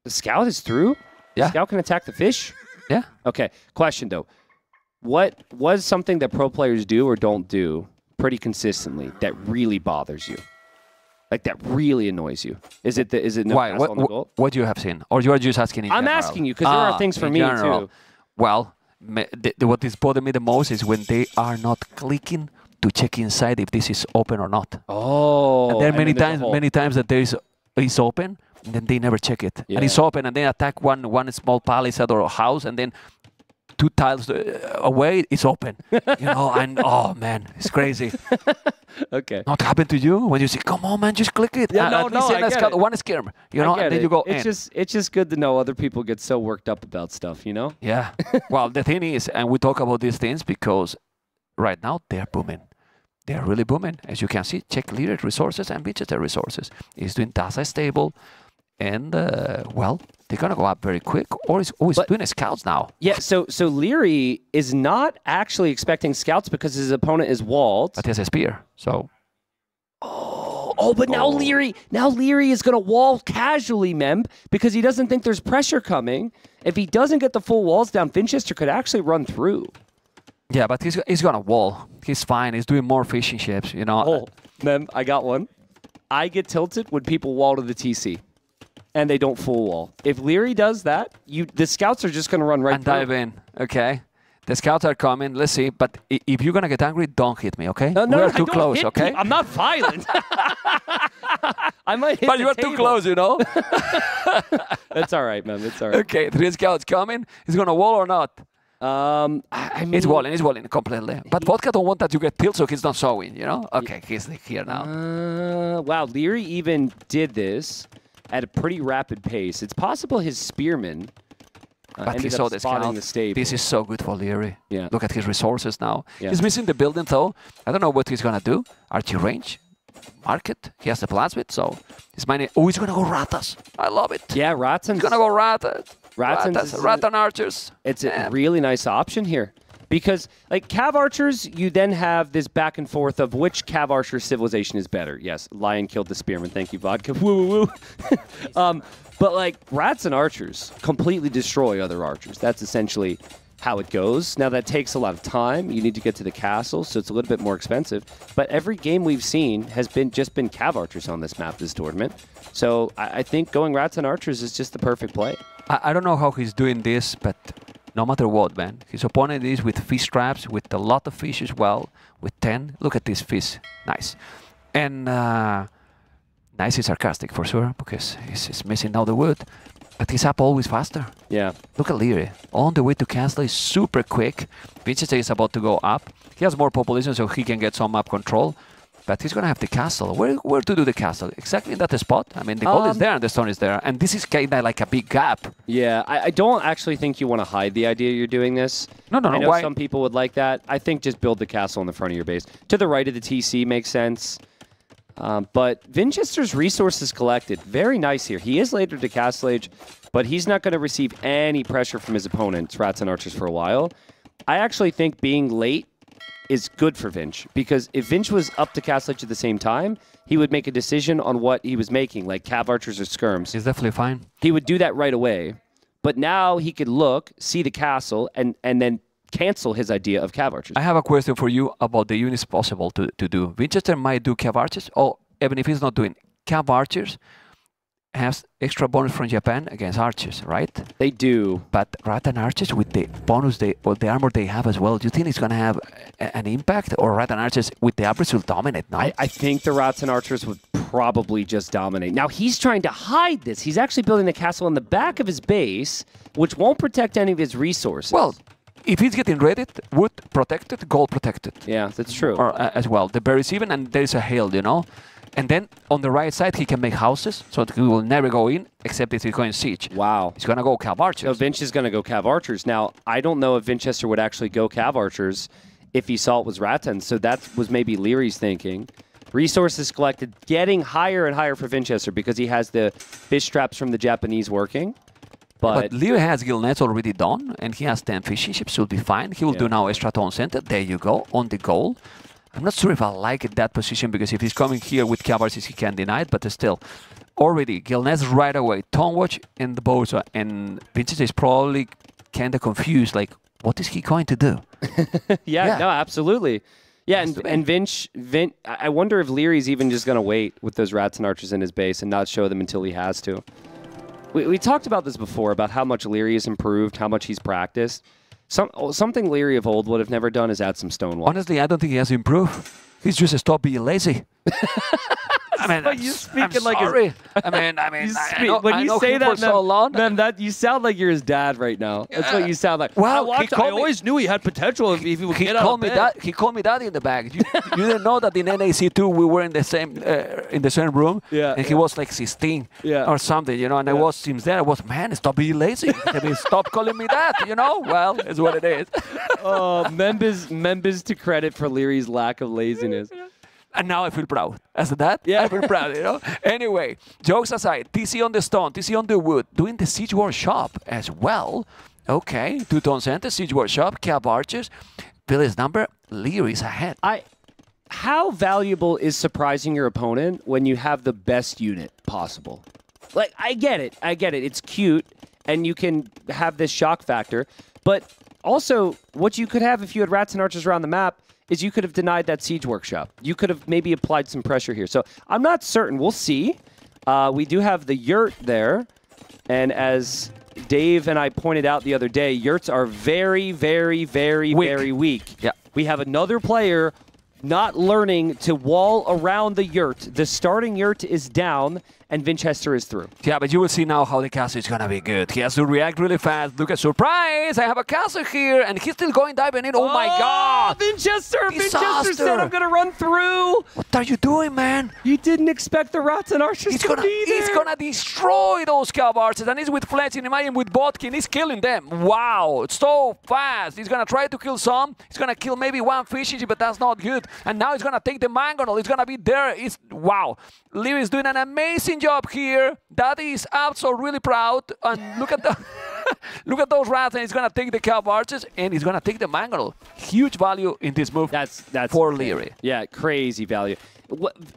scout is through? Yeah. The scout can attack the fish? Yeah. Okay, question though. What was something that pro players do or don't do pretty consistently that really bothers you? Like that really annoys you? Is it no castle on the gold? What you have seen? Or you are just asking in I'm general? asking you because there are things for me too. Well, what is bothering me the most is when they are not clicking to check inside if this is open or not. Oh. And there are many times that it's open, and then they never check it. Yeah. And it's open, and they attack one small palisade or a house, and then 2 tiles away, it's open. And oh man, it's crazy. Okay. Not happened to you when you say, "Come on, man, just click it." Yeah, I get it. One skirm, and then you go. It's just good to know other people get so worked up about stuff, Yeah. Well, the thing is, and we talk about these things because right now they are booming. They are really booming. As you can see, check Liereyy resources and Vinchester resources. He's doing DauT stable, and well, they're gonna go up very quick. Or he's doing scouts now. Yeah. So Liereyy is not actually expecting scouts because his opponent is walled. But he has a spear, so. But now Liereyy is gonna wall casually, Mem, because he doesn't think there's pressure coming. If he doesn't get the full walls down, Vinchester could actually run through. Yeah, but he's gonna wall. He's fine. He's doing more fishing ships, Mem, I got one. I get tilted when people wall to the TC. And they don't full wall. If Liereyy does that, the scouts are just going to run right through. Dive in, okay? The scouts are coming. Let's see. But if you're going to get angry, don't hit me, okay? No, we're too close, okay? I'm not violent. I might hit but you are too close, It's all right, man. It's all right. Okay, 3 scouts coming. He's going to wall or not? I mean, he's walling completely. But Vodka don't want that you get tilted, so he's not showing, Okay, he's here now. Wow, Liereyy even did this at a pretty rapid pace. It's possible his spearman but he saw the scout. This is so good for Liereyy. Yeah. Look at his resources now. Yeah. He's missing the building, though. I don't know what he's going to do. Archie range, market. He has the plasmid, so he's mining. Oh, he's going to go Ratas. I love it. Yeah, Ratson's. He's going to go Ratas. Ratan archers. It's a really nice option here. Because, like, Cav Archers, you then have this back and forth of which Cav Archer civilization is better. Yes, Lion killed the Spearman. Thank you, Vodka. Woo, woo, woo. But, like, Rats and Archers completely destroy other Archers. That's essentially how it goes. Now, that takes a lot of time. You need to get to the castle, so it's a little bit more expensive. But every game we've seen has just been Cav Archers on this map this tournament. So I think going Rats and Archers is just the perfect play. I don't know how he's doing this, but no matter what, man. His opponent is with fish traps, with a lot of fish as well, with 10. Look at this fish. Nice. And Nicely sarcastic for sure, because he's missing now the wood. But he's up always faster. Yeah. Look at Liereyy. On the way to castle is super quick. Vinchester is about to go up. He has more population, so he can get some map control. But he's going to have the castle. Where to do the castle? Exactly in that spot. I mean, the gold is there and the stone is there. And this is kind of like a big gap. Yeah, I don't actually think you want to hide the idea you're doing this. No. I know Why? some people would like that. I think just build the castle in the front of your base. To the right of the TC makes sense. But Vinchester's resources collected. Very nice here. He is later to Castle Age, but he's not going to receive any pressure from his opponents, Rats and Archers, for a while. I actually think being late is good for Vinch, because if Vinch was up to Castle Age at the same time, he would make a decision on what he was making, like Cav Archers or Skirms. He's definitely fine. He would do that right away. But now he could look, see the castle, and then cancel his idea of Cav Archers. I have a question for you about the units possible to do. Vinchester might do Cav Archers, or even if he's not doing Cav Archers, has extra bonus from Japan against Archers, right? They do. But Rat and Archers with the bonus or the armor they have as well, do you think it's going to have an impact? Or Rat and Archers with the upgrades will dominate, no? I think the Rats and Archers would probably just dominate. Now, he's trying to hide this. He's actually building a castle in the back of his base, which won't protect any of his resources. Well, if he's getting ready, wood protected, gold protected. Yeah, that's true. Or as well, the berries even, and there's a hail, you know? And then on the right side, he can make houses, so that he will never go in, except if he's going siege. Wow. He's going to go Cav Archers. So Vinch is going to go Cav Archers. Now, I don't know if Vinchester would actually go Cav Archers if he saw it was Rattan, so that was maybe Lierey's thinking. Resources collected, getting higher and higher for Vinchester because he has the fish traps from the Japanese working. But Liereyy has Guild Nets already done, and he has 10 fishing ships, so he'll be fine. He will do now extra Town Center. There you go, on the goal. I'm not sure if I like it, that position, because if he's coming here with Cav Archers, he can deny it, but still. Already, Guild Nets right away. Town Watch in the Bosa, and Vinchester is probably kind of confused, like, what is he going to do? yeah, no, absolutely. Yeah, and Vinch, I wonder if Lierey's even just going to wait with those Rats and Archers in his base and not show them until he has to. We talked about this before, about how much Liereyy has improved, how much he's practiced. Something Liereyy of old would have never done is add some stonewall. Honestly, I don't think he has improved. He's just stopped being lazy. I mean, but you speaking like sorry. I mean, when you say that, so long, man, that you sound like you're his dad right now. That's what you sound like. Well, I always knew he had potential if he would get out of bed. He called me daddy in the back. You didn't know that in NAC2 we were in the same room. Yeah. And he was like 16 or something, you know. And I was since there. I was, man, stop being lazy. I mean, stop calling me that, you know. Well, it's what it is. Oh, Members to credit for Lierey's lack of laziness. And now I feel proud. As that, I feel proud, you know? Anyway, jokes aside, TC on the stone, TC on the wood, doing the Siege Workshop as well. Okay, 2 Town Center, Siege Workshop, Cav Archers. Village number, Lierey's ahead. How valuable is surprising your opponent when you have the best unit possible? Like, I get it. It's cute, and you can have this shock factor. But also, what you could have if you had Rats and Archers around the map is you could have denied that Siege Workshop. You could have maybe applied some pressure here. So I'm not certain. We'll see. We do have the yurt there. And as Dave and I pointed out the other day, yurts are very, very, very, very weak. Yeah. We have another player not learning to wall around the yurt. The starting yurt is down, and Vinchester is through. Yeah, but you will see now how the castle is going to be good. He has to react really fast. Look at surprise! I have a castle here, and he's still going diving in. Oh my God! Vinchester! Vinchester said, I'm going to run through! What are you doing, man? You didn't expect the Rats and Archers to be there! He's going to destroy those Cav Archers, and he's with Fletching. Imagine with Botkin, he's killing them. Wow! It's so fast! He's going to try to kill some. He's going to kill maybe one fishy, but that's not good. And now he's going to take the mangonel. He's going to be there. Wow! Liereyy is doing an amazing job here. Daddy is absolutely really proud. And look at the look at those rats, and he's gonna take the Cav Archers, and he's gonna take the mangonel. Huge value in this move. That's for Liereyy. Yeah, crazy value.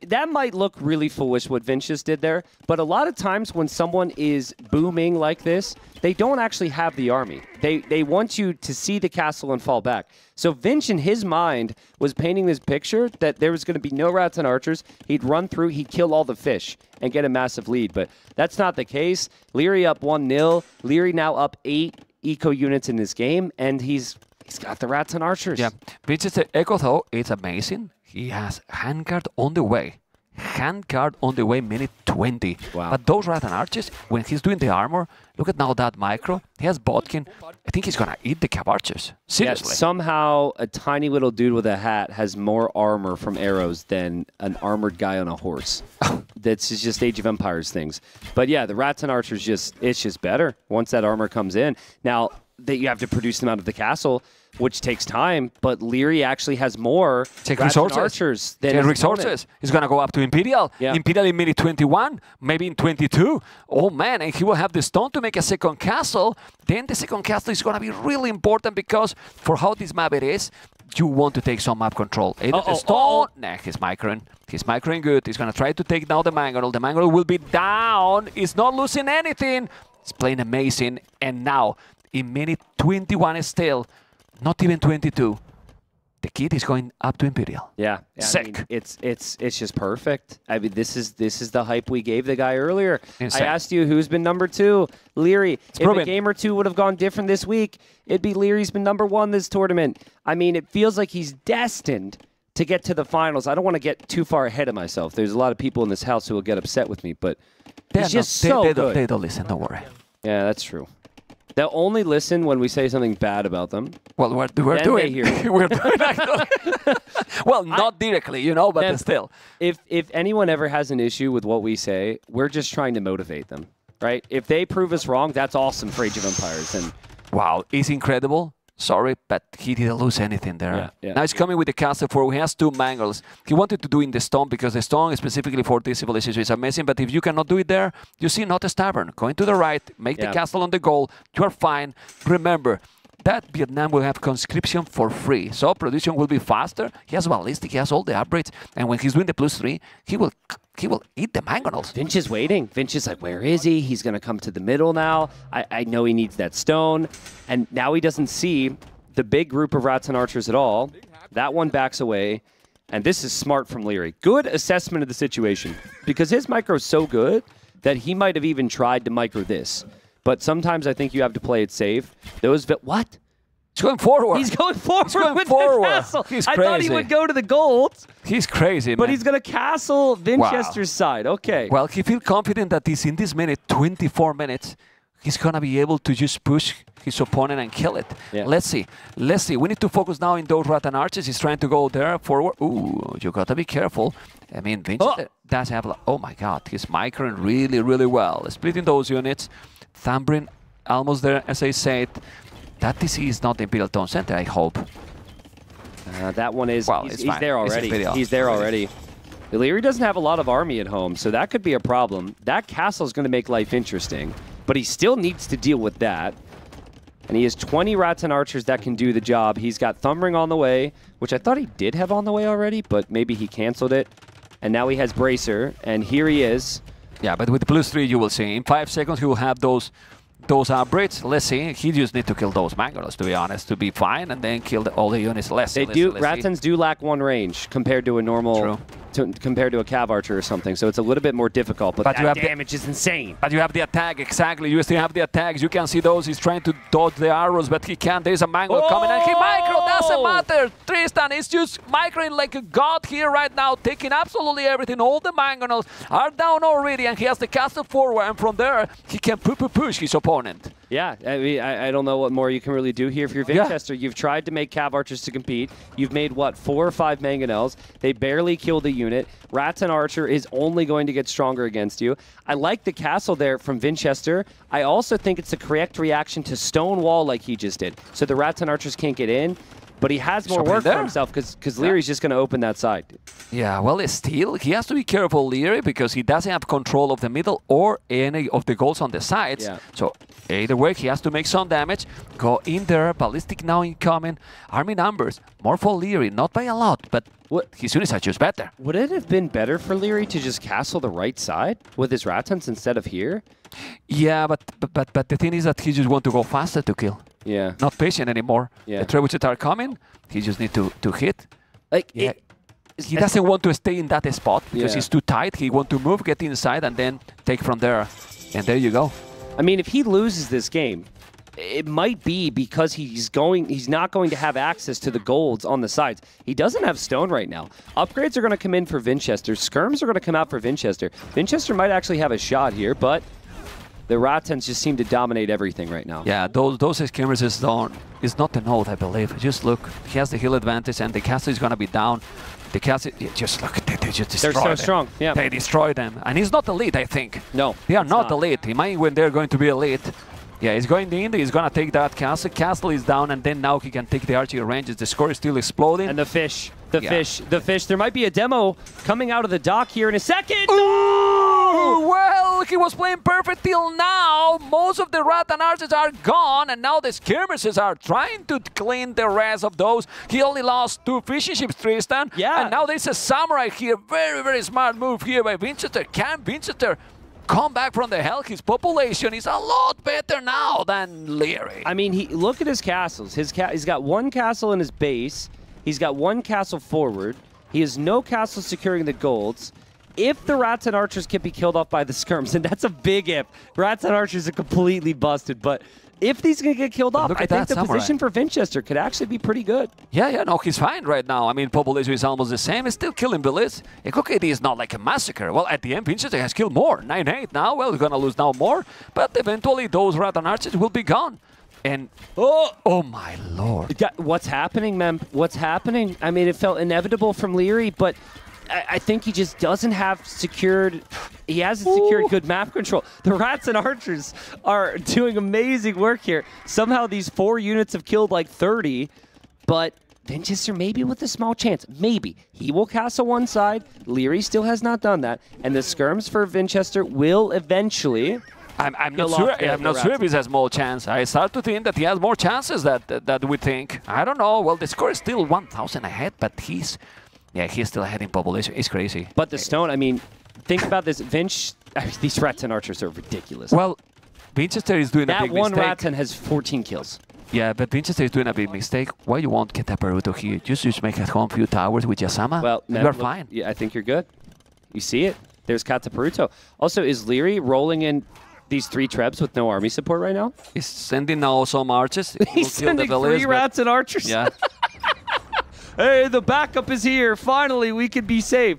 That might look really foolish what Vinch just did there, but a lot of times when someone is booming like this, they don't actually have the army. They want you to see the castle and fall back. So Vinch, in his mind, was painting this picture that there was going to be no Rats and Archers. He'd run through, he'd kill all the fish and get a massive lead, but that's not the case. Liereyy up 1-0. Liereyy now up 8 eco units in this game, and he's got the Rats and Archers. Yeah, Vinchester Echo, though, it's amazing. He has Handguard on the way. hand guard on the way, minute 20. Wow. But those Rattan Archers, when he's doing the armor, look at now that micro. He has Bodkin. I think he's gonna eat the Cav Archers. Seriously. Yeah, somehow a tiny little dude with a hat has more armor from arrows than an armored guy on a horse. That's just Age of Empires things. But yeah, the Rattan Archers it's just better once that armor comes in. Now that you have to produce them out of the castle, which takes time, but Liereyy actually has more archers than resources. He's going to go up to Imperial. Yeah. Imperial in minute 21, maybe in 22. Oh, man, and he will have the stone to make a second castle. Then the second castle is going to be really important because for how this map it is, you want to take some map control. Either the stone... Nah, he's microing. He's microing good. He's going to try to take down the Mangonel. The Mangonel will be down. He's not losing anything. He's playing amazing. And now, in minute 21 still, not even 22. The kid is going up to Imperial. Yeah, sick. I mean, it's just perfect. I mean, this is the hype we gave the guy earlier. Insane. I asked you who's been number 2. Liereyy. If proven. a game or two would have gone different this week, it'd be Lierey's been number 1 this tournament. I mean, it feels like he's destined to get to the finals. I don't want to get too far ahead of myself. There's a lot of people in this house who will get upset with me, but he's just so good. They don't listen. Don't worry. Yeah, that's true. They'll only listen when we say something bad about them. Well, we're Then doing. they hear it. We're doing actually. Well, not directly, you know, but still. If anyone ever has an issue with what we say, we're just trying to motivate them, right? If they prove us wrong, that's awesome for Age of Empires. And wow, it's incredible. Sorry, but he didn't lose anything there. Yeah. Now he's coming with the castle for he has 2 mangles. He wanted to do in the stone because the stone specifically for this civilization is amazing. But if you cannot do it there, you see not stubborn. Going to the right, make the castle on the goal. You are fine. Remember, that Vietnam will have conscription for free. So production will be faster. He has ballistic, he has all the upgrades. And when he's doing the +3, he will eat the mangonels. Vinch is waiting. Vinch is like, where is he? He's going to come to the middle now. I know he needs that stone. And now he doesn't see the big group of Rattan Archers at all. That one backs away. And this is smart from Liereyy. Good assessment of the situation. Because his micro is so good that he might have even tried to micro this. But sometimes I think you have to play it safe. What? He's going forward. He's going forward. He's going with forward. The castle. He's I crazy. thought he would go to the gold. He's crazy, But man. he's going to castle Vinchester's side. Okay. Well, he feels confident that he's in this minute, 24 minutes, he's going to be able to just push his opponent and kill it. Yeah. Let's see. Let's see. We need to focus now in those Rattan Archers. He's trying to go there forward. Ooh, you got to be careful. I mean, Vinchester does have... Oh, my God. He's microing really, really well. Splitting those units. Thambrin almost there, as I said. That DC is not the Imperial Town Center, I hope. That one is... Well, he's fine. there already. He's there already. Liereyy doesn't have a lot of army at home, so that could be a problem. That castle is going to make life interesting, but he still needs to deal with that. And he has 20 Rattan Archers that can do the job. He's got Thumbring on the way, which I thought he did have on the way already, but maybe he canceled it. And now he has Bracer, and here he is. Yeah, but with the +3, you will see. In 5 seconds, he will have those upgrades. Let's see. He just need to kill those Mangolos, to be honest, to be fine, and then kill all the units. Rattans do lack 1 range compared to a normal... compared to a Cav Archer or something, so it's a little bit more difficult, but that damage is insane. But you have the attack, exactly. You still have the attacks. You can see those. He's trying to dodge the arrows, but he can't. There's a Mango coming, and he micro. Doesn't matter. Tristan is just microing like a god here right now, taking absolutely everything. All the Mangonels are down already, and he has the castle forward, and from there, he can push his opponent. Yeah, I mean, I don't know what more you can really do here if you're Vinchester. You've tried to make Cav Archers to compete. You've made, what, 4 or 5 Mangonels. They barely killed the unit. Rattan Archer is only going to get stronger against you. I like the castle there from Vinchester. I also think it's the correct reaction to stone wall like he just did. So the Rattan Archers can't get in, but he has more work for himself because Lierey's just going to open that side. Yeah, well, still, he has to be careful, Liereyy, because he doesn't have control of the middle or any of the goals on the sides. Yeah. So either way, he has to make some damage. Go in there. Ballistic now incoming. Army numbers. More for Liereyy. Not by a lot, but his units are just better. Would it have been better for Liereyy to just castle the right side with his Rattans instead of here? Yeah, but the thing is that he just want to go faster to kill. Yeah. Not patient anymore. Yeah. The trebuchets are coming. He just need to hit. Like, yeah. He doesn't want to stay in that spot because he's too tight. He want to move, get inside, and then take from there. And there you go. I mean, if he loses this game, it might be because he's not going to have access to the golds on the sides. He doesn't have stone right now. Upgrades are going to come in for Vinchester. Skirms are going to come out for Vinchester. Vinchester might actually have a shot here, but the Rattans just seem to dominate everything right now. Yeah, those skirmishes is not the node, I believe. Just look, he has the heal advantage, and the castle is going to be down. The castle, just look, they just destroy them. They're so strong, yeah. They destroy them. And he's not elite, I think. No, they are not elite. Imagine when they're going to be elite. Yeah, he's going in, he's going to take that castle. Castle is down, and then now he can take the archery ranges. The score is still exploding. And the fish. The fish. There might be a demo coming out of the dock here in a second. Ooh, well, he was playing perfect till now. Most of the Rattan archers are gone, and now the skirmishes are trying to clean the rest of those. He only lost 2 fishing ships, Tristan. Yeah. And now there's a samurai here. Very, very smart move here by Vinchester. Can Vinchester come back from the hell? His population is a lot better now than Liereyy. I mean, look at his castles. He's got 1 castle in his base. He's got 1 castle forward. He has no castle securing the golds. If the Rattan archers can be killed off by the skirms, and that's a big if. Rattan archers are completely busted, but if these can get killed off, I think the position for Vinchester could actually be pretty good. Yeah, no, he's fine right now. I mean, population is almost the same. He's still killing villages. KD is not like a massacre. Well, at the end, Vinchester has killed more. 9-8 now. Well, he's going to lose now more, but eventually those Rattan archers will be gone. And oh my lord. What's happening, man? What's happening? I mean, it felt inevitable from Liereyy, but I think he just doesn't have secured. He hasn't secured good map control. The Rattan archers are doing amazing work here. Somehow these 4 units have killed like 30, but Vinchester maybe with a small chance. Maybe. He will castle one side. Liereyy still has not done that. And the skirms for Vinchester will eventually... I'm not sure if he has more chance. I start to think that he has more chances that we think. I don't know. Well, the score is still 1,000 ahead, but he's still ahead in population. It's crazy. But the stone, I mean, think about this. These Rattan archers are ridiculous. Well, Vinchester is doing a big mistake. That one Rattan has 14 kills. Yeah, but Vinchester is doing a big mistake. Why you won't get a Peruto here? Just make at home few towers with Yasama. Well, you're fine. Yeah, I think you're good. You see it. There's Kata Peruto. Also, is Liereyy rolling in these 3 trebs with no army support right now? He's sending now some arches. He's sending 3 Rattan archers. Yeah. Hey, the backup is here. Finally, we can be safe.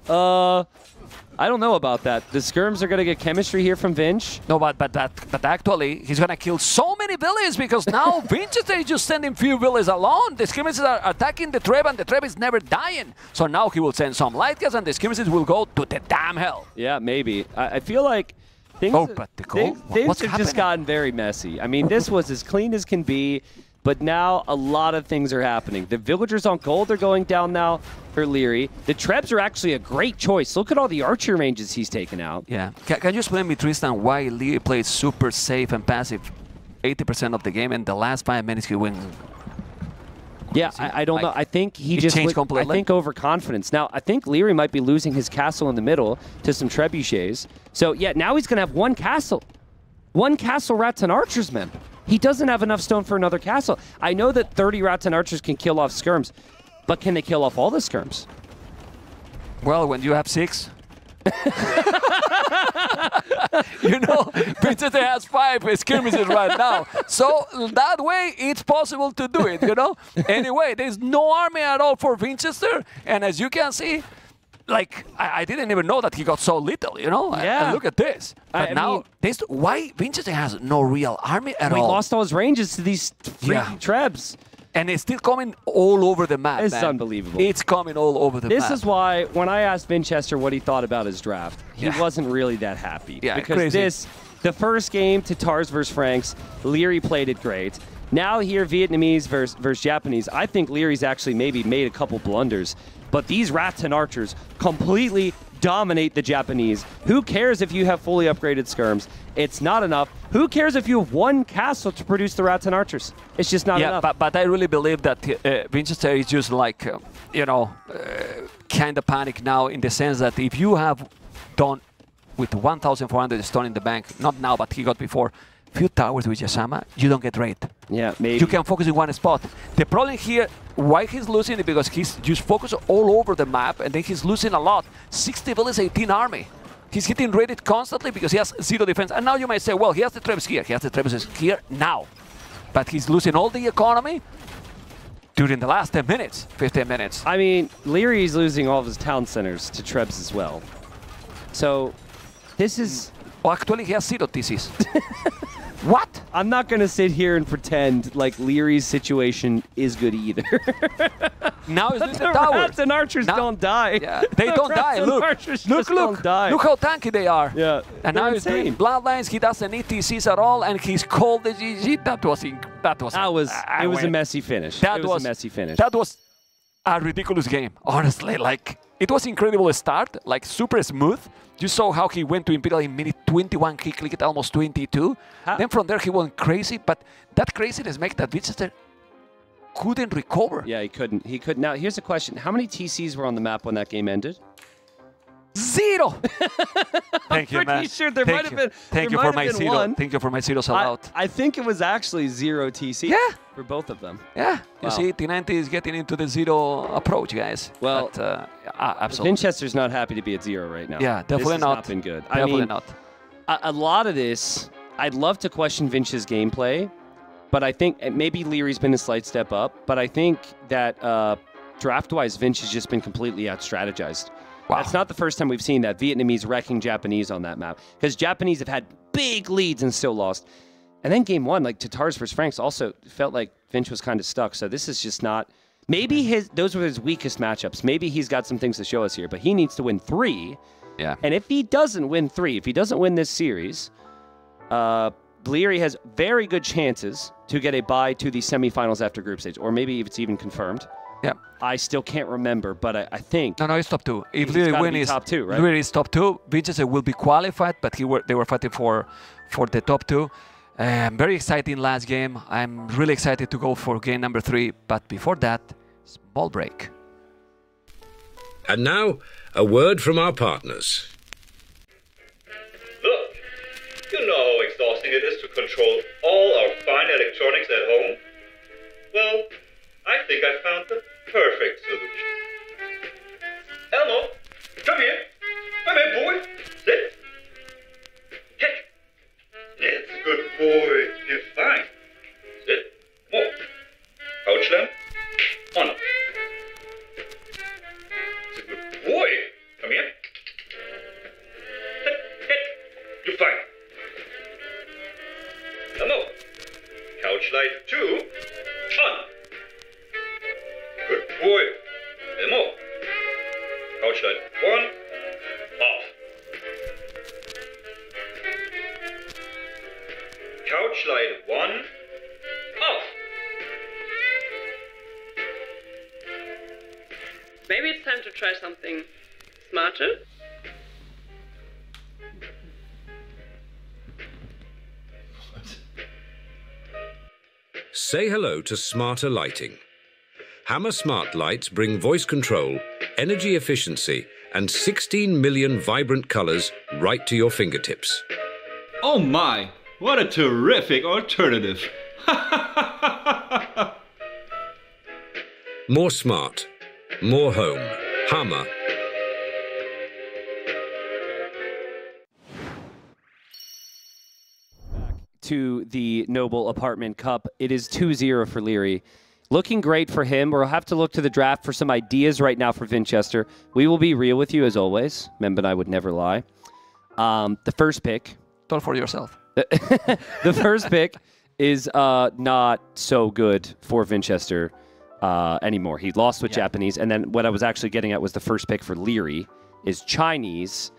I don't know about that. The skirms are going to get chemistry here from Vinch. No, but actually, he's going to kill so many villages because now Vinchester is just sending few villages alone. The skirmishes are attacking the Treb, and the Treb is never dying. So now he will send some light gas, and the skirmishes will go to the damn hell. Yeah, maybe. I feel like things have just gotten very messy. I mean, this was as clean as can be, but now a lot of things are happening. The villagers on gold are going down now for Liereyy. The trebs are actually a great choice. Look at all the archer ranges he's taken out. Yeah. Can you explain me, Tristan, why Liereyy plays super safe and passive 80% of the game, and the last 5 minutes he wins? Yeah, I don't know. I think he just changed completely. I think overconfidence. Now, I think Liereyy might be losing his castle in the middle to some trebuchets. So, yeah, now he's going to have 1 castle. 1 castle Rattan archers, man. He doesn't have enough stone for another castle. I know that 30 Rattan archers can kill off skirms, but can they kill off all the skirms? Well, when you have 6... you know, Vinchester has 5 skirmishes right now. So that way, it's possible to do it, you know? Anyway, there's no army at all for Vinchester. And as you can see, like, I didn't even know that he got so little, you know? Yeah. And look at this. But now, why Vinchester has no real army at all? He lost all his ranges to these freaking trebs. And it's still coming all over the map, It's man. unbelievable. It's coming all over the map. This is why, when I asked Vinchester what he thought about his draft, he wasn't really that happy. Yeah, because crazy. the first game, TaToH versus Franks, Liereyy played it great. Now here, Vietnamese versus Japanese, I think Lierey's actually maybe made a couple blunders. But these Rattan archers completely dominate the Japanese. Who cares if you have fully upgraded skirms? It's not enough. Who cares if you have 1 castle to produce the Rattan archers? It's just not enough. But I really believe that Vinchester is just like, you know, kind of panic now in the sense that if you have done with 1,400 stone in the bank, not now, but he got before, few towers with Yasama, you don't get raid. Yeah, maybe. You can focus in one spot. The problem here, why he's losing it, because he's just focused all over the map, and then he's losing a lot. 60 villages, 18 army. He's getting raided constantly because he has 0 defense. And now you might say, well, he has the trebs here. He has the trebs here now. but he's losing all the economy during the last 10 minutes, 15 minutes. I mean, Lierey's losing all of his town centers to Trebs as well. So this is... Well, actually, he has 0 TCs. What? I'm not going to sit here and pretend like Lierey's situation is good either. Now he's losing the the tower. rats and archers don't die. Yeah, they don't die. Look, look how tanky they are. Yeah, and now he's doing bloodlines. He doesn't need TCs at all, and he's called the GG. It was a messy finish. That was a messy finish. That was a ridiculous game, honestly. Like, it was incredible start, like super smooth. You saw how he went to Imperial in minute 21, he clicked almost 22. Then from there he went crazy, but that craziness makes that Vinchester couldn't recover. Yeah, he couldn't. He couldn't. Now, here's a question. How many TCs were on the map when that game ended? 0! Thank you, man. I'm pretty sure there might have been Thank you for my 0. One. Thank you for my 0 sellout. I think it was actually 0 TC for both of them. Yeah. Wow. You see, T90 is getting into the 0 approach, guys. Well, but, absolutely. Vinchester's not happy to be at 0 right now. Yeah, definitely this has not been good. Definitely not. A lot of this, I'd love to question Vinch's gameplay, but I think maybe Lierey's been a slight step up, but I think that draft-wise, Vinch has just been completely out-strategized. Wow. That's not the first time we've seen that Vietnamese wrecking Japanese on that map, because Japanese have had big leads and still lost. And then game 1, like TaToH versus Franks, also felt like Vinch was kind of stuck. So this is just not... Maybe those were his weakest matchups. Maybe he's got some things to show us here, but he needs to win 3. Yeah. And if he doesn't win 3, if he doesn't win this series, Liereyy has very good chances to get a bye to the semifinals after group stage, or maybe if it's even confirmed. Yeah. I still can't remember, but I think... No, it's top 2. If Liereyy win is top 2, right? Liereyy is top 2, Vinchester will be qualified, but they were fighting for the top 2. Very exciting last game. I'm really excited to go for game number 3, but before that, small break. And now, a word from our partners. Look, you know how exhausting it is to control all our fine electronics at home? Well, I think I found the perfect solution. Elmo, come here. Come here, boy. Sit. Hey. That's a good boy. You're fine. Sit. More. Couch lamp. On. It's a good boy. Come here. Sit. Sit. You're fine. Elmo. Couch light 2. On. Good boy. Elmo. Couch light 1. Off. Couch light 1. Off. Maybe it's time to try something smarter. Say hello to smarter lighting. Hammer Smart Lights bring voice control, energy efficiency, and 16 million vibrant colors right to your fingertips. Oh my, what a terrific alternative. More smart, more home. Hammer. To the Noble Apartment Cup. It is 2-0 for Liereyy. Looking great for him. We'll have to look to the draft for some ideas right now for Vinchester. We will be real with you as always. Mem and I would never lie. The first pick. Talk for yourself. The first pick is not so good for Vinchester anymore. He lost with Japanese. And then what I was actually getting at was the first pick for Liereyy is Chinese.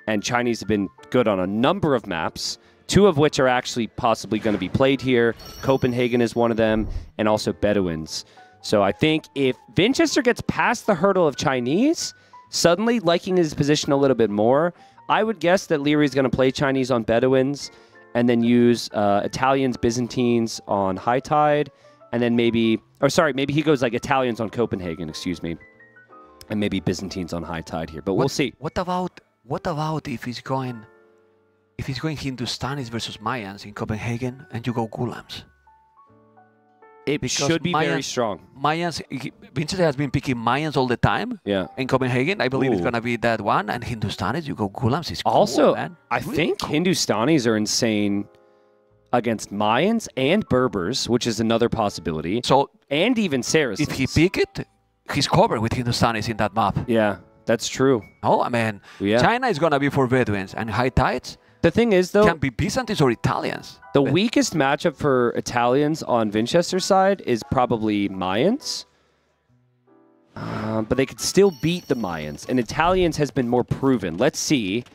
And Chinese have been good on a number of maps. 2 of which are actually possibly going to be played here. Copenhagen is one of them, and also Bedouins. So I think if Vinchester gets past the hurdle of Chinese, suddenly liking his position a little bit more, I would guess that Liereyy is going to play Chinese on Bedouins, and then use Italians, Byzantines on High Tide, and then maybe he goes like Italians on Copenhagen, excuse me, and maybe Byzantines on High Tide here. But we'll see. What about if he's going Hindustanis versus Mayans in Copenhagen and you go Gulams? It should be very strong. Mayans, Vinchester has been picking Mayans all the time. Yeah. In Copenhagen, I believe it's going to be that one. And Hindustanis, you go Gulams. It's cool, also, man. I think Hindustanis are insane against Mayans and Berbers, which is another possibility. So, and even Saracens. If he pick it, he's covered with Hindustanis in that map. Yeah, that's true. Oh, I mean, China is going to be for Bedouins, and Hittite the thing is, though, can be Byzantines or Italians. The weakest matchup for Italians on Vinchester's side is probably Mayans. But they could still beat the Mayans, and Italians has been more proven. Let's see.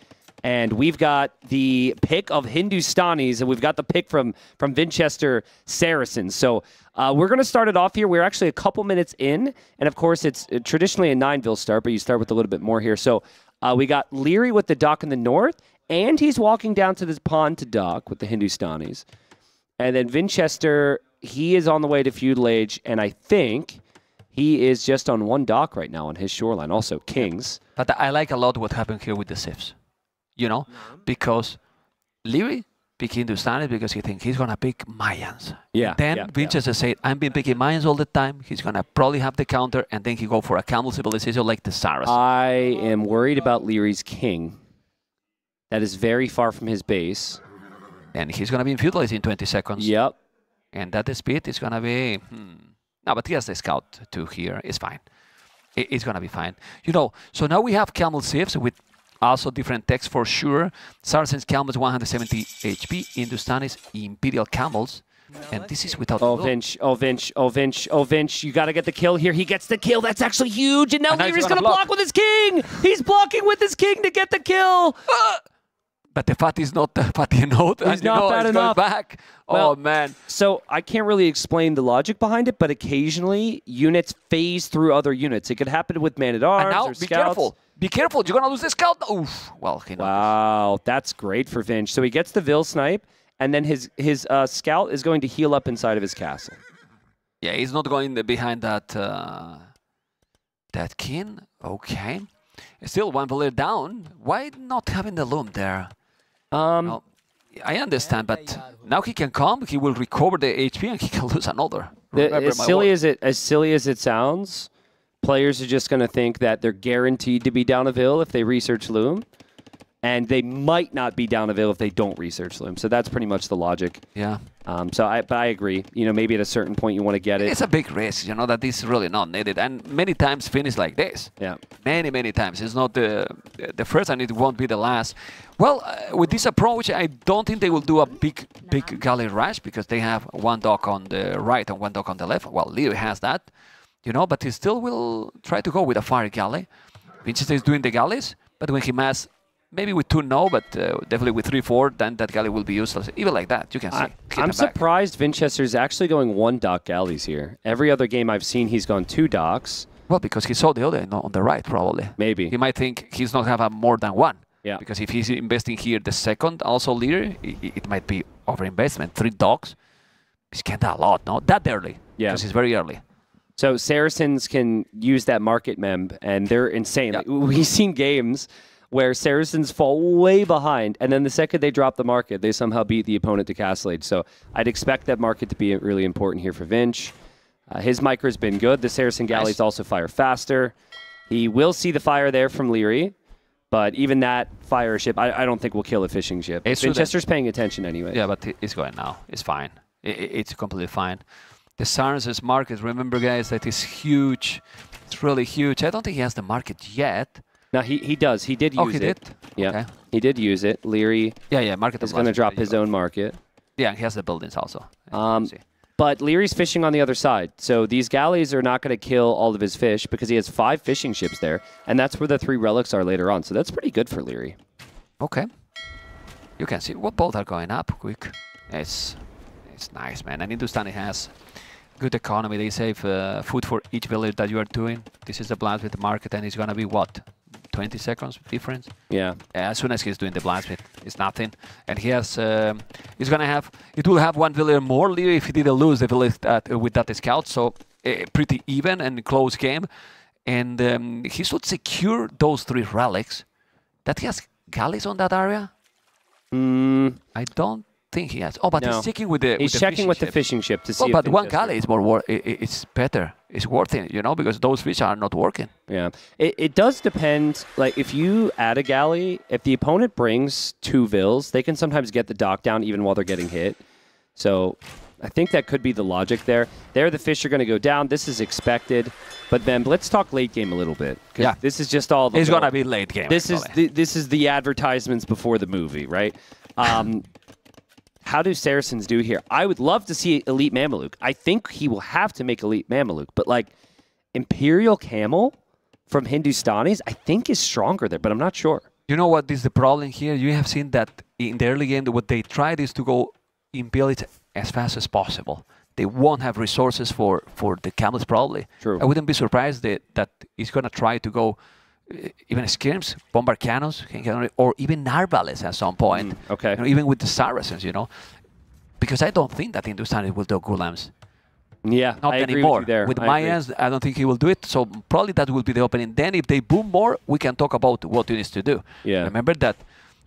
And we've got the pick of Hindustanis, and we've got the pick from Vinchester Saracens. So we're going to start it off here. We're actually a couple minutes in, and of course it's traditionally a 9-vil start, but you start with a little bit more here. So we got Liereyy with the dock in the north, and he's walking down to this pond to dock with the Hindustanis. And then Vinchester, he is on the way to Feudal Age, and I think he is just on one dock right now on his shoreline, also Kings. But I like a lot what happened here with the Sifs, you know, because Liereyy picked Hindustani because he thinks he's going to pick Mayans. Yeah. Then Vinchester said, I've been picking Mayans all the time. He's going to probably have the counter, and then he go for a Camel civilization like the Saracens. I am worried about Leary's King. That is very far from his base. And he's going to be infeudalized in 20 seconds. Yep. And that speed is going to be... No, but he has the scout too here. It's fine. It's going to be fine. You know, so now we have Camel Sifs with also different techs for sure. Saracens Camels 170 HP. Hindustanis Imperial Camels. And this is without... Oh, Vinch. Oh, Vinch. Oh, Vinch. Oh, Vinch. You got to get the kill here. He gets the kill. That's actually huge. And now Leary's going to block with his king. He's blocking with his king to get the kill. But the fat is not fat enough. He's not fat enough. Back. Well, oh, man. So I can't really explain the logic behind it, but occasionally units phase through other units. It could happen with Man-at-Arms now, or Scouts. Be careful. Be careful. You're going to lose the Scout. Oof. Well, wow. That's great for Vinch. So he gets the Vil Snipe, and then his Scout is going to heal up inside of his castle. Yeah, he's not going behind that that king. Okay. Still one player down. Why not having the loom there? Well, I understand, but now he can come, he will recover the HP, and he can lose another. As silly as it sounds, players are just going to think that they're guaranteed to be down a Vil if they research Loom, and they might not be down a Vil if they don't research Loom. So that's pretty much the logic. Yeah. But I agree. You know, maybe at a certain point you want to get it. It's a big risk, you know, that is really not needed, and many times finish like this. Yeah. Many times. It's not the first, and it won't be the last. Well, with this approach, I don't think they will do a big galley rush because they have one dock on the right and one dock on the left. Well, Liereyy has that, you know, but he still will try to go with a fire galley. Vinchester is doing the galleys, but when he mass, maybe with 2 no, but definitely with 3-4, then that galley will be useless. Even like that, you can see. I'm surprised Vinchester's actually going 1 dock galleys here. Every other game I've seen, he's gone 2 docks. Well, because he saw the other on the right, probably. Maybe. He might think he's not have more than 1. Yeah. Because if he's investing here the second, also Liereyy, it might be overinvestment. 3 docks, he's getting a lot, no? That early. Yeah. Because it's very early. So Saracens can use that market mem, and they're insane. Yeah. Like, we've seen games where Saracens fall way behind, and then the second they drop the market, they somehow beat the opponent to Castle Age. So I'd expect that market to be really important here for Vinch. His micro's been good. The Saracen galleys also fire faster. He will see the fire there from Liereyy, but even that fire ship, I don't think will kill a fishing ship. Vinchester's paying attention anyway. Yeah, but it's going now. It's fine. It's completely fine. The Saracens market, remember guys, that is huge. It's really huge. I don't think he has the market yet. No, he does. He did use it. Yeah, okay. He did use it. Liereyy market is going to drop his own market. Yeah, he has the buildings also. But Leary's fishing on the other side. So these galleys are not going to kill all of his fish because he has 5 fishing ships there. And that's where the 3 relics are later on. So that's pretty good for Liereyy. Okay. You can see what both are going up quick. It's nice, man. And Hindustani has good economy. They save food for each village that you are doing. This is the blacksmith market, and it's going to be what? 20 seconds difference? Yeah. As soon as he's doing the blacksmith, it's nothing. And he has, he's going to have, it will have 1 villager more, Liereyy, if he didn't lose the village with that scout. So pretty even and close game. And he should secure those 3 relics. That he has galleys on that area? I don't think he has. Oh, but he's checking with the checking with the fishing ship to see. Oh, but 1 galley is more it's better. It's worth it, you know, because those fish are not working. Yeah, it does depend. Like if you add a galley, if the opponent brings 2 Vils, they can sometimes get the dock down even while they're getting hit. So I think that could be the logic there. There, the fish are going to go down. This is expected. But then let's talk late game a little bit. Yeah. This is just all the... It's going to be late game. This is the advertisements before the movie, right? How do Saracens do here? I would love to see Elite Mameluke. I think he will have to make Elite Mameluke. But, like, Imperial Camel from Hindustanis, I think is stronger there, but I'm not sure. You know what is the problem here? You have seen that in the early game, what they tried is to go impale it as fast as possible. They won't have resources for the camels, probably. True. I wouldn't be surprised that he's going to try to go even skirms, bombard cannons, or even narvales at some point. Okay. You know, even with the Saracens, you know. Because I don't think that Hindustani will do Gulams. Yeah, not I agree anymore. with you there. With Mayans, I don't think he will do it. So probably that will be the opening. Then if they boom more, we can talk about what he needs to do. Yeah. Remember that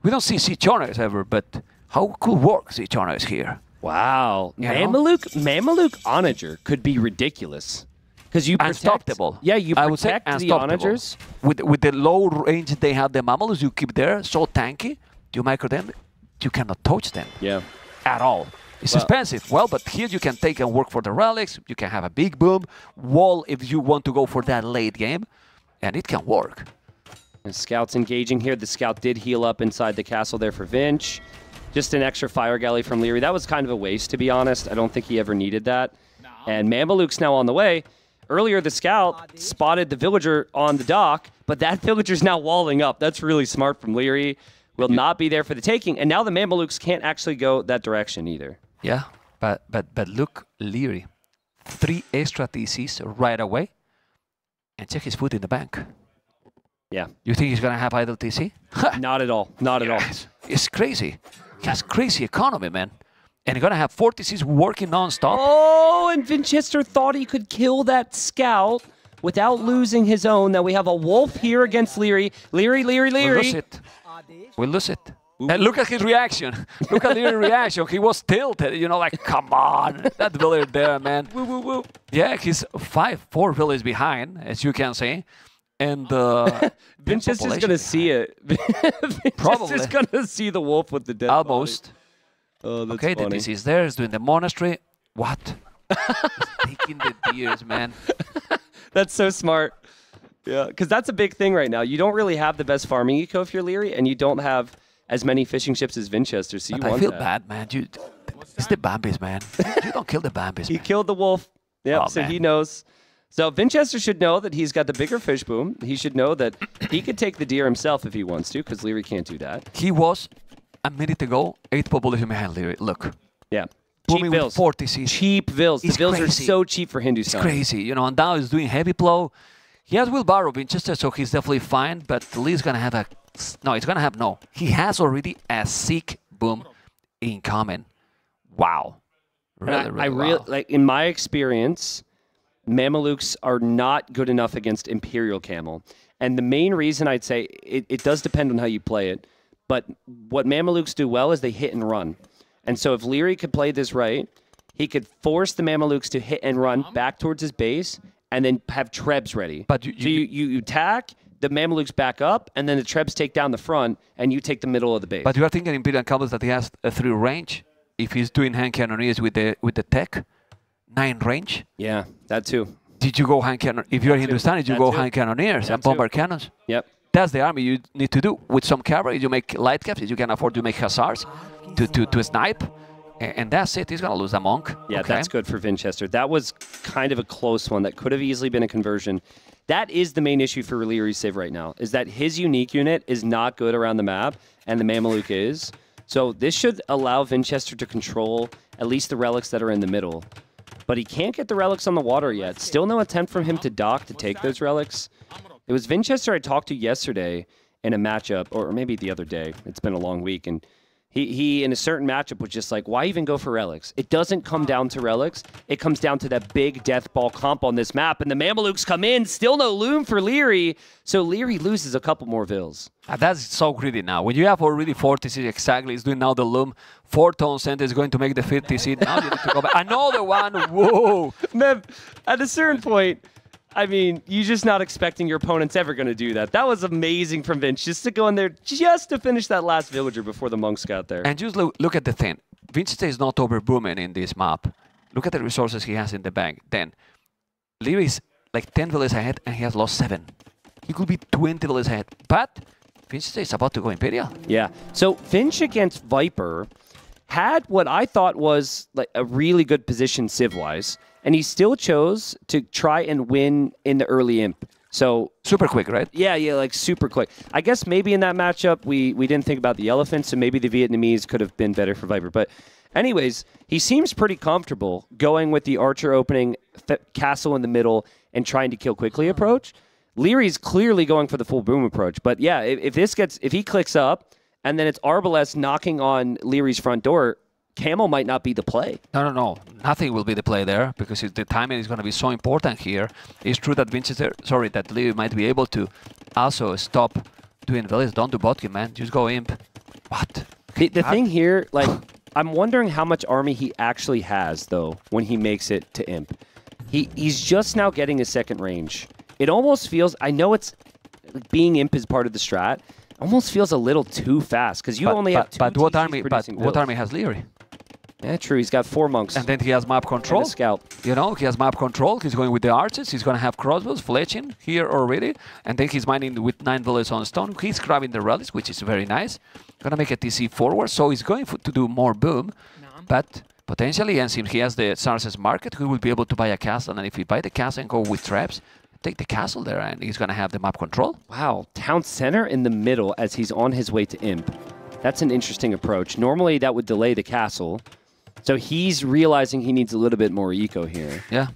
we don't see Siege Honors ever, but how could work Siege Honors here? Wow. Mameluke Onager could be ridiculous. Because you protect... Unstoppable. Yeah, you I would say protect the Onagers. With the low range they have, the Mamelukes you keep there, so tanky, you micro them, you cannot touch them. Yeah. At all. It's expensive. Well, but here you can take and work for the relics. You can have a big boom wall if you want to go for that late game, and it can work. And Scout's engaging here. The Scout did heal up inside the castle there for Vinch. Just an extra fire galley from Liereyy. That was kind of a waste, to be honest. I don't think he ever needed that. And Mameluke's now on the way. Earlier, the Scout spotted the villager on the dock, but that villager's now walling up. That's really smart from Liereyy. Will not be there for the taking. And now the Mamelukes can't actually go that direction either. Yeah, but look, Liereyy. 3 extra TCs right away, and check his foot in the bank. Yeah. You think he's going to have idle TC? Not at all. Not at all. It's crazy. He has crazy economy, man. And he's going to have 4 TCs working non-stop. Oh, and Vinchester thought he could kill that Scout without losing his own. Now we have a wolf here against Liereyy. Liereyy. We'll lose it. We'll lase it. And look at his reaction. Look at Lierey's reaction. He was tilted, you know, like, come on. That villager there, man. Woo, woo, woo. Yeah, he's 4 villages behind, as you can see. And Vinchester's going to see it. Vinchester's going to see the wolf with the dead Almost. body. Oh, that's okay, funny. the TC is there. He's doing the monastery. What? He's taking the deers, man. That's so smart. Yeah, because that's a big thing right now. You don't really have the best farming eco if you're Liereyy, and you don't have as many fishing ships as Vinchester, so you want I feel that. bad, man. It's the Bambis, man. You don't kill the Bambis, He killed the wolf. Yep, Oh, so man. he knows. So Vinchester should know that he's got the bigger fish boom. He should know that he could take the deer himself if he wants to, because Liereyy can't do that. He was, a minute ago, 8 population behind Liereyy. Look. Yeah. Booming Cheap with bills. 4 TCs. Cheap bills. The It's bills are crazy. so cheap for It's Hindustan. crazy, you know, and now he's doing heavy plow. He has wheelbarrow Vinchester, so he's definitely fine, but Lee's going to have he has already a sick boom incoming. Wow. Really, like in my experience, Mamelukes are not good enough against Imperial Camel. And the main reason I'd say it does depend on how you play it, but what Mamelukes do well is they hit and run. And so if Liereyy could play this right, he could force the Mamelukes to hit and run back towards his base and then have Trebs ready. But you attack, the Mamelukes back up, and then the Trebs take down the front, and you take the middle of the base. But you are thinking Imperial Camels that he has a 3 range. If he's doing hand cannoneers with the tech, 9 range. Yeah, that too. Did you go hand cannon? If you're Hindustani, you go hand cannoneers and bombard cannons. Yep. That's the army you need to do. With some cavalry, you make light caps. You can afford to make hussars to snipe. And that's it. He's going to lose a monk. Yeah, okay. That's good for Vinchester. That was kind of a close one. That could have easily been a conversion. That is the main issue for Lierey's Civ right now, is that his unique unit is not good around the map, and the Mameluke is. So this should allow Vinchester to control at least the relics that are in the middle. But he can't get the relics on the water yet. Still no attempt from him to dock to take those relics. It was Vinchester I talked to yesterday in a matchup, or maybe the other day. It's been a long week, and he in a certain matchup was just like, why even go for relics? It doesn't come down to relics. It comes down to that big death ball comp on this map, and the Mamelukes come in. Still no loom for Liereyy, so Liereyy loses a couple more vills. That's so greedy now. When you have already 4 TC exactly, he's doing now the loom. 4 tone center is going to make the 5th TC. Now you need to go back. Another one. Whoa. Man, at a certain point, I mean, you're just not expecting your opponent's ever going to do that. That was amazing from Vinch, just to go in there, just to finish that last villager before the monks got there. And just look at the thing. Vinchester is not over booming in this map, look at the resources he has in the bank. Then Liereyy is like 10 villages ahead and he has lost 7. He could be 20 villages ahead, but Vinchester is about to go Imperial. Yeah. So Vinch against Viper had what I thought was like a really good position civ-wise, and he still chose to try and win in the early imp. So super quick, right? Yeah, like super quick. I guess maybe in that matchup we didn't think about the elephant, so maybe the Vietnamese could have been better for Viper. But anyways, he seems pretty comfortable going with the archer opening castle in the middle and trying to kill quickly approach. Lierey's clearly going for the full boom approach. But yeah, if he clicks up and then it's Arbalest knocking on Lierey's front door, Camel might not be the play. No. Nothing will be the play there because the timing is going to be so important here. It's true that that Liereyy might be able to also stop doing villages. Don't do botkin, man. Just go imp. What? The thing here, like, I'm wondering how much army he actually has, though, when he makes it to imp. He's just now getting his second range. It almost feels, I know it's being imp is part of the strat, almost feels a little too fast because you only have 2 But what army has Liereyy? Yeah, true. He's got 4 monks. And then he has map control. And a scout. You know, he has map control. He's going with the archers. He's going to have crossbows, fletching here already. And then he's mining with 9 villages on stone. He's grabbing the relics, which is very nice. Going to make a TC forward. So he's going to do more boom. But potentially, and since he has the Sarces market, he will be able to buy a castle. And if he buy the castle and go with traps, take the castle there, and he's going to have the map control. Wow. Town center in the middle as he's on his way to imp. That's an interesting approach. Normally, that would delay the castle. So he's realizing he needs a little bit more eco here. Yeah.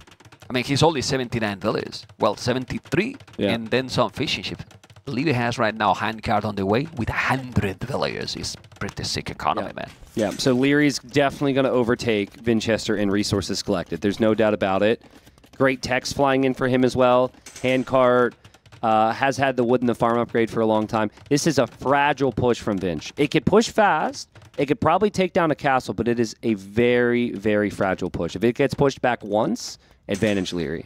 I mean, he's only 79 villages. Well, 73, and then some fishing ship. Liereyy has right now handcart on the way with 100 villages. It's pretty sick economy, man. Yeah, so Lierey's definitely going to overtake Vinchester in resources collected. There's no doubt about it. Great text flying in for him as well. Handcart has had the wood and the farm upgrade for a long time. This is a fragile push from Vinch. It could push fast. It could probably take down a castle, but it is a very, very fragile push. If it gets pushed back once, advantage Liereyy.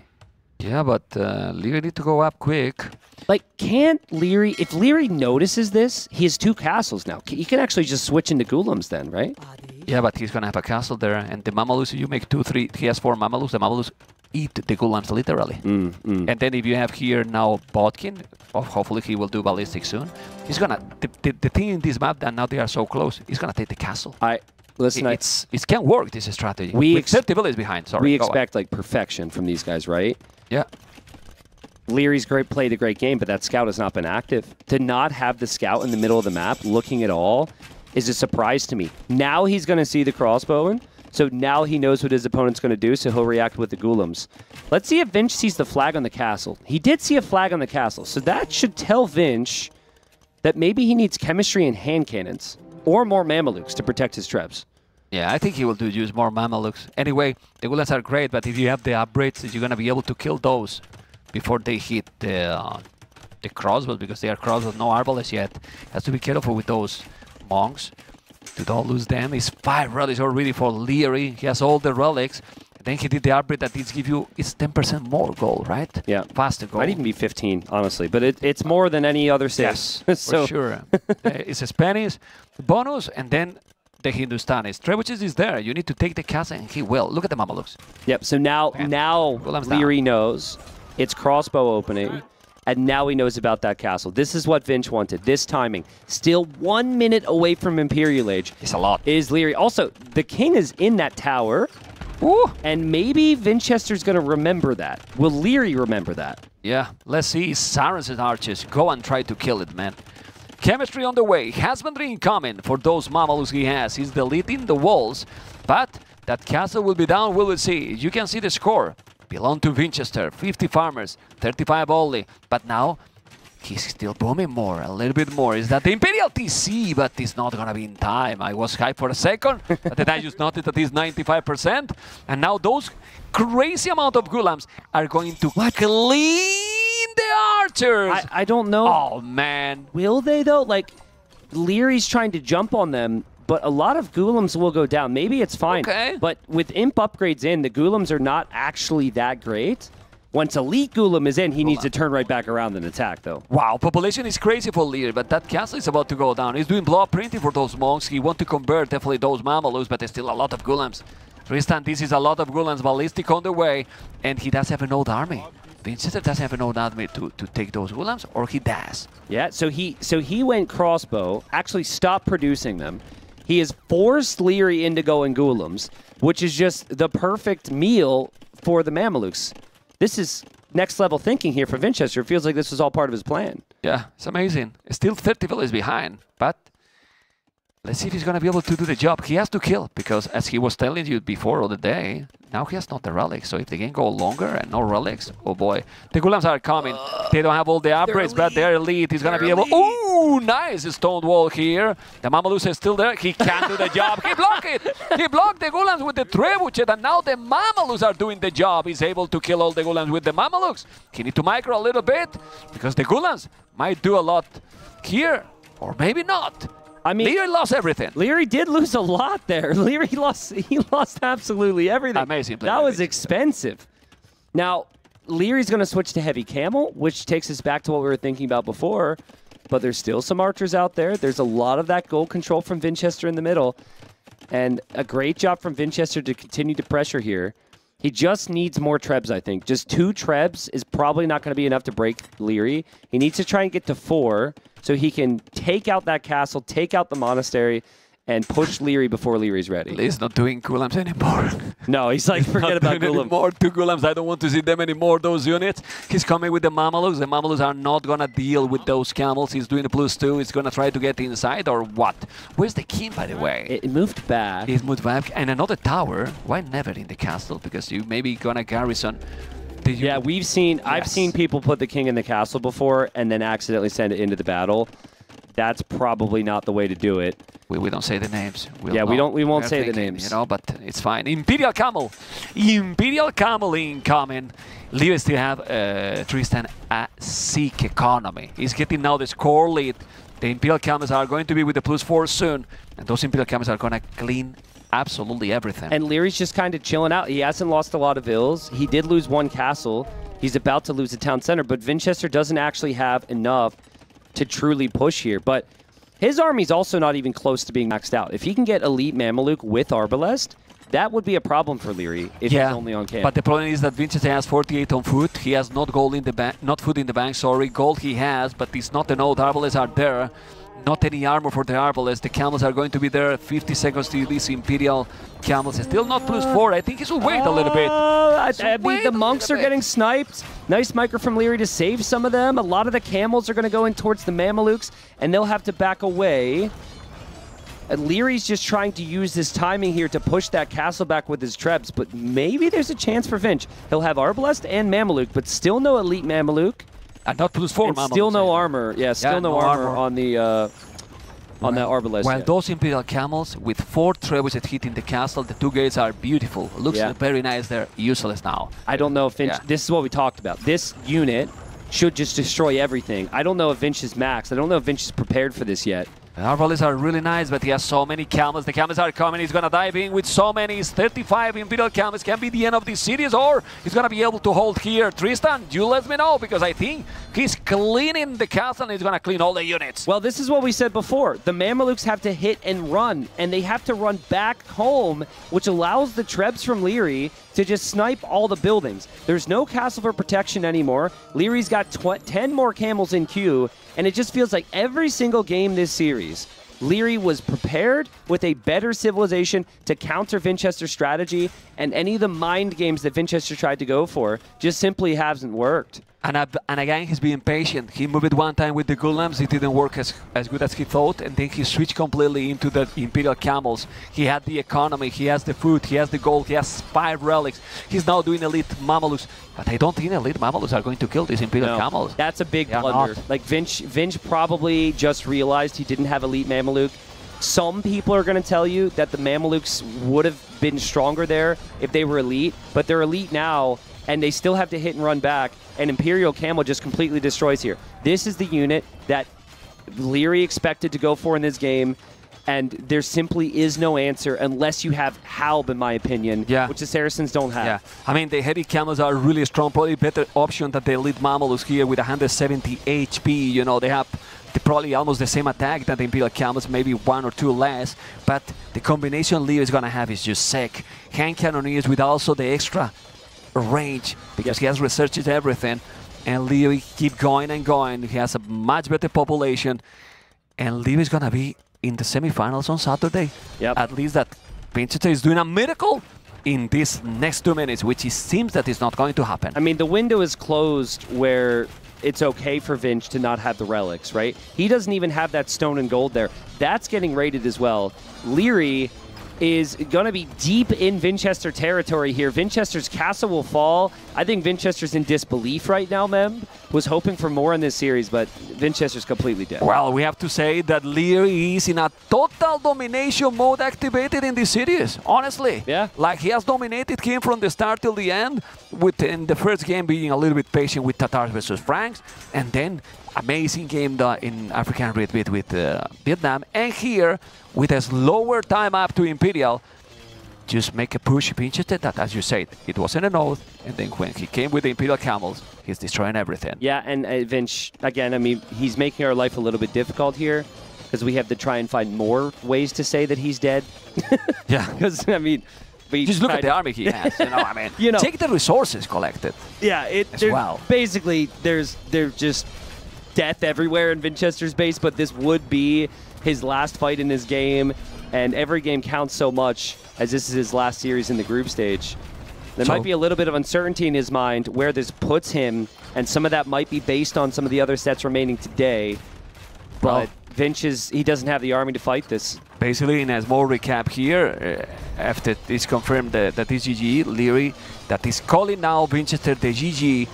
Yeah, but Liereyy need to go up quick. Like, can't Liereyy... If Liereyy notices this, he has 2 castles now. He can actually just switch into Ghoulems then, right? Yeah, but he's going to have a castle there. And the Mamalus, you make 2, 3... He has 4 Mamalus. The Mamalus eat the Ghoulems literally. And then if you have here now Botkin, hopefully he will do ballistic soon. He's going to... The thing in this map that now they are so close, he's going to take the castle. Listen, it can work, this strategy. We With 30 villages behind, sorry. We expect, like, perfection from these guys, right? Yeah. Lierey's played a great game, but that scout has not been active. To not have the scout in the middle of the map looking at all is a surprise to me. Now he's going to see the crossbowman, so now he knows what his opponent's going to do, so he'll react with the Ghoulems. Let's see if Vinch sees the flag on the castle. He did see a flag on the castle, so that should tell Vinch that maybe he needs chemistry and hand cannons, or more Mamelukes to protect his trebs. Yeah, I think he will use more Mamelukes. Anyway, the Ghoulems are great, but if you have the upgrades, you're going to be able to kill those before they hit the crossbows, because they are crossbows, no arbalest yet. Has to be careful with those monks. To don't lose them. It's 5 relics already for Liereyy. He has all the relics. Then he did the upgrade that did give you, it's 10% more gold, right? Yeah. Faster gold. Might even be 15, honestly. But it's more than any other save. Yes, for sure. It's a Spanish bonus, and then the Hindustanis. Trebuchet is there. You need to take the castle, and he will. Look at the Mamelukes. Yep, so now Liereyy knows it's crossbow opening, and now he knows about that castle. This is what Vinch wanted. This timing. Still 1 minute away from Imperial Age. It's a lot. Is Liereyy. Also, the king is in that tower. Ooh. And maybe Vinchester's going to remember that. Will Liereyy remember that? Yeah, let's see. Sirens and archers. Go and try to kill it, man. Chemistry on the way. Husbandry incoming for those Mamalus he has. He's deleting the walls. But that castle will be down. We will see. You can see the score. Belong to Vinchester. 50 farmers. 35 only. But now he's still booming more. A little bit more. Is that the Imperial TC? But it's not going to be in time. I was hyped for a second. But then I just noticed that it's 95%. And now those crazy amount of Ghoulems are going to clean the archers. I don't know. Oh, man. Will they, though? Like, Lierey's trying to jump on them, but a lot of Ghoulems will go down. Maybe it's fine. Okay. But with Imp upgrades in, the Ghoulems are not actually that great. Once Elite Golem is in, he needs to turn right back around and attack, though. Wow, population is crazy for Liereyy, but that castle is about to go down. He's doing block printing for those monks. He wants to convert definitely those Mamalus, but there's still a lot of Golems. Tristan, this is a lot of Golems, Ballistic on the way, and he does have an old army. Vinchester doesn't have an old army to take those Golems, or he does. Yeah, so he went crossbow, actually stopped producing them. He has forced Liereyy into going Golems, which is just the perfect meal for the Mamelukes. This is next level thinking here for Vinchester. It feels like this was all part of his plan. Yeah, it's amazing. Still 30 villages behind, but let's see if he's going to be able to do the job. He has to kill, because as he was telling you before of the day, now he has not the relics. So if the game go longer and no relics, oh boy. The Golems are coming. They don't have all the upgrades, but they're elite. He's going to be able... Ooh, nice stone wall here. The Mamalus is still there. He can't do the job. He blocked it. He blocked the Golems with the trebuchet, and now the Mamalus are doing the job. He's able to kill all the Golems with the Mamalus. He need to micro a little bit, because the Golems might do a lot here, or maybe not. I mean, Liereyy lost everything. Liereyy did lose a lot there. Liereyy he lost absolutely everything. Amazing play. That was expensive. Now, Lierey's going to switch to heavy camel, which takes us back to what we were thinking about before. But there's still some archers out there. There's a lot of that gold control from Vinchester in the middle. And a great job from Vinchester to continue to pressure here. He just needs more trebs, I think. Just 2 trebs is probably not going to be enough to break Liereyy. He needs to try and get to 4 so he can take out that castle, take out the monastery, and push Liereyy before Lierey's ready. He's not doing Golems anymore. No, he's like, forget about Golem. More 2 Golems. I don't want to see them anymore, those units. He's coming with the Mamalus. The Mamalus are not going to deal with those camels. He's doing the +2. He's going to try to get inside, or what? Where's the king, by the way? It moved back. It moved back. And another tower. Why never in the castle? Because you maybe going to garrison. Yeah, I've seen people put the king in the castle before and then accidentally send it into the battle. That's probably not the way to do it. We don't say the names. We won't say the names. You know, but it's fine. Imperial Camel. Imperial Camel incoming. Liereyy still have Tristan a sick economy. He's getting now the score lead. The Imperial Camels are going to be with the +4 soon. And those Imperial Camels are going to clean absolutely everything. And Lierey's just kind of chilling out. He hasn't lost a lot of vills. He did lose 1 castle. He's about to lose the town center, but Vinchester doesn't actually have enough to truly push here. But his army's also not even close to being maxed out. If he can get elite Mameluke with Arbalest, that would be a problem for Liereyy if he's only on camp. But the problem is that Vinchester has 48 on foot. He has not gold in the bank, not food in the bank, sorry. Gold he has, but it's not an old Arbalests are there. Not any armor for the Arbalests. The camels are going to be there. 50 seconds to these Imperial camels. Still not +4. I think he should wait a little bit. I mean, the monks are getting sniped. Nice micro from Liereyy to save some of them. A lot of the camels are going to go in towards the Mamelukes, and they'll have to back away. And Lierey's just trying to use this timing here to push that castle back with his trebs, but maybe there's a chance for Vinch. He'll have Arbalest and Mameluke, but still no elite Mameluke. And not +4, and still no armor. Yeah, still no armor on the on that Arbalest. Well, those Imperial camels with 4 trebuchets hitting the castle, the 2 gates are beautiful. Looks very nice. They're useless now. I don't know if Vinch. This is what we talked about. This unit should just destroy everything. I don't know if Vinch is maxed. I don't know if Vinch is prepared for this yet. The Arbalests are really nice, but he has so many camels. The camels are coming. He's going to dive in with so many. 35 Imperial camels can be the end of this series, or he's going to be able to hold here. Tristan, you let me know, because I think he's cleaning the castle and he's going to clean all the units. Well, this is what we said before. The Mamelukes have to hit and run, and they have to run back home, which allows the trebs from Liereyy to just snipe all the buildings. There's no castle for protection anymore. Lierey's got 10 more camels in queue, and it just feels like every single game this series, Liereyy was prepared with a better civilization to counter Vinchester's strategy, and any of the mind games that Vinchester tried to go for just simply hasn't worked. And again, he's being patient. He moved it one time with the Golems. It didn't work as good as he thought. And then he switched completely into the Imperial Camels. He had the economy. He has the food. He has the gold. He has 5 relics. He's now doing elite Mamelukes. But I don't think elite Mamelukes are going to kill these Imperial Camels. That's a big blunder. Like, Vinch probably just realized he didn't have elite Mameluke. Some people are going to tell you that the Mamelukes would have been stronger there if they were elite. But they're elite now, and they still have to hit and run back. And Imperial Camel just completely destroys here. This is the unit that Liereyy expected to go for in this game. And there simply is no answer unless you have Halb, in my opinion, which the Saracens don't have. Yeah, I mean, the heavy camels are really strong, probably better option than the elite Mamelus here with 170 HP. You know, they have probably almost the same attack that the Imperial Camels, maybe 1 or 2 less, but the combination Liereyy is going to have is just sick. Hand Cannoneers with also the extra range, because he has researched everything, and Liereyy keep going and going. He has a much better population, and Liereyy is going to be in the semifinals on Saturday. At least that Vinchester is doing a miracle in these next 2 minutes, which it seems that is not going to happen. I mean, the window is closed where it's okay for Vinch to not have the relics, right? He doesn't even have that stone and gold there. That's getting raided as well. Liereyy is going to be deep in Vinchester territory here. Vinchester's castle will fall. I think Vinchester's in disbelief right now, Mem. Was hoping for more in this series, but Vinchester's completely dead. Well, we have to say that Liereyy is in a total domination mode activated in this series, honestly. Yeah. Like, he has dominated him from the start till the end, with in the first game being a little bit patient with TaToH versus Franks, and then amazing game in African Red with Vietnam, and here, with a slower time up to Imperial, just make a push Vinchester that, as you said, it wasn't an oath, and then when he came with the Imperial Camels, he's destroying everything. Yeah, and Vinch, again, I mean, he's making our life a little bit difficult here, because we have to try and find more ways to say that he's dead. Yeah. Because, I mean, we just look at the army he has, you know, I mean, you know, take the resources collected. Yeah, basically, there's just death everywhere in Vinchester's base, but this would be his last fight in his game, and every game counts so much, as this is his last series in the group stage. There might be a little bit of uncertainty in his mind where this puts him, and some of that might be based on some of the other sets remaining today, but Vinch he doesn't have the army to fight this. Basically, in a small recap here, after it's confirmed that it's GG, Liereyy, that is calling now Vinchester the GG.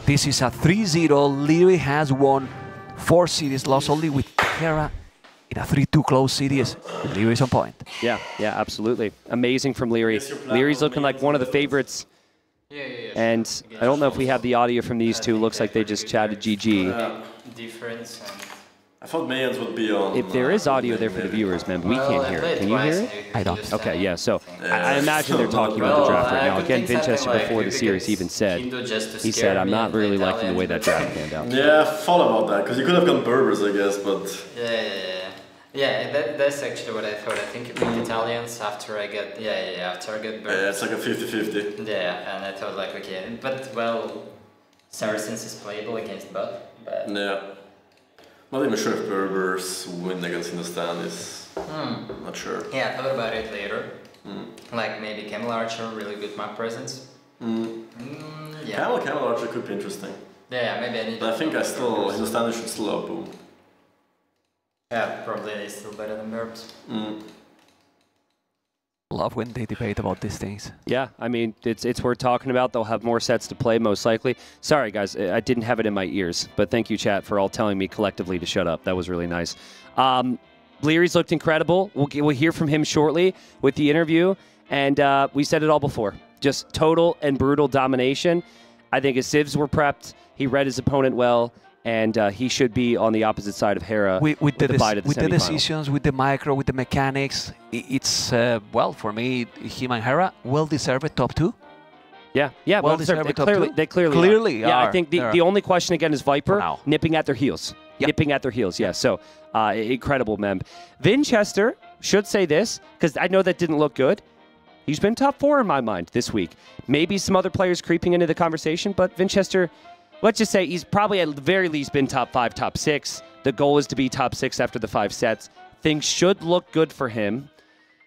This is a 3-0. Liereyy has won 4 series, lost only with Hera in a 3-2 close series. Liereyy is on point. Yeah, absolutely. Amazing from Liereyy. Lierey's looking like one of the favorites. And I don't know if we have the audio from these two. Looks like they just chatted GG. Difference. I thought Mayans would be on. If there is audio there for the viewers, man, we can't hear it. Can you hear it? I don't. Okay, yeah, so I imagine they're talking about the draft right now. Again, Vinchester before the series even said, he said, I'm not really liking the way that draft panned out. Yeah, I thought about that, because you could have gone Berbers, I guess, but... Yeah, that's actually what I thought. I think you picked Italians after I get, after I get Berbers. Yeah, it's like a 50-50. Yeah, and I thought like, okay, but well, Saracens is playable against Bot, but... Yeah. Not even sure if Berbers win against Hindustan is... Not sure. Yeah, I thought about it later. Like maybe Camel Archer, really good map presence. Yeah. Camel Archer could be interesting. Yeah, maybe I need. But I think Hindustan should still have Boom. Yeah, probably still better than Berbs. Love when they debate about these things. Yeah, I mean, it's worth talking about. They'll have more sets to play, most likely. Sorry, guys, I didn't have it in my ears, but thank you, chat, for all telling me collectively to shut up. That was really nice. Lierey's looked incredible. We'll hear from him shortly with the interview, and we said it all before. Just total and brutal domination. I think his civs were prepped. He read his opponent well, and he should be on the opposite side of Hera with the semifinal. decisions, with the micro, with the mechanics. It's, well, for me, him and Hera, well-deserved top 2. Yeah, well-deserved. They clearly are. Yeah, I think the only question, again, is Viper nipping at their heels. Yep. Nipping at their heels, yeah. So, incredible, Mem. Vinchester should say this, because I know that didn't look good. He's been top 4 in my mind this week. Maybe some other players creeping into the conversation, but Vinchester, let's just say he's probably at the very least been top 5, top 6. The goal is to be top 6 after the 5 sets. Things should look good for him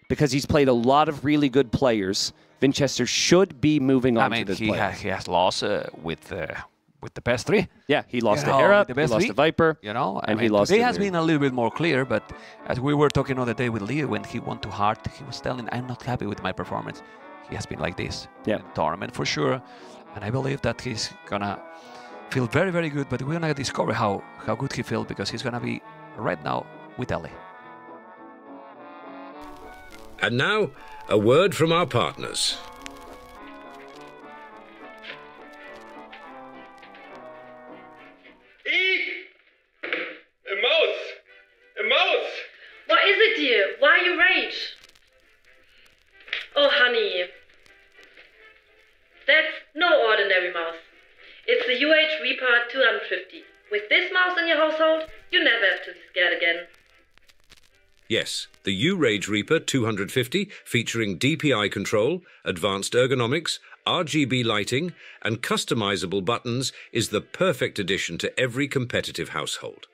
because he's played a lot of really good players. Vinchester should be moving on to this player. He has lost with the best 3. Yeah, he lost to Hera, he lost to Viper, you know, and he lost to... Today has been a little bit more clear, but as we were talking the other day with Liereyy, when he won to Hearttt, he was telling, I'm not happy with my performance. He has been like this in tournament for sure, and I believe that he's gonna feel very, very good, but we're gonna discover how good he feels, because he's gonna be right now with Ellie. And now, a word from our partners. What is it, dear? What funny. That's no ordinary mouse. It's the Reaper 250. With this mouse in your household, you never have to be scared again. Yes, the U-Rage Reaper 250, featuring DPI control, advanced ergonomics, RGB lighting, and customizable buttons, is the perfect addition to every competitive household.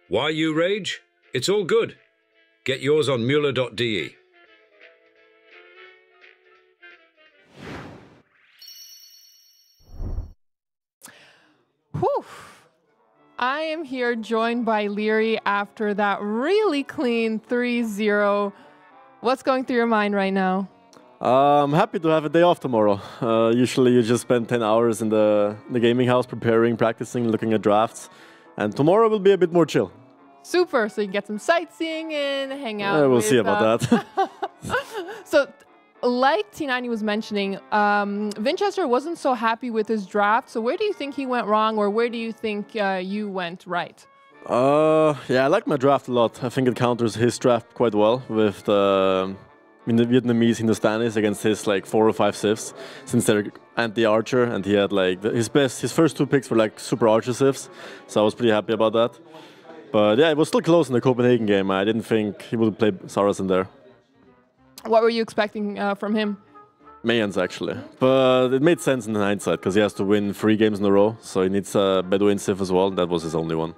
Why U-Rage? It's all good. Get yours on Mueller.de. Whew. I am here joined by Liereyy after that really clean 3-0. What's going through your mind right now? I'm happy to have a day off tomorrow. Usually you just spend 10 hours in the gaming house preparing, practicing, looking at drafts. And tomorrow will be a bit more chill. Super. So you can get some sightseeing in, hang out. We'll see about that. So, like T90 was mentioning, Vinchester wasn't so happy with his draft. So where do you think he went wrong, or where do you think you went right? Yeah, I like my draft a lot. I think it counters his draft quite well with the Vietnamese Hindustanis against his like 4 or 5 civs, since they're anti-archer, and he had like his first 2 picks were like super archer civs. So I was pretty happy about that. But yeah, it was still close in the Copenhagen game. I didn't think he would play Saracen there. What were you expecting from him? Mayans, actually. But it made sense in hindsight, because he has to win 3 games in a row, so he needs a Bedouin Civ as well. That was his only one.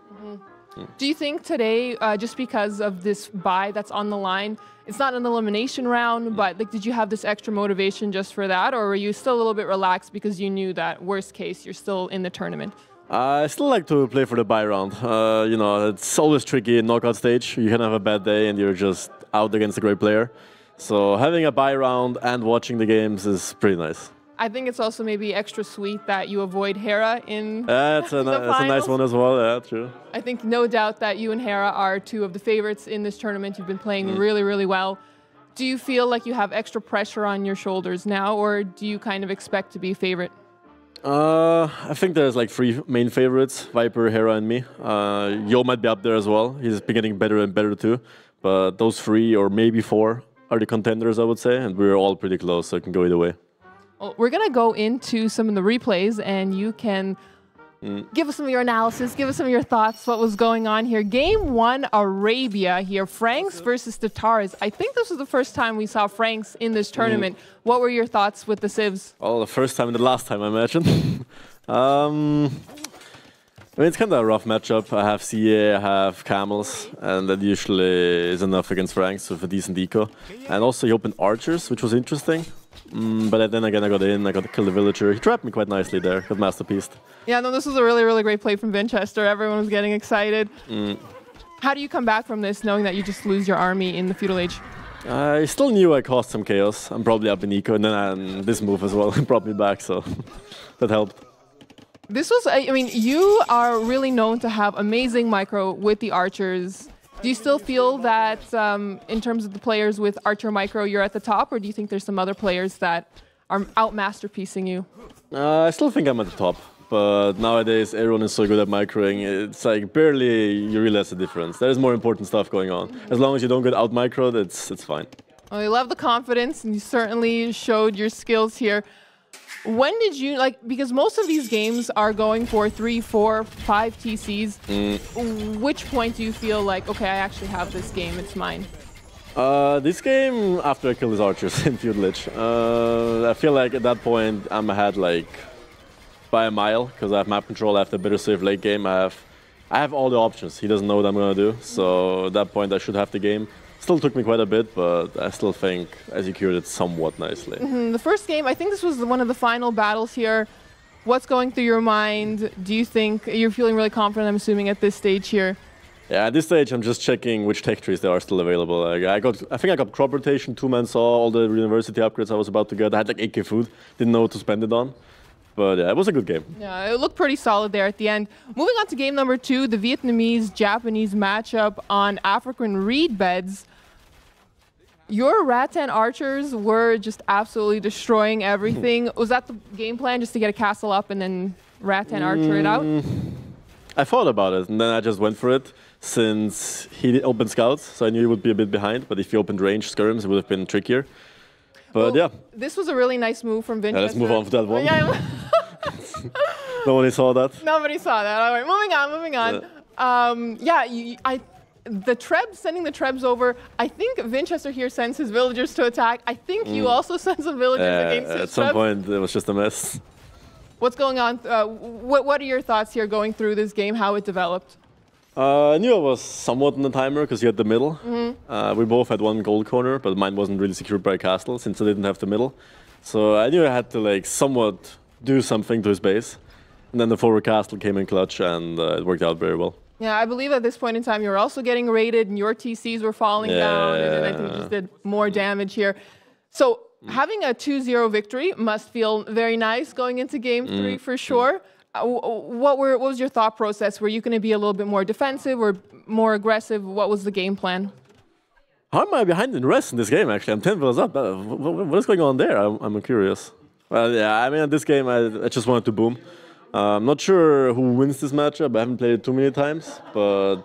Do you think today, just because of this bye that's on the line, it's not an elimination round, but like, did you have this extra motivation just for that, or were you still a little bit relaxed because you knew that worst case, you're still in the tournament? I still like to play for the bye round. You know, it's always tricky in knockout stage. You can have a bad day and you're just out against a great player. So having a bye round and watching the games is pretty nice. I think it's also maybe extra sweet that you avoid Hera in that's a nice one as well, yeah, true. I think no doubt that you and Hera are 2 of the favorites in this tournament. You've been playing really, really well. Do you feel like you have extra pressure on your shoulders now, or do you kind of expect to be a favorite? I think there's like 3 main favorites, Viper, Hera, and me. Yo might be up there as well. He's been getting better and better too. But those 3 or maybe 4 are the contenders, I would say, and we're all pretty close, so it can go either way. Well, we're going to go into some of the replays, and you can give us some of your analysis, give us some of your thoughts, what was going on here. Game 1, Arabia here, Franks versus TaToH. I think this was the first time we saw Franks in this tournament. What were your thoughts with the civs? Oh, the first time and the last time, I imagine. I mean, it's kind of a rough matchup. I have CA, I have Camels, and that usually is enough against Franks with a decent eco. And also he opened Archers, which was interesting. But then again, I got to kill the Villager. He trapped me quite nicely there, got Masterpieced. Yeah, no, this was a really, really great play from Vinchester. Everyone was getting excited. How do you come back from this, knowing that you just lose your army in the Feudal Age? I still knew I caused some chaos. I'm probably up in eco, and then this move as well brought me back, so that helped. This was, I mean, you are really known to have amazing micro with the archers. Do you still feel that in terms of the players with archer micro, you're at the top, or do you think there's some other players that are out masterpiecing you? I still think I'm at the top, but nowadays everyone is so good at microing, it's like barely you realize the difference. There's more important stuff going on. As long as you don't get out microed, it's fine. Well, you love the confidence, and you certainly showed your skills here. When did you, like, because most of these games are going for 3, 4, 5 TCs, which point do you feel like, okay, I actually have this game, it's mine? This game, after I kill his archers in Feudal Age, I feel like at that point I'm ahead like by a mile, because I have map control, I have the better save late game, I have all the options. He doesn't know what I'm going to do, so at that point I should have the game. Still took me quite a bit, but I still think I secured it somewhat nicely. The first game, I think this was one of the final battles here. What's going through your mind? Do you think you're feeling really confident, I'm assuming, at this stage here? Yeah, at this stage, I'm just checking which tech trees there are still available. Like, I think I got crop rotation, 2-man saw, all the university upgrades I was about to get. I had like 8k food, didn't know what to spend it on. But yeah, it was a good game. Yeah, it looked pretty solid there at the end. Moving on to game number 2, the Vietnamese-Japanese matchup on African reed beds. Your Rattan archers were just absolutely destroying everything. Was that the game plan, just to get a castle up and then Rattan archer it out? I thought about it, and then I just went for it, since he opened scouts, so I knew he would be a bit behind, but if he opened range skirms, it would have been trickier. But yeah. This was a really nice move from Vinchester. Yeah, let's move on to that one. Yeah. Nobody saw that. Nobody saw that. All right, moving on. The Trebs, sending the Trebs over. I think Vinchester here sends his villagers to attack. I think you also sent some villagers against his At some Trebs. point, it was just a mess. What's going on? What are your thoughts here going through this game, how it developed? I knew I was somewhat in the timer because he had the middle. We both had one gold corner, but mine wasn't really secured by a castle since I didn't have the middle. So I knew I had to like somewhat do something to his base. And then the forward castle came in clutch and it worked out very well. Yeah, I believe at this point in time you were also getting raided and your TCs were falling down, and I think you just did more damage here. So having a 2-0 victory must feel very nice going into game 3 for sure. What was your thought process? Were you going to be a little bit more defensive or more aggressive? What was the game plan? How am I behind in rest in this game, actually? I'm 10 villas up. What is going on there? I'm curious. Well, yeah, I mean, in this game, I just wanted to boom. I'm not sure who wins this matchup. I haven't played it too many times, but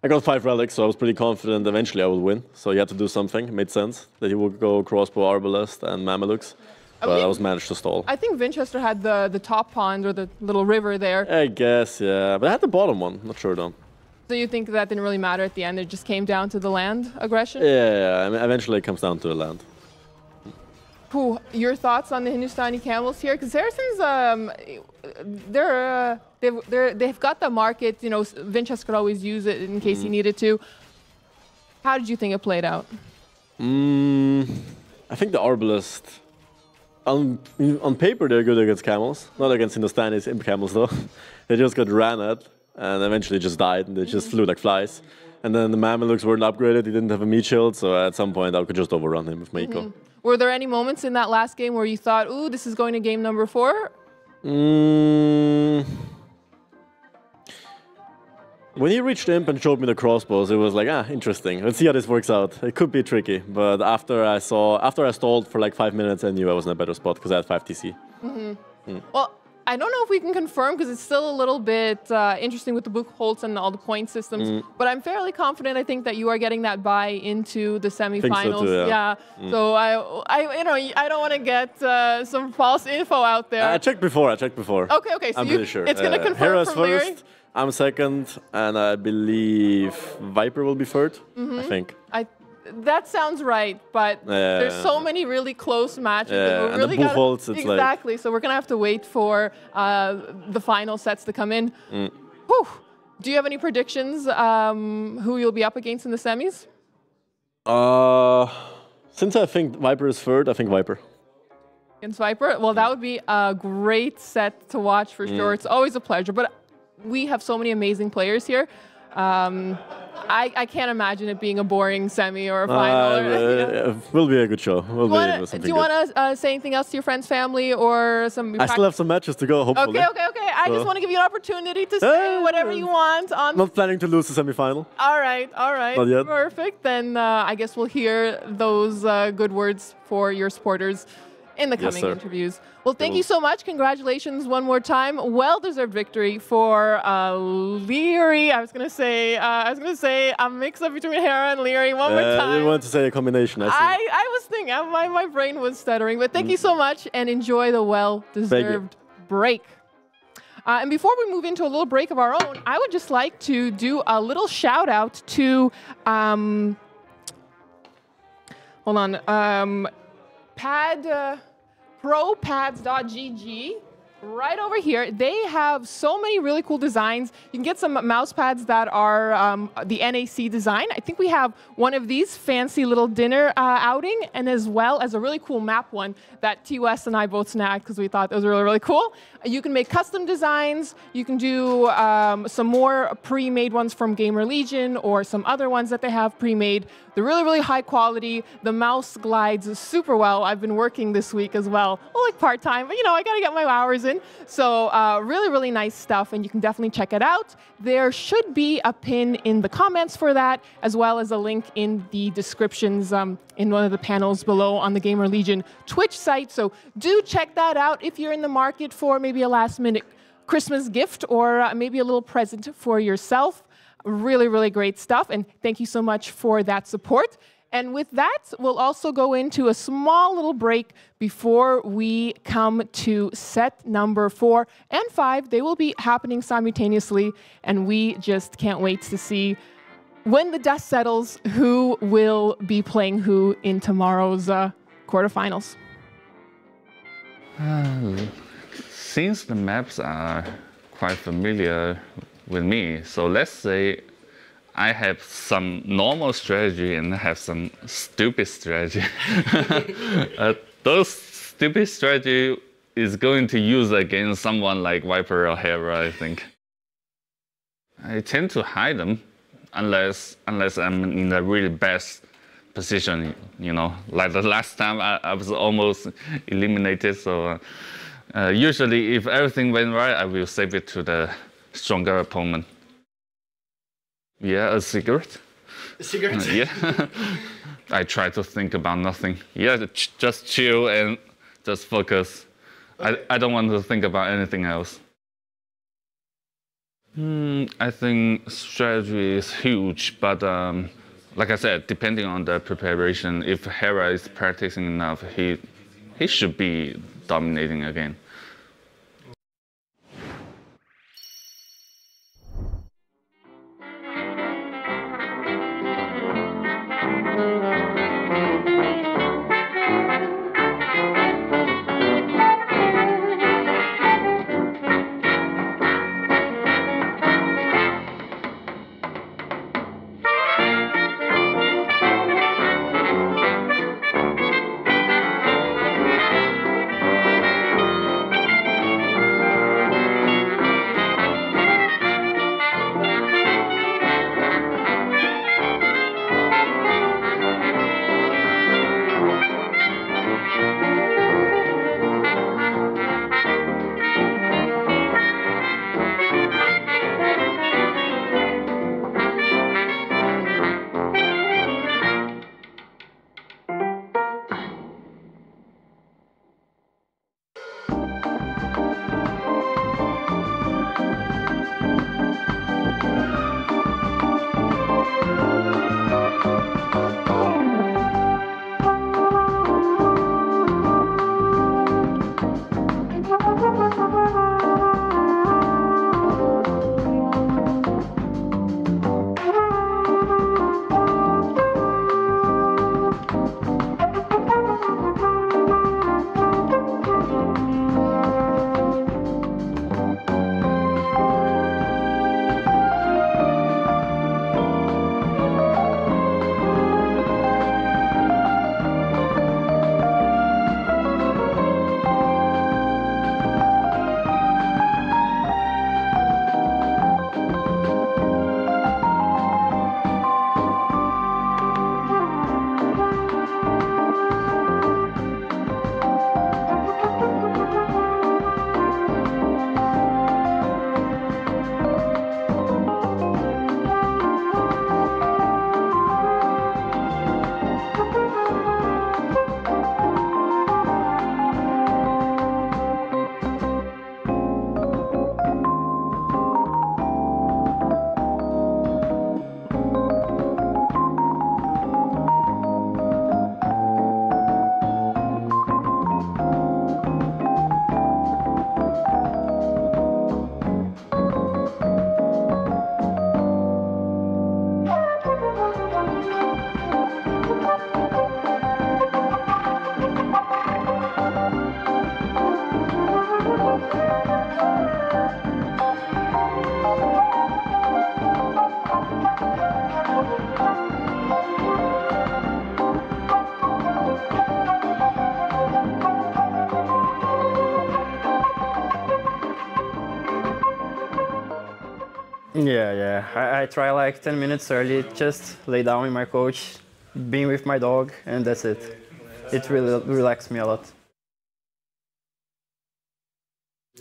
I got 5 relics, so I was pretty confident eventually I would win. So you had to do something. It made sense that he would go crossbow, arbalest, and Mamelukes. But I was managed to stall. I think Vinchester had the top pond or the little river there. I guess, yeah. But I had the bottom one. Not sure, though. So you think that didn't really matter at the end? It just came down to the land aggression? Yeah. I mean, eventually it comes down to the land. Your thoughts on the Hindustani camels here? Because Saracens, they've got the market. You know, Vinchester could always use it in case he needed to. How did you think it played out? I think the arbalest. On paper, they're good against camels. Not against Hindustanis imp camels, though. They just got ran at and eventually just died. And they just flew like flies. And then the Mamelukes weren't upgraded. He didn't have a meat shield. So at some point, I could just overrun him with my eco. Were there any moments in that last game where you thought, ooh, this is going to game number 4? When he reached imp and showed me the crossbows, it was like, interesting. Let's see how this works out. It could be tricky, but after I stalled for like 5 minutes, I knew I was in a better spot because I had 5 TC. Well, I don't know if we can confirm because it's still a little bit interesting with the Buchholz and all the point systems, but I'm fairly confident. I think that you are getting that buy into the semifinals. So too, yeah. So I don't want to get some false info out there. I checked before. Okay. So I'm pretty sure. It's going to confirm Hera's from Liereyy? first. I'm second, and I believe Viper will be third. I think. That sounds right, but there's so many really close matches. That we're really and the Buchholz, it's exactly. So we're gonna have to wait for the final sets to come in. Whew. Do you have any predictions who you'll be up against in the semis? Since I think Viper is third, I think Viper. Against Viper? Well, that would be a great set to watch for sure. It's always a pleasure, but we have so many amazing players here. I can't imagine it being a boring semi or a final. It will be a good show. Do you want to say anything else to your friends, family, or some? I still have some matches to go, hopefully. Okay. I just want to give you an opportunity to say whatever you want. Not planning to lose the semifinal. All right. Not yet. Perfect. Then I guess we'll hear those good words for your supporters in the coming interviews. Well, thank you so much. Congratulations one more time. Well-deserved victory for Liereyy. I was gonna say a mix-up between Hera and Liereyy one more time. You want to say a combination? I was thinking. My brain was stuttering. But thank you so much, and enjoy the well-deserved break. And before we move into a little break of our own, I would just like to do a little shout-out to hold on. ProPads.gg. Right over here, they have so many really cool designs. You can get some mouse pads that are the NAC design. I think we have one of these fancy little dinner outing, and as well as a really cool map one that TaToH and I both snagged because we thought it was really, really cool. You can make custom designs. You can do some more pre-made ones from GamerLegion or some other ones that they have pre-made. They're really, really high quality. The mouse glides super well. I've been working this week as well, like part-time, but I got to get my hours in. So really, really nice stuff, and you can definitely check it out. There should be a pin in the comments for that, as well as a link in the descriptions in one of the panels below on the GamerLegion Twitch site. So do check that out if you're in the market for maybe a last-minute Christmas gift or maybe a little present for yourself. Really, really great stuff, and thank you so much for that support. And with that, we'll also go into a small little break before we come to set number 4 and 5. They will be happening simultaneously, and we just can't wait to see when the dust settles who will be playing who in tomorrow's quarterfinals. Since the maps are quite familiar with me, so let's say I have some normal strategy and I have some stupid strategy. Those stupid strategy is going to use against someone like Viper or Hera, I think. I tend to hide them unless I'm in the really best position, you know. Like the last time I was almost eliminated, so usually if everything went right, I will save it to the stronger opponent. Yeah, a cigarette. A cigarette? Yeah. I try to think about nothing. Yeah, just chill and just focus. Okay. I don't want to think about anything else. I think strategy is huge, but like I said, depending on the preparation, if Hera is practicing enough, he should be dominating again. Yeah. I try like 10 minutes early, just lay down with my coach, being with my dog, and that's it. It really relaxes me a lot.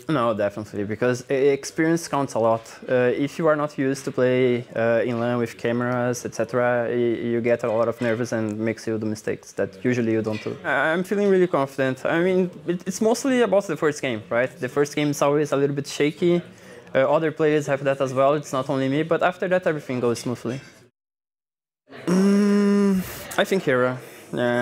No, definitely, because experience counts a lot. If you are not used to play in LAN with cameras, etc., you get a lot of nervous and makes you do mistakes that usually you don't do. I'm feeling really confident. I mean, it's mostly about the first game, right? The first game is always a little bit shaky. Other players have that as well. It's not only me, but after that, everything goes smoothly. I think Hera.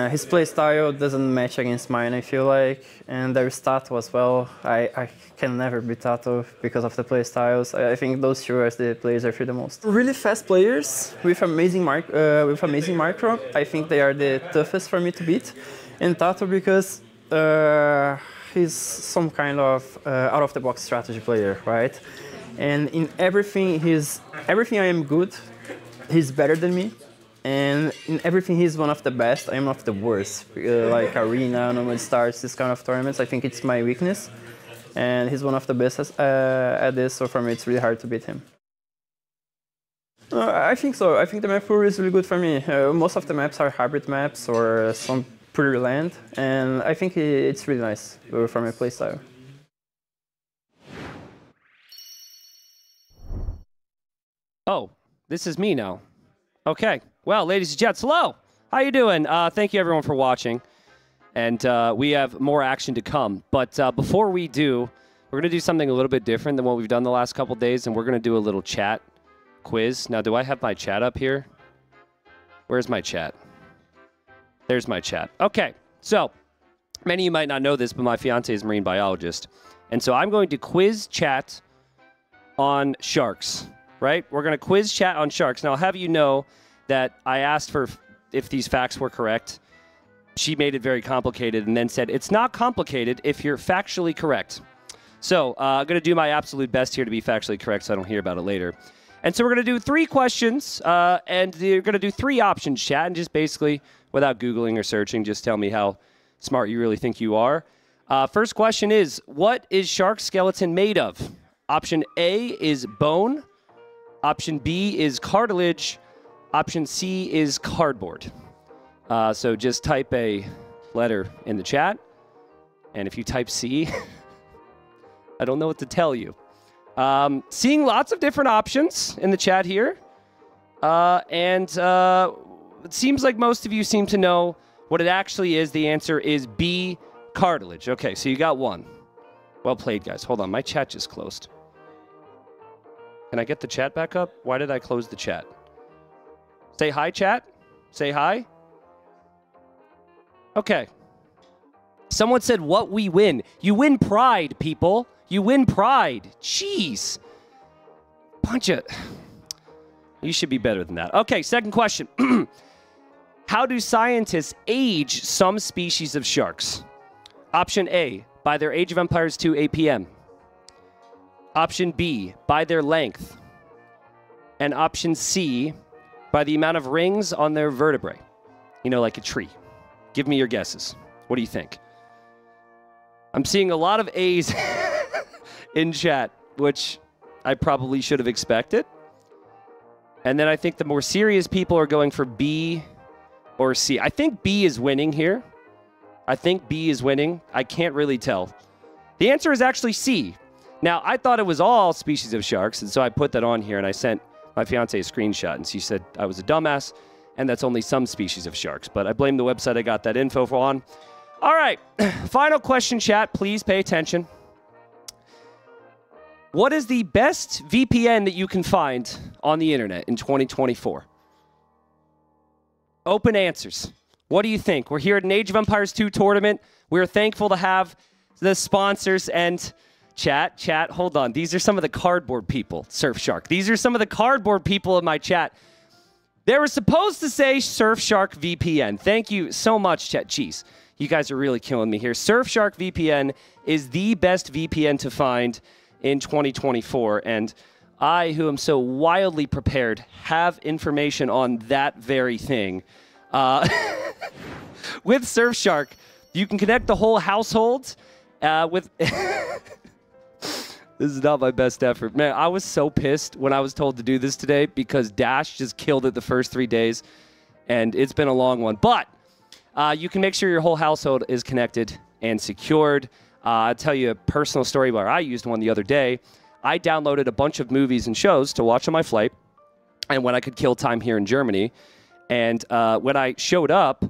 His playstyle doesn't match against mine, I feel like, and their TaToH as well. I can never beat TaToH because of the playstyles. I think those two are the players I fear the most. Really fast players with amazing micro. I think they are the toughest for me to beat. And TaToH because he's some kind of out-of-the-box strategy player, right? And in everything I am good, he's better than me. And in everything, he's one of the best. I am not the worst. Like Arena, Nomad Stars, this kind of tournaments, I think it's my weakness. And he's one of the best at this, so for me, it's really hard to beat him. I think so. I think the map pool is really good for me. Most of the maps are hybrid maps or some pure land, and I think it's really nice for my playstyle. Oh, this is me now. Okay. Well, ladies and gents, hello. How you doing? Thank you, everyone, for watching. And we have more action to come. But before we do, we're going to do something a little bit different than what we've done the last couple days, and we're going to do a little chat quiz. Now, do I have my chat up here? Where's my chat? There's my chat. Okay. So, many of you might not know this, but my fiance is a marine biologist. And so I'm going to quiz chat on sharks, right? We're going to quiz chat on sharks. Now, I'll have you know that I asked for if these facts were correct. She made it very complicated and then said, it's not complicated if you're factually correct. So I'm going to do my absolute best here to be factually correct so I don't hear about it later. And so we're going to do 3 questions, and you're going to do 3 options, chat, and just basically, without Googling or searching, just tell me how smart you really think you are. First question is, what is shark skeleton made of? Option A is bone. Option B is cartilage. Option C is cardboard. So just type a letter in the chat. And if you type C, I don't know what to tell you. Seeing lots of different options in the chat here. And it seems like most of you seem to know what it actually is. The answer is B, cartilage. Okay, so you got 1. Well played, guys. Hold on, my chat just closed. Can I get the chat back up? Why did I close the chat? Say hi, chat. Say hi. Okay. Someone said, what we win. You win pride, people. You win pride. Jeez. Bunch of... You should be better than that. Okay, second question. How do scientists age some species of sharks? Option A, by their Age of Empires 2 APM. Option B, by their length. And option C, by the amount of rings on their vertebrae. You know, like a tree. Give me your guesses. What do you think? I'm seeing a lot of A's in chat, which I probably should have expected. And then I think the more serious people are going for B or C. I think B is winning here. I think B is winning. I can't really tell. The answer is actually C. Now, I thought it was all species of sharks, and so I put that on here, and I sent my fiance a screenshot, and she said I was a dumbass, and that's only some species of sharks. But I blame the website I got that info on. All right, final question, chat. Please pay attention. What is the best VPN that you can find on the internet in 2024? Open answers. What do you think? We're here at an Age of Empires 2 tournament. We're thankful to have the sponsors and... Chat, hold on. These are some of the cardboard people, Surfshark. These are some of the cardboard people in my chat. They were supposed to say Surfshark VPN. Thank you so much, chat. Jeez, you guys are really killing me here. Surfshark VPN is the best VPN to find in 2024. And I, who am so wildly prepared, have information on that very thing. With Surfshark, you can connect the whole household with... This is not my best effort. Man, I was so pissed when I was told to do this today because Dash just killed it the first 3 days, and it's been a long one. But you can make sure your whole household is connected and secured. I'll tell you a personal story where I used one the other day. I downloaded a bunch of movies and shows to watch on my flight, and when I could kill time here in Germany. And when I showed up,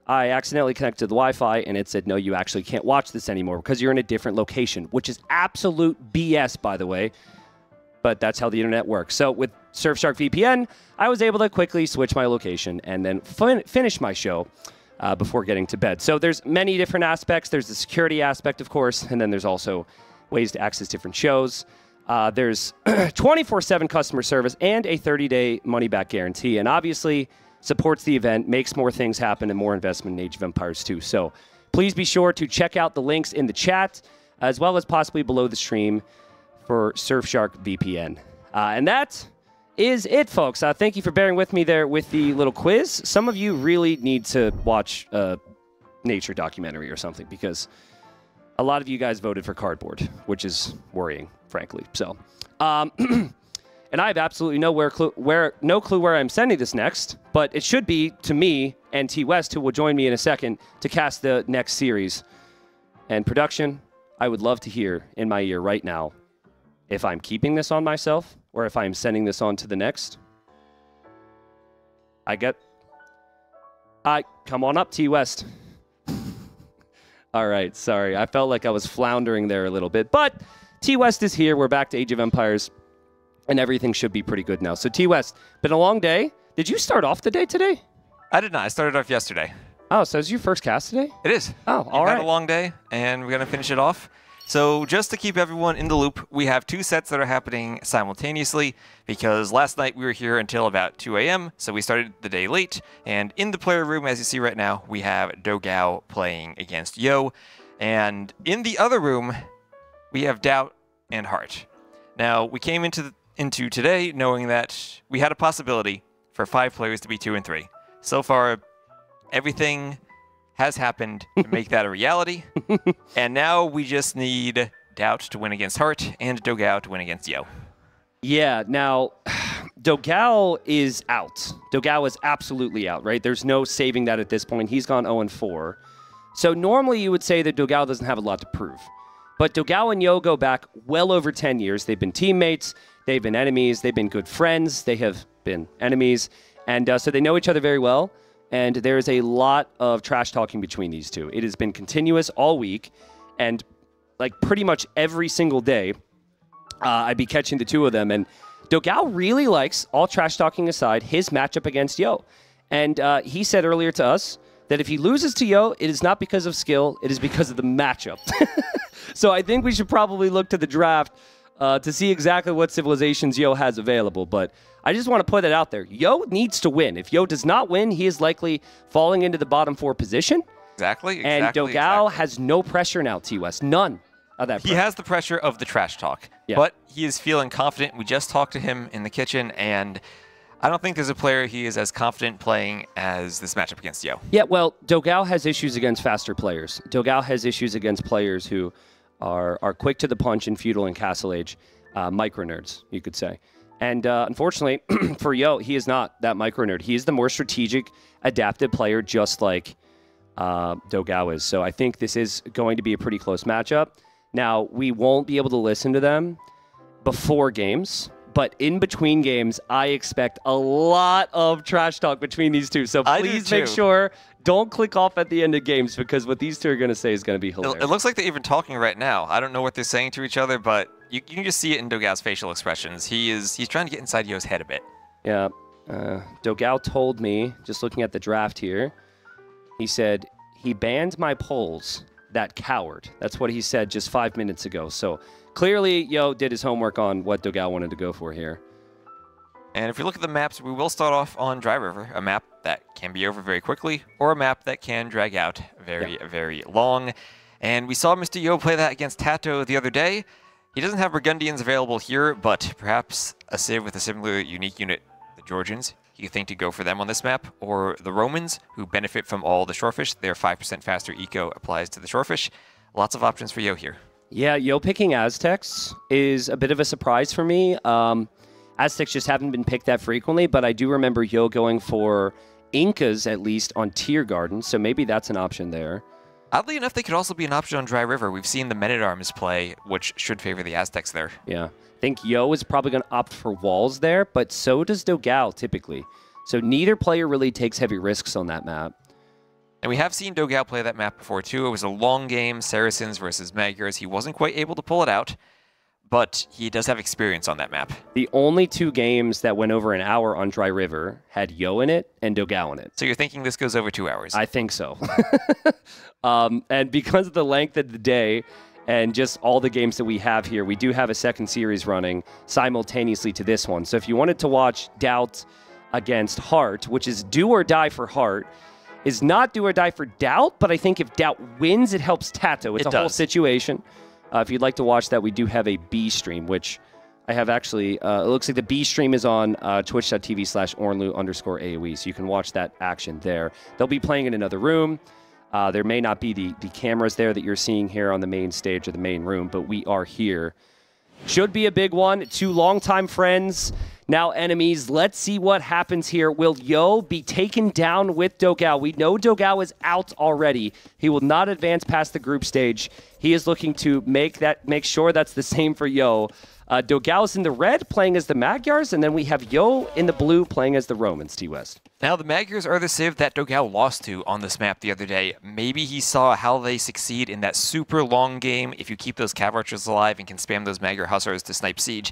I accidentally connected to the Wi-Fi, and it said, no, you actually can't watch this anymore because you're in a different location, which is absolute BS, by the way. But that's how the internet works. So with Surfshark VPN, I was able to quickly switch my location and then finish my show before getting to bed. So there's many different aspects. There's the security aspect, of course, and then there's also ways to access different shows. There's 24/7 customer service and a 30-day money-back guarantee, and obviously supports the event, makes more things happen, and more investment in Age of Empires 2. So please be sure to check out the links in the chat, as well as possibly below the stream for Surfshark VPN. And that is it, folks. Thank you for bearing with me there with the little quiz. Some of you really need to watch a nature documentary or something, because a lot of you guys voted for cardboard, which is worrying, frankly. So, and I have absolutely no clue where I'm sending this next, but it should be to me and T West, who will join me in a second to cast the next series. And production, I would love to hear in my ear right now if I'm keeping this on myself or if I'm sending this on to the next. Come on up, T West. All right, sorry. I felt like I was floundering there a little bit, but T West is here. We're back to Age of Empires, and everything should be pretty good now. So T West, been a long day. Did you start off the day today? I did not. I started off yesterday. Oh, so is your first cast today? It is. Oh, all right. We've had a long day, and we're going to finish it off. So just to keep everyone in the loop, we have 2 sets that are happening simultaneously, because last night we were here until about 2 a.m., so we started the day late. And in the player room, as you see right now, we have dogao playing against Yo. And in the other room, we have DauT and Hearttt. Now, we came into today knowing that we had a possibility for 5 players to be 2 and 3. So far, everything has happened to make that a reality. And now we just need DauT to win against Hearttt and dogao to win against Yo. Yeah, now, dogao is out. dogao is absolutely out, right? There's no saving that at this point. He's gone 0-4. So normally you would say that dogao doesn't have a lot to prove. But dogao and Yo go back well over 10 years. They've been teammates. They've been enemies. They've been good friends. They have been enemies. And so they know each other very well. And there is a lot of trash talking between these two. It has been continuous all week. And like pretty much every single day, I'd be catching the two of them. And dogao really likes, all trash talking aside, his matchup against Yo. And he said earlier to us that if he loses to Yo, it is not because of skill, it is because of the matchup. So I think we should probably look to the draft to see exactly what civilizations Yo has available. But I just want to put it out there. Yo needs to win. If Yo does not win, he is likely falling into the bottom 4 position. Exactly. And dogao has no pressure now, T-West. None of that pressure. He has the pressure of the trash talk. Yeah. But he is feeling confident. We just talked to him in the kitchen, and I don't think there's a player he is as confident playing as this matchup against Yo. Yeah, well, dogao has issues against faster players. dogao has issues against players who are quick to the punch in Feudal and Castle Age. Micro-nerds, you could say. And unfortunately, for Yo, he is not that micro-nerd. He is the more strategic, adaptive player, just like dogao is. So I think this is going to be a pretty close matchup. Now, we won't be able to listen to them before games, but in between games, I expect a lot of trash talk between these two. So please make sure, don't click off at the end of games, because what these two are going to say is going to be hilarious. It looks like they're even talking right now. I don't know what they're saying to each other, but you can just see it in dogao's facial expressions. He's trying to get inside Yo's head a bit. Yeah. dogao told me, just looking at the draft here, he said, he banned my polls, that coward. That's what he said just 5 minutes ago. So clearly, Yo did his homework on what dogao wanted to go for here. And if we look at the maps, we will start off on Dry River, a map that can be over very quickly, or a map that can drag out very long. And we saw Mr. Yo play that against TaToH the other day. He doesn't have Burgundians available here, but perhaps a Civ with a similar unique unit, the Georgians, you think to go for them on this map, or the Romans, who benefit from all the shorefish. Their 5% faster eco applies to the shorefish. Lots of options for Yo here. Yeah, Yo picking Aztecs is a bit of a surprise for me. Aztecs just haven't been picked that frequently, but I do remember Yo going for Incas, at least, on Tier Garden, so maybe that's an option there. Oddly enough, they could also be an option on Dry River. We've seen the Men-at-Arms play, which should favor the Aztecs there. Yeah. I think Yo is probably going to opt for walls there, but so does dogao, typically. So neither player really takes heavy risks on that map. And we have seen dogao play that map before, too. It was a long game, Saracens versus Magyars. He wasn't quite able to pull it out. but he does have experience on that map. The only 2 games that went over an hour on Dry River had Yo in it and dogao in it. So you're thinking this goes over 2 hours? I think so. And because of the length of the day and just all the games that we have here, we do have a second series running simultaneously to this one. So if you wanted to watch DauT against Hearttt, which is do or die for Hearttt, is not do or die for DauT, but I think if DauT wins, it helps TaToH. It's a whole situation. If you'd like to watch that, we do have a B stream, which I have actually, it looks like the B stream is on twitch.tv/ornlu_AOE, so you can watch that action there. They'll be playing in another room. There may not be the cameras there that you're seeing here on the main stage or the main room, but we are here. Should be a big one. 2 longtime friends, now enemies. Let's see what happens here. Will Yo be taken down with dogao? We know dogao is out already. He will not advance past the group stage. He is looking to make sure that's the same for Yo. Dogao's in the red, playing as the Magyars, and then we have Yo in the blue, playing as the Romans, T-West. Now, the Magyars are the civ that dogao lost to on this map the other day. Maybe he saw how they succeed in that super long game if you keep those Cav Archers alive and can spam those Magyar Hussars to snipe siege.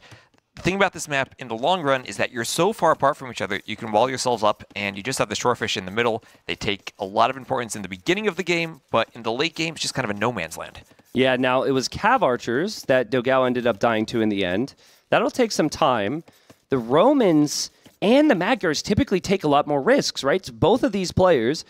The thing about this map in the long run is that you're so far apart from each other, you can wall yourselves up, and you just have the shorefish in the middle. They take a lot of importance in the beginning of the game, but in the late game, it's just kind of a no man's land. Yeah, now it was Cav Archers that dogao ended up dying to in the end. That'll take some time. The Romans and the Magyars typically take a lot more risks, right? So both of these players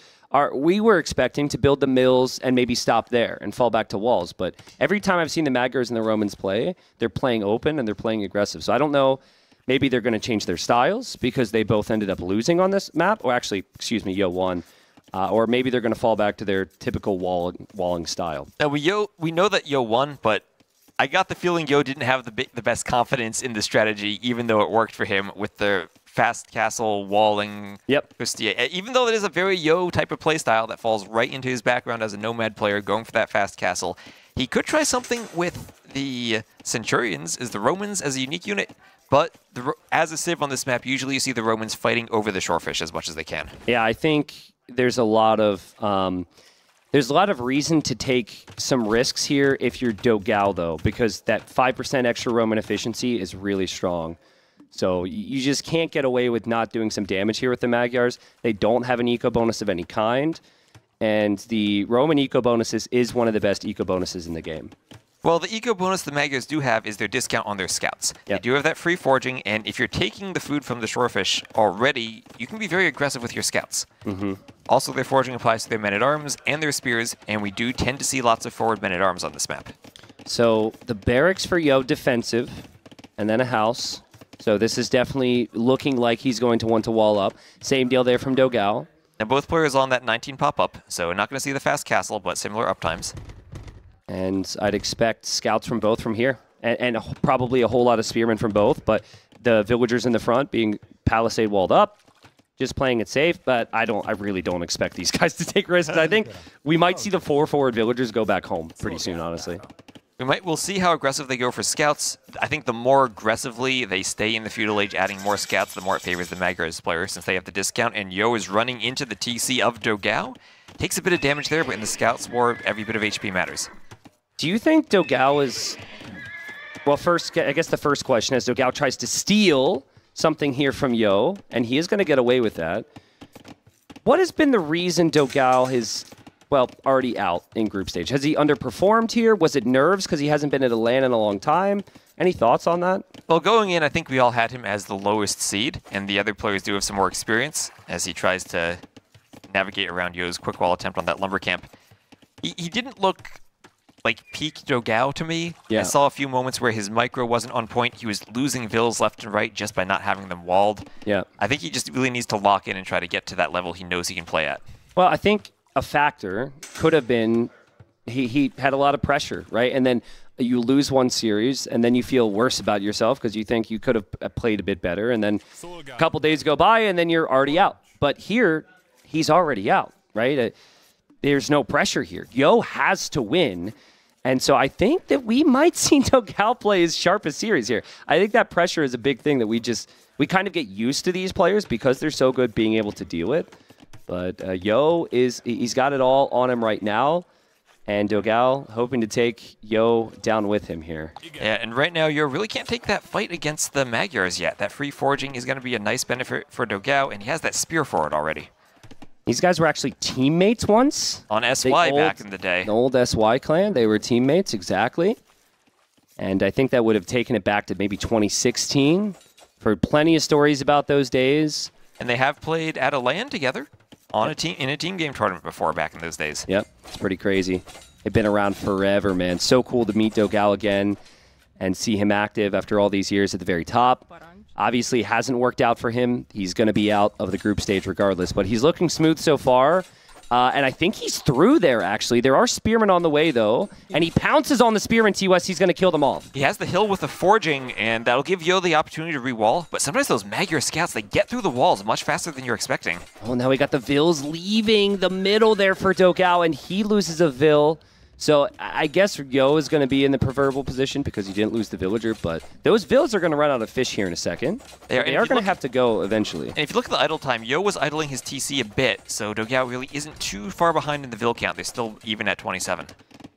we were expecting to build the mills and maybe stop there and fall back to walls. But every time I've seen the Magyars and the Romans play, they're playing open and they're playing aggressive. So I don't know, maybe they're going to change their styles because they both ended up losing on this map. Or actually, excuse me, Yo won. Or maybe they're going to fall back to their typical walling style. Now, we know that Yo won, but I got the feeling Yo didn't have the best confidence in the strategy, even though it worked for him with the fast castle walling. Yep. Even though it is a very Yo type of playstyle that falls right into his background as a nomad player going for that fast castle, he could try something with the Centurions, as the Romans as a unique unit. But as a civ on this map, usually you see the Romans fighting over the shorefish as much as they can. Yeah, I think there's a lot of reason to take some risks here if you're dogao, though, because that 5% extra Roman efficiency is really strong. So you just can't get away with not doing some damage here with the Magyars. They don't have an eco bonus of any kind, and the Roman eco bonuses is one of the best eco bonuses in the game. Well, the eco bonus the Magyars do have is their discount on their scouts. Yep. They do have that free foraging, and if you're taking the food from the shorefish already, you can be very aggressive with your scouts. Mm-hmm. Also, their foraging applies to their men-at-arms and their spears, and we do tend to see lots of forward men-at-arms on this map. So the barracks for Yo defensive, and then a house. So this is definitely looking like he's going to want to wall up. Same deal there from dogao. And both players on that 19 pop-up, so not going to see the fast castle, but similar uptimes. And I'd expect scouts from both from here, and probably a whole lot of spearmen from both, but the villagers in the front being palisade walled up, just playing it safe, but I really don't expect these guys to take risks. I think we might see the 4 forward villagers go back home pretty soon, honestly. We'll see how aggressive they go for scouts. I think the more aggressively they stay in the feudal age, adding more scouts, the more it favors the Magyars player since they have the discount. And Yo is running into the TC of dogao. Takes a bit of damage there, but in the scouts war, every bit of HP matters. Do you think dogao is... Well, first, I guess the first question is dogao tries to steal something here from Yo, and he is going to get away with that. What has been the reason dogao is... well, already out in group stage? Has he underperformed here? Was it nerves because he hasn't been at a LAN in a long time? Any thoughts on that? Well, going in, I think we all had him as the lowest seed, and the other players do have some more experience as he tries to navigate around Yo's quick wall attempt on that lumber camp. He didn't look like peak dogao to me. Yeah. I saw a few moments where his micro wasn't on point. He was losing vills left and right just by not having them walled. Yeah. I think he just really needs to lock in and try to get to that level he knows he can play at. Well, I think a factor could have been he had a lot of pressure, right? And then you lose one series, and then you feel worse about yourself because you think you could have played a bit better. And then a couple days go by, and then you're already out. But here, he's already out, right? There's no pressure here. Yo has to win. And so I think that we might see dogao play his sharpest series here. I think that pressure is a big thing that we kind of get used to these players because they're so good being able to deal with. But Yo he's got it all on him right now. And dogao hoping to take Yo down with him here. Yeah, and right now, Yo really can't take that fight against the Magyars yet. That free foraging is going to be a nice benefit for dogao, and he has that spear forward already. These guys were actually teammates once. On SY back in the day. The old SY clan, they were teammates, exactly. And I think that would have taken it back to maybe 2016. Heard plenty of stories about those days. And they have played at a LAN together on a team in a team game tournament before back in those days. Yep, it's pretty crazy. They've been around forever, man. So cool to meet dogao again and see him active after all these years at the very top. Obviously, it hasn't worked out for him. He's going to be out of the group stage regardless, but he's looking smooth so far. And I think he's through there, actually. There are spearmen on the way, though. And he pounces on the spearmen, T-West. He's going to kill them all. He has the hill with the forging, and that'll give Yo the opportunity to re-wall. But sometimes those Magyar scouts, they get through the walls much faster than you're expecting. Oh, now we got the Vills leaving the middle there for dogao, and he loses a Vill. So I guess Yo is going to be in the preferable position because he didn't lose the villager, but those Vills are going to run out of fish here in a second. They are going to have to go eventually. And if you look at the idle time, Yo was idling his TC a bit, so dogao really isn't too far behind in the Vill count. They're still even at 27.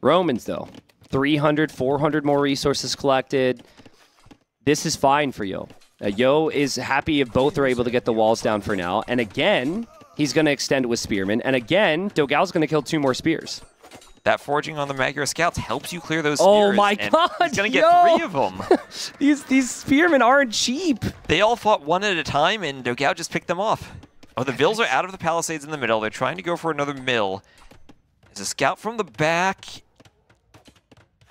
Romans, though, 300, 400 more resources collected. This is fine for Yo. Yo is happy if both are able to get the walls down for now. And again, he's going to extend with Spearman. And again, dogao's going to kill 2 more spears. That forging on the Magyar scouts helps you clear those spears. Oh my god, he's going to get 3 of them. these spearmen aren't cheap. They all fought one at a time, and dogao just picked them off. Oh, the Vills are out of the palisades in the middle. They're trying to go for another mill. There's a scout from the back.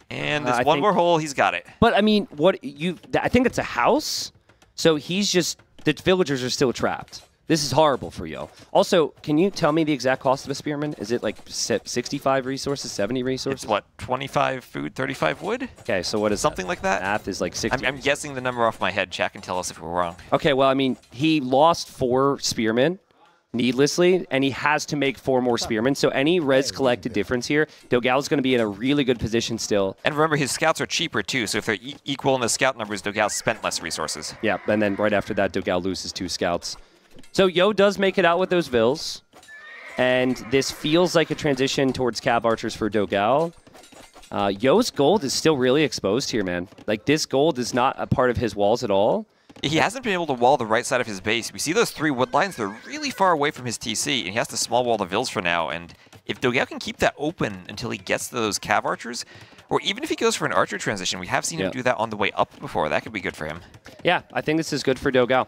And there's one more hole. He's got it. But, I mean, I think it's a house. So he's just... The villagers are still trapped. This is horrible for Yo. Also, can you tell me the exact cost of a spearman? Is it like 65 resources, 70 resources? It's what, 25 food, 35 wood? Okay, so what is something like that? Math is like 60. I'm guessing the number off my head. Chat can tell us if we're wrong. Okay, well, I mean, he lost 4 spearmen needlessly, and he has to make 4 more spearmen. So any res collected difference here, dogao's going to be in a really good position still. And remember, his scouts are cheaper too. So if they're equal in the scout numbers, dogao spent less resources. Yeah, and then right after that, dogao loses 2 scouts. So Yo does make it out with those Vills, and this feels like a transition towards Cav Archers for dogao. Yo's gold is still really exposed here, man. Like, this gold is not a part of his walls at all. He hasn't been able to wall the right side of his base. We see those 3 wood lines. They're really far away from his TC, and he has to small wall the Vills for now. And if dogao can keep that open until he gets to those Cav Archers, or even if he goes for an Archer transition, we have seen him do that on the way up before. That could be good for him. Yeah, I think this is good for dogao.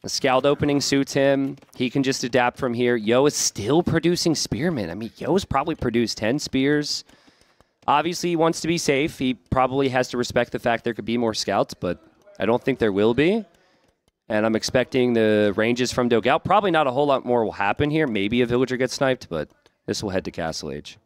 The scout opening suits him. He can just adapt from here. Yo is still producing spearmen. I mean, Yo's probably produced 10 spears. Obviously, he wants to be safe. He probably has to respect the fact there could be more scouts, but I don't think there will be. And I'm expecting the ranges from dogao. Probably not a whole lot more will happen here. Maybe a villager gets sniped, but this will head to Castle Age.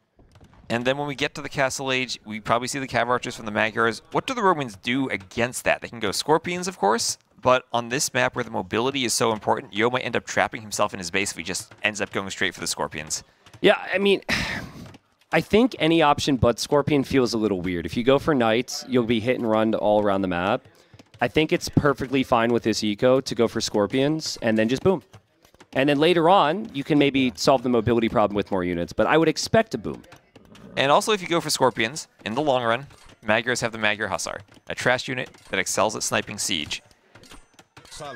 And then when we get to the Castle Age, we probably see the Cav Archers from the Magyars. What do the Romans do against that? They can go Scorpions, of course. But on this map where the mobility is so important, Yo might end up trapping himself in his base if he just ends up going straight for the Scorpions. Yeah, I mean, I think any option but Scorpion feels a little weird. If you go for Knights, you'll be hit and run all around the map. I think it's perfectly fine with this eco to go for Scorpions and then just boom. And then later on, you can maybe solve the mobility problem with more units, but I would expect a boom. And also, if you go for Scorpions, in the long run, Magyars have the Magyar Hussar, a trash unit that excels at sniping siege.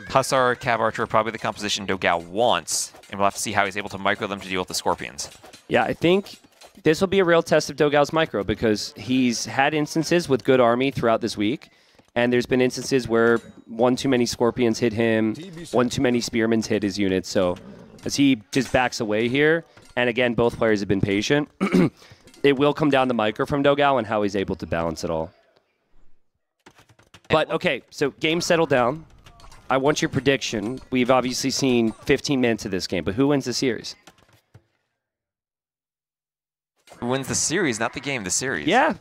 Hussar, Cav Archer are probably the composition dogao wants, and we'll have to see how he's able to micro them to deal with the Scorpions. Yeah, I think this will be a real test of dogao's micro because he's had instances with good army throughout this week, and there's been instances where 1 too many Scorpions hit him, 1 too many Spearmans hit his units. So as he just backs away here, and again, both players have been patient, it will come down to micro from dogao and how he's able to balance it all. But, okay, so game settled down. I want your prediction. We've obviously seen 15 minutes of this game, but who wins the series? Who wins the series, not the game, the series. Yeah.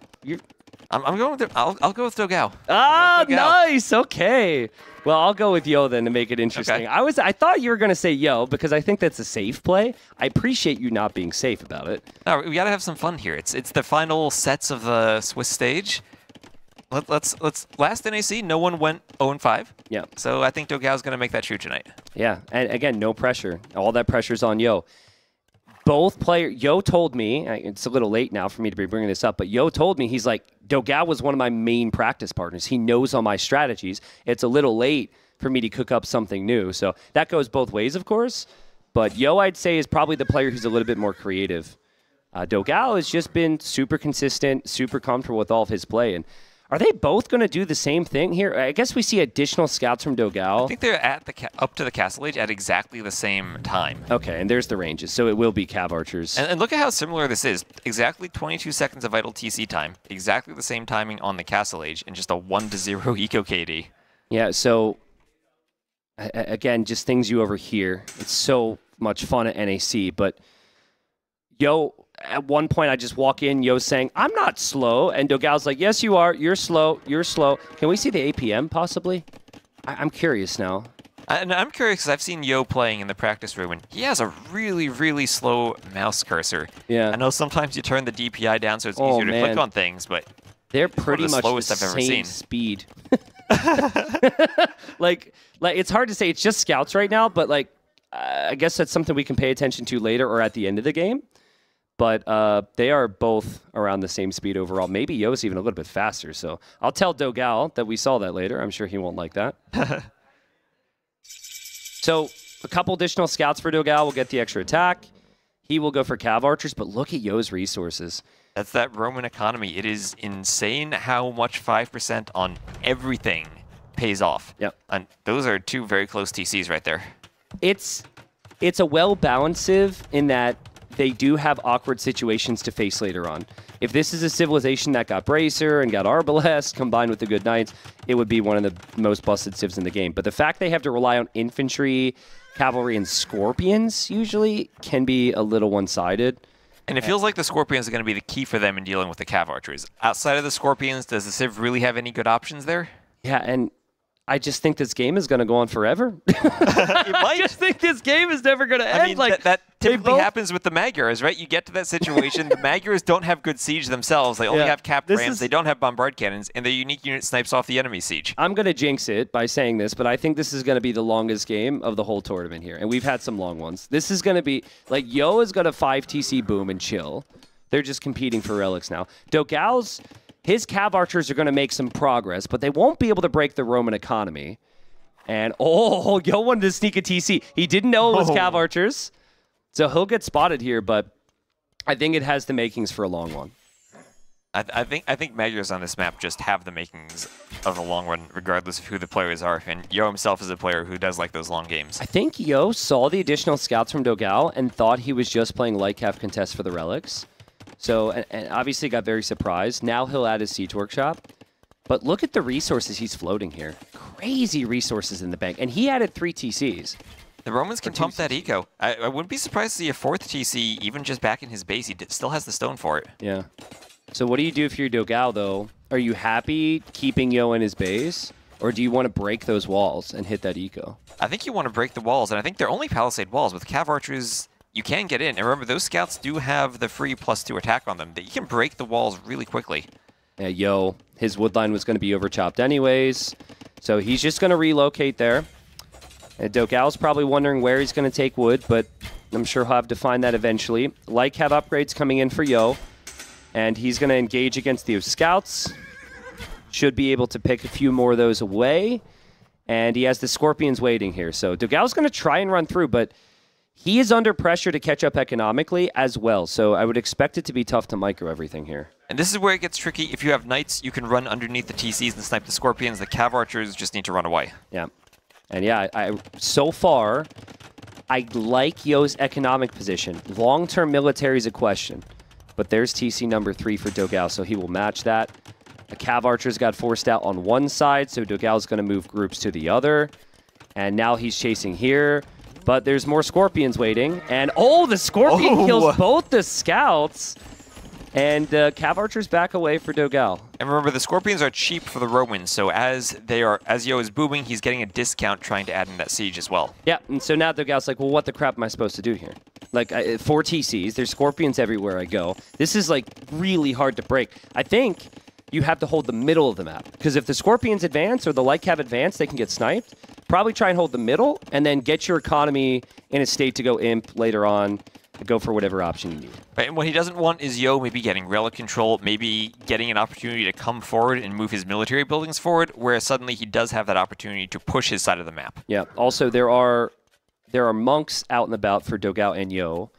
I'm going with I'll go with dogao. Ah, nice. Okay. Well, I'll go with Yo then to make it interesting. Okay. I thought you were going to say Yo because I think that's a safe play. I appreciate you not being safe about it. No, we got to have some fun here. It's the final sets of the Swiss stage. Let's last NAC, no one went 0-5. Yeah. So I think dogao's going to make that true tonight. Yeah, and again, no pressure. All that pressure's on Yo. both players, Yo told me, it's a little late now for me to be bringing this up, but Yo told me, he's like, dogao was one of my main practice partners. He knows all my strategies. It's a little late for me to cook up something new. So that goes both ways, of course. But Yo, I'd say, is probably the player who's a little bit more creative. dogao has just been super consistent, super comfortable with all of his play. And are they both going to do the same thing here? I guess we see additional scouts from dogao. I think they're at the up to the castle age at exactly the same time. Okay, and there's the ranges, so it will be cav archers. And look at how similar this is. Exactly 22 seconds of idle TC time, exactly the same timing on the castle age, and just a 1-0 eco KD. Yeah, so again, just things you overhear. It's so much fun at NAC, but Yo, at one point I just walk in, Yo's saying, I'm not slow, and dogao's like, yes you are, you're slow, you're slow. Can we see the APM possibly? I'm curious now. And I'm curious because I've seen Yo playing in the practice room, and he has a really, really slow mouse cursor. Yeah. I know sometimes you turn the DPI down so it's easier to click on things, but they're pretty the much slowest the I've ever same seen. speed. like it's hard to say. It's just scouts right now, but like I guess that's something we can pay attention to later or at the end of the game. But they are both around the same speed overall. Maybe Yo's even a little bit faster. So I'll tell dogao that we saw that later. I'm sure he won't like that. So a couple additional scouts for dogao will get the extra attack. He will go for cav archers, but look at Yo's resources. That's that Roman economy. It is insane how much 5% on everything pays off. Yep. And those are two very close TCs right there. It's a well-balanced civ in that they do have awkward situations to face later on. If this is a civilization that got Bracer and got Arbalest combined with the good knights, it would be one of the most busted civs in the game. But the fact they have to rely on infantry, cavalry, and scorpions usually can be a little one-sided. And it feels like the Scorpions are going to be the key for them in dealing with the Cav Archers. Outside of the Scorpions, does the Civ really have any good options there? Yeah, and I just think this game is going to go on forever. I just think this game is never going to end. I mean, like that typically happens with the Magyars, right? You get to that situation, the Magyars don't have good siege themselves. They only have capped rams, they don't have bombard cannons, and their unique unit snipes off the enemy siege. I'm going to jinx it by saying this, but I think this is going to be the longest game of the whole tournament here. And we've had some long ones. This is going to be, like, Yo is going to 5 TC boom and chill. They're just competing for relics now. dogao's, his cav archers are going to make some progress, but they won't be able to break the Roman economy. And, oh, Yo wanted to sneak a TC. He didn't know it was cav archers. So he'll get spotted here, but I think it has the makings for a long one. I think Magyars on this map just have the makings of a long run, regardless of who the players are. And Yo himself is a player who does like those long games. I think Yo saw the additional scouts from dogao and thought he was just playing light cav contest for the relics. So, and obviously got very surprised. Now he'll add his siege workshop. But look at the resources he's floating here. Crazy resources in the bank. And he added 3 TCs. The Romans can pump that eco. I wouldn't be surprised to see a 4th TC even just back in his base. He still has the stone for it. Yeah. So what do you do if you're dogao, though? Are you happy keeping Yo in his base? Or do you want to break those walls and hit that eco? I think you want to break the walls. And I think they're only palisade walls. With cav archers, you can get in. And remember, those scouts do have the free +2 attack on them. That you can break the walls really quickly. Yeah, Yo, his woodline was going to be overchopped anyways. So he's just going to relocate there. And dogao's probably wondering where he's going to take wood, but I'm sure he'll have to find that eventually. Like have upgrades coming in for Yo. And he's going to engage against the scouts. Should be able to pick a few more of those away. And he has the scorpions waiting here. So dogao's going to try and run through, but he is under pressure to catch up economically as well. So I would expect it to be tough to micro everything here. And this is where it gets tricky. If you have knights, you can run underneath the TCs and snipe the scorpions. The cav archers just need to run away. Yeah. And yeah, so far, I like Yo's economic position. Long-term military is a question. But there's TC number 3 for dogao, so he will match that. The cav archers got forced out on one side, so dogao's going to move groups to the other. And now he's chasing here. But there's more scorpions waiting. And, oh, the scorpion kills both the scouts. And cav archers back away for dogao. And remember, the scorpions are cheap for the Romans, so as Yo is booming, he's getting a discount trying to add in that siege as well. Yeah, and so now dogao's like, well, what the crap am I supposed to do here? Like, 4 TCs, there's scorpions everywhere I go. This is, like, really hard to break. I think you have to hold the middle of the map, because if the scorpions advance or the light cav advance, they can get sniped. Probably try and hold the middle, and then get your economy in a state to go imp later on. go for whatever option you need. Right, and what he doesn't want is Yo maybe getting relic control, maybe getting an opportunity to come forward and move his military buildings forward, where suddenly he does have that opportunity to push his side of the map. Yeah. Also, there are monks out and about for dogao and Yo,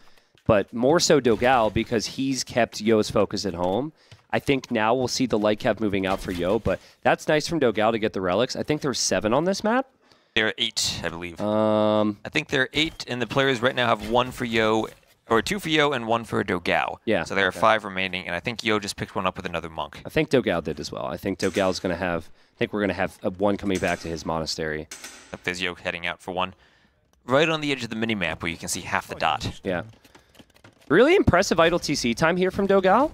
but more so dogao because he's kept Yo's focus at home. I think now we'll see the light cav moving out for Yo, but that's nice from dogao to get the relics. I think there's 7 on this map. There are 8, I believe. I think there are 8, and the players right now have 1 for Yo, or 2 for Yo and 1 for dogao. Yeah. So there are 5 remaining, and I think Yo just picked one up with another monk. I think dogao did as well. I think dogao's going to have, I think we're going to have one coming back to his monastery. There's Yo heading out for 1. Right on the edge of the mini-map where you can see half the dot. Yeah. Really impressive idle TC time here from dogao.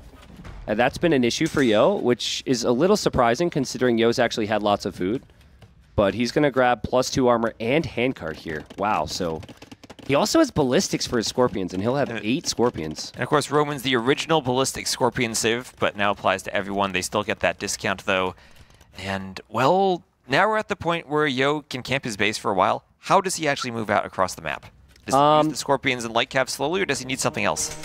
And that's been an issue for Yo, which is a little surprising considering Yo's actually had lots of food. But he's going to grab +2 armor and handcart here. Wow, so he also has ballistics for his scorpions, and he'll have 8 scorpions. And of course, Roman's the original ballistic scorpion civ, but now applies to everyone. They still get that discount, though. And, well, now we're at the point where Yo can camp his base for a while. How does he actually move out across the map? Does he use the scorpions and light cav slowly, or does he need something else?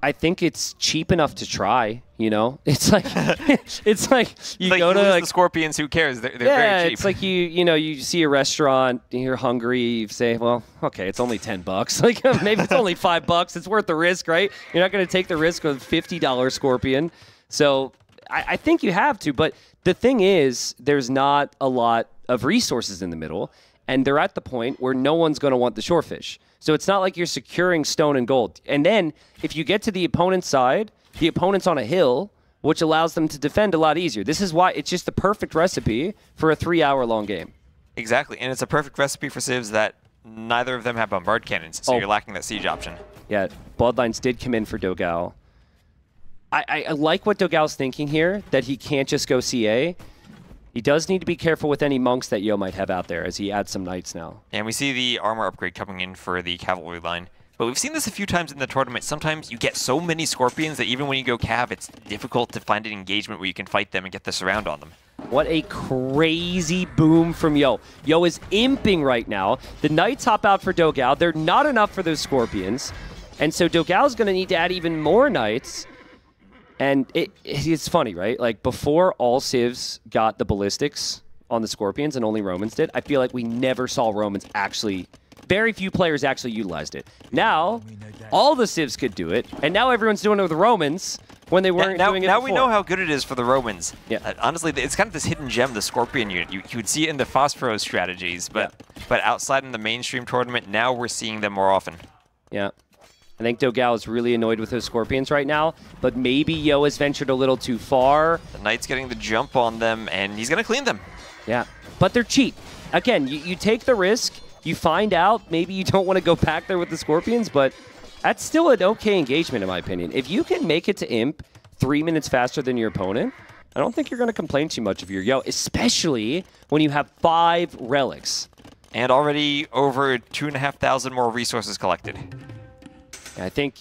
I think it's cheap enough to try, you know? It's like it's like you go to the scorpions, who cares? They're very cheap. It's like you see a restaurant, you're hungry, you say, well, okay, it's only $10. Like maybe it's only $5. It's worth the risk, right? You're not going to take the risk of $50 scorpion. So I think you have to, but the thing is, there's not a lot of resources in the middle, and they're at the point where no one's going to want the shorefish. So it's not like you're securing stone and gold. And then if you get to the opponent's side, the opponent's on a hill, which allows them to defend a lot easier. This is why it's just the perfect recipe for a 3-hour-long game. Exactly, and it's a perfect recipe for civs that neither of them have bombard cannons, so you're lacking that siege option. Yeah, Bloodlines did come in for dogao. I like what dogao's thinking here, that he can't just go CA. He does need to be careful with any monks that Yo might have out there as he adds some knights now. And we see the armor upgrade coming in for the cavalry line. But we've seen this a few times in the tournament. Sometimes you get so many scorpions that even when you go cav, it's difficult to find an engagement where you can fight them and get the surround on them. What a crazy boom from Yo. Yo is imping right now. The knights hop out for dogao. They're not enough for those scorpions. And so dogao's going to need to add even more knights. And it's funny, right? Like, before all civs got the ballistics on the scorpions and only Romans did, I feel like we never saw Romans actually... Very few players actually utilized it. Now, all the civs could do it, and now everyone's doing it with the Romans when they weren't doing it Now before. we know how good it is for the Romans. Yeah. Honestly, it's kind of this hidden gem, the Scorpion unit. You would see it in the Phosphoros strategies, but outside in the mainstream tournament, now we're seeing them more often. Yeah. I think dogao is really annoyed with those scorpions right now, but maybe Yo has ventured a little too far. The Knight's getting the jump on them, and he's going to clean them. Yeah, but they're cheap. Again, you take the risk, you find out, maybe you don't want to go back there with the scorpions, but that's still an okay engagement in my opinion. If you can make it to Imp 3 minutes faster than your opponent, I don't think you're going to complain too much of your Yo, especially when you have 5 relics. And already over 2,500 more resources collected. I think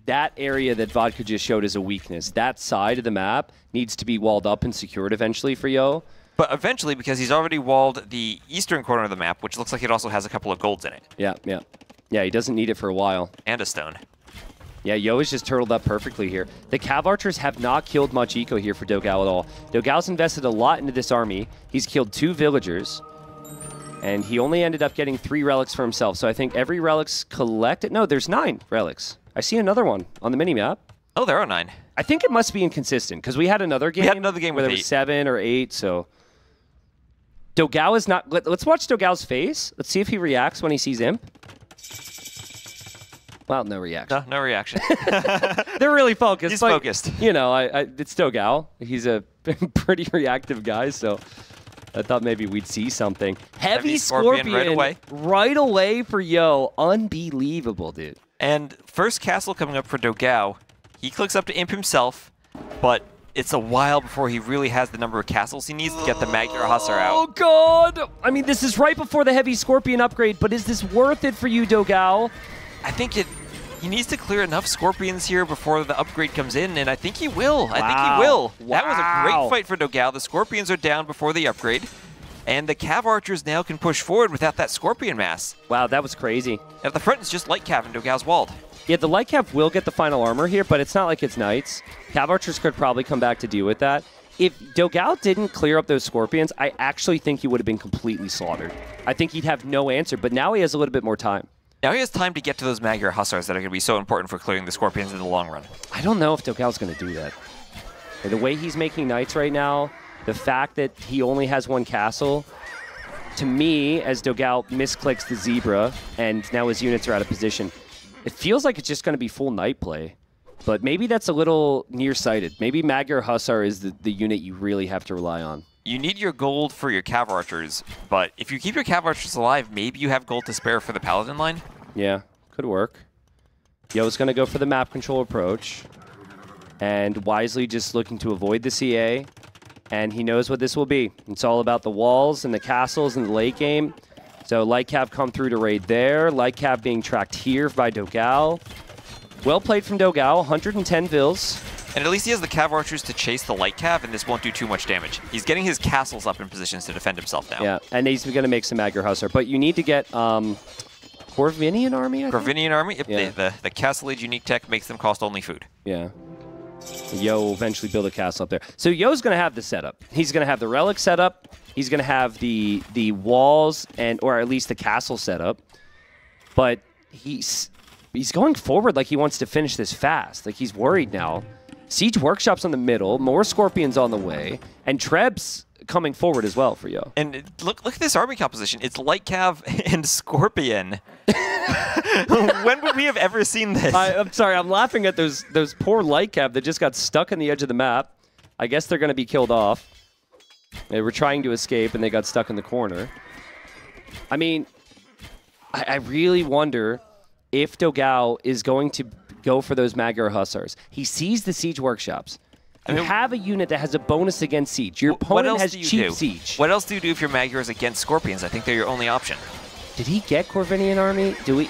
that area that Vodka just showed is a weakness. That side of the map needs to be walled up and secured eventually for Yo. But eventually, because he's already walled the eastern corner of the map, which looks like it also has a couple of golds in it. Yeah, he doesn't need it for a while. And a stone. Yeah, Yo is just turtled up perfectly here. The Cav Archers have not killed much eco here for dogao at all. dogao's invested a lot into this army. He's killed 2 villagers. And he only ended up getting 3 relics for himself. So I think every relic's collected. No, there's 9 relics. I see another one on the mini-map. Oh, there are 9. I think it must be inconsistent, because we had another game. We had another game where with there 8. was 7 or 8, so... dogao is not... Let's watch dogao's face. Let's see if he reacts when he sees Imp. Well, no reaction. No reaction. They're really focused. He's but, focused. You know, it's dogao. He's a pretty reactive guy, so... I thought maybe we'd see something. Heavy Scorpion right away for Yo. Unbelievable, dude. And first castle coming up for dogao. He clicks up to Imp himself, but it's a while before he really has the number of castles he needs to get the Magyar Hussar out. Oh, God! I mean, this is right before the Heavy Scorpion upgrade, but is this worth it for you, dogao? I think he needs to clear enough Scorpions here before the upgrade comes in, and I think he will. Wow. I think he will. Wow. That was a great fight for dogao. The Scorpions are down before the upgrade. And the Cav Archers now can push forward without that Scorpion mass. Wow, that was crazy. At the front, it's just Light Cav and dogao's walled. Yeah, the Light Cav will get the final armor here, but it's not like it's Knights. Cav Archers could probably come back to deal with that. If dogao didn't clear up those Scorpions, I actually think he would have been completely slaughtered. I think he'd have no answer, but now he has a little bit more time. Now he has time to get to those Magyar Hussars that are going to be so important for clearing the Scorpions in the long run. I don't know if dogao's going to do that. The way he's making Knights right now, the fact that he only has one castle, to me, as dogao misclicks the Zebra and now his units are out of position, it feels like it's just going to be full Knight play. But maybe that's a little nearsighted. Maybe Magyar Hussar is the unit you really have to rely on. You need your gold for your Cav Archers, but if you keep your Cav Archers alive, maybe you have gold to spare for the Paladin line? Yeah, could work. Yo's going to go for the map control approach. And wisely just looking to avoid the CA. And he knows what this will be. It's all about the walls and the castles in the late game. So Light Cav come through to raid there. Light Cav being tracked here by dogao. Well played from dogao, 110 vills. And at least he has the Cav Archers to chase the Light Cav, and this won't do too much damage. He's getting his castles up in positions to defend himself now. Yeah, and he's going to make some Magyar Hussar. But you need to get Corvinian army, I think? Corvinian army? Yep, Yeah. The Castle Age unique tech makes them cost only food. Yeah. Yo will eventually build a castle up there. So Yo's going to have the setup. He's going to have the relic set up. He's going to have the walls, or at least the castle set up. But he's going forward like he wants to finish this fast. Like he's worried now. Siege Workshop's on the middle, more Scorpions on the way, and Treb's coming forward as well for Yo. And look at this army composition. It's Light Cav and Scorpion. When would we have ever seen this? I'm sorry, I'm laughing at those poor Light Cav that just got stuck on the edge of the map. I guess they're going to be killed off. They were trying to escape, and they got stuck in the corner. I mean, I really wonder if dogao is going to go for those Magyar Hussars. He sees the Siege Workshops. You have a unit that has a bonus against Siege. Your opponent has cheap Siege. What else do you do if your Magyar is against Scorpions? I think they're your only option. Did he get Corvinian army? Do we?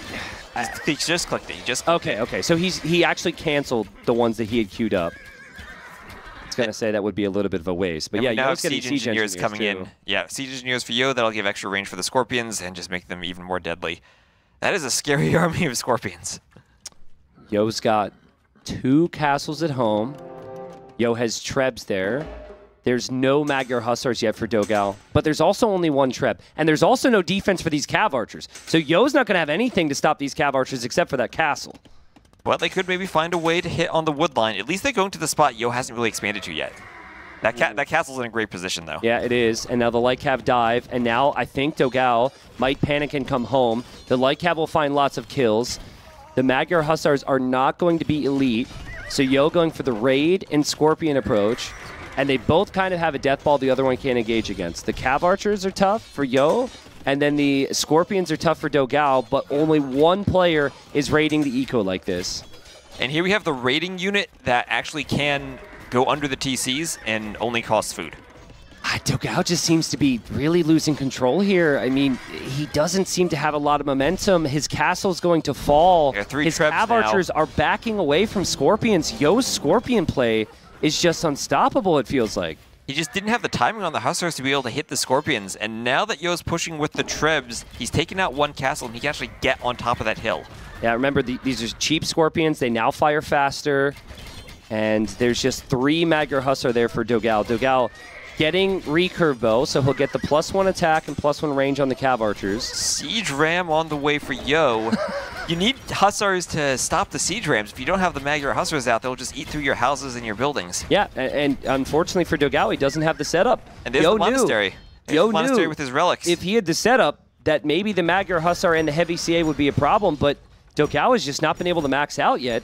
He just clicked it. Okay. So he actually canceled the ones that he had queued up. I was going to say that would be a little bit of a waste. But yeah, now Yo's getting Siege Engineers coming too. in. Yeah, Siege Engineers for Yo. That'll give extra range for the Scorpions and just make them even more deadly. That is a scary army of Scorpions. Yo's got 2 castles at home. Yo has Trebs there. There's no Magyar Hussars yet for dogao, but there's also only 1 Treb. And there's also no defense for these Cav Archers. So Yo's not going to have anything to stop these Cav Archers except for that castle. Well, they could maybe find a way to hit on the wood line. At least they go into the spot Yo hasn't really expanded to yet. That castle's in a great position, though. Yeah, it is. And now the Light Cav dive. And now I think dogao might panic and come home. The Light Cav will find lots of kills. The Magyar Hussars are not going to be elite. So Yo going for the raid and Scorpion approach. And they both kind of have a death ball the other one can't engage against. The Cav Archers are tough for Yo. And then the Scorpions are tough for dogao. But only 1 player is raiding the eco like this. And here we have the raiding unit that actually can go under the TCs and only costs food. dogao just seems to be really losing control here. I mean, he doesn't seem to have a lot of momentum. His castle's going to fall. Yeah, 3 His Trebs Cav now. Archers are backing away from Scorpions. Yo's Scorpion play is just unstoppable, it feels like. He just didn't have the timing on the Hussars to be able to hit the Scorpions, and now that Yo's pushing with the Trebs, he's taken out 1 castle, and he can actually get on top of that hill. Yeah, remember, these are cheap Scorpions. They now fire faster, and there's just 3 Magyar Hussar there for dogao. dogao getting recurve bow, so he'll get the +1 attack and +1 range on the Cav Archers. Siege Ram on the way for Yo. You need Hussars to stop the Siege Rams. If you don't have the Magyar Hussars out, they'll just eat through your houses and your buildings. Yeah, and unfortunately for dogao, he doesn't have the setup. And there's the monastery. Yo monastery knew with his relics. If he had the setup, that maybe the Magyar Hussar and the heavy CA would be a problem, but dogao has just not been able to max out yet,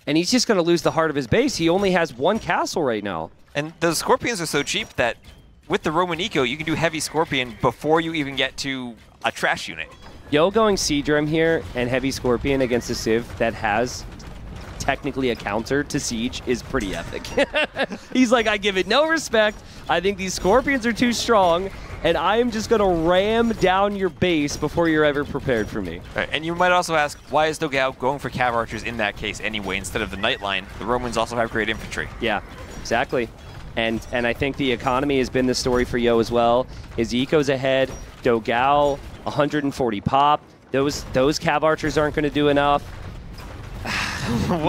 and he's just going to lose the heart of his base. He only has 1 castle right now. And the Scorpions are so cheap that with the Roman Eco, you can do heavy Scorpion before you even get to a trash unit. Yo going Siege Ram here and heavy Scorpion against a Civ that has technically a counter to Siege is pretty epic. He's like, I give it no respect. I think these Scorpions are too strong, and I am just going to ram down your base before you're ever prepared for me. Right, and you might also ask, why is dogao going for Cav Archers in that case anyway instead of the Nightline? The Romans also have great infantry. Yeah, exactly. And I think the economy has been the story for Yo as well. His eco's ahead, dogao, 140 pop. Those Cav Archers aren't going to do enough.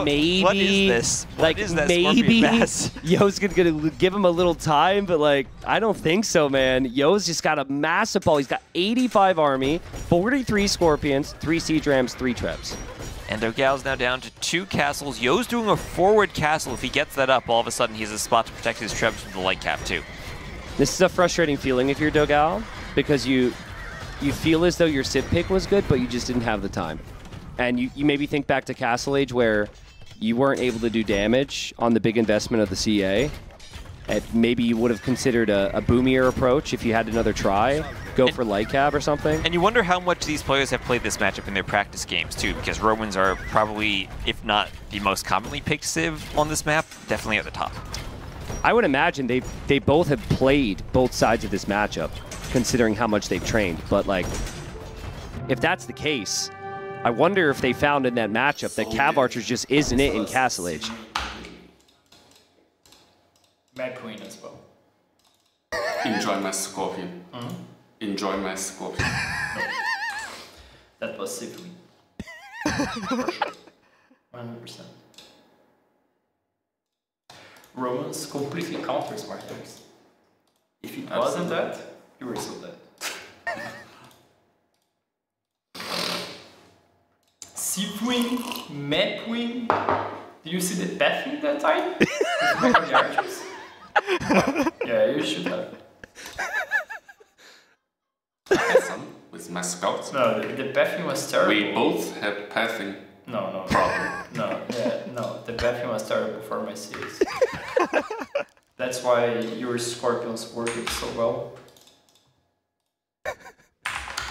Maybe. What is this? What is that maybe Scorpion Bass? Yo's gonna give him a little time, but like I don't think so, man. Yo's just got a massive ball. He's got 85 army, 43 Scorpions, 3 Siege Rams, 3 Trebs. And dogao's now down to 2 castles. Yo's doing a forward castle. If he gets that up, all of a sudden he has a spot to protect his Trebs from the light cap too. This is a frustrating feeling if you're dogao, because you feel as though your Civ pick was good, but you just didn't have the time. And you maybe think back to Castle Age where you weren't able to do damage on the big investment of the CA. And maybe you would have considered a boomier approach if you had another try. Go for light cab or something. And you wonder how much these players have played this matchup in their practice games too, because Romans are probably, if not the most commonly picked Civ on this map, definitely at the top. I would imagine they both have played both sides of this matchup, considering how much they've trained. But like, if that's the case, I wonder if they found in that matchup that Cav Archers just isn't it in Castle Age. Mad Queen as well. Enjoy my Scorpion. Enjoy my Scorpion. That was Civ. For sure. 100%. Romans completely counter Spartans. If it wasn't that, you were so dead. Civ win, map win. Did you see the pathing that time? With the archers? Yeah, you should have. With my scouts? No, the pathing was terrible. We both had pathing. No. Problem. No, the pathing was terrible for my series. That's why your Scorpions worked so well.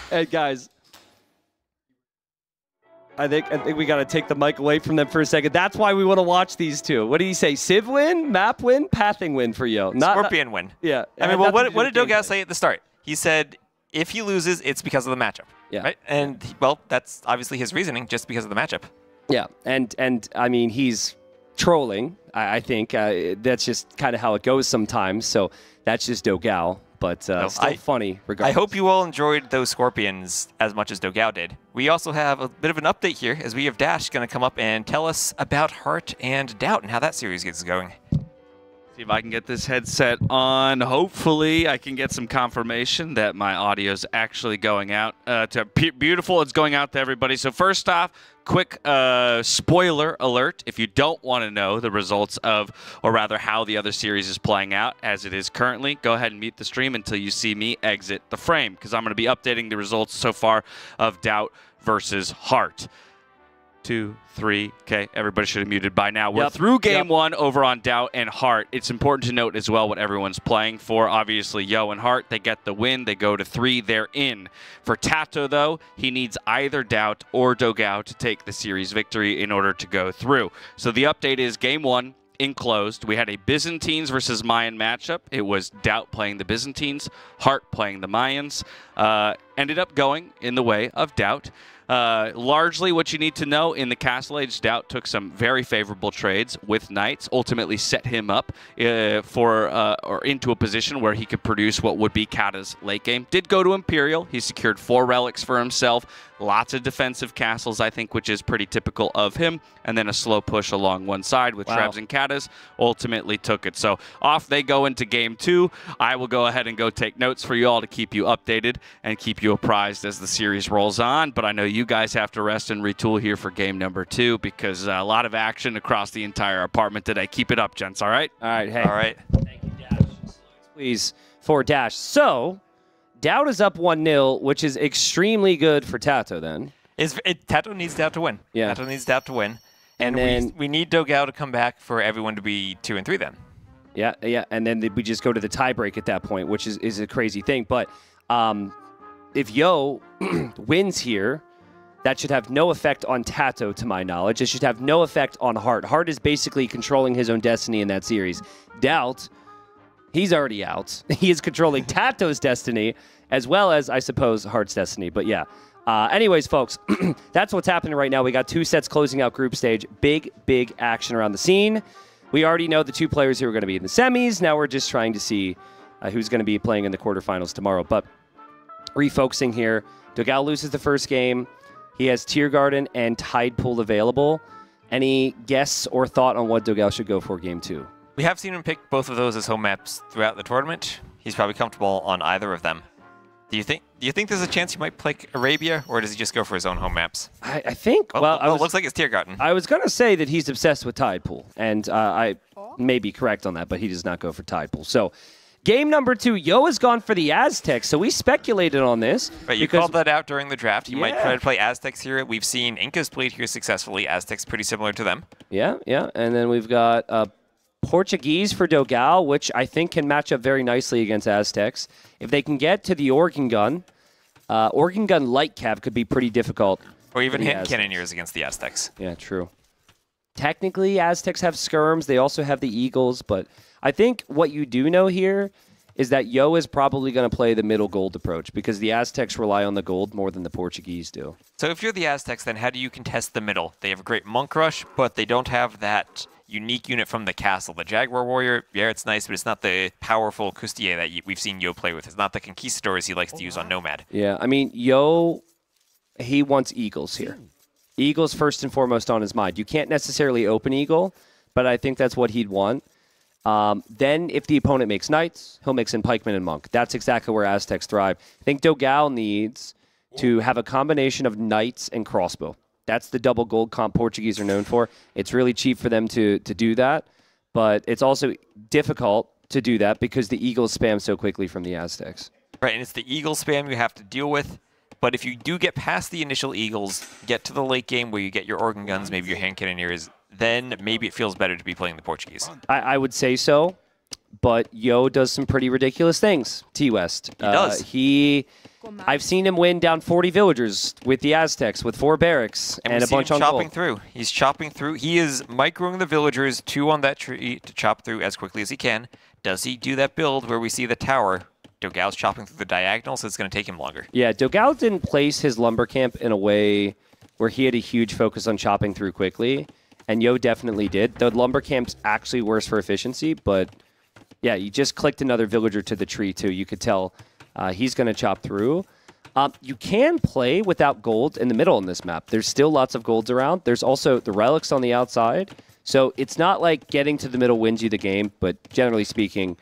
Hey guys, I think we got to take the mic away from them for a second. That's why we want to watch these two. What do you say? Civ win, map win, pathing win for Yo. Scorpion win. Yeah. I mean, well, what did dogao say at the start? He said if he loses, it's because of the matchup. Yeah. Right? And well, that's obviously his reasoning, just because of the matchup. Yeah, and I mean, he's trolling. I think that's just kind of how it goes sometimes. So that's just dogao, but still funny regardless. I hope you all enjoyed those Scorpions as much as dogao did. We also have a bit of an update here, as we have Dash going to come up and tell us about Hearttt and DauT and how that series gets going. See if I can get this headset on. Hopefully, I can get some confirmation that my audio is actually going out. Beautiful, it's going out to everybody. So first off, quick spoiler alert. If you don't want to know the results of, or rather how the other series is playing out as it is currently, go ahead and mute the stream until you see me exit the frame, because I'm going to be updating the results so far of DauT versus Hearttt. 2, 3, okay, everybody should have muted by now. We're through game 1 over on DauT and Hearttt. It's important to note as well what everyone's playing for. Obviously, Yo and Hearttt, they get the win. They go to 3. They're in. For TaToH, though, he needs either DauT or dogao to take the series victory in order to go through. So the update is game 1 enclosed. We had a Byzantines versus Mayan matchup. It was DauT playing the Byzantines, Hearttt playing the Mayans. Ended up going in the way of DauT. Largely what you need to know in the Castle Age, DauT took some very favorable trades with Knights, ultimately set him up or into a position where he could produce what would be Kata's late game. Did go to Imperial. He secured 4 relics for himself. Lots of defensive castles, I think, which is pretty typical of him. And then a slow push along one side with Trebs and Katas. Ultimately took it. So off they go into game 2. I will go ahead and go take notes for you all to keep you updated and keep you apprised as the series rolls on. But I know you guys have to rest and retool here for game number 2, because a lot of action across the entire apartment today. Keep it up, gents, all right? All right, hey. All right. Thank you, Dash. Please, for Dash. So, DauT is up 1-0, which is extremely good for TaToH then. TaToH needs DauT to win. Yeah. TaToH needs DauT to win. And then we need dogao to come back for everyone to be 2 and 3 then. Yeah, and then we just go to the tiebreak at that point, which is a crazy thing. But if Yo wins here, that should have no effect on TaToH, to my knowledge. It should have no effect on Hearttt. Hearttt is basically controlling his own destiny in that series. DauT, he's already out. He is controlling TaToH's destiny, as well as, I suppose, Heartt's destiny. But yeah. Anyways, folks, that's what's happening right now. We got 2 sets closing out group stage. Big action around the scene. we already know the two players who are going to be in the semis. Now we're just trying to see who's going to be playing in the quarterfinals tomorrow. But refocusing here, dogao loses the first game. He has Tear Garden and Tide Pool available. Any guess or thought on what dogao should go for game 2? We have seen him pick both of those as home maps throughout the tournament. He's probably comfortable on either of them. Do you think there's a chance he might pick Arabia, or does he just go for his own home maps? I think. Well, it looks like it's Tear Garden. I was going to say that he's obsessed with Tide Pool, and I may be correct on that, but he does not go for Tide Pool. So, game number 2, Yo has gone for the Aztecs, so we speculated on this. But you called that out during the draft. You might try to play Aztecs here. We've seen Incas played here successfully. Aztecs pretty similar to them. Yeah, and then we've got Portuguese for dogao, which I think can match up very nicely against Aztecs. If they can get to the Organ Gun light cav could be pretty difficult. Or even hand cannoneers against the Aztecs. Yeah, true. Technically, Aztecs have skirms. They also have the Eagles, but I think what you do know here is that Yo is probably going to play the middle gold approach because the Aztecs rely on the gold more than the Portuguese do. So if you're the Aztecs, then how do you contest the middle? They have a great Monk Rush, but they don't have that unique unit from the castle. The Jaguar Warrior, yeah, it's nice, but it's not the powerful Custier that we've seen Yo play with. It's not the Conquistadors he likes to use on Nomad. Yeah, I mean, Yo, he wants Eagles here. Eagles first and foremost on his mind. You can't necessarily open Eagle, but I think that's what he'd want. Then if the opponent makes Knights, he'll mix in Pikeman and Monk. That's exactly where Aztecs thrive. I think dogao needs to have a combination of Knights and Crossbow. That's the double gold comp Portuguese are known for. It's really cheap for them to do that, but it's also difficult to do that because the Eagles spam so quickly from the Aztecs. Right, and it's the Eagle spam you have to deal with. But if you do get past the initial Eagles, get to the late game where you get your organ guns, maybe your hand cannoneers, then maybe it feels better to be playing the Portuguese. I would say so, but Yo does some pretty ridiculous things, T-West. He does. I've seen him win down 40 villagers with the Aztecs, with 4 barracks, and a bunch on gold. chopping through. He's chopping through. He is microing the villagers, 2 on that tree to chop through as quickly as he can. Does he do that build where we see the tower? dogao's chopping through the diagonal, so it's going to take him longer. Yeah, dogao didn't place his lumber camp in a way where he had a huge focus on chopping through quickly, and Yo definitely did. The lumber camp's actually worse for efficiency, but yeah, you just clicked another villager to the tree too. You could tell he's going to chop through. You can play without gold in the middle in this map. There's still lots of golds around. There's also the relics on the outside. So it's not like getting to the middle wins you the game, but generally speaking,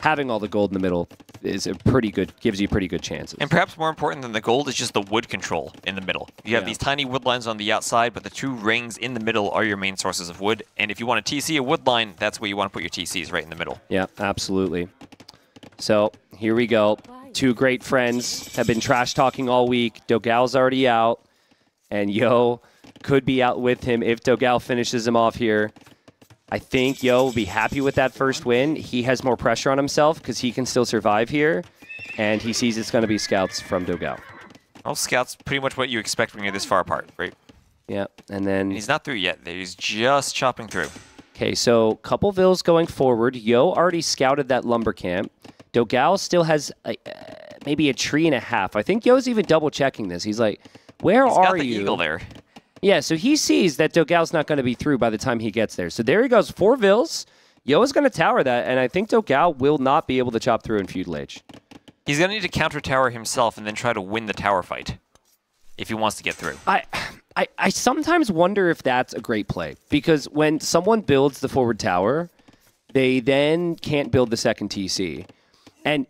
having all the gold in the middle is a pretty good, gives you pretty good chances. And perhaps more important than the gold is just the wood control in the middle. You have these tiny wood lines on the outside, but the 2 rings in the middle are your main sources of wood. And if you want to TC a wood line, that's where you want to put your TCs, right in the middle. Yeah, absolutely. So here we go. 2 great friends have been trash talking all week. dogao's already out, and Yo could be out with him if dogao finishes him off here. I think Yo will be happy with that first win. He has more pressure on himself because he can still survive here, and he sees it's going to be scouts from dogao. Well, scouts pretty much what you expect when you're this far apart, right? Yeah, and then... And he's not through yet. He's just chopping through. Okay, so couple vills going forward. Yo already scouted that lumber camp. dogao still has maybe a tree and a half. I think Yo's even double-checking this. He's like, where He's are got the you? eagle there. Yeah, so he sees that dogao's not going to be through by the time he gets there. So there he goes, 4 vills. Yo is going to tower that, and I think dogao will not be able to chop through in feudal age. He's going to need to counter tower himself and then try to win the tower fight if he wants to get through. I sometimes wonder if that's a great play, because when someone builds the forward tower, they then can't build the second TC. And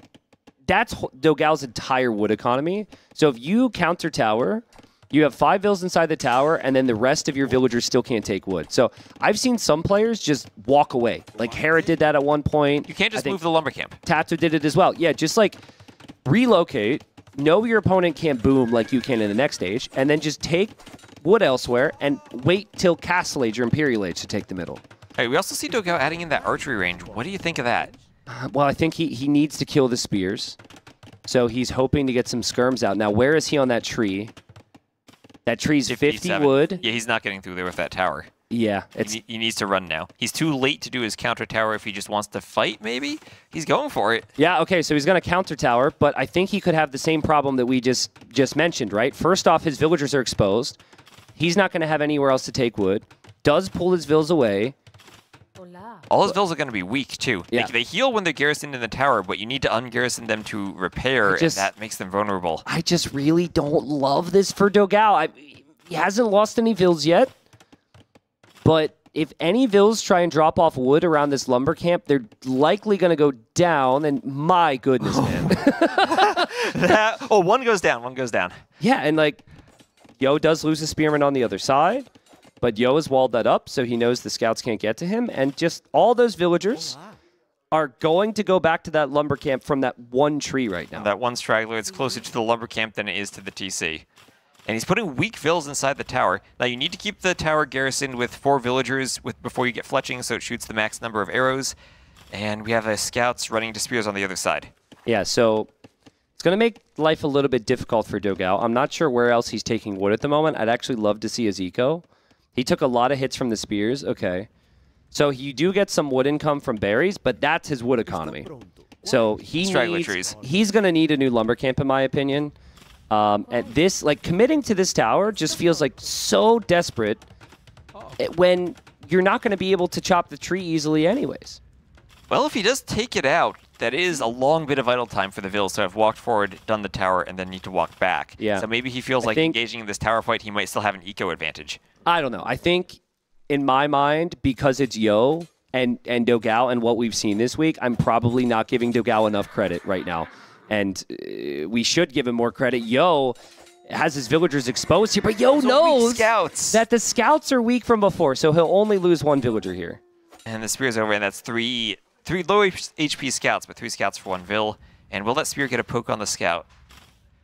that's dogao's entire wood economy. So if you counter tower, you have 5 vills inside the tower, and then the rest of your villagers still can't take wood. So I've seen some players just walk away. Like Hera did that at one point. You can't just move the lumber camp. TaToH did it as well. Yeah, just like relocate, know your opponent can't boom like you can in the next stage, and then just take wood elsewhere and wait till Castle Age or Imperial Age to take the middle. Hey, we also see dogao adding in that archery range. What do you think of that? Well, I think he needs to kill the spears. So he's hoping to get some skirms out. Now, where is he on that tree? That tree's 50 wood. Yeah, he's not getting through there with that tower. Yeah. He needs to run now. He's too late to do his counter tower if he just wants to fight, maybe? He's going for it. Yeah, okay, so he's going to counter tower, but I think he could have the same problem that we just mentioned, right? First off, his villagers are exposed. He's not going to have anywhere else to take wood. Does pull his vills away. All his vills are going to be weak, too. Yeah. They heal when they're garrisoned in the tower, but you need to ungarrison them to repair, and that makes them vulnerable. I just really don't love this for dogao. He hasn't lost any vills yet, but if any vills try and drop off wood around this lumber camp, they're likely going to go down, and my goodness, man. One goes down, one goes down. Yeah, and like, Yo does lose a spearman on the other side, but Yo has walled that up, so he knows the scouts can't get to him, and just all those villagers are going to go back to that lumber camp from that one tree right now. And that one straggler, it's closer to the lumber camp than it is to the TC. And he's putting weak vills inside the tower. Now, you need to keep the tower garrisoned with 4 villagers before you get fletching, so it shoots the max number of arrows. And we have scouts running to spears on the other side. Yeah, so it's going to make life a little bit difficult for dogao. I'm not sure where else he's taking wood at the moment. I'd actually love to see his eco. He took a lot of hits from the spears. Okay. So you do get some wood income from berries, but that's his wood economy. So he's going to need a new lumber camp, in my opinion. At this, like, committing to this tower just feels like so desperate when you're not going to be able to chop the tree easily anyways. Well, if he does take it out, that is a long bit of idle time for the vills to have walked forward, done the tower, and then need to walk back. Yeah. So maybe he feels like engaging in this tower fight, he might still have an eco advantage. I don't know. I think, in my mind, because it's Yo and dogao and what we've seen this week, I'm probably not giving dogao enough credit right now. And we should give him more credit. Yo has his villagers exposed here, but Yo knows that the scouts are weak from before, so he'll only lose 1 villager here. And the spear's over, and that's three low HP scouts, but 3 scouts for 1 vill. And will that spear get a poke on the scout?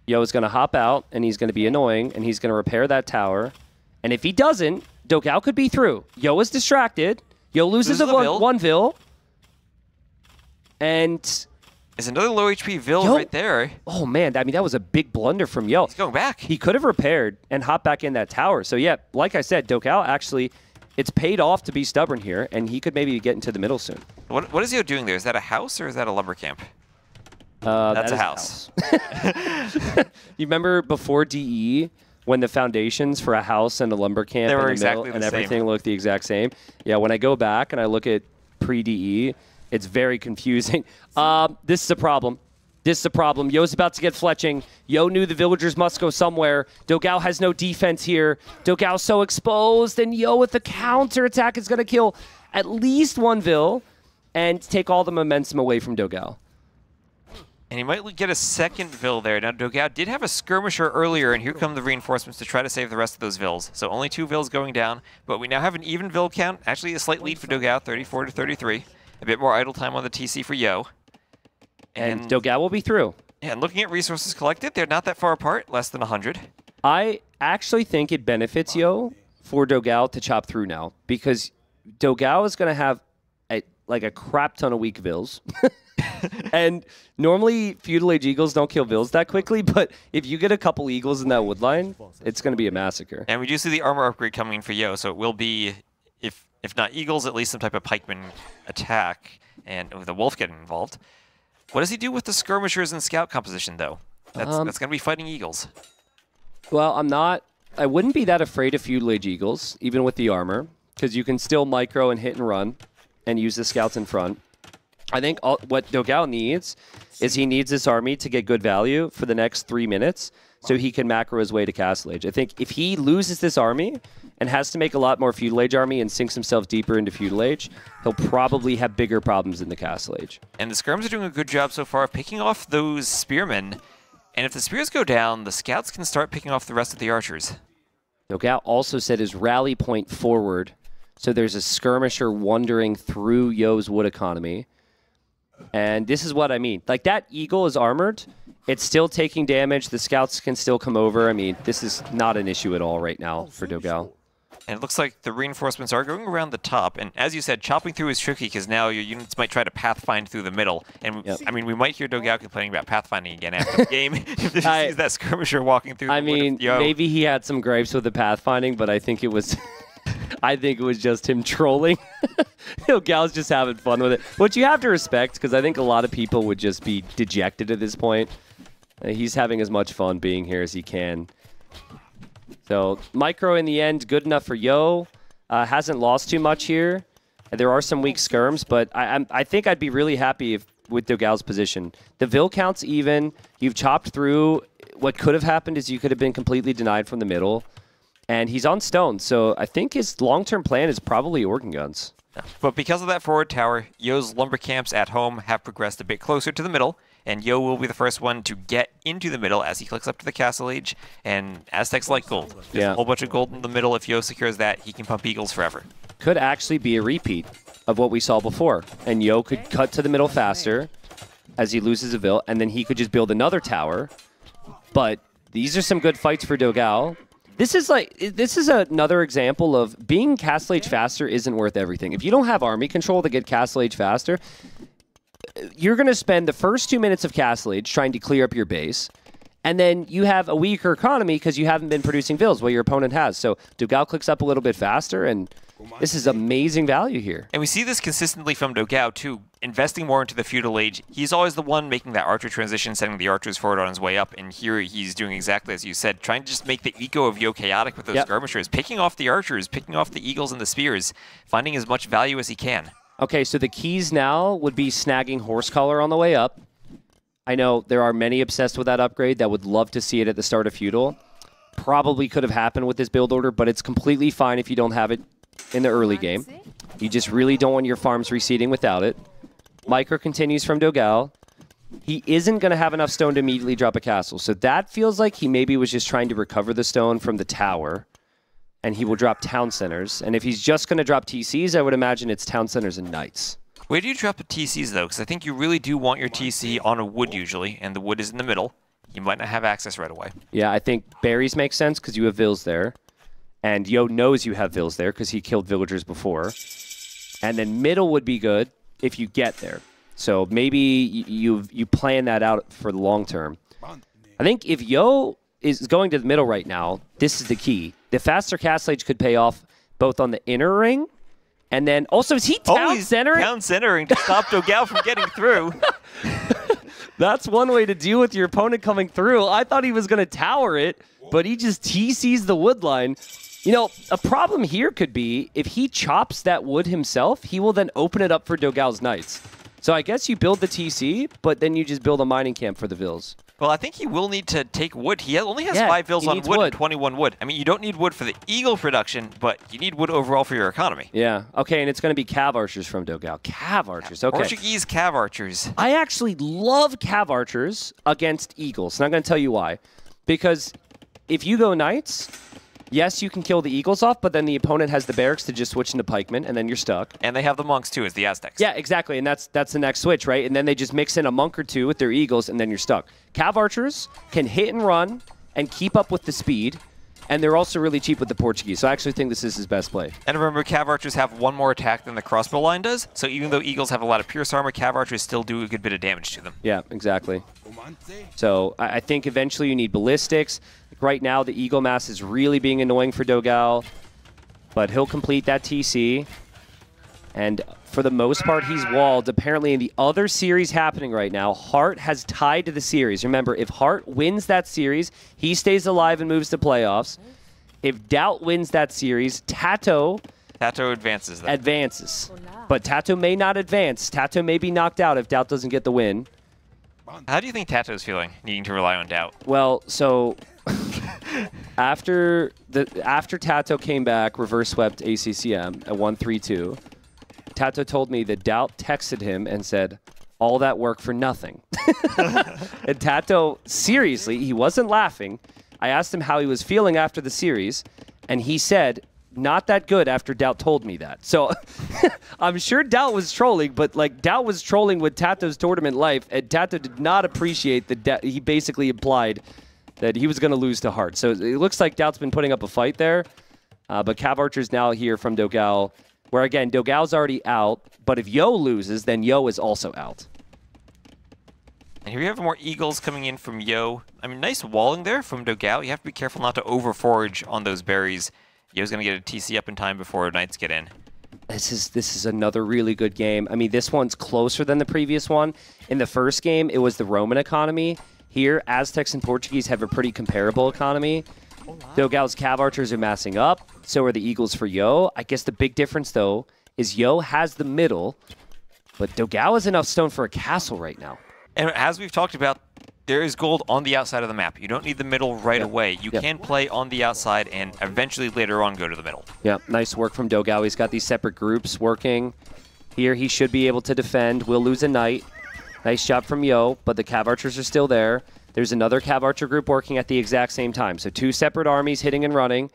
Yo is going to hop out, and he's going to be annoying, and he's going to repair that tower. And if he doesn't, dogao could be through. Yo is distracted. Yo loses one vill. And there's another low HP vill right there. Oh, man. I mean, that was a big blunder from Yo. He's going back. He could have repaired and hopped back in that tower. So, yeah, like I said, dogao actually, it's paid off to be stubborn here, and he could maybe get into the middle soon. What is Yo doing there? Is that a house or is that a lumber camp? That's a house. You remember before DE when the foundations for a house and a lumber camp They were in the exactly middle the and same. everything looked the exact same? Yeah, when I go back and I look at pre-DE, it's very confusing. This is a problem. This is a problem. Yo's about to get fletching. Yo knew the villagers must go somewhere. dogao has no defense here. dogao's so exposed, and Yo with the counter attack is going to kill at least 1 vill and take all the momentum away from dogao. And he might get a second vill there. Now, dogao did have a skirmisher earlier, and here come the reinforcements to try to save the rest of those vills. So only 2 vills going down, but we now have an even vill count. Actually, a slight lead for dogao, 34 to 33. A bit more idle time on the TC for Yo. And dogao will be through. Yeah, and looking at resources collected, they're not that far apart, less than 100. I actually think it benefits Yo for dogao to chop through now, because dogao is going to have a crap ton of weak vills. And normally Feudal Age Eagles don't kill vills that quickly, but if you get a couple Eagles in that wood line, it's going to be a massacre. And we do see the armor upgrade coming in for Yo, so it will be, if not Eagles, at least some type of pikeman attack, and with the wolf getting involved. What does he do with the skirmishers and scout composition, though? That's going to be fighting Eagles. Well, I wouldn't be that afraid of Feudal Age Eagles, even with the armor, because you can still micro and hit and run and use the scouts in front. I think what dogao needs is he needs this army to get good value for the next 3 minutes so he can macro his way to Castle Age. I think if he loses this army and has to make a lot more Feudal Age army and sinks himself deeper into Feudal Age, he'll probably have bigger problems in the Castle Age. And the skirms are doing a good job so far of picking off those spearmen. And if the spears go down, the scouts can start picking off the rest of the archers. dogao also set his rally point forward, so there's a skirmisher wandering through Yo's wood economy. And this is what I mean. Like, that eagle is armored. It's still taking damage. The scouts can still come over. I mean, this is not an issue at all right now for dogao. And it looks like the reinforcements are going around the top. And as you said, chopping through is tricky because now your units might try to pathfind through the middle. And I mean, we might hear dogao complaining about pathfinding again after the game if he sees that skirmisher walking through. I mean, maybe he had some gripes with the pathfinding, but I think it was, I think it was just him trolling. Dogao's just having fun with it, which you have to respect because I think a lot of people would just be dejected at this point. He's having as much fun being here as he can. So, micro in the end, good enough for Yo. Hasn't lost too much here. There are some weak skirms, but I think I'd be really happy with dogau's position. The Vil count's even. You've chopped through. What could have happened is you could have been completely denied from the middle. And he's on stone, so I think his long-term plan is probably organ guns. But because of that forward tower, Yo's lumber camps at home have progressed a bit closer to the middle, and Yo will be the first one to get into the middle as he clicks up to the Castle Age, and Aztecs like gold. There's a whole bunch of gold in the middle. If Yo secures that, he can pump Eagles forever. Could actually be a repeat of what we saw before, and Yo could cut to the middle faster as he loses a Vil, and then he could just build another tower. But these are some good fights for dogao. This is another example of being Castle Age faster isn't worth everything. If you don't have army control to get Castle Age faster, you're going to spend the first 2 minutes of Castle Age trying to clear up your base, and then you have a weaker economy because you haven't been producing Vils while your opponent has. So dogao clicks up a little bit faster, and this is amazing value here. And we see this consistently from dogao, too. Investing more into the feudal age, he's always the one making that archer transition, sending the archers forward on his way up, and here he's doing exactly as you said, trying to just make the eco of Yo chaotic with those skirmishers, picking off the archers, picking off the eagles and the spears, finding as much value as he can. Okay, so the keys now would be snagging horse collar on the way up. I know there are many obsessed with that upgrade that would love to see it at the start of feudal. Probably could have happened with this build order, but it's completely fine if you don't have it in the early game. You just really don't want your farms reseeding without it. Micro continues from dogao. He isn't going to have enough stone to immediately drop a castle, so that feels like he maybe was just trying to recover the stone from the tower, and he will drop town centers. And if he's just going to drop TCs, I would imagine it's town centers and knights. Where do you drop the TCs, though? Because I think you really do want your TC on a wood usually, and the wood is in the middle. You might not have access right away. Yeah, I think berries make sense because you have Vils there. And Yo knows you have Vils there because he killed villagers before. And then middle would be good if you get there. So maybe you plan that out for the long term. I think if Yo is going to the middle right now, this is the key. The faster Castle Age could pay off both on the inner ring, and then also is he town centering? Town centering to stop dogao from getting through. That's one way to deal with your opponent coming through. I thought he was going to tower it, but he just TCs the wood line. You know, a problem here could be if he chops that wood himself, he will then open it up for dogao's knights. So I guess you build the TC, but then you just build a mining camp for the Vils. Well, I think he will need to take wood. He only has 5 Vils on wood and 21 wood. I mean, you don't need wood for the eagle production, but you need wood overall for your economy. Yeah. Okay, and it's going to be cav archers from dogao. Cav archers, okay. Portuguese cav archers. I actually love cav archers against eagles, and I'm going to tell you why. Because if you go knights, yes, you can kill the eagles off, but then the opponent has the barracks to just switch into pikemen, and then you're stuck. And they have the monks, too, as the Aztecs. Yeah, exactly, and that's the next switch, right? And then they just mix in a monk or two with their eagles, and then you're stuck. Cav archers can hit and run and keep up with the speed, and they're also really cheap with the Portuguese, so I actually think this is his best play. And remember, cav archers have one more attack than the crossbow line does, so even though eagles have a lot of pierce armor, cav archers still do a good bit of damage to them. Yeah, exactly. So I think eventually you need ballistics. Right now, the eagle mass is really being annoying for dogao, but he'll complete that TC. And for the most part, he's walled. Apparently, in the other series happening right now, Hearttt has tied to the series. Remember, if Hearttt wins that series, he stays alive and moves to playoffs. If DauT wins that series, TaToH advances. Advances. But TaToH may not advance. TaToH may be knocked out if DauT doesn't get the win. How do you think TaToH's feeling, needing to rely on DauT? Well, so after TaToH came back, reverse swept ACCM at 1-3-2, TaToH told me that DauT texted him and said, all that work for nothing. And TaToH, seriously, he wasn't laughing. I asked him how he was feeling after the series, and he said, not that good after DauT told me that. So I'm sure DauT was trolling, but like DauT was trolling with TaToH's tournament life, and TaToH did not appreciate that he basically implied that he was going to lose to Hearttt. So it looks like DauT's been putting up a fight there, but cav archer's now here from dogao, where again, dogao's already out, but if Yo loses, then Yo is also out. And here we have more eagles coming in from Yo. I mean, nice walling there from dogao. You have to be careful not to over-forage on those berries. Yo's going to get a TC up in time before knights get in. This is another really good game. I mean, this one's closer than the previous one. In the first game, it was the Roman economy. Here, Aztecs and Portuguese have a pretty comparable economy. Dogao's cav archers are massing up. So are the eagles for Yo. I guess the big difference, though, is Yo has the middle, but dogao is enough stone for a castle right now. And as we've talked about, there is gold on the outside of the map. You don't need the middle right away. You can play on the outside and eventually later on go to the middle. Yeah, nice work from dogao. He's got these separate groups working. Here he should be able to defend. We'll lose a knight. Nice job from Yo, but the cav archers are still there. There's another cav archer group working at the exact same time. So 2 separate armies hitting and running.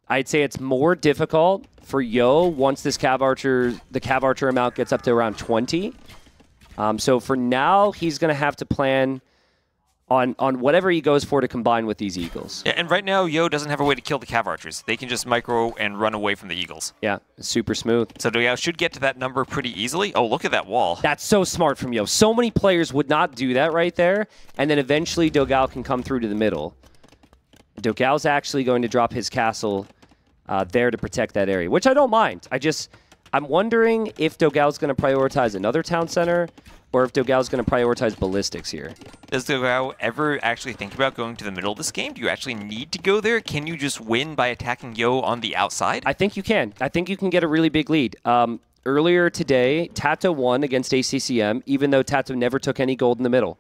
I'd say it's more difficult for Yo once this the cav archer amount gets up to around 20. So for now, he's going to have to plan on whatever he goes for to combine with these eagles. Yeah, and right now, Yo doesn't have a way to kill the cav archers. They can just micro and run away from the eagles. Yeah, super smooth. So dogao should get to that number pretty easily. Oh, look at that wall. That's so smart from Yo. So many players would not do that right there, and then eventually dogao can come through to the middle. Dogao's actually going to drop his castle there to protect that area, which I don't mind. I'm wondering if dogao's going to prioritize another town center or if dogao going to prioritize ballistics here. Does dogao ever actually think about going to the middle of this game? Do you actually need to go there? Can you just win by attacking Yo on the outside? I think you can. I think you can get a really big lead. Earlier today, TaToH won against ACCM, even though TaToH never took any gold in the middle.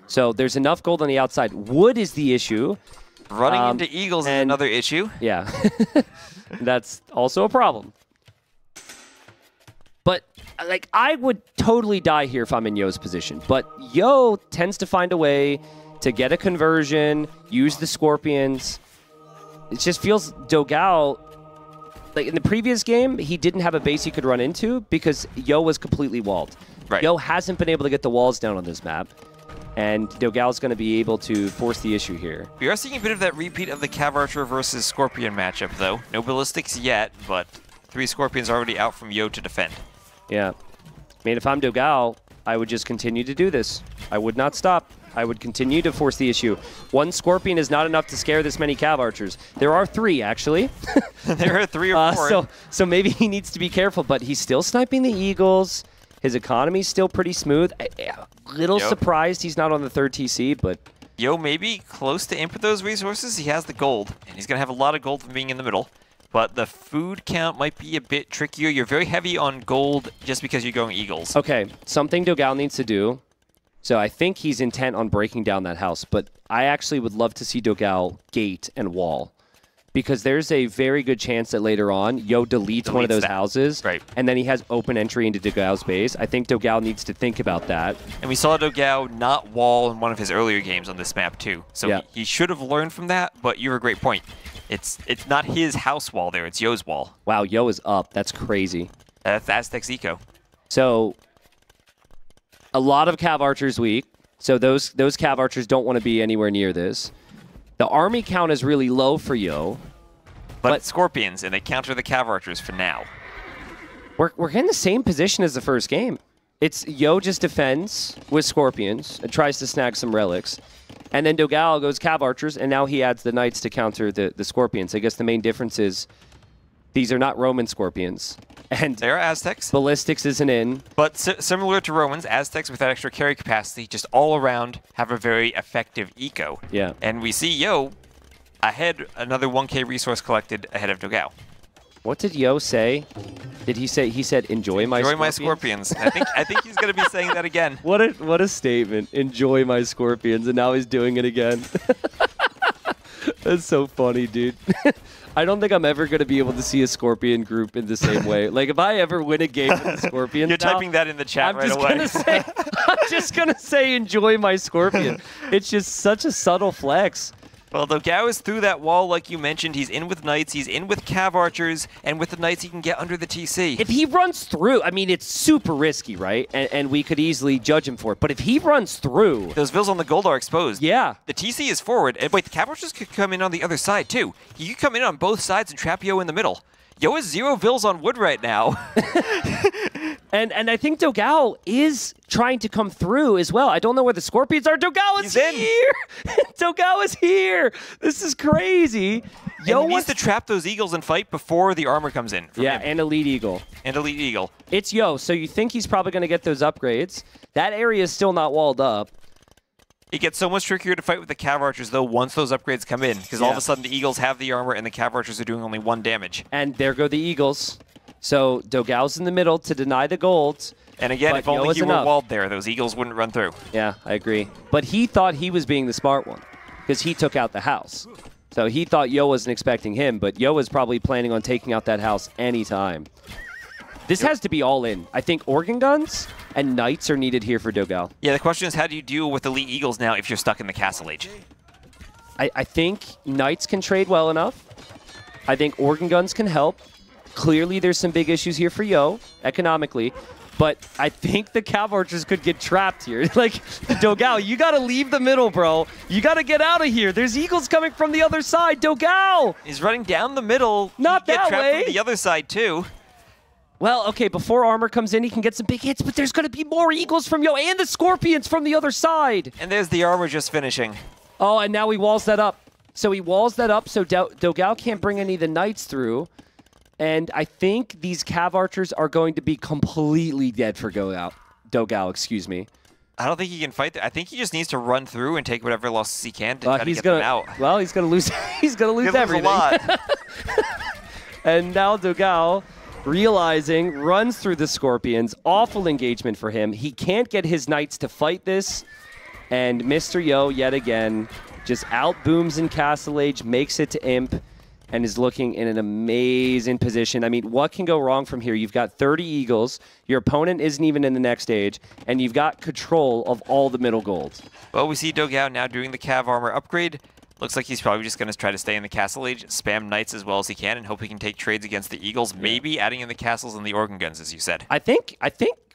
So there's enough gold on the outside. Wood is the issue. Running into eagles is another issue. Yeah. That's also a problem. But, like, I would totally die here if I'm in Yo's position. But Yo tends to find a way to get a conversion, use the scorpions. It just feels dogao, like in the previous game, he didn't have a base he could run into because Yo was completely walled. Right. Yo hasn't been able to get the walls down on this map. And dogao's going to be able to force the issue here. We are seeing a bit of that repeat of the cav archer versus scorpion matchup, though. No ballistics yet, but 3 scorpions already out from Yo to defend. Yeah. I mean, if I'm dogao, I would just continue to do this. I would not stop. I would continue to force the issue. 1 scorpion is not enough to scare this many cav archers. There are 3, actually. There are 3 or 4. So maybe he needs to be careful, but he's still sniping the eagles. His economy's still pretty smooth. Little surprised he's not on the 3rd TC, but... Yo may be close to input those resources. He has the gold, and he's going to have a lot of gold from being in the middle. But the food count might be a bit trickier. You're very heavy on gold just because you're going eagles. Okay, something dogao needs to do. So I think he's intent on breaking down that house, but I actually would love to see dogao gate and wall. Because there's a very good chance that later on, Yo deletes one of those houses, and then he has open entry into dogao's base. I think dogao needs to think about that. And we saw dogao not wall in one of his earlier games on this map, too. So he should have learned from that, but you have a great point. It's not his house wall there, it's Yo's wall. Wow, Yo is up. That's crazy. That's Aztec's eco. So, a lot of cav archers weak. So those cav archers don't want to be anywhere near this. The army count is really low for Yo. But scorpions, and they counter the cav archers for now. We're in the same position as the first game. It's Yo just defends with scorpions and tries to snag some relics. And then dogao goes cav archers, and now he adds the knights to counter the scorpions. I guess the main difference is these are not Roman scorpions. And they are Aztecs. Ballistics isn't in. But similar to Romans, Aztecs with that extra carry capacity, just all around have a very effective eco. Yeah. And we see Yo ahead, another 1k resource collected ahead of dogao. What did Yo say? Did he say? He said, "Enjoy my enjoy scorpions." my scorpions. I think he's going to be saying that again. What a statement! Enjoy my scorpions, and now he's doing it again. That's so funny, dude. I don't think I'm ever going to be able to see a scorpion group in the same way. Like if I ever win a game with the scorpions, you're typing that in the chat right away. I'm just gonna say, enjoy my scorpion. It's just such a subtle flex. Well, dogao is through that wall, like you mentioned. He's in with knights, he's in with cav archers, and with the knights he can get under the TC. If he runs through, I mean, it's super risky, right? And we could easily judge him for it. But if he runs through... Those vills on the gold are exposed. Yeah. The TC is forward. And wait, the cav archers could come in on the other side, too. He could come in on both sides and trap Yo in the middle. Yo has 0 vills on wood right now. And I think dogao is trying to come through as well. I don't know where the scorpions are. Dogao is here! dogao is here! This is crazy. Yo needs to trap those eagles and fight before the armor comes in. Yeah, and Elite Eagle. And Elite Eagle. It's Yo, so you think he's probably going to get those upgrades. That area is still not walled up. It gets so much trickier to fight with the cav archers, though, once those upgrades come in. Because all of a sudden, the eagles have the armor, and the cav archers are doing only 1 damage. And there go the eagles. So dogau's in the middle to deny the gold. And again, if only he were walled there, those eagles wouldn't run through. Yeah, I agree. But he thought he was being the smart one because he took out the house. So he thought Yo wasn't expecting him, but Yo was probably planning on taking out that house anytime. This has to be all in. I think organ guns and knights are needed here for dogao. Yeah, the question is, how do you deal with elite eagles now if you're stuck in the castle age? I think knights can trade well enough. I think organ guns can help. Clearly, there's some big issues here for Yo, economically. But I think the Cav Archers could get trapped here. Like, dogao, you got to leave the middle, bro. You got to get out of here. There's eagles coming from the other side. dogao! He's running down the middle. Not that trapped way. From the other side, too. Well, okay, before armor comes in, he can get some big hits, but there's going to be more eagles from Yo and the scorpions from the other side. And there's the armor just finishing. Oh, and now he walls that up. So he walls that up so dogao can't bring any of the knights through. And I think these Cav Archers are going to be completely dead for dogao, excuse me. I don't think he can fight. I think he just needs to run through and take whatever losses he can to try to get them out. Well, he's going to lose. He's going to lose everything. A lot. And now dogao, realizing, runs through the scorpions. Awful engagement for him. He can't get his knights to fight this. And Mr. Yo, yet again, just outbooms in Castle Age, makes it to Imp, and is looking in an amazing position. I mean, what can go wrong from here? You've got 30 eagles, your opponent isn't even in the next stage, and you've got control of all the middle gold. Well, we see dogao now doing the Cav armor upgrade. Looks like he's probably just going to try to stay in the Castle Age, spam knights as well as he can, and hope he can take trades against the eagles, maybe adding in the castles and the organ guns, as you said. I think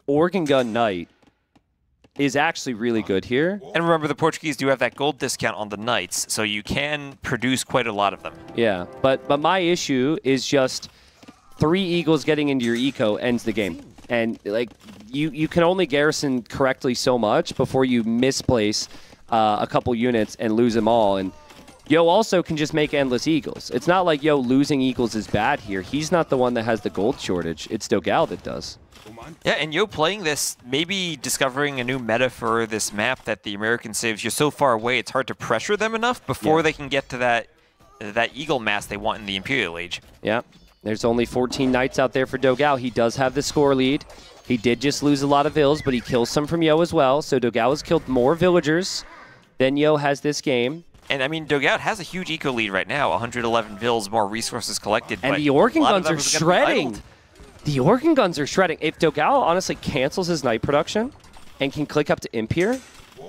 organ gun knight is actually really good here. And remember, the Portuguese do have that gold discount on the knights, so you can produce quite a lot of them. Yeah, but my issue is just 3 eagles getting into your eco ends the game. And like you can only garrison correctly so much before you misplace a couple units and lose them all. And Yo also can just make endless eagles. It's not like Yo losing eagles is bad here. He's not the one that has the gold shortage. It's dogao that does. Yeah, and Yo playing this, maybe discovering a new meta for this map that the Americans say, if you're so far away, it's hard to pressure them enough before they can get to that eagle mass they want in the Imperial Age. Yeah, there's only 14 knights out there for dogao. He does have the score lead. He did just lose a lot of vills, but he kills some from Yo as well. So dogao has killed more villagers than Yo has this game. And I mean, dogao has a huge eco lead right now, 111 vills, more resources collected. And the organ guns are shredding. The organ guns are shredding. If dogao honestly cancels his knight production and can click up to Imp here,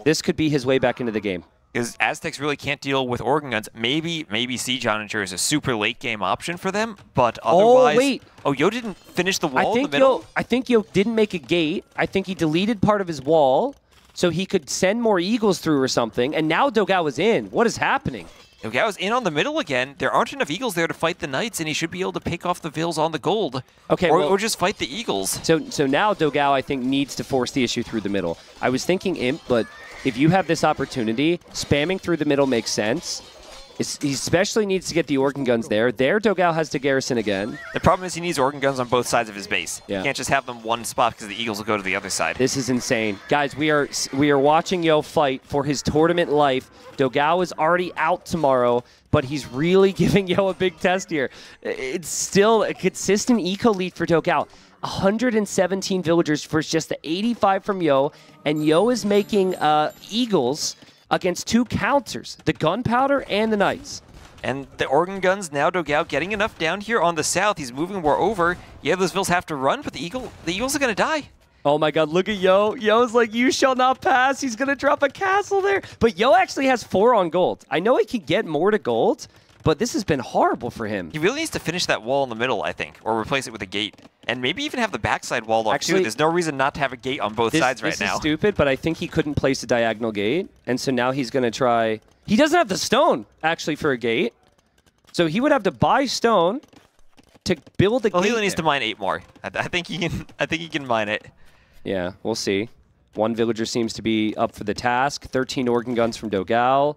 this could be his way back into the game. Because Aztecs really can't deal with organ guns. Maybe Siege Onager is a super late game option for them, but otherwise... Oh, wait. Oh, Yo didn't finish the wall in the middle? I think Yo didn't make a gate. I think he deleted part of his wall so he could send more eagles through or something, and now dogao is in. What is happening? dogao is in on the middle again. There aren't enough eagles there to fight the knights, and he should be able to pick off the vills on the gold. Okay, or just fight the eagles. So now dogao, I think, needs to force the issue through the middle. I was thinking Imp, but if you have this opportunity, spamming through the middle makes sense. He especially needs to get the organ guns there. There, dogao has to garrison again. The problem is he needs organ guns on both sides of his base. Yeah. You can't just have them one spot because the eagles will go to the other side. This is insane. Guys, we are watching Yo fight for his tournament life. dogao is already out tomorrow, but he's really giving Yo a big test here. It's still a consistent eco lead for dogao. 117 villagers versus just the 85 from Yo, and Yo is making eagles against 2 counters, the gunpowder and the knights. And the organ guns, now dogao getting enough down here on the south. He's moving more over. Yeah, those vills have to run, but the eagles are going to die. Oh my god, look at Yo. Yo's like, you shall not pass. He's going to drop a castle there. But Yo actually has 4 on gold. I know he can get more to gold, but this has been horrible for him. He really needs to finish that wall in the middle, I think, or replace it with a gate. And maybe even have the backside walled off, too. There's no reason not to have a gate on both sides right now. This is stupid, but I think he couldn't place a diagonal gate, and so now he's going to try... He doesn't have the stone, actually, for a gate. So he would have to buy stone to build a gate. Well, he only needs to mine 8 more. I think he can mine it. Yeah, we'll see. 1 villager seems to be up for the task. 13 organ guns from dogao.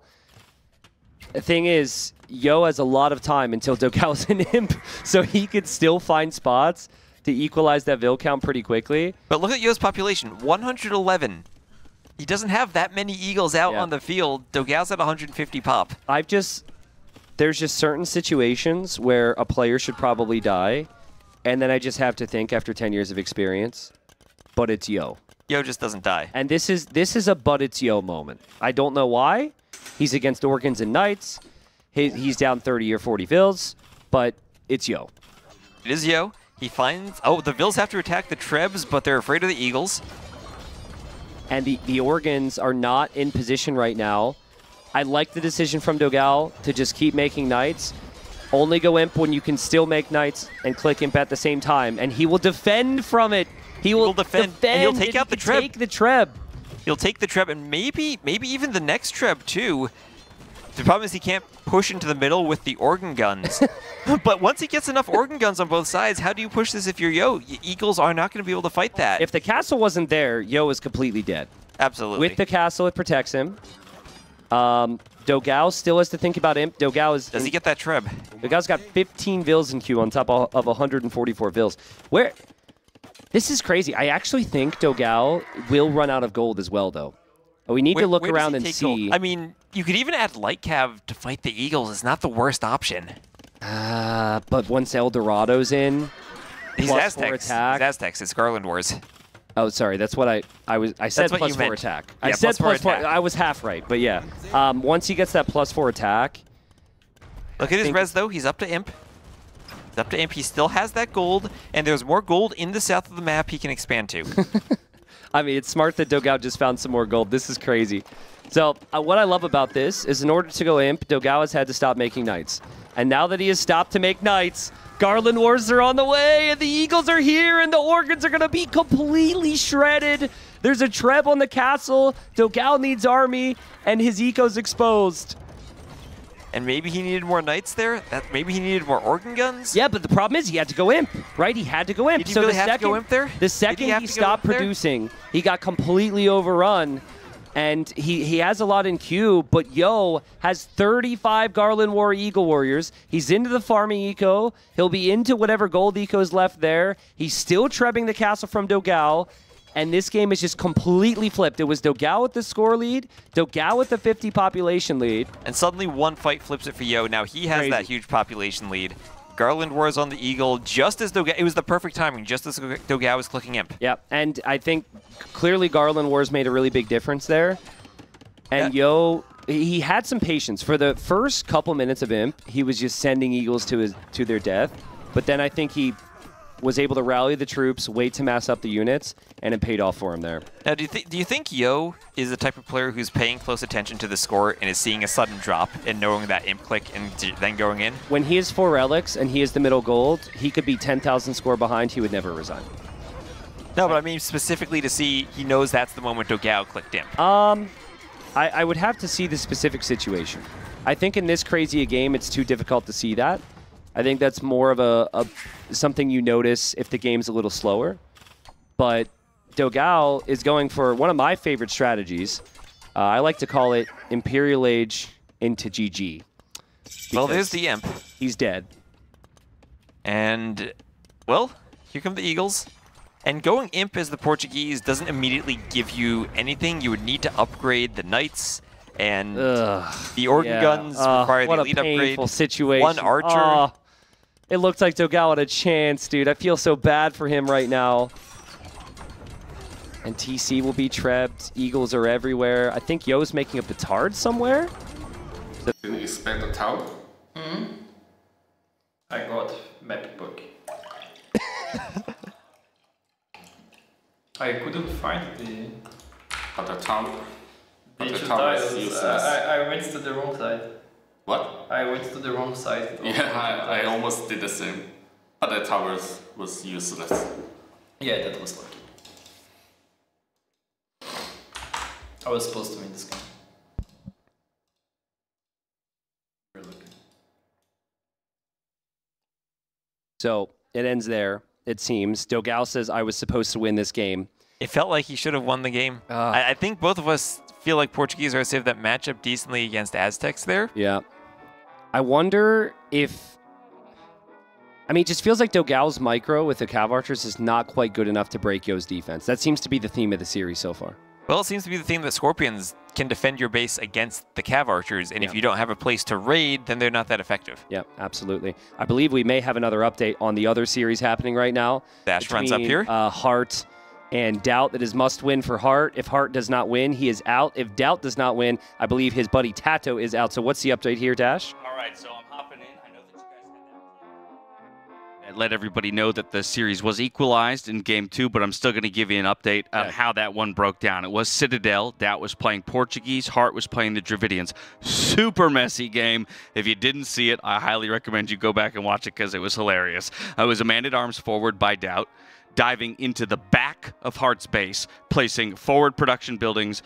The thing is, Yo has a lot of time until dogao's an Imp, so he could still find spots to equalize that vill count pretty quickly. But look at Yo's population, 111. He doesn't have that many eagles out on the field. dogao's at 150 pop. There's just certain situations where a player should probably die, And then I just have to think after 10 years of experience, but it's Yo. Yo just doesn't die. And this is a but it's Yo moment. I don't know why. He's against Organs and Knights. He's down 30 or 40 Vils, but it's Yo. It is Yo. He finds... Oh, the Vils have to attack the Trebs, but they're afraid of the Eagles. And the Organs are not in position right now. I like the decision from dogao to just keep making Knights. Only go Imp when you can still make Knights and click Imp at the same time. And he will defend from it. He will defend. And he'll take out the Treb. Take the Treb. He'll take the Treb, and maybe even the next Treb, too. The problem is he can't push into the middle with the organ guns. But once he gets enough organ guns on both sides, how do you push this if you're Yo? Eagles are not going to be able to fight that. If the castle wasn't there, Yo is completely dead. Absolutely. With the castle, it protects him. dogao still has to think about Imp. dogao is... Does he get that Treb? dogao's got 15 Vils in queue on top of 144 Vils. Where... This is crazy. I actually think dogao will run out of gold as well, though. We need to look around and see. Gold? I mean, you could even add Light Cav to fight the Eagles. It's not the worst option. But once Eldorado's in, He's plus Aztecs. 4 attack. He's Aztecs. It's Garland Wars. Oh, sorry. That's what I said That's what plus you 4 meant. attack. Yeah, I said plus 4. attack. I was half right, but yeah. Once he gets that plus 4 attack. Look at his res, though. He's up to Imp. He's up to Imp. He still has that gold, and there's more gold in the south of the map he can expand to. I mean, it's smart that dogao just found some more gold. This is crazy. So what I love about this is in order to go Imp, dogao has had to stop making Knights. And now that he has stopped to make Knights, Garland Wars are on the way, and the Eagles are here, and the Organs are going to be completely shredded. There's a Treb on the castle. dogao needs army, and his eco's exposed. And maybe he needed more Knights there? Maybe he needed more organ guns? Yeah, but the problem is he had to go Imp, right? He had to go Imp. Did he really have to go Imp there? The second he stopped producing, he got completely overrun. And he has a lot in queue, but Yo has 35 Garland War Eagle Warriors. He's into the farming eco. He'll be into whatever gold eco is left there. He's still trebbing the castle from dogao. And this game is just completely flipped. It was dogao with the score lead, dogao with the 50 population lead. And suddenly one fight flips it for Yo. Now he has that huge population lead. Garland Wars on the Eagle, just as dogao. It was the perfect timing, just as dogao was clicking Imp. Yeah, and I think clearly Garland Wars made a really big difference there. And Yo, he had some patience. For the first couple minutes of Imp, he was just sending Eagles to their death. But then I think he was able to rally the troops, wait to mass up the units, and it paid off for him there. Now, do you think Yo is the type of player who's paying close attention to the score and is seeing a sudden drop and knowing that Imp click and then going in? When he has 4 relics and he is the middle gold, he could be 10,000 score behind. He would never resign. No, but I mean specifically to see he knows that's the moment dogao clicked Imp. I would have to see the specific situation. I think in this crazy a game, it's too difficult to see that. I think that's more of something you notice if the game's a little slower. But dogao is going for one of my favorite strategies. I like to call it Imperial Age into GG. Well, there's the Imp. He's dead. And, well, here come the Eagles. And going Imp as the Portuguese doesn't immediately give you anything. You would need to upgrade the Knights, and the organ guns require the elite upgrade. What a painful situation. One archer. It looked like dogao had a chance, dude. I feel so bad for him right now. And TC will be trebbed. Eagles are everywhere. I think Yo's making a petard somewhere. Didn't you expect a tower? I got map book. I couldn't find the... But the tower... titles. I went to the wrong side. What? I went to the wrong side. Yeah, I almost did the same. But the tower was useless. Yeah, that was lucky. I was supposed to win this game. So it ends there, it seems. dogao says, I was supposed to win this game. It felt like he should have won the game. I think both of us feel like Portuguese are saved that matchup decently against Aztecs there. Yeah. I wonder if... I mean, it just feels like dogao's micro with the Cav Archers is not quite good enough to break Yo's defense. That seems to be the theme of the series so far. Well, it seems to be the theme that Scorpions can defend your base against the Cav Archers, and if you don't have a place to raid, then they're not that effective. Yeah, absolutely. I believe we may have another update on the other series happening right now. Dash runs up here. Hearttt and DauT. That is must win for Hearttt. If Hearttt does not win, he is out. If DauT does not win, I believe his buddy TaToH is out. So what's the update here, Dash? All right, so I'm hopping in. I know that you guys had that. Let everybody know that the series was equalized in Game 2, but I'm still going to give you an update on how that one broke down. It was Citadel. DauT was playing Portuguese. Hearttt was playing the Dravidians. Super messy game. If you didn't see it, I highly recommend you go back and watch it because it was hilarious. It was a man-at-arms forward by DauT, diving into the back of Heartt's base, placing forward production buildings,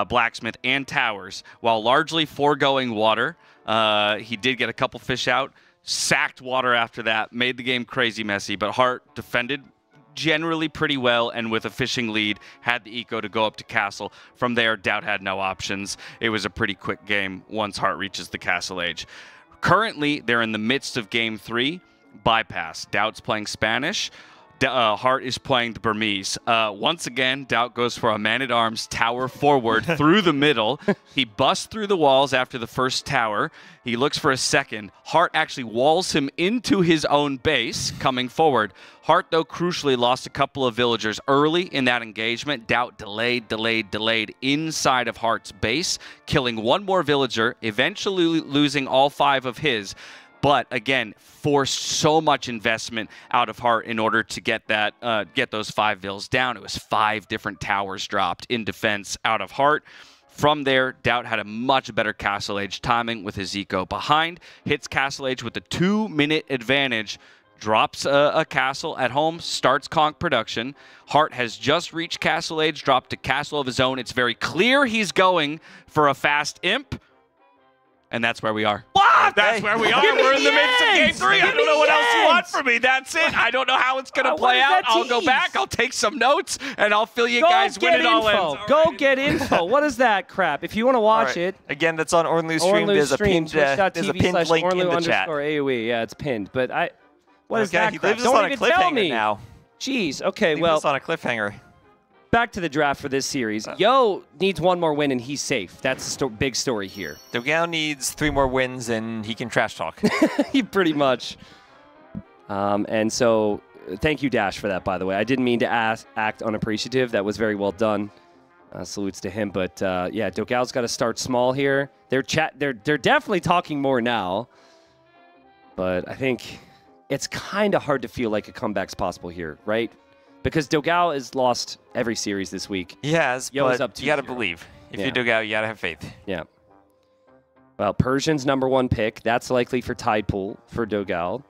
blacksmith, and towers, while largely foregoing water. He did get a couple fish out, sacked water after that, made the game crazy messy, but Hearttt defended generally pretty well, and with a fishing lead, had the eco to go up to castle. From there, DauT had no options. It was a pretty quick game once Hearttt reaches the castle age. Currently, they're in the midst of Game 3, bypass. DauT's playing Spanish. Hearttt is playing the Burmese. Once again, DauT goes for a man-at-arms tower forward through the middle. He busts through the walls after the first tower. He looks for a second. Hearttt actually walls him into his own base, coming forward. Hearttt, though, crucially lost a couple of villagers early in that engagement. DauT delayed inside of Heartt's base, killing one more villager, eventually losing all 5 of his. But again, forced so much investment out of Hearttt in order to get that, get those 5 vills down. It was 5 different towers dropped in defense out of Hearttt. From there, DauT had a much better Castle Age timing with his eco behind, hits Castle Age with a 2-minute advantage, drops a castle at home, starts conch production. Hearttt has just reached Castle Age, dropped a castle of his own. It's very clear he's going for a fast imp. And that's where we are. What? That's where we are. We're in the midst of Game 3. I don't know what else you want from me. That's it. I don't know how it's going to play out. I'll go back. I'll take some notes, and I'll fill you guys when it all ends. Go get info. What is that crap? If you want to watch it. Again, that's on Ornlu's stream. There's a pinned link in the chat. AOE. Yeah, it's pinned. But what is that he crap? leaves us on a Don't even tell cliffhanger me. now. Jeez. Okay, Leave well. us on a cliffhanger. Back to the draft for this series. Yo needs 1 more win and he's safe. That's the big story here. dogao needs 3 more wins and he can trash talk. He pretty much. And so, thank you, Dash, for that, by the way. I didn't mean to act unappreciative. That was very well done. Salutes to him. But yeah, dogao's got to start small here. They're definitely talking more now. But I think it's kind of hard to feel like a comeback's possible here, right? Because dogao has lost every series this week. He has, Yo's but up you got to believe. If you're dogao, you got to have faith. Yeah. Well, Persian's #1 pick. That's likely for TidePool for dogao.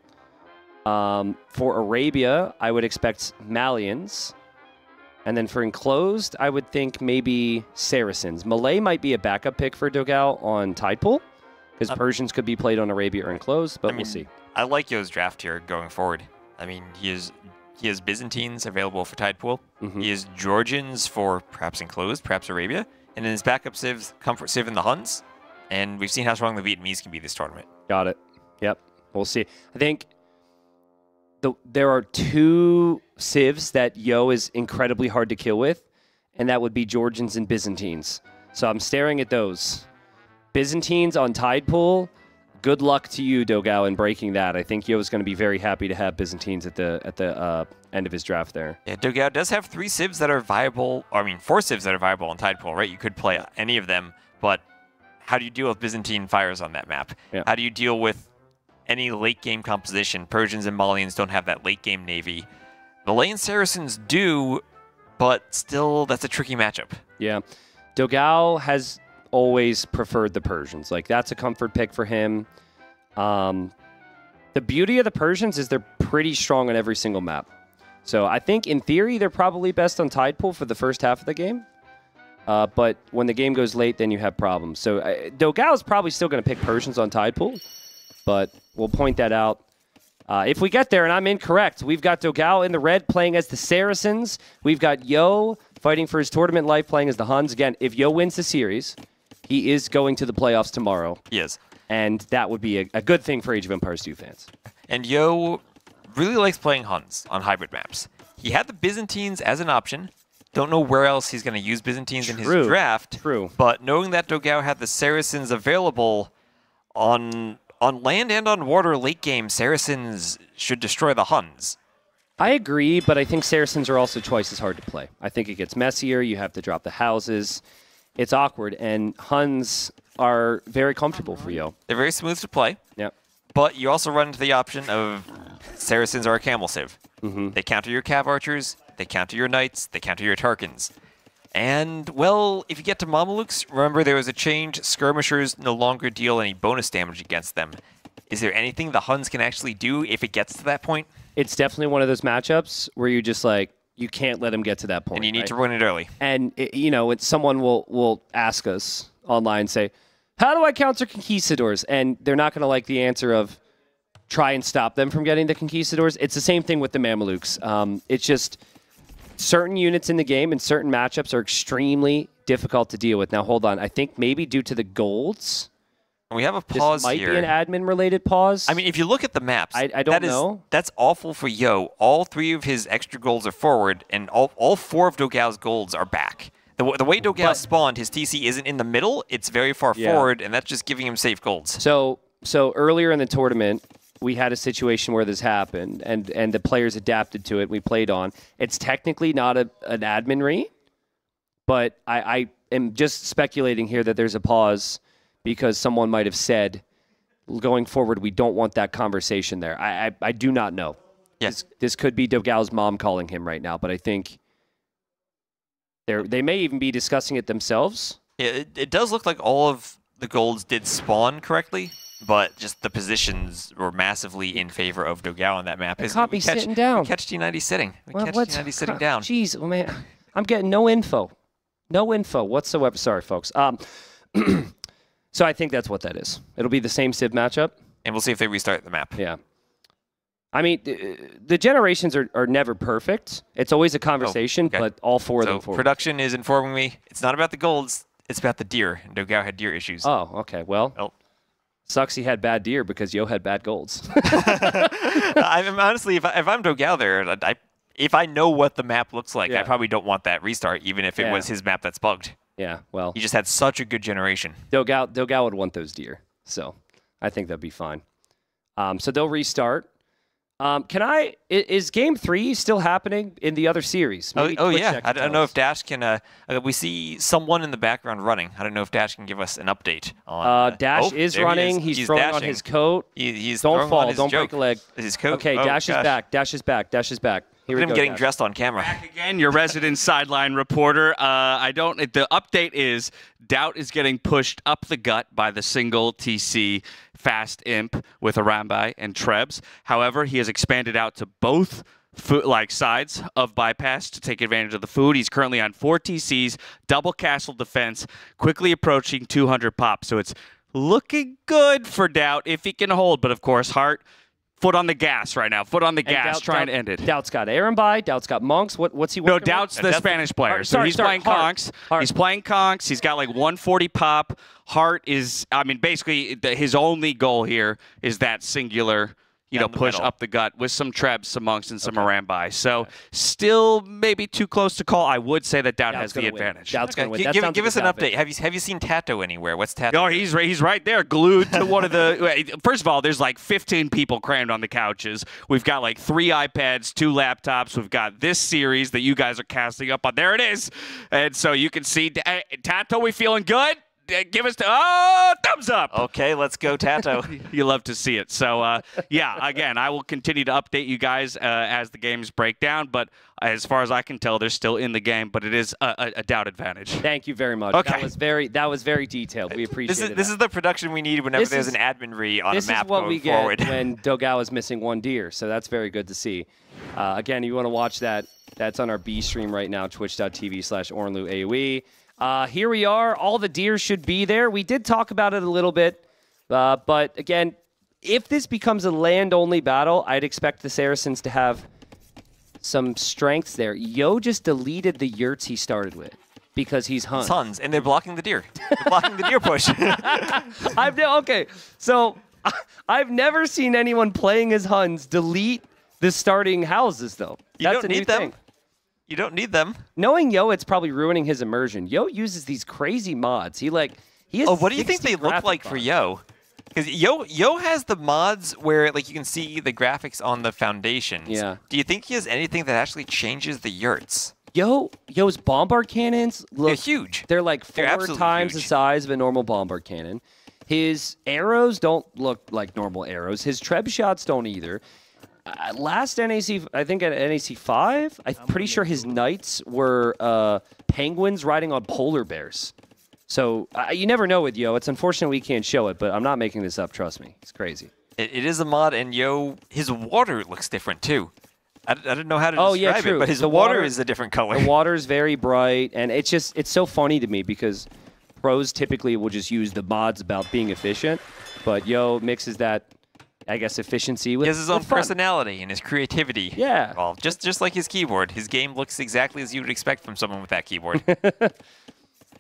For Arabia, I would expect Malians. And then for Enclosed, I would think maybe Saracens. Malay might be a backup pick for dogao on TidePool, because Persians could be played on Arabia or Enclosed, but we'll see. I like Yo's draft here going forward. I mean, he has Byzantines available for TidePool. He has Georgians for perhaps Enclosed, perhaps Arabia. And then his backup civs, Comfort Civ and the Huns. And we've seen how strong the Vietnamese can be this tournament. Got it. Yep. We'll see. I think there are 2 civs that Yo is incredibly hard to kill with, and that would be Georgians and Byzantines. So I'm staring at those. Byzantines on TidePool. Good luck to you, dogao, in breaking that. I think Yo is going to be very happy to have Byzantines at the end of his draft there. Yeah, dogao does have 3 civs that are viable. Or, I mean, 4 civs that are viable on TidePool, right? You could play any of them, but how do you deal with Byzantine fires on that map? Yeah. How do you deal with any late-game composition? Persians and Malians don't have that late-game navy. Malay and Saracens do, but still, that's a tricky matchup. Yeah. dogao has always preferred the Persians. Like, that's a comfort pick for him. The beauty of the Persians is they're pretty strong on every single map. So I think, in theory, they're probably best on TidePool for the first half of the game. But when the game goes late, then you have problems. So dogao is probably still going to pick Persians on TidePool, but we'll point that out. If we get there and I'm incorrect, we've got dogao in the red playing as the Saracens. We've got Yo fighting for his tournament life playing as the Huns. Again, if Yo wins the series, he is going to the playoffs tomorrow. He is. And that would be a good thing for Age of Empires 2 fans. And Yo really likes playing Huns on hybrid maps. He had the Byzantines as an option, Don't know where else he's going to use Byzantines in his draft. True. But knowing that dogao had the Saracens available on land and on water late game, Saracens should destroy the Huns. I agree, but I think Saracens are also twice as hard to play. I think it gets messier. You have to drop the houses. It's awkward, and Huns are very comfortable for you. They're very smooth to play. Yep. But you also run into the option of Saracens are a camel sieve. They counter your cav archers, they counter your knights, they counter your Tarkans. And, well, if you get to Mamelukes, remember there was a change. Skirmishers no longer deal any bonus damage against them. Is there anything the Huns can actually do if it gets to that point? It's definitely one of those matchups where you just like, you can't let them get to that point. And you need to run it early. And, someone will ask us online and say, how do I counter conquistadors? And they're not going to like the answer of try and stop them from getting the conquistadors. It's the same thing with the Mamelukes. It's just certain units in the game and certain matchups are extremely difficult to deal with. Now, hold on. I think maybe due to the golds, we have a pause this might here. be an admin-related pause. I mean, if you look at the maps, I don't know. That's awful for Yo. All 3 of his extra golds are forward, and all 4 of dogao's golds are back. The way dogao spawned, his TC isn't in the middle. It's very far forward, and that's just giving him safe golds. So earlier in the tournament, we had a situation where this happened, and the players adapted to it. We played on. It's technically not an admin re, but I am just speculating here that there's a pause because someone might have said, going forward, we don't want that conversation there. I do not know. Yes. This could be dogao's mom calling him right now, but I think they may even be discussing it themselves. Yeah, it does look like all of the golds did spawn correctly, but just the positions were massively in favor of dogao on that map. It caught me sitting down. We catch T90 sitting. We catch T90 sitting down. Jeez, man. I'm getting no info. No info whatsoever. Sorry, folks. So I think that's what that is. It'll be the same Civ matchup. And we'll see if they restart the map. Yeah. I mean, the generations are never perfect. It's always a conversation, but all 4 of them forward. Production is informing me it's not about the golds, it's about the deer. And dogao had deer issues. Oh, okay. Well, sucks he had bad deer because Yo had bad golds. I mean, honestly, if I'm dogao there, if I know what the map looks like, I probably don't want that restart, even if it was his map that's bugged. Yeah, well. He just had such a good generation. Dogao would want those deer, so I think that'd be fine. So they'll restart. Is Game 3 still happening in the other series? Oh yeah. I don't know if DauT can. We see someone in the background running. I don't know if DauT can give us an update on. DauT is running. He's throwing on his coat. He's don't fall. His don't joke. break a leg. His coat. Okay, DauT is back. DauT is back. DauT is back. Here we him go, getting DauT. dressed on camera. Back again, your resident sideline reporter. The update is DauT is getting pushed up the gut by the single TC fast imp with Arambai and Trebs. However, he has expanded out to both sides of bypass to take advantage of the food. He's currently on 4 TCs, double castle defense, quickly approaching 200 pop. So it's looking good for DauT if he can hold. But of course, Hearttt, foot on the gas right now. Foot on the gas, trying to end it. DauT's got Arambai. DauT's got Monks. What's he working No, DauT's the Spanish player. So he's playing Conks. He's playing Conks. He's got like 140 pop. Hearttt is, basically his only goal here is that singular, push up the gut with some Trebs, some Monks, and some Arambai. So still maybe too close to call. I would say that DauT has the advantage. DauT's going to win. Give us an update. Have you seen TaToH anywhere? What's TaToH? Oh, he's right there, glued to one of the. First of all, there's like 15 people crammed on the couches. We've got like 3 iPads, 2 laptops. We've got this series that you guys are casting up on. There it is, and so you can see TaToH. We feeling good? Give us thumbs up. Okay, let's go, TaToH. You love to see it. So, again, I will continue to update you guys as the games break down. But as far as I can tell, they're still in the game. But it is a DauT advantage. Thank you very much. Okay. That was very detailed. We appreciate it. This is the production we need whenever there's an admin re on a map going forward. This is what we get when dogao is missing 1 deer. So that's very good to see. Again, you want to watch that. That's on our B stream right now, twitch.tv/OranluAOE. Here we are. All the deer should be there. We did talk about it a little bit. But again, if this becomes a land-only battle, I'd expect the Saracens to have some strengths there. Yo just deleted the yurts he started with because he's Huns. Huns, and they're blocking the deer. They're blocking the deer push. Okay, so I've never seen anyone playing as Huns delete the starting houses, though. You don't need them. You don't need them. Knowing Yo, it's probably ruining his immersion. Yo uses these crazy mods. He has. Oh, what do you think they look like for Yo? Because Yo has the mods where like you can see the graphics on the foundations. Yeah. Do you think he has anything that actually changes the yurts? Yo's bombard cannons look huge. They're like 4 absolutely times huge. the size of a normal bombard cannon. His arrows don't look like normal arrows. His treb shots don't either. Last NAC, I think at NAC 5, I'm pretty sure his knights were penguins riding on polar bears. So you never know with Yo. It's unfortunate we can't show it, but I'm not making this up. Trust me. It's crazy. It is a mod, and Yo, his water looks different too. I don't know how to describe true. it, but his The water is a different color. The water is very bright, and it's so funny to me because pros typically will just use the mods about being efficient, but Yo mixes that, I guess, efficiency with He has his own fun. personality and his creativity. Yeah. Well, just like his keyboard. His game looks exactly as you would expect from someone with that keyboard.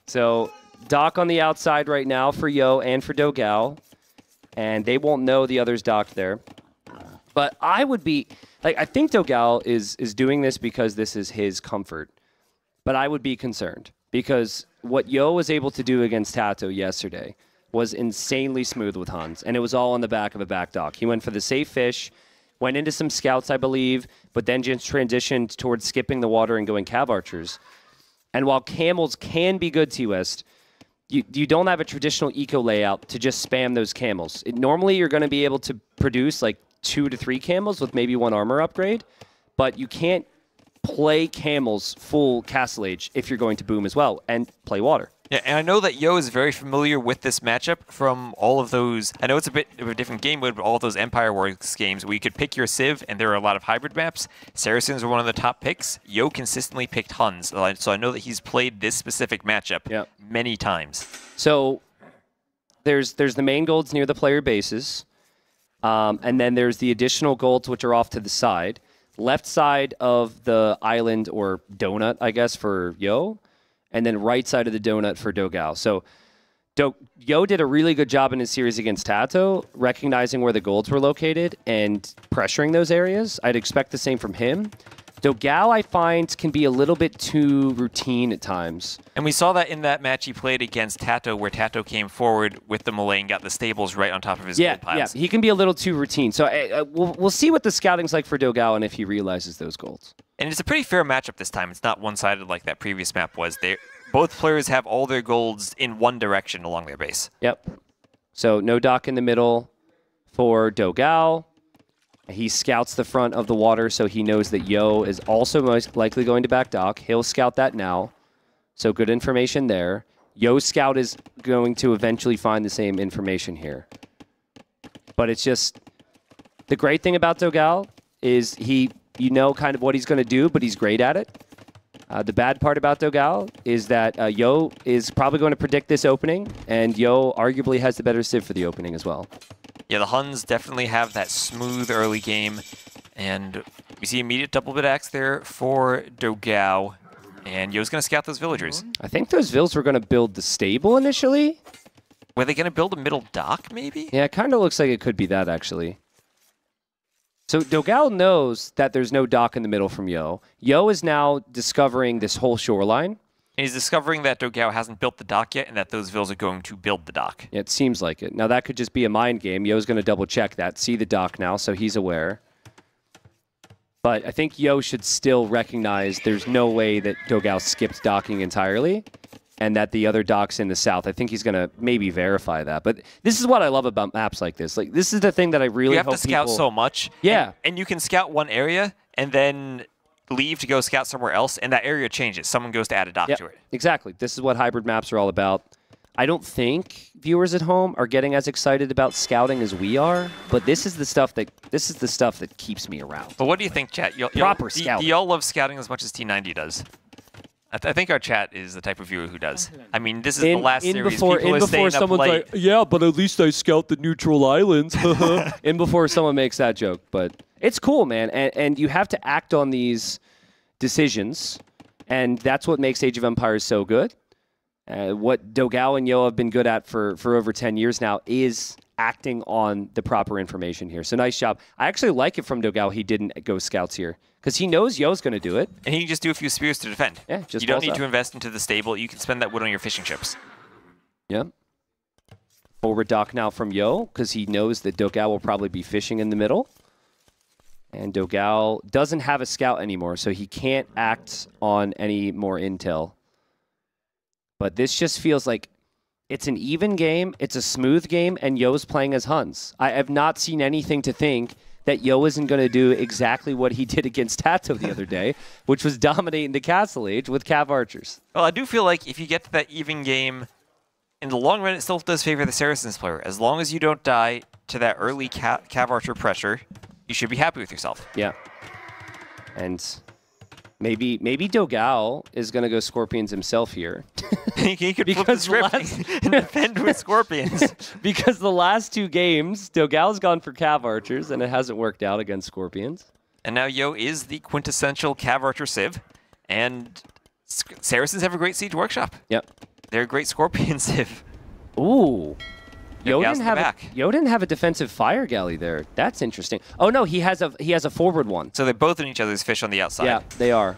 So Doc on the outside right now for Yo and for dogao, and they won't know the other's docked there. But I would be, like, I think dogao is doing this because this is his comfort. But I would be concerned because what Yo was able to do against TaToH yesterday was insanely smooth with Huns, and it was all on the back of a back dock. He went for the safe fish, went into some scouts, I believe, but then just transitioned towards skipping the water and going cav archers. And while camels can be good, T-West, you don't have a traditional eco layout to just spam those camels. Normally, you're going to be able to produce like 2 to 3 camels with maybe 1 armor upgrade, but you can't play camels full castle age if you're going to boom as well and play water. Yeah, and I know that Yo is very familiar with this matchup from all of those. I know it's a bit of a different game mode, but all of those Empire Wars games where you could pick your civ, and there are a lot of hybrid maps. Saracens were one of the top picks. Yo consistently picked Huns, so I know that he's played this specific matchup many times. So there's the main golds near the player bases, and then there's the additional golds which are off to the side. Left side of the island or donut, I guess, for Yo, and then right side of the donut for dogao. So Yo did a really good job in his series against TaToH, recognizing where the golds were located and pressuring those areas. I'd expect the same from him. dogao, I find, can be a little bit too routine at times. And we saw that in that match he played against TaToH, where TaToH came forward with the melee and got the stables right on top of his gold piles. Yeah, he can be a little too routine. So we'll see what the scouting's like for dogao and if he realizes those golds. And it's a pretty fair matchup this time. It's not one-sided like that previous map was. Both players have all their golds in one direction along their base. Yep. So no dock in the middle for dogao. He scouts the front of the water, so he knows that Yo is also most likely going to back dock. He'll scout that now. So good information there. Yo's scout is going to eventually find the same information here. But it's just, the great thing about dogao is you know kind of what he's going to do, but he's great at it. The bad part about dogao is that Yo is probably going to predict this opening, and Yo arguably has the better civ for the opening as well. Yeah, the Huns definitely have that smooth early game, and we see immediate double bit axe there for dogao, and Yo's going to scout those villagers. I think those vills were going to build the stable initially. Were they going to build a middle dock, maybe? Yeah, it kind of looks like it could be that, actually. So dogao knows that there's no dock in the middle from Yo. Yo is now discovering this whole shoreline. And he's discovering that dogao hasn't built the dock yet and that those vills are going to build the dock. Yeah, it seems like it. Now, that could just be a mind game. Yo's going to double-check that, see the dock now, so he's aware. But I think Yo should still recognize there's no way that dogao skipped docking entirely and that the other dock's in the south. I think he's going to maybe verify that. But this is what I love about maps like this. Like, this is the thing that I really hope You have to scout so much. Yeah. And you can scout one area and then leave to go scout somewhere else, and that area changes. Someone goes to add a dock to it. Exactly. This is what hybrid maps are all about. I don't think viewers at home are getting as excited about scouting as we are, but this is the stuff that keeps me around. But what do you think, chat? Proper scouting. Do y'all love scouting as much as T90 does? I think our chat is the type of viewer who does. I mean, this is the last series. People are staying up late. yeah, but at least I scout the neutral islands. And before someone makes that joke. But it's cool, man. And you have to act on these decisions. And that's what makes Age of Empires so good. What dogao and Yo have been good at for over 10 years now is acting on the proper information here. So nice job. I actually like it from dogao he didn't go scouts here. because he knows Yo's going to do it. And he can just do a few spears to defend. Yeah, just you don't balls need up. to invest into the stable. You can spend that wood on your fishing chips. Yep. Forward dock now from Yo, because he knows that dogao will probably be fishing in the middle. And dogao doesn't have a scout anymore, so he can't act on any more intel. But this just feels like it's an even game, it's a smooth game, and Yo's playing as Huns. I have not seen anything to think that Yo isn't going to do exactly what he did against TaToH the other day, which was dominating the Castle Age with Cav Archers. Well, I do feel like if you get to that even game, in the long run, it still does favor the Saracens player. As long as you don't die to that early Cav Archer pressure, you should be happy with yourself. Yeah. And maybe dogao is going to go Scorpions himself here. He could flip the script and defend with Scorpions. Because the last 2 games, dogao's gone for Cav Archers, and it hasn't worked out against Scorpions. And now Yo is the quintessential Cav Archer Civ, and Saracens have a great Siege Workshop. Yep. They're a great Scorpion Civ. Ooh. Yo Dogau's didn't have a defensive fire galley there. That's interesting. Oh no, he has a forward one. So they're both in each other's fish on the outside. Yeah, they are.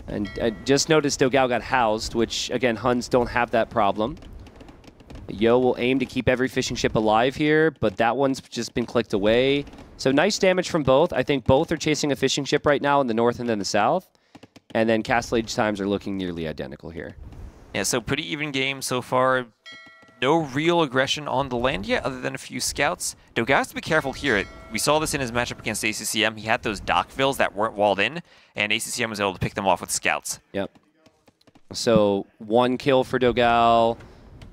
And I just noticed dogao got housed, which again Huns don't have that problem. Yo will aim to keep every fishing ship alive here, but that one's just been clicked away. So nice damage from both. I think both are chasing a fishing ship right now in the north and then the south. And then Castle Age times are looking nearly identical here. Yeah, so pretty even game so far. No real aggression on the land yet, other than a few scouts. Dogao has to be careful here. We saw this in his matchup against ACCM. He had those dockvilles that weren't walled in, and ACCM was able to pick them off with scouts. Yep. So 1 kill for dogao,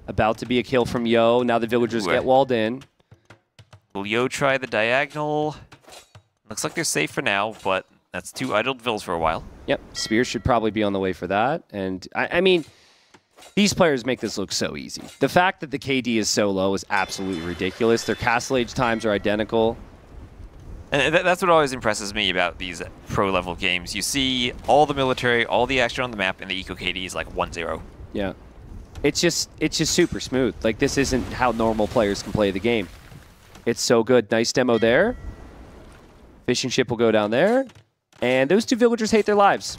about to be a kill from Yo. Now the villagers get walled in. Will Yo try the diagonal? Looks like they're safe for now, but that's 2 idled vills for a while. Yep, Spears should probably be on the way for that. And I mean, these players make this look so easy. The fact that the KD is so low is absolutely ridiculous. Their Castle Age times are identical. And that's what always impresses me about these pro-level games. You see all the military, all the action on the map, and the eco KD is like 1-0. Yeah. It's just super smooth. Like, this isn't how normal players can play the game. It's so good. Nice demo there. Fishing ship will go down there. And those 2 villagers hate their lives.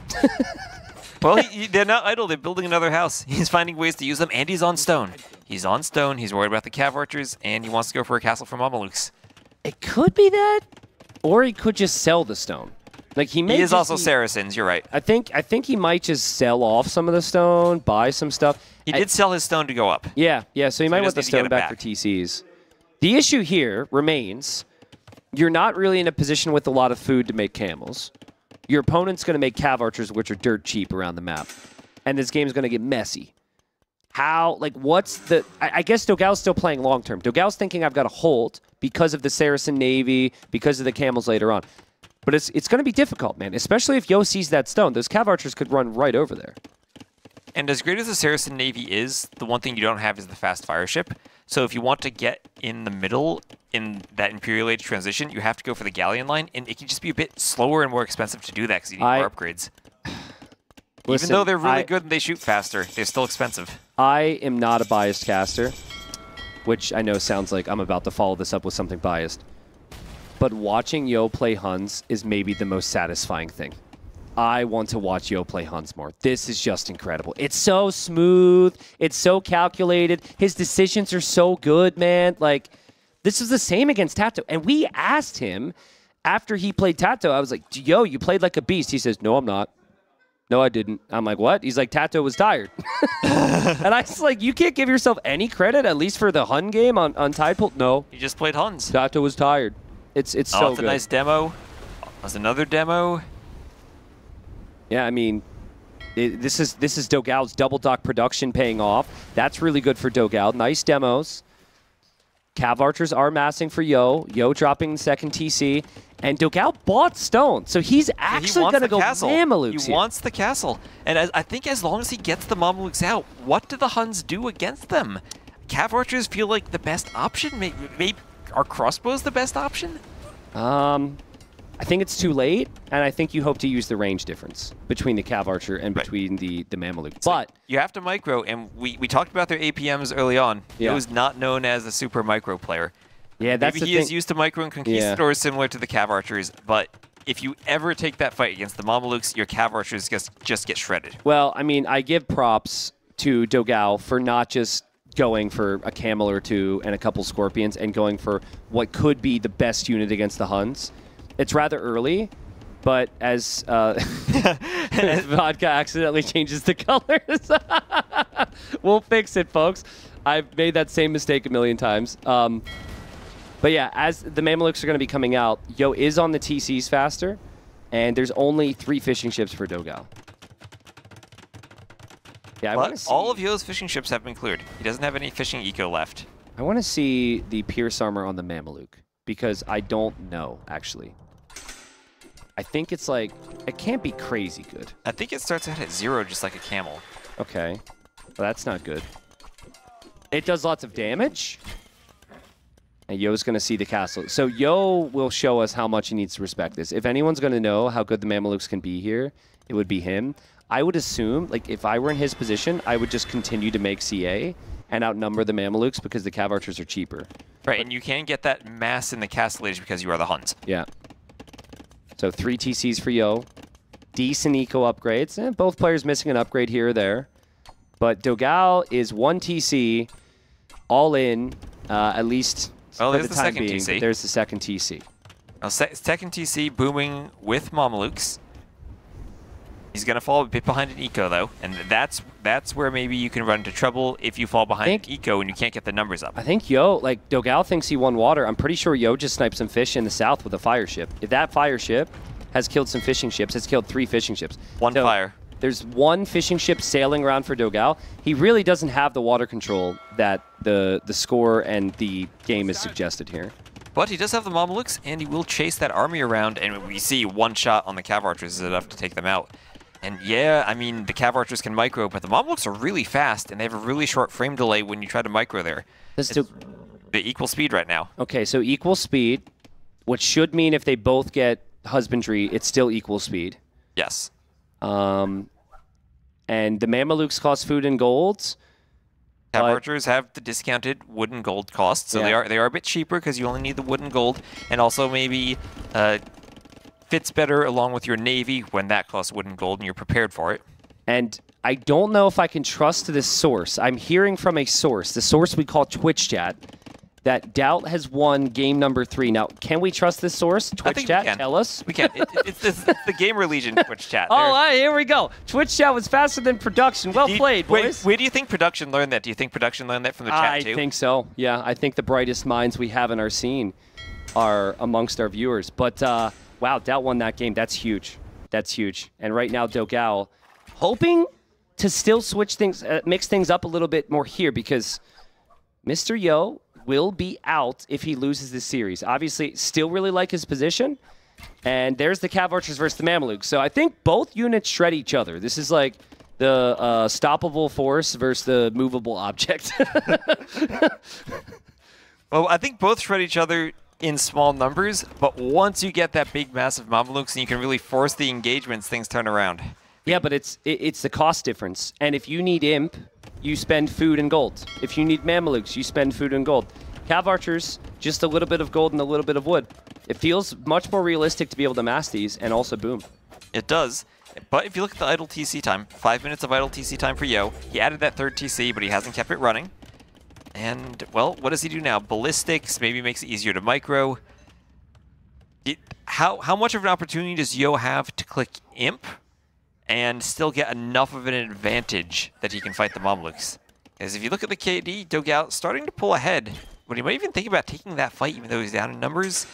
Well, they're not idle. They're building another house. He's finding ways to use them, and he's on stone. He's on stone. He's worried about the Cav Archers, and he wants to go for a castle for Mamelukes. It could be that, or he could just sell the stone. Like he is also Saracens. You're right. I think he might just sell off some of the stone, buy some stuff. He did sell his stone to go up. Yeah. So he might want the stone back for TCs. The issue here remains: you're not really in a position with a lot of food to make camels. Your opponent's going to make Cav Archers, which are dirt cheap around the map. And this game's going to get messy. What's the... I guess dogao's still playing long-term. dogao's thinking I've got to hold because of the Saracen Navy, because of the camels later on. But it's going to be difficult, man. Especially if Yo sees that stone. Those Cav Archers could run right over there. And as great as the Saracen Navy is, the one thing you don't have is the fast fire ship. So if you want to get in the middle in that Imperial Age transition, you have to go for the galleon line, and it can just be a bit slower and more expensive to do that because you need more upgrades. Even though they're really good and they shoot faster, they're still expensive. I am not a biased caster, which I know sounds like I'm about to follow this up with something biased. But watching Yo play Huns is maybe the most satisfying thing. I want to watch Yo play Huns more. This is just incredible. It's so smooth. It's so calculated. His decisions are so good, man. Like, this was the same against TaToH. And we asked him after he played TaToH, I was like, Yo, you played like a beast. He says, no, I'm not. No, I didn't. I'm like, what? He's like, TaToH was tired. And I was like, you can't give yourself any credit, at least for the Hun game on Tidepool? No. He just played Huns. TaToH was tired. It's so good. That's a good. nice demo. That's another demo. Yeah, I mean, this is dogao's double dock production paying off. That's really good for dogao. Nice demos. Cav Archers are massing for Yo. Yo dropping the second TC. And dogao bought stone. So he's actually going to go Mamelukes. He wants the castle. And I think as long as he gets the Mamelukes out, what do the Huns do against them? Cav Archers feel like the best option? Maybe are crossbows the best option? I think it's too late, and I think you hope to use the range difference between the Cav Archer and between the Mameluke. But you have to micro, and we talked about their APMs early on. Yeah. It was not known as a super micro player. Yeah, that's Maybe the he thing. is used to micro and conquistadors similar to the Cav Archers, but if you ever take that fight against the Mamelukes, your Cav Archers just get shredded. Well, I mean, I give props to dogao for not just going for a camel or two and a couple scorpions and going for what could be the best unit against the Huns. It's rather early, but as vodka accidentally changes the colors, we'll fix it, folks. I've made that same mistake a million times. But yeah, as the Mamelukes are going to be coming out, Yo is on the TCs faster, and there's only 3 fishing ships for dogao. Yeah, I want to see. All of Yo's fishing ships have been cleared. He doesn't have any fishing eco left. I want to see the Pierce armor on the Mameluke, because I don't know, actually. I think it's like, it can't be crazy good. I think it starts out at 0, just like a camel. Okay. Well, that's not good. It does lots of damage. And Yo's going to see the castle. So Yo will show us how much he needs to respect this. If anyone's going to know how good the Mamelukes can be here, it would be him. I would assume, like, if I were in his position, I would just continue to make CA and outnumber the Mamelukes because the Cav Archers are cheaper. Right, and you can get that mass in the castle age because you are the Huns. Yeah. So 3 TCs for Yo. Decent eco upgrades. Both players missing an upgrade here or there. But dogao is 1 TC, all in, at least well, for there's the the time second being. TC. There's the second TC. Now, second TC booming with Mamelukes. He's going to fall a bit behind an eco, though, and that's where maybe you can run into trouble if you fall behind an eco and you can't get the numbers up. I think Yo, like, dogao thinks he won water. I'm pretty sure Yo just sniped some fish in the south with a fire ship. If that fire ship has killed some fishing ships, it's killed 3 fishing ships. One fire. There's 1 fishing ship sailing around for dogao. He really doesn't have the water control that the score and the game is suggested here. But he does have the Mamelukes, and he will chase that army around, and we see 1 shot on the Cav Archers is enough to take them out. And yeah, I mean, the Cav Archers can micro, but the Mamelukes are really fast, and they have a really short frame delay when you try to micro there. It's equal speed right now. Okay, so equal speed, which should mean if they both get husbandry, it's still equal speed. Yes. And the Mamelukes cost food and golds. Cav Archers have the discounted wood and gold cost, so Yeah. they are a bit cheaper because you only need the wood and gold, and also maybe fits better along with your navy when that costs wood and gold and you're prepared for it. And I don't know if I can trust this source. I'm hearing from a source, the source we call Twitch Chat, that DauT has won game number 3. Now, can we trust this source? Twitch Chat, tell us. We can. It's the GamerLegion Twitch Chat. Oh, here we go. Twitch Chat was faster than production. Well played, boys. Where do you think production learned that? Do you think production learned that from the chat too? I think so. Yeah, I think the brightest minds we have in our scene are amongst our viewers. But wow, DauT won that game. That's huge. That's huge. And right now, dogao hoping to still switch things, mix things up a little bit more here because Mr. Yo will be out if he loses this series. Obviously, still really like his position. And there's the Cav Archers versus the Mamelukes. So I think both units shred each other. This is like the stoppable force versus the movable object. Well, I think both shred each other in small numbers, but once you get that big, massive Mamelukes and you can really force the engagements, things turn around. Yeah, but it's the cost difference. And if you need Imp, you spend food and gold. If you need Mamelukes, you spend food and gold. Cav Archers, just a little bit of gold and a little bit of wood. It feels much more realistic to be able to mass these and also boom. It does. But if you look at the idle TC time, 5 minutes of idle TC time for Yo. He added that 3rd TC, but he hasn't kept it running. And, well, what does he do now? Ballistics maybe makes it easier to micro. How much of an opportunity does Yo have to click Imp and still get enough of an advantage that he can fight the Mamelukes? Because if you look at the KD, dogao starting to pull ahead, but he might even think about taking that fight even though he's down in numbers.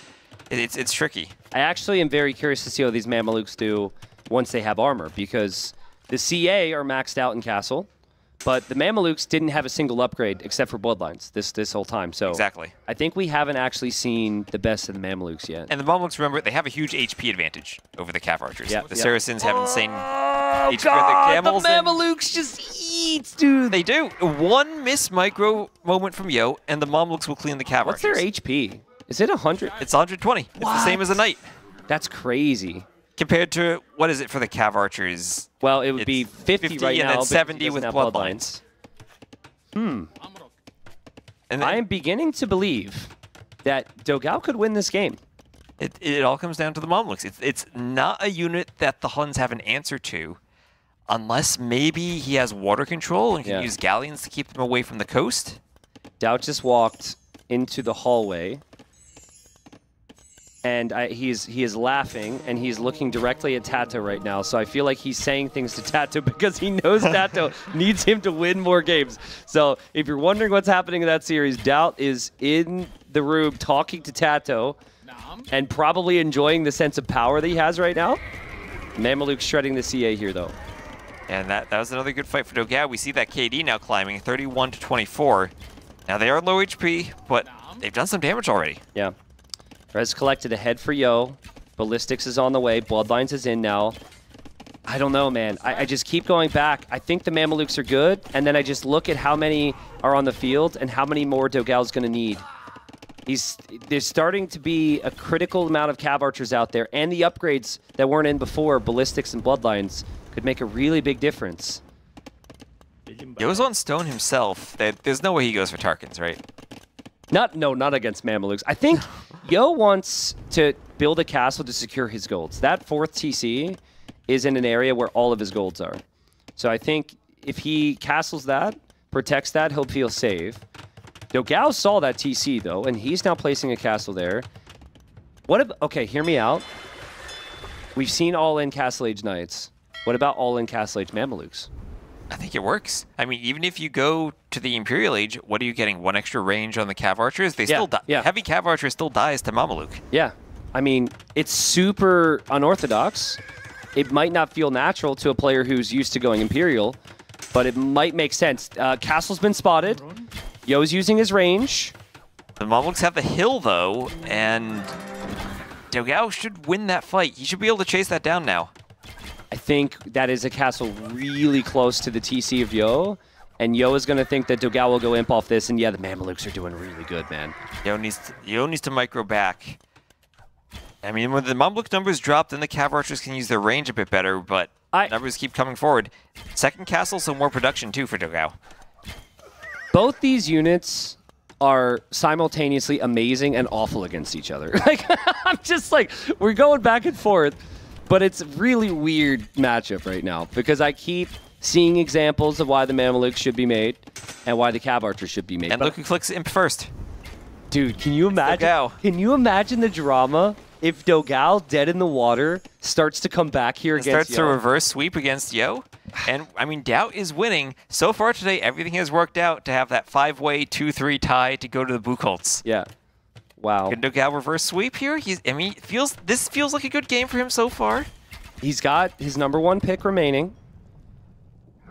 It's tricky. I actually am very curious to see how these Mamelukes do once they have armor, because the CA are maxed out in Castle, but the Mamelukes didn't have a single upgrade except for Bloodlines this whole time. So exactly. I think we haven't actually seen the best of the Mamelukes yet. And the Mamelukes, remember, they have a huge HP advantage over the Cav Archers. Yep, The yep. Saracens have insane HP. God, the camels the Mamelukes just eat, dude. They do. 1 miss micro moment from Yo, and the Mamelukes will clean the Cav What's Archers. their HP? Is it 100? It's 120. It's the same as a Knight. That's crazy. Compared to, what is it for the Cav Archers? Well, it would be 50 right and now, then but 70 he with doesn't have Bloodlines. And then, I am beginning to believe that dogao could win this game. It all comes down to the Mamluks. It's not a unit that the Huns have an answer to, unless maybe he has water control and can use galleons to keep them away from the coast. DauT just walked into the hallway, and he is laughing, and he's looking directly at TaToH right now. So I feel like he's saying things to TaToH because he knows TaToH needs him to win more games. So if you're wondering what's happening in that series, DauT is in the room talking to TaToH and probably enjoying the sense of power that he has right now. Mameluke shredding the CA here, though. And that was another good fight for dogao. We see that KD now climbing 31 to 24. Now they are low HP, but they've done some damage already. Yeah. Res collected ahead for Yo. Ballistics is on the way. Bloodlines is in now. I don't know, man. I just keep going back. I think the Mamelukes are good, and then I just look at how many are on the field and how many more dogao's going to need. There's starting to be a critical amount of Cav Archers out there, and the upgrades that weren't in before, Ballistics and Bloodlines, could make a really big difference. Yo's on stone himself. There's no way he goes for Tarkans, right? Not against Mamelukes. I think Yo wants to build a castle to secure his golds. That 4th TC is in an area where all of his golds are. So I think if he castles that, protects that, he'll feel safe. dogao saw that TC, though, and he's now placing a castle there. Okay, hear me out. We've seen all-in Castle Age Knights. What about all-in Castle Age Mamelukes? I think it works. I mean, even if you go to the Imperial Age, what are you getting? 1 extra range on the Cav Archers? They still die. Yeah. Heavy Cav Archer still dies to Mameluke. Yeah. I mean, it's super unorthodox. It might not feel natural to a player who's used to going Imperial, but it might make sense. Castle's been spotted. Yo's using his range. The Mamelukes have the hill, though, and dogao should win that fight. He should be able to chase that down now. I think that is a castle really close to the TC of Yo, and Yo is going to think that dogao will go imp off this, and yeah, the Mamelukes are doing really good, man. Yo needs to micro back. I mean, when the Mameluke numbers drop, then the Cav Archers can use their range a bit better, but numbers keep coming forward. Second castle, so more production, too, for dogao. Both these units are simultaneously amazing and awful against each other. Like, I'm just like, we're going back and forth. But it's a really weird matchup right now because I keep seeing examples of why the Mamelukes should be made and why the Cav Archers should be made. And look who clicks imp first. Dude, can you imagine? Can you imagine the drama if dogao, dead in the water, starts to come back here against Yo? Starts to reverse sweep against Yo? And, I mean, DauT is winning. So far today, everything has worked out to have that 5-way 2-3 tie to go to the Buchholz. Yeah. Wow. Can dogao reverse sweep here? This feels like a good game for him so far. He's got his #1 pick remaining,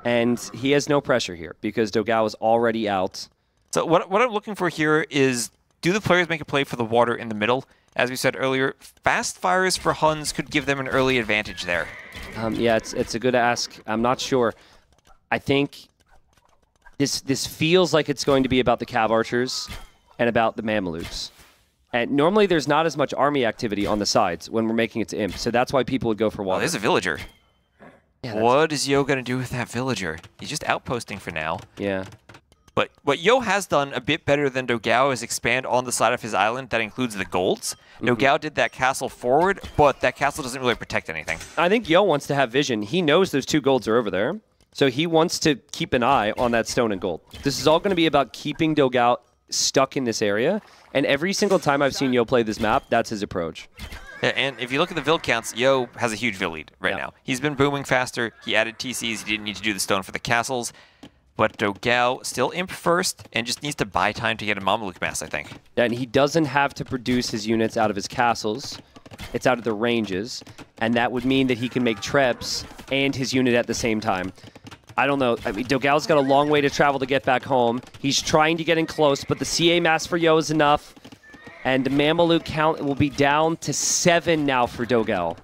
and he has no pressure here because dogao is already out. So what I'm looking for here is, do the players make a play for the water in the middle? As we said earlier, fast fires for Huns could give them an early advantage there. Yeah, it's a good ask. I'm not sure. I think this feels like it's going to be about the Cav Archers and about the Mamelukes. And normally there's not as much army activity on the sides when we're making it to imp, so that's why people would go for water. Oh, there's a villager. Yeah, what is Yo going to do with that villager? He's just outposting for now. Yeah. But what Yo has done a bit better than dogao is expand on the side of his island that includes the golds. dogao did that castle forward, but that castle doesn't really protect anything. I think Yo wants to have vision. He knows those 2 golds are over there, so he wants to keep an eye on that stone and gold. This is all going to be about keeping dogao stuck in this area, and every single time I've seen Yo play this map, that's his approach. Yeah, and if you look at the Vil counts, Yo has a huge Vil lead right now. He's been booming faster, he added TCs, he didn't need to do the stone for the castles, but dogao still imp first, and just needs to buy time to get a Mameluke mass, I think. Yeah, and he doesn't have to produce his units out of his castles, it's out of the ranges, and that would mean that he can make trebs and his unit at the same time. I don't know. I mean, dogao's got a long way to travel to get back home. He's trying to get in close, but the CA mass for Yo is enough. And the Mameluke count will be down to 7 now for dogao.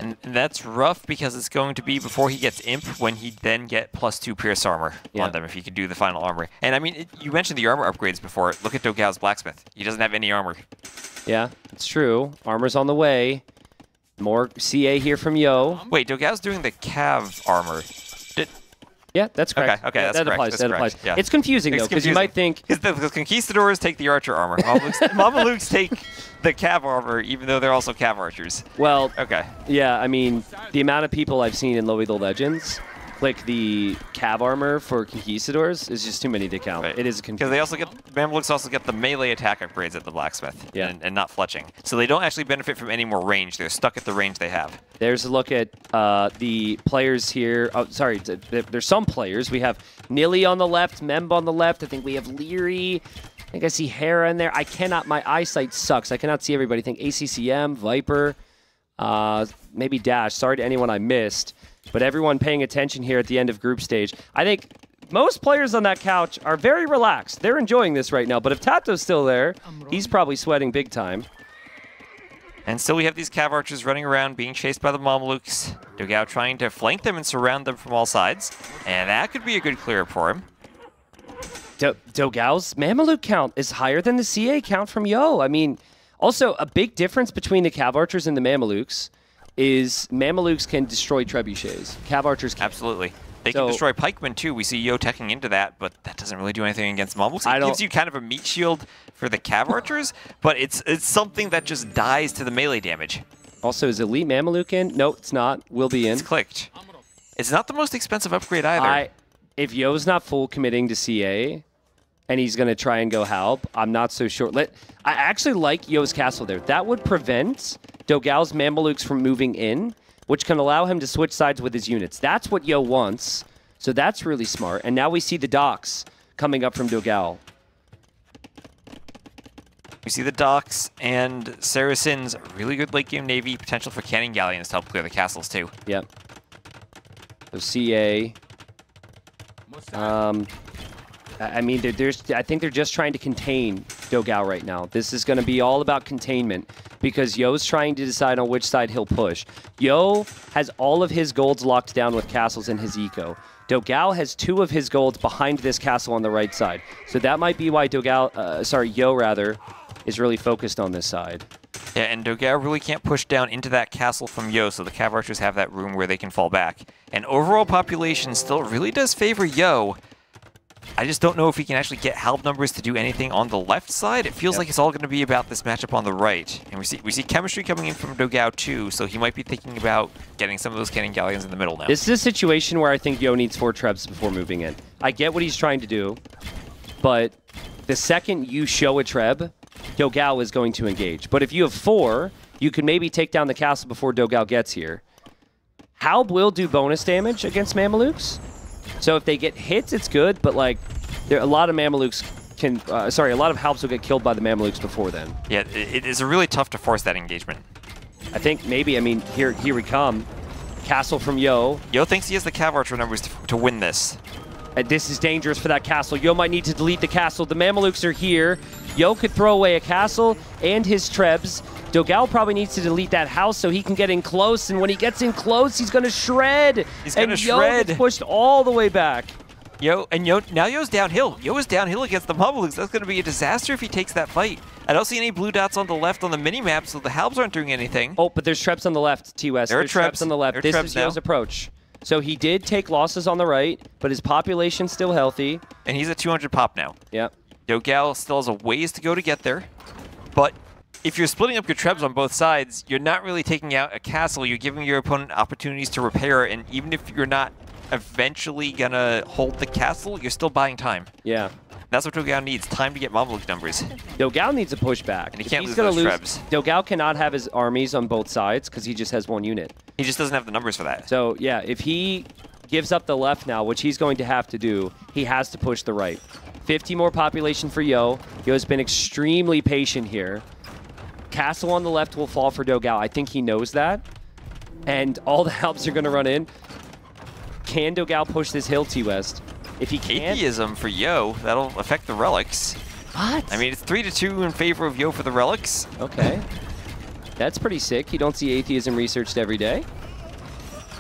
And that's rough because it's going to be before he gets imp when he then get +2 pierce armor on them if he could do the final armor. And I mean, you mentioned the armor upgrades before. Look at dogao's blacksmith. He doesn't have any armor. Yeah, it's true. Armor's on the way. More CA here from Yo. Wait, dogao's doing the Cav armor. Yeah, that's correct. Okay, that's that correct. applies. That's that correct. applies. Yeah. It's confusing though, because you might think the conquistadors take the archer armor. Mamelukes take the cav armor, even though they're also cav archers. Well, okay. Yeah, I mean, the amount of people I've seen in Lobby the Legends click the cav armor for conquistadors is just too many to count. It is confusing. Because they also get Mamelukes also get the melee attack upgrades at the blacksmith, and not fletching. So they don't actually benefit from any more range. They're stuck at the range they have. There's a look at the players here. Oh, sorry, there's some players. We have Nilly on the left, Memb on the left. I think we have Liereyy. I think I see Hera in there. My eyesight sucks. I cannot see everybody. I think ACCM, Viper, maybe Dash. Sorry to anyone I missed. But everyone paying attention here at the end of group stage. I think most players on that couch are very relaxed. They're enjoying this right now. But if TaToH's still there, he's probably sweating big time. And still we have these cav archers running around, being chased by the Mamelukes. dogao trying to flank them and surround them from all sides. And that could be a good clear for him. dogao's Mameluke count is higher than the CA count from Yo. I mean, also a big difference between the cav archers and the Mamelukes is Mamelukes can destroy trebuchets. Cav archers can't. Absolutely. They can destroy pikemen too. We see Yo teching into that, but that doesn't really do anything against Mamelukes. It gives you kind of a meat shield for the cav archers, but it's something that just dies to the melee damage. Also, is Elite Mameluke in? No, it's not. Will be in. It's clicked. It's not the most expensive upgrade either. If Yo's not full committing to CA, and he's going to try and go help, I'm not so sure. I actually like Yo's castle there. That would prevent dogao's Mamelukes from moving in, which can allow him to switch sides with his units. That's what Yo wants, so that's really smart. And now we see the docks coming up from dogao. We see the docks and Saracen's really good late game navy, potential for cannon galleons to help clear the castles too. Yep. So CA. I mean, I think they're just trying to contain dogao right now. This is going to be all about containment because Yo's trying to decide on which side he'll push. Yo has all of his golds locked down with castles in his eco. dogao has 2 of his golds behind this castle on the right side. So that might be why Yo rather, is really focused on this side. Yeah, and dogao really can't push down into that castle from Yo, so the cav archers have that room where they can fall back. And overall population still really does favor Yo. I just don't know if he can actually get halb numbers to do anything on the left side. It feels like it's all going to be about this matchup on the right. And we see chemistry coming in from dogao too, so he might be thinking about getting some of those cannon galleons in the middle now. This is a situation where I think Yo needs 4 trebs before moving in. I get what he's trying to do, but the second you show a treb, dogao is going to engage. But if you have 4, you can maybe take down the castle before dogao gets here. Halb will do bonus damage against Mamelukes. So if they get hits, it's good, but like, a lot of Mamelukes can, a lot of Halbs will get killed by the Mamelukes before then. Yeah, it is really tough to force that engagement. I think maybe, I mean, here we come. Castle from Yo. Yo thinks he has the cav archer numbers to win this. And this is dangerous for that castle. Yo might need to delete the castle. The Mamelukes are here. Yo could throw away a castle and his trebs. dogao probably needs to delete that house so he can get in close. And when he gets in close, he's going to shred. He's going to Yo shred. gets pushed all the way back. Now Yo's downhill. Yo is downhill against the Mamelukes. That's going to be a disaster if he takes that fight. I don't see any blue dots on the left on the mini-map, so the Halbs aren't doing anything. Oh, but there's trebs on the left, T-West. There are trebs on the left. This is Yo's approach. So he did take losses on the right, but his population's still healthy. And he's at 200 pop now. Yep. dogao still has a ways to go to get there. But if you're splitting up your trebs on both sides, you're not really taking out a castle. You're giving your opponent opportunities to repair, and even if you're not eventually going to hold the castle, you're still buying time. Yeah. That's what dogao needs, time to get Mameluke numbers. dogao needs a pushback. And he can't lose those trebs. dogao cannot have his armies on both sides because he just has 1 unit. He just doesn't have the numbers for that. So, yeah, if he gives up the left now, which he's going to have to do, he has to push the right. 50 more population for Yo. Yo's been extremely patient here. Castle on the left will fall for dogao. I think he knows that. And all the Halbs are going to run in. Can dogao push this hill, T-West? If he can't... Atheism for Yo, that'll affect the relics. What? I mean, it's 3-2 in favor of Yo for the relics. Okay. That's pretty sick. You don't see atheism researched every day.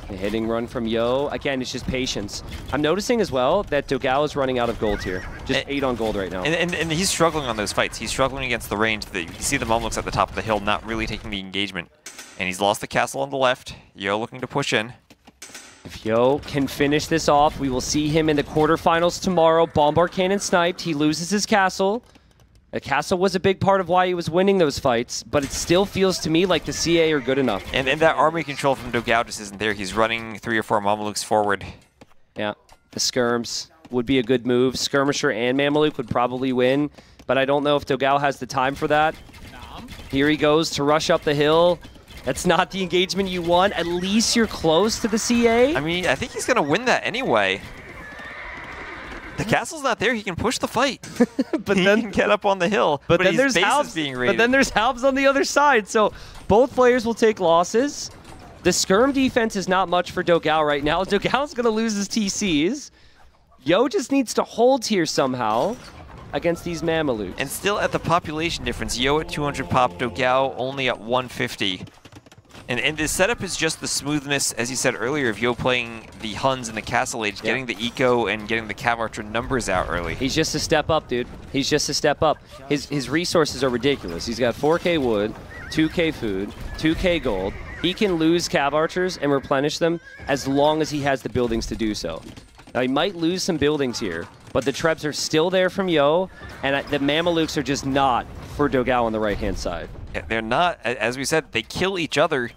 A hitting run from Yo. Again, it's just patience. I'm noticing as well that dogao is running out of gold here. Just 8 on gold right now. And he's struggling on those fights. He's struggling against the range. You can see the Mamelukes at the top of the hill not really taking the engagement. And he's lost the castle on the left. Yo looking to push in. If Yo can finish this off, we will see him in the quarterfinals tomorrow. Bombard Cannon sniped. He loses his castle. The castle was a big part of why he was winning those fights, but it still feels to me like the CA are good enough. And that army control from dogao just isn't there. He's running 3 or 4 Mamelukes forward. Yeah, the skirms would be a good move. Skirmisher and Mameluke would probably win, but I don't know if dogao has the time for that. Here he goes to rush up the hill. That's not the engagement you want. At least you're close to the CA. I mean, I think he's going to win that anyway. The castle's not there. He can push the fight. But he can get up on the hill. But then his there's base Halbs. is being raided. But then there's Halbs on the other side. So both players will take losses. The skirm defense is not much for dogao right now. Dogao's going to lose his TCs. Yo just needs to hold here somehow against these Mamelukes. And still at the population difference, Yo at 200 pop, dogao only at 150. And this setup is just the smoothness, as you said earlier, of Yo playing the Huns in the Castle Age, getting the eco and getting the Cav Archer numbers out early. He's just a step up, dude. He's just a step up. His resources are ridiculous. He's got 4K wood, 2K food, 2K gold. He can lose Cav Archers and replenish them as long as he has the buildings to do so. Now, he might lose some buildings here, but the Trebs are still there from Yo, and the Mamelukes are just not for dogao on the right-hand side. Yeah, they're not, as we said, they kill each other.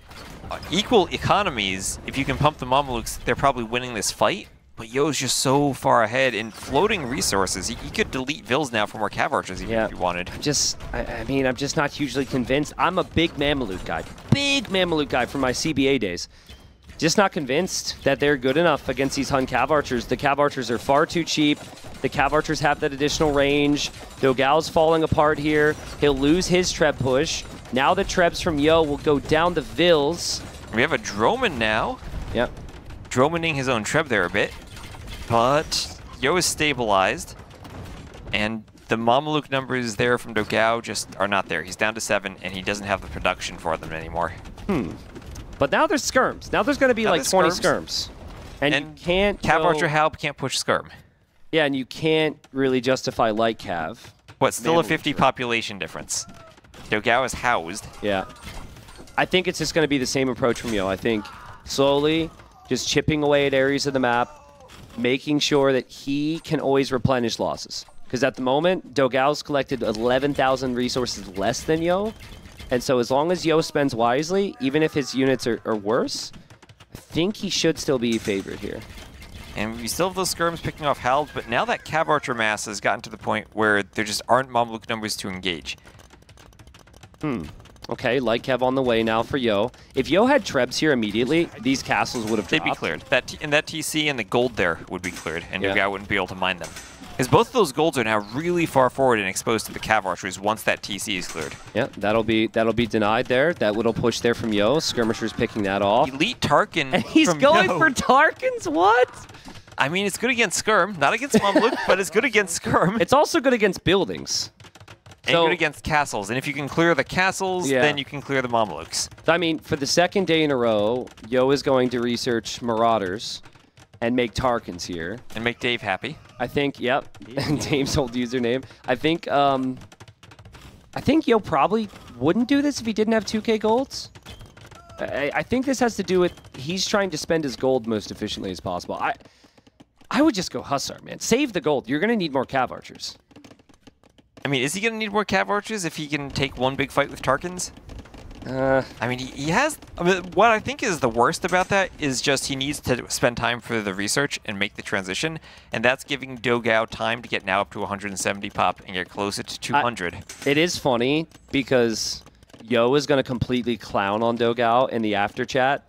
Equal economies, if you can pump the Mamelukes, they're probably winning this fight. But Yo's just so far ahead in floating resources. He could delete Vils now for more Cav Archers even if he wanted. I mean, I'm just not hugely convinced. I'm a big Mameluke guy from my CBA days. Just not convinced that they're good enough against these Hun Cav Archers. The Cav Archers are far too cheap. The Cav Archers have that additional range. dogao's falling apart here. He'll lose his Treb push. Now the Trebs from Yo will go down the Vils. We have a Droman now. Yep. Dromaning his own Treb there a bit. But Yo is stabilized. And the Mameluke numbers there from dogao just are not there. He's down to 7, and he doesn't have the production for them anymore. But now there's skirms. Now there's going to be like 20 skirms. And you can't Cav Archer Halb can't push skirm. Yeah, and you can't really justify light Cav. What, still a 50 population difference. dogao is housed. Yeah. I think it's just going to be the same approach from Yo. I think slowly just chipping away at areas of the map, making sure that he can always replenish losses. Because at the moment, dogao's collected 11,000 resources less than Yo. And so as long as Yo spends wisely, even if his units are worse, I think he should still be favored here. And we still have those skirms picking off Halbs, but now that Cav Archer mass has gotten to the point where there just aren't Mameluke numbers to engage. Okay, light Cav on the way now for Yo. If Yo had Trebs here immediately, these castles would have dropped. They'd be cleared. That TC and the gold there would be cleared, and dogao wouldn't be able to mine them. Because both of those golds are now really far forward and exposed to the Cav Archers once that TC is cleared. Yeah, that'll be denied there. That little push there from Yo. Skirmisher's picking that off. Elite Tarkin. And he's going for Tarkins? What? I mean, it's good against Skirm. Not against Mameluke, but it's good against Skirm. It's also good against buildings. And good against castles. And if you can clear the castles, then you can clear the Mamelukes. I mean, for the second day in a row, Yo is going to research Marauders and make Tarkins here. And make Dave happy. I think, yep. And Dave's old username. I think Yo probably wouldn't do this if he didn't have 2K golds. I think this has to do with he's trying to spend his gold most efficiently as possible. I would just go Hussar, man. Save the gold. You're going to need more Cav Archers. I mean, is he going to need more Cav Archers if he can take one big fight with Tarkins? I mean, he has... I mean, what I think is the worst about that is just he needs to spend time for the research and make the transition, and that's giving dogao time to get now up to 170 pop and get closer to 200. It is funny because Yo is going to completely clown on dogao in the after chat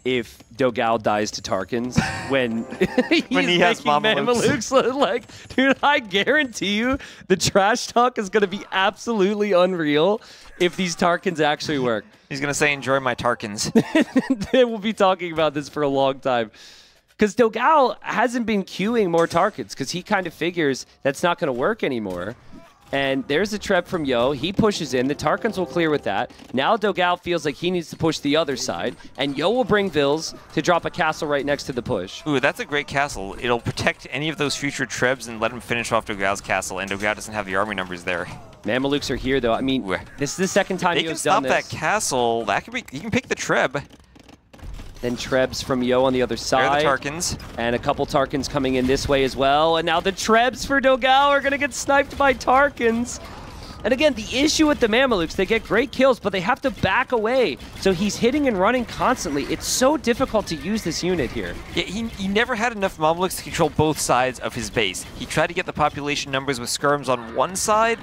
if dogao dies to Tarkins when he has Mamelukes. Like, dude, I guarantee you the trash talk is going to be absolutely unreal if these Tarkins actually work. He's going to say, enjoy my Tarkins. They will be talking about this for a long time. Because dogao hasn't been queuing more Tarkins because he kind of figures that's not going to work anymore. And there's a Treb from Yo. He pushes in. The Tarkins will clear with that. Now dogao feels like he needs to push the other side. And Yo will bring Vils to drop a castle right next to the push. Ooh, that's a great castle. It'll protect any of those future Trebs and let him finish off dogao's castle. And dogao doesn't have the army numbers there. Mamelukes are here, though. I mean, this is the second time Yo's done this. They can stop that castle. That could be. You can pick the Treb. Then Trebs from Yo on the other side. There are the Tarkins. And a couple Tarkins coming in this way as well. And now the Trebs for dogao are going to get sniped by Tarkins. And again, the issue with the Mamelukes, they get great kills, but they have to back away. So he's hitting and running constantly. It's so difficult to use this unit here. Yeah, he never had enough Mamelukes to control both sides of his base. He tried to get the population numbers with skirms on one side,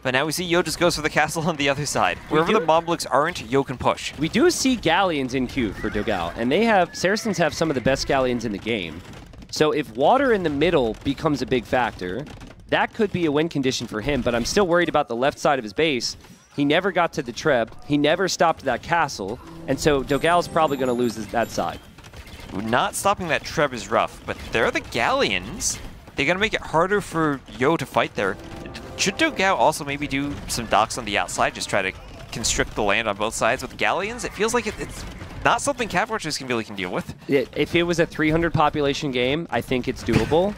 but now we see Yo just goes for the castle on the other side. Wherever the Mamelukes aren't, Yo can push. We do see Galleons in queue for dogao, and Saracens have some of the best Galleons in the game. So if water in the middle becomes a big factor, that could be a win condition for him, but I'm still worried about the left side of his base. He never got to the Treb, he never stopped that castle, and so dogao's probably going to lose that side. Not stopping that Treb is rough, but there are the Galleons. They're going to make it harder for Yo to fight there. Should dogao also maybe do some docks on the outside, just try to constrict the land on both sides with Galleons? It feels like it's not something Cav Archers can deal with. If it was a 300 population game, I think it's doable.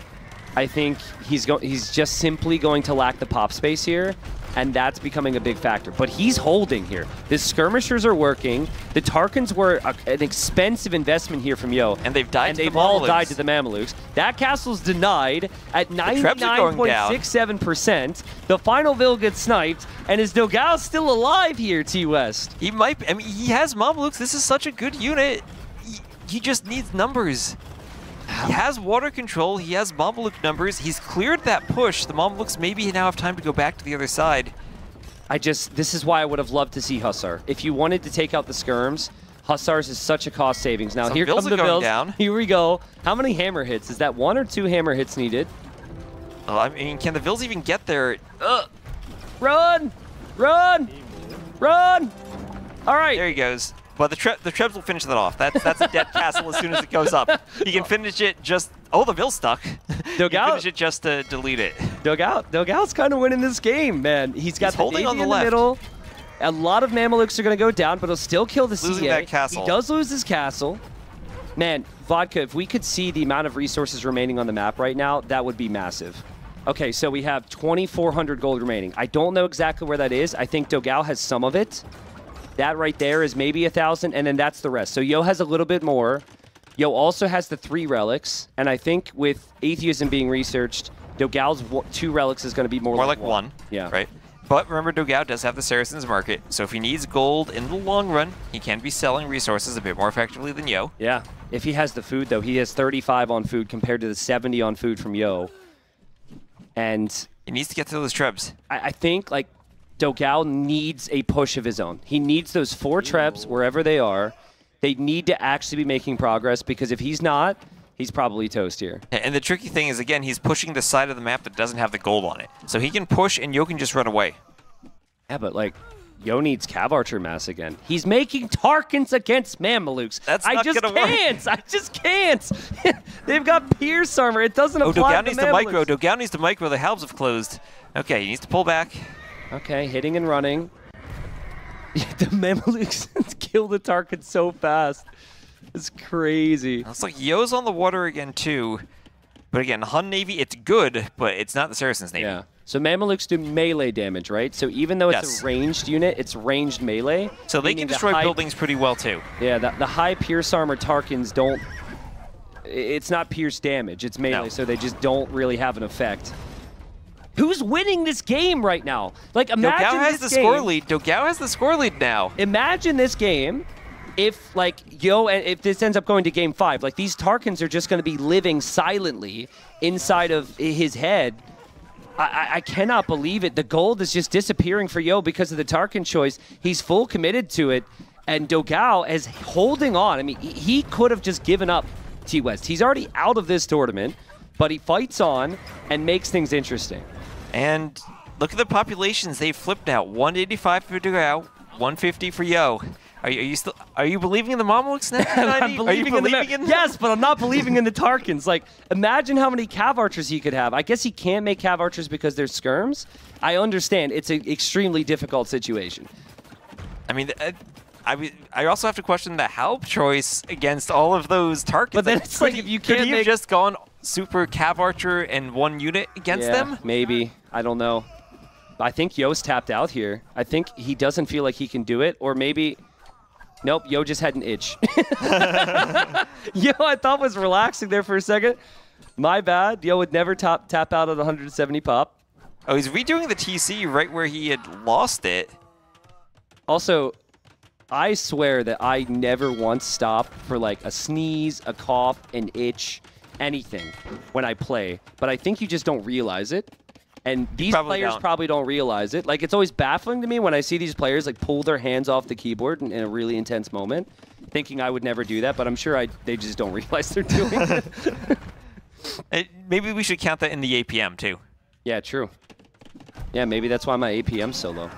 I think he's just simply going to lack the pop space here, and that's becoming a big factor. But he's holding here. The skirmishers are working. The Tarkins were an expensive investment here from Yo. And they've died and they've all died to the Mamelukes. That castle's denied at 99.67%. The final Vil gets sniped, and is dogao still alive here, T-West? He might be. I mean, he has Mamelukes. This is such a good unit. He just needs numbers. He has water control, he has Mameluke numbers, he's cleared that push. The Mamelukes maybe now have time to go back to the other side. This is why I would have loved to see Hussar. If you wanted to take out the skirms, Hussars is such a cost savings. Now here come the Vils. Down. Here we go. How many hammer hits? Is that 1 or 2 hammer hits needed? Well, I mean, can the Vils even get there? Run! Run! Run! All right. There he goes. But the Trebs will finish that off. That's a dead castle as soon as it goes up. He can finish it just... Oh, the Vil's stuck. dogao. Finish it just to delete it. Dogao's kind of winning this game, man. He's got the holding on the left. middle. A lot of Mamelukes are going to go down, but he'll still kill the Losing CA. that castle. He does lose his castle. Man, Vodka, if we could see the amount of resources remaining on the map right now, that would be massive. Okay, so we have 2,400 gold remaining. I don't know exactly where that is. I think dogao has some of it. That right there is maybe 1,000, and then that's the rest. So Yo has a little bit more. Yo also has the 3 relics, and I think with Atheism being researched, dogao's 2 relics is going to be more like 1. Yeah. Right. But remember, dogao does have the Saracens market, so if he needs gold in the long run, he can be selling resources a bit more effectively than Yo. Yeah. If he has the food, though, he has 35 on food compared to the 70 on food from Yo. And he needs to get to those Trebs. I think, like, dogao needs a push of his own. He needs those 4 Trebs wherever they are. They need to actually be making progress, because if he's not, he's probably toast here. And the tricky thing is, again, he's pushing the side of the map that doesn't have the gold on it. So he can push and Yo can just run away. Yeah, but like, Yo needs Cav Archer mass again. He's making Tarkins against Mamelukes. That's not gonna work. I just can't. They've got Pierce armor. It doesn't apply to dogao needs to micro. dogao needs to micro. The halves have closed. Okay, he needs to pull back. Okay, hitting and running. The Mamelukes kill the Tarkins so fast. It's crazy. Looks like Yo's on the water again, too. But again, Hun Navy, it's good, but it's not the Saracens Navy. Yeah. So Mamelukes do melee damage, right? So even though it's a ranged unit, it's ranged melee. So they can destroy buildings pretty well, too. Yeah, the high Pierce armor Tarkins don't... It's not Pierce damage, it's melee, so they just don't really have an effect. Who's winning this game right now? Like, imagine dogao has the score lead. dogao has the score lead now. Imagine this game if, like, Yo, if this ends up going to game 5. Like, these Tarkins are just going to be living silently inside of his head. I cannot believe it. The gold is just disappearing for Yo because of the Tarkin choice. He's full committed to it, and dogao is holding on. I mean, he could have just given up T-West. He's already out of this tournament, but he fights on and makes things interesting. And look at the populations. They've flipped now. 185 for dogao, 150 for Yo. Are you believing in the Mamelukes now? I'm believing in Yes, but I'm not believing in the Tarkins. Like, imagine how many Cav Archers he could have. I guess he can't make Cav Archers because they're skirms. I understand. It's an extremely difficult situation. I mean, I also have to question the help choice against all of those Tarkins. But then it's like, if you can't could he have just gone super Cav Archer and 1 unit against them? Maybe. I don't know. I think Yo's tapped out here. I think he doesn't feel like he can do it, or maybe... Nope, Yo just had an itch. Yo, I thought was relaxing there for a second. My bad. Yo would never tap out at 170 pop. Oh, he's redoing the TC right where he had lost it. Also, I swear that I never once stop for like a sneeze, a cough, an itch, anything when I play. But I think you just don't realize it. And these players probably don't realize it. Like, it's always baffling to me when I see these players like pull their hands off the keyboard in a really intense moment, thinking I would never do that. But I'm sure they just don't realize they're doing it. Maybe we should count that in the APM too. Yeah, true. Yeah, maybe that's why my APM's so low.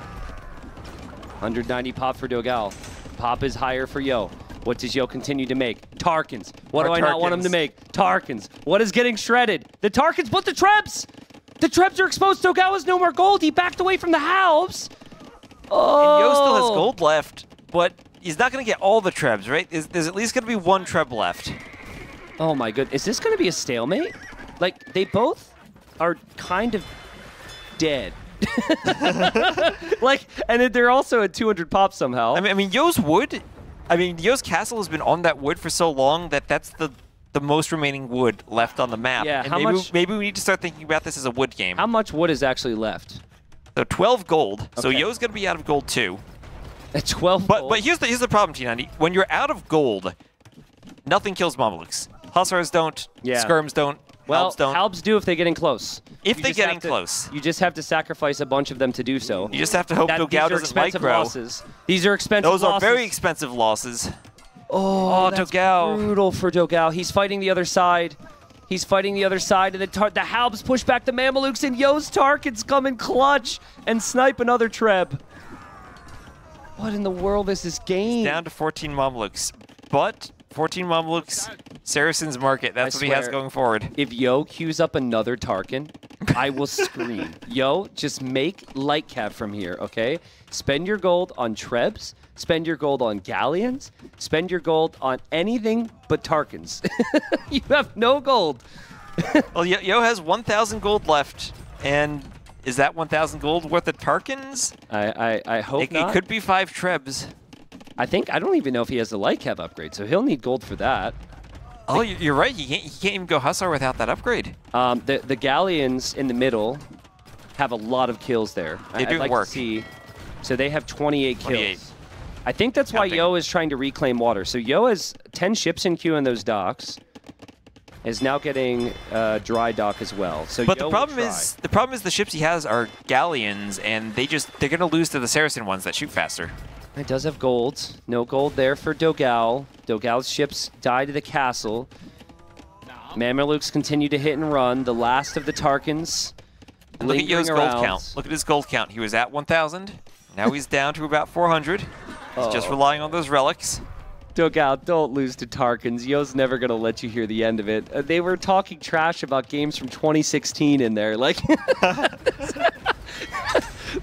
190 pop for dogao. Pop is higher for Yo. What does Yo continue to make? Tarkins. What do I not want him to make? Tarkins. What is getting shredded? The Tarkins, but the Trebs! The Trebs are exposed. Dogao has no more gold. He backed away from the halves. Oh. And Yo still has gold left, but he's not going to get all the Trebs, right? There's at least going to be one Treb left. Oh my goodness. Is this going to be a stalemate? Like, they both are kind of dead. Like, and they're also at 200 pop somehow. I mean, Yo's wood. I mean, Yo's castle has been on that wood for so long that that's the most remaining wood left on the map. Yeah. And maybe we need to start thinking about this as a wood game. How much wood is actually left? So 12 gold. Okay. So Yo's gonna be out of gold too. At 12 gold. But here's the problem, T90. When you're out of gold, nothing kills Mamelukes. Hussars don't. Yeah. Skirms don't. Well, Halbs don't. Halbs do if they get in close. If they get in close. You just have to sacrifice a bunch of them to do so. You just have to hope dogao doesn't micro. Losses. These are expensive losses. losses. Those are very expensive losses. Oh, that's dogao. Brutal for dogao. He's fighting the other side. He's fighting the other side, and the Halbs push back the Mamelukes, and Yo's Tarkins come in clutch and snipe another Treb. What in the world is this game? It's down to 14 Mamelukes. But 14 Mamelukes, Saracen's market. That's what he has going forward. If Yo queues up another Tarkin, I will scream. Yo, just make light cap from here, okay? Spend your gold on Trebs. Spend your gold on Galleons. Spend your gold on anything but Tarkins. You have no gold. Well, Yo has 1,000 gold left. And is that 1,000 gold worth of Tarkins? I hope not. It could be 5 Trebs. I don't even know if he has the light cap upgrade, so he'll need gold for that. Oh, you're right. He can't even go Hussar without that upgrade. The Galleons in the middle have a lot of kills there. They do like work. To see. So they have 28 kills. I think that's why Yo is trying to reclaim water. So Yo has 10 ships in queue in those docks. Is now getting dry dock as well. So but Yo the problem is the ships he has are Galleons, and they're gonna lose to the Saracen ones that shoot faster. It does have gold. No gold there for dogao. Dogao's ships die to the castle. Mamelukes continue to hit and run. The last of the Tarkins. And look at Yo's gold count. Look at his gold count. He was at 1,000. Now he's down to about 400. He's just relying on those relics. dogao, don't lose to Tarkins. Yo's never going to let you hear the end of it. They were talking trash about games from 2016 in there. Like,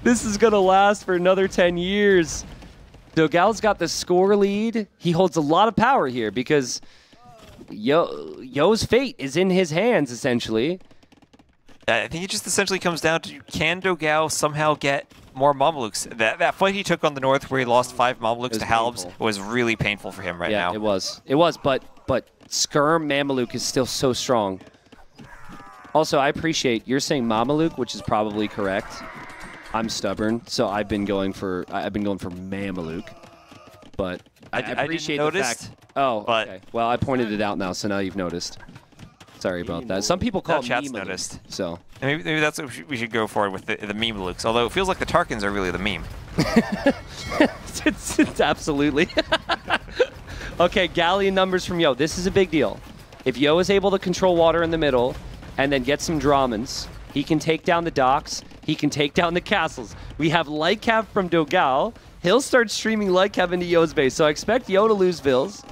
this is going to last for another 10 years. Dogao's got the score lead. He holds a lot of power here because Yo's fate is in his hands, essentially. I think it just essentially comes down to, can dogao somehow get more Mamelukes? That fight he took on the north where he lost 5 Mamelukes to Halbs was really painful for him now. Yeah, it was. It was, but Skirm Mameluke is still so strong. Also, I appreciate you're saying Mameluke, which is probably correct. I'm stubborn, so I've been going for Mameluke. But I appreciate the fact. Oh, okay. Well, I pointed it out now, so now you've noticed. Sorry about that. Some people call it chat's meme noticed. So and maybe that's what we should go for with the Mamelukes. Although it feels like the Tarkins are really the meme. it's absolutely. Okay, Galleon numbers from Yo. This is a big deal. If Yo is able to control water in the middle and then get some Dramens, he can take down the docks. He can take down the castles. We have light cap from dogao. He'll start streaming light cap into Yo's base. So I expect Yo to lose Vils.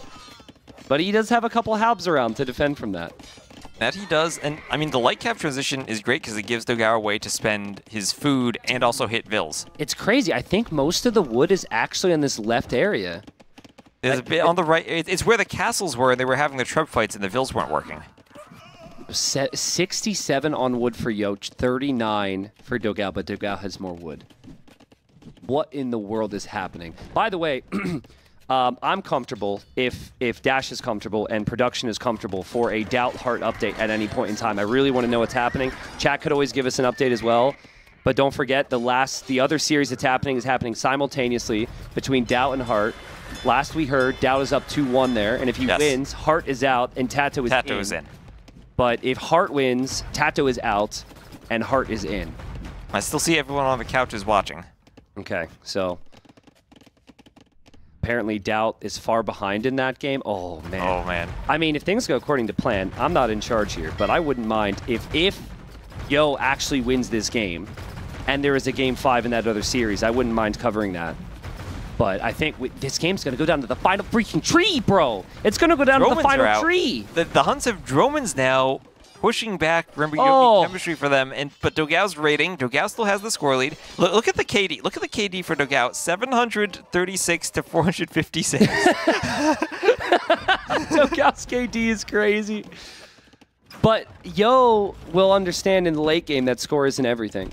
But he does have a couple Halbs around to defend from that. That he does. And, I mean, the light cap transition is great because it gives dogao a way to spend his food and also hit Vils. It's crazy. I think most of the wood is actually in this left area. There's a bit on the right. It's where the castles were. They were having the Treb fights and the Vils weren't working. 67 on wood for Yo, 39 for dogao, but dogao has more wood. What in the world is happening? By the way, I'm comfortable if Dash is comfortable and production is comfortable for a DauT Hearttt update at any point in time. I really want to know what's happening. Chat could always give us an update as well. But don't forget, the other series that's happening is happening simultaneously between DauT and Hearttt. Last we heard, DauT is up 2-1 there, and if he wins, Hearttt is out and TaToH is in. But if Hearttt wins, TaToH is out and Hearttt is in. I still see everyone on the couches watching. Okay, so apparently DauT is far behind in that game. Oh, man. Oh, man. I mean, if things go according to plan, I'm not in charge here, but I wouldn't mind if Yo actually wins this game and there is a Game 5 in that other series, I wouldn't mind covering that. But I think this game's going to go down to the final freaking tree, bro. It's going to go down to the final tree. The Huns have Dromans now pushing back. Remember, Yogi chemistry for them. But dogao's rating. dogao still has the score lead. Look at the KD. Look at the KD for dogao. 736 to 456. dogau's KD is crazy. But Yo will understand in the late game that score isn't everything.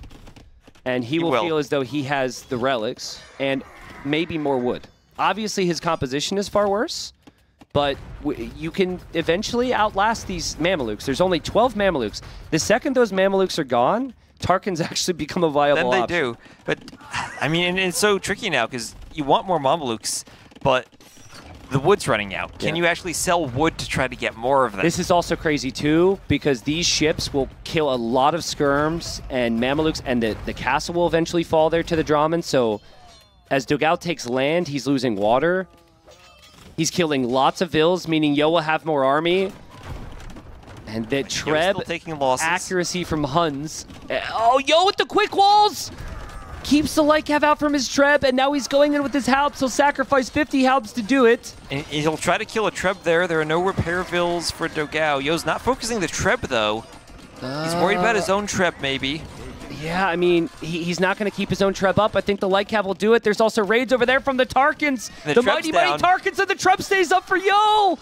And he will feel as though he has the relics and maybe more wood. Obviously, his composition is far worse, but you can eventually outlast these Mamelukes. There's only 12 Mamelukes. The second those Mamelukes are gone, Tarkans actually become a viable option. Then they do. But, I mean, and it's so tricky now because you want more Mamelukes, but the wood's running out. Can you actually sell wood to try to get more of them? This is also crazy, too, because these ships will kill a lot of skirms and Mamelukes, and the castle will eventually fall there to the Draman, so as dogao takes land, he's losing water. He's killing lots of Vils, meaning Yo will have more army. And that Treb, taking losses. Accuracy from Huns. Oh, Yo with the quick walls! Keeps the light cav out from his Treb, and now he's going in with his Halbs. He'll sacrifice 50 Halbs to do it. And he'll try to kill a Treb there. There are no repair Vils for dogao. Yo's not focusing the Treb, though. He's worried about his own Treb, maybe. Yeah, I mean, he's not going to keep his own Treb up. I think the light cav will do it. There's also raids over there from the Tarkans. The mighty Tarkans, and the Treb stays up for Yo.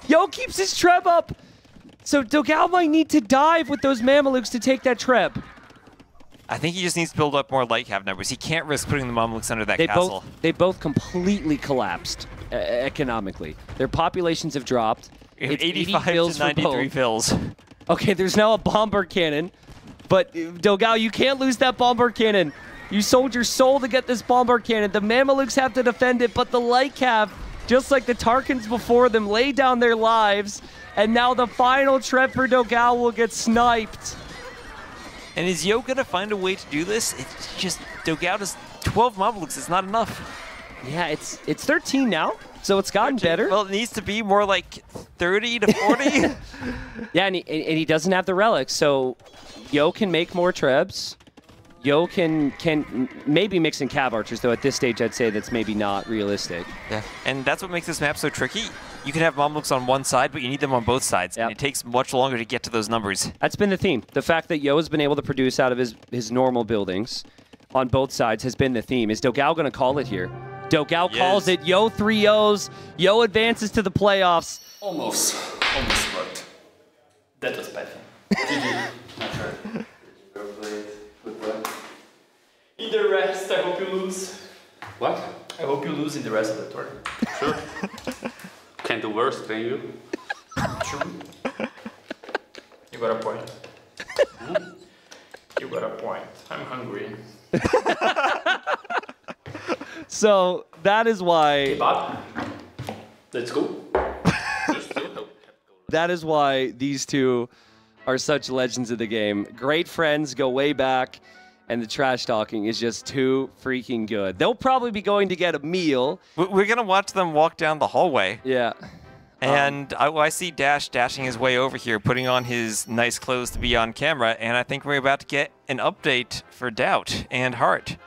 Yo keeps his Treb up. So dogao might need to dive with those Mamelukes to take that Treb. I think he just needs to build up more light cav numbers. He can't risk putting the Mamelukes under that castle. They both completely collapsed economically. Their populations have dropped. It's 85 to 93 Vils. Okay, there's now a bomber cannon. But dogao, you can't lose that bomber cannon. You sold your soul to get this bomber cannon. The Mamelukes have to defend it, but the light cav, just like the Tarkans before them, lay down their lives. And now the final Treb for dogao will get sniped. And is Yo going to find a way to do this? It's just, dogao does 12 Mamelukes. It's not enough. Yeah, it's 13 now, so it's gotten better. Well, it needs to be more like 30 to 40. Yeah, and he doesn't have the relics, so Yo can make more Trebs. Yo can maybe mix in Cav Archers, though at this stage I'd say that's maybe not realistic. Yeah, and that's what makes this map so tricky. You can have Mamelukes on one side, but you need them on both sides, and it takes much longer to get to those numbers. That's been the theme. The fact that Yo has been able to produce out of his normal buildings on both sides has been the theme. Is dogao going to call it here? dogao calls it. Yo 3 Yos. Yo advances to the playoffs. Almost worked. That was bad. GG. Not sure. Well played. Good play. In the rest, I hope you lose. What? I hope you lose in the rest of the tour. Sure. Can't do worse than you. True. You got a point. You got a point. I'm hungry. So that is why. Kebab. Let's go. That is why these two are such legends of the game. Great friends, go way back, and the trash talking is just too freaking good. They'll probably be going to get a meal. We're going to watch them walk down the hallway. Yeah. And I see Dash dashing his way over here, putting on his nice clothes to be on camera, and I think we're about to get an update for DauT and Hearttt.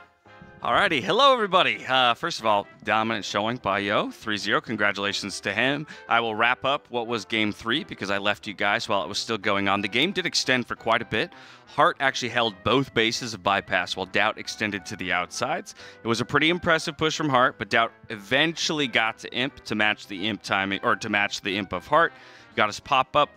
Alrighty, hello everybody. First of all, dominant showing by Yo, 3-0. Congratulations to him. I will wrap up what was Game 3 because I left you guys while it was still going on. The game did extend for quite a bit. Hearttt actually held both bases of bypass while DauT extended to the outsides. It was a pretty impressive push from Hearttt, but DauT eventually got to Imp to match the Imp timing, or to match the Imp of Hearttt. He got his pop-up.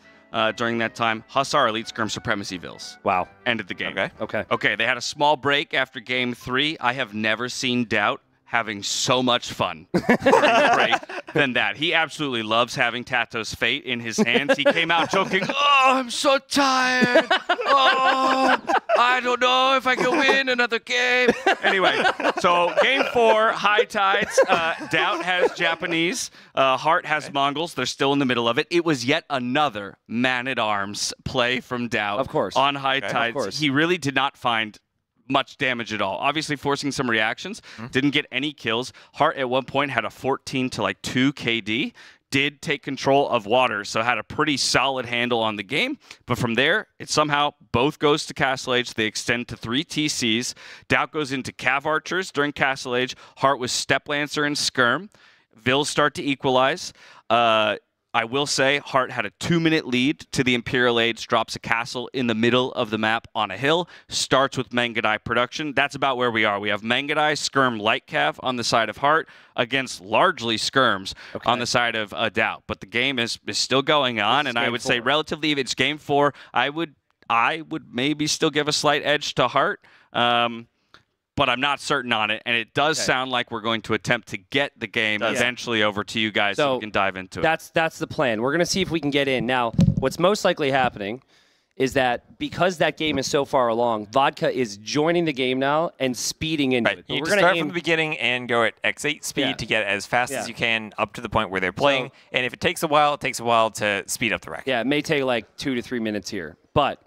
During that time, Hussar Elite Skirm Supremacy Vils. Wow. Ended the game. Okay. Okay, they had a small break after Game 3. I have never seen DauT having so much fun during the break than that. He absolutely loves having TaToH's fate in his hands. He came out joking, "Oh, I'm so tired. Oh, I don't know if I can win another game." Anyway, so game 4, high tides. DauT has Japanese. Hearttt has Mongols. They're still in the middle of it. It was yet another man-at-arms play from DauT. Of course. On high tides. Of course. He really did not find much damage at all. Obviously forcing some reactions, didn't get any kills. Hearttt at one point had a 14 to like 2 KD, did take control of water, so had a pretty solid handle on the game. But from there, it somehow both goes to Castle Age. They extend to 3 TCs. DauT goes into Cav Archers during Castle Age. Hearttt with Step Lancer and Skirm. Vils start to equalize. I will say Hearttt had a 2-minute lead to the Imperial Age, drops a castle in the middle of the map on a hill, starts with Mangadai production. That's about where we are. We have Mangadai, Skirm, Light Cav on the side of Hearttt against largely Skirms on the side of DauT. But the game is still going on, and I would say relatively, if it's game 4, I would maybe still give a slight edge to Hearttt. But I'm not certain on it, and it does sound like we're going to attempt to get the game eventually over to you guys so we can dive into it. That's the plan. We're going to see if we can get in. Now, what's most likely happening is that because that game is so far along, Vodka is joining the game now and speeding into it. You need to start from the beginning and go at X8 speed to get as fast as you can up to the point where they're playing. And if it takes a while, it takes a while to speed up the rack. Yeah, it may take like 2 to 3 minutes here. But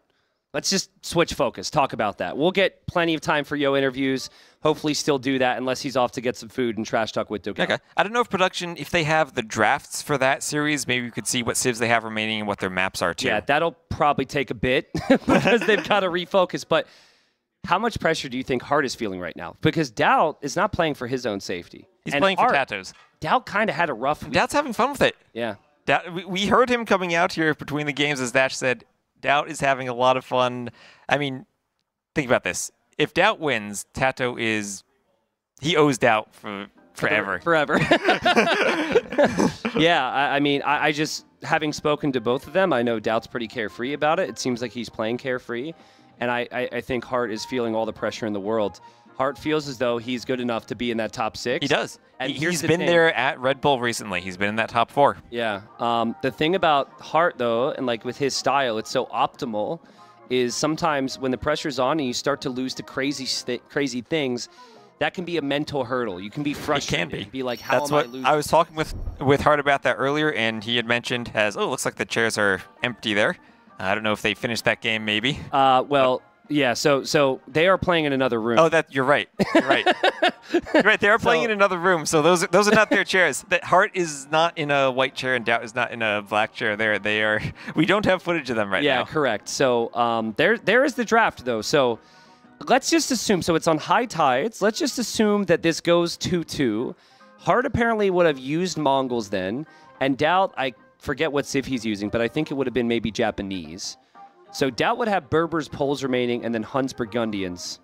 let's just switch focus, talk about that. We'll get plenty of time for Yo interviews. Hopefully still do that unless he's off to get some food and trash talk with dogao. Okay. I don't know if production, if they have the drafts for that series, maybe we could see what civs they have remaining and what their maps are too. Yeah, that'll probably take a bit because they've got to refocus. But how much pressure do you think Hearttt is feeling right now? Because DauT is not playing for his own safety. He's playing for TaToH's. DauT kind of had a rough week. DauT's having fun with it. Yeah. We heard him coming out here between the games, as Dash said. DauT is having a lot of fun. I mean, think about this. If DauT wins, TaToH he owes DauT for forever. Forever. Yeah, I mean, I just, having spoken to both of them, I know DauT's pretty carefree about it. It seems like he's playing carefree. And I think Hearttt is feeling all the pressure in the world. Hearttt feels as though he's good enough to be in that top 6. He does. And he's been there at Red Bull recently. He's been in that top 4. Yeah. The thing about Hearttt, though, and like with his style, it's so optimal, is sometimes when the pressure's on and you start to lose to crazy things, that can be a mental hurdle. You can be frustrated. It can be like, how am I losing? I was talking with Hearttt about that earlier, and he had mentioned it looks like the chairs are empty there. I don't know if they finished that game, maybe. Well, yeah, so they are playing in another room. Oh, you're right. You're right. You're right. They are playing in another room, so those are not their chairs. That Hearttt is not in a white chair, and DauT is not in a black chair. They are. We don't have footage of them right now. Yeah, correct. So there is the draft though. So let's just assume. So it's on high tides. Let's just assume that this goes 2-2. Hearttt apparently would have used Mongols then, and DauT, I forget what civ he's using, but I think it would have been maybe Japanese. So DauT would have Berbers, Poles remaining, and then Huns, Burgundians.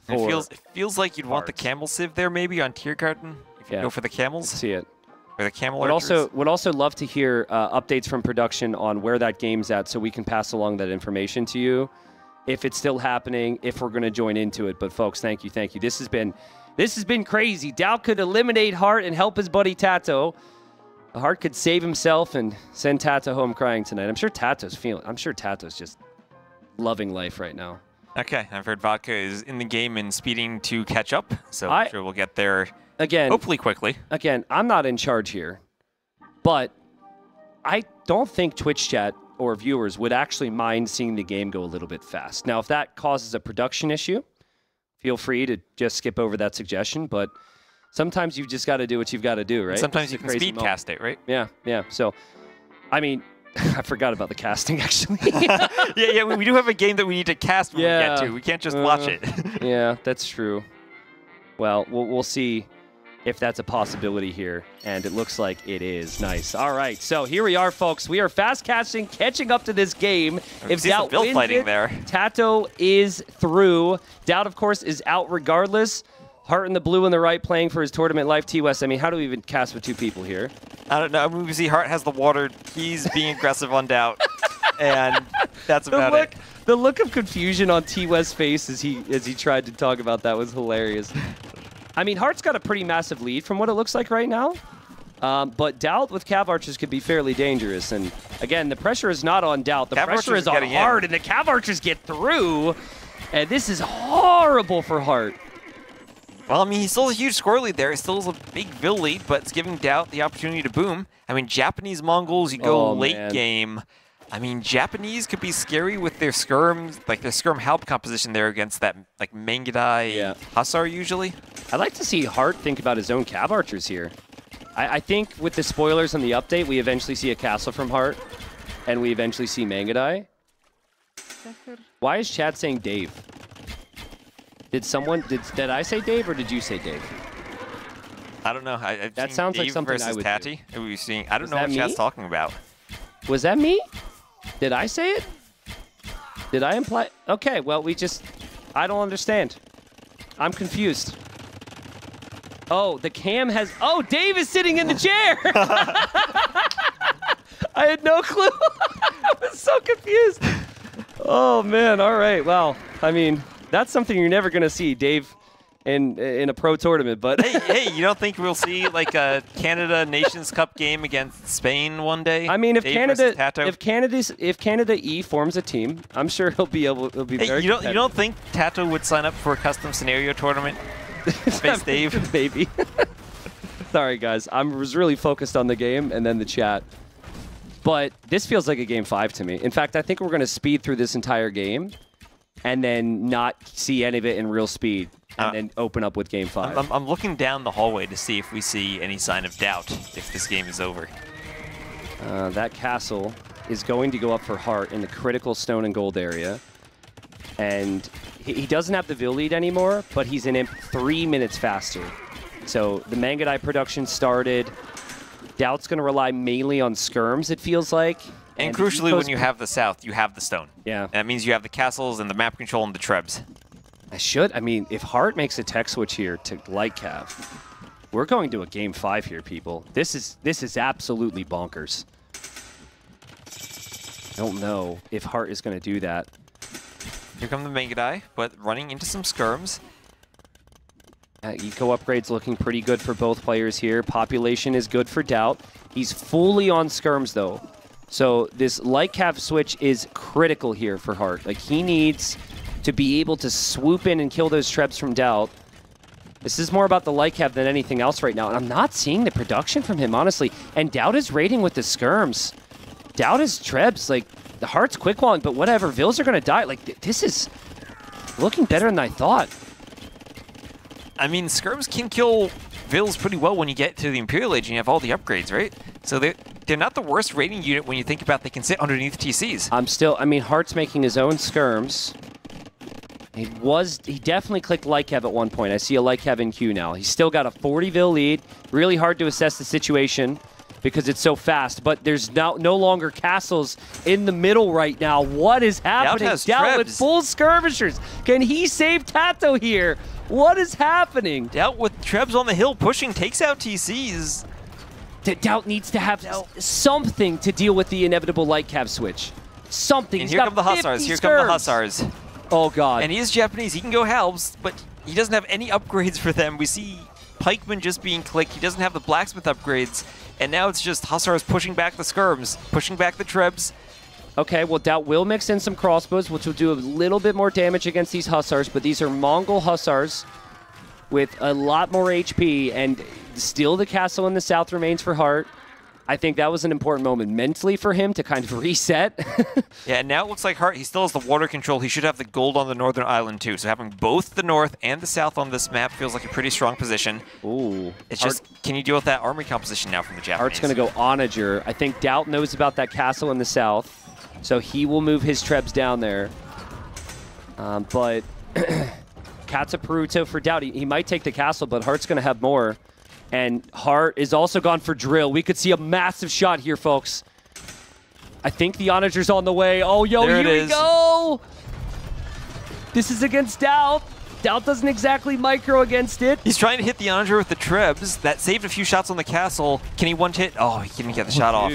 It feels like you'd want the camel civ there maybe on Tiergarten if you go for the camels. Let's see it. Or the camel Would also love to hear updates from production on where that game's at so we can pass along that information to you. If it's still happening, if we're going to join into it. But folks, thank you. This has been crazy. DauT could eliminate Hearttt and help his buddy TaToH. Hearttt could save himself and send TaToH home crying tonight. I'm sure TaToH's just loving life right now. Okay, I've heard Vodka is in the game and speeding to catch up, so I'm sure we'll get there again. Hopefully quickly. Again, I'm not in charge here, but I don't think Twitch chat or viewers would actually mind seeing the game go a little bit fast. Now, if that causes a production issue, feel free to just skip over that suggestion, but sometimes you've just got to do what you've got to do, right? Sometimes you can speed cast it, right? Yeah. So, I mean, I forgot about the casting, actually. yeah, we do have a game that we need to cast when we get to. We can't just watch it. Yeah, that's true. Well, we'll see if that's a possibility here, and it looks like it is. Nice. All right, so here we are, folks. We are fast casting, catching up to this game. If DauT wins fighting it, there. TaToH is through. DauT, of course, is out regardless. Hearttt in the blue on the right playing for his tournament life. T-West, I mean, how do we even cast with 2 people here? I don't know. I mean, we see Hearttt has the water. He's being aggressive on DauT. And that's about it. The look of confusion on T-West's face as he tried to talk about that was hilarious. I mean, Heartt's got a pretty massive lead from what it looks like right now. But DauT with Cav Archers could be fairly dangerous. And again, the pressure is not on DauT. The pressure is on Hearttt, and the Cav Archers get through. And this is horrible for Hearttt. Well, I mean, he still has a huge score lead there. He still has a big Vil lead, but it's giving DauT the opportunity to boom. I mean, Japanese Mongols, you go late game. I mean, Japanese could be scary with their skirms, like their skirm help composition there against that, like, Mangudai Hussar usually. I'd like to see Hearttt think about his own Cav Archers here. I think with the spoilers on the update, we eventually see a castle from Hearttt, and we eventually see Mangudai. Why is chat saying Dave? Did I say Dave, or did you say Dave? I don't know. That sounds like something I would Tati. Are we seeing? I don't know what chat's talking about. Was that me? Did I say it? Did I imply? Okay, well, I don't understand. I'm confused. Oh, the cam has, Dave is sitting in the chair. I had no clue. I was so confused. Oh, man, all right. Well, I mean, that's something you're never going to see, Dave, in a pro tournament, but hey, you don't think we'll see like a Canada Nations Cup game against Spain one day? I mean, if Dave Canada E forms a team, I'm sure he'll be very. You don't think TaToH would sign up for a custom scenario tournament? Face Dave, baby. Sorry, guys. I was really focused on the game and then the chat. But this feels like a game 5 to me. In fact, I think we're going to speed through this entire game and then not see any of it in real speed. And then open up with game 5. I'm looking down the hallway to see if we see any sign of DauT if this game is over. That castle is going to go up for Hearttt in the critical stone and gold area. And he doesn't have the Vil lead anymore, but he's in imp 3 minutes faster. So the Mangudai production started. DauT's going to rely mainly on skirms, it feels like. And crucially, when you have the south, you have the stone. Yeah. And that means you have the castles and the map control and the trebs. I mean, if Hearttt makes a tech switch here to light cav, we're going to a game 5 here, people. This is absolutely bonkers. I don't know if Hearttt is going to do that. Here come the Mangudai, but running into some skirms. Eco upgrade's looking pretty good for both players here. Population is good for DauT. He's fully on skirms, though. So this light cav switch is critical here for Hearttt. Like, he needs to be able to swoop in and kill those trebs from DauT. This is more about the light cav than anything else right now, and I'm not seeing the production from him, honestly. And DauT is raiding with the skirms. DauT is trebs, like, the Heartt's quick walling, but whatever, Vils are gonna die. Like, this is looking better than I thought. I mean, skirms can kill Vils pretty well when you get to the Imperial Age and you have all the upgrades, right? So they're not the worst raiding unit when you think about they can sit underneath TCs. I mean, Heartt's making his own skirms. He definitely clicked light cav at one point. I see a light cav in queue now. He's still got a 40 Vil lead. Really hard to assess the situation because it's so fast, but there's no longer castles in the middle right now. What is happening? DauT with full skirmishers. Can he save TaToH here? What is happening? DauT with trebs on the hill pushing, takes out TCs. DauT needs to have something to deal with the inevitable light cav switch. Something. And here come the Hussars. Here come the Hussars. Oh, God. And he is Japanese. He can go halves, but he doesn't have any upgrades for them. We see Pikeman just being clicked. He doesn't have the blacksmith upgrades. And now it's just Hussars pushing back the skirms, pushing back the trebs. Okay, well, DauT will mix in some crossbows, which will do a little bit more damage against these Hussars, but these are Mongol Hussars with a lot more HP, and still the castle in the south remains for Hearttt. I think that was an important moment mentally for him to kind of reset. Yeah, and now it looks like Hearttt, he still has the water control. He should have the gold on the northern island, too. So having both the north and the south on this map feels like a pretty strong position. Ooh. It's just, can you deal with that army composition now from the Japanese? Heartt's going to go Onager. I think DauT knows about that castle in the south, so he will move his trebs down there. But Katsupuruto for DauT. He might take the castle, but Heartt's going to have more. And Hearttt is also gone for drill. We could see a massive shot here, folks. I think the Onager's on the way. Oh, yo, here we go! This is against DauT. DauT doesn't exactly micro against it. He's trying to hit the Onager with the trebs. That saved a few shots on the castle. Can he one-hit? Oh, he couldn't get the shot off.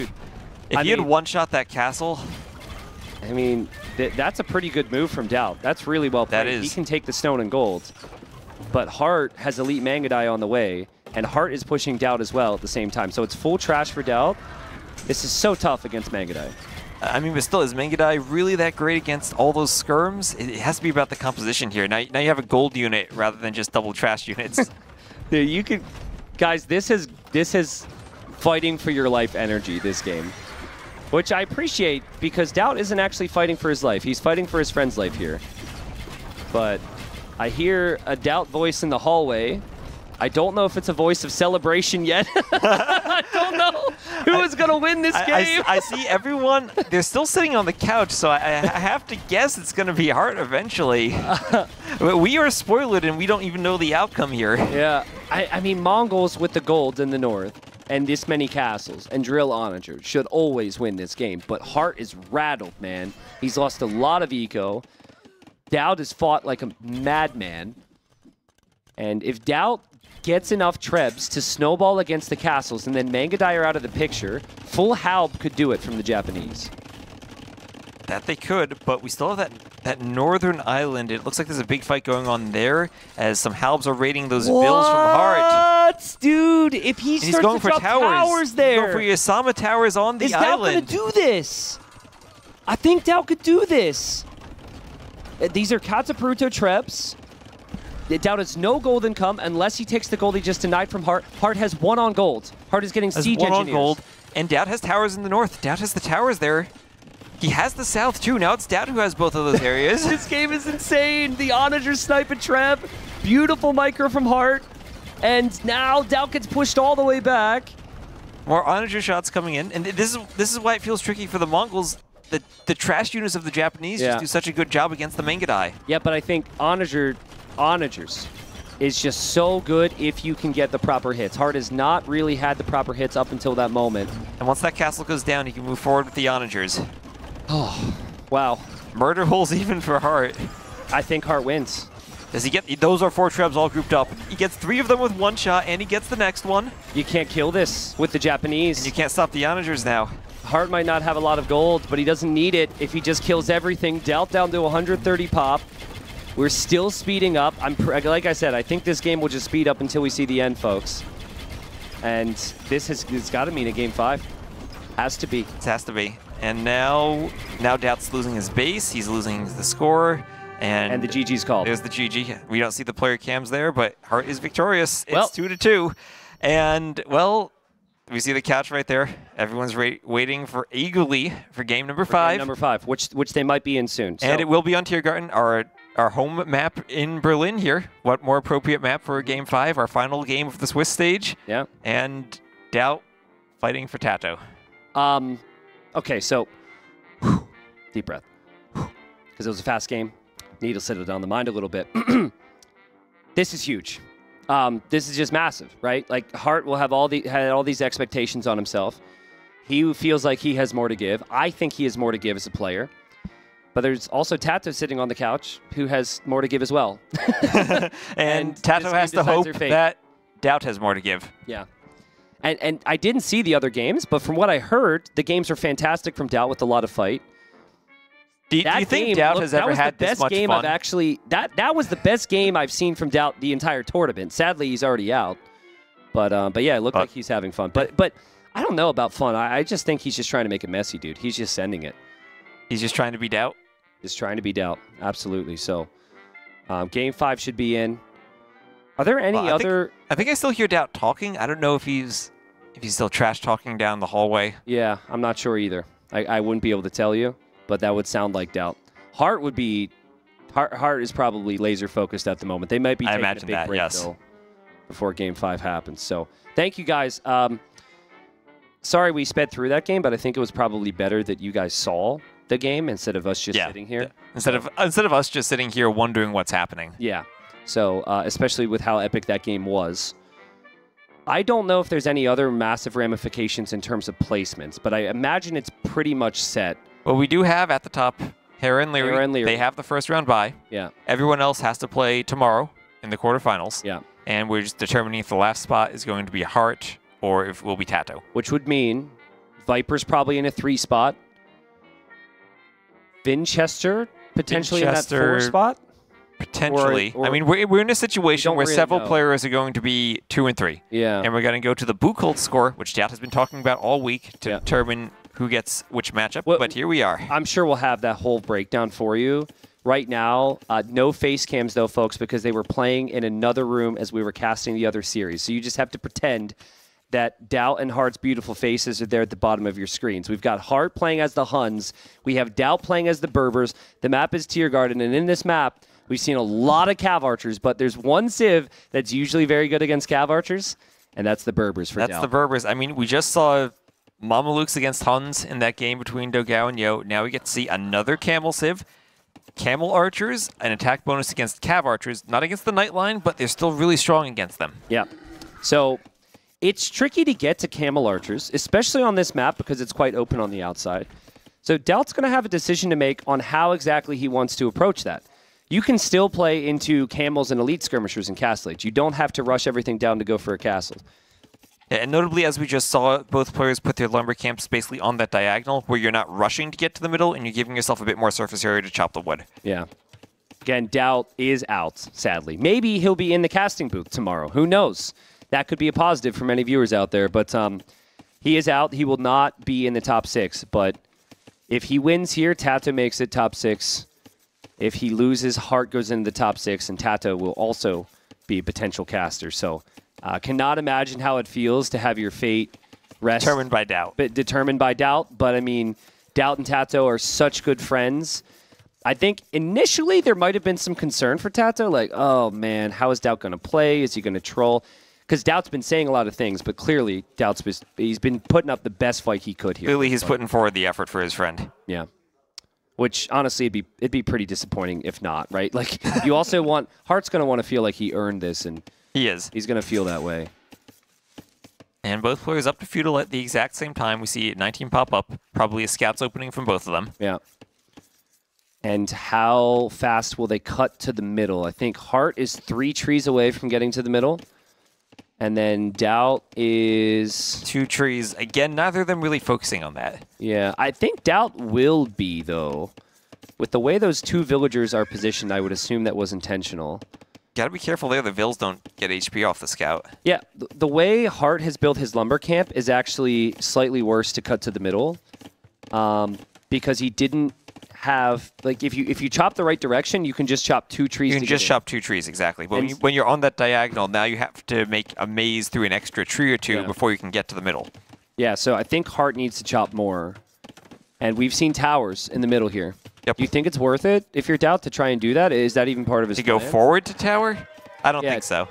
If he had one-shot that castle... I mean, that's a pretty good move from DauT. That's really well played. That is. He can take the stone and gold. but Hearttt has Elite Mangudai on the way, and Hearttt is pushing DauT as well at the same time. So it's full trash for DauT. This is so tough against Mangudai. I mean, but still, is Mangudai really that great against all those skirms? It has to be about the composition here. Now you have a gold unit rather than just double trash units. You could, guys. This is fighting for your life energy. This game, which I appreciate because DauT isn't actually fighting for his life. He's fighting for his friend's life here. But I hear a DauT voice in the hallway. I don't know if it's a voice of celebration yet. I don't know who is going to win this game. I see everyone, they're still sitting on the couch, so I have to guess it's going to be Hearttt eventually. We are spoiled and we don't even know the outcome here. Yeah, I mean, Mongols with the gold in the north and this many castles and Drill Onager should always win this game. But Hearttt is rattled, man. He's lost a lot of eco. DauT has fought like a madman. And if DauT gets enough trebs to snowball against the castles, and then Mangudai are out of the picture, full Halb could do it from the Japanese. That they could, but we still have that northern island. It looks like there's a big fight going on there, as some Halbs are raiding those bills from Hearttt. What? Dude, if he starts going to drop towers there. He's going for Yasama towers on the island. Is DauT going to do this? I think DauT could do this. These are Katapruto trebs. DauT has no gold income unless he takes the gold he just denied from Hearttt. Hearttt has 1 on gold. Hearttt is getting siege one engineers. On gold, and DauT has towers in the north. DauT has the towers there. He has the south too. Now it's DauT who has both of those areas. This game is insane. The Onager snipe and trap. Beautiful micro from Hearttt. And now DauT gets pushed all the way back. More Onager shots coming in. And this is why it feels tricky for the Mongols. The trash units of the Japanese just do such a good job against the Mangudai. Yeah, but I think Onagers is just so good if you can get the proper hits. Hearttt has not really had the proper hits up until that moment. And once that castle goes down, you can move forward with the Onagers. Oh, wow. Murder holes even for Hearttt. I think Hearttt wins. Does he get... Those are 4 trebs all grouped up. He gets 3 of them with 1 shot, and he gets the next one. You can't kill this with the Japanese. And you can't stop the Onagers now. Hearttt might not have a lot of gold, but he doesn't need it if he just kills everything. DauT down to 130 pop. We're still speeding up. Like I said, I think this game will just speed up until we see the end, folks. And it's got to mean a game 5. Has to be. It has to be. And now DauT's losing his base. He's losing the score. And the GG's called. There's the GG. We don't see the player cams there, but Hearttt is victorious. It's 2-2. And, well, we see the couch right there. Everyone's waiting eagerly for game number 5. Game number 5, which they might be in soon. And it will be on Tiergarten, our home map in Berlin here. What more appropriate map for game 5, our final game of the Swiss stage. Yeah. And DauT fighting for TaToH. Okay, so deep breath. Because it was a fast game. Need to settle down the mind a little bit. This is huge. This is just massive, right? Like Hearttt will have had all these expectations on himself. He feels like he has more to give. I think he has more to give as a player. But there's also TaToH sitting on the couch who has more to give as well. and TaToH has to hope that DauT has more to give. Yeah. And I didn't see the other games, but from what I heard, the games are fantastic from DauT with a lot of fight. Do you think DauT has ever had this much fun? That was the best game I've seen from DauT the entire tournament. Sadly, he's already out. But yeah, it looked like he's having fun. But I don't know about fun. I just think he's just trying to make it messy, dude. He's just sending it. He's just trying to be DauT? Just trying to be DauT. Absolutely. So game 5 should be in. Are there any other... I think I still hear DauT talking. I don't know if he's still trash talking down the hallway. Yeah, I'm not sure either. I wouldn't be able to tell you. But that would sound like DauT. Hearttt would be... Hearttt is probably laser focused at the moment. They might be taking a big break though before Game 5 happens. So thank you guys. Sorry we sped through that game, but I think it was probably better that you guys saw the game instead of us just sitting here. Instead of us just sitting here wondering what's happening. Yeah. So especially with how epic that game was. I don't know if there's any other massive ramifications in terms of placements, but I imagine it's pretty much set. Well, we do have at the top Hera and Liereyy. They have the first round bye. Yeah. Everyone else has to play tomorrow in the quarterfinals. Yeah. And we're just determining if the last spot is going to be Hearttt or if it will be TaToH. Which would mean Viper's probably in a 3 spot. Vinchester potentially in that 4 spot. Potentially. Or I mean, we're in a situation don't where really several know. players are going to be 2 and 3. Yeah. And we're going to go to the Buchholz score, which DauT has been talking about all week to determine who gets which matchup. Well, but here we are. I'm sure we'll have that whole breakdown for you. Right now, no face cams though, folks, because they were playing in another room as we were casting the other series. So you just have to pretend that DauT and Heartt's beautiful faces are there at the bottom of your screens. We've got Heartt playing as the Huns. We have DauT playing as the Berbers. The map is Tiergarten, and in this map, we've seen a lot of Cav Archers, but there's one Civ that's usually very good against Cav Archers, and that's the Berbers for DauT. That's the Berbers. I mean, we just saw Mamelukes against Huns in that game between dogao and Yo. Now we get to see another Camel Civ. Camel Archers, an attack bonus against Cav Archers. Not against the Nightline, but they're still really strong against them. Yeah. So it's tricky to get to Camel Archers, especially on this map because it's quite open on the outside. So DauT's going to have a decision to make on how exactly he wants to approach that. You can still play into Camels and Elite Skirmishers and Castles. You don't have to rush everything down to go for a castle. And notably, as we just saw, both players put their lumber camps basically on that diagonal where you're not rushing to get to the middle and you're giving yourself a bit more surface area to chop the wood. Yeah. Again, DauT is out, sadly. Maybe he'll be in the casting booth tomorrow. Who knows? That could be a positive for many viewers out there. But he is out. He will not be in the top 6. But if he wins here, TaToH makes it top 6. If he loses, Heartt goes into the top 6, and TaToH will also be a potential caster. So cannot imagine how it feels to have your fate rest. Determined by DauT. But determined by DauT. But, I mean, DauT and TaToH are such good friends. I think initially there might have been some concern for TaToH. Like, oh, man, how is DauT going to play? Is he going to troll? Because DauT's been saying a lot of things, but clearly he's been putting up the best fight he could here. Clearly he's putting forward the effort for his friend. Yeah. Which, honestly, it'd be pretty disappointing if not, right? Like, you also want... Heartt's going to want to feel like he earned this, and... He is. He's going to feel that way. And both players up to feudal at the exact same time. We see 19 pop up. Probably a scouts opening from both of them. Yeah. And how fast will they cut to the middle? I think Heartt is 3 trees away from getting to the middle. And then DauT is... 2 trees. Again, neither of them really focusing on that. Yeah, I think DauT will be, though. With the way those 2 villagers are positioned, I would assume that was intentional. Gotta be careful there. The Vills don't get HP off the scout. Yeah, the way Heartt has built his lumber camp is actually slightly worse to cut to the middle. Because he didn't have... Like, if you chop the right direction, you can just chop 2 trees. You can just chop 2 trees, exactly. But when you're on that diagonal, now you have to make a maze through an extra tree or 2 before you can get to the middle. Yeah, so I think Heartt needs to chop more. And we've seen towers in the middle here. Yep. Do you think it's worth it, if you're DauT, to try and do that? Is that even part of his plan? To go forward to tower? I don't think so.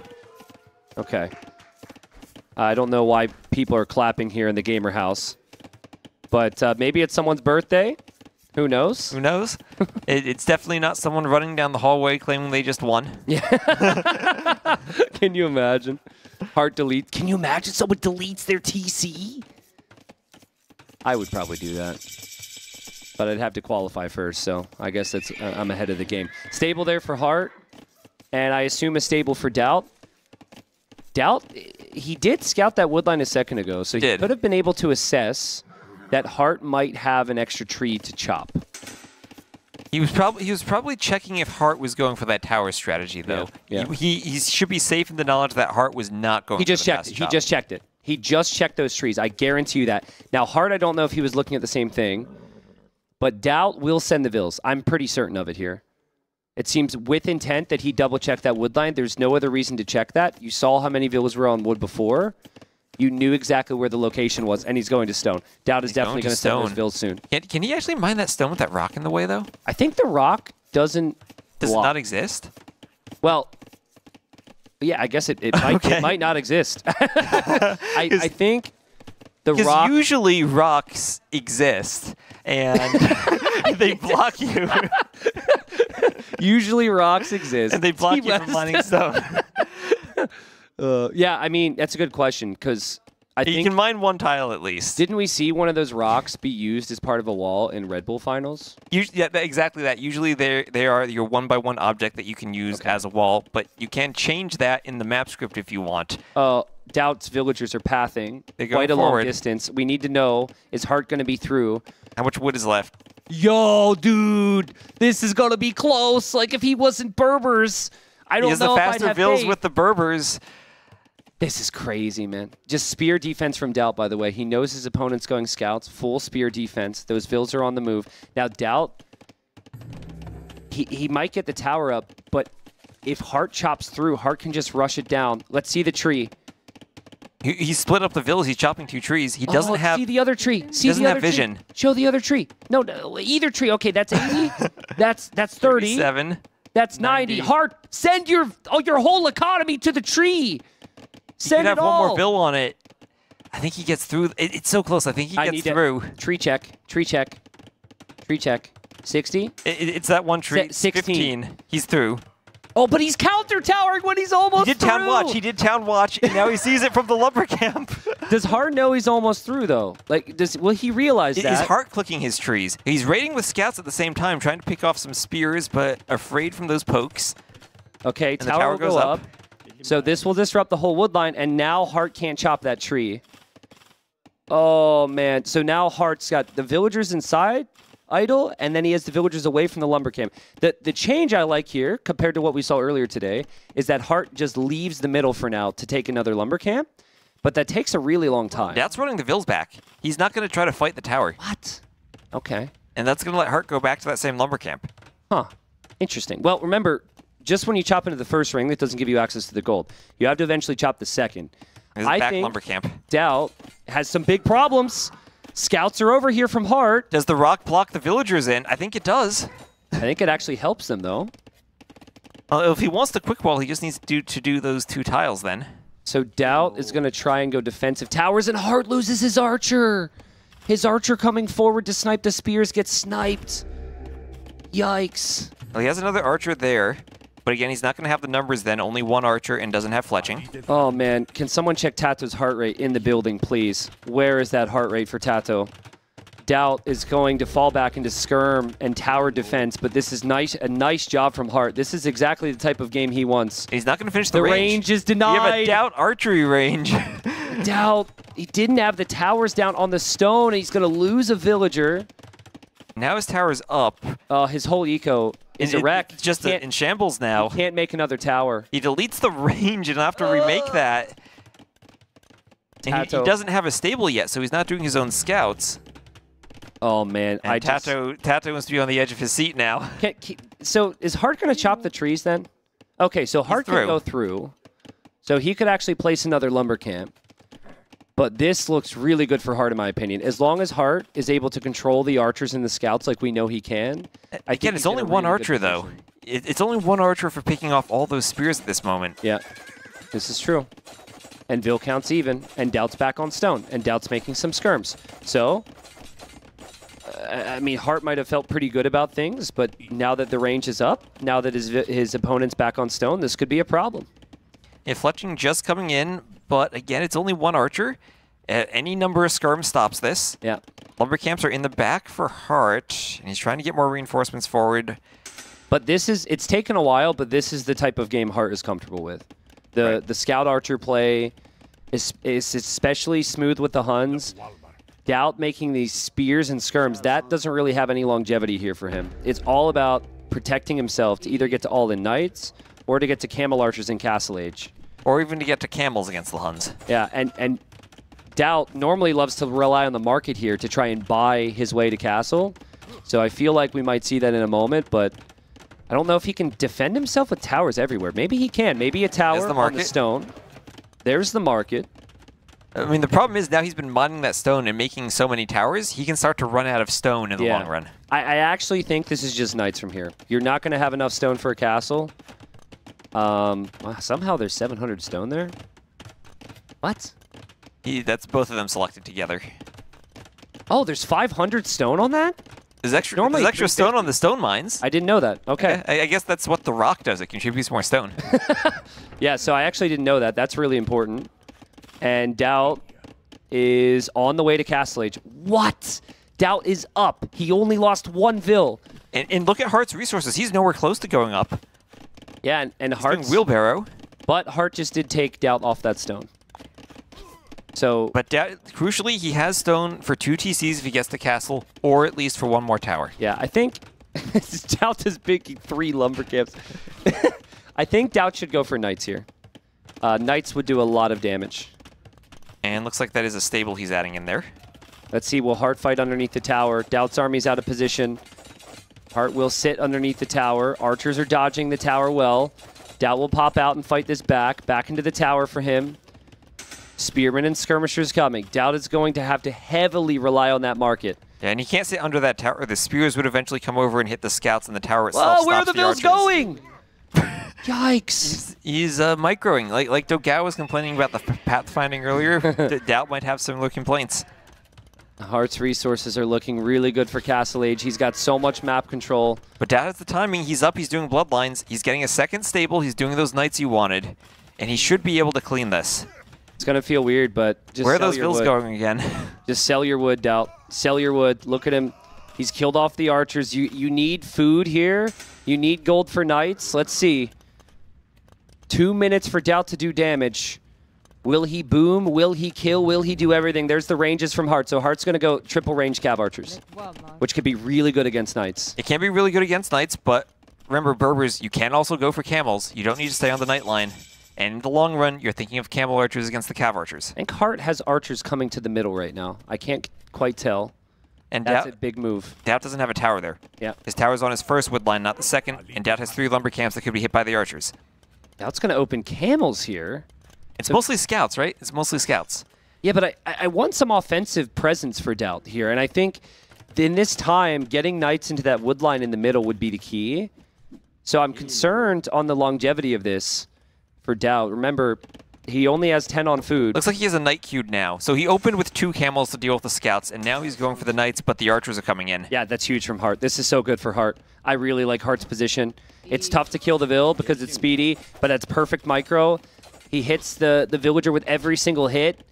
Okay. I don't know why people are clapping here in the gamer house. But maybe it's someone's birthday. Who knows? Who knows? It's definitely not someone running down the hallway claiming they just won. Yeah. Can you imagine? Heartt delete. Can you imagine someone deletes their TC? I would probably do that. But I'd have to qualify first, so I guess that's I'm ahead of the game. Stable there for Heartt, and I assume a stable for DauT. DauT, he did scout that woodline a second ago, so he could have been able to assess that Heartt might have an extra tree to chop. He was probably checking if Heartt was going for that tower strategy, though. Yeah. He should be safe in the knowledge that Heartt was not going. He just checked it. He just checked it. He just checked those trees. I guarantee you that. Now Heartt, I don't know if he was looking at the same thing, but DauT will send the Vills. I'm pretty certain of it here. It seems with intent that he double-checked that wood line. There's no other reason to check that. You saw how many Vills were on wood before. You knew exactly where the location was, and he's going to stone. DauT is definitely going to send those Vills soon. Can he actually mine that stone with that rock in the way, though? I think the rock doesn't Does it not exist? Well, yeah, I guess it might, it might not exist. I think the rock... usually rocks exist, and they block you. Usually rocks exist. And they block you from mining stone. Yeah, I mean, that's a good question, because I think... You can mine one tile at least. Didn't we see one of those rocks be used as part of a wall in Red Bull finals? Yeah, exactly that. Usually they are your one-by-one object that you can use as a wall, but you can change that in the map script if you want. DauT's villagers are pathing quite a long distance. We need to know, is Heartt going to be through? How much wood is left? Yo, dude, this is gonna be close. Like if he wasn't Berbers, I don't know if I'd have He has the faster Vills faith. with the Berbers. This is crazy, man. Just spear defense from DauT, by the way. He knows his opponent's going scouts. Full spear defense. Those Vills are on the move. Now, DauT, he might get the tower up, but if Hearttt chops through, Hearttt can just rush it down. Let's see the tree. He split up the Vills. He's chopping 2 trees. He doesn't have... See the other tree. See doesn't the other have vision. Tree. Show the other tree. No, either tree. Okay, that's 80. that's 30. 37. That's 90. Hearttt, send your whole economy to the tree. Send could have it one all. more Vill on it. I think he gets through. It's so close. I think he gets through. Tree check. Tree check. Tree check. 60? It's that one tree. 16. 15. He's through. Oh, but he's counter-towering when he's almost He did through. town watch. He did town watch, and now he sees it from the lumber camp. Does Hearttt know he's almost through, though? Like, will he realize that? Is Hearttt clicking his trees? He's raiding with scouts at the same time, trying to pick off some spears, but afraid from those pokes. Okay, and the tower tower will goes go up. So this will disrupt the whole wood line, and now Hearttt can't chop that tree. Oh, man. So now Heartt's got the villagers inside, idle, and then he has the villagers away from the lumber camp. The change I like here, compared to what we saw earlier today, is that Hearttt just leaves the middle for now to take another lumber camp, but that takes a really long time. That's running the Vills back. He's not going to try to fight the tower. What? Okay. And that's going to let Hearttt go back to that same lumber camp. Huh. Interesting. Well, remember, just when you chop into the first ring, that doesn't give you access to the gold. You have to eventually chop the second. I think think lumber camp. DauT has some big problems. Scouts are over here from Hearttt. Does the rock block the villagers in? I think it does. I think it actually helps them, though. If he wants the quick wall, he just needs to do those 2 tiles then. So DauT is going to try and go defensive towers, and Hearttt loses his archer. His archer coming forward to snipe the spears gets sniped. Yikes. Well, he has another archer there. But again, he's not going to have the numbers then. Only 1 archer and doesn't have fletching. Oh, man. Can someone check TaToH's heart rate in the building, please? Where is that heart rate for TaToH? DauT is going to fall back into skirm and tower defense, but this is a nice job from Hearttt. This is exactly the type of game he wants. He's not going to finish the range. range. The range is denied. You have a DauT archery range. DauT, he didn't have the towers down on the stone, and he's going to lose a villager. Now his tower's up. His whole eco is a wreck. It's just in shambles now. He can't make another tower. He deletes the range and have to remake that. And he doesn't have a stable yet, so he's not doing his own scouts. Oh, man. And TaToH wants to be on the edge of his seat now. So is Hearttt going to chop the trees then? Okay, so Hearttt can go through. So he could actually place another lumber camp. But this looks really good for Hearttt, in my opinion. As long as Hearttt is able to control the archers and the scouts like we know he can. Again, it's only 1 archer, though. It's only 1 archer for picking off all those spears at this moment. Yeah, this is true. And Vill counts even, and DauT's back on stone, and DauT's making some skirms. So, I mean, Hearttt might have felt pretty good about things, but now that the range is up, now that his opponent's back on stone, this could be a problem. Yeah, fletching just coming in, but again, it's only 1 archer. Any number of skirms stops this. Yeah. Lumber camps are in the back for Hearttt, and he's trying to get more reinforcements forward. But it's taken a while, but this is the type of game Hearttt is comfortable with. The scout archer play is especially smooth with the Huns. DauT making these spears and skirms, that doesn't really have any longevity here for him. It's all about protecting himself to either get to all-in knights or to get to camel archers in Castle Age. Or even to get to camels against the Huns. Yeah, and DauT normally loves to rely on the market here to try and buy his way to castle. So I feel like we might see that in a moment, but I don't know if he can defend himself with towers everywhere. Maybe he can. Maybe a tower on the stone. There's the market. I mean, the problem is now he's been mining that stone and making so many towers, he can start to run out of stone in the long run. I actually think this is just knights from here. You're not going to have enough stone for a castle. Wow, somehow there's 700 stone there. What? That's both of them selected together. Oh, there's 500 stone on that? There's extra stone on the stone mines. I didn't know that. Okay. I guess that's what the rock does. It contributes more stone. Yeah, so I actually didn't know that. That's really important. And DauT is on the way to Castle Age. What? DauT is up. He only lost 1 Vill. And look at Heartt's resources. He's nowhere close to going up. Yeah, and Heartt's wheelbarrow. But Hearttt just did take DauT off that stone. So, but crucially, he has stone for 2 TCs if he gets the castle, or at least for 1 more tower. Yeah, I think DauT is picking 3 lumber camps. I think DauT should go for knights here. Knights would do a lot of damage. And looks like that is a stable he's adding in there. Let's see, will Hearttt fight underneath the tower? DauT's army's out of position. Hearttt will sit underneath the tower. Archers are dodging the tower well. DauT will pop out and fight this back into the tower for him. Spearmen and skirmishers coming. DauT is going to have to heavily rely on that market. Yeah, and he can't sit under that tower. The spears would eventually come over and hit the scouts, and the tower itself Oh, where are the Bills going? Yikes. He's microing. Like dogao was complaining about the pathfinding earlier. DauT might have similar complaints. Heartt's resources are looking really good for Castle Age. He's got so much map control. But DauT has the timing. He's up. He's doing bloodlines. He's getting a second stable. He's doing those knights he wanted. And he should be able to clean this. It's going to feel weird, but just where are sell those your bills wood. going again? Just sell your wood, DauT. Sell your wood. Look at him. He's killed off the archers. You need food here. You need gold for knights. Let's see. 2 minutes for DauT to do damage. Will he boom? Will he kill? Will he do everything? There's the ranges from Hearttt. So Heartt's going to go triple range cav archers, which could be really good against knights. It can be really good against knights, but remember, Berbers, you can also go for camels. You don't need to stay on the knight line. And in the long run, you're thinking of camel archers against the cav archers. I think Hearttt has archers coming to the middle right now. I can't quite tell. And that's a big move. DauT doesn't have a tower there. Yeah. His tower's on his first wood line, not the second. And DauT has 3 lumber camps that could be hit by the archers. DauT's going to open camels here. It's mostly scouts, right? It's mostly scouts. Yeah, but I want some offensive presence for DauT here. And I think in this time, getting knights into that wood line in the middle would be the key. So I'm concerned on the longevity of this for DauT. Remember, he only has 10 on food. Looks like he has a knight queued now. So he opened with 2 camels to deal with the scouts, and now he's going for the knights, but the archers are coming in. Yeah, that's huge from Hearttt. This is so good for Hearttt. I really like Heartt's position. It's tough to kill the Vil because it's speedy, but that's perfect micro. He hits the villager with every single hit,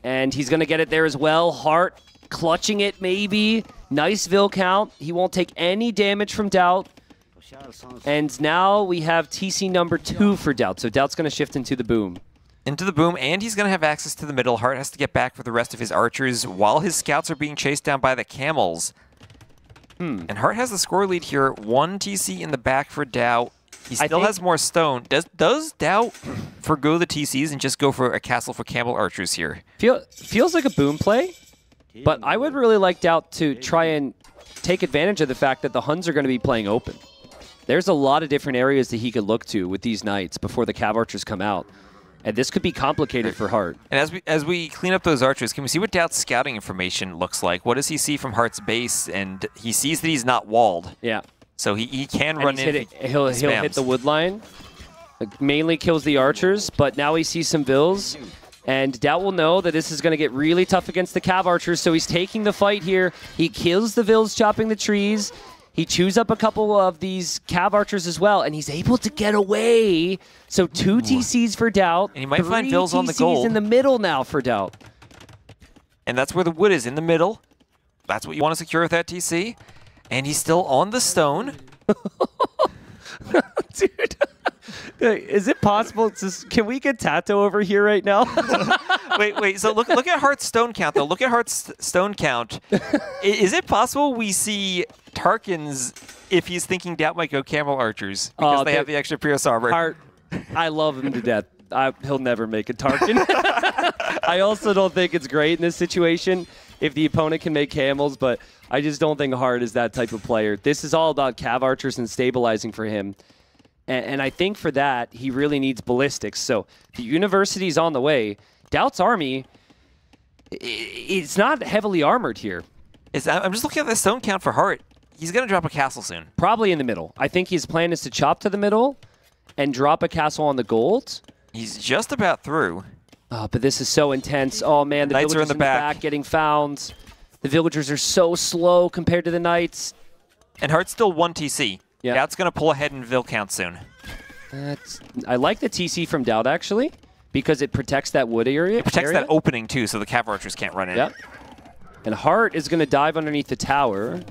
and he's going to get it there as well. Hearttt clutching it maybe. Nice Vil count. He won't take any damage from DauT. And now we have TC number 2 for DauT. So DauT's going to shift into the boom. Into the boom, and he's going to have access to the middle. Hearttt has to get back for the rest of his archers while his scouts are being chased down by the camels. And Hearttt has the score lead here. 1 TC in the back for DauT. He still has more stone. Does DauT forgo the TCs and just go for a castle for camel archers here? Feels like a boom play, but I would really like DauT to try and take advantage of the fact that the Huns are going to be playing open. There's a lot of different areas that he could look to with these knights before the cav archers come out. And this could be complicated for Hearttt. And as we clean up those archers, can we see what DauT's scouting information looks like? What does he see from Heartt's base? And he sees that he's not walled. Yeah. So he can run in. He'll hit the wood line. Mainly kills the archers, but now he sees some Vils. And DauT will know that this is going to get really tough against the cav archers, so he's taking the fight here. He kills the Vils chopping the trees. He chews up a couple of these cav archers as well, and he's able to get away. So 2 TCs for DauT. And he might find Vils on the TCs gold. in the middle now for DauT. And that's where the wood is, in the middle. That's what you want to secure with that TC. And he's still on the stone. Dude. Is it possible? Can we get TaToH over here right now? Wait. So look at Heartt's stone count, though. Look at Heartt's stone count. Is it possible we see Tarkin's if he's thinking DauT might go camel archers because they have the extra Pierce armor? Hearttt, I love him to death. He'll never make a Tarkin. I also don't think it's great in this situation if the opponent can make camels, but I just don't think Hearttt is that type of player. This is all about cav archers and stabilizing for him. And I think for that, he really needs ballistics. So the university's on the way. DauT's army, it's not heavily armored here. I'm just looking at the stone count for Hearttt. He's going to drop a castle soon. Probably in the middle. I think his plan is to chop to the middle and drop a castle on the gold. He's just about through. Oh, but this is so intense. Oh, man, the Knights villagers are in the back getting found. The villagers are so slow compared to the knights. And Heartt's still 1 TC. Yeah. DauT's going to pull ahead in Vil count soon. I like the TC from DauT, actually, because it protects that wood area. It protects that opening, too, so the cav archers can't run in. Yep. And Hearttt is going to dive underneath the tower.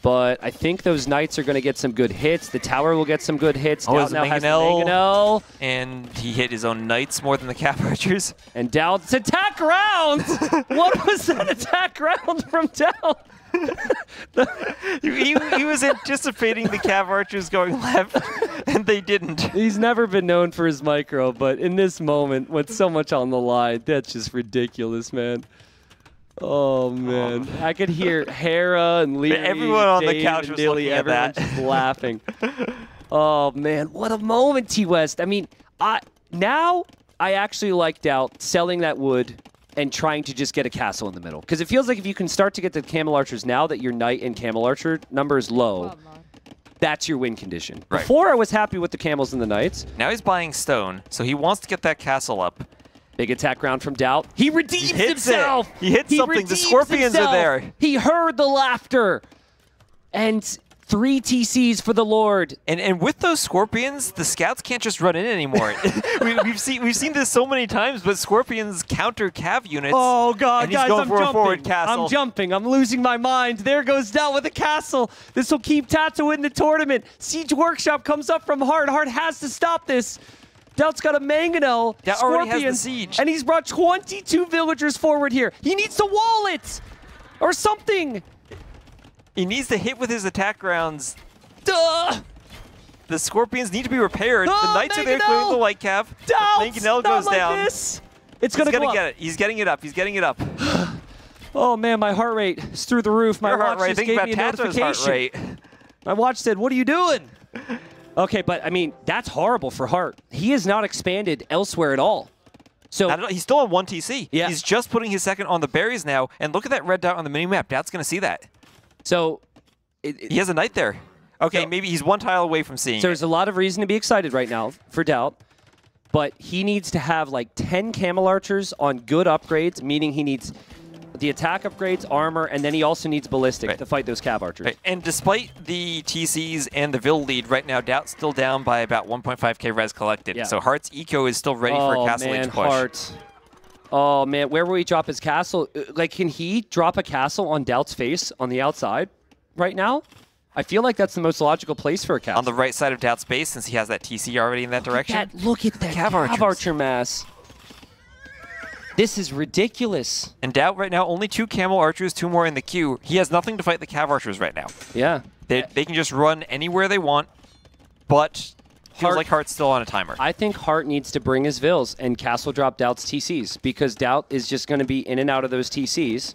But I think those knights are going to get some good hits. The tower will get some good hits. Oh, DauT now has the mangonel. And he hit his own knights more than the cap archers. And DauT's attack round! What was that attack round from DauT? he was anticipating the cav archers going left, and they didn't. He's never been known for his micro, but in this moment, with so much on the line, that's just ridiculous, man. Oh, man. I could hear Hera and Liereyy, everyone on the Dave couch and was Dilly, looking at everyone that. just laughing. Oh, man. What a moment, T-West. I mean, now I actually like DauT selling that wood and trying to just get a castle in the middle. Because it feels like if you can start to get the Camel Archers now that your Knight and Camel Archer number is low, that's your win condition. Right. Before, I was happy with the Camels and the Knights. Now he's buying stone, so he wants to get that castle up. Big attack round from DauT. He redeems himself! He hit something. The Scorpions are there. He heard the laughter. And 3 TCs for the Lord. And with those Scorpions, the scouts can't just run in anymore. we've seen this so many times, but Scorpions counter cav units. Oh god, and he's guys, going I'm for a jumping. forward castle. I'm jumping. I'm losing my mind. There goes DauT with a castle. This will keep TaToH in the tournament. Siege Workshop comes up from Hearttt. Hearttt has to stop this. DauT's got a mangonel. That already has the siege. And he's brought 22 villagers forward here. He needs to wall it or something. He needs to hit with his attack rounds. Duh! The Scorpions need to be repaired. The Knights are there clearing the light cav. Mangonel goes down. This. It's going to go up. Get it. He's getting it up. He's getting it up. Oh man, my heart rate is through the roof. My Your heart watch rate. just Think gave me a about TaToH's notification. heart rate. My watch said, "What are you doing?" Okay, but I mean, that's horrible for Hearttt. He has not expanded elsewhere at all. So he's still on 1 TC. Yeah. He's just putting his second on the berries now. And look at that red dot on the mini-map. DauT's going to see that. So he has a knight there. Okay, maybe he's 1 tile away from seeing So there's a lot of reason to be excited right now for DauT, but he needs to have like 10 Camel Archers on good upgrades, meaning he needs the attack upgrades, armor, and then he also needs ballistic to fight those Cav Archers. Right. And despite the TCs and the Vil lead, right now DauT's still down by about 1.5k res collected. Yeah. So Heartt's eco is still ready for a castle age push. Hearttt. Oh man, where will he drop his castle? Like, can he drop a castle on DauT's face on the outside right now? I feel like that's the most logical place for a castle. On the right side of DauT's base, since he has that TC already in that direction. Look at that Cav Archer mass. This is ridiculous. And DauT right now, only 2 Camel Archers, 2 more in the queue. He has nothing to fight the Cav Archers right now. Yeah. They can just run anywhere they want, but feels like Heartt's still on a timer. I think Hearttt needs to bring his Vils and castle drop DauT's TCs, because DauT is just going to be in and out of those TCs.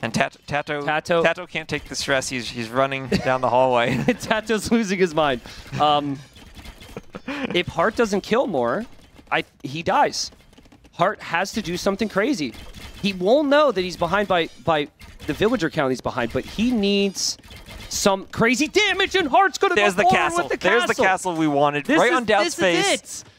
And TaToH can't take the stress. He's running down the hallway. TaToH's losing his mind. If Hearttt doesn't kill more, he dies. Hearttt has to do something crazy. He won't know that he's behind by the villager count he's behind, but he needs some crazy damage, and Heartt's going to go forward with the castle. There's the castle we wanted, right on DauT's face. This is it.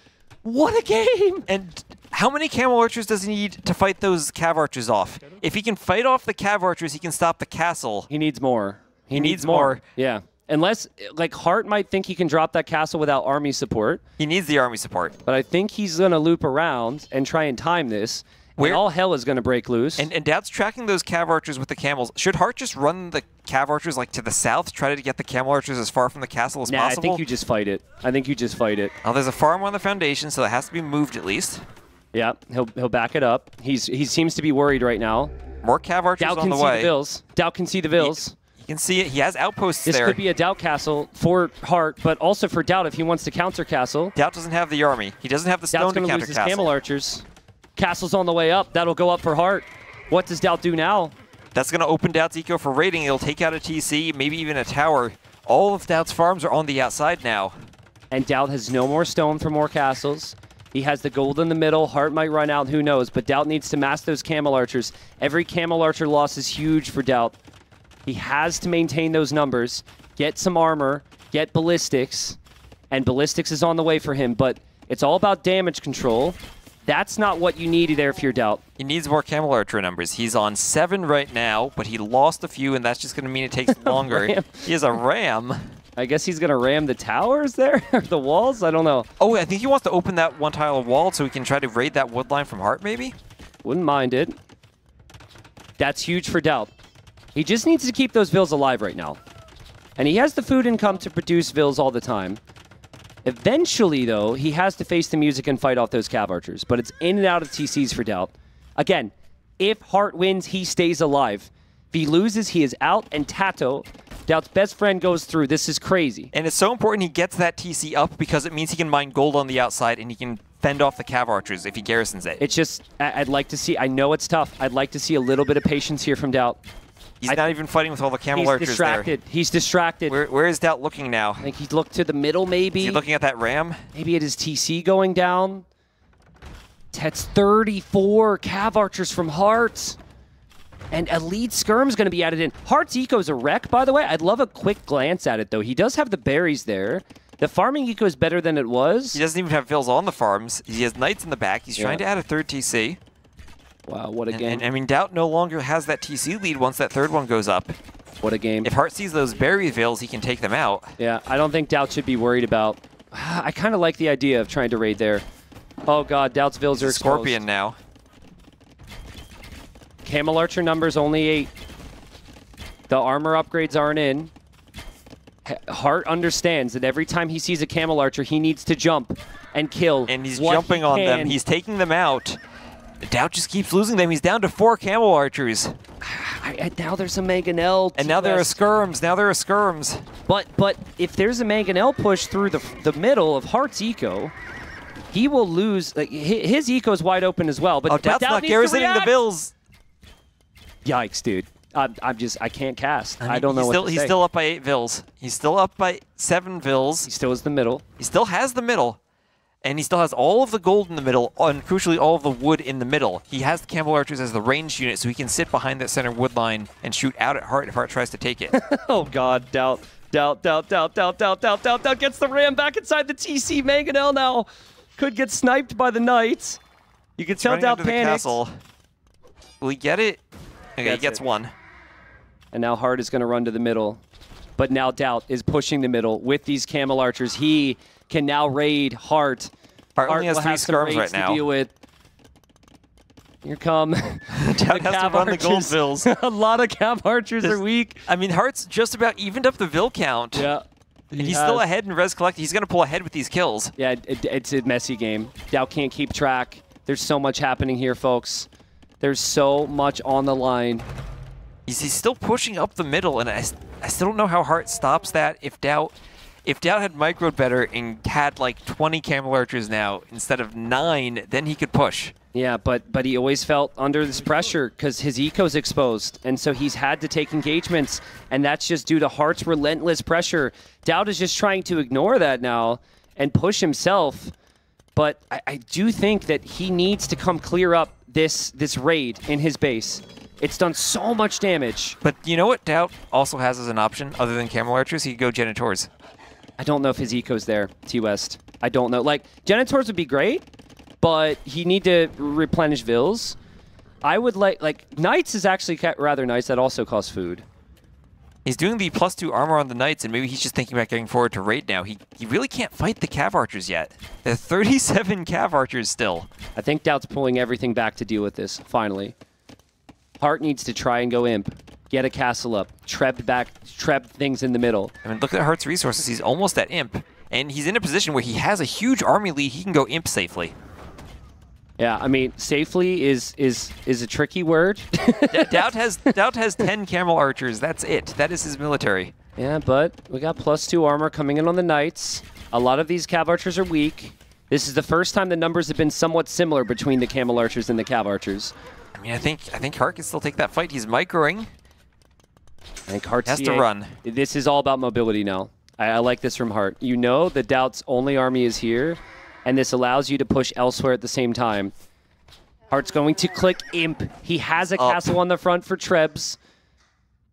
What a game! And how many Camel Archers does he need to fight those Cav Archers off? If he can fight off the Cav Archers, he can stop the castle. He needs more. He needs more. Yeah. Unless, like, Hearttt might think he can drop that castle without army support. He needs the army support. But I think he's going to loop around and try and time this. And all hell is going to break loose. And DauT's tracking those Cav Archers with the camels. Should Hearttt just run the Cav Archers like to the south, try to get the Camel Archers as far from the castle as possible? I think you just fight it. Oh, there's a farm on the foundation, so that has to be moved at least. Yeah, he'll back it up. He seems to be worried right now. More Cav Archers on the way. DauT can see the Vils. You can see it. He has outposts there. This could be a DauT castle for Hearttt, but also for DauT if he wants to counter castle. DauT doesn't have the army. He doesn't have the stone to counter lose his castle. Camel Archers. Castle's on the way up. That'll go up for Hearttt. What does DauT do now? That's going to open DauT's eco for raiding. It'll take out a TC, maybe even a tower. All of DauT's farms are on the outside now. And DauT has no more stone for more castles. He has the gold in the middle. Hearttt might run out, who knows. But DauT needs to mass those Camel Archers. Every Camel Archer loss is huge for DauT. He has to maintain those numbers, get some armor, get ballistics. And ballistics is on the way for him, but it's all about damage control. That's not what you need there if you're DauT. He needs more Camel Archer numbers. He's on 7 right now, but he lost a few, and that's just going to mean it takes longer. He has a ram. I guess he's going to ram the towers there, or the walls? I don't know. Oh, I think he wants to open that 1 tile of wall so he can try to raid that wood line from Hearttt, maybe? Wouldn't mind it. That's huge for DauT. He just needs to keep those Vills alive right now. And he has the food income to produce Vills all the time. Eventually, though, he has to face the music and fight off those Cav Archers. But it's in and out of TCs for DauT. Again, if Hearttt wins, he stays alive. If he loses, he is out. And TaToH, DauT's best friend, goes through. This is crazy. And it's so important he gets that TC up because it means he can mine gold on the outside and he can fend off the Cav Archers if he garrisons it. It's just, I'd like to see, I know it's tough. I'd like to see a little bit of patience here from DauT. He's not even fighting with all the Camel Archers distracted. there. He's distracted. Where is DauT looking now? I think he's looked to the middle, maybe. Is he looking at that ram? Maybe at his TC going down. That's 34 Cav Archers from Hearttt. And Elite Skirm's going to be added in. Heartt's eco's a wreck, by the way. I'd love a quick glance at it, though. He does have the berries there. The farming eco is better than it was. He doesn't even have Vills on the farms. He has Knights in the back. He's trying to add a third TC. Wow, what a game. And I mean, DauT no longer has that TC lead once that third one goes up. What a game. If Hearttt sees those berry Vills, he can take them out. Yeah, I don't think DauT should be worried about... I kind of like the idea of trying to raid there. Oh god, DauT's Vills are exposed. Scorpion now. Camel Archer numbers only 8. The armor upgrades aren't in. Hearttt understands that every time he sees a Camel Archer, he needs to jump and kill. And he's jumping on them. He's taking them out. DauT just keeps losing them. He's down to 4 Camel Archers. Now there's a Mangonel. And now there are Skirms. Now there are Skirms. But if there's a Mangonel push through the middle of Heartt's eco, he will lose. Like, his eco is wide open as well. But DauT's not garrisoning the Vills. Yikes, dude. I can't cast. I don't know what to say. He's still up by 8 Vills. He's still up by 7 Vills. He still has the middle. He still has the middle. And he still has all of the gold in the middle, and crucially all of the wood in the middle. He has the Camel Archers as the ranged unit, so he can sit behind that center wood line and shoot out at Hearttt if Hearttt tries to take it. Oh god, DauT gets the ram back inside the TC. Mangonel now could get sniped by the Knights. You can tell DauT panicked. Will he get it? Okay, he gets one. And now Hearttt is going to run to the middle. But now DauT is pushing the middle with these Camel Archers. He can now raid Hearttt. Hearttt only has 3 Skirms right now. To deal with. Here come DauT has to run the gold Vills. A lot of Cav Archers are weak. I mean, Heartt's just about evened up the Vill count. Yeah. And he's still ahead in Res Collect. He's going to pull ahead with these kills. Yeah, it's a messy game. DauT can't keep track. There's so much happening here, folks. There's so much on the line. He's still pushing up the middle, and I still don't know how Hearttt stops that. If DauT had microed better and had like 20 Camel Archers now instead of 9, then he could push. Yeah, but he always felt under this pressure because his eco's exposed, and so he's had to take engagements, and that's just due to Heartt's relentless pressure. DauT is just trying to ignore that now and push himself, but I do think that he needs to come clear up this raid in his base. It's done so much damage. But you know what DauT also has as an option other than Camel Archers? He could go Genitors. I don't know if his eco's there, T-West. I don't know. Like, Genitors would be great, but he need to replenish Vills. I would like Knights is actually rather nice. That also costs food. He's doing the +2 armor on the Knights, and maybe he's just thinking about getting forward to raid now. He really can't fight the Cav Archers yet. There are 37 Cav Archers still. I think DauT's pulling everything back to deal with this, finally. Hearttt needs to try and go imp. Get a castle up. Treb things in the middle. I mean, look at Heartt's resources. He's almost at imp. And he's in a position where he has a huge army lead. He can go imp safely. Yeah, I mean, safely is a tricky word. DauT has 10 Camel Archers. That's it. That is his military. Yeah, but we got +2 armor coming in on the Knights. A lot of these Cav Archers are weak. This is the first time the numbers have been somewhat similar between the Camel Archers and the Cav Archers. I mean, I think Hearttt can still take that fight. He's microing. I think Hearttt has to run. This is all about mobility now. I like this from Hearttt. You know that DauT's only army is here, and this allows you to push elsewhere at the same time. Heartt's going to click imp. He has a castle on the front for Trebs,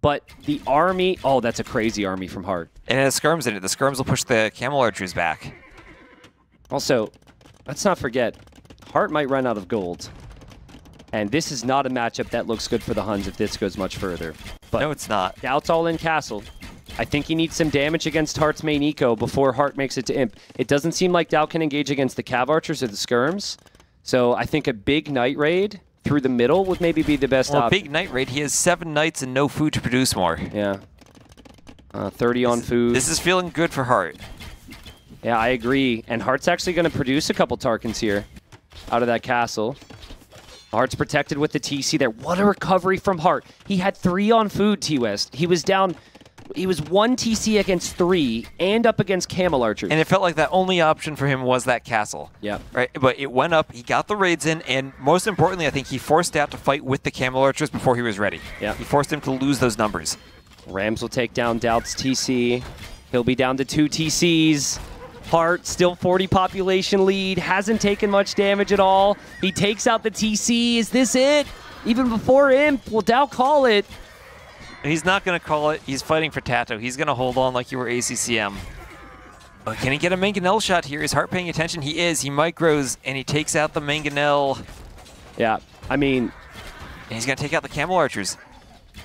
but the army... Oh, that's a crazy army from Hearttt. And it has Skirms in it. The Skirms will push the Camel Archers back. Also, let's not forget, Hearttt might run out of gold. And this is not a matchup that looks good for the Huns if this goes much further. But no, it's not. DauT's all in castle. I think he needs some damage against Heartt's main eco before Hearttt makes it to imp. It doesn't seem like DauT can engage against the Cav Archers or the Skirms. So I think a big Knight raid through the middle would maybe be the best well, option. big night raid. He has 7 knights and no food to produce more. Yeah. 30 on food. This is feeling good for Hearttt. Yeah, I agree. And Heartt's actually going to produce a couple Tarkans here out of that castle. Heartt's protected with the TC there. What a recovery from Hearttt. He had 3 on food, T-West. He was down... He was 1 TC against 3 and up against Camel Archers. And it felt like that only option for him was that castle. Yeah. Right. But it went up. He got the raids in. And most importantly, I think he forced DauT to fight with the Camel Archers before he was ready. Yeah. He forced him to lose those numbers. Rams will take down DauT's TC. He'll be down to 2 TCs. Hearttt, still 40 population lead. Hasn't taken much damage at all. He takes out the TC. Is this it? Even before him, will DauT call it? He's not going to call it. He's fighting for TaToH. He's going to hold on like you were ACCM. But can he get a Mangonel shot here? Is Hearttt paying attention? He is. He micros, and he takes out the Mangonel. Yeah, I mean... And he's going to take out the Camel Archers.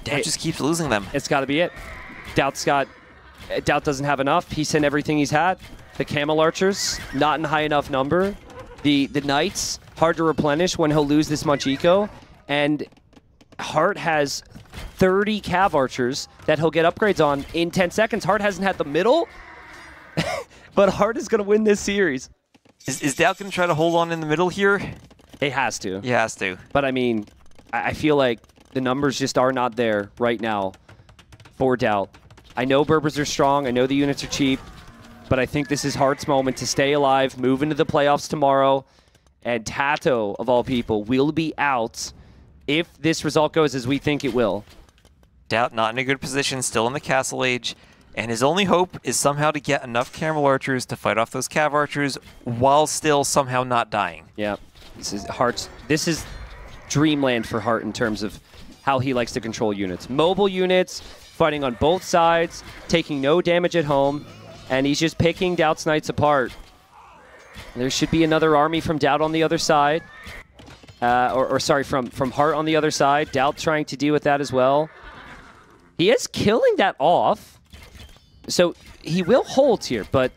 DauT just keeps losing them. It's got to be it. DauT doesn't have enough. He sent everything he's had. The Camel Archers, not in high enough number. The Knights, hard to replenish when he'll lose this much eco. And Hearttt has 30 Cav Archers that he'll get upgrades on in 10 seconds. Hearttt hasn't had the middle, but Hearttt is going to win this series. Is DauT going to try to hold on in the middle here? He has to. He has to. But I mean, I feel like the numbers just are not there right now for DauT. I know Berbers are strong. I know the units are cheap. But I think this is Heartt's moment to stay alive, move into the playoffs tomorrow. And TaToH, of all people, will be out if this result goes as we think it will. DauT not in a good position, still in the Castle Age. And his only hope is somehow to get enough Camel Archers to fight off those Cav Archers while still somehow not dying. Yeah. This is dreamland for Hearttt in terms of how he likes to control units. Mobile units, fighting on both sides, taking no damage at home, and he's just picking DauT's Knights apart. There should be another army from DauT on the other side. Sorry, from Hearttt on the other side. DauT trying to deal with that as well. He is killing that off. So he will hold here, but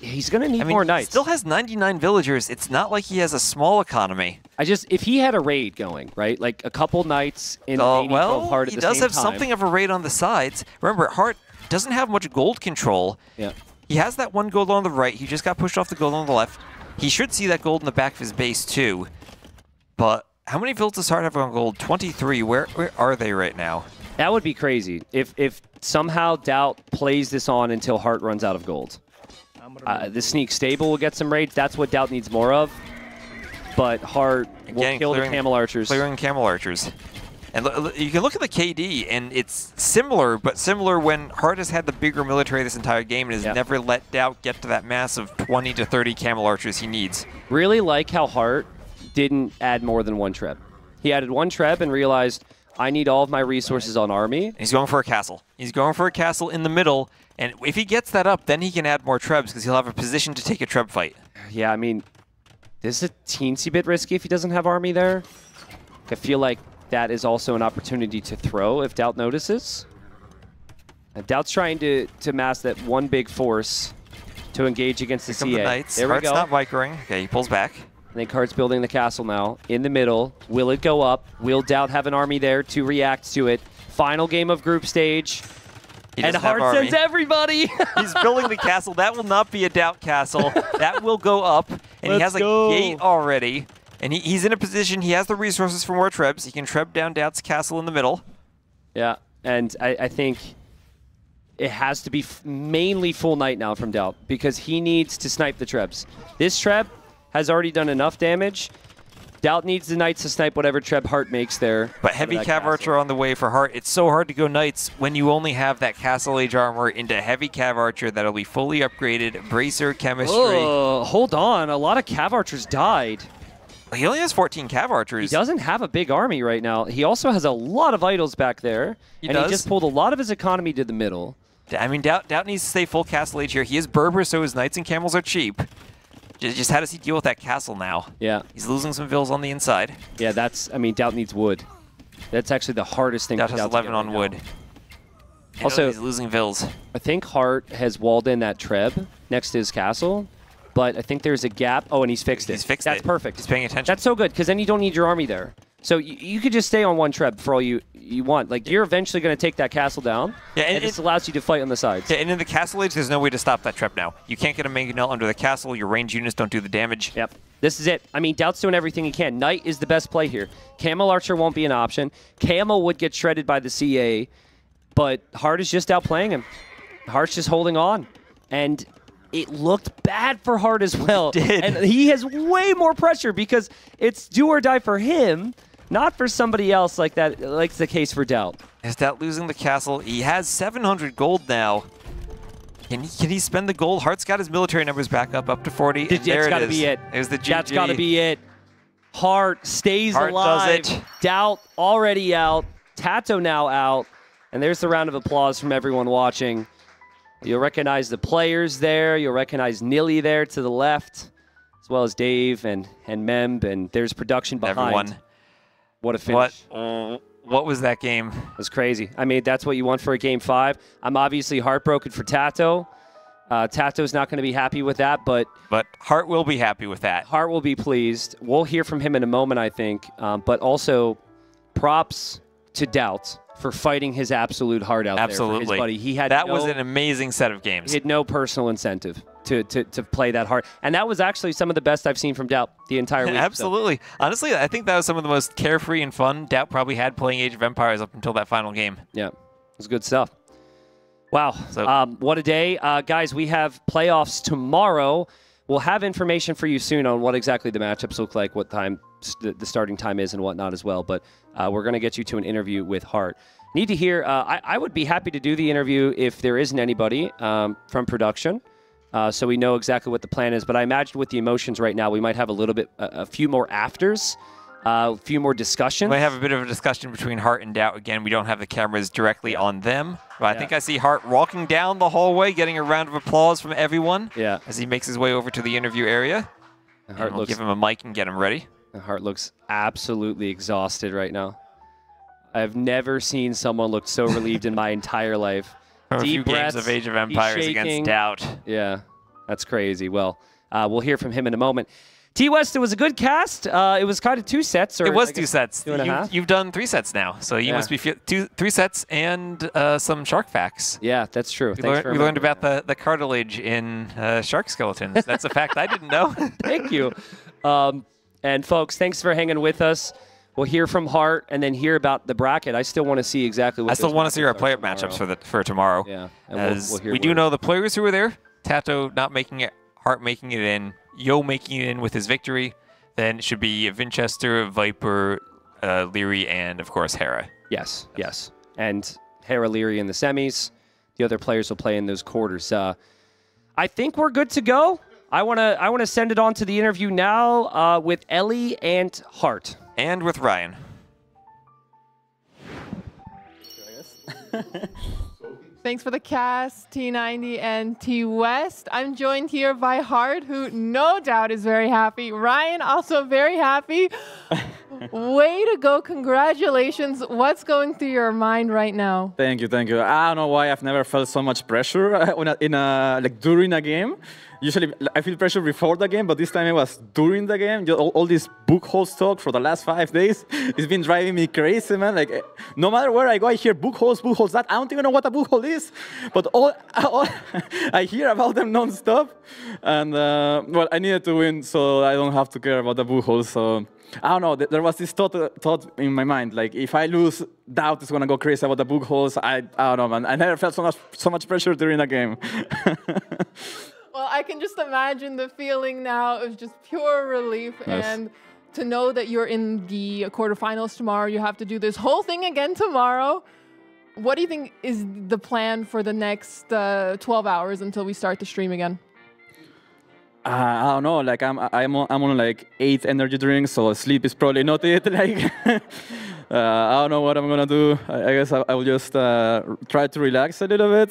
he's going to need more Knights. He still has 99 villagers. It's not like he has a small economy. If he had a raid going, right? Like a couple Knights in 80-12 Hearttt at the same time. He does have something of a raid on the sides. Remember, Hearttt doesn't have much gold control. Yeah. He has that 1 gold on the right. He just got pushed off the gold on the left. He should see that gold in the back of his base too. But how many villas does Hearttt have on gold? 23. Where are they right now? That would be crazy if somehow DauT plays this on until Hearttt runs out of gold. The Sneak Stable will get some raids. That's what DauT needs more of. But Hearttt will kill the Camel Archers. Clearing Camel Archers. And you can look at the KD, and it's similar, but similar when Hearttt has had the bigger military this entire game and has never let DauT get to that massive 20 to 30 Camel Archers he needs. Really like how Hearttt didn't add more than 1 Treb. He added 1 Treb and realized, I need all of my resources on army. He's going for a castle. He's going for a castle in the middle, and if he gets that up, then he can add more Trebs because he'll have a position to take a Treb fight. Yeah, I mean, this is a teensy bit risky if he doesn't have army there. I feel like that is also an opportunity to throw if DauT notices. And DauT's trying to mass that 1 big force to engage against the CA. The Knights. There we go. Heartt's not microing. Okay, he pulls back. I think Heartt's building the castle now. In the middle. Will it go up? Will DauT have an army there to react to it? Final game of group stage. And Hearttt sends everybody! He's building the castle. That will not be a DauT castle. That will go up. And he has a gate already. And he's in a position, he has the resources for more Trebs. He can Treb down DauT's castle in the middle. Yeah, and I think it has to be mainly full Knight now from DauT because he needs to snipe the Trebs. This Treb has already done enough damage. DauT needs the Knights to snipe whatever Treb Hearttt makes there. But heavy Cav Archer on the way for Hearttt. It's so hard to go Knights when you only have that Castle Age armor into heavy Cav Archer that'll be fully upgraded. Bracer, chemistry. Oh, hold on. A lot of Cav Archers died. He only has 14 Cav Archers. He doesn't have a big army right now. He also has a lot of idols back there. He just pulled a lot of his economy to the middle. I mean, DauT needs to stay full Castle Age here. He is Berber, so his Knights and Camels are cheap. Just how does he deal with that castle now? Yeah. He's losing some vills on the inside. Yeah, DauT needs wood. That's actually the hardest thing. DauT has 11 on wood. Also, he's losing vills. I think Hearttt has walled in that Treb next to his castle, but I think there's a gap. Oh, and he's fixed it. He's fixed That's it. perfect. He's paying attention. That's so good, because then you don't need your army there. So you could just stay on one treb for all you want. Like, you're eventually going to take that castle down, and this allows you to fight on the sides. Yeah, and in the castle age, there's no way to stop that treb now. You can't get a Mega Null under the castle. Your ranged units don't do the damage. Yep. This is it. I mean, DauT's doing everything he can. Knight is the best play here. Camel Archer won't be an option. Camel would get shredded by the CA, but Hearttt is just outplaying him. Heartt's just holding on. And it looked bad for Hearttt as well. It did. And he has way more pressure because it's do or die for him, not for somebody else like that, like the case for DauT. Is DauT losing the castle? He has 700 gold now. Can he spend the gold? Heartt's got his military numbers back up to 40. That's got to be it. There's the GG. That's got to be it. Hearttt stays alive. Does it. DauT already out. TaToH now out. And there's the round of applause from everyone watching. You'll recognize the players there. You'll recognize Nilly there to the left, as well as Dave and Memb. And there's production behind. Everyone. What a finish. What was that game? It was crazy. I mean, that's what you want for a Game 5. I'm obviously heartbroken for TaToH. TaToH's not going to be happy with that, but Hearttt will be happy with that. Hearttt will be pleased. We'll hear from him in a moment, I think. But also, props to DauT for fighting his absolute heart out there for his buddy. He had that was an amazing set of games. He had no personal incentive to play that hard. And that was actually some of the best I've seen from DauT the entire week. Absolutely. So. Honestly, I think that was some of the most carefree and fun DauT probably had playing Age of Empires up until that final game. Yeah, it was good stuff. Wow. So, what a day. Guys, we have playoffs tomorrow. We'll have information for you soon on what exactly the matchups look like, what time the starting time is and whatnot as well. But we're going to get you to an interview with Hearttt. Need to hear, I would be happy to do the interview if there isn't anybody from production, so we know exactly what the plan is. But I imagine with the emotions right now, we might have a little bit, a few more afters, a few more discussions. We might have a bit of a discussion between Hearttt and DauT. Again, we don't have the cameras directly on them. But I think I see Hearttt walking down the hallway, getting a round of applause from everyone as he makes his way over to the interview area. And we'll give him a mic and get him ready. Hearttt looks absolutely exhausted right now. I've never seen someone look so relieved in my entire life. From a few games of Age of Empires against DauT. Yeah, that's crazy. Well, we'll hear from him in a moment. T-West, it was a good cast. It was kind of 2 sets. Or it was 2 sets. 2.5. You've done 3 sets now, so you must be 3 sets and some shark facts. Yeah, that's true. We learned about the cartilage in shark skeletons. That's a fact I didn't know. Thank you. And folks, thanks for hanging with us. We'll hear from Hearttt and then hear about the bracket. I still want to see exactly what I still want to see our player matchups for tomorrow. Yeah. And we do know the players who were there. TaToH not making it, Hearttt making it in, Yo making it in with his victory. Then it should be Vinchester, Viper, Liereyy, and of course Hera. Yes, yes. And Hera, Liereyy in the semis. The other players will play in those quarters. I think we're good to go. I want to send it on to the interview now with Ellie and Hearttt. And with Ryan. Thanks for the cast, T90 and T-West. I'm joined here by Hearttt, who no doubt is very happy. Ryan, also very happy. Way to go. Congratulations. What's going through your mind right now? Thank you, thank you. I don't know why I've never felt so much pressure like during a game. Usually I feel pressure before the game, but this time it was during the game. All this book holes talk for the last 5 days, it's been driving me crazy, man. Like, no matter where I go, I hear book holes, that. I don't even know what a book hole is, but all I hear about them non-stop. And, well, I needed to win, so I don't have to care about the book holes. So, I don't know, there was this thought in my mind, like, if I lose, DauT is going to go crazy about the book holes. I don't know, man. I never felt so much pressure during a game. Well, I can just imagine the feeling now of just pure relief. Yes. And to know that you're in the quarterfinals tomorrow, you have to do this whole thing again tomorrow. What do you think is the plan for the next 12 hours until we start the stream again? I don't know. Like I'm on like 8 energy drinks, so sleep is probably not it. Like I don't know what I'm gonna do. I guess I will just try to relax a little bit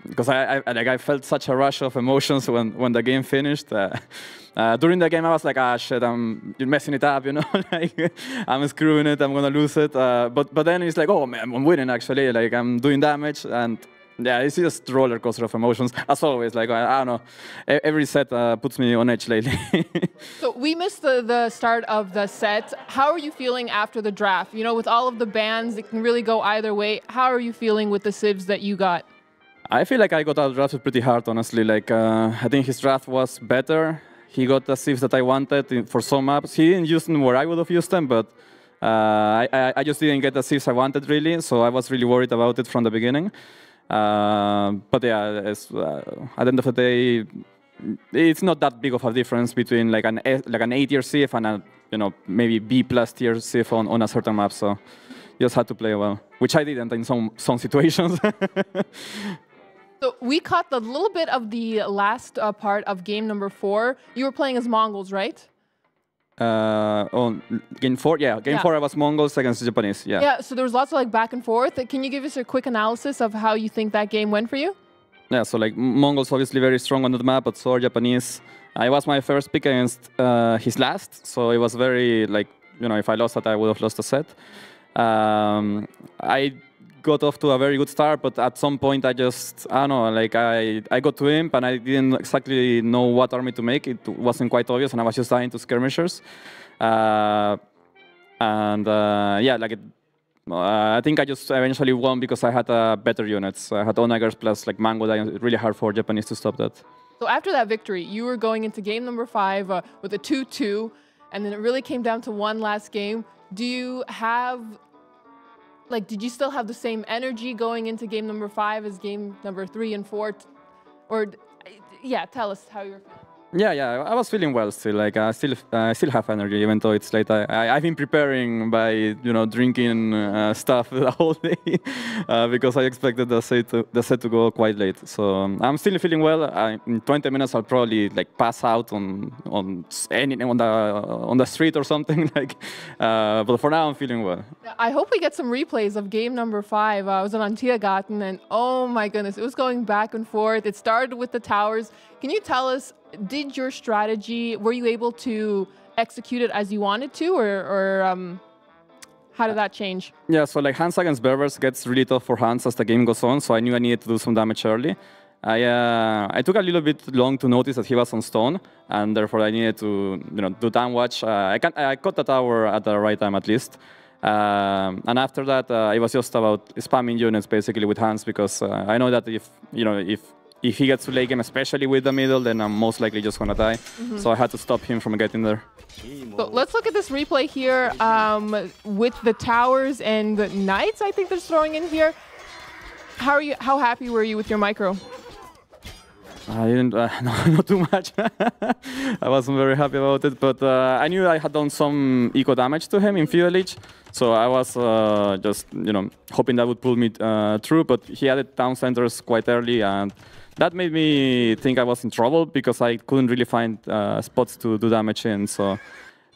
because I felt such a rush of emotions when the game finished. During the game, I was like, ah, shit, you're messing it up, you know, like I'm screwing it, I'm gonna lose it. But then it's like, oh man, I'm winning actually. Like I'm doing damage, and Yeah, it's just a roller coaster of emotions. As always, like I don't know, every set puts me on edge lately. So we missed the start of the set. How are you feeling after the draft? You know, with all of the bans, it can really go either way. How are you feeling with the civs that you got? I feel like I got out-drafted pretty hard, honestly. Like I think his draft was better. He got the civs that I wanted for some maps. He didn't use them where I would have used them, but I just didn't get the civs I wanted, really. So I was really worried about it from the beginning. But yeah, at the end of the day, it's not that big of a difference between like an A tier civ and a maybe B+ tier civ on a certain map. So you just had to play well, which I didn't in some situations. So we caught a little bit of the last part of game number 4. You were playing as Mongols, right? On game 4, yeah. Game 4 I was Mongols against Japanese, yeah. Yeah, so there was lots of like back and forth. Can you give us a quick analysis of how you think that game went for you? Yeah, so like Mongols obviously very strong on the map, but so are Japanese. I was my first pick against his last, so it was very like, if I lost that, I would have lost the set. I got off to a very good start, but at some point I don't know, like I got to imp and I didn't exactly know what army to make. It wasn't quite obvious and I was just dying to skirmishers. Yeah, like I think I just eventually won because I had better units. I had Onagers plus like Mango. It's really hard for Japanese to stop that. So after that victory, you were going into game number 5 with a 2-2, and then it really came down to one last game. Do you have... Like, did you still have the same energy going into game number 5 as game number 3 and 4? Or, yeah, tell us how you're feeling. Yeah, I was feeling well still. Like, I still have energy, even though it's late. I've been preparing by, drinking stuff the whole day because I expected the set to go quite late. So I'm still feeling well. In 20 minutes, I'll probably like pass out on the street or something. Like, but for now, I'm feeling well. I hope we get some replays of game number 5. I was on Tiergarten, and oh my goodness, it was going back and forth. It started with the towers. Can you tell us? Did your strategy, were you able to execute it as you wanted to, or how did that change? Yeah, so like Hans against Berbers gets really tough for Hans as the game goes on, so I knew I needed to do some damage early. I took a little bit long to notice that he was on stone, and therefore I needed to do time watch. I caught the tower at the right time at least. And after that, it was just about spamming units basically with Hans, because I know that if he gets to late game, especially with the middle, then I'm most likely just gonna die. So I had to stop him from getting there. So let's look at this replay here with the towers and the knights. I think they're throwing in here. How happy were you with your micro? I didn't, not too much. I wasn't very happy about it, but I knew I had done some eco damage to him in Feudal Age, so I was just, hoping that would pull me through. But he added town centers quite early, and that made me think I was in trouble because I couldn't really find spots to do damage in. So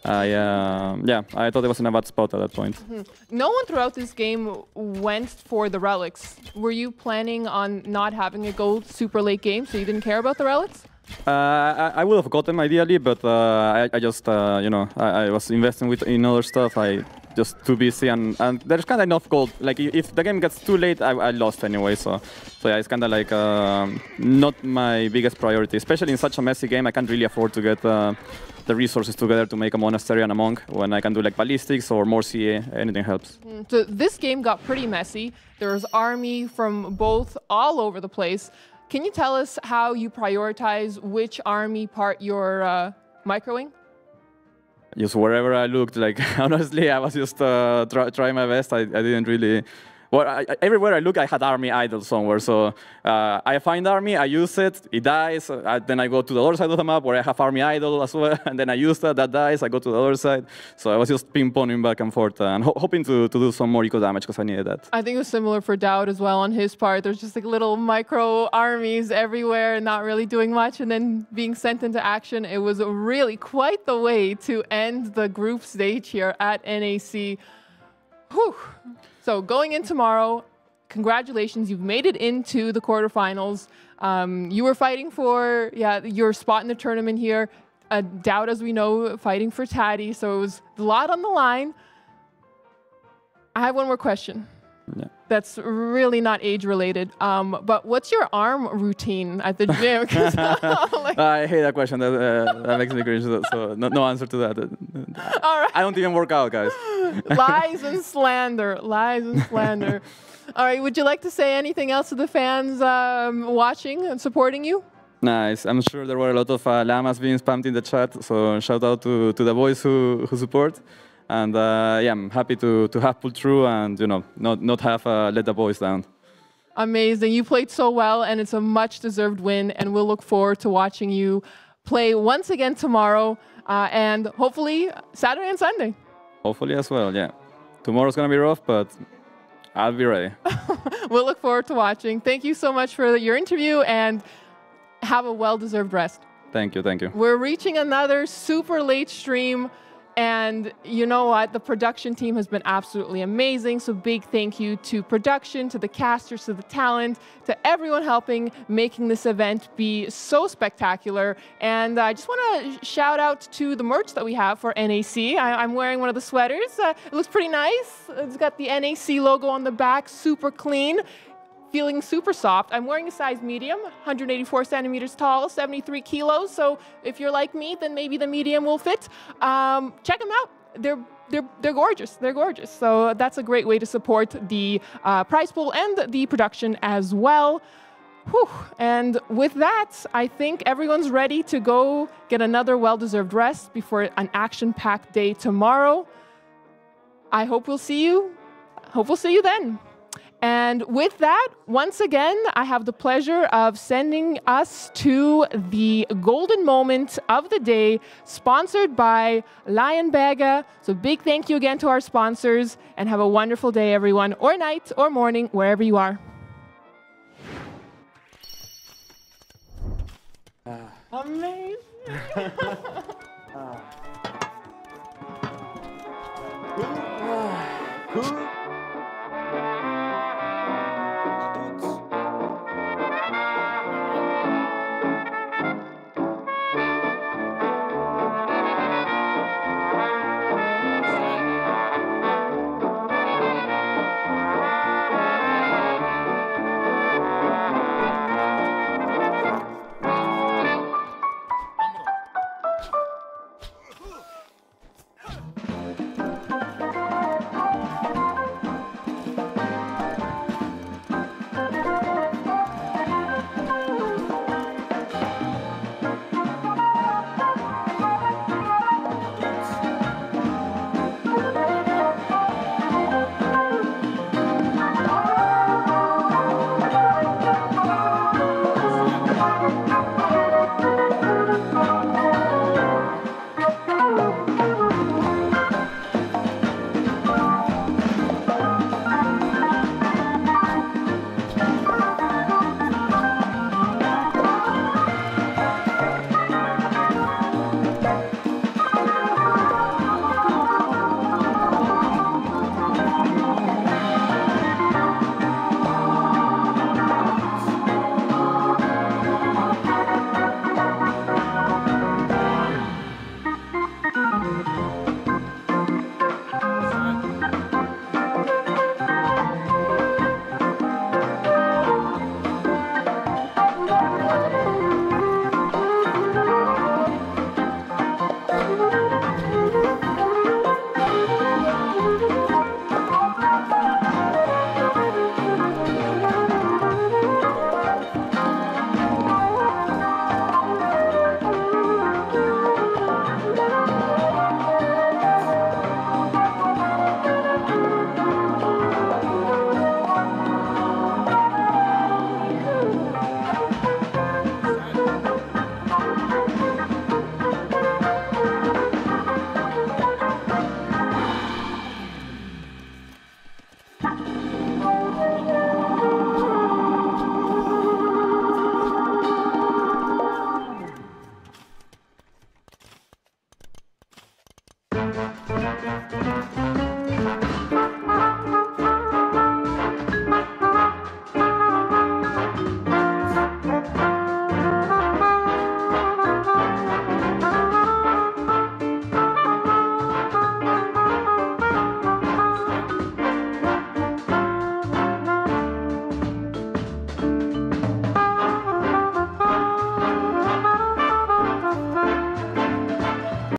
I thought I was in a bad spot at that point. No one throughout this game went for the relics. Were you planning on not having a go super late game, so you didn't care about the relics? I would have got them ideally, but I just, I was investing in other stuff. I just too busy, and there's kind of enough gold. Like if the game gets too late, I lost anyway. So yeah, it's kind of like not my biggest priority, especially in such a messy game. I can't really afford to get the resources together to make a monastery and a monk when I can do like ballistics or more CA. Anything helps. So this game got pretty messy. There was army from both all over the place. Can you tell us how you prioritize which army part you're microing? Just wherever I looked, like honestly, I was just trying my best. I didn't really. Well, everywhere I look, I had army idle somewhere. So I find army, I use it, it dies. Then I go to the other side of the map where I have army idle as well. And then I use that dies, I go to the other side. So I was just ping-ponging back and forth and hoping to do some more eco damage because I needed that. I think it was similar for DauT as well on his part. There's just like little micro armies everywhere, not really doing much. And then being sent into action, it was really quite the way to end the group stage here at NAC. Whew. So going in tomorrow, congratulations, you've made it into the quarterfinals. You were fighting for your spot in the tournament here. DauT, as we know, fighting for TaToH, so it was a lot on the line. I have one more question. Yeah. that's really not age-related. But what's your arm routine at the gym? 'Cause, like, I hate that question. That makes me cringe. So no answer to that. all right. I don't even work out, guys. Lies and slander. Lies and slander. All right. Would you like to say anything else to the fans watching and supporting you? Nice. I'm sure there were a lot of llamas being spammed in the chat. So shout out to the boys who support. And yeah, I'm happy to have pulled through and not have let the boys down. Amazing. You played so well, and it's a much-deserved win. And we'll look forward to watching you play once again tomorrow, and hopefully Saturday and Sunday. Hopefully as well, yeah. Tomorrow's going to be rough, but I'll be ready. We'll look forward to watching. Thank you so much for your interview, and have a well-deserved rest. Thank you, thank you. We're reaching another super late stream. And you know what? The production team has been absolutely amazing. So big thank you to production, to the casters, to the talent, to everyone helping making this event be so spectacular. And I just want to shout out to the merch that we have for NAC. I'm wearing one of the sweaters. It looks pretty nice. It's got the NAC logo on the back, super clean. Feeling super soft. I'm wearing a size medium, 184 centimeters tall, 73 kilos. So if you're like me, then maybe the medium will fit. Check them out. They're gorgeous. They're gorgeous. So that's a great way to support the prize pool and the production as well. Whew. And with that, I think everyone's ready to go get another well-deserved rest before an action-packed day tomorrow. I hope we'll see you. Hope we'll see you then. And with that, once again, I have the pleasure of sending us to the golden moment of the day, sponsored by Liereyy. So big thank you again to our sponsors, and have a wonderful day, everyone, or night, or morning, wherever you are. Amazing.